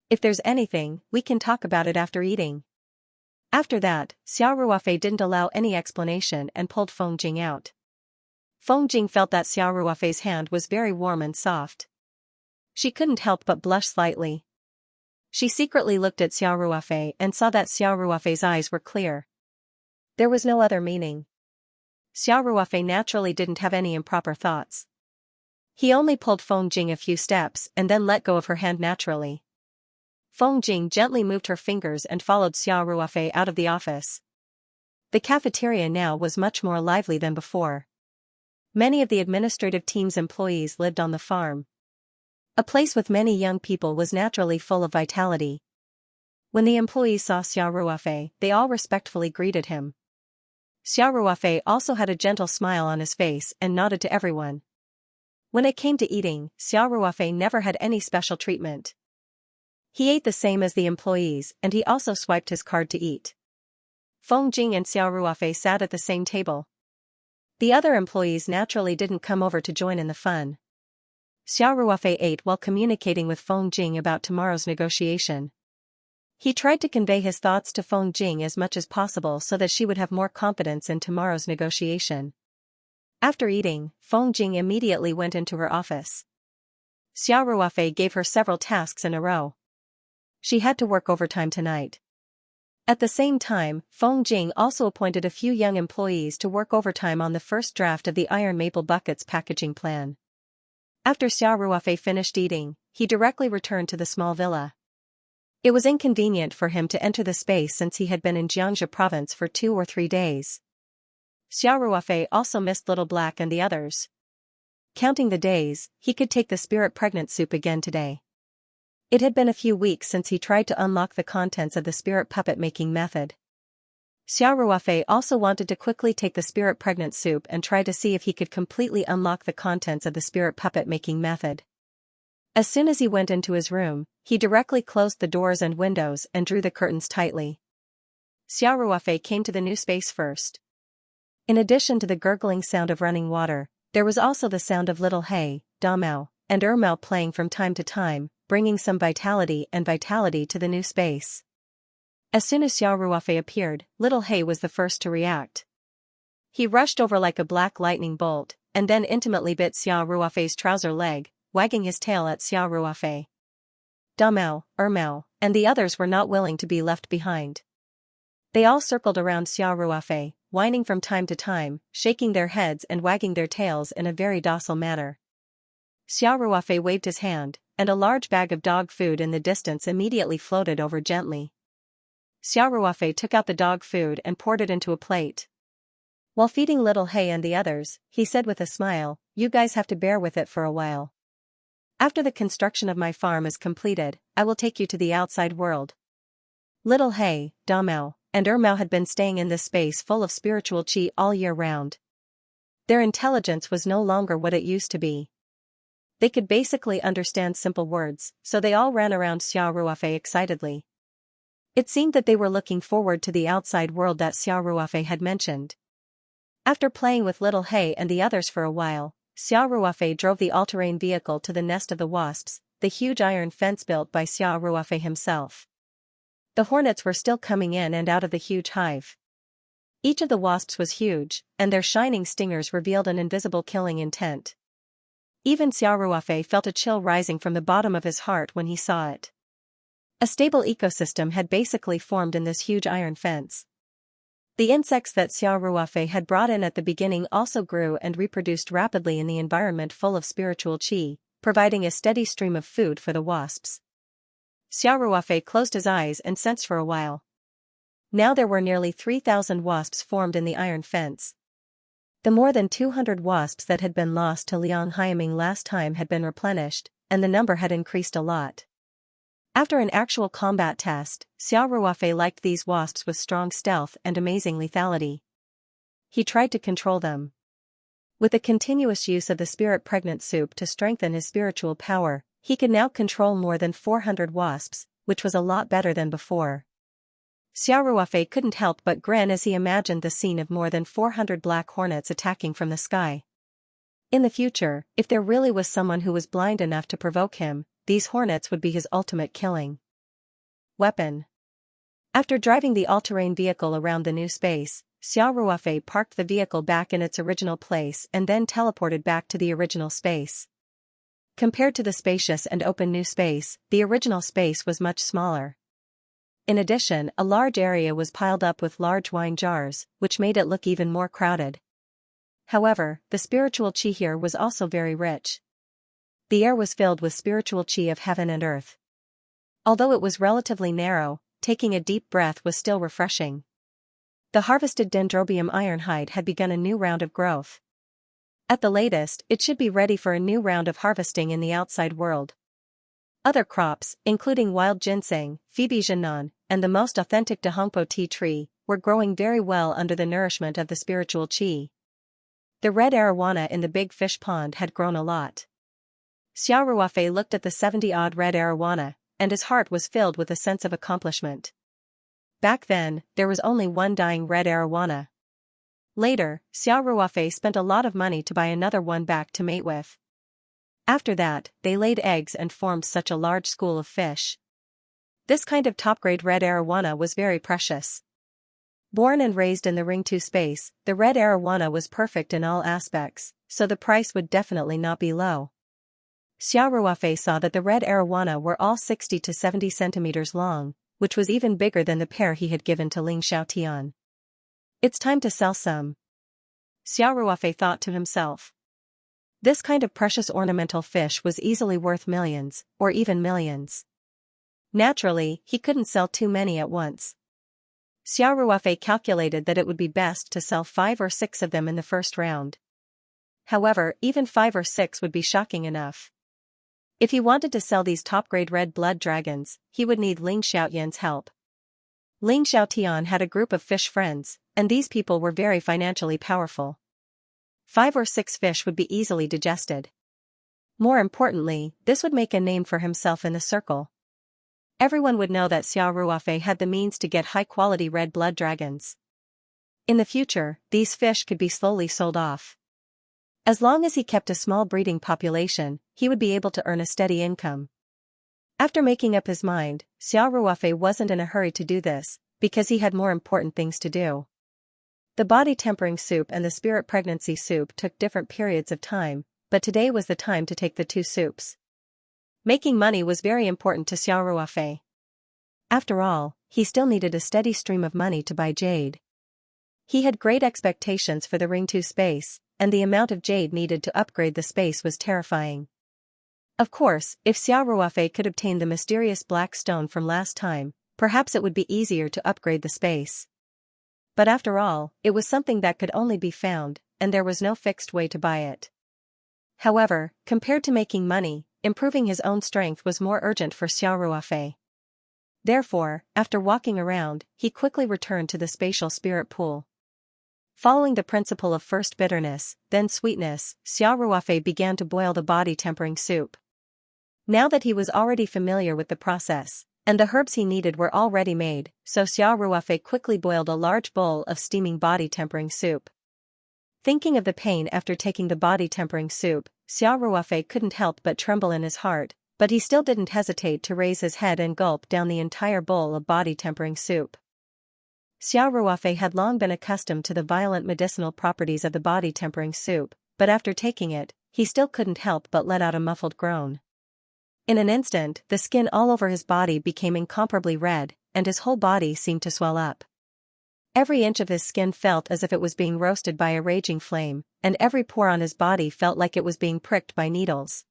If there's anything, we can talk about it after eating. After that, Xiao Ruofei didn't allow any explanation and pulled Feng Jing out. Feng Jing felt that Xiao Ruofei's hand was very warm and soft. She couldn't help but blush slightly. She secretly looked at Xiao Ruofei and saw that Xiao Ruofei's eyes were clear. There was no other meaning. Xiao Ruofei naturally didn't have any improper thoughts. He only pulled Feng Jing a few steps and then let go of her hand naturally. Feng Jing gently moved her fingers and followed Xiao Ruofei out of the office. The cafeteria now was much more lively than before. Many of the administrative team's employees lived on the farm. A place with many young people was naturally full of vitality. When the employees saw Xiao Ruofei, they all respectfully greeted him. Xiao Ruofei also had a gentle smile on his face and nodded to everyone. When it came to eating, Xiao Ruofei never had any special treatment. He ate the same as the employees and he also swiped his card to eat. Feng Jing and Xiao Ruofei sat at the same table. The other employees naturally didn't come over to join in the fun. Xiao Ruofei ate while communicating with Feng Jing about tomorrow's negotiation. He tried to convey his thoughts to Feng Jing as much as possible so that she would have more confidence in tomorrow's negotiation. After eating, Feng Jing immediately went into her office. Xiao Ruofei gave her several tasks in a row. She had to work overtime tonight. At the same time, Feng Jing also appointed a few young employees to work overtime on the first draft of the Iron Maple Buckets packaging plan. After Xiao Ruofei finished eating, he directly returned to the small villa. It was inconvenient for him to enter the space since he had been in Xianxia province for 2 or 3 days. Xiao Ruofei also missed Little Black and the others. Counting the days, he could take the spirit-pregnant soup again today. It had been a few weeks since he tried to unlock the contents of the spirit puppet-making method. Xiao Ruofei also wanted to quickly take the spirit-pregnant soup and try to see if he could completely unlock the contents of the spirit puppet-making method. As soon as he went into his room, he directly closed the doors and windows and drew the curtains tightly. Xiao Ruofei came to the new space first. In addition to the gurgling sound of running water, there was also the sound of Little Hay, Damao, and Ermao playing from time to time, bringing some vitality to the new space. As soon as Xiao Ruofei appeared, Little Hay was the first to react. He rushed over like a black lightning bolt, and then intimately bit Xiao Ruofei's trouser leg, wagging his tail at Xiao Ruofei. Damao, Ermao, and the others were not willing to be left behind. They all circled around Xiao Ruofei, whining from time to time, shaking their heads and wagging their tails in a very docile manner. Xiao Ruofei waved his hand, and a large bag of dog food in the distance immediately floated over gently. Xiao Ruofei took out the dog food and poured it into a plate. While feeding Little Hay and the others, he said with a smile, "You guys have to bear with it for a while. After the construction of my farm is completed, I will take you to the outside world." Little Hay, Damao, and Ermao had been staying in this space full of spiritual qi all year round. Their intelligence was no longer what it used to be. They could basically understand simple words, so they all ran around Xiao Ruofei excitedly. It seemed that they were looking forward to the outside world that Xiao Ruofei had mentioned. After playing with Little Hay and the others for a while, Xiao Ruofei drove the all-terrain vehicle to the nest of the wasps, the huge iron fence built by Xiao Ruofei himself. The hornets were still coming in and out of the huge hive. Each of the wasps was huge, and their shining stingers revealed an invisible killing intent. Even Xiao Ruofei felt a chill rising from the bottom of his heart when he saw it. A stable ecosystem had basically formed in this huge iron fence. The insects that Xiao Ruofei had brought in at the beginning also grew and reproduced rapidly in the environment full of spiritual qi, providing a steady stream of food for the wasps. Xiao Ruofei closed his eyes and sensed for a while. Now there were nearly 3,000 wasps formed in the iron fence. The more than 200 wasps that had been lost to Liang Haiming last time had been replenished, and the number had increased a lot. After an actual combat test, Xiao Ruofei liked these wasps with strong stealth and amazing lethality. He tried to control them. With the continuous use of the spirit-pregnant soup to strengthen his spiritual power, he could now control more than 400 wasps, which was a lot better than before. Xiao Ruofei couldn't help but grin as he imagined the scene of more than 400 black hornets attacking from the sky. In the future, if there really was someone who was blind enough to provoke him, these hornets would be his ultimate killing weapon. After driving the all-terrain vehicle around the new space, Xiao Ruofei parked the vehicle back in its original place and then teleported back to the original space. Compared to the spacious and open new space, the original space was much smaller. In addition, a large area was piled up with large wine jars, which made it look even more crowded. However, the spiritual qi here was also very rich. The air was filled with spiritual qi of heaven and earth. Although it was relatively narrow, taking a deep breath was still refreshing. The harvested dendrobium ironhide had begun a new round of growth. At the latest, it should be ready for a new round of harvesting in the outside world. Other crops, including wild ginseng, Phoebe Jinan, and the most authentic Dahongpo tea tree, were growing very well under the nourishment of the spiritual qi. The red arowana in the big fish pond had grown a lot. Xiao Ruofei looked at the 70-odd red arowana, and his heart was filled with a sense of accomplishment. Back then, there was only one dying red arowana. Later, Xiao Ruofei spent a lot of money to buy another one back to mate with. After that, they laid eggs and formed such a large school of fish. This kind of top-grade red arowana was very precious. Born and raised in the Ring 2 space, the red arowana was perfect in all aspects, so the price would definitely not be low. Xiao Ruofei saw that the red arowana were all 60 to 70 centimeters long, which was even bigger than the pair he had given to Ling Xiaotian. It's time to sell some. Xiao Ruofei thought to himself. This kind of precious ornamental fish was easily worth millions, or even millions. Naturally, he couldn't sell too many at once. Xiao Ruofei calculated that it would be best to sell 5 or 6 of them in the first round. However, even 5 or 6 would be shocking enough. If he wanted to sell these top-grade red blood dragons, he would need Ling Xiaotian's help. Ling Xiaotian had a group of fish friends, and these people were very financially powerful. 5 or 6 fish would be easily digested. More importantly, this would make a name for himself in the circle. Everyone would know that Xiao Ruofei had the means to get high-quality red blood dragons. In the future, these fish could be slowly sold off. As long as he kept a small breeding population, he would be able to earn a steady income. After making up his mind, Xiao Ruofei wasn't in a hurry to do this, because he had more important things to do. The body tempering soup and the spirit pregnancy soup took different periods of time, but today was the time to take the 2 soups. Making money was very important to Xiao Ruofei. After all, he still needed a steady stream of money to buy jade. He had great expectations for the Ring 2 space, and the amount of jade needed to upgrade the space was terrifying. Of course, if Xiao Ruofei could obtain the mysterious black stone from last time, perhaps it would be easier to upgrade the space. But after all, it was something that could only be found, and there was no fixed way to buy it. However, compared to making money, improving his own strength was more urgent for Xiao Ruofei. Therefore, after walking around, he quickly returned to the spatial spirit pool. Following the principle of first bitterness, then sweetness, Xiao Ruofei began to boil the body-tempering soup. Now that he was already familiar with the process, and the herbs he needed were already made, so Xiao Ruofei quickly boiled a large bowl of steaming body-tempering soup. Thinking of the pain after taking the body-tempering soup, Xiao Ruofei couldn't help but tremble in his heart, but he still didn't hesitate to raise his head and gulp down the entire bowl of body-tempering soup. Xiao Ruofei had long been accustomed to the violent medicinal properties of the body-tempering soup, but after taking it, he still couldn't help but let out a muffled groan. In an instant, the skin all over his body became incomparably red, and his whole body seemed to swell up. Every inch of his skin felt as if it was being roasted by a raging flame, and every pore on his body felt like it was being pricked by needles.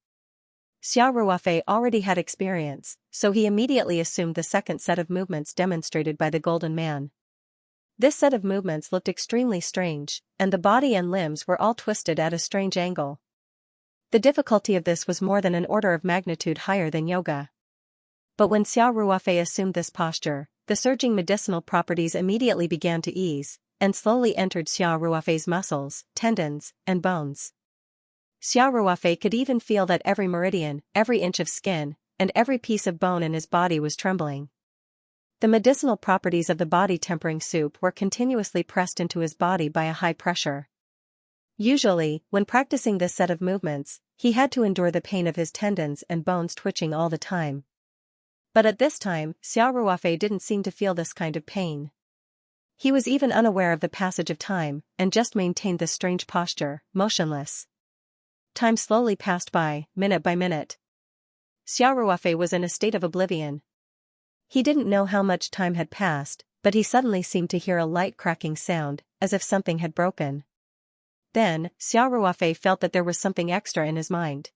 Xiao Ruofei already had experience, so he immediately assumed the second set of movements demonstrated by the Golden Man. This set of movements looked extremely strange, and the body and limbs were all twisted at a strange angle. The difficulty of this was more than an order of magnitude higher than yoga. But when Xiao Ruofei assumed this posture, the surging medicinal properties immediately began to ease, and slowly entered Xiao Ruofei's muscles, tendons, and bones. Xiao Ruofei could even feel that every meridian, every inch of skin, and every piece of bone in his body was trembling. The medicinal properties of the body-tempering soup were continuously pressed into his body by a high pressure. Usually, when practicing this set of movements, he had to endure the pain of his tendons and bones twitching all the time. But at this time, Xiao Ruofei didn't seem to feel this kind of pain. He was even unaware of the passage of time, and just maintained this strange posture, motionless. Time slowly passed by, minute by minute. Xiao Ruofei was in a state of oblivion. He didn't know how much time had passed, but he suddenly seemed to hear a light cracking sound, as if something had broken. Then, Xiao Ruofei felt that there was something extra in his mind.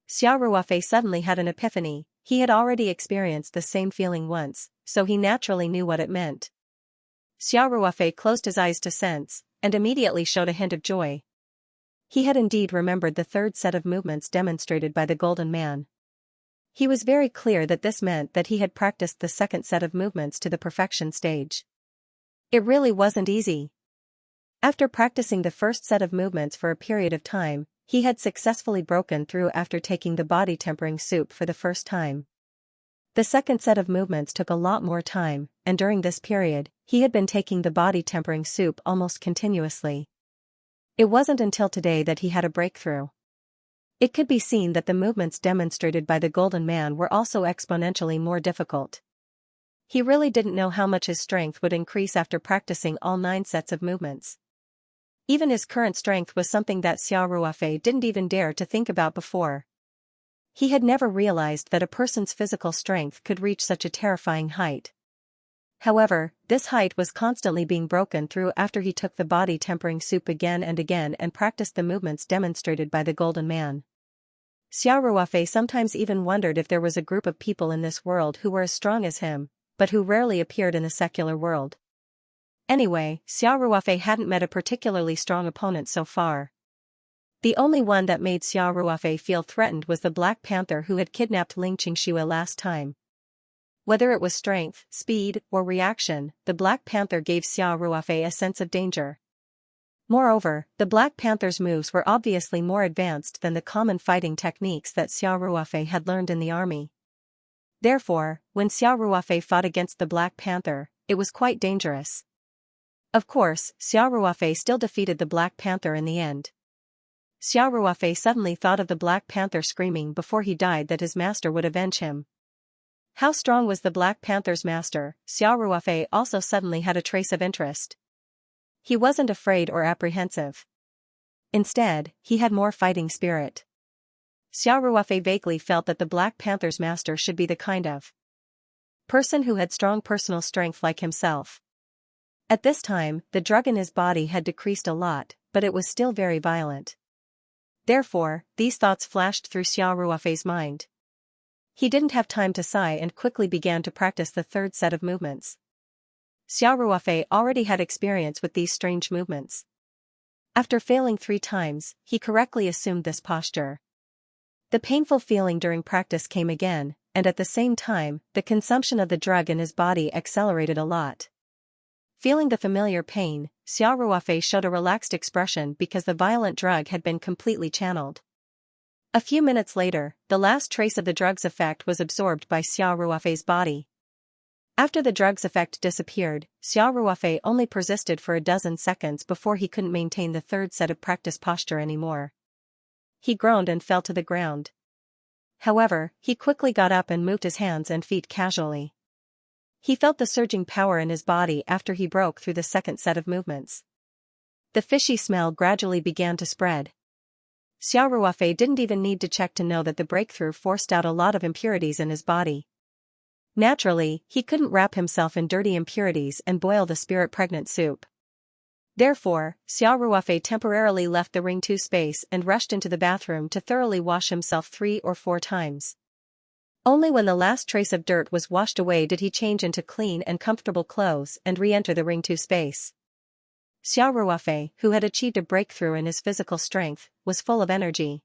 Xiao Ruofei suddenly had an epiphany. He had already experienced the same feeling once, so he naturally knew what it meant. Xiao Ruofei closed his eyes to sense, and immediately showed a hint of joy. He had indeed remembered the third set of movements demonstrated by the Golden Man. He was very clear that this meant that he had practiced the second set of movements to the perfection stage. It really wasn't easy. After practicing the first set of movements for a period of time, he had successfully broken through after taking the body-tempering soup for the first time. The second set of movements took a lot more time, and during this period, he had been taking the body-tempering soup almost continuously. It wasn't until today that he had a breakthrough. It could be seen that the movements demonstrated by the Golden Man were also exponentially more difficult. He really didn't know how much his strength would increase after practicing all 9 sets of movements. Even his current strength was something that Xiao Ruofei didn't even dare to think about before. He had never realized that a person's physical strength could reach such a terrifying height. However, this height was constantly being broken through after he took the body-tempering soup again and practiced the movements demonstrated by the Golden Man. Xiao Ruofei sometimes even wondered if there was a group of people in this world who were as strong as him, but who rarely appeared in the secular world. Anyway, Xiao Ruofei hadn't met a particularly strong opponent so far. The only one that made Xiao Ruofei feel threatened was the Black Panther who had kidnapped Ling Xianxia last time. Whether it was strength, speed, or reaction, the Black Panther gave Xiao Ruofei a sense of danger. Moreover, the Black Panther's moves were obviously more advanced than the common fighting techniques that Xiao Ruofei had learned in the army. Therefore, when Xiao Ruofei fought against the Black Panther, it was quite dangerous. Of course, Xiao Ruofei still defeated the Black Panther in the end. Xiao Ruofei suddenly thought of the Black Panther screaming before he died that his master would avenge him. How strong was the Black Panther's master? Xiao Ruofei also suddenly had a trace of interest. He wasn't afraid or apprehensive. Instead, he had more fighting spirit. Xiao Ruofei vaguely felt that the Black Panther's master should be the kind of person who had strong personal strength like himself. At this time, the drug in his body had decreased a lot, but it was still very violent. Therefore, these thoughts flashed through Xiao Ruofei's mind. He didn't have time to sigh and quickly began to practice the third set of movements. Xiao Ruofei already had experience with these strange movements. After failing 3 times, he correctly assumed this posture. The painful feeling during practice came again, and at the same time, the consumption of the drug in his body accelerated a lot. Feeling the familiar pain, Xiao Ruofei showed a relaxed expression because the violent drug had been completely channeled. A few minutes later, the last trace of the drug's effect was absorbed by Xiao Ruofei's body. After the drug's effect disappeared, Xiao Ruofei only persisted for a dozen seconds before he couldn't maintain the third set of practice posture anymore. He groaned and fell to the ground. However, he quickly got up and moved his hands and feet casually. He felt the surging power in his body after he broke through the second set of movements. The fishy smell gradually began to spread. Xiao Ruofei didn't even need to check to know that the breakthrough forced out a lot of impurities in his body. Naturally, he couldn't wrap himself in dirty impurities and boil the spirit-pregnant soup. Therefore, Xiao Ruofei temporarily left the Ring 2 space and rushed into the bathroom to thoroughly wash himself 3 or 4 times. Only when the last trace of dirt was washed away did he change into clean and comfortable clothes and re-enter the Ring 2 space. Xiao Ruofei, who had achieved a breakthrough in his physical strength, was full of energy.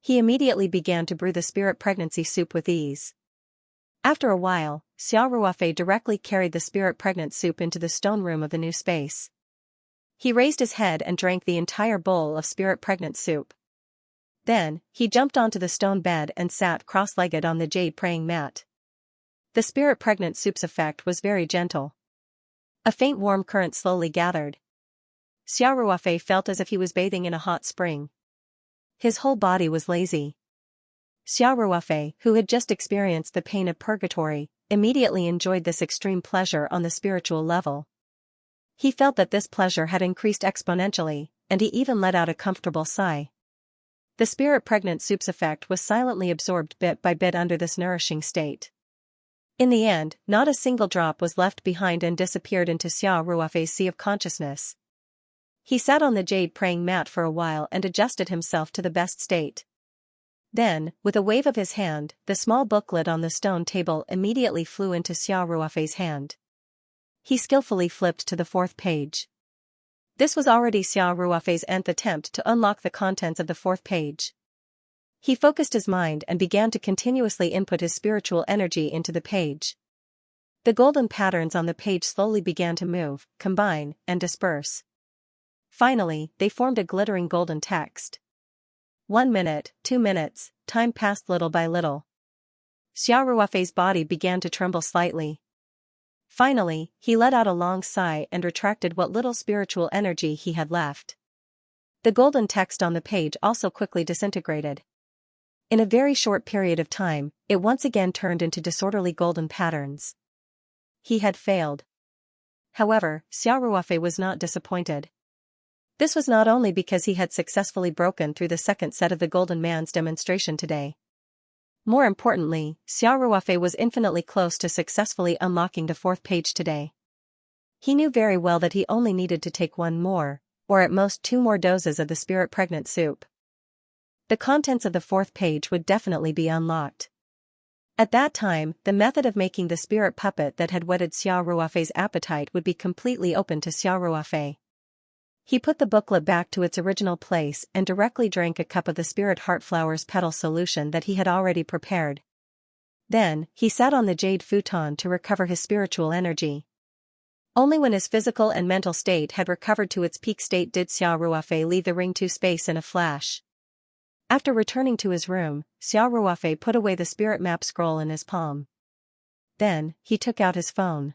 He immediately began to brew the spirit pregnancy soup with ease. After a while, Xiao Ruofei directly carried the spirit pregnant soup into the stone room of the new space. He raised his head and drank the entire bowl of spirit pregnant soup. Then, he jumped onto the stone bed and sat cross-legged on the jade praying mat. The spirit-pregnant soup's effect was very gentle. A faint warm current slowly gathered. Xiao Ruofei felt as if he was bathing in a hot spring. His whole body was lazy. Xiao Ruofei, who had just experienced the pain of purgatory, immediately enjoyed this extreme pleasure on the spiritual level. He felt that this pleasure had increased exponentially, and he even let out a comfortable sigh. The spirit-pregnant soup's effect was silently absorbed bit by bit under this nourishing state. In the end, not a single drop was left behind and disappeared into Xiao Ruofei's sea of consciousness. He sat on the jade praying mat for a while and adjusted himself to the best state. Then, with a wave of his hand, the small booklet on the stone table immediately flew into Xiao Ruofei's hand. He skillfully flipped to the 4th page. This was already Xiao Ruofei's nth attempt to unlock the contents of the 4th page. He focused his mind and began to continuously input his spiritual energy into the page. The golden patterns on the page slowly began to move, combine, and disperse. Finally, they formed a glittering golden text. 1 minute, 2 minutes, time passed little by little. Xiao Ruofei's body began to tremble slightly. Finally, he let out a long sigh and retracted what little spiritual energy he had left. The golden text on the page also quickly disintegrated. In a very short period of time, it once again turned into disorderly golden patterns. He had failed. However, Xiao Ruofei was not disappointed. This was not only because he had successfully broken through the second set of the Golden Man's demonstration today. More importantly, Xiao Ruofei was infinitely close to successfully unlocking the 4th page today. He knew very well that he only needed to take 1 more, or at most 2 more doses of the spirit-pregnant soup. The contents of the 4th page would definitely be unlocked. At that time, the method of making the spirit puppet that had whetted Xiao Ruofei's appetite would be completely open to Xiao Ruofei. He put the booklet back to its original place and directly drank a cup of the spirit heartflowers petal solution that he had already prepared. Then, he sat on the jade futon to recover his spiritual energy. Only when his physical and mental state had recovered to its peak state did Xiao Ruofei leave the Ring 2 space in a flash. After returning to his room, Xiao Ruofei put away the spirit map scroll in his palm. Then, he took out his phone.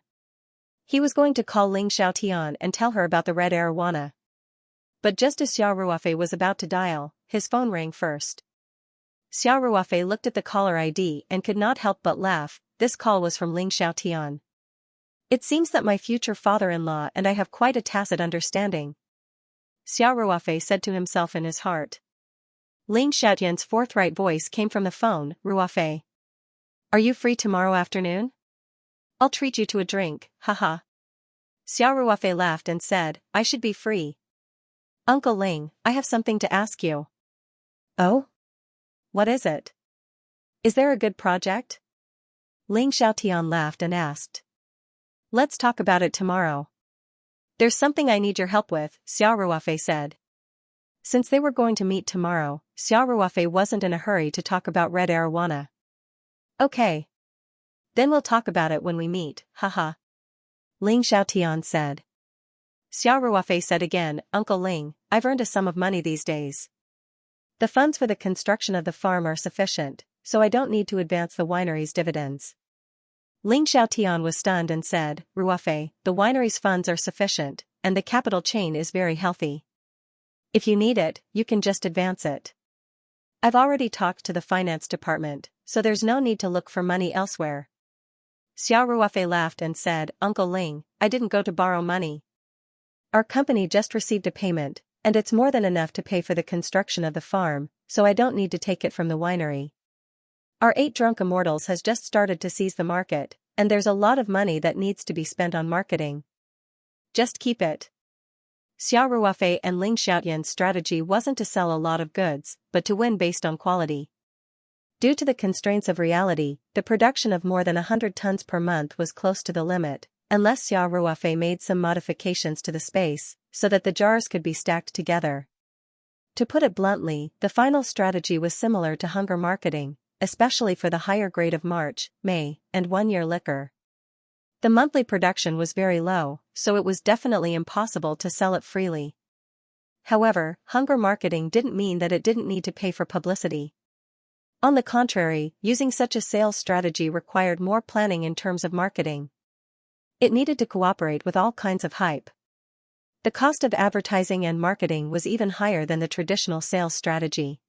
He was going to call Ling Xiaotian and tell her about the red arowana. But just as Xiao Ruofei was about to dial, his phone rang first. Xiao Ruofei looked at the caller ID and could not help but laugh. This call was from Ling Xiaotian. It seems that my future father-in-law and I have quite a tacit understanding, Xiao Ruofei said to himself in his heart. Ling Xiaotian's forthright voice came from the phone. Ruofei, are you free tomorrow afternoon? I'll treat you to a drink, haha. Xiao Ruofei laughed and said, I should be free. Uncle Ling, I have something to ask you. Oh? What is it? Is there a good project? Ling Xiaotian laughed and asked. Let's talk about it tomorrow. There's something I need your help with, Xiao Ruofei said. Since they were going to meet tomorrow, Xiao Ruofei wasn't in a hurry to talk about red arowana. Okay. Then we'll talk about it when we meet, haha. Ling Xiaotian said. Xiao Ruofei said again, Uncle Ling, I've earned a sum of money these days. The funds for the construction of the farm are sufficient, so I don't need to advance the winery's dividends. Ling Xiaotian was stunned and said, Ruofei, the winery's funds are sufficient, and the capital chain is very healthy. If you need it, you can just advance it. I've already talked to the finance department, so there's no need to look for money elsewhere. Xiao Ruofei laughed and said, Uncle Ling, I didn't go to borrow money. Our company just received a payment, and it's more than enough to pay for the construction of the farm, so I don't need to take it from the winery. Our 8 drunk immortals has just started to seize the market, and there's a lot of money that needs to be spent on marketing. Just keep it. Xiao Ruofei and Ling Xiaotian's strategy wasn't to sell a lot of goods, but to win based on quality. Due to the constraints of reality, the production of more than 100 tons per month was close to the limit, unless Xiao Ruofei made some modifications to the space, so that the jars could be stacked together. To put it bluntly, the final strategy was similar to hunger marketing, especially for the higher grade of March, May, and 1-year liquor. The monthly production was very low, so it was definitely impossible to sell it freely. However, hunger marketing didn't mean that it didn't need to pay for publicity. On the contrary, using such a sales strategy required more planning in terms of marketing. It needed to cooperate with all kinds of hype. The cost of advertising and marketing was even higher than the traditional sales strategy.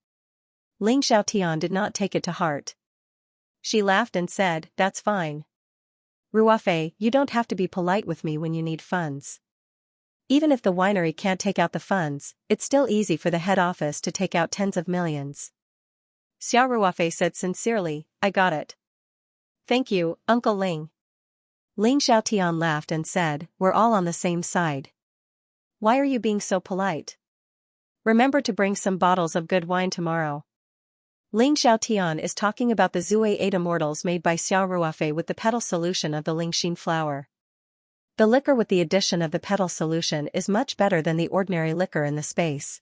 Ling Xiaotian did not take it to heart. She laughed and said, "That's fine. Ruofei, you don't have to be polite with me when you need funds. Even if the winery can't take out the funds, it's still easy for the head office to take out tens of millions." Xiao Ruofei said sincerely, "I got it. Thank you, Uncle Ling." Ling Xiaotian laughed and said, "We're all on the same side. Why are you being so polite? Remember to bring some bottles of good wine tomorrow." Ling Xiaotian is talking about the Zui 8 Immortals made by Xiao Ruofei with the petal solution of the Lingxin flower. The liquor with the addition of the petal solution is much better than the ordinary liquor in the space.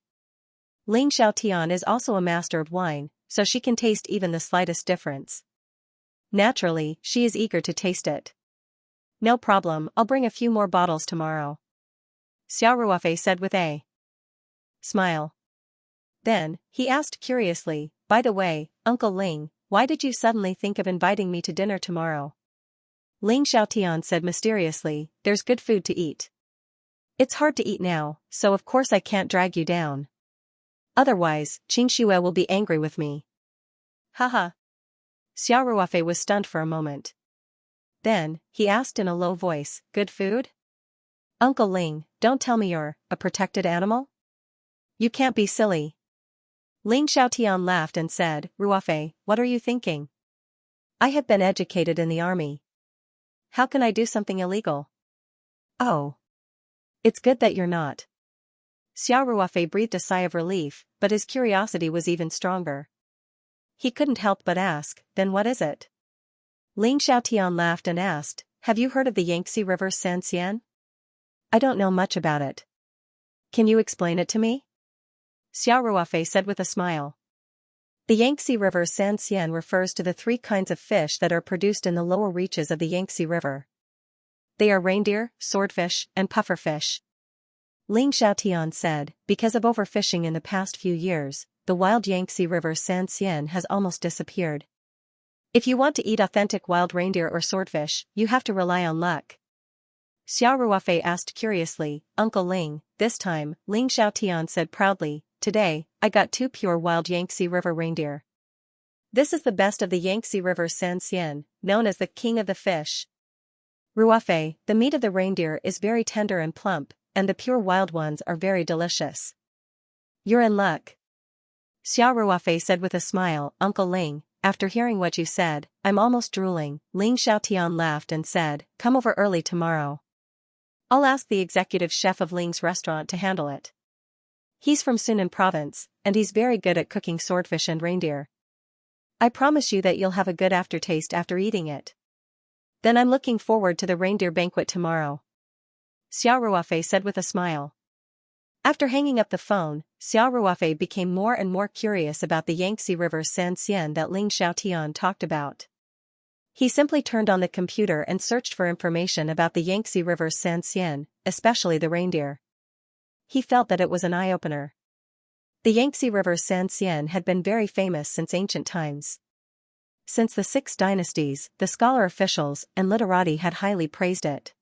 Ling Xiaotian is also a master of wine, so she can taste even the slightest difference. Naturally, she is eager to taste it. "No problem, I'll bring a few more bottles tomorrow," Xiao Ruofei said with a smile. Then, he asked curiously, "By the way, Uncle Ling, why did you suddenly think of inviting me to dinner tomorrow?" Ling Xiaotian said mysteriously, "There's good food to eat. It's hard to eat now, so of course I can't drag you down. Otherwise, Qingxue will be angry with me." Haha. Xiao Ruofei was stunned for a moment. Then, he asked in a low voice, "Good food? Uncle Ling, don't tell me you're a protected animal? You can't be silly." Ling Xiaotian laughed and said, "Ruofei, what are you thinking? I have been educated in the army. How can I do something illegal?" "Oh. It's good that you're not." Xiao Ruofei breathed a sigh of relief, but his curiosity was even stronger. He couldn't help but ask, "Then what is it?" Ling Xiaotian laughed and asked, "Have you heard of the Yangtze River Xianxia?" "I don't know much about it. Can you explain it to me?" Xiao Ruofei said with a smile. The Yangtze River Xianxia refers to the three kinds of fish that are produced in the lower reaches of the Yangtze River. They are reindeer, swordfish, and pufferfish. Ling Xiaotian said, "Because of overfishing in the past few years, the wild Yangtze River Xianxia has almost disappeared. If you want to eat authentic wild reindeer or swordfish, you have to rely on luck." Xiao Ruofei asked curiously, "Uncle Ling, this time," Ling Xiaotian said proudly, "Today, I got 2 pure wild Yangtze River reindeer. This is the best of the Yangtze River Xianxia, known as the king of the fish. Ruofei, the meat of the reindeer is very tender and plump, and the pure wild ones are very delicious. You're in luck." Xiao Ruofei said with a smile, "Uncle Ling, after hearing what you said, I'm almost drooling." Ling Xiaotian laughed and said, "Come over early tomorrow. I'll ask the executive chef of Ling's restaurant to handle it. He's from Sunan province, and he's very good at cooking swordfish and reindeer. I promise you that you'll have a good aftertaste after eating it. Then I'm looking forward to the reindeer banquet tomorrow," Xiao Ruofei said with a smile. After hanging up the phone, Xiao Ruofei became more and more curious about the Yangtze River Xianxia that Ling Xiaotian talked about. He simply turned on the computer and searched for information about the Yangtze River Xianxia, especially the reindeer. He felt that it was an eye-opener. The Yangtze River Xianxia had been very famous since ancient times. Since the 6 dynasties, the scholar officials and literati had highly praised it.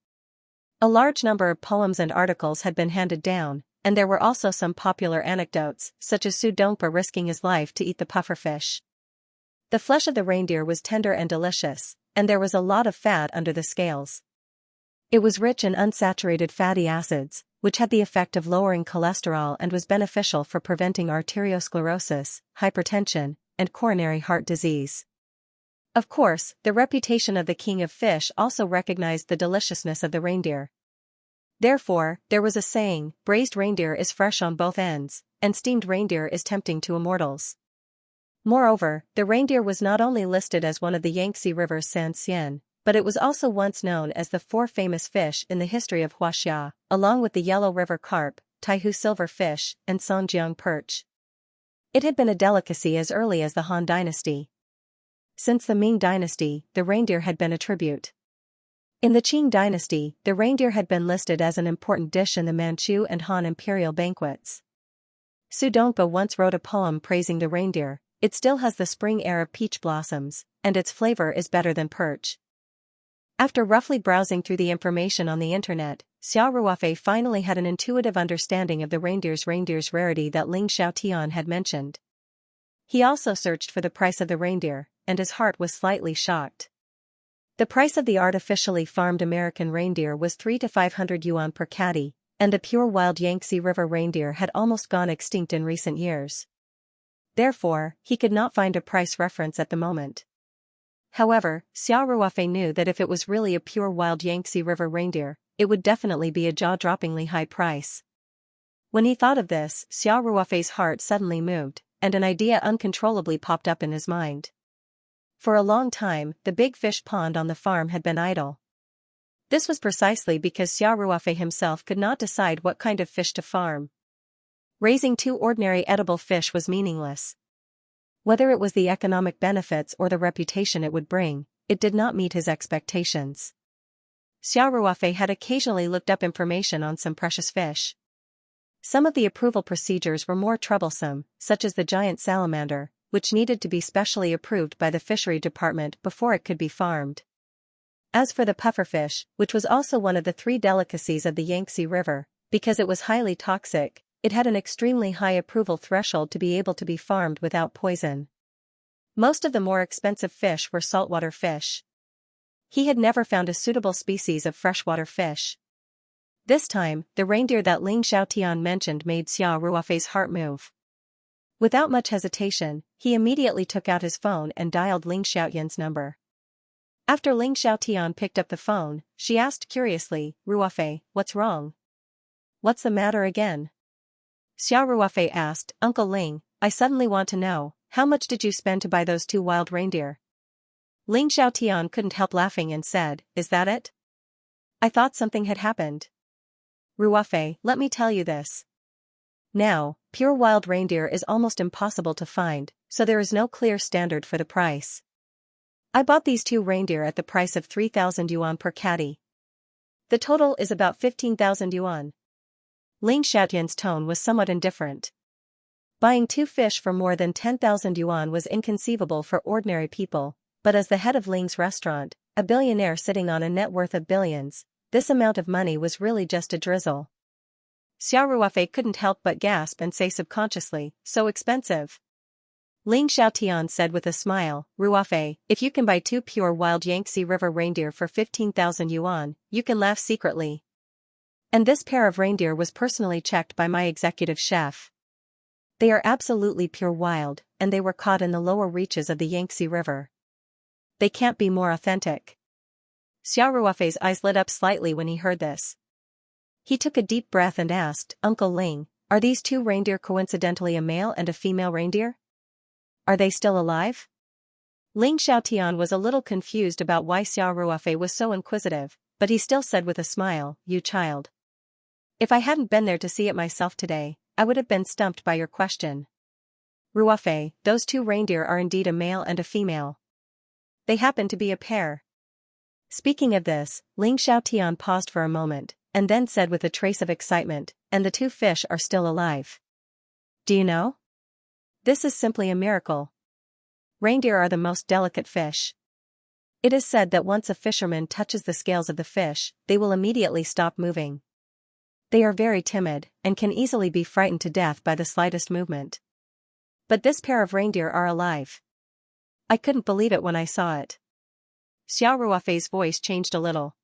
A large number of poems and articles had been handed down, and there were also some popular anecdotes, such as Su Dongpa risking his life to eat the pufferfish. The flesh of the reindeer was tender and delicious, and there was a lot of fat under the scales. It was rich in unsaturated fatty acids, which had the effect of lowering cholesterol and was beneficial for preventing arteriosclerosis, hypertension, and coronary heart disease. Of course, the reputation of the king of fish also recognized the deliciousness of the reindeer. Therefore, there was a saying, braised reindeer is fresh on both ends, and steamed reindeer is tempting to immortals. Moreover, the reindeer was not only listed as one of the Yangtze River Xianxia, but it was also once known as the 4 famous fish in the history of Huaxia, along with the Yellow River carp, Taihu silverfish, and Songjiang perch. It had been a delicacy as early as the Han dynasty. Since the Ming dynasty, the reindeer had been a tribute. In the Qing dynasty, the reindeer had been listed as an important dish in the Manchu and Han imperial banquets. Su Dongba once wrote a poem praising the reindeer. It still has the spring air of peach blossoms, and its flavor is better than perch. After roughly browsing through the information on the internet, Xiao Ruofei finally had an intuitive understanding of the reindeer's rarity that Ling Xiaotian had mentioned. He also searched for the price of the reindeer, and his heart was slightly shocked. The price of the artificially farmed American reindeer was 300 to 500 yuan per catty, and the pure wild Yangtze River reindeer had almost gone extinct in recent years. Therefore, he could not find a price reference at the moment. However, Xiao Ruofei knew that if it was really a pure wild Yangtze River reindeer, it would definitely be a jaw-droppingly high price. When he thought of this, Xiao Ruofei's heart suddenly moved, and an idea uncontrollably popped up in his mind. For a long time, the big fish pond on the farm had been idle. This was precisely because Xiao Ruofei himself could not decide what kind of fish to farm. Raising two ordinary edible fish was meaningless. Whether it was the economic benefits or the reputation it would bring, it did not meet his expectations. Xiao Ruofei had occasionally looked up information on some precious fish. Some of the approval procedures were more troublesome, such as the giant salamander, which needed to be specially approved by the fishery department before it could be farmed. As for the pufferfish, which was also one of the 3 delicacies of the Yangtze River, because it was highly toxic, it had an extremely high approval threshold to be able to be farmed without poison. Most of the more expensive fish were saltwater fish. He had never found a suitable species of freshwater fish. This time, the reindeer that Ling Xiaotian mentioned made Xiao Ruofei's heart move. Without much hesitation, he immediately took out his phone and dialed Ling Xiaotian's number. After Ling Xiaotian picked up the phone, she asked curiously, "Ruofei, what's wrong? What's the matter again?" Xiao Ruofei asked, "Uncle Ling, I suddenly want to know, how much did you spend to buy those 2 wild reindeer?" Ling Xiaotian couldn't help laughing and said, "Is that it? I thought something had happened." "Ruofei, let me tell you this. Now, pure wild reindeer is almost impossible to find, so there is no clear standard for the price. I bought these 2 reindeer at the price of 3,000 yuan per catty. The total is about 15,000 yuan. Ling Xiaotian's tone was somewhat indifferent. Buying 2 fish for more than 10,000 yuan was inconceivable for ordinary people, but as the head of Ling's restaurant, a billionaire sitting on a net worth of billions, this amount of money was really just a drizzle. Xiao Ruofei couldn't help but gasp and say subconsciously, "So expensive." Ling Xiaotian said with a smile, "Ruofei, if you can buy 2 pure wild Yangtze River reindeer for 15,000 yuan, you can laugh secretly. And this pair of reindeer was personally checked by my executive chef. They are absolutely pure wild, and they were caught in the lower reaches of the Yangtze River. They can't be more authentic." Xiao Ruofei's eyes lit up slightly when he heard this. He took a deep breath and asked, "Uncle Ling, are these 2 reindeer coincidentally a male and a female reindeer? Are they still alive?" Ling Xiaotian was a little confused about why Xiao Ruofei was so inquisitive, but he still said with a smile, "You child. If I hadn't been there to see it myself today, I would have been stumped by your question. Ruofei, those 2 reindeer are indeed a male and a female. They happen to be a pair." Speaking of this, Ling Xiaotian paused for a moment, and then said with a trace of excitement, "And the 2 fish are still alive. Do you know? This is simply a miracle. Reindeer are the most delicate fish. It is said that once a fisherman touches the scales of the fish, they will immediately stop moving. They are very timid, and can easily be frightened to death by the slightest movement. But this pair of reindeer are alive. I couldn't believe it when I saw it." Xiao Ruofei's voice changed a little.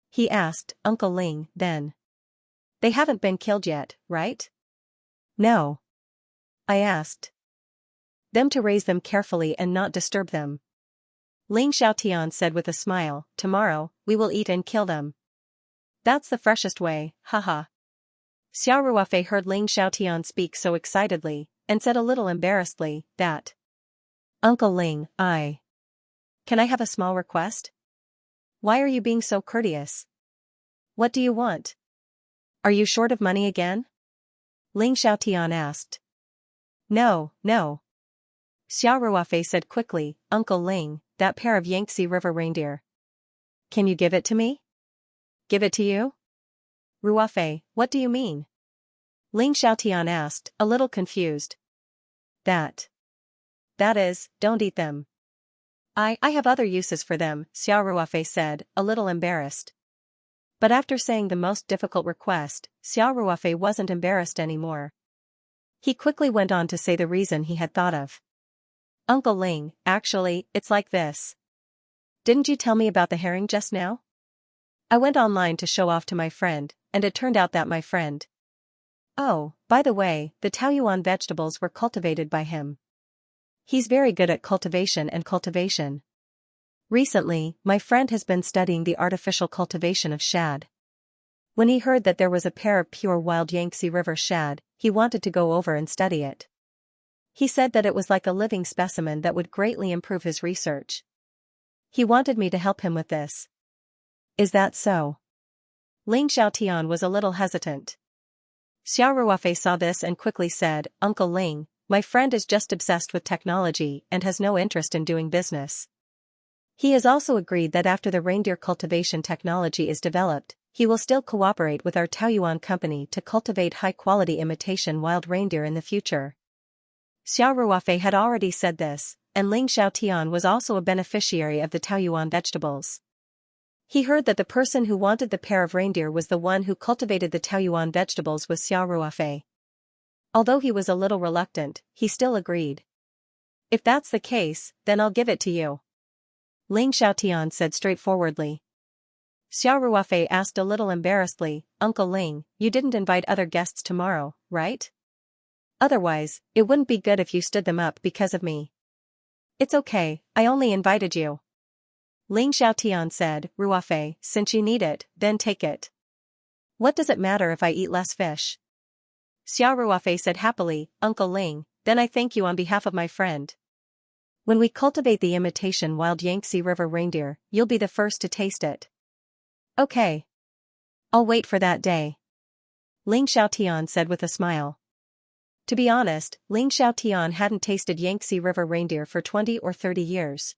He asked, "Uncle Ling, then? They haven't been killed yet, right?" "No. I asked them to raise them carefully and not disturb them." Ling Xiaotian said with a smile, "Tomorrow, we will eat and kill them. That's the freshest way, haha." Xiao Ruofei heard Ling Xiaotian speak so excitedly, and said a little embarrassedly, "That. Uncle Ling, Can I have a small request? Why are you being so courteous? What do you want? Are you short of money again?" Ling Xiaotian asked. No. Xiao Ruofei said quickly, "Uncle Ling, that pair of Yangtze River reindeer. Can you give it to me?" "Give it to you? Ruofei, what do you mean?" Ling Xiaotian asked, a little confused. That is, don't eat them. I have other uses for them, Xiao Ruofei said, a little embarrassed. But after saying the most difficult request, Xiao Ruofei wasn't embarrassed anymore. He quickly went on to say the reason he had thought of. Uncle Ling, actually, it's like this. Didn't you tell me about the herring just now? I went online to show off to my friend, and it turned out that my friend. Oh, by the way, the Taoyuan vegetables were cultivated by him. He's very good at cultivation and cultivation. Recently, my friend has been studying the artificial cultivation of shad. When he heard that there was a pair of pure wild Yangtze River shad, he wanted to go over and study it. He said that it was like a living specimen that would greatly improve his research. He wanted me to help him with this. Is that so? Ling Xiaotian was a little hesitant. Xiao Ruofei saw this and quickly said, Uncle Ling, my friend is just obsessed with technology and has no interest in doing business. He has also agreed that after the reindeer cultivation technology is developed, he will still cooperate with our Taoyuan company to cultivate high-quality imitation wild reindeer in the future. Xiao Ruofei had already said this, and Ling Xiaotian was also a beneficiary of the Taoyuan vegetables. He heard that the person who wanted the pair of reindeer was the one who cultivated the Taoyuan vegetables with Xiao Ruofei. Although he was a little reluctant, he still agreed. If that's the case, then I'll give it to you. Ling Xiaotian said straightforwardly. Xiao Ruofei asked a little embarrassedly, Uncle Ling, you didn't invite other guests tomorrow, right? Otherwise, it wouldn't be good if you stood them up because of me. It's okay, I only invited you. Ling Xiaotian said, Ruofei, since you need it, then take it. What does it matter if I eat less fish? Xiao Ruofei said happily, Uncle Ling, then I thank you on behalf of my friend. When we cultivate the imitation wild Yangtze River reindeer, you'll be the first to taste it. Okay. I'll wait for that day. Ling Xiaotian said with a smile. To be honest, Ling Xiaotian hadn't tasted Yangtze River reindeer for 20 or 30 years.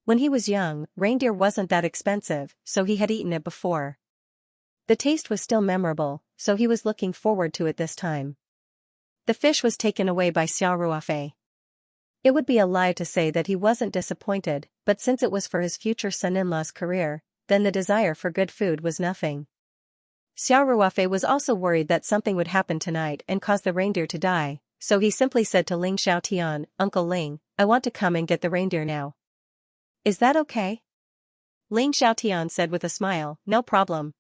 When he was young, reindeer wasn't that expensive, so he had eaten it before. The taste was still memorable, so he was looking forward to it this time. The fish was taken away by Xiao Ruofei. It would be a lie to say that he wasn't disappointed, but since it was for his future son-in-law's career, then the desire for good food was nothing. Xiao Ruofei was also worried that something would happen tonight and cause the reindeer to die, so he simply said to Ling Xiaotian, Uncle Ling, I want to come and get the reindeer now. Is that okay? Ling Xiaotian said with a smile, no problem.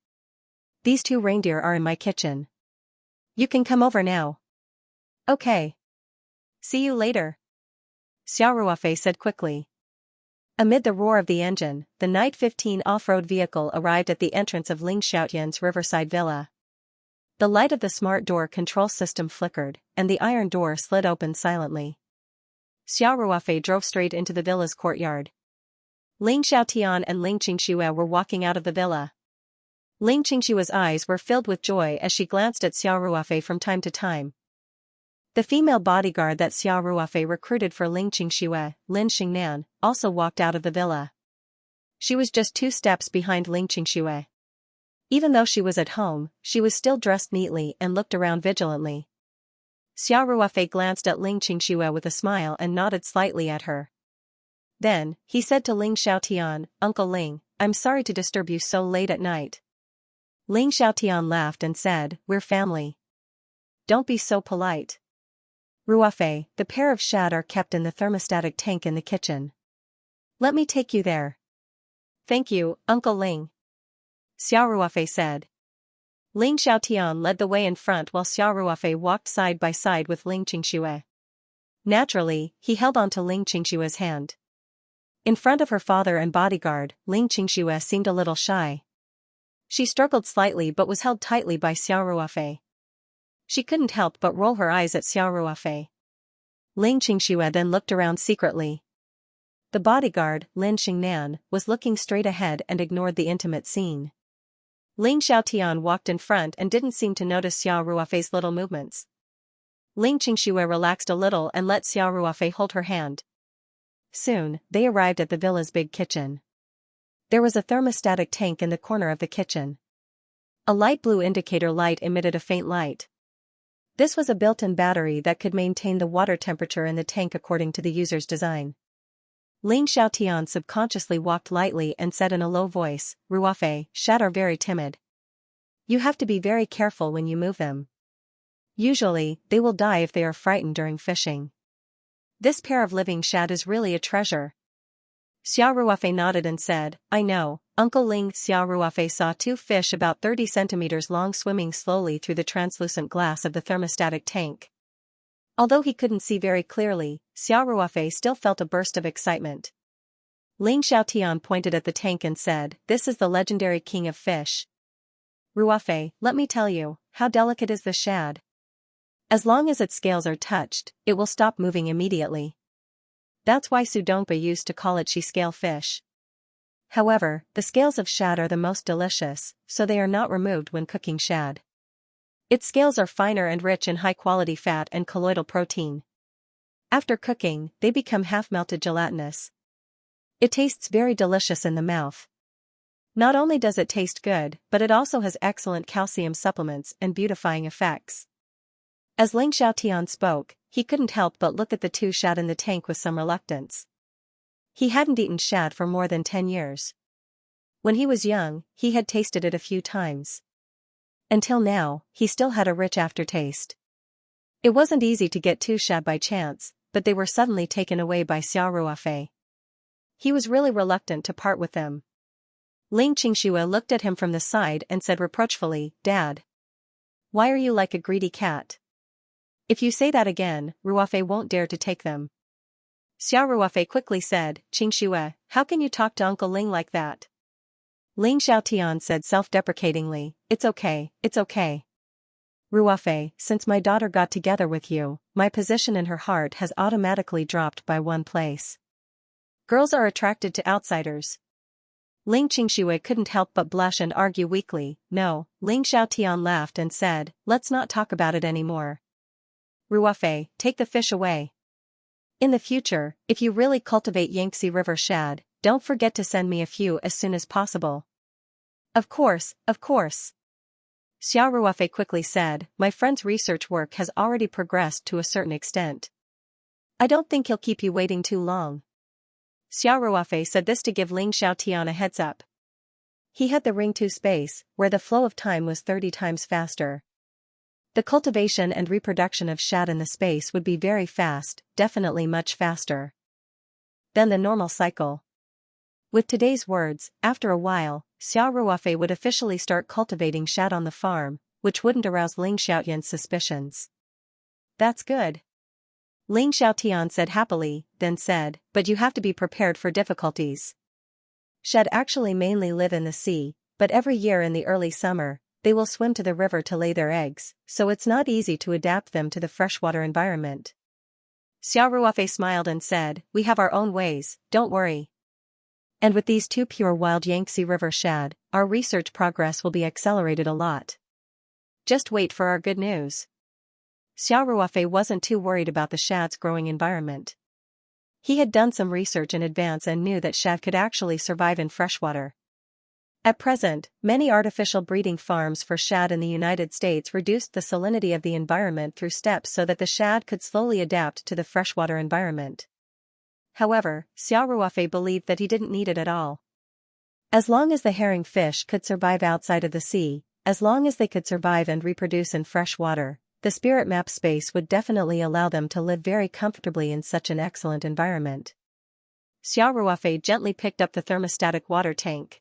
These 2 reindeer are in my kitchen. You can come over now. Okay. See you later. Xiao Ruofei said quickly. Amid the roar of the engine, the Night 15 off-road vehicle arrived at the entrance of Ling Xiaotian's riverside villa. The light of the smart door control system flickered, and the iron door slid open silently. Xiao Ruofei drove straight into the villa's courtyard. Ling Xiaotian and Ling Qingxue were walking out of the villa. Ling Qingshue's eyes were filled with joy as she glanced at Xiao Ruofei from time to time. The female bodyguard that Xiao Ruofei recruited for Ling Qingxue, Lin Xingnan, also walked out of the villa. She was just 2 steps behind Ling Qingxue. Even though she was at home, she was still dressed neatly and looked around vigilantly. Xiao Ruofei glanced at Ling Qingxue with a smile and nodded slightly at her. Then, he said to Ling Xiaotian, Uncle Ling, I'm sorry to disturb you so late at night. Ling Xiaotian laughed and said, We're family. Don't be so polite. Ruofei, the pair of shad are kept in the thermostatic tank in the kitchen. Let me take you there. Thank you, Uncle Ling. Xiao Ruofei said. Ling Xiaotian led the way in front while Xiao Ruofei walked side by side with Ling Qingxue. Naturally, he held on to Ling Qingshue's hand. In front of her father and bodyguard, Ling Qingxue seemed a little shy. She struggled slightly but was held tightly by Xiao Ruofei. She couldn't help but roll her eyes at Xiao Ruofei. Ling Qingxue then looked around secretly. The bodyguard, Lin Xingnan, was looking straight ahead and ignored the intimate scene. Ling Xiaotian walked in front and didn't seem to notice Xiao Ruofei's little movements. Ling Qingxue relaxed a little and let Xiao Ruofei hold her hand. Soon, they arrived at the villa's big kitchen. There was a thermostatic tank in the corner of the kitchen. A light blue indicator light emitted a faint light. This was a built-in battery that could maintain the water temperature in the tank according to the user's design. Ling Xiaotian subconsciously walked lightly and said in a low voice, Ruofei, shad are very timid. You have to be very careful when you move them. Usually, they will die if they are frightened during fishing. This pair of living shad is really a treasure. Xiao Ruofei nodded and said, I know. Uncle Ling. Xiao Ruofei saw two fish about 30 centimeters long swimming slowly through the translucent glass of the thermostatic tank. Although he couldn't see very clearly, Xiao Ruofei still felt a burst of excitement. Ling Xiaotian pointed at the tank and said, This is the legendary king of fish. Ruofei, let me tell you, how delicate is the shad. As long as its scales are touched, it will stop moving immediately. That's why Sudongpa used to call it she-scale fish. However, the scales of shad are the most delicious, so they are not removed when cooking shad. Its scales are finer and rich in high-quality fat and colloidal protein. After cooking, they become half-melted gelatinous. It tastes very delicious in the mouth. Not only does it taste good, but it also has excellent calcium supplements and beautifying effects. As Ling Xiaotian spoke, he couldn't help but look at the two shad in the tank with some reluctance. He hadn't eaten shad for more than 10 years. When he was young, he had tasted it a few times. Until now, he still had a rich aftertaste. It wasn't easy to get two shad by chance, but they were suddenly taken away by Xiao Ruofei. He was really reluctant to part with them. Ling Qingxue looked at him from the side and said reproachfully, Dad. Why are you like a greedy cat? If you say that again, Ruofei won't dare to take them. Xiao Ruofei quickly said, Qingxue, how can you talk to Uncle Ling like that? Ling Xiaotian said self-deprecatingly, It's okay, it's okay. Ruofei, since my daughter got together with you, my position in her heart has automatically dropped by 1 place. Girls are attracted to outsiders. Ling Qingxue couldn't help but blush and argue weakly, No. Ling Xiaotian laughed and said, Let's not talk about it anymore. Ruofei, take the fish away. In the future, if you really cultivate Yangtze River shad, don't forget to send me a few as soon as possible. Of course, of course. Xiao Ruofei quickly said, My friend's research work has already progressed to a certain extent. I don't think he'll keep you waiting too long. Xiao Ruofei said this to give Ling Xiaotian a heads up. He had the ring 2 space, where the flow of time was 30 times faster. The cultivation and reproduction of shad in the space would be very fast, definitely much faster than the normal cycle. With today's words, after a while, Xiao Ruofei would officially start cultivating shad on the farm, which wouldn't arouse Ling Xiaotian's suspicions. That's good. Ling Xiaotian said happily, then said, But you have to be prepared for difficulties. Shad actually mainly live in the sea, but every year in the early summer, they will swim to the river to lay their eggs, so it's not easy to adapt them to the freshwater environment. Xiao Ruofei smiled and said, We have our own ways, don't worry. And with these 2 pure wild Yangtze River shad, our research progress will be accelerated a lot. Just wait for our good news. Xiao Ruofei wasn't too worried about the shad's growing environment. He had done some research in advance and knew that shad could actually survive in freshwater. At present, many artificial breeding farms for shad in the United States reduced the salinity of the environment through steps so that the shad could slowly adapt to the freshwater environment. However, Xiao Ruofei believed that he didn't need it at all. As long as the herring fish could survive outside of the sea, as long as they could survive and reproduce in fresh water, the spirit map space would definitely allow them to live very comfortably in such an excellent environment. Xiao Ruofei gently picked up the thermostatic water tank.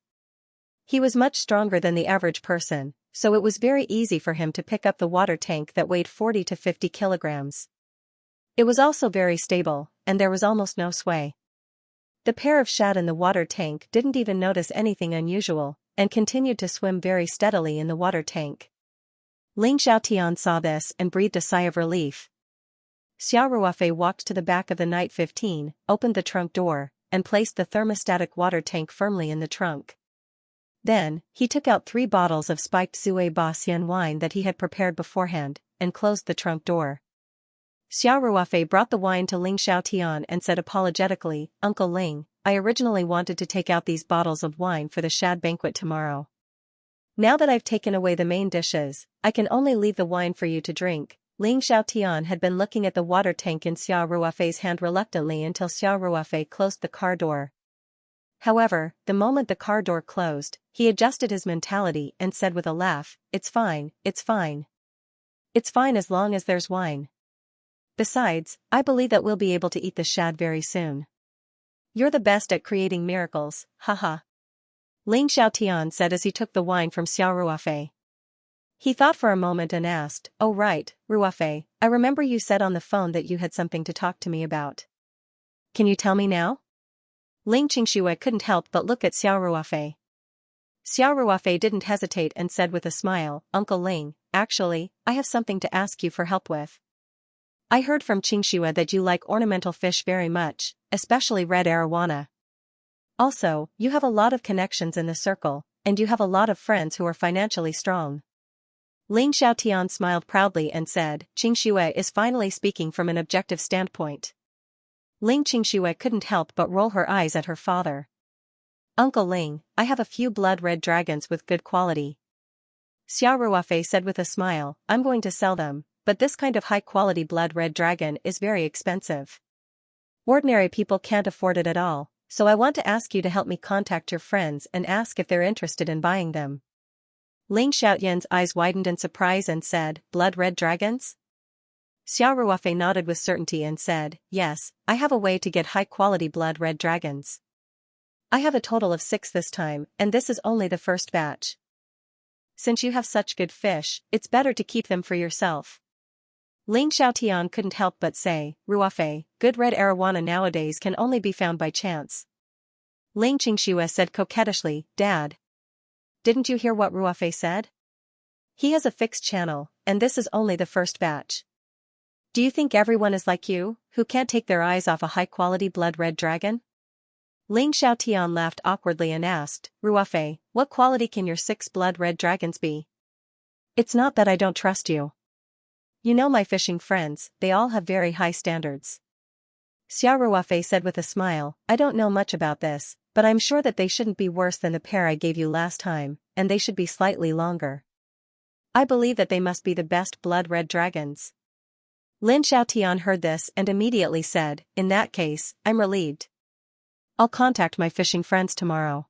He was much stronger than the average person, so it was very easy for him to pick up the water tank that weighed 40 to 50 kilograms. It was also very stable, and there was almost no sway. The pair of shad in the water tank didn't even notice anything unusual, and continued to swim very steadily in the water tank. Ling Xiaotian saw this and breathed a sigh of relief. Xiao Ruofei walked to the back of the Night 15, opened the trunk door, and placed the thermostatic water tank firmly in the trunk. Then, he took out 3 bottles of spiked Zue Ba Xian wine that he had prepared beforehand, and closed the trunk door. Xiao Ruofei brought the wine to Ling Xiaotian and said apologetically, Uncle Ling, I originally wanted to take out these bottles of wine for the shad banquet tomorrow. Now that I've taken away the main dishes, I can only leave the wine for you to drink, Ling Xiaotian had been looking at the water tank in Xiao Ruofei's hand reluctantly until Xiao Ruofei closed the car door. However, the moment the car door closed, he adjusted his mentality and said with a laugh, "It's fine, it's fine. It's fine as long as there's wine. Besides, I believe that we'll be able to eat the shad very soon. You're the best at creating miracles, haha." Ling Xiaotian said as he took the wine from Xiao Ruofei. He thought for a moment and asked, "Oh right, Ruofei, I remember you said on the phone that you had something to talk to me about. Can you tell me now?" Ling Qingxue couldn't help but look at Xiao Ruofei. Xiao Ruofei didn't hesitate and said with a smile, "Uncle Ling, actually, I have something to ask you for help with. I heard from Qingxue that you like ornamental fish very much, especially red arowana. Also, you have a lot of connections in the circle, and you have a lot of friends who are financially strong." Ling Xiaotian smiled proudly and said, "Qingxue is finally speaking from an objective standpoint." Ling Qingxue couldn't help but roll her eyes at her father. "Uncle Ling, I have a few blood-red dragons with good quality." Xiao Ruofei said with a smile, "I'm going to sell them, but this kind of high-quality blood-red dragon is very expensive. Ordinary people can't afford it at all, so I want to ask you to help me contact your friends and ask if they're interested in buying them." Ling Xiaotian's eyes widened in surprise and said, "Blood-red dragons?" Xiao Ruofei nodded with certainty and said, "Yes, I have a way to get high-quality blood-red dragons. I have a total of 6 this time, and this is only the first batch. Since you have such good fish, it's better to keep them for yourself." Ling Xiaotian couldn't help but say, "Ruofei, good red arowana nowadays can only be found by chance." Ling Qingxue said coquettishly, "Dad. Didn't you hear what Ruofei said? He has a fixed channel, and this is only the first batch. Do you think everyone is like you, who can't take their eyes off a high-quality blood-red dragon?" Ling Xiaotian laughed awkwardly and asked, "Ruofei, what quality can your 6 blood-red dragons be?" "It's not that I don't trust you. You know my fishing friends, they all have very high standards." Xiao Ruofei said with a smile, "I don't know much about this, but I'm sure that they shouldn't be worse than the pair I gave you last time, and they should be slightly longer. I believe that they must be the best blood-red dragons." Lin Xiaotian heard this and immediately said, "In that case, I'm relieved. I'll contact my fishing friends tomorrow."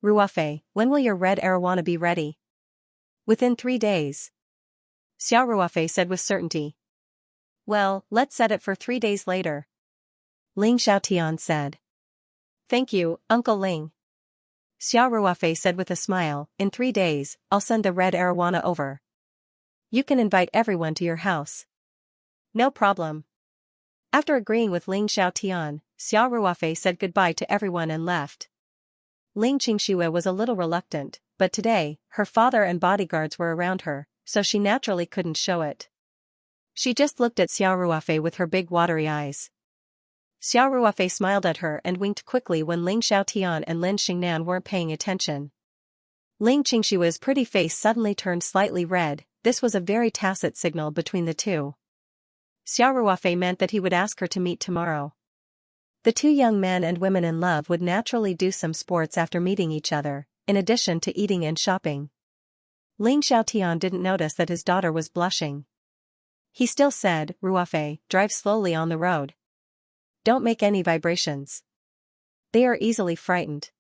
"Ruofei, when will your red arowana be ready?" "Within 3 days." Xiao Ruofei said with certainty. "Well, let's set it for 3 days later." Ling Xiaotian said. "Thank you, Uncle Ling." Xiao Ruofei said with a smile, "In 3 days, I'll send the red arowana over. You can invite everyone to your house." "No problem." After agreeing with Ling Xiaotian, Xiao Ruofei said goodbye to everyone and left. Ling Qingxue was a little reluctant, but today, her father and bodyguards were around her, so she naturally couldn't show it. She just looked at Xiao Ruofei with her big watery eyes. Xiao Ruofei smiled at her and winked quickly when Ling Xiaotian and Lin Xingnan weren't paying attention. Ling Qingshue's pretty face suddenly turned slightly red. This was a very tacit signal between the two. Xiao Ruofei meant that he would ask her to meet tomorrow. The two young men and women in love would naturally do some sports after meeting each other, in addition to eating and shopping. Ling Xiaotian didn't notice that his daughter was blushing. He still said, "Ruofei, drive slowly on the road. Don't make any vibrations. They are easily frightened."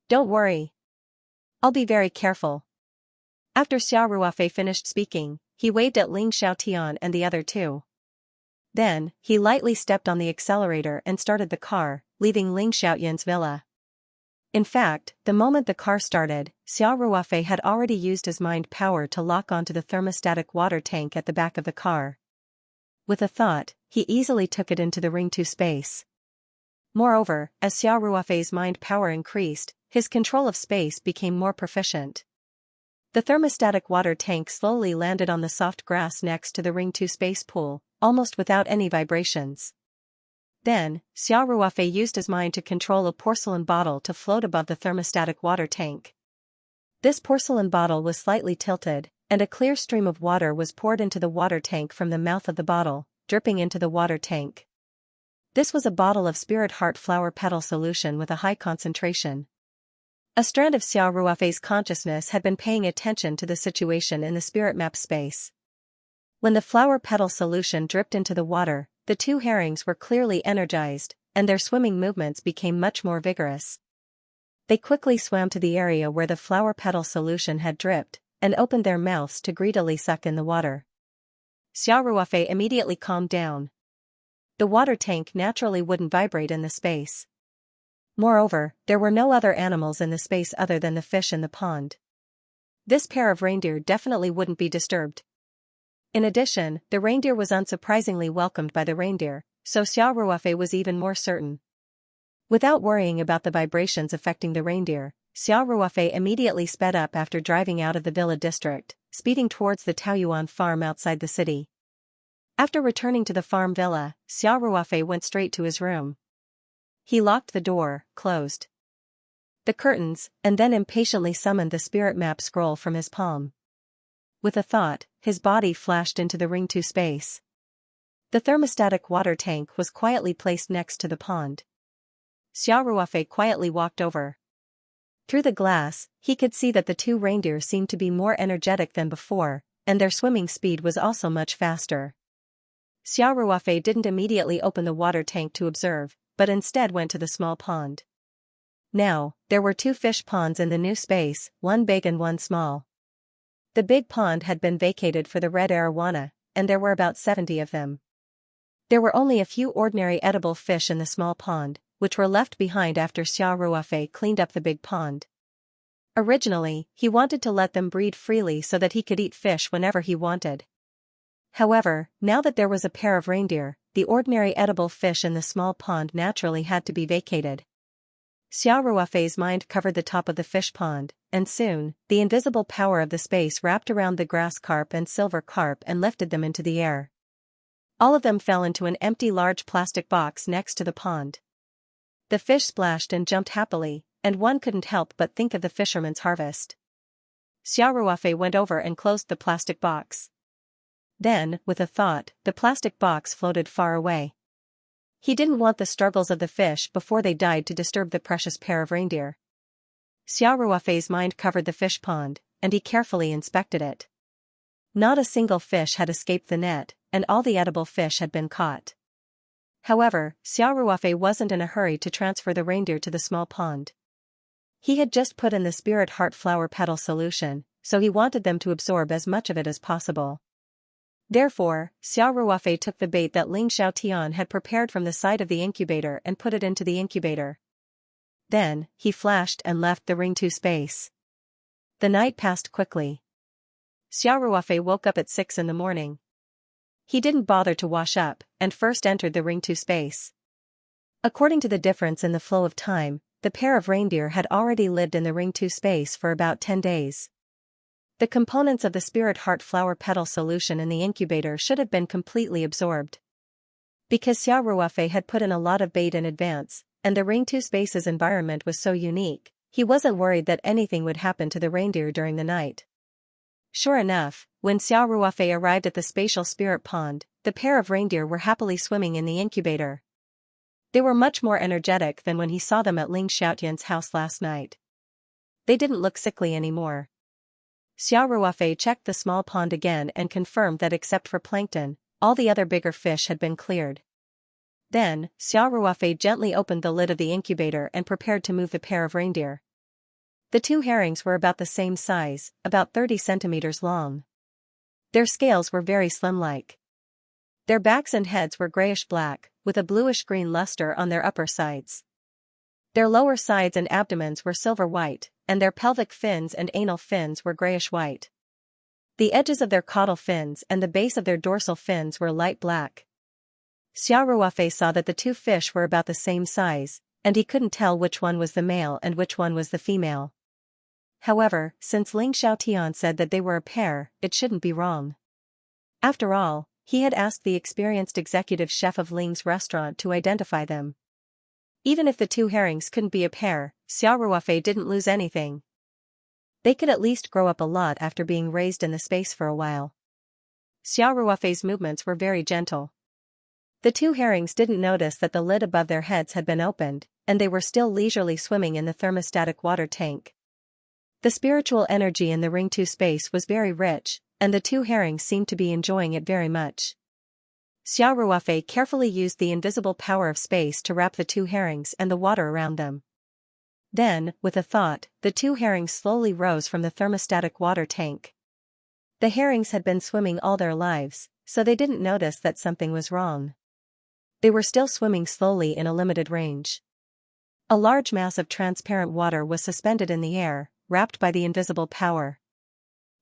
"Don't worry. I'll be very careful." After Xiao Ruofei finished speaking, he waved at Ling Xiaotian and the other two. Then, he lightly stepped on the accelerator and started the car, leaving Ling Xiaotian's villa. In fact, the moment the car started, Xiao Ruofei had already used his mind power to lock onto the thermostatic water tank at the back of the car. With a thought, he easily took it into the Ring 2 space. Moreover, as Xiao Ruofei's mind power increased, his control of space became more proficient. The thermostatic water tank slowly landed on the soft grass next to the Ring 2 space pool, almost without any vibrations. Then, Xiao Ruofei used his mind to control a porcelain bottle to float above the thermostatic water tank. This porcelain bottle was slightly tilted, and a clear stream of water was poured into the water tank from the mouth of the bottle, dripping into the water tank. This was a bottle of Spirit Heart Flower Petal solution with a high concentration. A strand of Xiao Ruofei's consciousness had been paying attention to the situation in the spirit map space. When the flower petal solution dripped into the water, the two herrings were clearly energized, and their swimming movements became much more vigorous. They quickly swam to the area where the flower petal solution had dripped, and opened their mouths to greedily suck in the water. Xiaoruofei immediately calmed down. The water tank naturally wouldn't vibrate in the space. Moreover, there were no other animals in the space other than the fish in the pond. This pair of reindeer definitely wouldn't be disturbed. In addition, the reindeer was unsurprisingly welcomed by the reindeer, so Xiaoruofei was even more certain. Without worrying about the vibrations affecting the reindeer, Xiaoruofei immediately sped up after driving out of the villa district, speeding towards the Taoyuan farm outside the city. After returning to the farm villa, Xiaoruofei went straight to his room. He locked the door, closed the curtains, and then impatiently summoned the spirit map scroll from his palm. With a thought, his body flashed into the Ring 2 space. The thermostatic water tank was quietly placed next to the pond. Xiaoruofei quietly walked over. Through the glass, he could see that the two reindeer seemed to be more energetic than before, and their swimming speed was also much faster. Xiaoruofei didn't immediately open the water tank to observe, but instead went to the small pond. Now, there were two fish ponds in the new space, one big and one small. The big pond had been vacated for the red arowana, and there were about 70 of them. There were only a few ordinary edible fish in the small pond, which were left behind after Xiaoruofei cleaned up the big pond. Originally, he wanted to let them breed freely so that he could eat fish whenever he wanted. However, now that there was a pair of reindeer, the ordinary edible fish in the small pond naturally had to be vacated. Xiaoruofei's mind covered the top of the fish pond, and soon, the invisible power of the space wrapped around the grass carp and silver carp and lifted them into the air. All of them fell into an empty large plastic box next to the pond. The fish splashed and jumped happily, and one couldn't help but think of the fisherman's harvest. Xiaoruofei went over and closed the plastic box. Then, with a thought, the plastic box floated far away. He didn't want the struggles of the fish before they died to disturb the precious pair of reindeer. Xiaoruofei's mind covered the fish pond, and he carefully inspected it. Not a single fish had escaped the net, and all the edible fish had been caught. However, Xiaoruofei wasn't in a hurry to transfer the reindeer to the small pond. He had just put in the spirit heart flower petal solution, so he wanted them to absorb as much of it as possible. Therefore, Xiaoruofei took the bait that Ling Xiaotian had prepared from the side of the incubator and put it into the incubator. Then, he flashed and left the Ring 2 space. The night passed quickly. Xiaoruofei woke up at 6 in the morning. He didn't bother to wash up, and first entered the Ring 2 space. According to the difference in the flow of time, the pair of reindeer had already lived in the Ring 2 space for about 10 days. The components of the spirit heart flower petal solution in the incubator should have been completely absorbed. Because Xiaoruofei had put in a lot of bait in advance, and the Ring 2 space's environment was so unique, he wasn't worried that anything would happen to the reindeer during the night. Sure enough, when Xiaoruofei arrived at the spatial spirit pond, the pair of reindeer were happily swimming in the incubator. They were much more energetic than when he saw them at Ling Xiaotian's house last night. They didn't look sickly anymore. Xiaoruofei checked the small pond again and confirmed that except for plankton, all the other bigger fish had been cleared. Then, Xiaoruofei gently opened the lid of the incubator and prepared to move the pair of reindeer. The two herrings were about the same size, about 30 centimeters long. Their scales were very slim-like. Their backs and heads were grayish-black, with a bluish-green luster on their upper sides. Their lower sides and abdomens were silver-white, and their pelvic fins and anal fins were grayish-white. The edges of their caudal fins and the base of their dorsal fins were light black. Xiaoruofei saw that the two fish were about the same size, and he couldn't tell which one was the male and which one was the female. However, since Ling Xiaotian said that they were a pair, it shouldn't be wrong. After all, he had asked the experienced executive chef of Ling's restaurant to identify them. Even if the two herrings couldn't be a pair, Xiaoruofei didn't lose anything. They could at least grow up a lot after being raised in the space for a while. Xiaoruofei's movements were very gentle. The two herrings didn't notice that the lid above their heads had been opened, and they were still leisurely swimming in the thermostatic water tank. The spiritual energy in the Ring 2 space was very rich, and the two herrings seemed to be enjoying it very much. Xiao Ruofei carefully used the invisible power of space to wrap the two herrings and the water around them. Then, with a thought, the two herrings slowly rose from the thermostatic water tank. The herrings had been swimming all their lives, so they didn't notice that something was wrong. They were still swimming slowly in a limited range. A large mass of transparent water was suspended in the air, wrapped by the invisible power.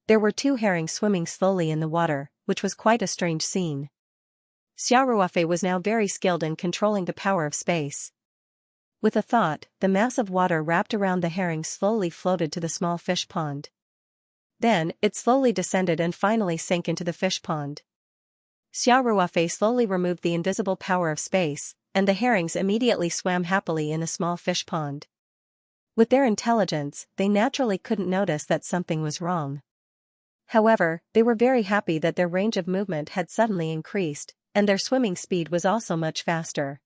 There were two herrings swimming slowly in the water, which was quite a strange scene. Xiao Ruofei was now very skilled in controlling the power of space. With a thought, the mass of water wrapped around the herrings slowly floated to the small fish pond. Then, it slowly descended and finally sank into the fish pond. Xiao Ruofei slowly removed the invisible power of space, and the herrings immediately swam happily in the small fish pond. With their intelligence, they naturally couldn't notice that something was wrong. However, they were very happy that their range of movement had suddenly increased, and their swimming speed was also much faster.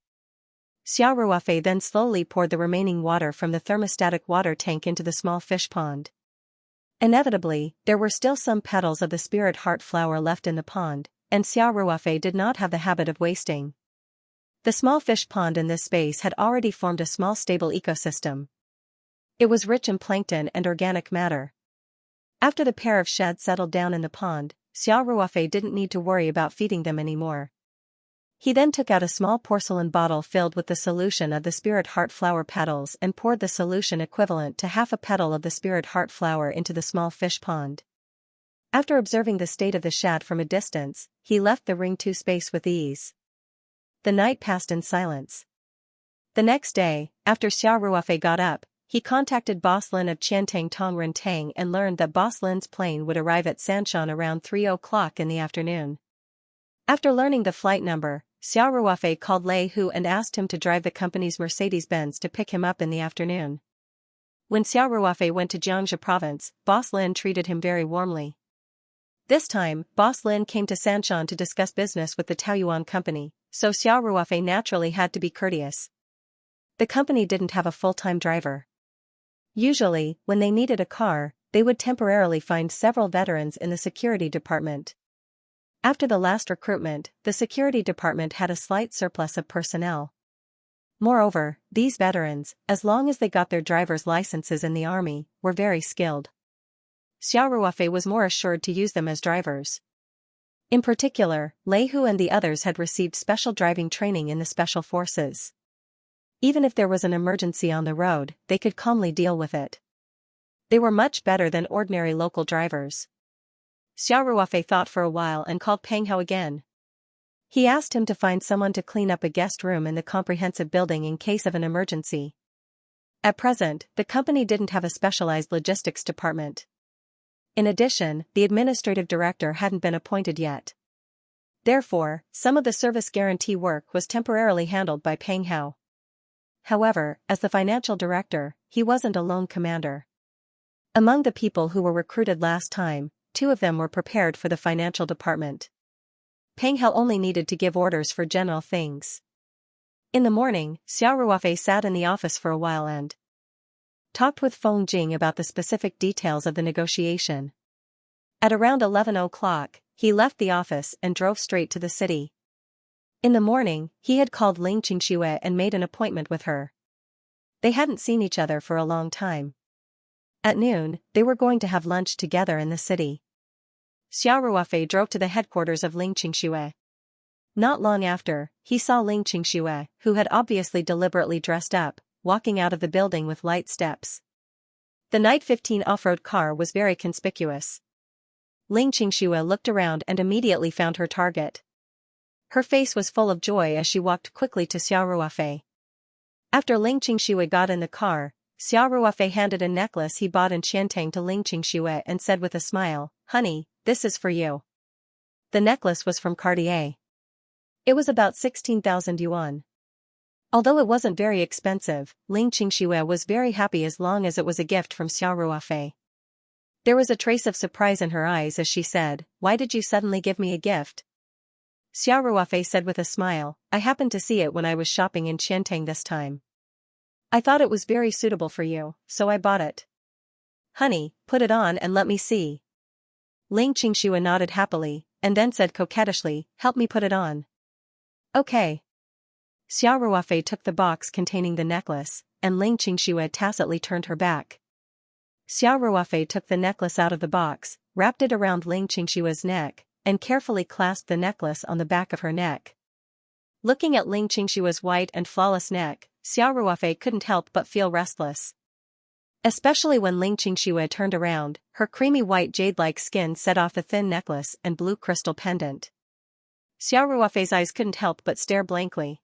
Xiao Ruofei then slowly poured the remaining water from the thermostatic water tank into the small fish pond. Inevitably, there were still some petals of the spirit heart flower left in the pond, and Xiao Ruofei did not have the habit of wasting. The small fish pond in this space had already formed a small stable ecosystem. It was rich in plankton and organic matter. After the pair of shad settled down in the pond, Xiao Ruofei didn't need to worry about feeding them anymore. He then took out a small porcelain bottle filled with the solution of the spirit heart flower petals and poured the solution equivalent to half a petal of the spirit heart flower into the small fish pond. After observing the state of the shad from a distance, he left the ring 2 space with ease. The night passed in silence. The next day, after Xiao Ruofei got up, he contacted Boss Lin of Qiantang Tongrentang and learned that Boss Lin's plane would arrive at Sanshan around 3 o'clock in the afternoon. After learning the flight number, Xiao Ruofei called Lei Hu and asked him to drive the company's Mercedes-Benz to pick him up in the afternoon. When Xiao Ruofei went to Xianxia province, Boss Lin treated him very warmly. This time, Boss Lin came to Sanshan to discuss business with the Taoyuan company, so Xiao Ruofei naturally had to be courteous. The company didn't have a full-time driver. Usually, when they needed a car, they would temporarily find several veterans in the security department. After the last recruitment, the security department had a slight surplus of personnel. Moreover, these veterans, as long as they got their driver's licenses in the army, were very skilled. Xiao Ruofei was more assured to use them as drivers. In particular, Lei Hu and the others had received special driving training in the special forces. Even if there was an emergency on the road, they could calmly deal with it. They were much better than ordinary local drivers. Xiao Ruofei thought for a while and called Peng Hao again. He asked him to find someone to clean up a guest room in the comprehensive building in case of an emergency. At present, the company didn't have a specialized logistics department. In addition, the administrative director hadn't been appointed yet. Therefore, some of the service guarantee work was temporarily handled by Peng Hao. However, as the financial director, he wasn't a lone commander. Among the people who were recruited last time, 2 of them were prepared for the financial department. Peng Hao only needed to give orders for general things. In the morning, Xiao Ruofei sat in the office for a while and talked with Feng Jing about the specific details of the negotiation. At around 11 o'clock, he left the office and drove straight to the city. In the morning, he had called Ling Qingxue and made an appointment with her. They hadn't seen each other for a long time. At noon, they were going to have lunch together in the city. Xiao Ruofei drove to the headquarters of Ling Qingxue. Not long after, he saw Ling Qingxue, who had obviously deliberately dressed up, walking out of the building with light steps. The Night 15 off-road car was very conspicuous. Ling Qingxue looked around and immediately found her target. Her face was full of joy as she walked quickly to Xiao Ruofei. After Ling Qingxue got in the car, Xiao Ruofei handed a necklace he bought in Qiantang to Ling Qingxue and said with a smile, "Honey, this is for you." The necklace was from Cartier. It was about 16,000 yuan. Although it wasn't very expensive, Ling Qingxue was very happy as long as it was a gift from Xiao Ruofei. There was a trace of surprise in her eyes as she said, "Why did you suddenly give me a gift?" Xiao Ruofei said with a smile, "I happened to see it when I was shopping in Qiantang this time. I thought it was very suitable for you, so I bought it. Honey, put it on and let me see." Ling Qingxue nodded happily, and then said coquettishly, help me put it on. Okay. Xiao Ruofei took the box containing the necklace, and Ling Qingxue tacitly turned her back. Xiao Ruofei took the necklace out of the box, wrapped it around Ling Qingxue's neck, and carefully clasped the necklace on the back of her neck. Looking at Ling Qingxue's white and flawless neck, Xiao Ruofei couldn't help but feel restless. Especially when Ling Qingxue turned around, her creamy white jade-like skin set off the thin necklace and blue crystal pendant. Xiao Ruofei's eyes couldn't help but stare blankly.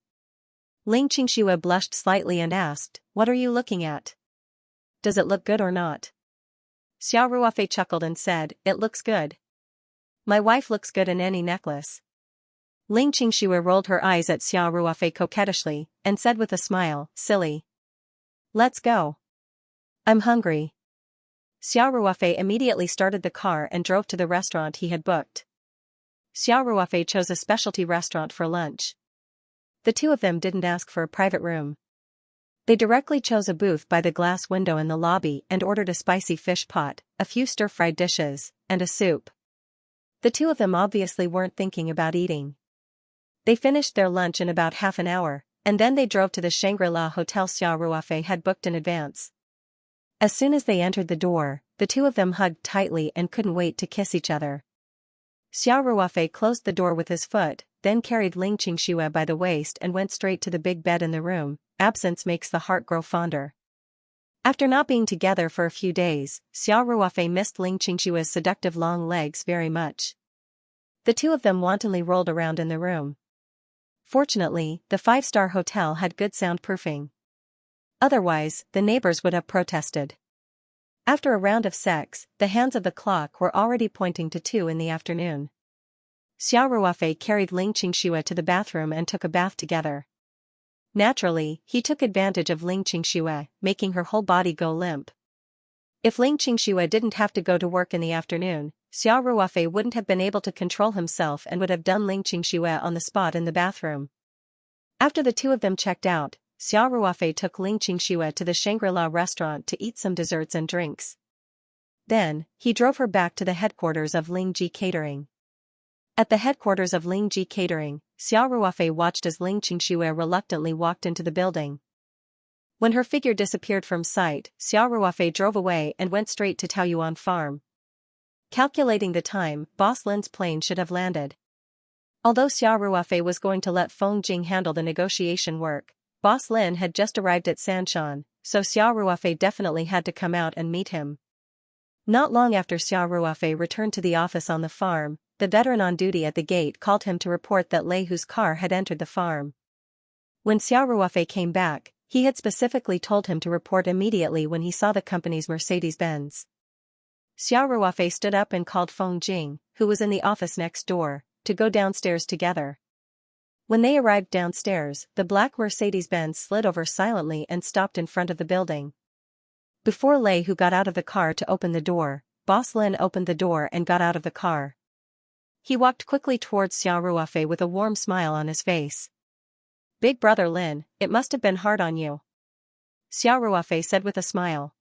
Ling Qingxue blushed slightly and asked, what are you looking at? Does it look good or not? Xiao Ruofei chuckled and said, it looks good. My wife looks good in any necklace. Ling Qingxue rolled her eyes at Xiao Ruofei coquettishly, and said with a smile, silly. Let's go. I'm hungry. Xiao Ruofei immediately started the car and drove to the restaurant he had booked. Xiao Ruofei chose a specialty restaurant for lunch. The two of them didn't ask for a private room. They directly chose a booth by the glass window in the lobby and ordered a spicy fish pot, a few stir-fried dishes, and a soup. The two of them obviously weren't thinking about eating. They finished their lunch in about half an hour, and then they drove to the Shangri-La hotel Xiao Ruofei had booked in advance. As soon as they entered the door, the two of them hugged tightly and couldn't wait to kiss each other. Xiao Ruofei closed the door with his foot, then carried Ling Qingxue by the waist and went straight to the big bed in the room. Absence makes the heart grow fonder. After not being together for a few days, Xiao Ruofei missed Ling Qingxue's seductive long legs very much. The two of them wantonly rolled around in the room. Fortunately, the five-star hotel had good soundproofing. Otherwise, the neighbors would have protested. After a round of sex, the hands of the clock were already pointing to 2 in the afternoon. Xiao Ruofei carried Ling Qingxue to the bathroom and took a bath together. Naturally, he took advantage of Ling Qingxue, making her whole body go limp. If Ling Qingxue didn't have to go to work in the afternoon, Xiao Ruofei wouldn't have been able to control himself and would have done Ling Qingxue on the spot in the bathroom. After the two of them checked out, Xiao Ruofei took Ling Qingxue to the Shangri-La restaurant to eat some desserts and drinks. Then, he drove her back to the headquarters of Ling Ji Catering. At the headquarters of Ling Ji Catering, Xiao Ruofei watched as Ling Qingxue reluctantly walked into the building. When her figure disappeared from sight, Xiao Ruofei drove away and went straight to Taoyuan Farm. Calculating the time, Boss Lin's plane should have landed. Although Xiao Ruofei was going to let Feng Jing handle the negotiation work, Boss Lin had just arrived at Sanshan, so Xiao Ruofei definitely had to come out and meet him. Not long after Xiao Ruofei returned to the office on the farm, the veteran on duty at the gate called him to report that Lei Hu's car had entered the farm. When Xiao Ruofei came back, he had specifically told him to report immediately when he saw the company's Mercedes-Benz. Xiao Ruofei stood up and called Feng Jing, who was in the office next door, to go downstairs together. When they arrived downstairs, the black Mercedes-Benz slid over silently and stopped in front of the building. Before Lei Hu got out of the car to open the door, Boss Lin opened the door and got out of the car. He walked quickly towards Xiao Ruofei with a warm smile on his face. Big brother Lin, it must have been hard on you. Xiao Ruofei said with a smile.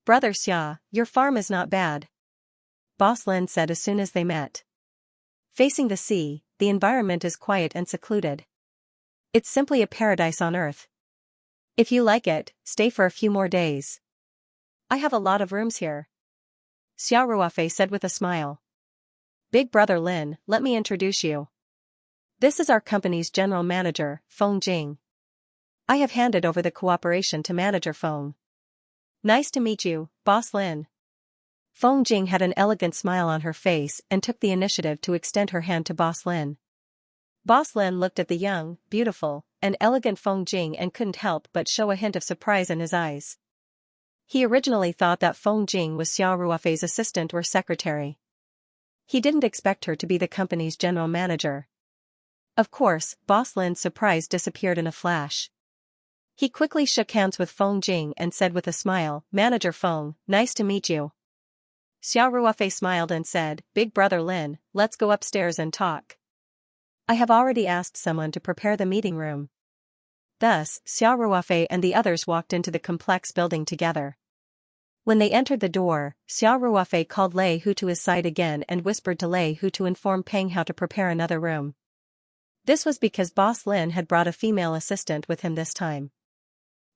Brother Xia, your farm is not bad. Boss Lin said as soon as they met. Facing the sea, the environment is quiet and secluded. It's simply a paradise on earth. If you like it, stay for a few more days. I have a lot of rooms here. Xiao Ruofei said with a smile. Big brother Lin, let me introduce you. This is our company's general manager, Feng Jing. I have handed over the cooperation to manager Feng. Nice to meet you, Boss Lin. Feng Jing had an elegant smile on her face and took the initiative to extend her hand to Boss Lin. Boss Lin looked at the young, beautiful, and elegant Feng Jing and couldn't help but show a hint of surprise in his eyes. He originally thought that Feng Jing was Xiao Ruofei's assistant or secretary. He didn't expect her to be the company's general manager. Of course, Boss Lin's surprise disappeared in a flash. He quickly shook hands with Feng Jing and said with a smile, Manager Feng, nice to meet you. Xiao Ruofei smiled and said, Big brother Lin, let's go upstairs and talk. I have already asked someone to prepare the meeting room. Thus, Xiao Ruofei and the others walked into the complex building together. When they entered the door, Xiao Ruofei called Lei Hu to his side again and whispered to Lei Hu to inform Peng how to prepare another room. This was because Boss Lin had brought a female assistant with him this time.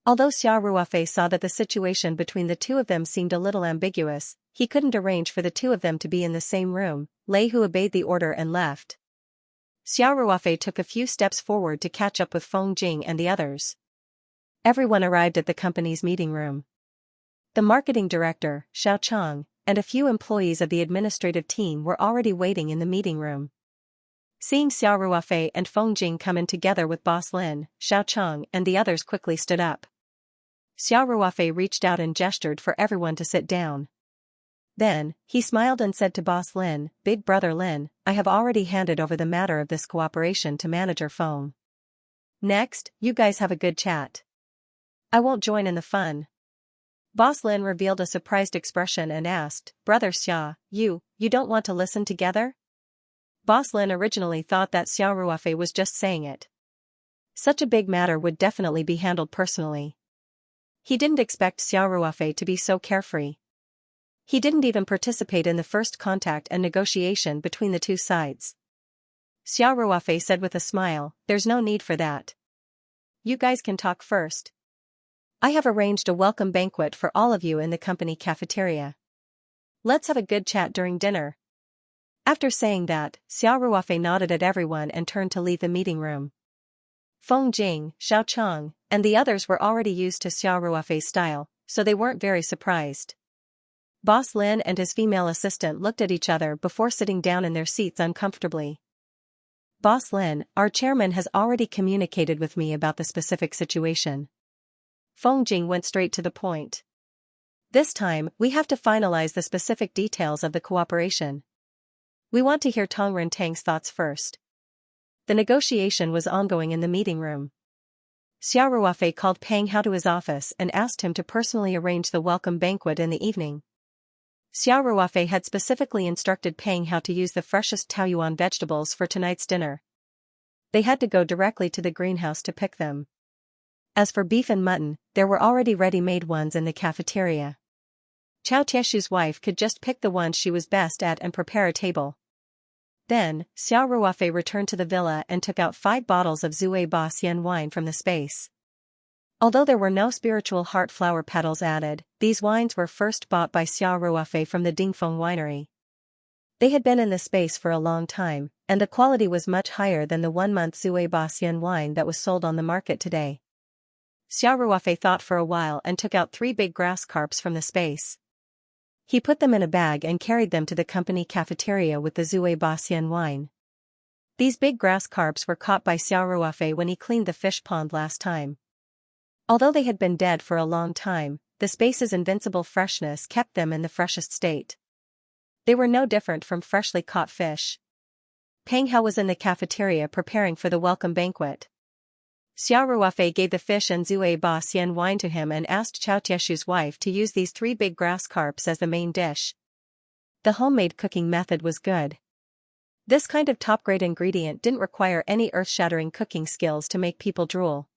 Although Xiao Ruofei saw that the situation between the two of them seemed a little ambiguous, he couldn't arrange for the two of them to be in the same room. Lei Hu obeyed the order and left. Xiao Ruofei took a few steps forward to catch up with Feng Jing and the others. Everyone arrived at the company's meeting room. The marketing director, Xiao Chang, and a few employees of the administrative team were already waiting in the meeting room. Seeing Xiao Ruofei and Feng Jing come in together with Boss Lin, Xiao Chang and the others quickly stood up. Xiao Ruofei reached out and gestured for everyone to sit down. Then, he smiled and said to Boss Lin, "Big brother Lin, I have already handed over the matter of this cooperation to Manager Feng. Next, you guys have a good chat. I won't join in the fun." Boss Lin revealed a surprised expression and asked, "Brother Xia, you don't want to listen together?" Boss Lin originally thought that Xiao Ruofei was just saying it. Such a big matter would definitely be handled personally. He didn't expect Xiao Ruofei to be so carefree. He didn't even participate in the first contact and negotiation between the two sides. Xiao Ruofei said with a smile, "There's no need for that. You guys can talk first. I have arranged a welcome banquet for all of you in the company cafeteria. Let's have a good chat during dinner." After saying that, Xiao Ruofei nodded at everyone and turned to leave the meeting room. Feng Jing, Xiao Chang, and the others were already used to Xiao Ruofei's style, so they weren't very surprised. Boss Lin and his female assistant looked at each other before sitting down in their seats uncomfortably. "Boss Lin, our chairman has already communicated with me about the specific situation." Feng Jing went straight to the point. "This time, we have to finalize the specific details of the cooperation. We want to hear Tong Rentang's thoughts first." The negotiation was ongoing in the meeting room. Xiao Ruofei called Peng Hao to his office and asked him to personally arrange the welcome banquet in the evening. Xiao Ruofei had specifically instructed Peng Hao to use the freshest Taoyuan vegetables for tonight's dinner. They had to go directly to the greenhouse to pick them. As for beef and mutton, there were already ready-made ones in the cafeteria. Chao Tieshu's wife could just pick the ones she was best at and prepare a table. Then, Xiao Ruofei returned to the villa and took out 5 bottles of Zui Ba Xian wine from the space. Although there were no spiritual heart flower petals added, these wines were first bought by Xiao Ruofei from the Dingfeng winery. They had been in the space for a long time, and the quality was much higher than the 1-month Zui Ba Xian wine that was sold on the market today. Xiao Ruofei thought for a while and took out 3 big grass carps from the space. He put them in a bag and carried them to the company cafeteria with the Zui Ba Xian wine. These big grass carps were caught by Xiao Ruofei when he cleaned the fish pond last time. Although they had been dead for a long time, the space's invincible freshness kept them in the freshest state. They were no different from freshly caught fish. Peng Hao was in the cafeteria preparing for the welcome banquet. Xiao Ruofei gave the fish and Zui Ba Xian wine to him and asked Chao Tieshu's wife to use these 3 big grass carps as the main dish. The homemade cooking method was good. This kind of top-grade ingredient didn't require any earth-shattering cooking skills to make people drool.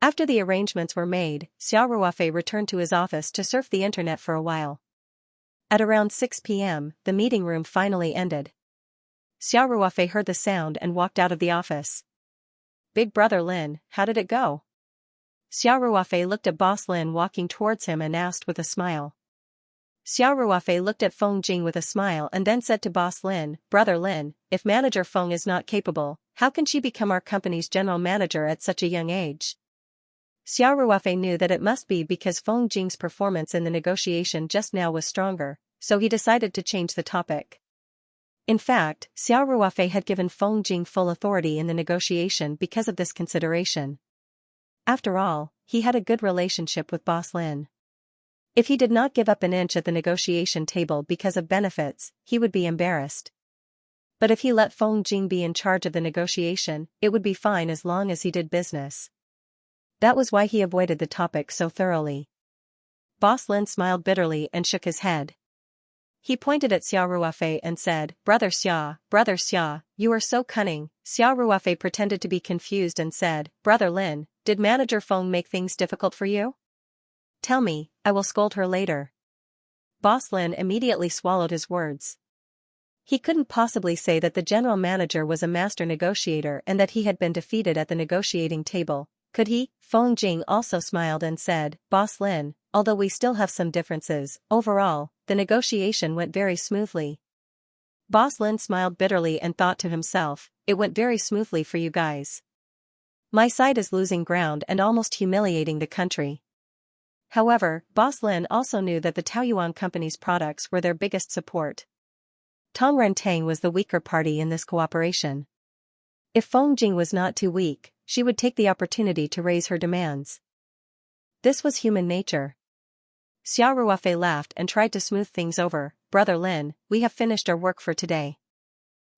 After the arrangements were made, Xiao Ruofei returned to his office to surf the internet for a while. At around 6 p.m., the meeting room finally ended. Xiao Ruofei heard the sound and walked out of the office. "Big brother Lin, how did it go?" Xiao Ruofei looked at Boss Lin walking towards him and asked with a smile. Xiao Ruofei looked at Feng Jing with a smile and then said to Boss Lin, "Brother Lin, if Manager Feng is not capable, how can she become our company's general manager at such a young age?" Xiao Ruofei knew that it must be because Feng Jing's performance in the negotiation just now was stronger, so he decided to change the topic. In fact, Xiao Ruofei had given Feng Jing full authority in the negotiation because of this consideration. After all, he had a good relationship with Boss Lin. If he did not give up an inch at the negotiation table because of benefits, he would be embarrassed. But if he let Feng Jing be in charge of the negotiation, it would be fine as long as he did business. That was why he avoided the topic so thoroughly. Boss Lin smiled bitterly and shook his head. He pointed at Xiao Ruofei and said, Brother Xia, you are so cunning." Xiao Ruofei pretended to be confused and said, "Brother Lin, did Manager Feng make things difficult for you? Tell me, I will scold her later." Boss Lin immediately swallowed his words. He couldn't possibly say that the general manager was a master negotiator and that he had been defeated at the negotiating table, could he? Feng Jing also smiled and said, Boss Lin, although we still have some differences, overall, the negotiation went very smoothly. Boss Lin smiled bitterly and thought to himself, it went very smoothly for you guys. My side is losing ground and almost humiliating the country. However, Boss Lin also knew that the Taoyuan company's products were their biggest support. Tong Rentang was the weaker party in this cooperation. If Feng Jing was not too weak, she would take the opportunity to raise her demands. This was human nature. Xia Ruofei laughed and tried to smooth things over. Brother Lin, we have finished our work for today.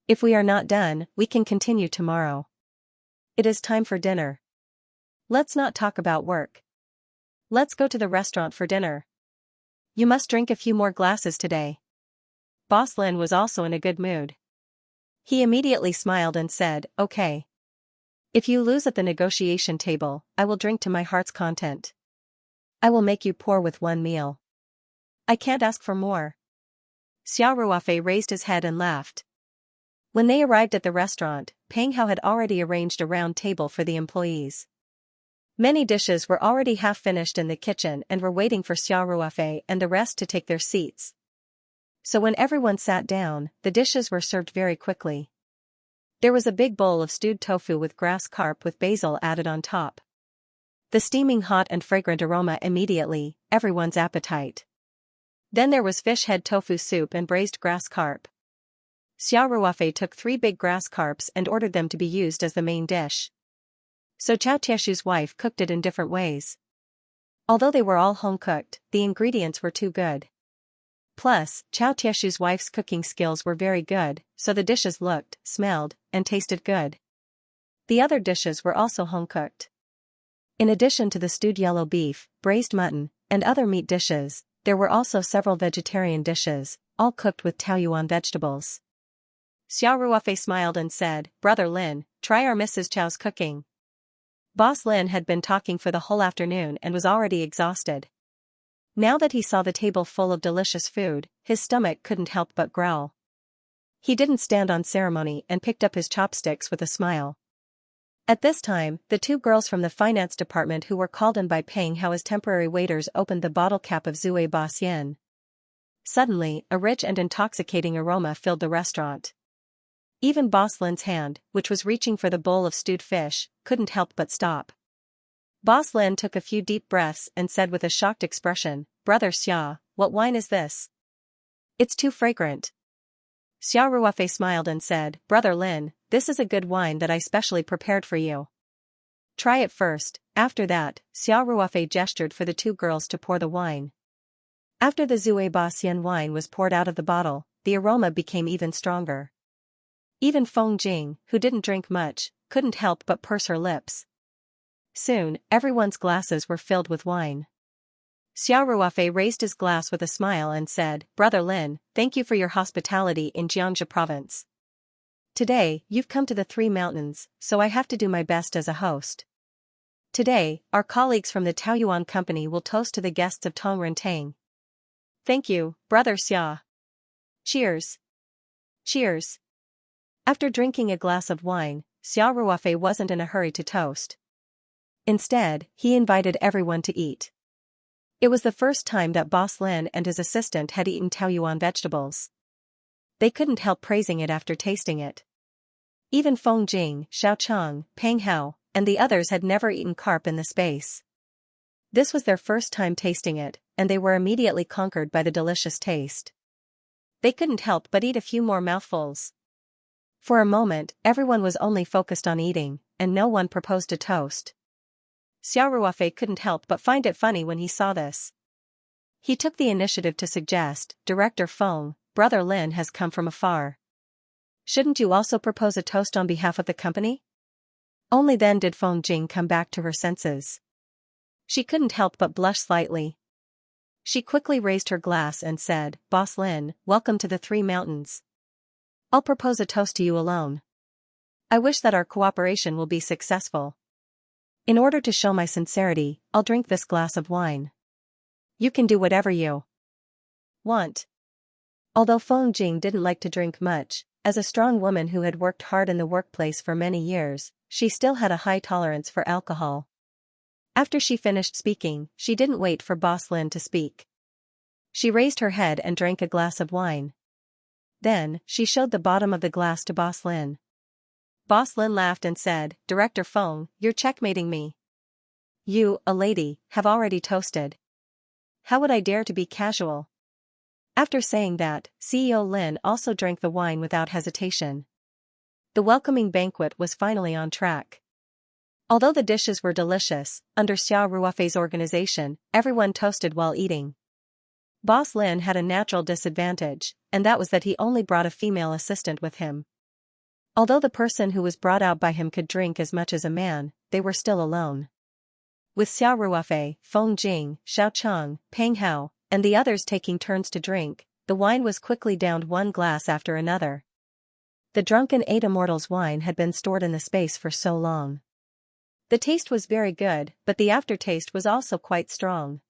If we are not done, we can continue tomorrow. It is time for dinner. Let's not talk about work. Let's go to the restaurant for dinner. You must drink a few more glasses today. Boss Lin was also in a good mood. He immediately smiled and said, okay. If you lose at the negotiation table, I will drink to my heart's content. I will make you poor with one meal. I can't ask for more. Xia Ruofei raised his head and laughed. When they arrived at the restaurant, Peng Hao had already arranged a round table for the employees. Many dishes were already half finished in the kitchen and were waiting for Xia Ruofei and the rest to take their seats. So when everyone sat down, the dishes were served very quickly. There was a big bowl of stewed tofu with grass carp with basil added on top. The steaming hot and fragrant aroma immediately, everyone's appetite. Then there was fish head tofu soup and braised grass carp. Xia Ruofei took 3 big grass carps and ordered them to be used as the main dish. So Chao Tieshu's wife cooked it in different ways. Although they were all home-cooked, the ingredients were too good. Plus, Chao Tieshu's wife's cooking skills were very good, so the dishes looked, smelled, and tasted good. The other dishes were also home-cooked. In addition to the stewed yellow beef, braised mutton, and other meat dishes, there were also several vegetarian dishes, all cooked with Taoyuan vegetables. Xia Ruofei smiled and said, Brother Lin, try our Mrs. Chao's cooking. Boss Lin had been talking for the whole afternoon and was already exhausted. Now that he saw the table full of delicious food, his stomach couldn't help but growl. He didn't stand on ceremony and picked up his chopsticks with a smile. At this time, the 2 girls from the finance department who were called in by Peng Hao as temporary waiters opened the bottle cap of Zui Ba Xian. Suddenly, a rich and intoxicating aroma filled the restaurant. Even Boss Lin's hand, which was reaching for the bowl of stewed fish, couldn't help but stop. Boss Lin took a few deep breaths and said with a shocked expression, Brother Xia, what wine is this? It's too fragrant. Xia Ruofei smiled and said, Brother Lin, this is a good wine that I specially prepared for you. Try it first. After that, Xia Ruofei gestured for the 2 girls to pour the wine. After the Zui Ba Xian wine was poured out of the bottle, the aroma became even stronger. Even Feng Jing, who didn't drink much, couldn't help but purse her lips. Soon, everyone's glasses were filled with wine. Xia Ruofei raised his glass with a smile and said, Brother Lin, thank you for your hospitality in Xianxia province. Today, you've come to the 3 mountains, so I have to do my best as a host. Today, our colleagues from the Taoyuan company will toast to the guests of Tong Rentang. Thank you, Brother Xia. Cheers. Cheers. After drinking a glass of wine, Xia Ruofei wasn't in a hurry to toast. Instead, he invited everyone to eat. It was the first time that Boss Lin and his assistant had eaten Taoyuan vegetables. They couldn't help praising it after tasting it. Even Feng Jing, Xiao Cheng, Peng Hao, and the others had never eaten carp in the space. This was their first time tasting it, and they were immediately conquered by the delicious taste. They couldn't help but eat a few more mouthfuls. For a moment, everyone was only focused on eating, and no one proposed a toast. Xia Ruofei couldn't help but find it funny when he saw this. He took the initiative to suggest, Director Feng, Brother Lin has come from afar. Shouldn't you also propose a toast on behalf of the company? Only then did Feng Jing come back to her senses. She couldn't help but blush slightly. She quickly raised her glass and said, Boss Lin, welcome to the 3 mountains. I'll propose a toast to you alone. I wish that our cooperation will be successful. In order to show my sincerity, I'll drink this glass of wine. You can do whatever you want. Although Feng Jing didn't like to drink much, as a strong woman who had worked hard in the workplace for many years, she still had a high tolerance for alcohol. After she finished speaking, she didn't wait for Boss Lin to speak. She raised her head and drank a glass of wine. Then, she showed the bottom of the glass to Boss Lin. Boss Lin laughed and said, "Director Feng, you're checkmating me. You, a lady, have already toasted. How would I dare to be casual?" After saying that, CEO Lin also drank the wine without hesitation. The welcoming banquet was finally on track. Although the dishes were delicious, under Xiao Ruofei's organization, everyone toasted while eating. Boss Lin had a natural disadvantage, and that was that he only brought a female assistant with him. Although the person who was brought out by him could drink as much as a man, they were still alone. With Xiao Ruofei, Feng Jing, Xiaochang, Peng Hao, and the others taking turns to drink, the wine was quickly downed one glass after another. The drunken eight immortals' wine had been stored in the space for so long. The taste was very good, but the aftertaste was also quite strong.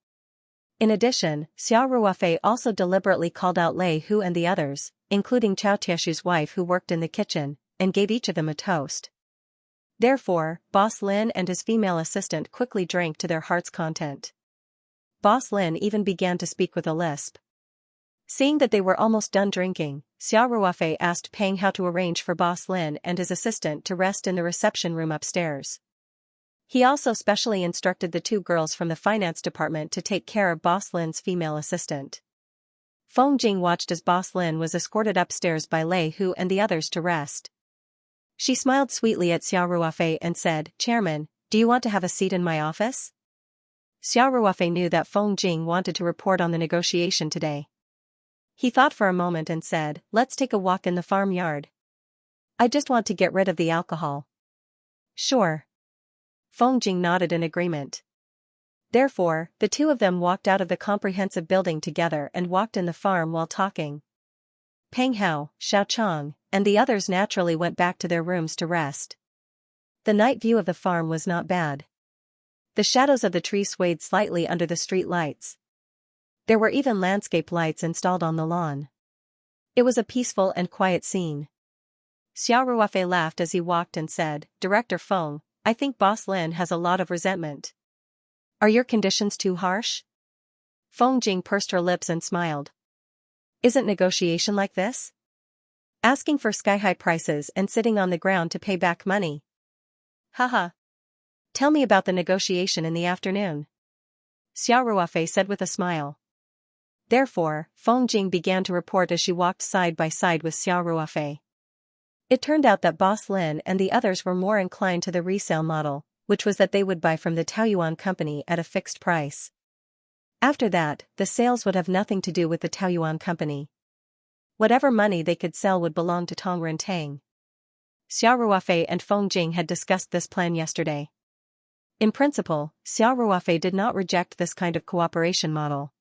In addition, Xiao Ruofei also deliberately called out Lei Hu and the others, including Chao Tieshu's wife who worked in the kitchen, and gave each of them a toast. Therefore, Boss Lin and his female assistant quickly drank to their heart's content. Boss Lin even began to speak with a lisp. Seeing that they were almost done drinking, Xiao Ruofei asked Peng Hao to arrange for Boss Lin and his assistant to rest in the reception room upstairs. He also specially instructed the two girls from the finance department to take care of Boss Lin's female assistant. Feng Jing watched as Boss Lin was escorted upstairs by Lei Hu and the others to rest. She smiled sweetly at Xiao Ruofei and said, "Chairman, do you want to have a seat in my office?" Xiao Ruofei knew that Feng Jing wanted to report on the negotiation today. He thought for a moment and said, "Let's take a walk in the farmyard. I just want to get rid of the alcohol." "Sure." Feng Jing nodded in agreement. Therefore, the two of them walked out of the comprehensive building together and walked in the farm while talking. Peng Hao, Xiaochang, and the others naturally went back to their rooms to rest. The night view of the farm was not bad. The shadows of the trees swayed slightly under the street lights. There were even landscape lights installed on the lawn. It was a peaceful and quiet scene. Xiao Ruofei laughed as he walked and said, "Director Feng, I think Boss Lin has a lot of resentment. Are your conditions too harsh?" Feng Jing pursed her lips and smiled. "Isn't negotiation like this? Asking for sky-high prices and sitting on the ground to pay back money. Haha. Tell me about the negotiation in the afternoon," Xiao Ruofei said with a smile. Therefore, Feng Jing began to report as she walked side by side with Xiao Ruofei. It turned out that Boss Lin and the others were more inclined to the resale model, which was that they would buy from the Taoyuan company at a fixed price. After that, the sales would have nothing to do with the Taoyuan company. Whatever money they could sell would belong to Tong Rentang. Xiao Ruofei and Feng Jing had discussed this plan yesterday. In principle, Xiao Ruofei did not reject this kind of cooperation model.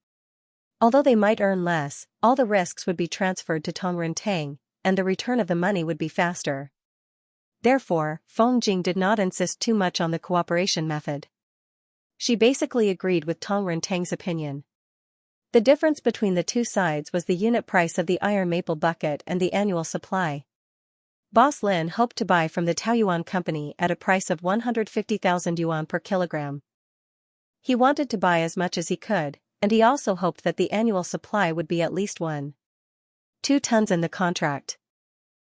Although they might earn less, all the risks would be transferred to Tong Rentang, and the return of the money would be faster. Therefore, Feng Jing did not insist too much on the cooperation method. She basically agreed with Tong Rentang's opinion. The difference between the two sides was the unit price of the iron maple bucket and the annual supply. Boss Lin hoped to buy from the Taoyuan company at a price of 150,000 yuan per kilogram. He wanted to buy as much as he could, and he also hoped that the annual supply would be at least 1.2 tons in the contract.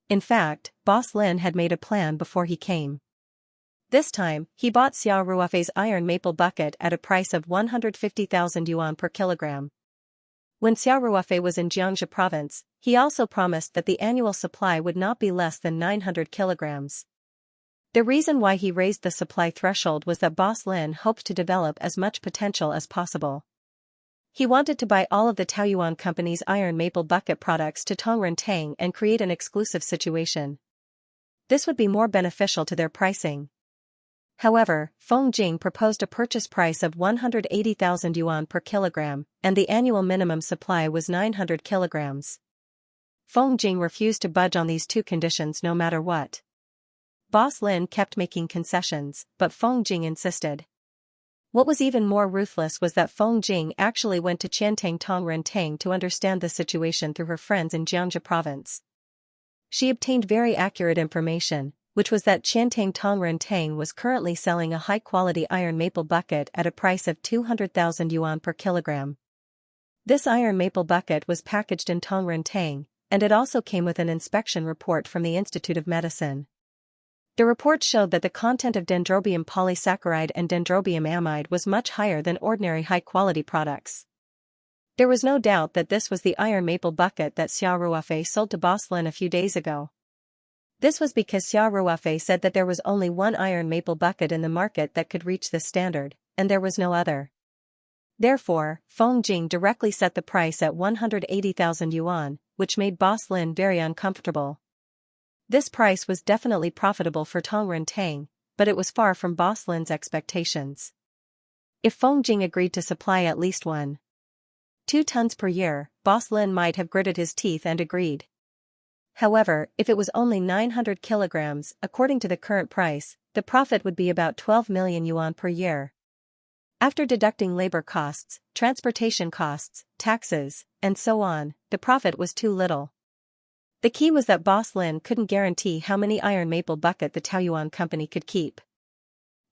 In fact, Boss Lin had made a plan before he came. This time, he bought Xiao Ruofei's iron maple bucket at a price of 150,000 yuan per kilogram. When Xiao Ruofei was in Xianxia province, he also promised that the annual supply would not be less than 900 kilograms. The reason why he raised the supply threshold was that Boss Lin hoped to develop as much potential as possible. He wanted to buy all of the Taoyuan company's iron maple bucket products to Tong Rentang and create an exclusive situation. This would be more beneficial to their pricing. However, Feng Jing proposed a purchase price of 180,000 yuan per kilogram, and the annual minimum supply was 900 kilograms. Feng Jing refused to budge on these two conditions no matter what. Boss Lin kept making concessions, but Feng Jing insisted. What was even more ruthless was that Feng Jing actually went to Qiantang Tongrentang to understand the situation through her friends in Xianxia province. She obtained very accurate information, which was that Qiantang Tongrentang was currently selling a high-quality iron maple bucket at a price of 200,000 yuan per kilogram. This iron maple bucket was packaged in Tongrentang, and it also came with an inspection report from the Institute of Medicine. The report showed that the content of dendrobium polysaccharide and dendrobium amide was much higher than ordinary high-quality products. There was no doubt that this was the iron maple bucket that Xia Ruofei sold to Boss Lin a few days ago. This was because Xia Ruofei said that there was only one iron maple bucket in the market that could reach this standard, and there was no other. Therefore, Feng Jing directly set the price at 180,000 yuan, which made Boss Lin very uncomfortable. This price was definitely profitable for Tongrentang, but it was far from Boss Lin's expectations. If Feng Jing agreed to supply at least 1.2 tons per year, Boss Lin might have gritted his teeth and agreed. However, if it was only 900 kilograms, according to the current price, the profit would be about 12 million yuan per year. After deducting labor costs, transportation costs, taxes, and so on, the profit was too little. The key was that Boss Lin couldn't guarantee how many iron maple bucket the Taoyuan company could keep.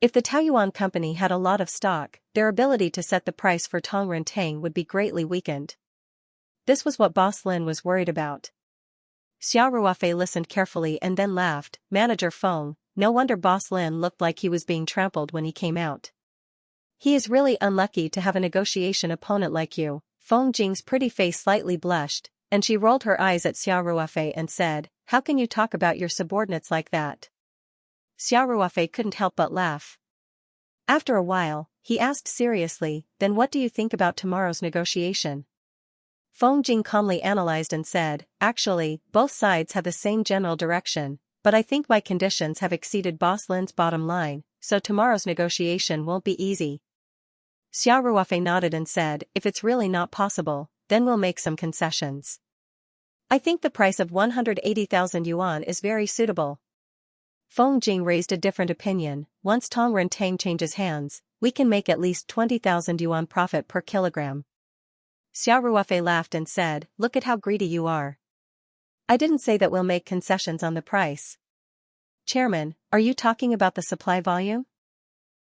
If the Taoyuan company had a lot of stock, their ability to set the price for Tongrentang would be greatly weakened. This was what Boss Lin was worried about. Xia Ruofei listened carefully and then laughed. Manager Feng, no wonder Boss Lin looked like he was being trampled when he came out. He is really unlucky to have a negotiation opponent like you. Feng Jing's pretty face slightly blushed, and she rolled her eyes at Xia Ruofei and said, "How can you talk about your subordinates like that?" Xia Ruofei couldn't help but laugh. After a while, he asked seriously, "Then what do you think about tomorrow's negotiation?" Feng Jing calmly analyzed and said, "Actually, both sides have the same general direction, but I think my conditions have exceeded Boss Lin's bottom line, so tomorrow's negotiation won't be easy." Xia Ruofei nodded and said, "If it's really not possible, then we'll make some concessions. I think the price of 180,000 yuan is very suitable." Feng Jing raised a different opinion. "Once Tongrentang changes hands, we can make at least 20,000 yuan profit per kilogram." Xia Ruofei laughed and said, "Look at how greedy you are. I didn't say that we'll make concessions on the price." "Chairman, are you talking about the supply volume?"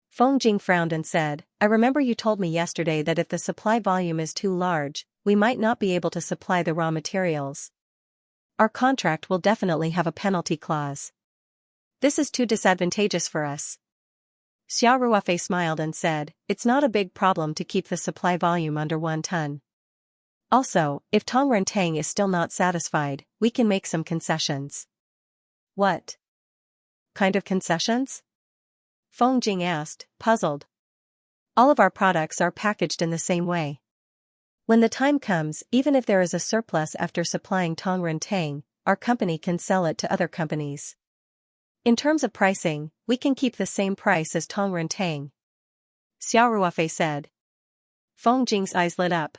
Feng Jing frowned and said, "I remember you told me yesterday that if the supply volume is too large, we might not be able to supply the raw materials. Our contract will definitely have a penalty clause. This is too disadvantageous for us." Xia Ruofei smiled and said, "It's not a big problem to keep the supply volume under 1 ton. Also, if Tongrentang is still not satisfied, we can make some concessions." "What kind of concessions?" Feng Jing asked, puzzled. "All of our products are packaged in the same way. When the time comes, even if there is a surplus after supplying Tongrentang, our company can sell it to other companies. In terms of pricing, we can keep the same price as Tongrentang," Xia Ruofei said. Feng Jing's eyes lit up.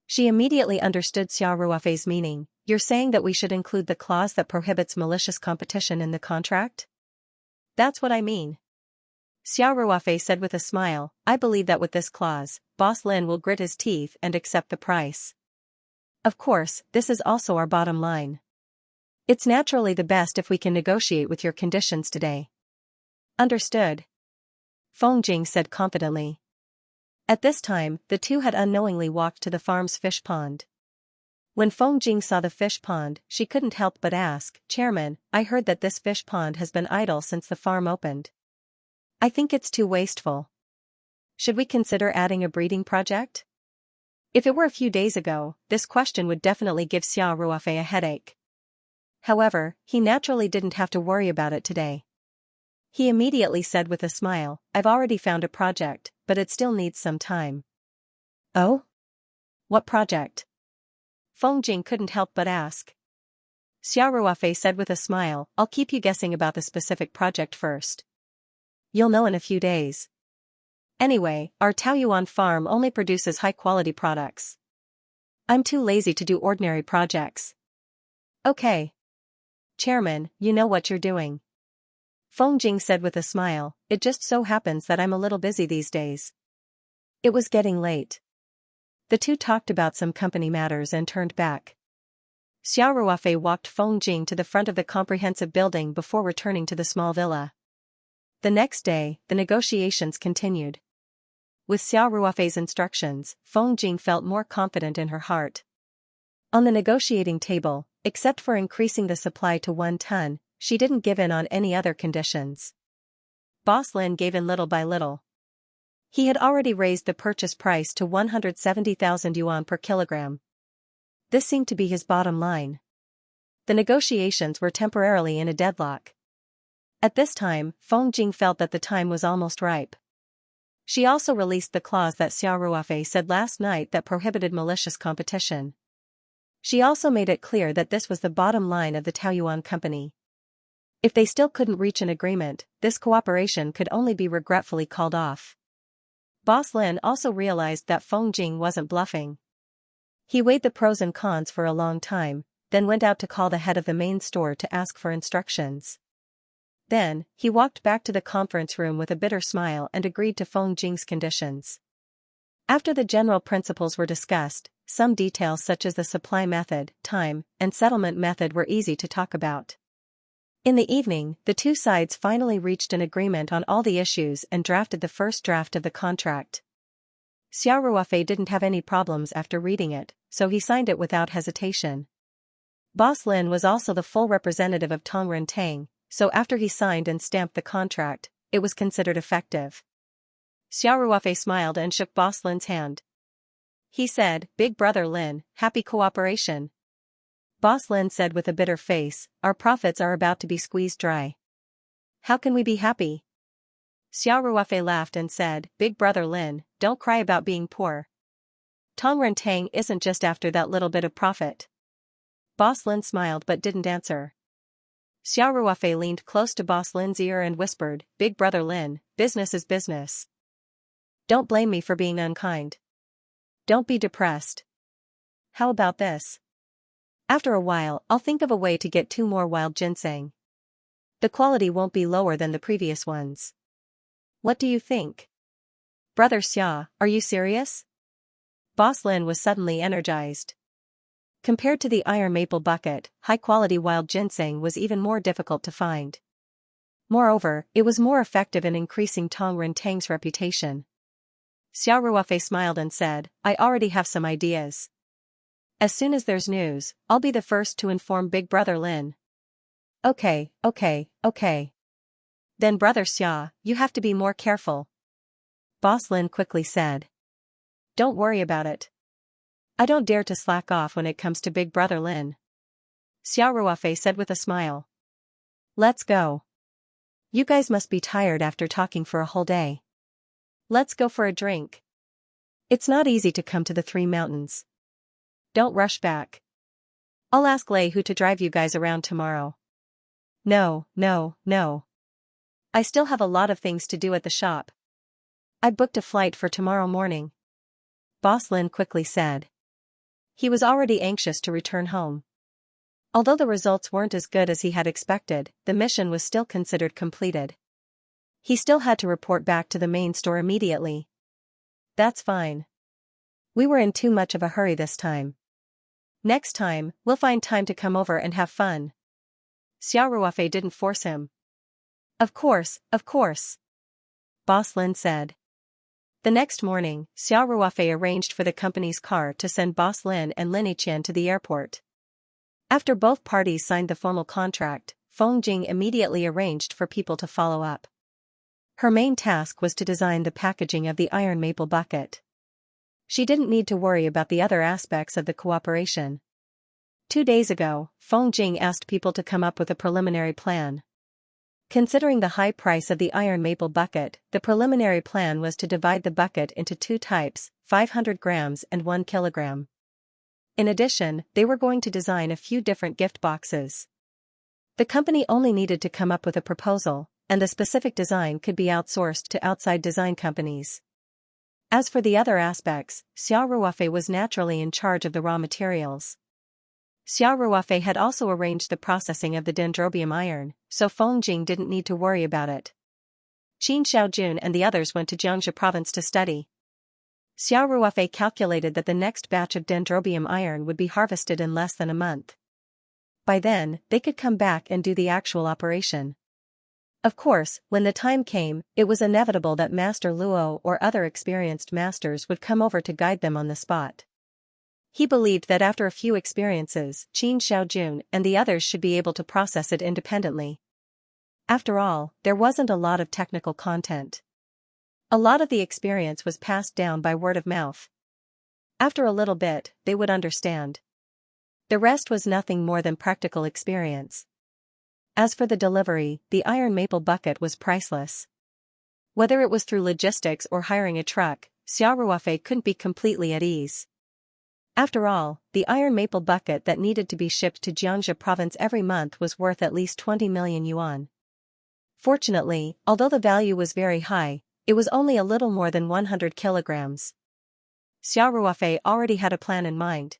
She immediately understood Xia Ruofei's meaning. "You're saying that we should include the clause that prohibits malicious competition in the contract?" "That's what I mean," Xia Ruofei said with a smile. "I believe that with this clause, Boss Lin will grit his teeth and accept the price. Of course, this is also our bottom line. It's naturally the best if we can negotiate with your conditions today." "Understood," Feng Jing said confidently. At this time, the two had unknowingly walked to the farm's fish pond. When Feng Jing saw the fish pond, she couldn't help but ask, "Chairman, I heard that this fish pond has been idle since the farm opened. I think it's too wasteful. Should we consider adding a breeding project?" If it were a few days ago, this question would definitely give Xia Ruofei a headache. However, he naturally didn't have to worry about it today. He immediately said with a smile, "I've already found a project, but it still needs some time." "Oh? What project?" Feng Jing couldn't help but ask. Xia Ruofei said with a smile, "I'll keep you guessing about the specific project first. You'll know in a few days. Anyway, our Taoyuan farm only produces high-quality products. I'm too lazy to do ordinary projects." "Okay. Chairman, you know what you're doing." Feng Jing said with a smile, "It just so happens that I'm a little busy these days." It was getting late. The two talked about some company matters and turned back. Xiao Ruofei walked Feng Jing to the front of the comprehensive building before returning to the small villa. The next day, the negotiations continued. With Xiao Ruofei's instructions, Feng Jing felt more confident in her heart. On the negotiating table, except for increasing the supply to 1 ton, she didn't give in on any other conditions. Boss Lin gave in little by little. He had already raised the purchase price to 170,000 yuan per kilogram. This seemed to be his bottom line. The negotiations were temporarily in a deadlock. At this time, Feng Jing felt that the time was almost ripe. She also released the clause that Xiao Ruofei said last night that prohibited malicious competition. She also made it clear that this was the bottom line of the Taoyuan company. If they still couldn't reach an agreement, this cooperation could only be regretfully called off. Boss Lin also realized that Feng Jing wasn't bluffing. He weighed the pros and cons for a long time, then went out to call the head of the main store to ask for instructions. Then, he walked back to the conference room with a bitter smile and agreed to Feng Jing's conditions. After the general principles were discussed, some details such as the supply method, time, and settlement method were easy to talk about. In the evening, the two sides finally reached an agreement on all the issues and drafted the first draft of the contract. Xiao Ruofei didn't have any problems after reading it, so he signed it without hesitation. Boss Lin was also the full representative of Tong Rentang, so after he signed and stamped the contract, it was considered effective. Xiao Ruofei smiled and shook Boss Lin's hand. He said, "Big brother Lin, happy cooperation." Boss Lin said with a bitter face, "Our profits are about to be squeezed dry. How can we be happy?" Xiao Ruofei laughed and said, "Big brother Lin, don't cry about being poor. Tong Rentang isn't just after that little bit of profit." Boss Lin smiled but didn't answer. Xiao Ruofei leaned close to Boss Lin's ear and whispered, "Big brother Lin, business is business. Don't blame me for being unkind. Don't be depressed. How about this? After a while, I'll think of a way to get 2 more wild ginseng. The quality won't be lower than the previous ones. What do you think? Brother Xia, are you serious?" Boss Lin was suddenly energized. Compared to the iron maple bucket, high-quality wild ginseng was even more difficult to find. Moreover, it was more effective in increasing Tong Rentang's reputation. Xiao Ruofei smiled and said, "I already have some ideas. As soon as there's news, I'll be the first to inform Big Brother Lin." Okay. Then Brother Xia, you have to be more careful." Boss Lin quickly said. "Don't worry about it. I don't dare to slack off when it comes to Big Brother Lin." Xiao Ruofei said with a smile. "Let's go. You guys must be tired after talking for a whole day. Let's go for a drink. It's not easy to come to the 3 mountains. Don't rush back. I'll ask Lei Hu to drive you guys around tomorrow." No. I still have a lot of things to do at the shop. I booked a flight for tomorrow morning." Boss Lin quickly said. He was already anxious to return home. Although the results weren't as good as he had expected, the mission was still considered completed. He still had to report back to the main store immediately. "That's fine. We were in too much of a hurry this time. Next time, we'll find time to come over and have fun." Xiao Ruofei didn't force him. Of course. Boss Lin said. The next morning, Xiao Ruofei arranged for the company's car to send Boss Lin and Lin Yiqian to the airport. After both parties signed the formal contract, Feng Jing immediately arranged for people to follow up. Her main task was to design the packaging of the iron maple bucket. She didn't need to worry about the other aspects of the cooperation. 2 days ago, Feng Jing asked people to come up with a preliminary plan. Considering the high price of the iron maple bucket, the preliminary plan was to divide the bucket into 2 types, 500 grams and 1 kilogram. In addition, they were going to design a few different gift boxes. The company only needed to come up with a proposal, and the specific design could be outsourced to outside design companies. As for the other aspects, Xiao Ruofei was naturally in charge of the raw materials. Xiao Ruofei had also arranged the processing of the dendrobium iron, so Feng Jing didn't need to worry about it. Qin Xiaojun and the others went to Xianxia province to study. Xiao Ruofei calculated that the next batch of dendrobium iron would be harvested in less than a month. By then, they could come back and do the actual operation. Of course, when the time came, it was inevitable that Master Luo or other experienced masters would come over to guide them on the spot. He believed that after a few experiences, Qin Xiaojun and the others should be able to process it independently. After all, there wasn't a lot of technical content. A lot of the experience was passed down by word of mouth. After a little bit, they would understand. The rest was nothing more than practical experience. As for the delivery, the iron maple bucket was priceless. Whether it was through logistics or hiring a truck, Xiao Ruofei couldn't be completely at ease. After all, the iron maple bucket that needed to be shipped to Xianxia province every month was worth at least 20 million yuan. Fortunately, although the value was very high, it was only a little more than 100 kilograms. Xiao Ruofei already had a plan in mind.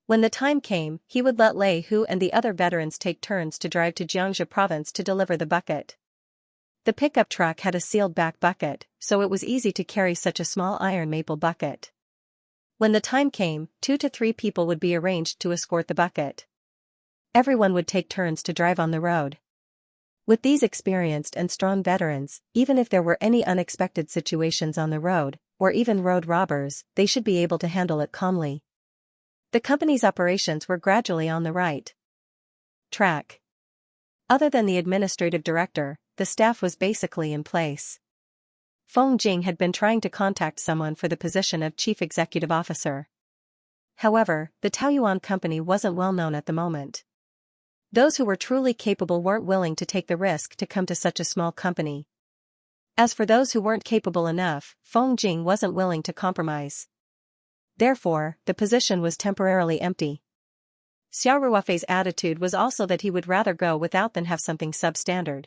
When the time came, he would let Lei Hu and the other veterans take turns to drive to Xianxia province to deliver the bucket. The pickup truck had a sealed back bucket, so it was easy to carry such a small iron maple bucket. When the time came, 2 to 3 people would be arranged to escort the bucket. Everyone would take turns to drive on the road. With these experienced and strong veterans, even if there were any unexpected situations on the road, or even road robbers, they should be able to handle it calmly. The company's operations were gradually on the right track. Other than the administrative director, the staff was basically in place. Feng Jing had been trying to contact someone for the position of chief executive officer. However, the Taoyuan company wasn't well known at the moment. Those who were truly capable weren't willing to take the risk to come to such a small company. As for those who weren't capable enough, Feng Jing wasn't willing to compromise. Therefore, the position was temporarily empty. Xiao Ruofei's attitude was also that he would rather go without than have something substandard.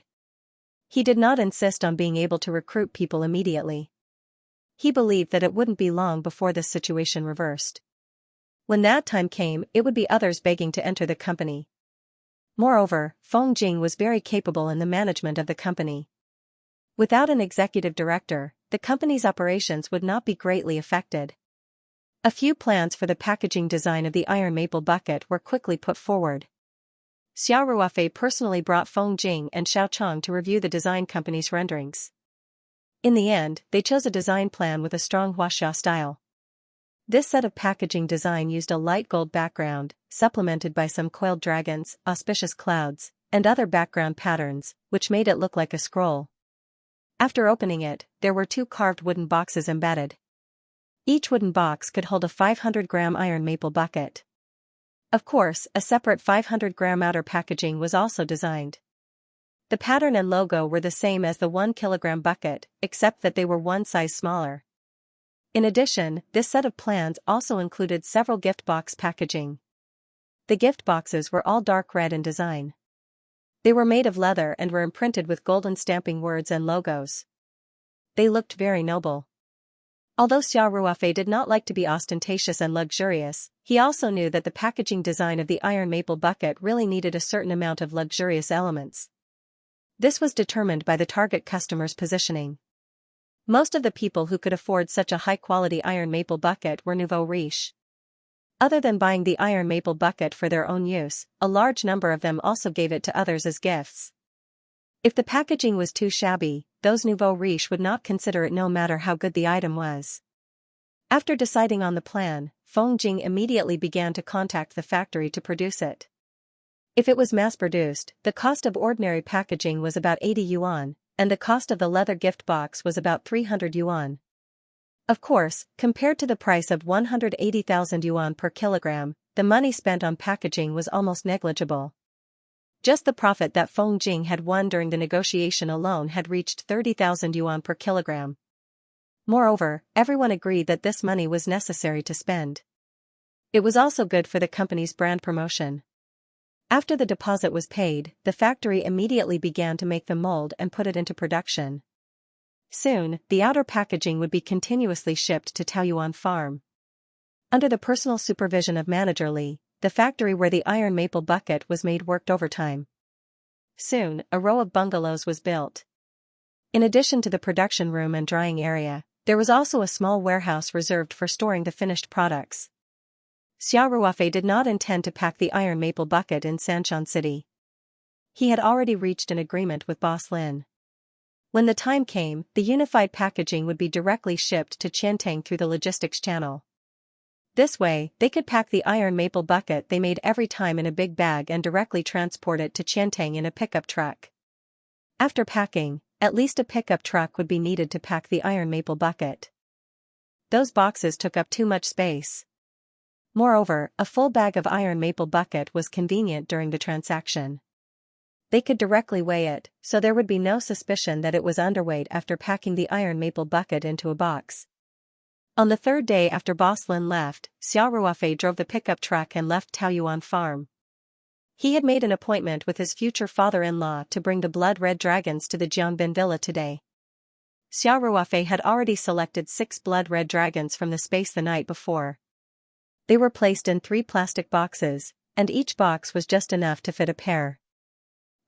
He did not insist on being able to recruit people immediately. He believed that it wouldn't be long before this situation reversed. When that time came, it would be others begging to enter the company. Moreover, Feng Jing was very capable in the management of the company. Without an executive director, the company's operations would not be greatly affected. A few plans for the packaging design of the iron maple bucket were quickly put forward. Xiao Ruofei personally brought Feng Jing and Xiao Chong to review the design company's renderings. In the end, they chose a design plan with a strong huaxia style. This set of packaging design used a light gold background, supplemented by some coiled dragons, auspicious clouds, and other background patterns, which made it look like a scroll. After opening it, there were 2 carved wooden boxes embedded. Each wooden box could hold a 500-gram iron maple bucket. Of course, a separate 500-gram outer packaging was also designed. The pattern and logo were the same as the 1-kilogram bucket, except that they were 1 size smaller. In addition, this set of plans also included several gift box packaging. The gift boxes were all dark red in design. They were made of leather and were imprinted with golden stamping words and logos. They looked very noble. Although Xiao Ruofei did not like to be ostentatious and luxurious, he also knew that the packaging design of the iron maple bucket really needed a certain amount of luxurious elements. This was determined by the target customer's positioning. Most of the people who could afford such a high-quality iron maple bucket were nouveau riche. Other than buying the iron maple bucket for their own use, a large number of them also gave it to others as gifts. If the packaging was too shabby, those nouveau riche would not consider it no matter how good the item was. After deciding on the plan, Feng Jing immediately began to contact the factory to produce it. If it was mass-produced, the cost of ordinary packaging was about 80 yuan, and the cost of the leather gift box was about 300 yuan. Of course, compared to the price of 180,000 yuan per kilogram, the money spent on packaging was almost negligible. Just the profit that Feng Jing had won during the negotiation alone had reached 30,000 yuan per kilogram. Moreover, everyone agreed that this money was necessary to spend. It was also good for the company's brand promotion. After the deposit was paid, the factory immediately began to make the mold and put it into production. Soon, the outer packaging would be continuously shipped to Taoyuan Farm. Under the personal supervision of Manager Li, the factory where the iron maple bucket was made worked overtime. Soon, a row of bungalows was built. In addition to the production room and drying area, there was also a small warehouse reserved for storing the finished products. Xiao Ruofei did not intend to pack the iron maple bucket in Sanxian City. He had already reached an agreement with Boss Lin. When the time came, the unified packaging would be directly shipped to Qiantang through the logistics channel. This way, they could pack the iron maple bucket they made every time in a big bag and directly transport it to Qiantang in a pickup truck. After packing, at least a pickup truck would be needed to pack the iron maple bucket. Those boxes took up too much space. Moreover, a full bag of iron maple bucket was convenient during the transaction. They could directly weigh it, so there would be no suspicion that it was underweight after packing the iron maple bucket into a box. On the third day after Boss Lin left, Xiao Ruofei drove the pickup truck and left Taoyuan Farm. He had made an appointment with his future father-in-law to bring the blood-red dragons to the Jianbin villa today. Xiao Ruofei had already selected 6 blood-red dragons from the space the night before. They were placed in 3 plastic boxes, and each box was just enough to fit a pair.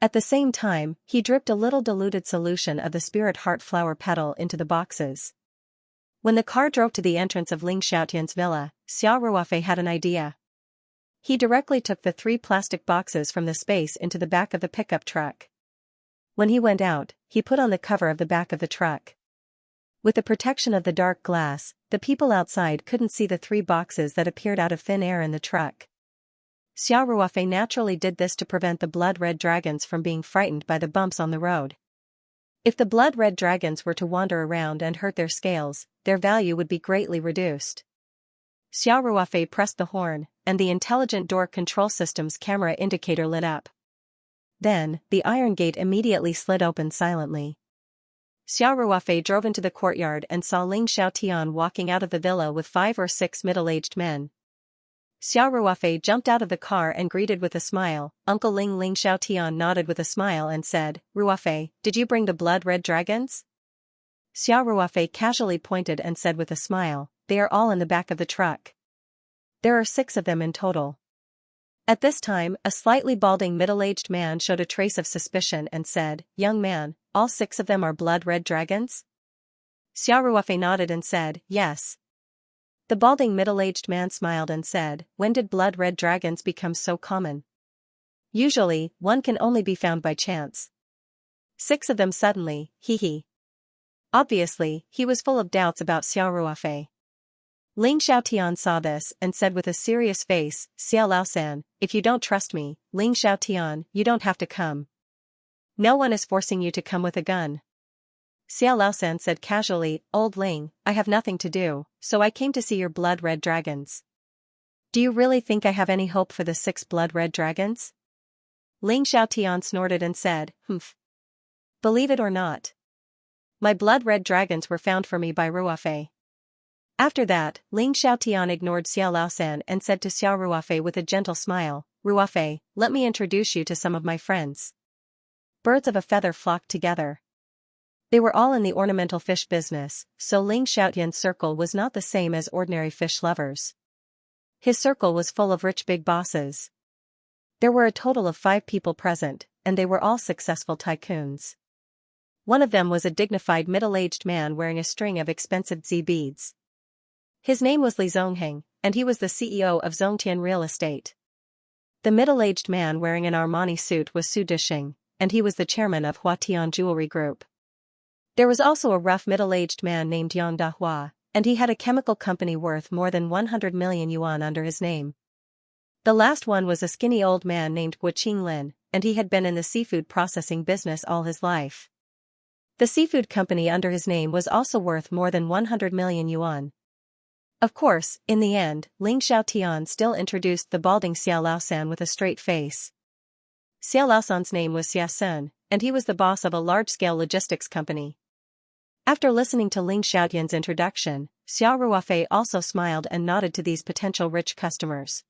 At the same time, he dripped a little diluted solution of the spirit heart flower petal into the boxes. When the car drove to the entrance of Ling Xiaotian's villa, Xiao Ruofei had an idea. He directly took the 3 plastic boxes from the space into the back of the pickup truck. When he went out, he put on the cover of the back of the truck. With the protection of the dark glass, the people outside couldn't see the 3 boxes that appeared out of thin air in the truck. Xiao Ruofei naturally did this to prevent the blood-red dragons from being frightened by the bumps on the road. If the blood-red dragons were to wander around and hurt their scales, their value would be greatly reduced. Xiao Ruofei pressed the horn, and the intelligent door control system's camera indicator lit up. Then, the iron gate immediately slid open silently. Xiao Ruofei drove into the courtyard and saw Ling Xiaotian walking out of the villa with 5 or 6 middle-aged men. Xiao Ruofei jumped out of the car and greeted with a smile. Uncle Ling Xiaotian nodded with a smile and said, "Ruofei, did you bring the blood-red dragons?" Xiao Ruofei casually pointed and said with a smile, "They are all in the back of the truck. There are 6 of them in total." At this time, a slightly balding middle-aged man showed a trace of suspicion and said, "Young man, all 6 of them are blood-red dragons?" Xiao Ruofei nodded and said, "Yes." The balding middle-aged man smiled and said, "When did blood-red dragons become so common? Usually, one can only be found by chance." 6 of them suddenly, hee. Obviously, he was full of doubts about Xiao Ruofei. Ling Xiaotian saw this and said with a serious face, "Xiao Laosan, if you don't trust me, Ling Xiaotian, you don't have to come. No one is forcing you to come with a gun." Xiao Laosan said casually, "Old Ling, I have nothing to do, so I came to see your blood-red dragons." "Do you really think I have any hope for the 6 blood-red dragons?" Ling Xiaotian snorted and said, "Humph. Believe it or not, my blood-red dragons were found for me by Ruofei." After that, Ling Xiaotian ignored Xiao Laosan and said to Xiao Ruofei with a gentle smile, "Ruofei, let me introduce you to some of my friends." Birds of a feather flocked together. They were all in the ornamental fish business, so Ling Xiaotian's circle was not the same as ordinary fish lovers. His circle was full of rich big bosses. There were a total of 5 people present, and they were all successful tycoons. One of them was a dignified middle-aged man wearing a string of expensive Z beads. His name was Li Zongheng, and he was the CEO of Zongtian Real Estate. The middle-aged man wearing an Armani suit was Su Dishing, and he was the chairman of Huatian Jewelry Group. There was also a rough middle-aged man named Yang Dahua, and he had a chemical company worth more than 100 million yuan under his name. The last one was a skinny old man named Guoqing Lin, and he had been in the seafood processing business all his life. The seafood company under his name was also worth more than 100 million yuan. Of course, in the end, Ling Xiaotian still introduced the balding Xiao Laosan with a straight face. Xiao Laosan's name was Xia Sun, and he was the boss of a large-scale logistics company. After listening to Ling Xiaotian's introduction, Xiao Ruofei also smiled and nodded to these potential rich customers.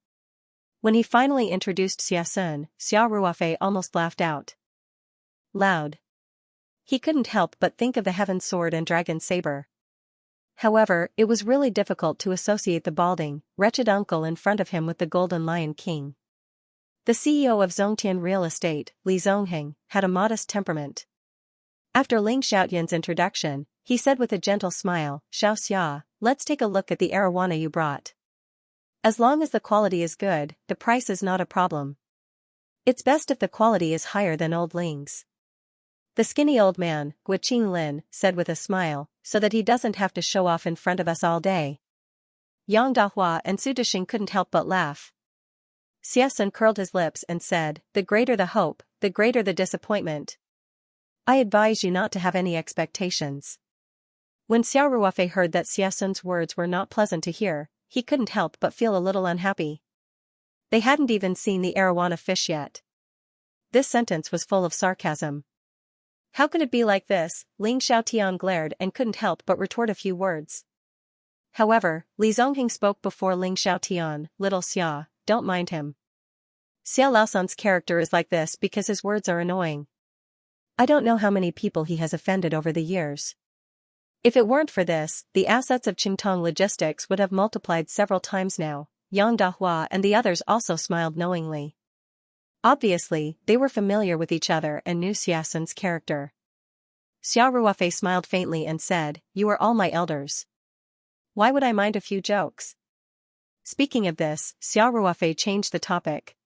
When he finally introduced Xia Sun, Xiao Ruofei almost laughed out loud. He couldn't help but think of the Heaven Sword and Dragon Saber. However, it was really difficult to associate the balding, wretched uncle in front of him with the Golden Lion King. The CEO of Zhongtian Real Estate, Li Zongheng, had a modest temperament. After Ling Xiaotian's introduction, he said with a gentle smile, "Xiaoxia, let's take a look at the arowana you brought. As long as the quality is good, the price is not a problem. It's best if the quality is higher than old Ling's." The skinny old man, Guo Lin, said with a smile, "So that he doesn't have to show off in front of us all day." Yang Dahua and Su Dexing couldn't help but laugh. Xiesun curled his lips and said, "The greater the hope, the greater the disappointment. I advise you not to have any expectations." When Xiao Ruofei heard that Xiesun's words were not pleasant to hear, he couldn't help but feel a little unhappy. They hadn't even seen the arowana fish yet. This sentence was full of sarcasm. How could it be like this? Ling Xiaotian glared and couldn't help but retort a few words. However, Li Zongheng spoke before Ling Xiaotian, "Little Xia, don't mind him. Xia Laosan's character is like this because his words are annoying. I don't know how many people he has offended over the years. If it weren't for this, the assets of Qingtong Logistics would have multiplied several times now." Yang Dahua and the others also smiled knowingly. Obviously, they were familiar with each other and knew Xiesun's character. Xiao Ruofei smiled faintly and said, "You are all my elders. Why would I mind a few jokes?" Speaking of this, Xiao Ruofei changed the topic.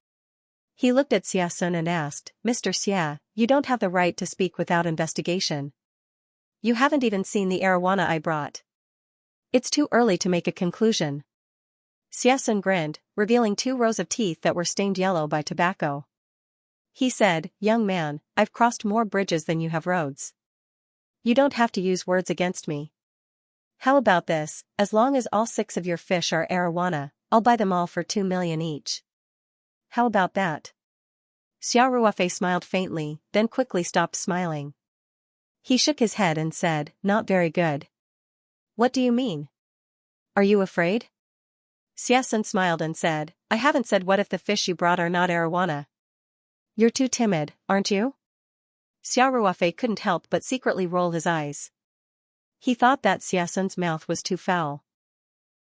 He looked at Xiesun and asked, "Mr. Xia, you don't have the right to speak without investigation. You haven't even seen the arowana I brought. It's too early to make a conclusion." Xiesun grinned, revealing 2 rows of teeth that were stained yellow by tobacco. He said, "Young man, I've crossed more bridges than you have roads. You don't have to use words against me. How about this? As long as all 6 of your fish are arowana, I'll buy them all for 2 million each. How about that?" Xiao Ruofei smiled faintly, then quickly stopped smiling. He shook his head and said, "Not very good." "What do you mean? Are you afraid?" Xiesun smiled and said, "I haven't said what if the fish you brought are not arowana. You're too timid, aren't you?" Xiao Ruofei couldn't help but secretly roll his eyes. He thought that Xiesun's mouth was too foul.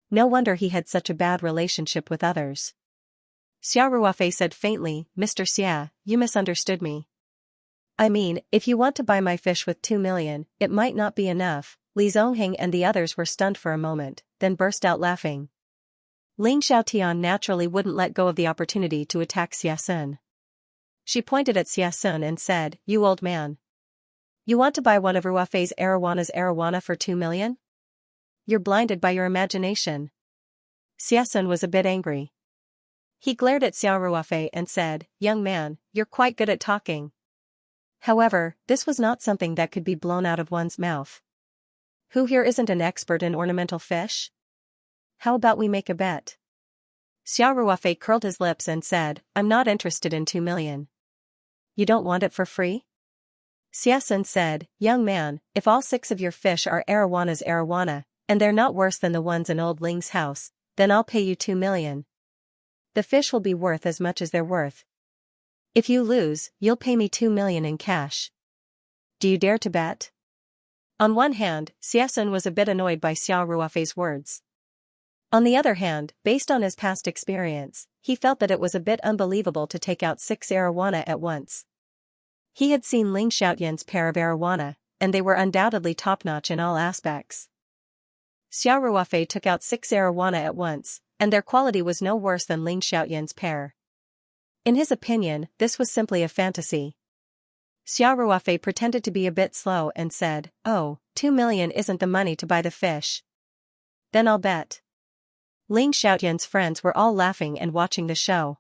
No wonder he had such a bad relationship with others. Xiao Ruofei said faintly, "Mr. Xia, you misunderstood me. I mean, if you want to buy my fish with 2 million, it might not be enough." Li Zongheng and the others were stunned for a moment, then burst out laughing. Ling Xiaotian naturally wouldn't let go of the opportunity to attack Xiesun. She pointed at Xiesun and said, "You old man. You want to buy one of Ruofei's arowana for 2 million? You're blinded by your imagination." Xiesun was a bit angry. He glared at Xiao Ruofei and said, "Young man, you're quite good at talking." However, this was not something that could be blown out of one's mouth. Who here isn't an expert in ornamental fish? How about we make a bet? Xiao Ruofei curled his lips and said, "I'm not interested in 2 million. You don't want it for free?" Xiesun said, "Young man, if all 6 of your fish are arowanas arowana, and they're not worse than the ones in old Ling's house, then I'll pay you 2 million. The fish will be worth as much as they're worth. If you lose, you'll pay me 2 million in cash. Do you dare to bet?" On one hand, Xiesun was a bit annoyed by Xiao Ruofei's words. On the other hand, based on his past experience, he felt that it was a bit unbelievable to take out 6 arowana at once. He had seen Ling Xiaotian's pair of arowana, and they were undoubtedly top-notch in all aspects. Xiao Ruofei took out 6 arowana at once, and their quality was no worse than Ling Xiaotian's pair. In his opinion, this was simply a fantasy. Xiao Ruofei pretended to be a bit slow and said, "Oh, 2 million isn't the money to buy the fish. Then I'll bet." Ling Xiaotian's friends were all laughing and watching the show.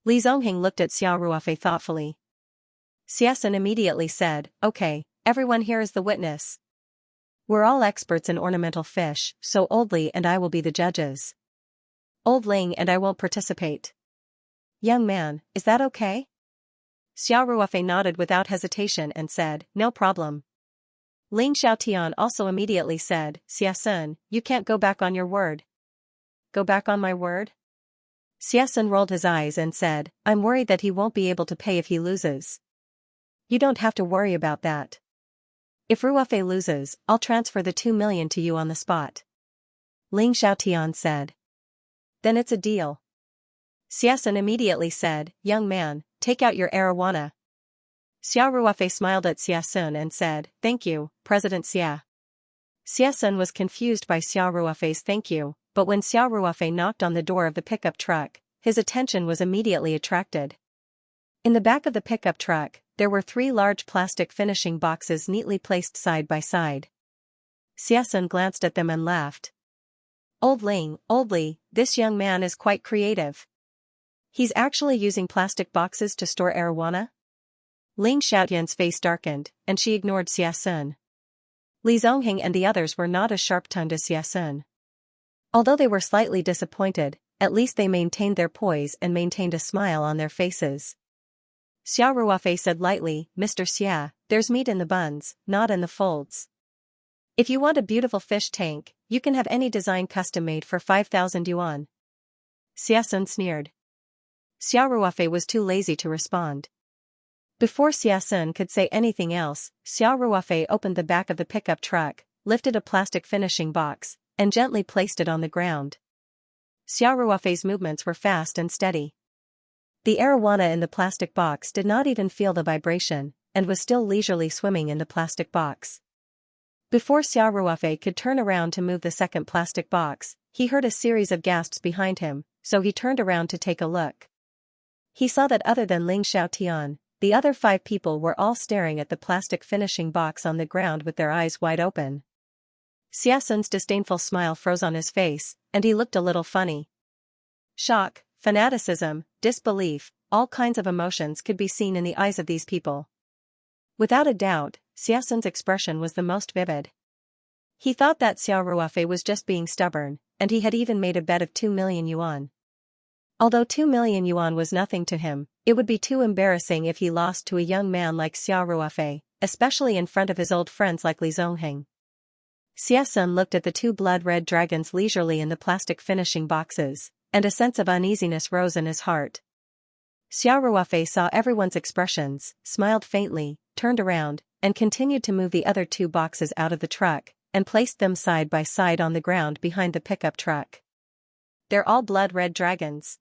Li Zongheng looked at Xiao Ruofei thoughtfully. Xiesun immediately said, "Okay, everyone here is the witness. We're all experts in ornamental fish, so Old Li and I will be the judges. Old Ling and I won't participate." "Young man, is that okay?" Xiao Ruofei nodded without hesitation and said, "No problem." Ling Xiaotian also immediately said, "Xiesun, you can't go back on your word." "Go back on my word?" Xiesun rolled his eyes and said, "I'm worried that he won't be able to pay if he loses." "You don't have to worry about that. If Ruofei loses, I'll transfer the 2 million to you on the spot. Ling Xiaotian said. Then it's a deal. Xiasun immediately said, young man, take out your arowana. Xia Ruofei smiled at Xiasun and said, thank you, President Xia. Xiasun was confused by Xia Ruofei's thank you, but when Xia Ruofei knocked on the door of the pickup truck, his attention was immediately attracted. In the back of the pickup truck, there were 3 large plastic finishing boxes neatly placed side by side. Xiasun glanced at them and laughed. Old Li, this young man is quite creative. He's actually using plastic boxes to store arowana? Ling Xiaotian's face darkened, and she ignored Xiasun. Li Zongheng and the others were not as sharp-tongued as Xiasun. Although they were slightly disappointed, at least they maintained their poise and maintained a smile on their faces. Xia Ruofei said lightly, Mr. Xia, there's meat in the buns, not in the folds. If you want a beautiful fish tank, you can have any design custom-made for 5,000 yuan. Xiasun sneered. Xia Ruofei was too lazy to respond. Before Xiasun could say anything else, Xia Ruofei opened the back of the pickup truck, lifted a plastic finishing box, and gently placed it on the ground. Xia Ruofei's movements were fast and steady. The arowana in the plastic box did not even feel the vibration, and was still leisurely swimming in the plastic box. Before Xia Ruofei could turn around to move the second plastic box, he heard a series of gasps behind him, so he turned around to take a look. He saw that other than Ling Xiaotian, the other 5 people were all staring at the plastic finishing box on the ground with their eyes wide open. Xiasun's disdainful smile froze on his face, and he looked a little funny. Shock, fanaticism, disbelief, all kinds of emotions could be seen in the eyes of these people. Without a doubt, Xiasun's expression was the most vivid. He thought that Xia Ruofei was just being stubborn, and he had even made a bet of 2 million yuan. Although 2 million yuan was nothing to him, it would be too embarrassing if he lost to a young man like Xia Ruofei, especially in front of his old friends like Li Zongheng. Xiasun looked at the 2 blood-red dragons leisurely in the plastic finishing boxes, and a sense of uneasiness rose in his heart. Xia Ruofei saw everyone's expressions, smiled faintly, turned around, and continued to move the other 2 boxes out of the truck, and placed them side by side on the ground behind the pickup truck. They're all blood-red dragons.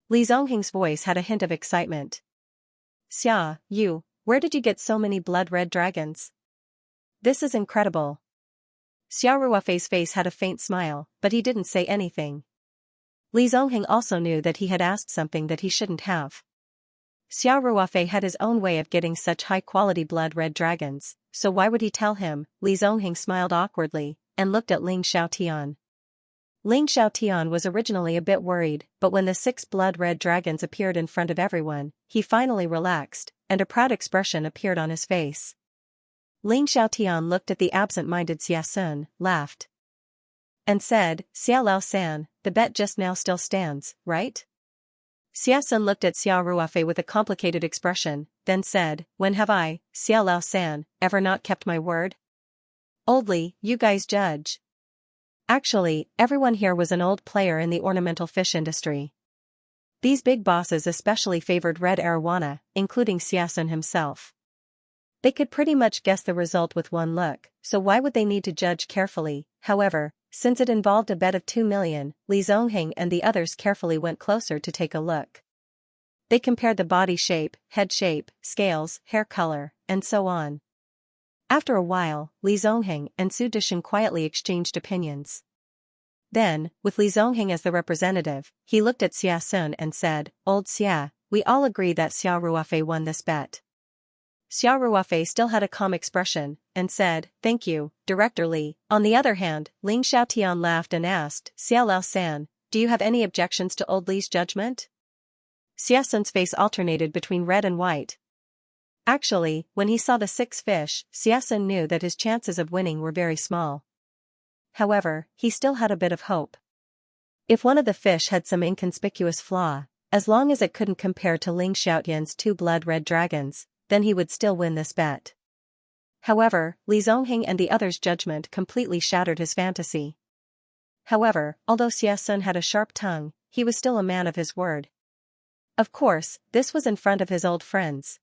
Li Zongheng's voice had a hint of excitement. Xia, where did you get so many blood-red dragons? This is incredible. Xia Ruofei's face had a faint smile, but he didn't say anything. Li Zongheng also knew that he had asked something that he shouldn't have. Xia Ruofei had his own way of getting such high-quality blood-red dragons, so why would he tell him? Li Zongheng smiled awkwardly, and looked at Ling Xiaotian. Ling Xiaotian was originally a bit worried, but when the 6 blood-red dragons appeared in front of everyone, he finally relaxed, and a proud expression appeared on his face. Ling Xiaotian looked at the absent-minded Xiasun, laughed, and said, Xia Lao San, the bet just now still stands, right? Xiasun looked at Xia Ruofei with a complicated expression, then said, when have I, Xia Lao San, ever not kept my word? Oldly, you guys judge. Actually, everyone here was an old player in the ornamental fish industry. These big bosses especially favored red arowana, including Xiasun himself. They could pretty much guess the result with one look, so why would they need to judge carefully? However, since it involved a bet of 2 million, Li Zongheng and the others carefully went closer to take a look. They compared the body shape, head shape, scales, hair color, and so on. After a while, Li Zongheng and Su Dishan quietly exchanged opinions. Then, with Li Zongheng as the representative, he looked at Xiasun and said, Old Xia, we all agree that Xia Ruofei won this bet. Xia Ruofei still had a calm expression, and said, thank you, Director Li. On the other hand, Ling Xiaotian laughed and asked, Xia Lao San, do you have any objections to Old Li's judgment? Xiasun's face alternated between red and white. Actually, when he saw the 6 fish, Xiasun knew that his chances of winning were very small. However, he still had a bit of hope. If one of the fish had some inconspicuous flaw, as long as it couldn't compare to Ling Xiaotian's 2 blood-red dragons, then he would still win this bet. However, Li Zongheng and the others' judgment completely shattered his fantasy. However, although Xiasun had a sharp tongue, he was still a man of his word. Of course, this was in front of his old friends.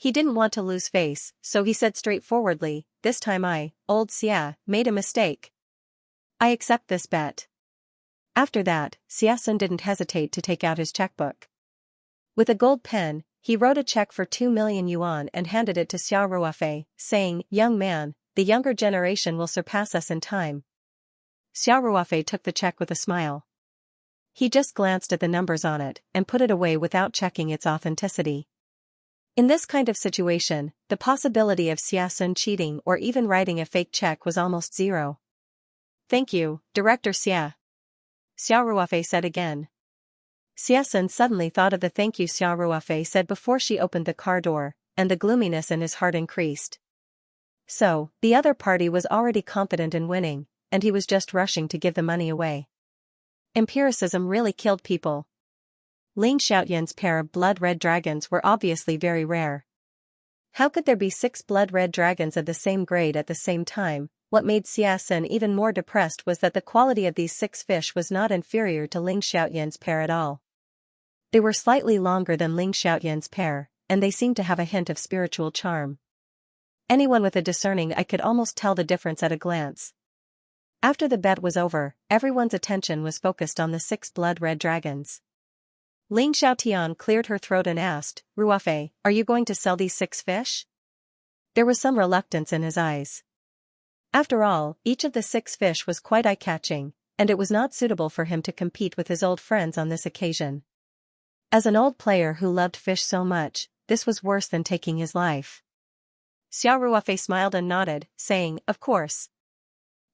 He didn't want to lose face, so he said straightforwardly, "This time I, old Xia, made a mistake. I accept this bet." After that, Xiaxun didn't hesitate to take out his checkbook. With a gold pen, he wrote a check for 2 million yuan and handed it to Xiao Ruofei, saying, "Young man, the younger generation will surpass us in time." Xiao Ruofei took the check with a smile. He just glanced at the numbers on it and put it away without checking its authenticity. In this kind of situation, the possibility of Xiaxun cheating or even writing a fake check was almost zero. "Thank you, Director Xia," Xiao Ruofei said again. Xiaxun suddenly thought of the thank you Xiao Ruofei said before she opened the car door, and the gloominess in his heart increased. So, the other party was already confident in winning, and he was just rushing to give the money away. Empiricism really killed people. Ling Xiaoyan's pair of blood-red dragons were obviously very rare. How could there be 6 blood-red dragons of the same grade at the same time? What made Xiaxun even more depressed was that the quality of these 6 fish was not inferior to Ling Xiaoyan's pair at all. They were slightly longer than Ling Xiaoyan's pair, and they seemed to have a hint of spiritual charm. Anyone with a discerning eye could almost tell the difference at a glance. After the bet was over, everyone's attention was focused on the 6 blood-red dragons. Ling Xiaotian cleared her throat and asked, "Ruofei, are you going to sell these 6 fish?" There was some reluctance in his eyes. After all, each of the 6 fish was quite eye-catching, and it was not suitable for him to compete with his old friends on this occasion. As an old player who loved fish so much, this was worse than taking his life. Xiao Ruofei smiled and nodded, saying, "Of course.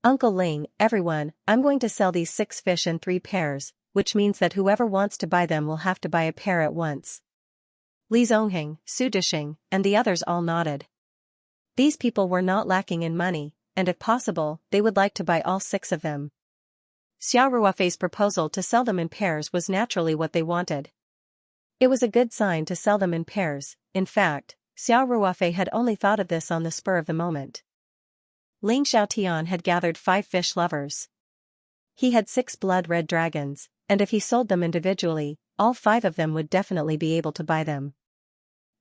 Uncle Ling, everyone, I'm going to sell these 6 fish in 3 pairs, which means that whoever wants to buy them will have to buy a pair at once." Li Zongheng, Su Dishing, and the others all nodded. These people were not lacking in money, and if possible, they would like to buy all 6 of them. Xiao Ruofei's proposal to sell them in pairs was naturally what they wanted. It was a good sign to sell them in pairs. In fact, Xiao Ruofei had only thought of this on the spur of the moment. Ling Xiaotian had gathered 5 fish lovers. He had 6 blood-red dragons, and if he sold them individually, all 5 of them would definitely be able to buy them.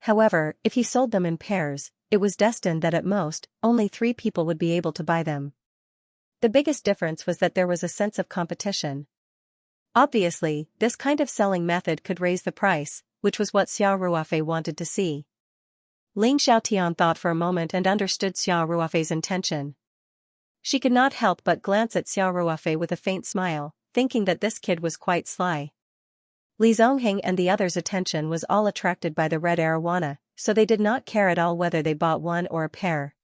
However, if he sold them in pairs, it was destined that at most, only 3 people would be able to buy them. The biggest difference was that there was a sense of competition. Obviously, this kind of selling method could raise the price, which was what Xiao Ruofei wanted to see. Ling Xiaotian thought for a moment and understood Xiao Ruofei's intention. She could not help but glance at Xiao Ruofei with a faint smile, thinking that this kid was quite sly. Li Zongheng and the others' attention was all attracted by the red arowana, so they did not care at all whether they bought one or a pair.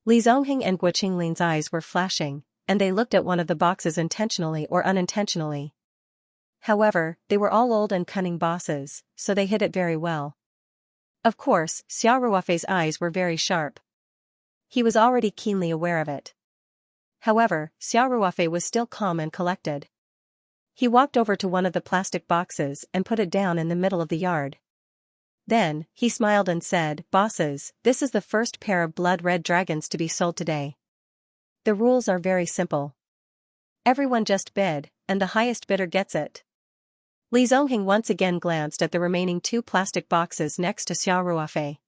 Li Zongheng and Guo Qinglin's eyes were flashing, and they looked at one of the boxes intentionally or unintentionally. However, they were all old and cunning bosses, so they hid it very well. Of course, Xiao Ruofei's eyes were very sharp. He was already keenly aware of it. However, Xiao Ruofei was still calm and collected. He walked over to one of the plastic boxes and put it down in the middle of the yard. Then, he smiled and said, "Bosses, this is the first pair of blood-red dragons to be sold today. The rules are very simple. Everyone just bid, and the highest bidder gets it." Li Zongheng once again glanced at the remaining 2 plastic boxes next to Xiao Ruofei.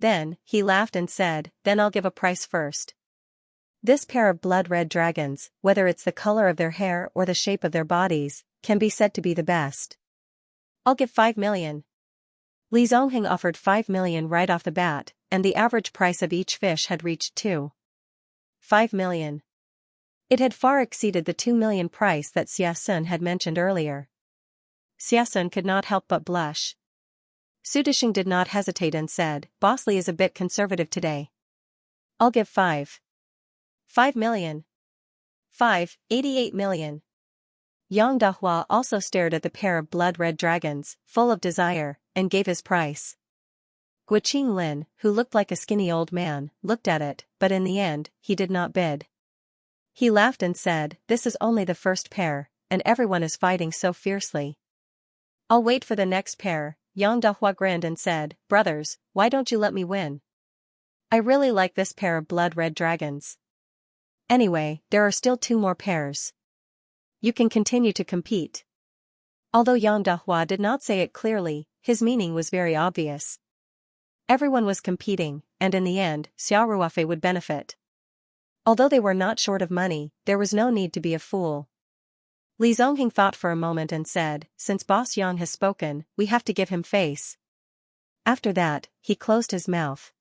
Then, he laughed and said, "Then I'll give a price first. This pair of blood-red dragons, whether it's the color of their hair or the shape of their bodies, can be said to be the best. I'll give 5 million. Li Zongheng offered 5 million right off the bat, and the average price of each fish had reached 2.5 million. It had far exceeded the 2 million price that Xiaxun had mentioned earlier. Xiaxun could not help but blush. Su Dishing did not hesitate and said, "Boss Li is a bit conservative today. I'll give 5 million. 88 million. Yang Dahua also stared at the pair of blood-red dragons, full of desire, and gave his price. Guo Qinglin, who looked like a skinny old man, looked at it, but in the end, he did not bid. He laughed and said, "This is only the first pair, and everyone is fighting so fiercely. I'll wait for the next pair." Yang Dahua grinned and said, "Brothers, why don't you let me win? I really like this pair of blood-red dragons. Anyway, there are still 2 more pairs. You can continue to compete." Although Yang Dahua did not say it clearly, his meaning was very obvious. Everyone was competing, and in the end, Xiao Ruofei would benefit. Although they were not short of money, there was no need to be a fool. Li Zongheng thought for a moment and said, since Boss Yang has spoken, we have to give him face. After that, he closed his mouth.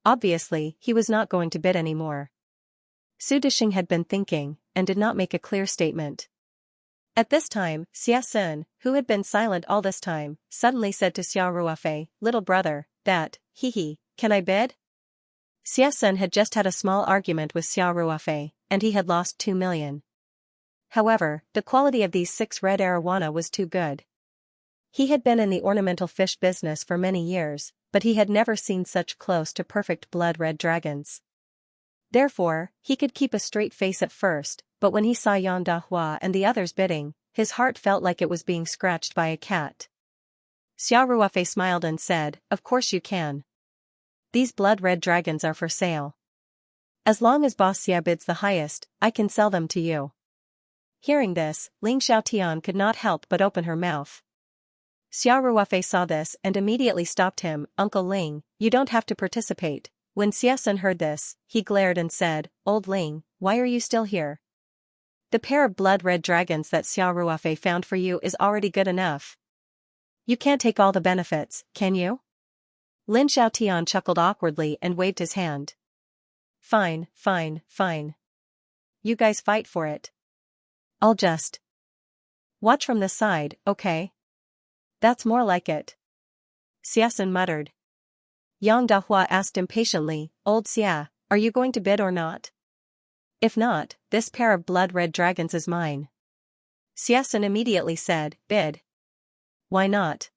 Obviously, he was not going to bid anymore. Su Dixing had been thinking, and did not make a clear statement. At this time, Xia Sun, who had been silent all this time, suddenly said to Xiao Ruofei, little brother, can I bid? Xia Sun had just had a small argument with Xiao Ruofei, and he had lost 2 million. However, the quality of these 6 red arowana was too good. He had been in the ornamental fish business for many years, but he had never seen such close to perfect blood red dragons. Therefore, he could keep a straight face at first, but when he saw Yang Dahua and the others bidding, his heart felt like it was being scratched by a cat. Xiao Ruofei smiled and said, of course you can. These blood red dragons are for sale. As long as Boss Xia bids the highest, I can sell them to you. Hearing this, Ling Xiaotian could not help but open her mouth. Xiao Ruofei saw this and immediately stopped him, Uncle Ling, you don't have to participate. When Xia Sun heard this, he glared and said, Old Ling, why are you still here? The pair of blood red dragons that Xiao Ruofei found for you is already good enough. You can't take all the benefits, can you? Lin Xiaotian chuckled awkwardly and waved his hand. Fine. You guys fight for it. I'll just watch from the side, okay? That's more like it. Xia Sun muttered. Yang Dahua asked impatiently, Old Xia, are you going to bid or not? If not, this pair of blood red dragons is mine. Xia Sun immediately said, bid. Why not?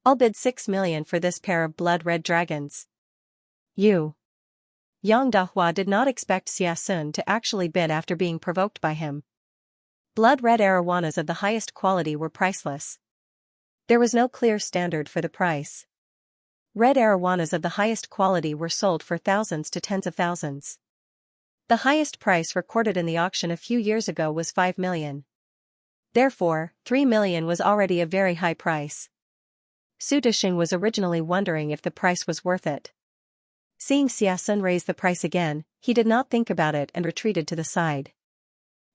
I'll bid 6 million for this pair of blood red dragons. You. Yang Dahua did not expect Xia Sun to actually bid after being provoked by him. Blood red arowanas of the highest quality were priceless. There was no clear standard for the price. Red arowanas of the highest quality were sold for thousands to tens of thousands. The highest price recorded in the auction a few years ago was 5 million. Therefore, 3 million was already a very high price. Su Dixing was originally wondering if the price was worth it. Seeing Xia Sun raise the price again, he did not think about it and retreated to the side.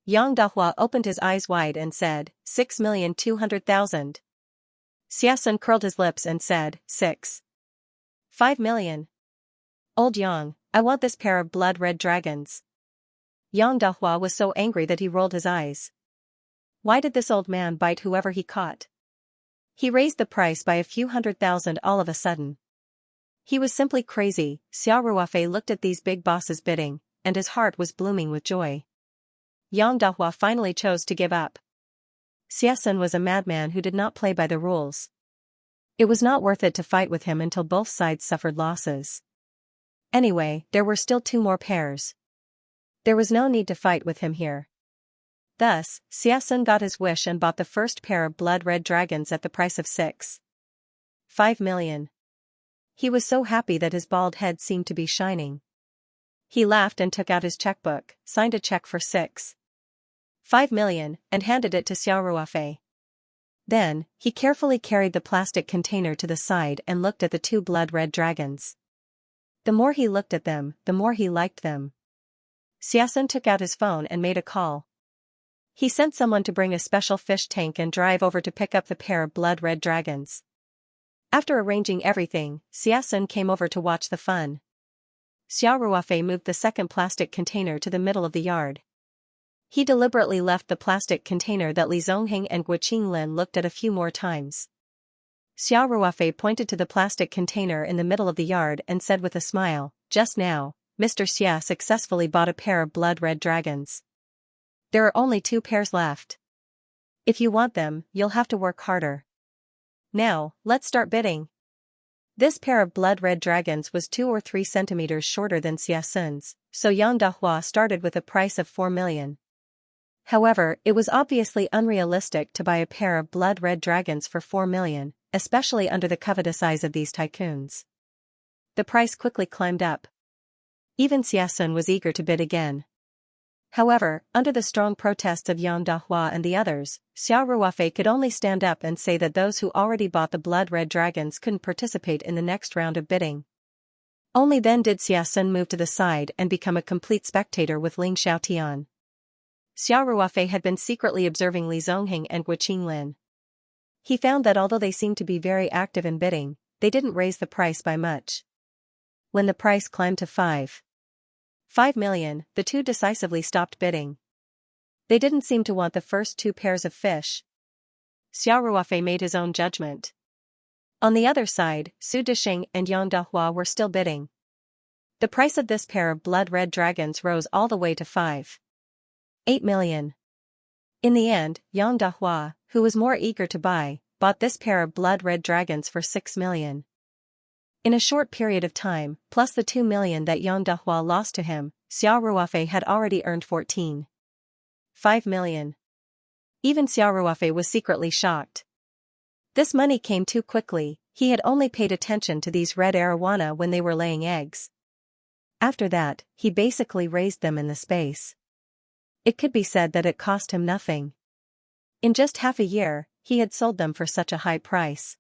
Yang Dahua opened his eyes wide and said, 6,200,000. Xia Sun curled his lips and said, 5 million. Old Yang, I want this pair of blood red dragons. Yang Dahua was so angry that he rolled his eyes. Why did this old man bite whoever he caught? He raised the price by a few 100,000 all of a sudden. He was simply crazy. Xiao Ruofei looked at these big bosses bidding, and his heart was blooming with joy. Yang Dahua finally chose to give up. Xia Sun was a madman who did not play by the rules. It was not worth it to fight with him until both sides suffered losses. Anyway, there were still 2 more pairs. There was no need to fight with him here. Thus, Xia Sun got his wish and bought the first pair of blood red dragons at the price of 5 million. He was so happy that his bald head seemed to be shining. He laughed and took out his checkbook, signed a check for 5 million, and handed it to Xiao Ruofei. Then, he carefully carried the plastic container to the side and looked at the 2 blood red dragons. The more he looked at them, the more he liked them. Xia Sun took out his phone and made a call. He sent someone to bring a special fish tank and drive over to pick up the pair of blood red dragons. After arranging everything, Xia Sun came over to watch the fun. Xiao Ruofei moved the second plastic container to the middle of the yard. He deliberately left the plastic container that Li Zongheng and Guo Qinglin looked at a few more times. Xiao Ruofei pointed to the plastic container in the middle of the yard and said with a smile, just now, Mr. Xia successfully bought a pair of blood red dragons. There are only 2 pairs left. If you want them, you'll have to work harder. Now, let's start bidding. This pair of blood red dragons was 2 or 3 centimeters shorter than Xia Sun's, so Yang Dahua started with a price of 4 million. However, it was obviously unrealistic to buy a pair of blood red dragons for 4 million, especially under the covetous eyes of these tycoons. The price quickly climbed up. Even Xia Sun was eager to bid again. However, under the strong protests of Yang Dahua and the others, Xiao Ruofei could only stand up and say that those who already bought the blood-red dragons couldn't participate in the next round of bidding. Only then did Xiaxun move to the side and become a complete spectator with Ling Xiaotian. Xiao Ruofei had been secretly observing Li Zongheng and Gu Qinglin. He found that although they seemed to be very active in bidding, they didn't raise the price by much. When the price climbed to 5 million, the two decisively stopped bidding. They didn't seem to want the first two pairs of fish. Xiao Ruofei made his own judgment. On the other side, Su Dishing and Yang Dahua were still bidding. The price of this pair of blood-red dragons rose all the way to 8 million. In the end, Yang Dahua, who was more eager to buy, bought this pair of blood-red dragons for 6 million. In a short period of time, plus the 2 million that Yang Dahua lost to him, Xiao Ruofei had already earned 5 million. Even Xiao Ruofei was secretly shocked. This money came too quickly. He had only paid attention to these red arowana when they were laying eggs. After that, he basically raised them in the space. It could be said that it cost him nothing. In just half a year, he had sold them for such a high price.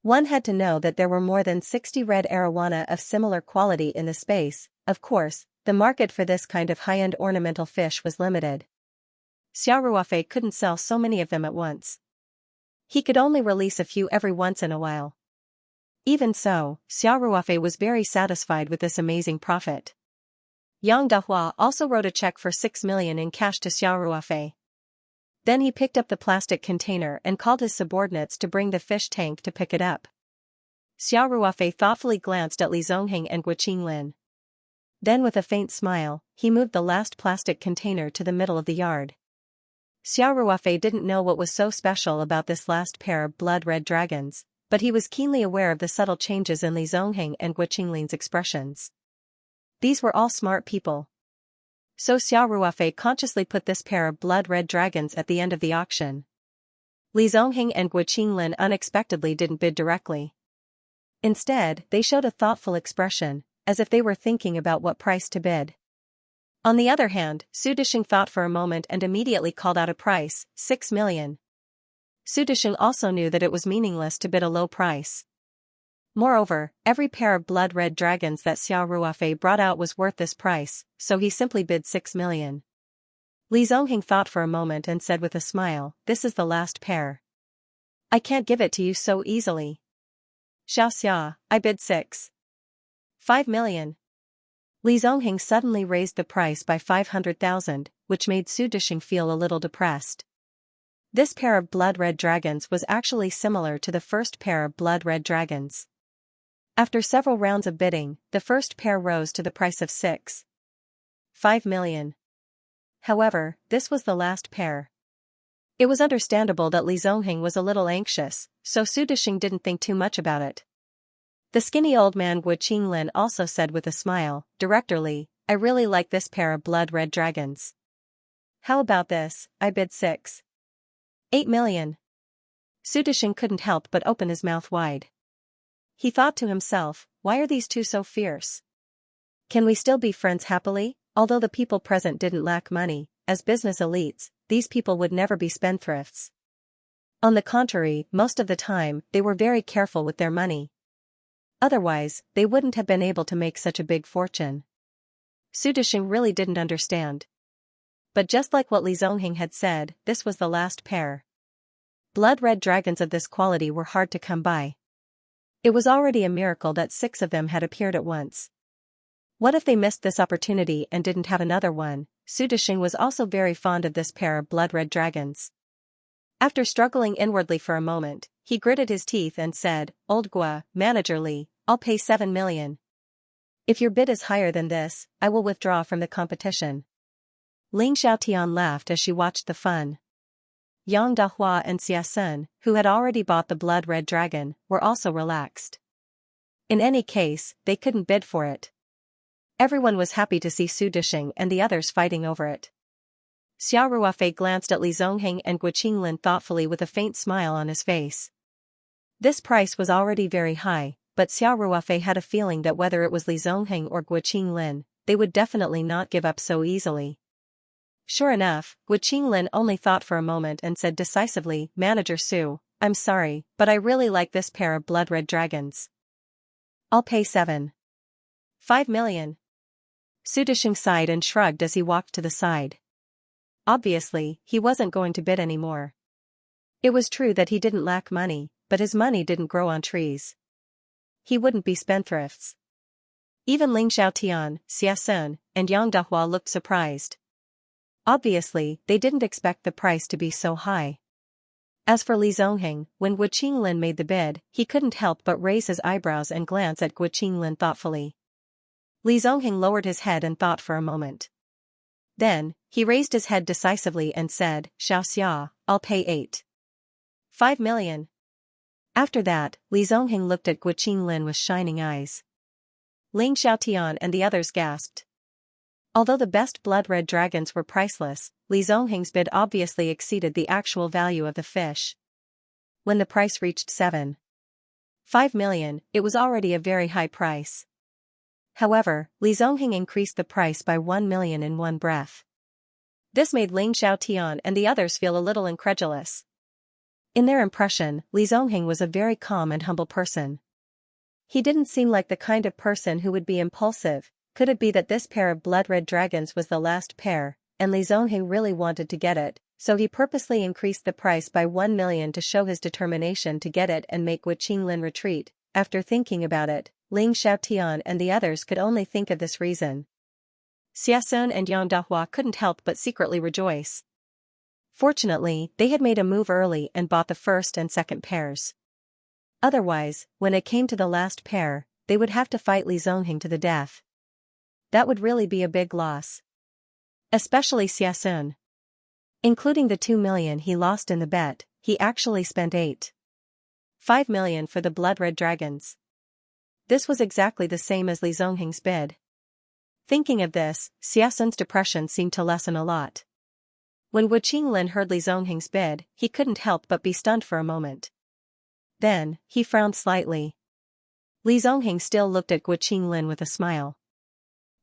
One had to know that there were more than 60 red arowana of similar quality in the space. Of course, the market for this kind of high-end ornamental fish was limited. Xiao Ruofei couldn't sell so many of them at once. He could only release a few every once in a while. Even so, Xiao Ruofei was very satisfied with this amazing profit. Yang Dahua also wrote a check for 6 million in cash to Xiao Ruofei. Then he picked up the plastic container and called his subordinates to bring the fish tank to pick it up. Xiao Ruofei thoughtfully glanced at Li Zongheng and Gu Qinglin. Then with a faint smile, he moved the last plastic container to the middle of the yard. Xiao Ruofei didn't know what was so special about this last pair of blood-red dragons, but he was keenly aware of the subtle changes in Li Zongheng and Gu Qinglin's expressions. These were all smart people. So Xiao Ruofei consciously put this pair of blood-red dragons at the end of the auction. Li Zongheng and Gu Qinglin unexpectedly didn't bid directly. Instead, they showed a thoughtful expression, as if they were thinking about what price to bid. On the other hand, Su Dishing thought for a moment and immediately called out a price, 6 million. Su Dishing also knew that it was meaningless to bid a low price. Moreover, every pair of blood-red dragons that Xiao Ruofei brought out was worth this price, so he simply bid 6 million. Li Zongheng thought for a moment and said with a smile, "This is the last pair. I can't give it to you so easily." "Xiaxia, I bid 5 million. Li Zongheng suddenly raised the price by 500,000, which made Su Dishing feel a little depressed. This pair of blood-red dragons was actually similar to the first pair of blood-red dragons. After several rounds of bidding, the first pair rose to the price of 5 million. However, this was the last pair. It was understandable that Li Zongheng was a little anxious, so Su Dishing didn't think too much about it. The skinny old man Gu Qinglin also said with a smile, "Director Li, I really like this pair of blood-red dragons. How about this? I bid 8 million. Su Dishing couldn't help but open his mouth wide. He thought to himself, why are these two so fierce? Can we still be friends happily? Although the people present didn't lack money, as business elites, these people would never be spendthrifts. On the contrary, most of the time, they were very careful with their money. Otherwise, they wouldn't have been able to make such a big fortune. Su Dishing really didn't understand. But just like what Li Zongheng had said, this was the last pair. Blood-red dragons of this quality were hard to come by. It was already a miracle that 6 of them had appeared at once. What if they missed this opportunity and didn't have another one? Su Dishing was also very fond of this pair of blood-red dragons. After struggling inwardly for a moment, he gritted his teeth and said, "Old Gua, Manager Li, I'll pay 7 million. If your bid is higher than this, I will withdraw from the competition." Ling Xiaotian laughed as she watched the fun. Yang Dahua and Xiaxun, who had already bought the blood-red dragon, were also relaxed. In any case, they couldn't bid for it. Everyone was happy to see Su Dishing and the others fighting over it. Xiao Ruofei glanced at Li Zongheng and Gu Qinglin thoughtfully with a faint smile on his face. This price was already very high, but Xiao Ruofei had a feeling that whether it was Li Zongheng or Gu Qinglin, they would definitely not give up so easily. Sure enough, Wu Qinglin only thought for a moment and said decisively, Manager Su, I'm sorry, but I really like this pair of blood-red dragons. I'll pay 5 million. Su Disheng sighed and shrugged as he walked to the side. Obviously, he wasn't going to bid anymore. It was true that he didn't lack money, but his money didn't grow on trees. He wouldn't be spendthrifts. Even Ling Xiaotian, Xia Sun, and Yang Dahua looked surprised. Obviously, they didn't expect the price to be so high. As for Li Zongheng, when Wu Qinglin made the bid, he couldn't help but raise his eyebrows and glance at Wu Qinglin thoughtfully. Li Zongheng lowered his head and thought for a moment. Then, he raised his head decisively and said, Xiaoxia, I'll pay 5 million. After that, Li Zongheng looked at Wu Qinglin with shining eyes. Ling Xiaotian and the others gasped. Although the best blood-red dragons were priceless, Li Zongheng's bid obviously exceeded the actual value of the fish. When the price reached 5 million, it was already a very high price. However, Li Zongheng increased the price by 1 million in one breath. This made Ling Xiaotian and the others feel a little incredulous. In their impression, Li Zongheng was a very calm and humble person. He didn't seem like the kind of person who would be impulsive. Could it be that this pair of blood-red dragons was the last pair, and Li Zongheng really wanted to get it, so he purposely increased the price by 1 million to show his determination to get it and make Wu Qinglin retreat? After thinking about it, Ling Xiaotian and the others could only think of this reason. Xia Sun and Yang Dahua couldn't help but secretly rejoice. Fortunately, they had made a move early and bought the first and second pairs. Otherwise, when it came to the last pair, they would have to fight Li Zongheng to the death. That would really be a big loss. Especially Xia Sun. Including the 2 million he lost in the bet, he actually spent 5 million for the blood-red dragons. This was exactly the same as Li Zongheng's bid. Thinking of this, Xia Sun's depression seemed to lessen a lot. When Wu Qinglin heard Li Zongheng's bid, he couldn't help but be stunned for a moment. Then, he frowned slightly. Li Zongheng still looked at Wu Qinglin with a smile.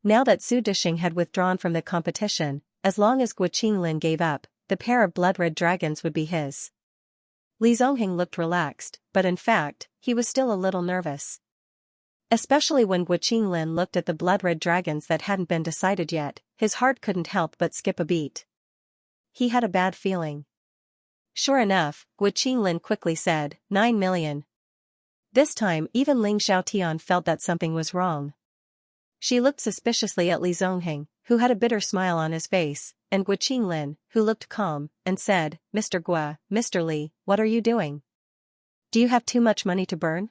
Now that Su Disheng had withdrawn from the competition, as long as Wu Qinglin gave up, the pair of blood-red dragons would be his. Li Zongheng looked relaxed, but in fact, he was still a little nervous. Especially when Wu Qinglin looked at the blood-red dragons that hadn't been decided yet, his heart couldn't help but skip a beat. He had a bad feeling. Sure enough, Wu Qinglin quickly said, 9 million. This time even Ling Xiaotian felt that something was wrong. She looked suspiciously at Li Zongheng, who had a bitter smile on his face, and Wu Qinglin, who looked calm, and said, Mr. Gua, Mr. Li, what are you doing? Do you have too much money to burn?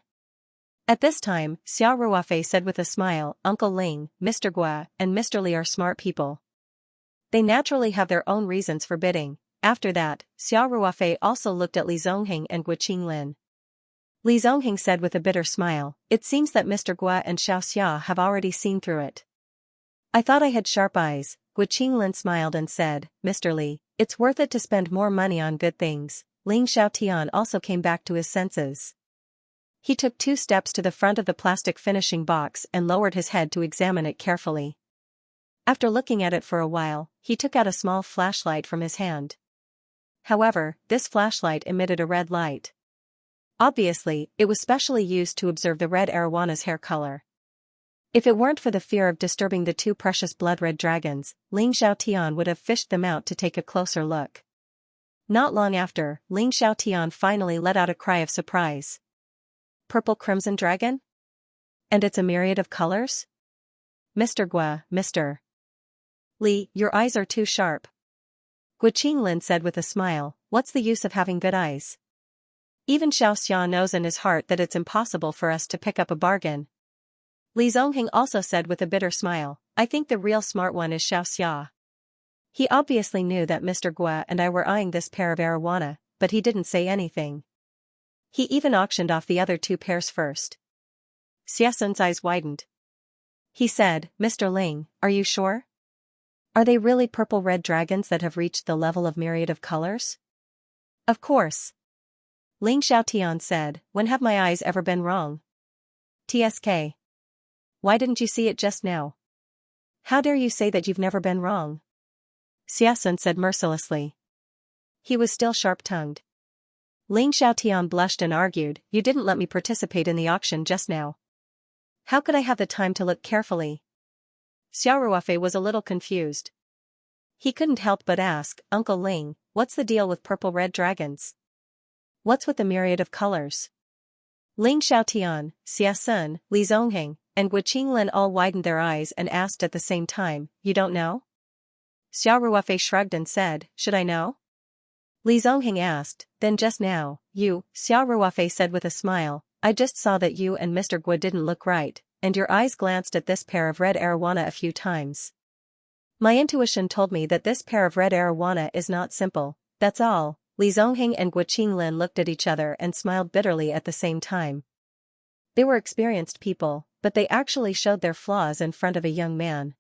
At this time, Xiao Ruofei said with a smile, Uncle Ling, Mr. Gua, and Mr. Li are smart people. They naturally have their own reasons for bidding. After that, Xiao Ruofei also looked at Li Zongheng and Wu Qinglin. Li Zongheng said with a bitter smile, it seems that Mr. Gua and Xiaoxia have already seen through it. I thought I had sharp eyes. Wu Qinglin smiled and said, Mr. Li, it's worth it to spend more money on good things. Ling Xiaotian also came back to his senses. He took 2 steps to the front of the plastic finishing box and lowered his head to examine it carefully. After looking at it for a while, he took out a small flashlight from his hand. However, this flashlight emitted a red light. Obviously, it was specially used to observe the red arowana's hair color. If it weren't for the fear of disturbing the 2 precious blood-red dragons, Ling Xiaotian would have fished them out to take a closer look. Not long after, Ling Xiaotian finally let out a cry of surprise. Purple crimson dragon? And it's a myriad of colors? Mr. Gua, Mr. Li, your eyes are too sharp. Wu Qinglin said with a smile, what's the use of having good eyes? Even Xiaoxia knows in his heart that it's impossible for us to pick up a bargain. Li Zongheng also said with a bitter smile, I think the real smart one is Xiaoxia. He obviously knew that Mr. Gua and I were eyeing this pair of arowana, but he didn't say anything. He even auctioned off the other 2 pairs first. Xia Sun's eyes widened. He said, Mr. Ling, are you sure? Are they really purple-red dragons that have reached the level of myriad of colors? Of course. Ling Xiaotian said, when have my eyes ever been wrong? TSK. Why didn't you see it just now? How dare you say that you've never been wrong? Xiasun said mercilessly. He was still sharp-tongued. Ling Xiaotian blushed and argued, you didn't let me participate in the auction just now. How could I have the time to look carefully? Xiao Ruofei was a little confused. He couldn't help but ask, Uncle Ling, what's the deal with purple-red dragons? What's with the myriad of colors? Ling Xiaotian, Xiasun, Li Zongheng, and Gu Qinglin all widened their eyes and asked at the same time, you don't know? Xiao Ruofei shrugged and said, should I know? Li Zongheng asked, then just now, you, Xiao Ruofei said with a smile, I just saw that you and Mr. Gu didn't look right, and your eyes glanced at this pair of red arowana a few times. My intuition told me that this pair of red arowana is not simple, that's all. Li Zongheng and Gu Qinglin looked at each other and smiled bitterly at the same time. They were experienced people, but they actually showed their flaws in front of a young man.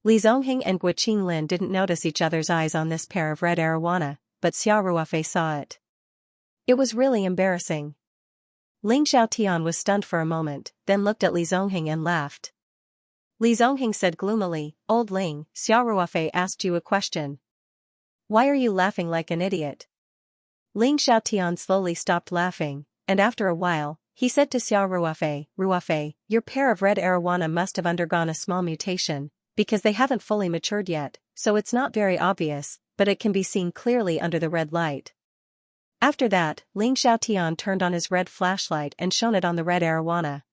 Li Zongheng and Gu Qinglin didn't notice each other's eyes on this pair of red arowana, but Xiao Ruofei saw it. It was really embarrassing. Ling Xiaotian was stunned for a moment, then looked at Li Zongheng and laughed. Li Zongheng said gloomily, Old Ling, Xiao Ruofei asked you a question. Why are you laughing like an idiot? Ling Xiaotian slowly stopped laughing, and after a while, he said to Xiao Ruofei, Ruofei, your pair of red arowana must have undergone a small mutation, because they haven't fully matured yet, so it's not very obvious, but it can be seen clearly under the red light. After that, Ling Xiaotian turned on his red flashlight and shone it on the red arowana.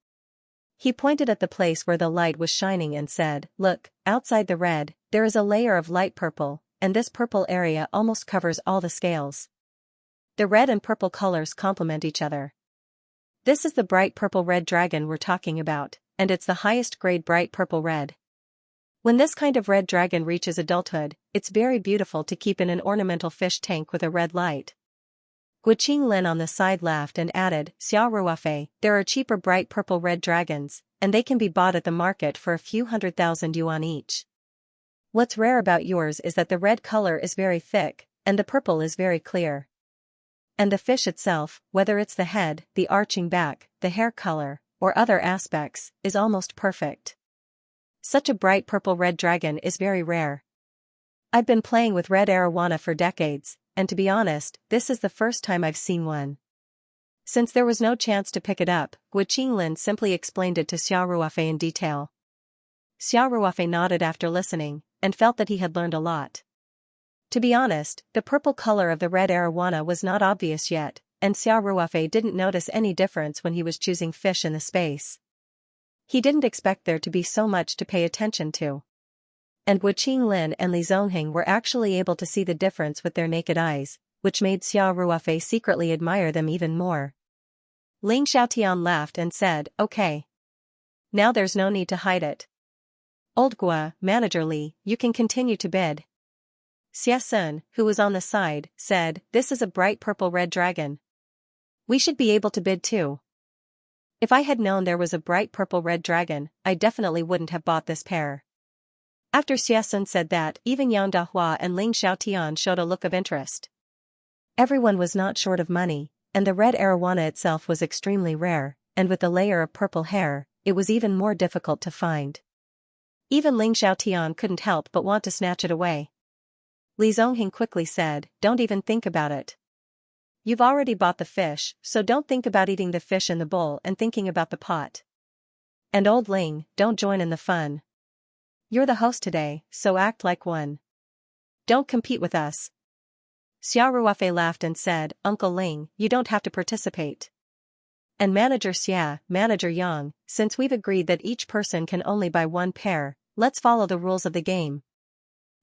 He pointed at the place where the light was shining and said, look, outside the red, there is a layer of light purple, and this purple area almost covers all the scales. The red and purple colors complement each other. This is the bright purple-red dragon we're talking about, and it's the highest grade bright purple-red. When this kind of red dragon reaches adulthood, it's very beautiful to keep in an ornamental fish tank with a red light. Gu Qinglin on the side laughed and added, Xiao Ruofei, there are cheaper bright purple-red dragons, and they can be bought at the market for a few 100,000 yuan each. What's rare about yours is that the red color is very thick, and the purple is very clear. And the fish itself, whether it's the head, the arching back, the hair color, or other aspects, is almost perfect. Such a bright purple-red dragon is very rare. I've been playing with red arowana for decades, and to be honest, this is the first time I've seen one. Since there was no chance to pick it up, Gu Qinglin simply explained it to Xiao Ruofei in detail. Xiao Ruofei nodded after listening, and felt that he had learned a lot. To be honest, the purple color of the red arowana was not obvious yet, and Xiao Ruofei didn't notice any difference when he was choosing fish in the space. He didn't expect there to be so much to pay attention to. And Gu Qinglin and Li Zongheng were actually able to see the difference with their naked eyes, which made Xiao Ruofei secretly admire them even more. Ling Xiaotian laughed and said, okay. Now there's no need to hide it. Old Gua, Manager Li, you can continue to bid. Xiasun, who was on the side, said, this is a bright purple-red dragon. We should be able to bid too. If I had known there was a bright purple-red dragon, I definitely wouldn't have bought this pair. After Xiasun said that, even Yang Dahua and Ling Xiaotian showed a look of interest. Everyone was not short of money, and the red arowana itself was extremely rare, and with the layer of purple hair, it was even more difficult to find. Even Ling Xiaotian couldn't help but want to snatch it away. Li Zongheng quickly said, don't even think about it. You've already bought the fish, so don't think about eating the fish in the bowl and thinking about the pot. And Old Ling, don't join in the fun. You're the host today, so act like one. Don't compete with us. Xiao Ruofei laughed and said, Uncle Ling, you don't have to participate. And Manager Xia, Manager Yang, since we've agreed that each person can only buy one pair, let's follow the rules of the game.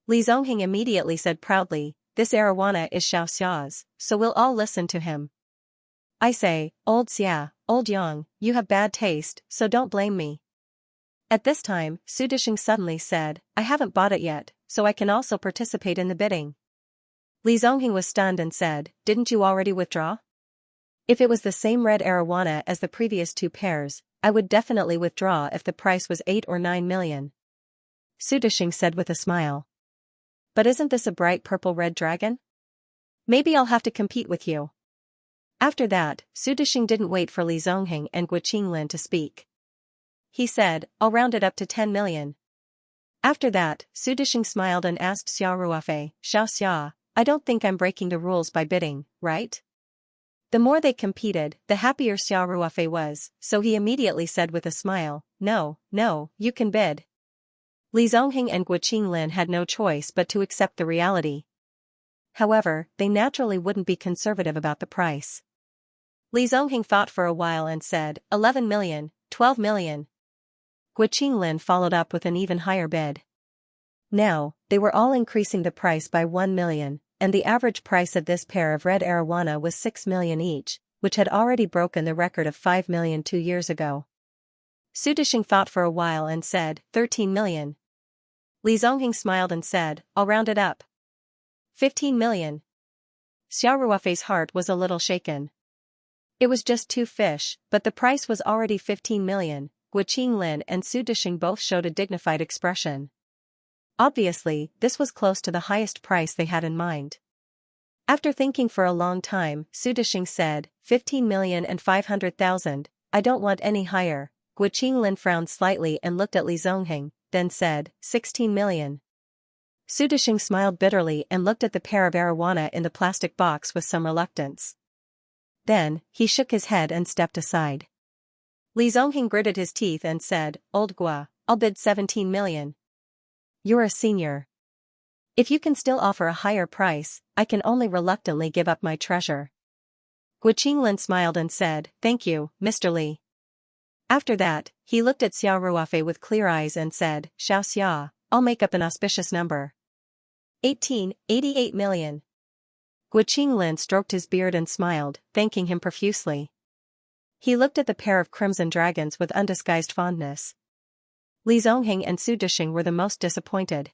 Li Zongheng immediately said proudly, this arowana is Xiao Xia's, so we'll all listen to him. I say, Old Xia, Old Yang, you have bad taste, so don't blame me. At this time, Su Disheng suddenly said, I haven't bought it yet, so I can also participate in the bidding. Li Zongheng was stunned and said, didn't you already withdraw? If it was the same red arowana as the previous two pairs, I would definitely withdraw if the price was 8 or 9 million. Su Disheng said with a smile. But isn't this a bright purple-red dragon? Maybe I'll have to compete with you. After that, Su Disheng didn't wait for Li Zongheng and Gu Qinglin to speak. He said, I'll round it up to 10 million. After that, Su Disheng smiled and asked Xiao Ruofei, Xiaoxia, I don't think I'm breaking the rules by bidding, right? The more they competed, the happier Xiao Ruofei was, so he immediately said with a smile, no, you can bid. Li Zongheng and Guo Qinglin had no choice but to accept the reality. However, they naturally wouldn't be conservative about the price. Li Zongheng thought for a while and said, 11 million, 12 million. Guo Qinglin followed up with an even higher bid. Now, they were all increasing the price by 1 million, and the average price of this pair of red arowana was 6 million each, which had already broken the record of 5 million 2 years ago. Su Disheng thought for a while and said, 13 million. Li Zongheng smiled and said, I'll round it up. 15 million. Xiao Ruofei's heart was a little shaken. It was just 2 fish, but the price was already 15 million. Guo Qinglin and Su Disheng both showed a dignified expression. Obviously, this was close to the highest price they had in mind. After thinking for a long time, Su Disheng said, 15,500,000, I don't want any higher. Guo Qinglin frowned slightly and looked at Li Zongheng, then said, 16 million. Su Disheng smiled bitterly and looked at the pair of arowana in the plastic box with some reluctance. Then, he shook his head and stepped aside. Li Zongheng gritted his teeth and said, Old Guo, I'll bid 17 million. You're a senior. If you can still offer a higher price, I can only reluctantly give up my treasure. Guo Qinglin smiled and said, Thank you, Mr. Li. After that, he looked at Xiao Ruofei with clear eyes and said, Xiaoxia, I'll make up an auspicious number. 88 million. Guo Qinglin stroked his beard and smiled, thanking him profusely. He looked at the pair of crimson dragons with undisguised fondness. Li Zongheng and Su Disheng were the most disappointed.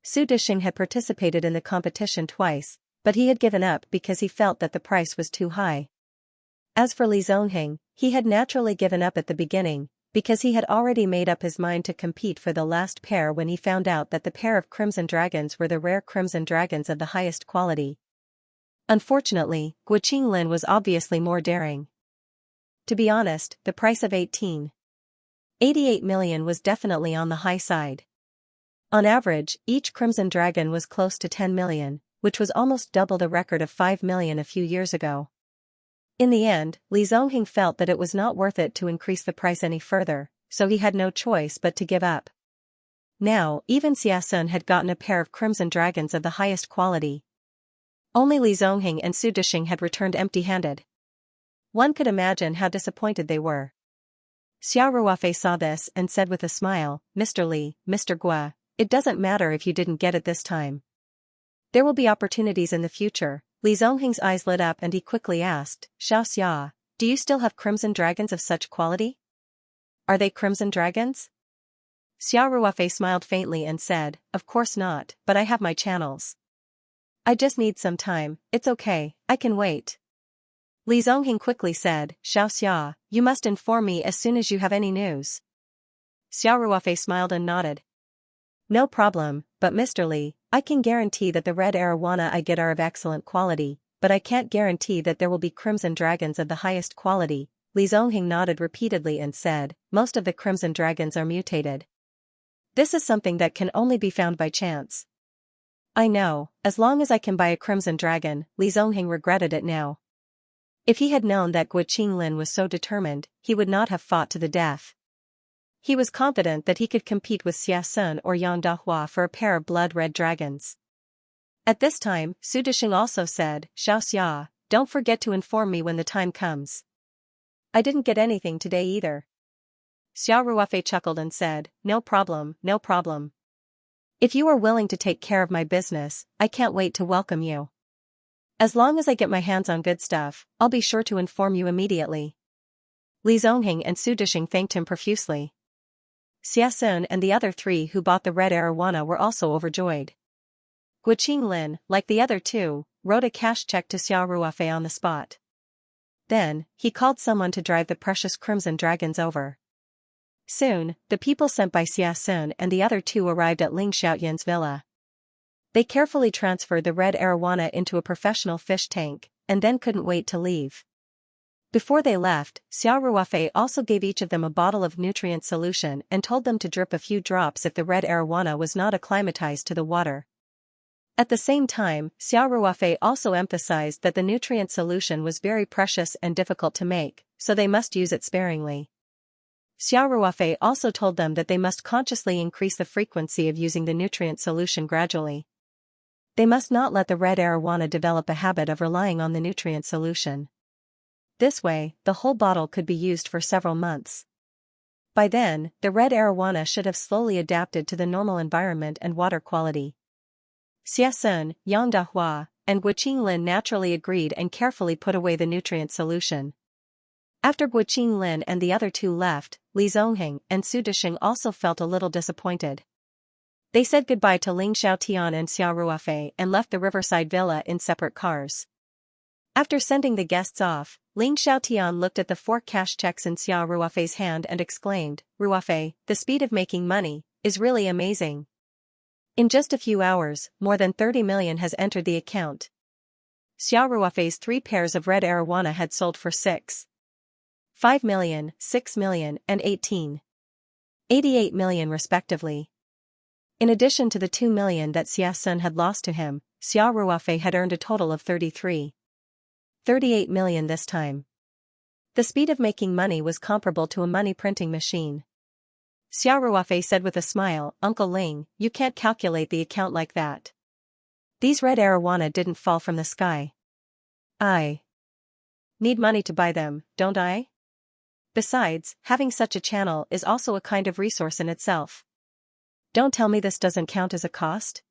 Su Disheng had participated in the competition twice, but he had given up because he felt that the price was too high. As for Li Zongheng, he had naturally given up at the beginning, because he had already made up his mind to compete for the last pair when he found out that the pair of crimson dragons were the rare crimson dragons of the highest quality. Unfortunately, Guo Qinglin was obviously more daring. To be honest, the price of 88 million was definitely on the high side. On average, each crimson dragon was close to 10 million, which was almost double the record of 5 million a few years ago. In the end, Li Zongheng felt that it was not worth it to increase the price any further, so he had no choice but to give up. Now, even Xiasun had gotten a pair of crimson dragons of the highest quality. Only Li Zongheng and Su Disheng had returned empty-handed. One could imagine how disappointed they were. Xiao Ruofei saw this and said with a smile, Mr. Li, Mr. Guo, it doesn't matter if you didn't get it this time. There will be opportunities in the future. Li Zongheng's eyes lit up and he quickly asked, Xiaoxia, do you still have crimson dragons of such quality? Are they crimson dragons? Xiao Ruofei smiled faintly and said, Of course not, but I have my channels. I just need some time, it's okay, I can wait. Li Zongheng quickly said, Xiaoxia, you must inform me as soon as you have any news. Xiao Ruofei smiled and nodded. No problem, but Mr. Li, I can guarantee that the red arowana I get are of excellent quality, but I can't guarantee that there will be crimson dragons of the highest quality. Li Zongheng nodded repeatedly and said, most of the crimson dragons are mutated. This is something that can only be found by chance. I know, as long as I can buy a crimson dragon. Li Zongheng regretted it now. If he had known that Guo Qinglin was so determined, he would not have fought to the death. He was confident that he could compete with Xiasun or Yang Dahua for a pair of blood-red dragons. At this time, Su Disheng also said, Xiaoxia, don't forget to inform me when the time comes. I didn't get anything today either. Xiao Ruofei chuckled and said, No problem. If you are willing to take care of my business, I can't wait to welcome you. As long as I get my hands on good stuff, I'll be sure to inform you immediately. Li Zongheng and Su Disheng thanked him profusely. Xiasun and the other 3 who bought the red arowana were also overjoyed. Guo Qinglin, like the other 2, wrote a cash check to Xiao Ruofei on the spot. Then, he called someone to drive the precious crimson dragons over. Soon, the people sent by Xiasun and the other 2 arrived at Ling Xiaoyan's villa. They carefully transferred the red arowana into a professional fish tank, and then couldn't wait to leave. Before they left, Xiao Ruofei also gave each of them a bottle of nutrient solution and told them to drip a few drops if the red arowana was not acclimatized to the water. At the same time, Xiao Ruofei also emphasized that the nutrient solution was very precious and difficult to make, so they must use it sparingly. Xiao Ruofei also told them that they must consciously increase the frequency of using the nutrient solution gradually. They must not let the red arowana develop a habit of relying on the nutrient solution. This way, the whole bottle could be used for several months. By then, the red arowana should have slowly adapted to the normal environment and water quality. Xia Sun, Yang Dahua, and Guo Qinglin naturally agreed and carefully put away the nutrient solution. After Guo Qinglin and the other two left, Li Zongheng and Su Desheng also felt a little disappointed. They said goodbye to Ling Xiaotian and Xiao Ruofei and left the riverside villa in separate cars. After sending the guests off, Ling Xiaotian looked at the 4 cash checks in Xiao Ruofei's hand and exclaimed, "Ruofei, the speed of making money is really amazing. In just a few hours, more than 30 million has entered the account." Xiao Ruofei's 3 pairs of red arowana had sold for 5 million, 6 million, and 88 million respectively. In addition to the 2 million that Xia Sun had lost to him, Xiao Ruofei had earned a total of 38 million this time. The speed of making money was comparable to a money printing machine. Xiao Ruofei said with a smile, "Uncle Ling, you can't calculate the account like that. These red arowana didn't fall from the sky. I need money to buy them, don't I? Besides, having such a channel is also a kind of resource in itself. Don't tell me this doesn't count as a cost?"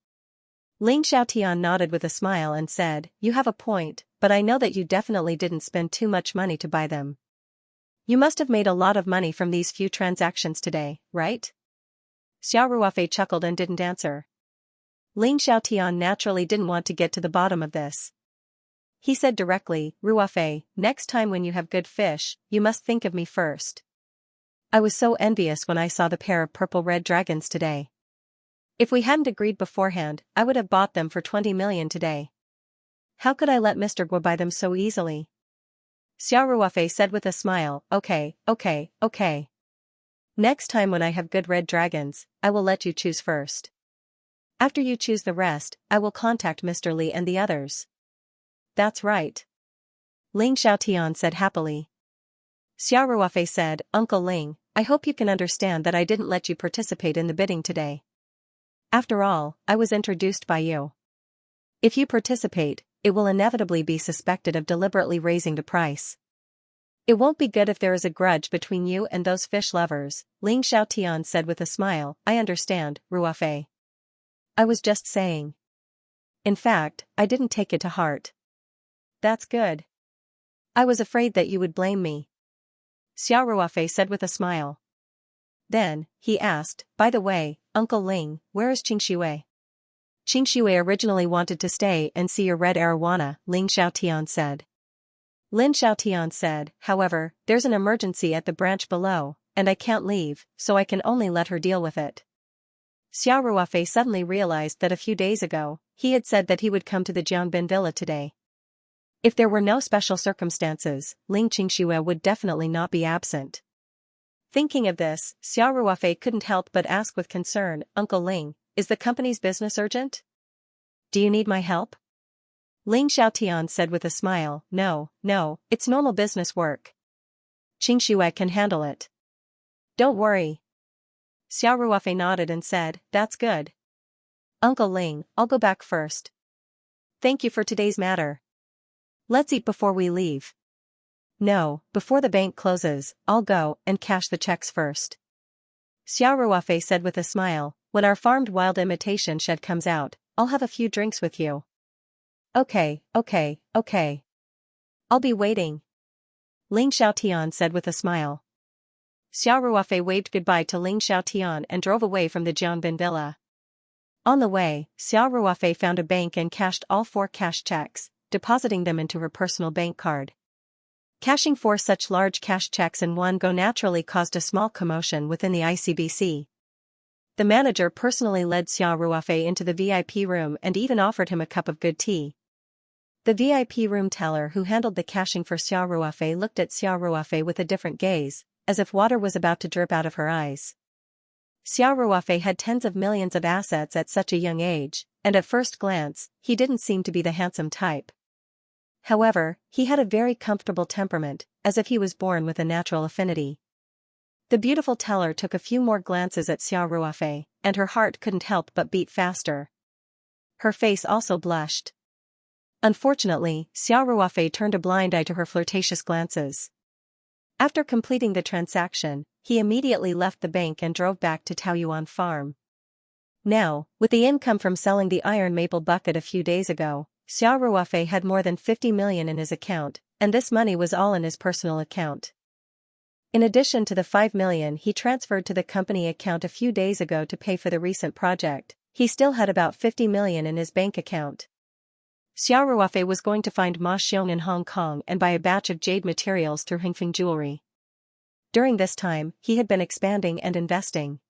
Ling Xiaotian nodded with a smile and said, "You have a point, but I know that you definitely didn't spend too much money to buy them. You must have made a lot of money from these few transactions today, right?" Xiao Ruofei chuckled and didn't answer. Ling Xiaotian naturally didn't want to get to the bottom of this. He said directly, "Ruofei, next time when you have good fish, you must think of me first. I was so envious when I saw the pair of purple-red dragons today. If we hadn't agreed beforehand, I would have bought them for 20 million today. How could I let Mr. Guo buy them so easily?" Xiao Ruofei said with a smile, Okay. Next time when I have good red dragons, I will let you choose first. After you choose the rest, I will contact Mr. Li and the others." "That's right," Ling Xiaotian said happily. Xiao Ruofei said, "Uncle Ling, I hope you can understand that I didn't let you participate in the bidding today. After all, I was introduced by you. If you participate, it will inevitably be suspected of deliberately raising the price. It won't be good if there is a grudge between you and those fish lovers," Ling Xiaotian said with a smile. "I understand, Ruofei. I was just saying. In fact, I didn't take it to heart." "That's good. I was afraid that you would blame me," Xiao Ruofei said with a smile. Then, he asked, "By the way, Uncle Ling, where is Qingshui?" "Qingshui originally wanted to stay and see your red arowana," Ling Xiaotian said. Lin Xiaotian said, "However, there's an emergency at the branch below, and I can't leave, so I can only let her deal with it." Xiao Ruofei suddenly realized that a few days ago, he had said that he would come to the Jiangbin villa today. If there were no special circumstances, Ling Qingshui would definitely not be absent. Thinking of this, Xiao Ruofei couldn't help but ask with concern, "Uncle Ling, is the company's business urgent? Do you need my help?" Ling Xiaotian said with a smile, No, it's normal business work. Qingshui can handle it. Don't worry." Xiao Ruofei nodded and said, "That's good. Uncle Ling, I'll go back first. Thank you for today's matter. Let's eat before we leave." "No, before the bank closes, I'll go and cash the checks first." Xiao Ruofei said with a smile, "When our farmed wild imitation shed comes out, I'll have a few drinks with you." Okay. I'll be waiting," Ling Xiaotian said with a smile. Xiao Ruofei waved goodbye to Ling Xiaotian and drove away from the Jiangbin villa. On the way, Xiao Ruofei found a bank and cashed all 4 cash checks, depositing them into her personal bank card. Cashing 4 such large cash checks in one go naturally caused a small commotion within the ICBC. The manager personally led Xiao Ruofei into the VIP room and even offered him a cup of good tea. The VIP room teller who handled the cashing for Xiao Ruofei looked at Xiao Ruofei with a different gaze, as if water was about to drip out of her eyes. Xiao Ruofei had tens of millions of assets at such a young age, and at first glance, he didn't seem to be the handsome type. However, he had a very comfortable temperament, as if he was born with a natural affinity. The beautiful teller took a few more glances at Xiao Ruofei, and her heart couldn't help but beat faster. Her face also blushed. Unfortunately, Xiao Ruofei turned a blind eye to her flirtatious glances. After completing the transaction, he immediately left the bank and drove back to Taoyuan Farm. Now, with the income from selling the iron maple bucket a few days ago, Xiao Ruofei had more than 50 million in his account, and this money was all in his personal account. In addition to the 5 million he transferred to the company account a few days ago to pay for the recent project, he still had about 50 million in his bank account. Xiao Ruofei was going to find Ma Xiong in Hong Kong and buy a batch of jade materials through Hingfeng Jewelry. During this time, he had been expanding and investing.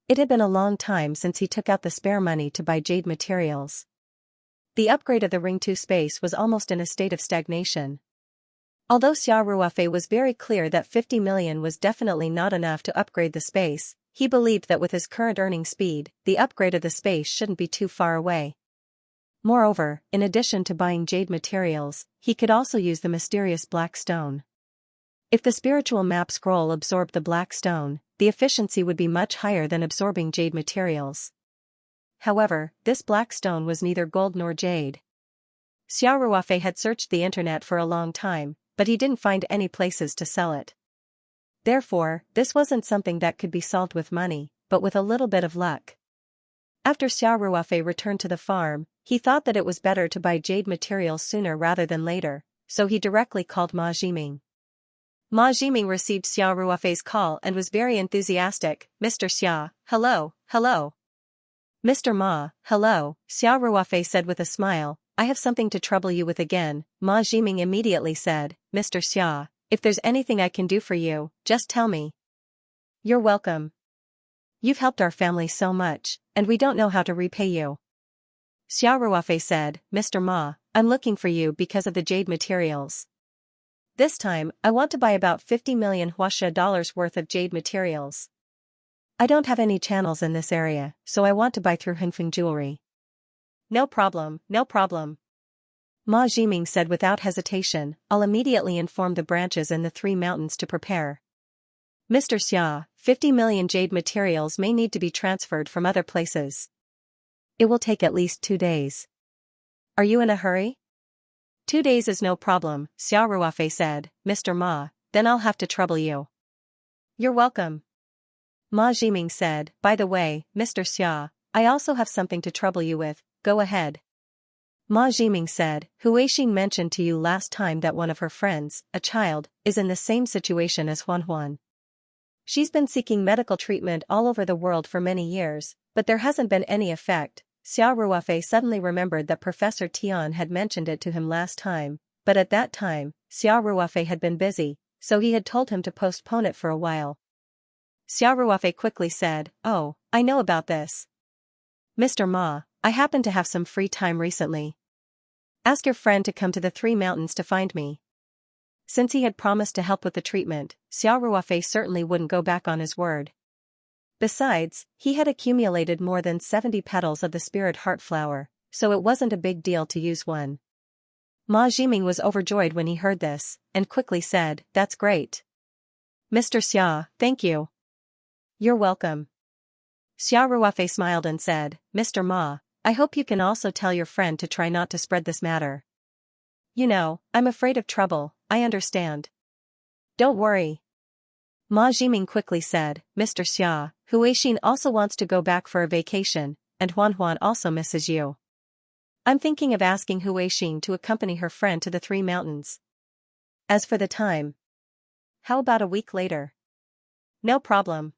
It had been a long time since he took out the spare money to buy jade materials. The upgrade of the Ring 2 space was almost in a state of stagnation. Although Xiao Ruofei was very clear that 50 million was definitely not enough to upgrade the space, he believed that with his current earning speed, the upgrade of the space shouldn't be too far away. Moreover, in addition to buying jade materials, he could also use the mysterious black stone. If the spiritual map scroll absorbed the black stone, the efficiency would be much higher than absorbing jade materials. However, this black stone was neither gold nor jade. Xiao Ruofei had searched the internet for a long time, but he didn't find any places to sell it. Therefore, this wasn't something that could be solved with money, but with a little bit of luck. After Xiao Ruofei returned to the farm, he thought that it was better to buy jade materials sooner rather than later, so he directly called Ma Jiming. Ma Jiming received Xiao Ruofei's call and was very enthusiastic. "Mr. Xia, hello, hello." "Mr. Ma, hello," Xiao Ruofei said with a smile. "I have something to trouble you with again." Ma Jiming immediately said, "Mr. Xia, if there's anything I can do for you, just tell me." "You're welcome. You've helped our family so much, and we don't know how to repay you." Xiao Ruofei said, "Mr. Ma, I'm looking for you because of the jade materials. This time, I want to buy about 50 million Huaxia dollars worth of jade materials. I don't have any channels in this area, so I want to buy through Hingfeng Jewelry." "No problem, no problem." Ma Jiming said without hesitation, "I'll immediately inform the branches in the 3 mountains to prepare." "Mr. Xia, 50 million jade materials may need to be transferred from other places. It will take at least 2 days. Are you in a hurry?" "2 days is no problem," Xiao Ruofei said. "Mr. Ma, then I'll have to trouble you." "You're welcome." Ma Jiming said, "By the way, Mr. Xia, I also have something to trouble you with, go ahead." Ma Jiming said, "Huixing mentioned to you last time that one of her friends, a child, is in the same situation as Huan. She's been seeking medical treatment all over the world for many years, but there hasn't been any effect." Xiao Ruofei suddenly remembered that Professor Tian had mentioned it to him last time, but at that time, Xiao Ruofei had been busy, so he had told him to postpone it for a while. Xiao Ruofei quickly said, "Oh, I know about this. Mr. Ma, I happen to have some free time recently. Ask your friend to come to the 3 mountains to find me." Since he had promised to help with the treatment, Xiao Ruofei certainly wouldn't go back on his word. Besides, he had accumulated more than 70 petals of the spirit heart flower, so it wasn't a big deal to use one. Ma Jiming was overjoyed when he heard this, and quickly said, "That's great. Mr. Xia, thank you." "You're welcome." Xiao Ruofei smiled and said, "Mr. Ma, I hope you can also tell your friend to try not to spread this matter. You know, I'm afraid of trouble, I understand." "Don't worry." Ma Jiming quickly said, "Mr. Xia, Huixing also wants to go back for a vacation, and Huan also misses you. I'm thinking of asking Huixing to accompany her friend to the 3 mountains. As for the time, how about a week later?" "No problem."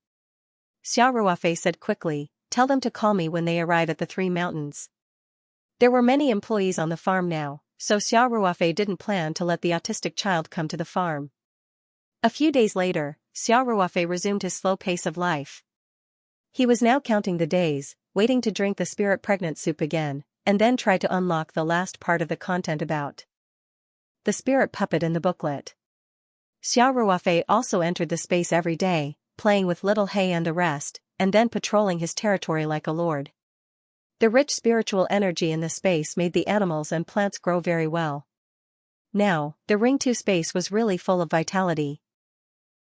Xiao Ruofei said quickly, "Tell them to call me when they arrive at the 3 mountains." There were many employees on the farm now, so Xiao Ruofei didn't plan to let the autistic child come to the farm. A few days later, Xiao Ruofei resumed his slow pace of life. He was now counting the days, waiting to drink the spirit pregnant soup again, and then try to unlock the last part of the content about the spirit puppet in the booklet. Xiao Ruofei also entered the space every day, playing with little He and the rest, and then patrolling his territory like a lord. The rich spiritual energy in the space made the animals and plants grow very well. Now, the Ring 2 space was really full of vitality.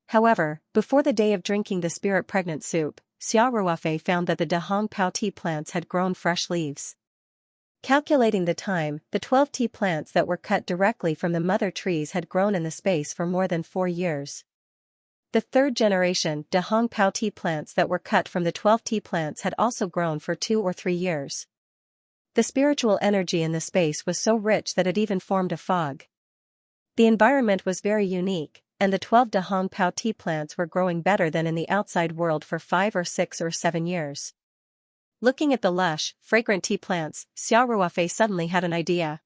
However, before the day of drinking the spirit-pregnant soup, Xiao Ruofei found that the Dahong Pao tea plants had grown fresh leaves. Calculating the time, the 12 tea plants that were cut directly from the mother trees had grown in the space for more than 4 years. The third generation Dahong Pao tea plants that were cut from the 12 tea plants had also grown for 2 or 3 years. The spiritual energy in the space was so rich that it even formed a fog. The environment was very unique, and the 12 Dahong Pao tea plants were growing better than in the outside world for 5 or 6 or 7 years. Looking at the lush, fragrant tea plants, Xiao Ruofei suddenly had an idea.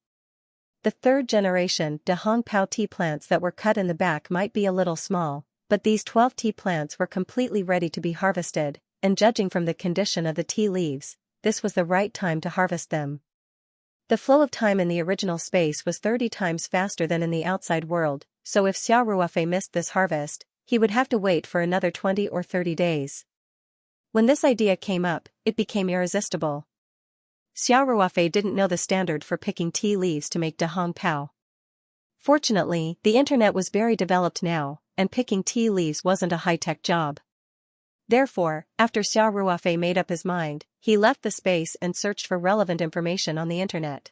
The third generation Dahong Pao tea plants that were cut in the back might be a little small, but these 12 tea plants were completely ready to be harvested, and judging from the condition of the tea leaves, this was the right time to harvest them. The flow of time in the original space was 30 times faster than in the outside world, so if Xiao Ruofei missed this harvest, he would have to wait for another 20 or 30 days. When this idea came up, it became irresistible. Xiao Ruofei didn't know the standard for picking tea leaves to make Dahong Pao. Fortunately, the internet was very developed now, and picking tea leaves wasn't a high-tech job. Therefore, after Xiao Ruofei made up his mind, he left the space and searched for relevant information on the internet.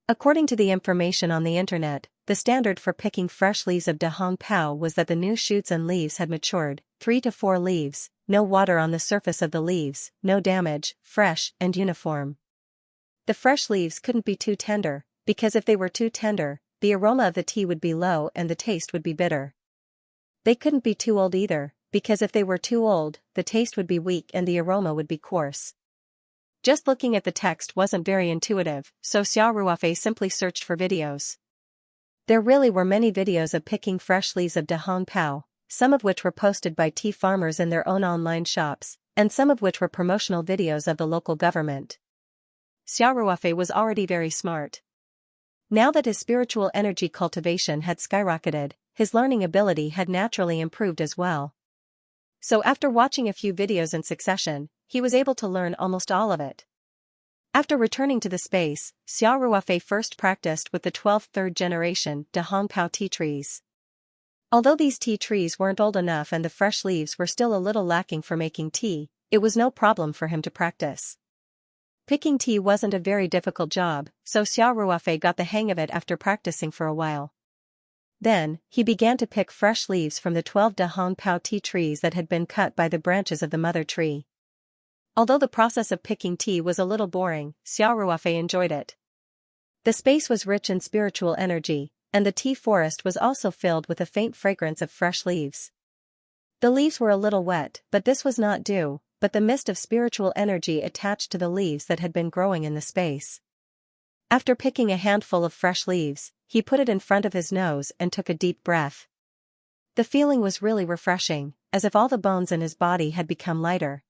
According to the information on the internet, the standard for picking fresh leaves of Dahong Pao was that the new shoots and leaves had matured, 3 to 4 leaves, no water on the surface of the leaves, no damage, fresh and uniform. The fresh leaves couldn't be too tender, because if they were too tender, the aroma of the tea would be low and the taste would be bitter. They couldn't be too old either, because if they were too old, the taste would be weak and the aroma would be coarse. Just looking at the text wasn't very intuitive, so Xiao Ruofei simply searched for videos. There really were many videos of picking fresh leaves of Dahong Pao, some of which were posted by tea farmers in their own online shops, and some of which were promotional videos of the local government. Xiao Ruofei was already very smart. Now that his spiritual energy cultivation had skyrocketed, his learning ability had naturally improved as well. So after watching a few videos in succession, he was able to learn almost all of it. After returning to the space, Xiao Ruofei first practiced with the 12th third-generation Dahong Pao tea trees. Although these tea trees weren't old enough and the fresh leaves were still a little lacking for making tea, it was no problem for him to practice. Picking tea wasn't a very difficult job, so Xiao Ruofei got the hang of it after practicing for a while. Then, he began to pick fresh leaves from the 12 Dahong Pao tea trees that had been cut by the branches of the mother tree. Although the process of picking tea was a little boring, Xiao Ruofei enjoyed it. The space was rich in spiritual energy, and the tea forest was also filled with a faint fragrance of fresh leaves. The leaves were a little wet, but this was not dew, but the mist of spiritual energy attached to the leaves that had been growing in the space. After picking a handful of fresh leaves, he put it in front of his nose and took a deep breath. The feeling was really refreshing, as if all the bones in his body had become lighter.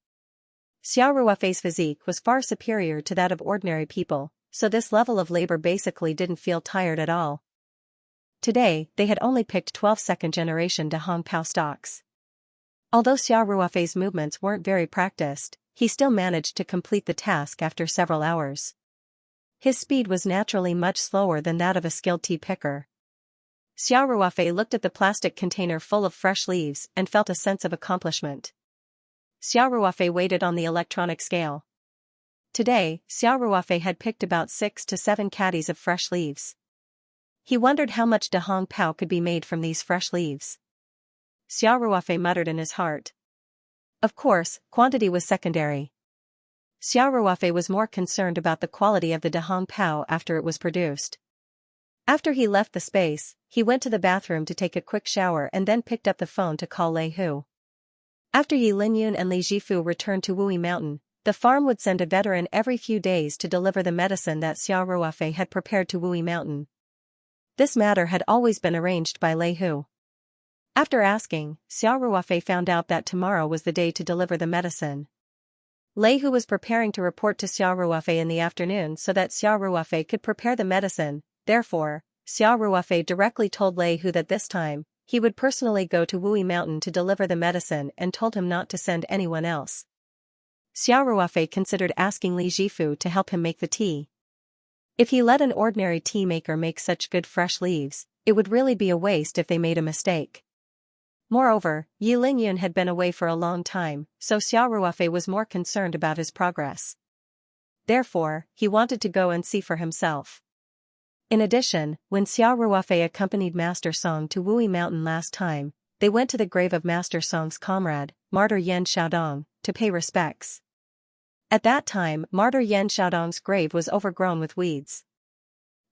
Xiao Ruofei's physique was far superior to that of ordinary people, so this level of labor basically didn't feel tired at all. Today, they had only picked 12 second-generation Dahong Pao stalks. Although Xiao Ruofei's movements weren't very practiced, he still managed to complete the task after several hours. His speed was naturally much slower than that of a skilled tea picker. Xiao Ruofei looked at the plastic container full of fresh leaves and felt a sense of accomplishment. Xiao Ruofei weighed on the electronic scale. Today, Xiao Ruofei had picked about 6 to 7 caddies of fresh leaves. He wondered how much Dahong Pao could be made from these fresh leaves. Xiao Ruofei muttered in his heart. Of course, quantity was secondary. Xiao Ruofei was more concerned about the quality of the Dahong Pao after it was produced. After he left the space, he went to the bathroom to take a quick shower and then picked up the phone to call Lei Hu. After Yi Linyun and Li Jifu returned to Wui Mountain, the farm would send a veteran every few days to deliver the medicine that Xiao Ruofei had prepared to Wui Mountain. This matter had always been arranged by Lei Hu. After asking, Xiao Ruofei found out that tomorrow was the day to deliver the medicine. Lei Hu was preparing to report to Xiao Ruofei in the afternoon so that Xiao Ruofei could prepare the medicine. Therefore, Xiao Ruofei directly told Lei Hu that this time, he would personally go to Wui Mountain to deliver the medicine and told him not to send anyone else. Xiao Ruofei considered asking Li Jifu to help him make the tea. If he let an ordinary tea maker make such good fresh leaves, it would really be a waste if they made a mistake. Moreover, Yi Lingyun had been away for a long time, so Xiao Ruofei was more concerned about his progress. Therefore, he wanted to go and see for himself. In addition, when Xiao Ruofei accompanied Master Song to Wui Mountain last time, they went to the grave of Master Song's comrade, Martyr Yan Xiaodong, to pay respects. At that time, Martyr Yan Xiaodong's grave was overgrown with weeds.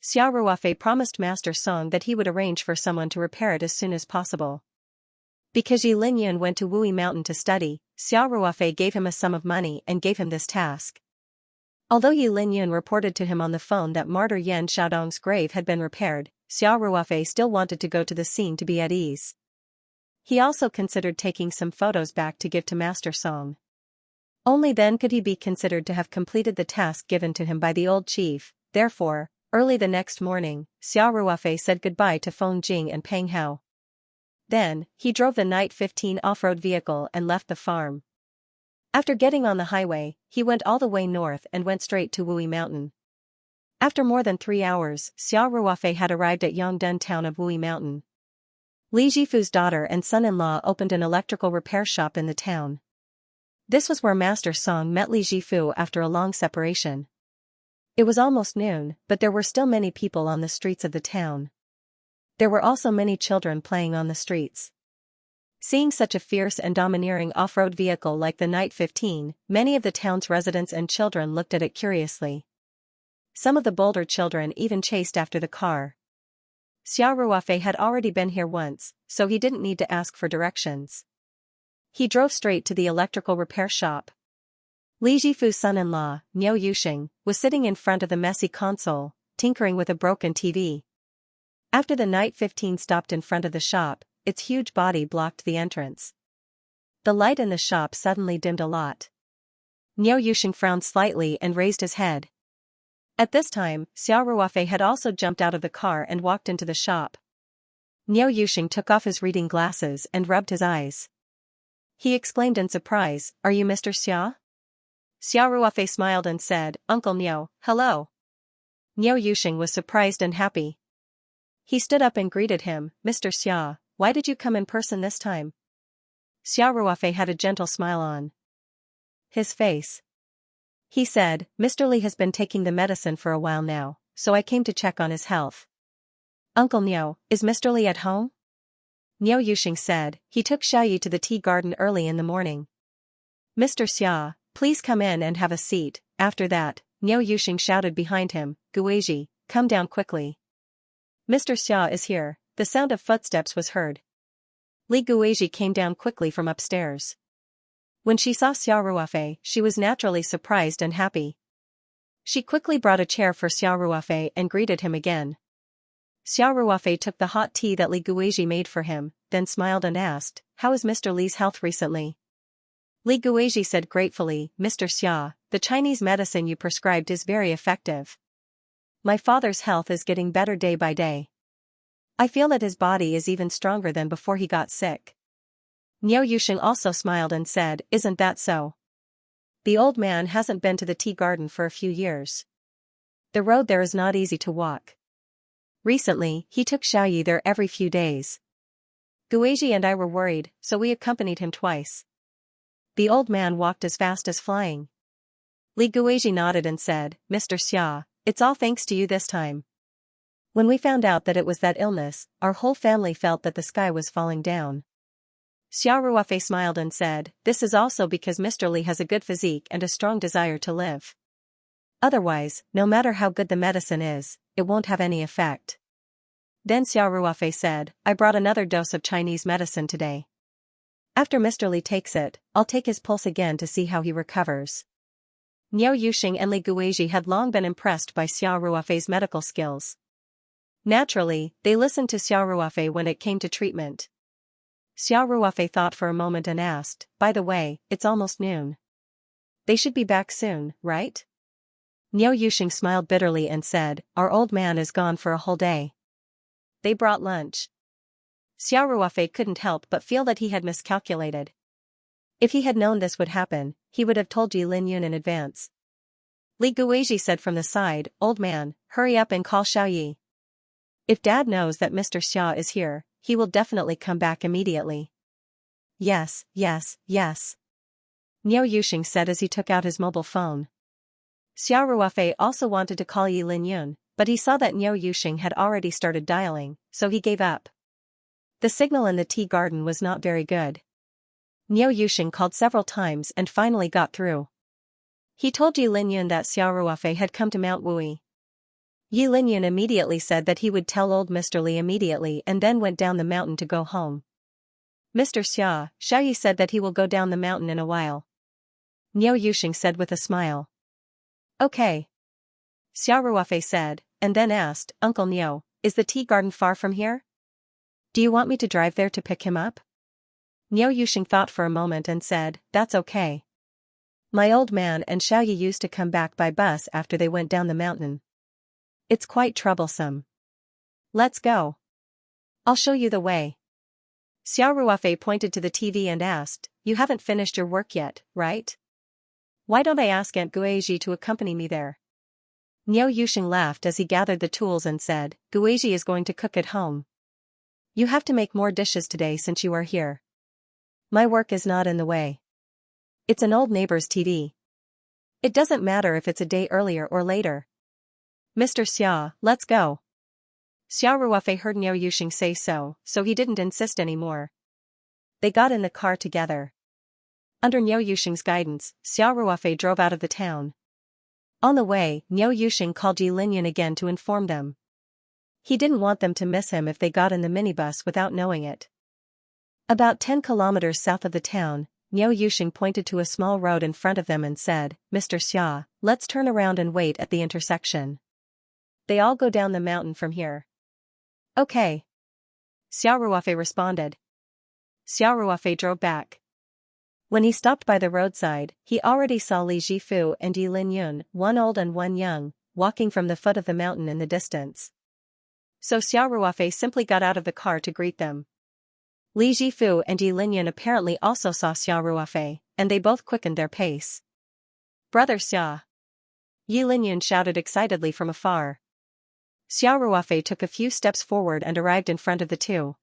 Xiao Ruofei promised Master Song that he would arrange for someone to repair it as soon as possible. Because Yi Lingyun went to Wui Mountain to study, Xiao Ruofei gave him a sum of money and gave him this task. Although Yi Lingyun reported to him on the phone that Martyr Yan Xiaodong's grave had been repaired, Xiao Ruofei still wanted to go to the scene to be at ease. He also considered taking some photos back to give to Master Song. Only then could he be considered to have completed the task given to him by the old chief. Therefore, early the next morning, Xiao Ruofei said goodbye to Feng Jing and Peng Hao. Then, he drove the Night 15 off-road vehicle and left the farm. After getting on the highway, he went all the way north and went straight to Wui Mountain. After more than 3 hours, Xiao Ruofei had arrived at Yongdun town of Wui Mountain. Li Jifu's daughter and son-in-law opened an electrical repair shop in the town. This was where Master Song met Li Jifu after a long separation. It was almost noon, but there were still many people on the streets of the town. There were also many children playing on the streets. Seeing such a fierce and domineering off-road vehicle like the Night 15, many of the town's residents and children looked at it curiously. Some of the bolder children even chased after the car. Xiao Ruofei had already been here once, so he didn't need to ask for directions. He drove straight to the electrical repair shop. Li Jifu's son-in-law, Niu Yuxing, was sitting in front of the messy console, tinkering with a broken TV. After the Night 15 stopped in front of the shop, its huge body blocked the entrance. The light in the shop suddenly dimmed a lot. Niu Yuxing frowned slightly and raised his head. At this time, Xiao Ruofei had also jumped out of the car and walked into the shop. Niu Yuxing took off his reading glasses and rubbed his eyes. He exclaimed in surprise, "Are you Mr. Xia?" Xiao Ruofei smiled and said, "Uncle Niu, hello." Niu Yuxing was surprised and happy. He stood up and greeted him, "Mr. Xia, why did you come in person this time?" Xiao Ruofei had a gentle smile on his face. He said, "Mr. Li has been taking the medicine for a while now, so I came to check on his health." "Uncle Niu, is Mr. Li at home?" Niu Yuxing said. "He took Xiaoyi to the tea garden early in the morning." "Mr. Xia, please come in and have a seat." After that, Niu Yuxing shouted behind him, "Guizhi, come down quickly. Mr. Xia is here." The sound of footsteps was heard. Li Guizhi came down quickly from upstairs. When she saw Xiao Ruofei, she was naturally surprised and happy. She quickly brought a chair for Xiao Ruofei and greeted him again. Xiao Ruofei took the hot tea that Li Guizhi made for him, then smiled and asked, "How is Mr. Li's health recently?" Li Guizhi said gratefully, "Mr. Xia, the Chinese medicine you prescribed is very effective. My father's health is getting better day by day. I feel that his body is even stronger than before he got sick." Niu Yuxing also smiled and said, "Isn't that so? The old man hasn't been to the tea garden for a few years. The road there is not easy to walk. Recently, he took Xiaoyi there every few days. Guizhi and I were worried, so we accompanied him twice. The old man walked as fast as flying." Li Guizhi nodded and said, "Mr. Xia, it's all thanks to you this time. When we found out that it was that illness, our whole family felt that the sky was falling down." Xiao Ruofei smiled and said, "This is also because Mr. Li has a good physique and a strong desire to live. Otherwise, no matter how good the medicine is, it won't have any effect." Then Xiao Ruofei said, "I brought another dose of Chinese medicine today. After Mr. Li takes it, I'll take his pulse again to see how he recovers." Niu Yuxing and Li Guizhi had long been impressed by Xiao Ruofei's medical skills. Naturally, they listened to Xiao Ruofei when it came to treatment. Xiao Ruofei thought for a moment and asked, "By the way, it's almost noon. They should be back soon, right? Niu Yuxing smiled bitterly and said, our old man is gone for a whole day. They brought lunch. Xiao Ruofei couldn't help but feel that he had miscalculated. If he had known this would happen, he would have told Yi Linyun in advance. Li Guizhi said from the side, old man, hurry up and call Xiao Yi. If Dad knows that Mr. Xia is here, he will definitely come back immediately. Yes, yes, yes. Niu Yuxing said as he took out his mobile phone. Xiao Ruofei also wanted to call Yi Linyun, but he saw that Niu Yuxing had already started dialing, so he gave up. The signal in the tea garden was not very good. Niu Yuxing called several times and finally got through. He told Yi Linyun that Xiao Ruofei had come to Mount Wui. Yi Linyun immediately said that he would tell old Mr. Li immediately and then went down the mountain to go home. Mr. Xia, Xiao Yi said that he will go down the mountain in a while. Niu Yuxing said with a smile. Okay. Xiao Ruofei said, and then asked, Uncle Niu, is the tea garden far from here? Do you want me to drive there to pick him up? Niu Yuxing thought for a moment and said, that's okay. My old man and Xiao Yi used to come back by bus after they went down the mountain. It's quite troublesome. Let's go. I'll show you the way. Xiao Ruofei pointed to the TV and asked, you haven't finished your work yet, right? Why don't I ask Aunt Guizhi to accompany me there? Niu Yuxing laughed as he gathered the tools and said, Guizhi is going to cook at home. You have to make more dishes today since you are here. My work is not in the way. It's an old neighbor's TV. It doesn't matter if it's a day earlier or later. Mr. Xia, let's go. Xiao Ruofei heard Niu Yuxing say so he didn't insist anymore. They got in the car together. Under Niu Yuxing's guidance, Xiao Ruofei drove out of the town. On the way, Niu Yuxing called Yi Linyun again to inform them. He didn't want them to miss him if they got in the minibus without knowing it. About 10 kilometers south of the town, Niu Yuxing pointed to a small road in front of them and said, Mr. Xia, let's turn around and wait at the intersection. They all go down the mountain from here. Okay. Xiao Ruofei responded. Xiao Ruofei drove back. When he stopped by the roadside, he already saw Li Jifu and Yi Linyun, one old and one young, walking from the foot of the mountain in the distance. So Xiao Ruofei simply got out of the car to greet them. Li Jifu and Yi Linyun apparently also saw Xiao Ruofei, and they both quickened their pace. Brother Xia! Yi Linyun shouted excitedly from afar. Xiao Ruofei took a few steps forward and arrived in front of the two.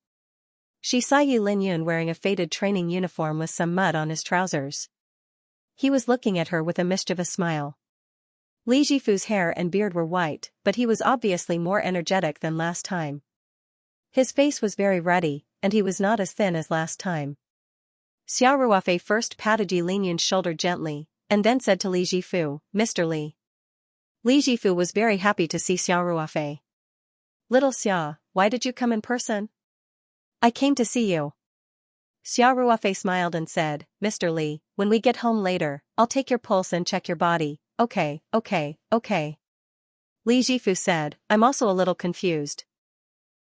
She saw Yi Linyun wearing a faded training uniform with some mud on his trousers. He was looking at her with a mischievous smile. Li Jifu's hair and beard were white, but he was obviously more energetic than last time. His face was very ruddy, and he was not as thin as last time. Xiao Ruofei first patted Yi Linyun's shoulder gently, and then said to Li Jifu, Mr. Li. Li Jifu was very happy to see Xiao Ruofei. Little Xia, why did you come in person? I came to see you. Xiao Ruofei smiled and said, Mr. Li, when we get home later, I'll take your pulse and check your body. Okay. Li Jifu said, I'm also a little confused.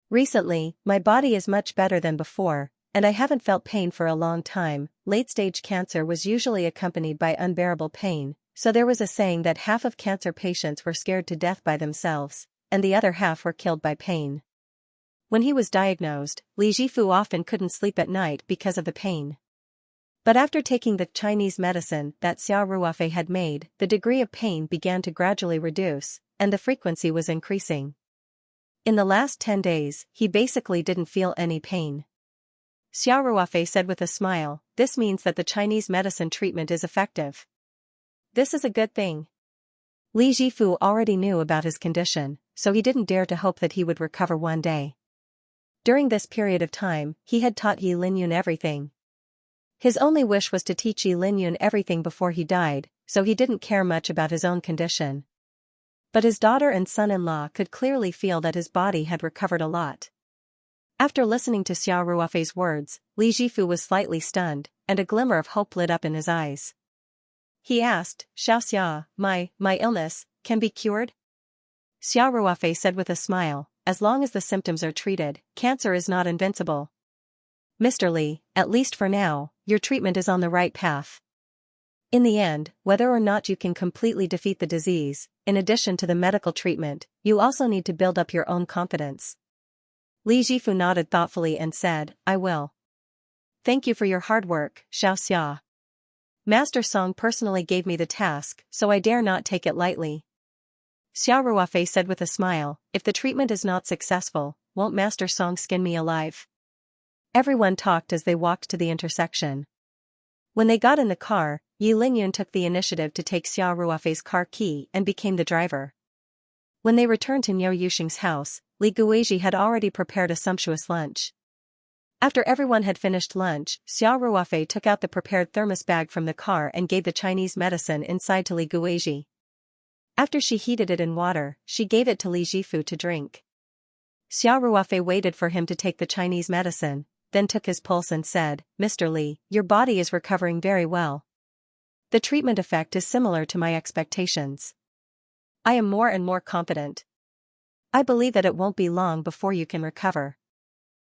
Recently, my body is much better than before, and I haven't felt pain for a long time. Late-stage cancer was usually accompanied by unbearable pain, so there was a saying that half of cancer patients were scared to death by themselves, and the other half were killed by pain. When he was diagnosed, Li Jifu often couldn't sleep at night because of the pain. But after taking the Chinese medicine that Xiao Ruofei had made, the degree of pain began to gradually reduce, and the frequency was increasing. In the last 10 days, he basically didn't feel any pain. Xiao Ruofei said with a smile, this means that the Chinese medicine treatment is effective. This is a good thing. Li Jifu already knew about his condition, so he didn't dare to hope that he would recover one day. During this period of time, he had taught Yi Linyun everything. His only wish was to teach Yi Linyun everything before he died, so he didn't care much about his own condition. But his daughter and son-in-law could clearly feel that his body had recovered a lot. After listening to Xiao Ruofei's words, Li Jifu was slightly stunned, and a glimmer of hope lit up in his eyes. He asked, Xiaoxia, my illness, can be cured? Xiao Ruofei said with a smile, as long as the symptoms are treated, cancer is not invincible. Mr. Li, at least for now, your treatment is on the right path. In the end, whether or not you can completely defeat the disease, in addition to the medical treatment, you also need to build up your own confidence. Li Jifu nodded thoughtfully and said, I will. Thank you for your hard work, Xianxia. Master Song personally gave me the task, so I dare not take it lightly. Xiao Ruofei said with a smile, if the treatment is not successful, won't Master Song skin me alive? Everyone talked as they walked to the intersection. When they got in the car, Yi Lingyun took the initiative to take Xiao Ruofei's car key and became the driver. When they returned to Niu Yuxing's house, Li Guizhi had already prepared a sumptuous lunch. After everyone had finished lunch, Xiao Ruofei took out the prepared thermos bag from the car and gave the Chinese medicine inside to Li Guizhi. After she heated it in water, she gave it to Li Jifu to drink. Xiao Ruofei waited for him to take the Chinese medicine, then took his pulse and said, Mr. Li, your body is recovering very well. The treatment effect is similar to my expectations. I am more and more confident. I believe that it won't be long before you can recover.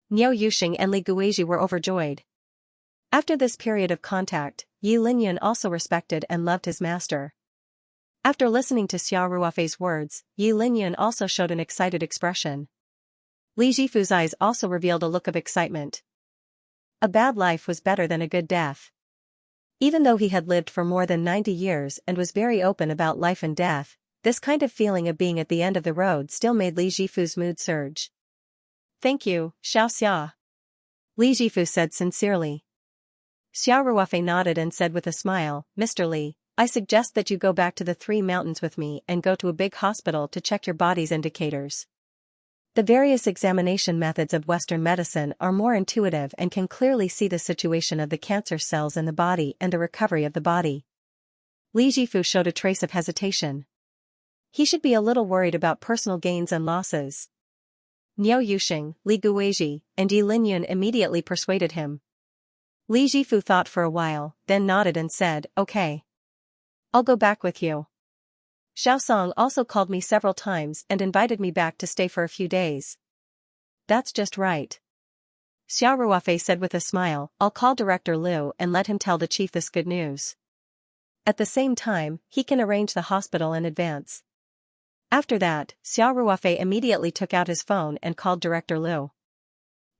Niu Yuxing and Li Guizhi were overjoyed. After this period of contact, Yi Lingyun also respected and loved his master. After listening to Xiao Ruofei's words, Yi Lingyun also showed an excited expression. Li Jifu's eyes also revealed a look of excitement. A bad life was better than a good death. Even though he had lived for more than 90 years and was very open about life and death, this kind of feeling of being at the end of the road still made Li Jifu's mood surge. Thank you, Xiaoxia. Li Jifu said sincerely. Xiao Ruofei nodded and said with a smile, Mr. Li, I suggest that you go back to the 3 mountains with me and go to a big hospital to check your body's indicators. The various examination methods of Western medicine are more intuitive and can clearly see the situation of the cancer cells in the body and the recovery of the body. Li Jifu showed a trace of hesitation. He should be a little worried about personal gains and losses. Niu Yuxing, Li Guizhi, and Yi Lingyun immediately persuaded him. Li Jifu thought for a while, then nodded and said, okay. I'll go back with you. Xiao Song also called me several times and invited me back to stay for a few days. That's just right. Xiao Ruofei said with a smile, I'll call Director Liu and let him tell the chief this good news. At the same time, he can arrange the hospital in advance. After that, Xiao Ruofei immediately took out his phone and called Director Liu.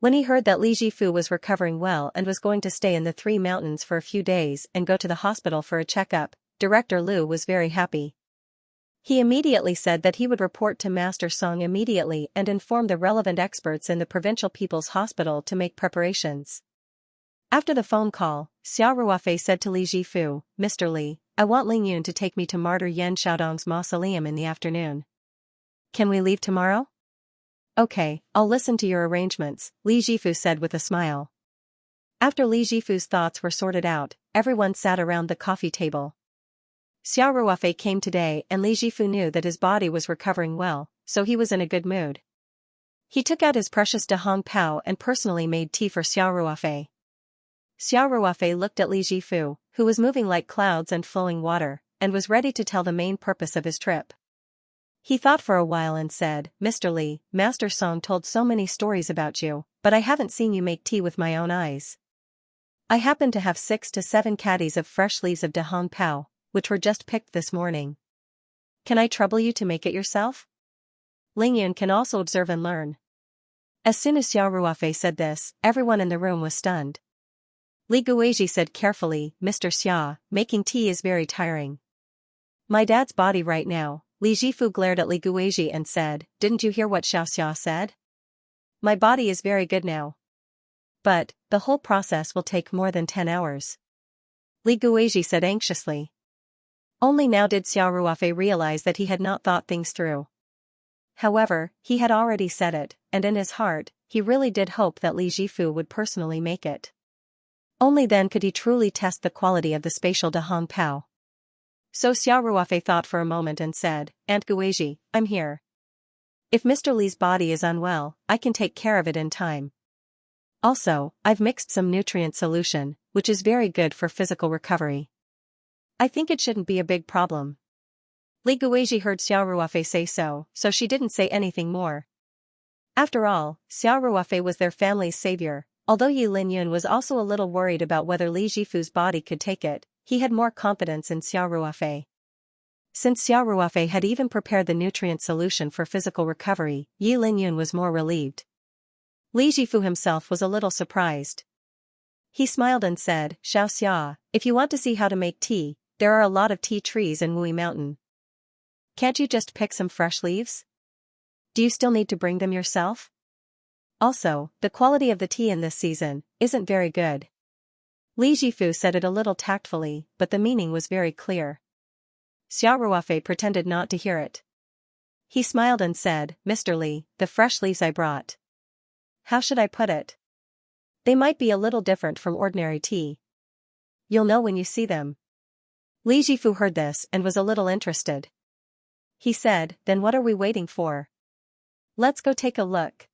When he heard that Li Jifu was recovering well and was going to stay in the 3 mountains for a few days and go to the hospital for a checkup, Director Liu was very happy. He immediately said that he would report to Master Song immediately and inform the relevant experts in the Provincial People's Hospital to make preparations. After the phone call, Xiao Ruofei said to Li Jifu, Mr. Li, I want Lingyun to take me to Martyr Yan Xiaodong's mausoleum in the afternoon. Can we leave tomorrow? Okay, I'll listen to your arrangements, Li Jifu said with a smile. After Li Jifu's thoughts were sorted out, everyone sat around the coffee table. Xiao Ruofei came today and Li Jifu knew that his body was recovering well, so he was in a good mood. He took out his precious Dahong Pao and personally made tea for Xiao Ruofei. Xiao Ruofei looked at Li Jifu, who was moving like clouds and flowing water, and was ready to tell the main purpose of his trip. He thought for a while and said, Mr. Li, Master Song told so many stories about you, but I haven't seen you make tea with my own eyes. I happen to have 6 to 7 caddies of fresh leaves of Dahong Pao, which were just picked this morning. Can I trouble you to make it yourself? Lingyun can also observe and learn. As soon as Xiao Ruofei said this, everyone in the room was stunned. Li Guizhi said carefully, Mr. Xia, making tea is very tiring. My dad's body right now. Li Jifu glared at Li Guizhi and said, didn't you hear what Xiaoxia said? My body is very good now. But, the whole process will take more than 10 hours. Li Guizhi said anxiously. Only now did Xiao Ruofei realize that he had not thought things through. However, he had already said it, and in his heart, he really did hope that Li Jifu would personally make it. Only then could he truly test the quality of the spatial Dahong Pao. So Xiao Ruofei thought for a moment and said, Aunt Guizhi, I'm here. If Mr. Li's body is unwell, I can take care of it in time. Also, I've mixed some nutrient solution, which is very good for physical recovery. I think it shouldn't be a big problem. Li Guizhi heard Xiao Ruofei say so she didn't say anything more. After all, Xiao Ruofei was their family's savior, although Yi Lingyun was also a little worried about whether Li Jifu's body could take it. he had more confidence in Xiao Ruofei. Since Xiao Ruofei had even prepared the nutrient solution for physical recovery, Yi Linyun was more relieved. Li Jifu himself was a little surprised. He smiled and said, Xiaoxia, if you want to see how to make tea, there are a lot of tea trees in Wui Mountain. Can't you just pick some fresh leaves? Do you still need to bring them yourself? Also, the quality of the tea in this season isn't very good. Li Jifu said it a little tactfully, but the meaning was very clear. Xiao Ruofei pretended not to hear it. He smiled and said, Mr. Li, the fresh leaves I brought. How should I put it? They might be a little different from ordinary tea. You'll know when you see them. Li Jifu heard this and was a little interested. He said, then what are we waiting for? Let's go take a look.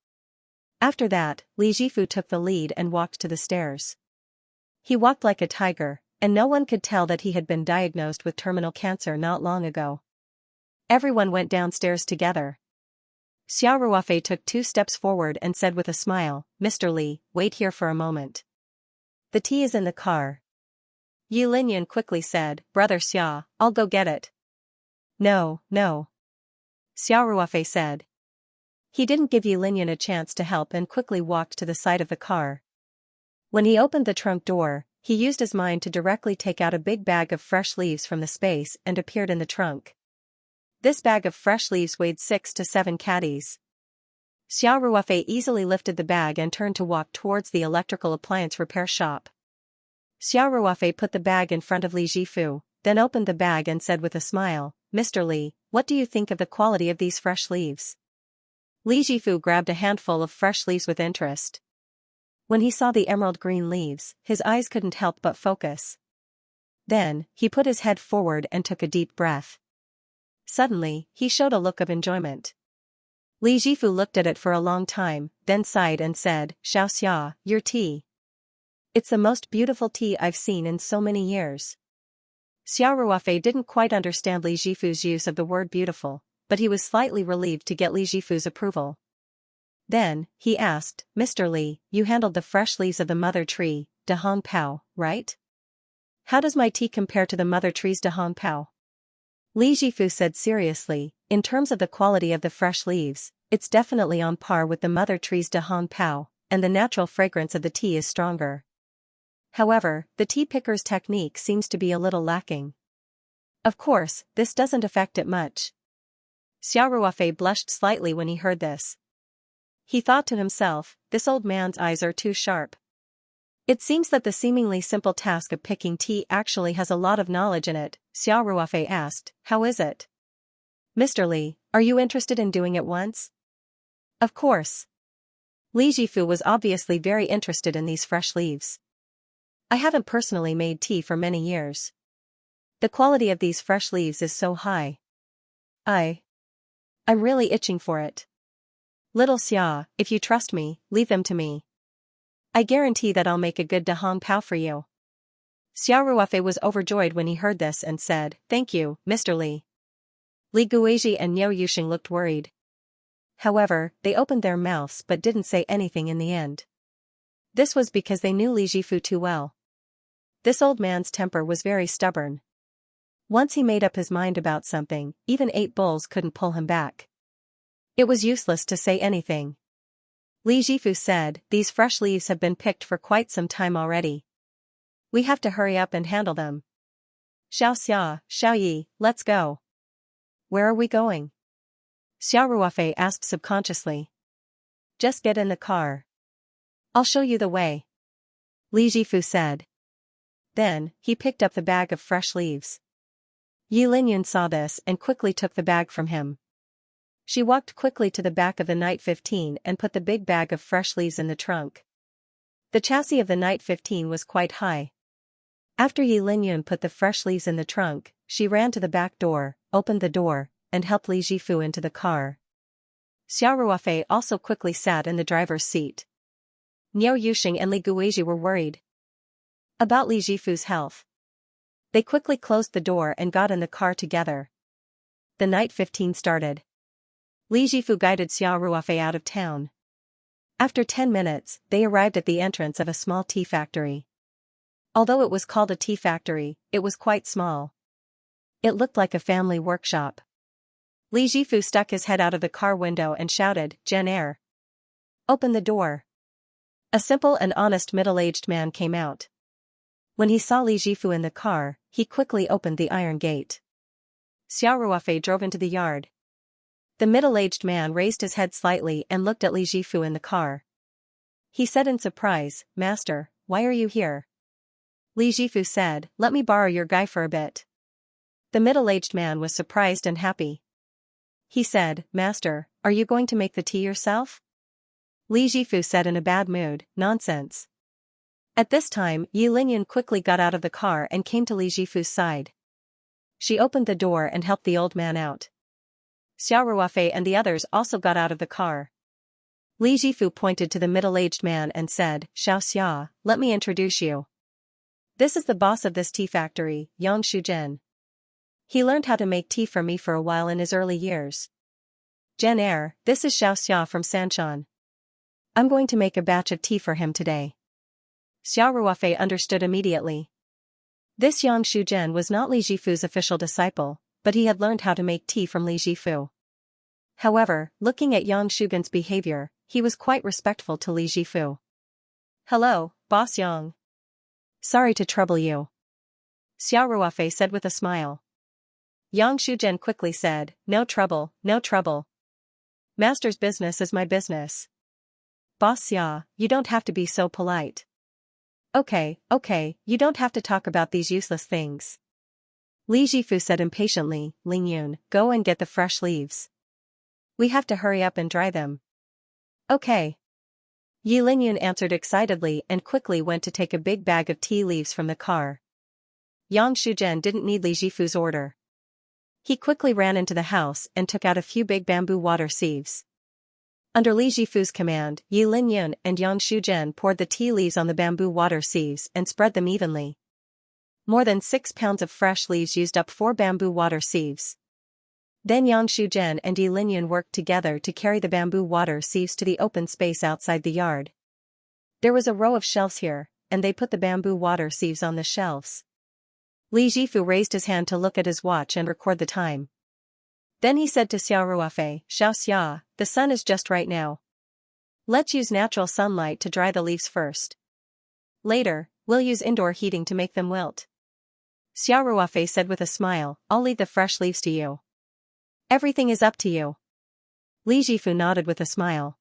After that, Li Jifu took the lead and walked to the stairs. He walked like a tiger, and no one could tell that he had been diagnosed with terminal cancer not long ago. Everyone went downstairs together. Xiao Ruofei took 2 steps forward and said with a smile, Mr. Li, wait here for a moment. The tea is in the car. Yi Linyun quickly said, Brother Xia, I'll go get it. No, no. Xiao Ruofei said. He didn't give Yi Linyun a chance to help and quickly walked to the side of the car. When he opened the trunk door, he used his mind to directly take out a big bag of fresh leaves from the space and appeared in the trunk. This bag of fresh leaves weighed 6 to 7 caddies. Xiao Ruofei easily lifted the bag and turned to walk towards the electrical appliance repair shop. Xiao Ruofei put the bag in front of Li Jifu, then opened the bag and said with a smile, Mr. Li, what do you think of the quality of these fresh leaves? Li Jifu grabbed a handful of fresh leaves with interest. When he saw the emerald green leaves, his eyes couldn't help but focus. Then, he put his head forward and took a deep breath. Suddenly, he showed a look of enjoyment. Li Jifu looked at it for a long time, then sighed and said, Xiaoxia, your tea. It's the most beautiful tea I've seen in so many years. Xiao Ruofei didn't quite understand Li Jifu's use of the word beautiful, but he was slightly relieved to get Li Jifu's approval. Then, he asked, Mr. Li, you handled the fresh leaves of the mother tree, De Hong Pao, right? How does my tea compare to the mother tree's De Hong Pao? Li Jifu said seriously, in terms of the quality of the fresh leaves, it's definitely on par with the mother tree's De Hong Pao, and the natural fragrance of the tea is stronger. However, the tea picker's technique seems to be a little lacking. Of course, this doesn't affect it much. Xiao Ruofei blushed slightly when he heard this. He thought to himself, this old man's eyes are too sharp. It seems that the seemingly simple task of picking tea actually has a lot of knowledge in it. Xiao Ruofei asked, how is it? Mr. Li, are you interested in doing it once? Of course. Li Jifu was obviously very interested in these fresh leaves. I haven't personally made tea for many years. The quality of these fresh leaves is so high. I'm really itching for it. Little Xia, if you trust me, leave them to me. I guarantee that I'll make a good De Hong Pao for you. Xiao Ruofei was overjoyed when he heard this and said, thank you, Mr. Li. Li Guizhi and Niao Yuxing looked worried. However, they opened their mouths but didn't say anything in the end. This was because they knew Li Jifu too well. This old man's temper was very stubborn. Once he made up his mind about something, even 8 bulls couldn't pull him back. It was useless to say anything. Li Jifu said, these fresh leaves have been picked for quite some time already. We have to hurry up and handle them. Xiaoxia, Xiaoyi, let's go. Where are we going? Xiao Ruofei asked subconsciously. Just get in the car. I'll show you the way. Li Jifu said. Then, he picked up the bag of fresh leaves. Yi Linyun saw this and quickly took the bag from him. She walked quickly to the back of the Night 15 and put the big bag of fresh leaves in the trunk. The chassis of the Night 15 was quite high. After Yi Linyun put the fresh leaves in the trunk, she ran to the back door, opened the door, and helped Li Jifu into the car. Xiao Ruofei also quickly sat in the driver's seat. Niao Yuxing and Li Guizhi were worried about Li Jifu's health. They quickly closed the door and got in the car together. The Night 15 started. Li Jifu guided Xiao Ruofei out of town. After 10 minutes, they arrived at the entrance of a small tea factory. Although it was called a tea factory, it was quite small. It looked like a family workshop. Li Jifu stuck his head out of the car window and shouted, "Jen Er, open the door." A simple and honest middle-aged man came out. When he saw Li Jifu in the car, he quickly opened the iron gate. Xiao Ruofei drove into the yard. The middle-aged man raised his head slightly and looked at Li Jifu in the car. He said in surprise, "Master, why are you here?" Li Jifu said, "Let me borrow your guy for a bit." The middle-aged man was surprised and happy. He said, "Master, are you going to make the tea yourself?" Li Jifu said in a bad mood, "Nonsense." At this time, Yi Lingyun quickly got out of the car and came to Li Jifu's side. She opened the door and helped the old man out. Xiao Ruofei and the others also got out of the car. Li Jifu pointed to the middle-aged man and said, "Xiaoxia, let me introduce you. This is the boss of this tea factory, Yang Shuzhen. He learned how to make tea from me for a while in his early years. Jen Er, this is Xiaoxia from Sanshan. I'm going to make a batch of tea for him today." Xiao Ruofei understood immediately. This Yang Shuzhen was not Li Jifu's official disciple, but he had learned how to make tea from Li Jifu. However, looking at Yang Shuzhen's behavior, he was quite respectful to Li Jifu. "Hello, Boss Yang. Sorry to trouble you," Xiao Ruofei said with a smile. Yang Shuzhen quickly said, "No trouble, no trouble. Master's business is my business. Boss Xia, you don't have to be so polite." Okay, you don't have to talk about these useless things," Li Jifu said impatiently. "Lingyun, go and get the fresh leaves. We have to hurry up and dry them." "Okay." Yi Lingyun answered excitedly and quickly went to take a big bag of tea leaves from the car. Yang Shuzhen didn't need Li Jifu's order. He quickly ran into the house and took out a few big bamboo water sieves. Under Li Jifu's command, Yi Lingyun and Yang Shuzhen poured the tea leaves on the bamboo water sieves and spread them evenly. More than 6 pounds of fresh leaves used up 4 bamboo water sieves. Then Yang Shuzhen and Yi Lingyun worked together to carry the bamboo water sieves to the open space outside the yard. There was a row of shelves here, and they put the bamboo water sieves on the shelves. Li Jifu raised his hand to look at his watch and record the time. Then he said to Xiao Ruofei, "Xiaoxia, the sun is just right now. Let's use natural sunlight to dry the leaves first. Later, we'll use indoor heating to make them wilt." Xiao Ruofei said with a smile, "I'll leave the fresh leaves to you. Everything is up to you." Li Jifu nodded with a smile.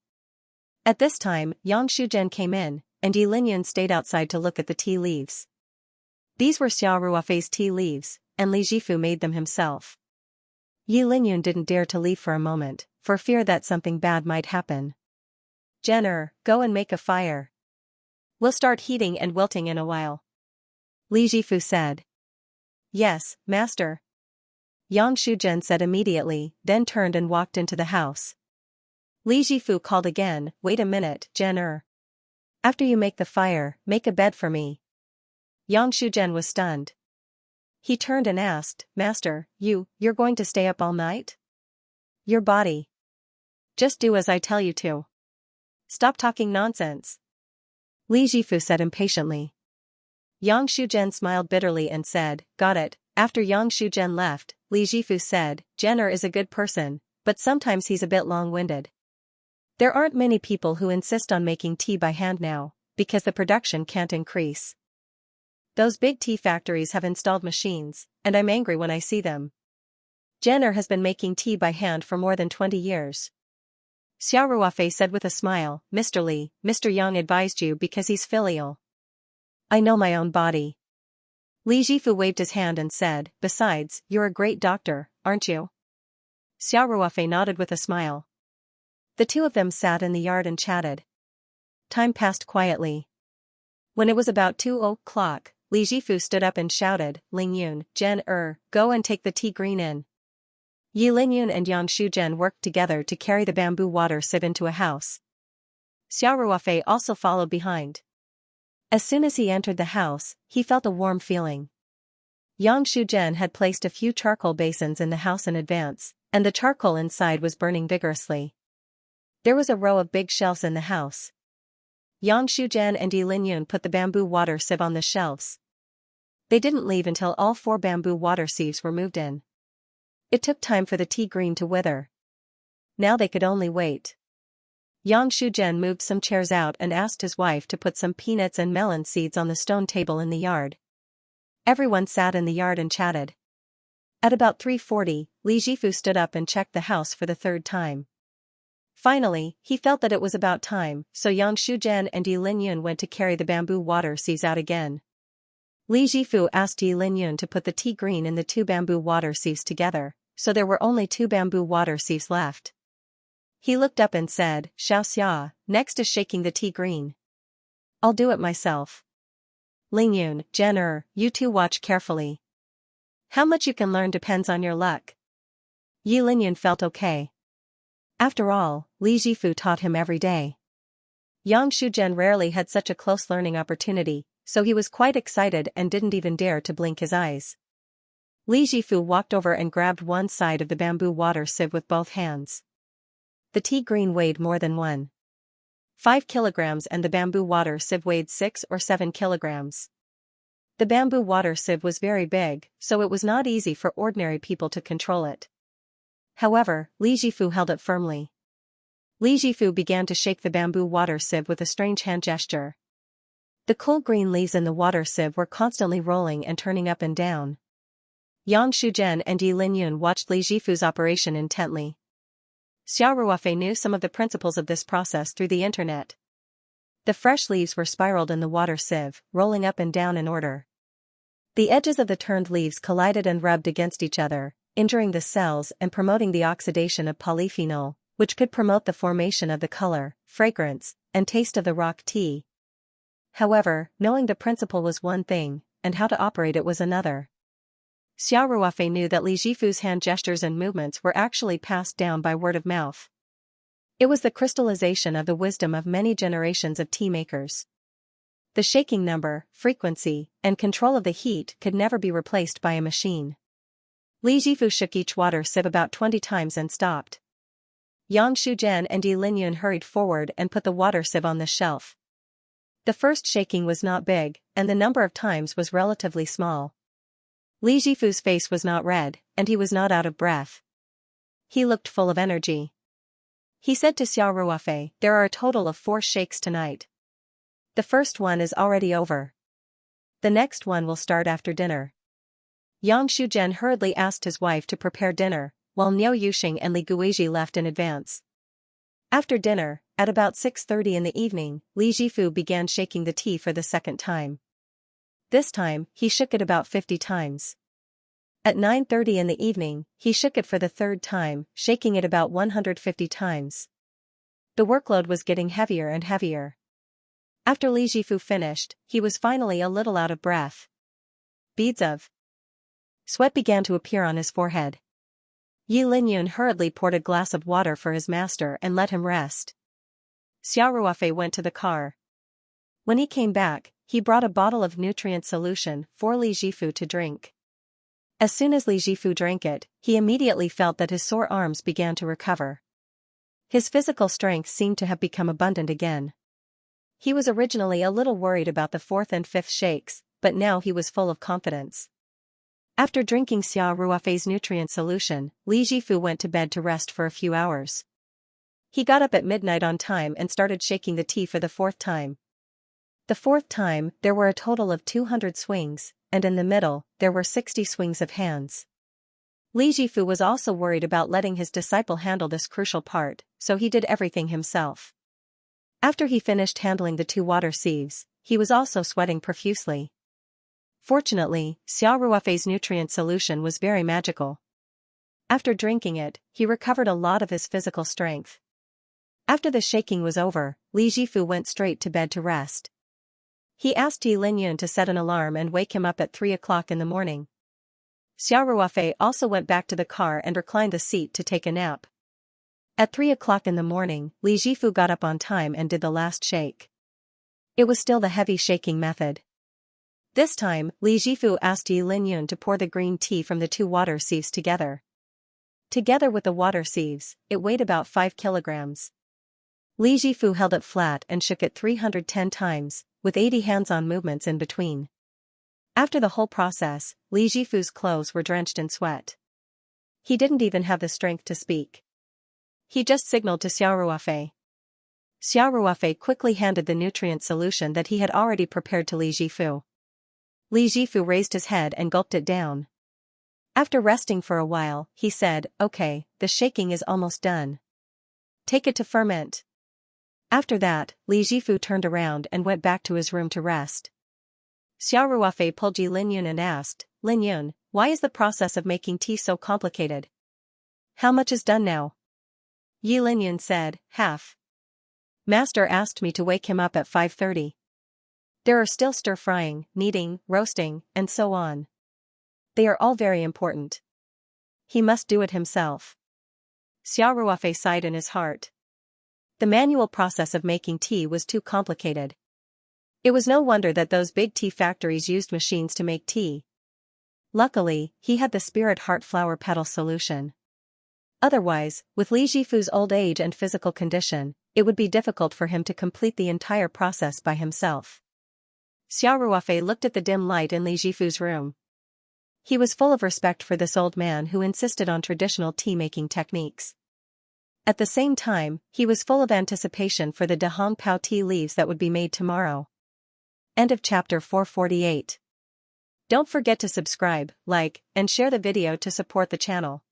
At this time, Yang Shuzhen came in, and Yi Lingyun stayed outside to look at the tea leaves. These were Xiao Ruofei's tea leaves, and Li Jifu made them himself. Yi Lingyun didn't dare to leave for a moment, for fear that something bad might happen. "Jen Er, go and make a fire. We'll start heating and wilting in a while," Li Jifu said. "Yes, master," Yang Shuzhen said immediately, then turned and walked into the house. Li Jifu called again, "Wait a minute, Jen Er. After you make the fire, make a bed for me." Yang Shuzhen was stunned. He turned and asked, "Master, you're going to stay up all night? Your body. Just do as I tell you to. Stop talking nonsense," Li Jifu said impatiently. Yang Shuzhen smiled bitterly and said, "Got it." After Yang Shuzhen left, Li Jifu said, "Jen Er is a good person, but sometimes he's a bit long-winded. There aren't many people who insist on making tea by hand now, because the production can't increase. Those big tea factories have installed machines, and I'm angry when I see them. Jen Er has been making tea by hand for more than 20 years. Xiao Ruofei said with a smile, "Mr. Li, Mr. Yang advised you because he's filial. I know my own body." Li Jifu waved his hand and said, "Besides, you're a great doctor, aren't you?" Xiao Ruofei nodded with a smile. The two of them sat in the yard and chatted. Time passed quietly. When it was about 2 o'clock, Li Jifu stood up and shouted, "Lingyun, Jen Er, go and take the tea green in." Yi Lingyun and Yang Shuzhen worked together to carry the bamboo water sieve into a house. Xiao Ruofei also followed behind. As soon as he entered the house, he felt a warm feeling. Yang Shuzhen had placed a few charcoal basins in the house in advance, and the charcoal inside was burning vigorously. There was a row of big shelves in the house. Yang Shujian and Yi Linyun put the bamboo water sieve on the shelves. They didn't leave until all 4 bamboo water sieves were moved in. It took time for the tea green to wither. Now they could only wait. Yang Shujian moved some chairs out and asked his wife to put some peanuts and melon seeds on the stone table in the yard. Everyone sat in the yard and chatted. At about 3:40, Li Jifu stood up and checked the house for the 3rd time. Finally, he felt that it was about time, so Yang Shujian and Yi Linyun went to carry the bamboo water sieves out again. Li Jifu asked Yi Linyun to put the tea green in the 2 bamboo water sieves together, so there were only 2 bamboo water sieves left. He looked up and said, "Xianxia, next is shaking the tea green. I'll do it myself. Linyun, Jen, you 2 watch carefully. How much you can learn depends on your luck." Yi Linyun felt okay. After all, Li Jifu taught him every day. Yang Shujian rarely had such a close learning opportunity, so he was quite excited and didn't even dare to blink his eyes. Li Jifu walked over and grabbed one side of the bamboo water sieve with both hands. The tea green weighed more than 1.5 kilograms and the bamboo water sieve weighed 6 or 7 kilograms. The bamboo water sieve was very big, so it was not easy for ordinary people to control it. However, Li Jifu held it firmly. Li Jifu began to shake the bamboo water sieve with a strange hand gesture. The cool green leaves in the water sieve were constantly rolling and turning up and down. Yang Shujian and Yi Linyun watched Li Jifu's operation intently. Xiao Ruofei knew some of the principles of this process through the internet. The fresh leaves were spiraled in the water sieve, rolling up and down in order. The edges of the turned leaves collided and rubbed against each other, injuring the cells and promoting the oxidation of polyphenol, which could promote the formation of the color, fragrance, and taste of the rock tea. However, knowing the principle was one thing, and how to operate it was another. Xiao Ruofei knew that Li Jifu's hand gestures and movements were actually passed down by word of mouth. It was the crystallization of the wisdom of many generations of tea makers. The shaking number, frequency, and control of the heat could never be replaced by a machine. Li Jifu shook each water sieve about 20 times and stopped. Yang Shujian and Yi Linyun hurried forward and put the water sieve on the shelf. The first shaking was not big, and the number of times was relatively small. Li Jifu's face was not red, and he was not out of breath. He looked full of energy. He said to Xiao Ruofei, "There are a total of 4 shakes tonight. The first one is already over. The next one will start after dinner." Yang Shujian hurriedly asked his wife to prepare dinner, while Niu Yuxing and Li Guizhi left in advance. After dinner, at about 6:30 in the evening, Li Jifu began shaking the tea for the 2nd time. This time, he shook it about 50 times. At 9:30 in the evening, he shook it for the 3rd time, shaking it about 150 times. The workload was getting heavier and heavier. After Li Jifu finished, he was finally a little out of breath. Beads of sweat began to appear on his forehead. Yi Linyun hurriedly poured a glass of water for his master and let him rest. Xiao Ruofei went to the car. When he came back, he brought a bottle of nutrient solution for Li Jifu to drink. As soon as Li Jifu drank it, he immediately felt that his sore arms began to recover. His physical strength seemed to have become abundant again. He was originally a little worried about the 4th and 5th shakes, but now he was full of confidence. After drinking Xiao Ruofei's nutrient solution, Li Jifu went to bed to rest for a few hours. He got up at midnight on time and started shaking the tea for the 4th time. The 4th time, there were a total of 200 swings, and in the middle, there were 60 swings of hands. Li Jifu was also worried about letting his disciple handle this crucial part, so he did everything himself. After he finished handling the 2 water sieves, he was also sweating profusely. Fortunately, Xiao Ruofei's nutrient solution was very magical. After drinking it, he recovered a lot of his physical strength. After the shaking was over, Li Jifu went straight to bed to rest. He asked Yi Linyun to set an alarm and wake him up at 3 o'clock in the morning. Xiao Ruofei also went back to the car and reclined the seat to take a nap. At 3 o'clock in the morning, Li Jifu got up on time and did the last shake. It was still the heavy shaking method. This time, Li Jifu asked Yi Linyun to pour the green tea from the 2 water sieves together. Together with the water sieves, it weighed about 5 kilograms. Li Jifu held it flat and shook it 310 times, with 80 hands-on movements in between. After the whole process, Li Jifu's clothes were drenched in sweat. He didn't even have the strength to speak. He just signaled to Xiao Ruofei. Xiao Ruofei quickly handed the nutrient solution that he had already prepared to Li Jifu. Li Jifu raised his head and gulped it down. After resting for a while, he said, "Okay, the shaking is almost done. Take it to ferment." After that, Li Jifu turned around and went back to his room to rest. Xiao Ruofei pulled Yi Linyun and asked, "Linyun, why is the process of making tea so complicated? How much is done now?" Yi Linyun said, "Half. Master asked me to wake him up at 5:30. There are still stir-frying, kneading, roasting, and so on. They are all very important. He must do it himself." Xiao Ruofei sighed in his heart. The manual process of making tea was too complicated. It was no wonder that those big tea factories used machines to make tea. Luckily, he had the Spirit Heart Flower Petal solution. Otherwise, with Li Jifu's old age and physical condition, it would be difficult for him to complete the entire process by himself. Xiao Ruofei looked at the dim light in Li Jifu's room. He was full of respect for this old man who insisted on traditional tea-making techniques. At the same time, he was full of anticipation for the Dahong Pao tea leaves that would be made tomorrow. End of chapter 448. Don't forget to subscribe, like, and share the video to support the channel.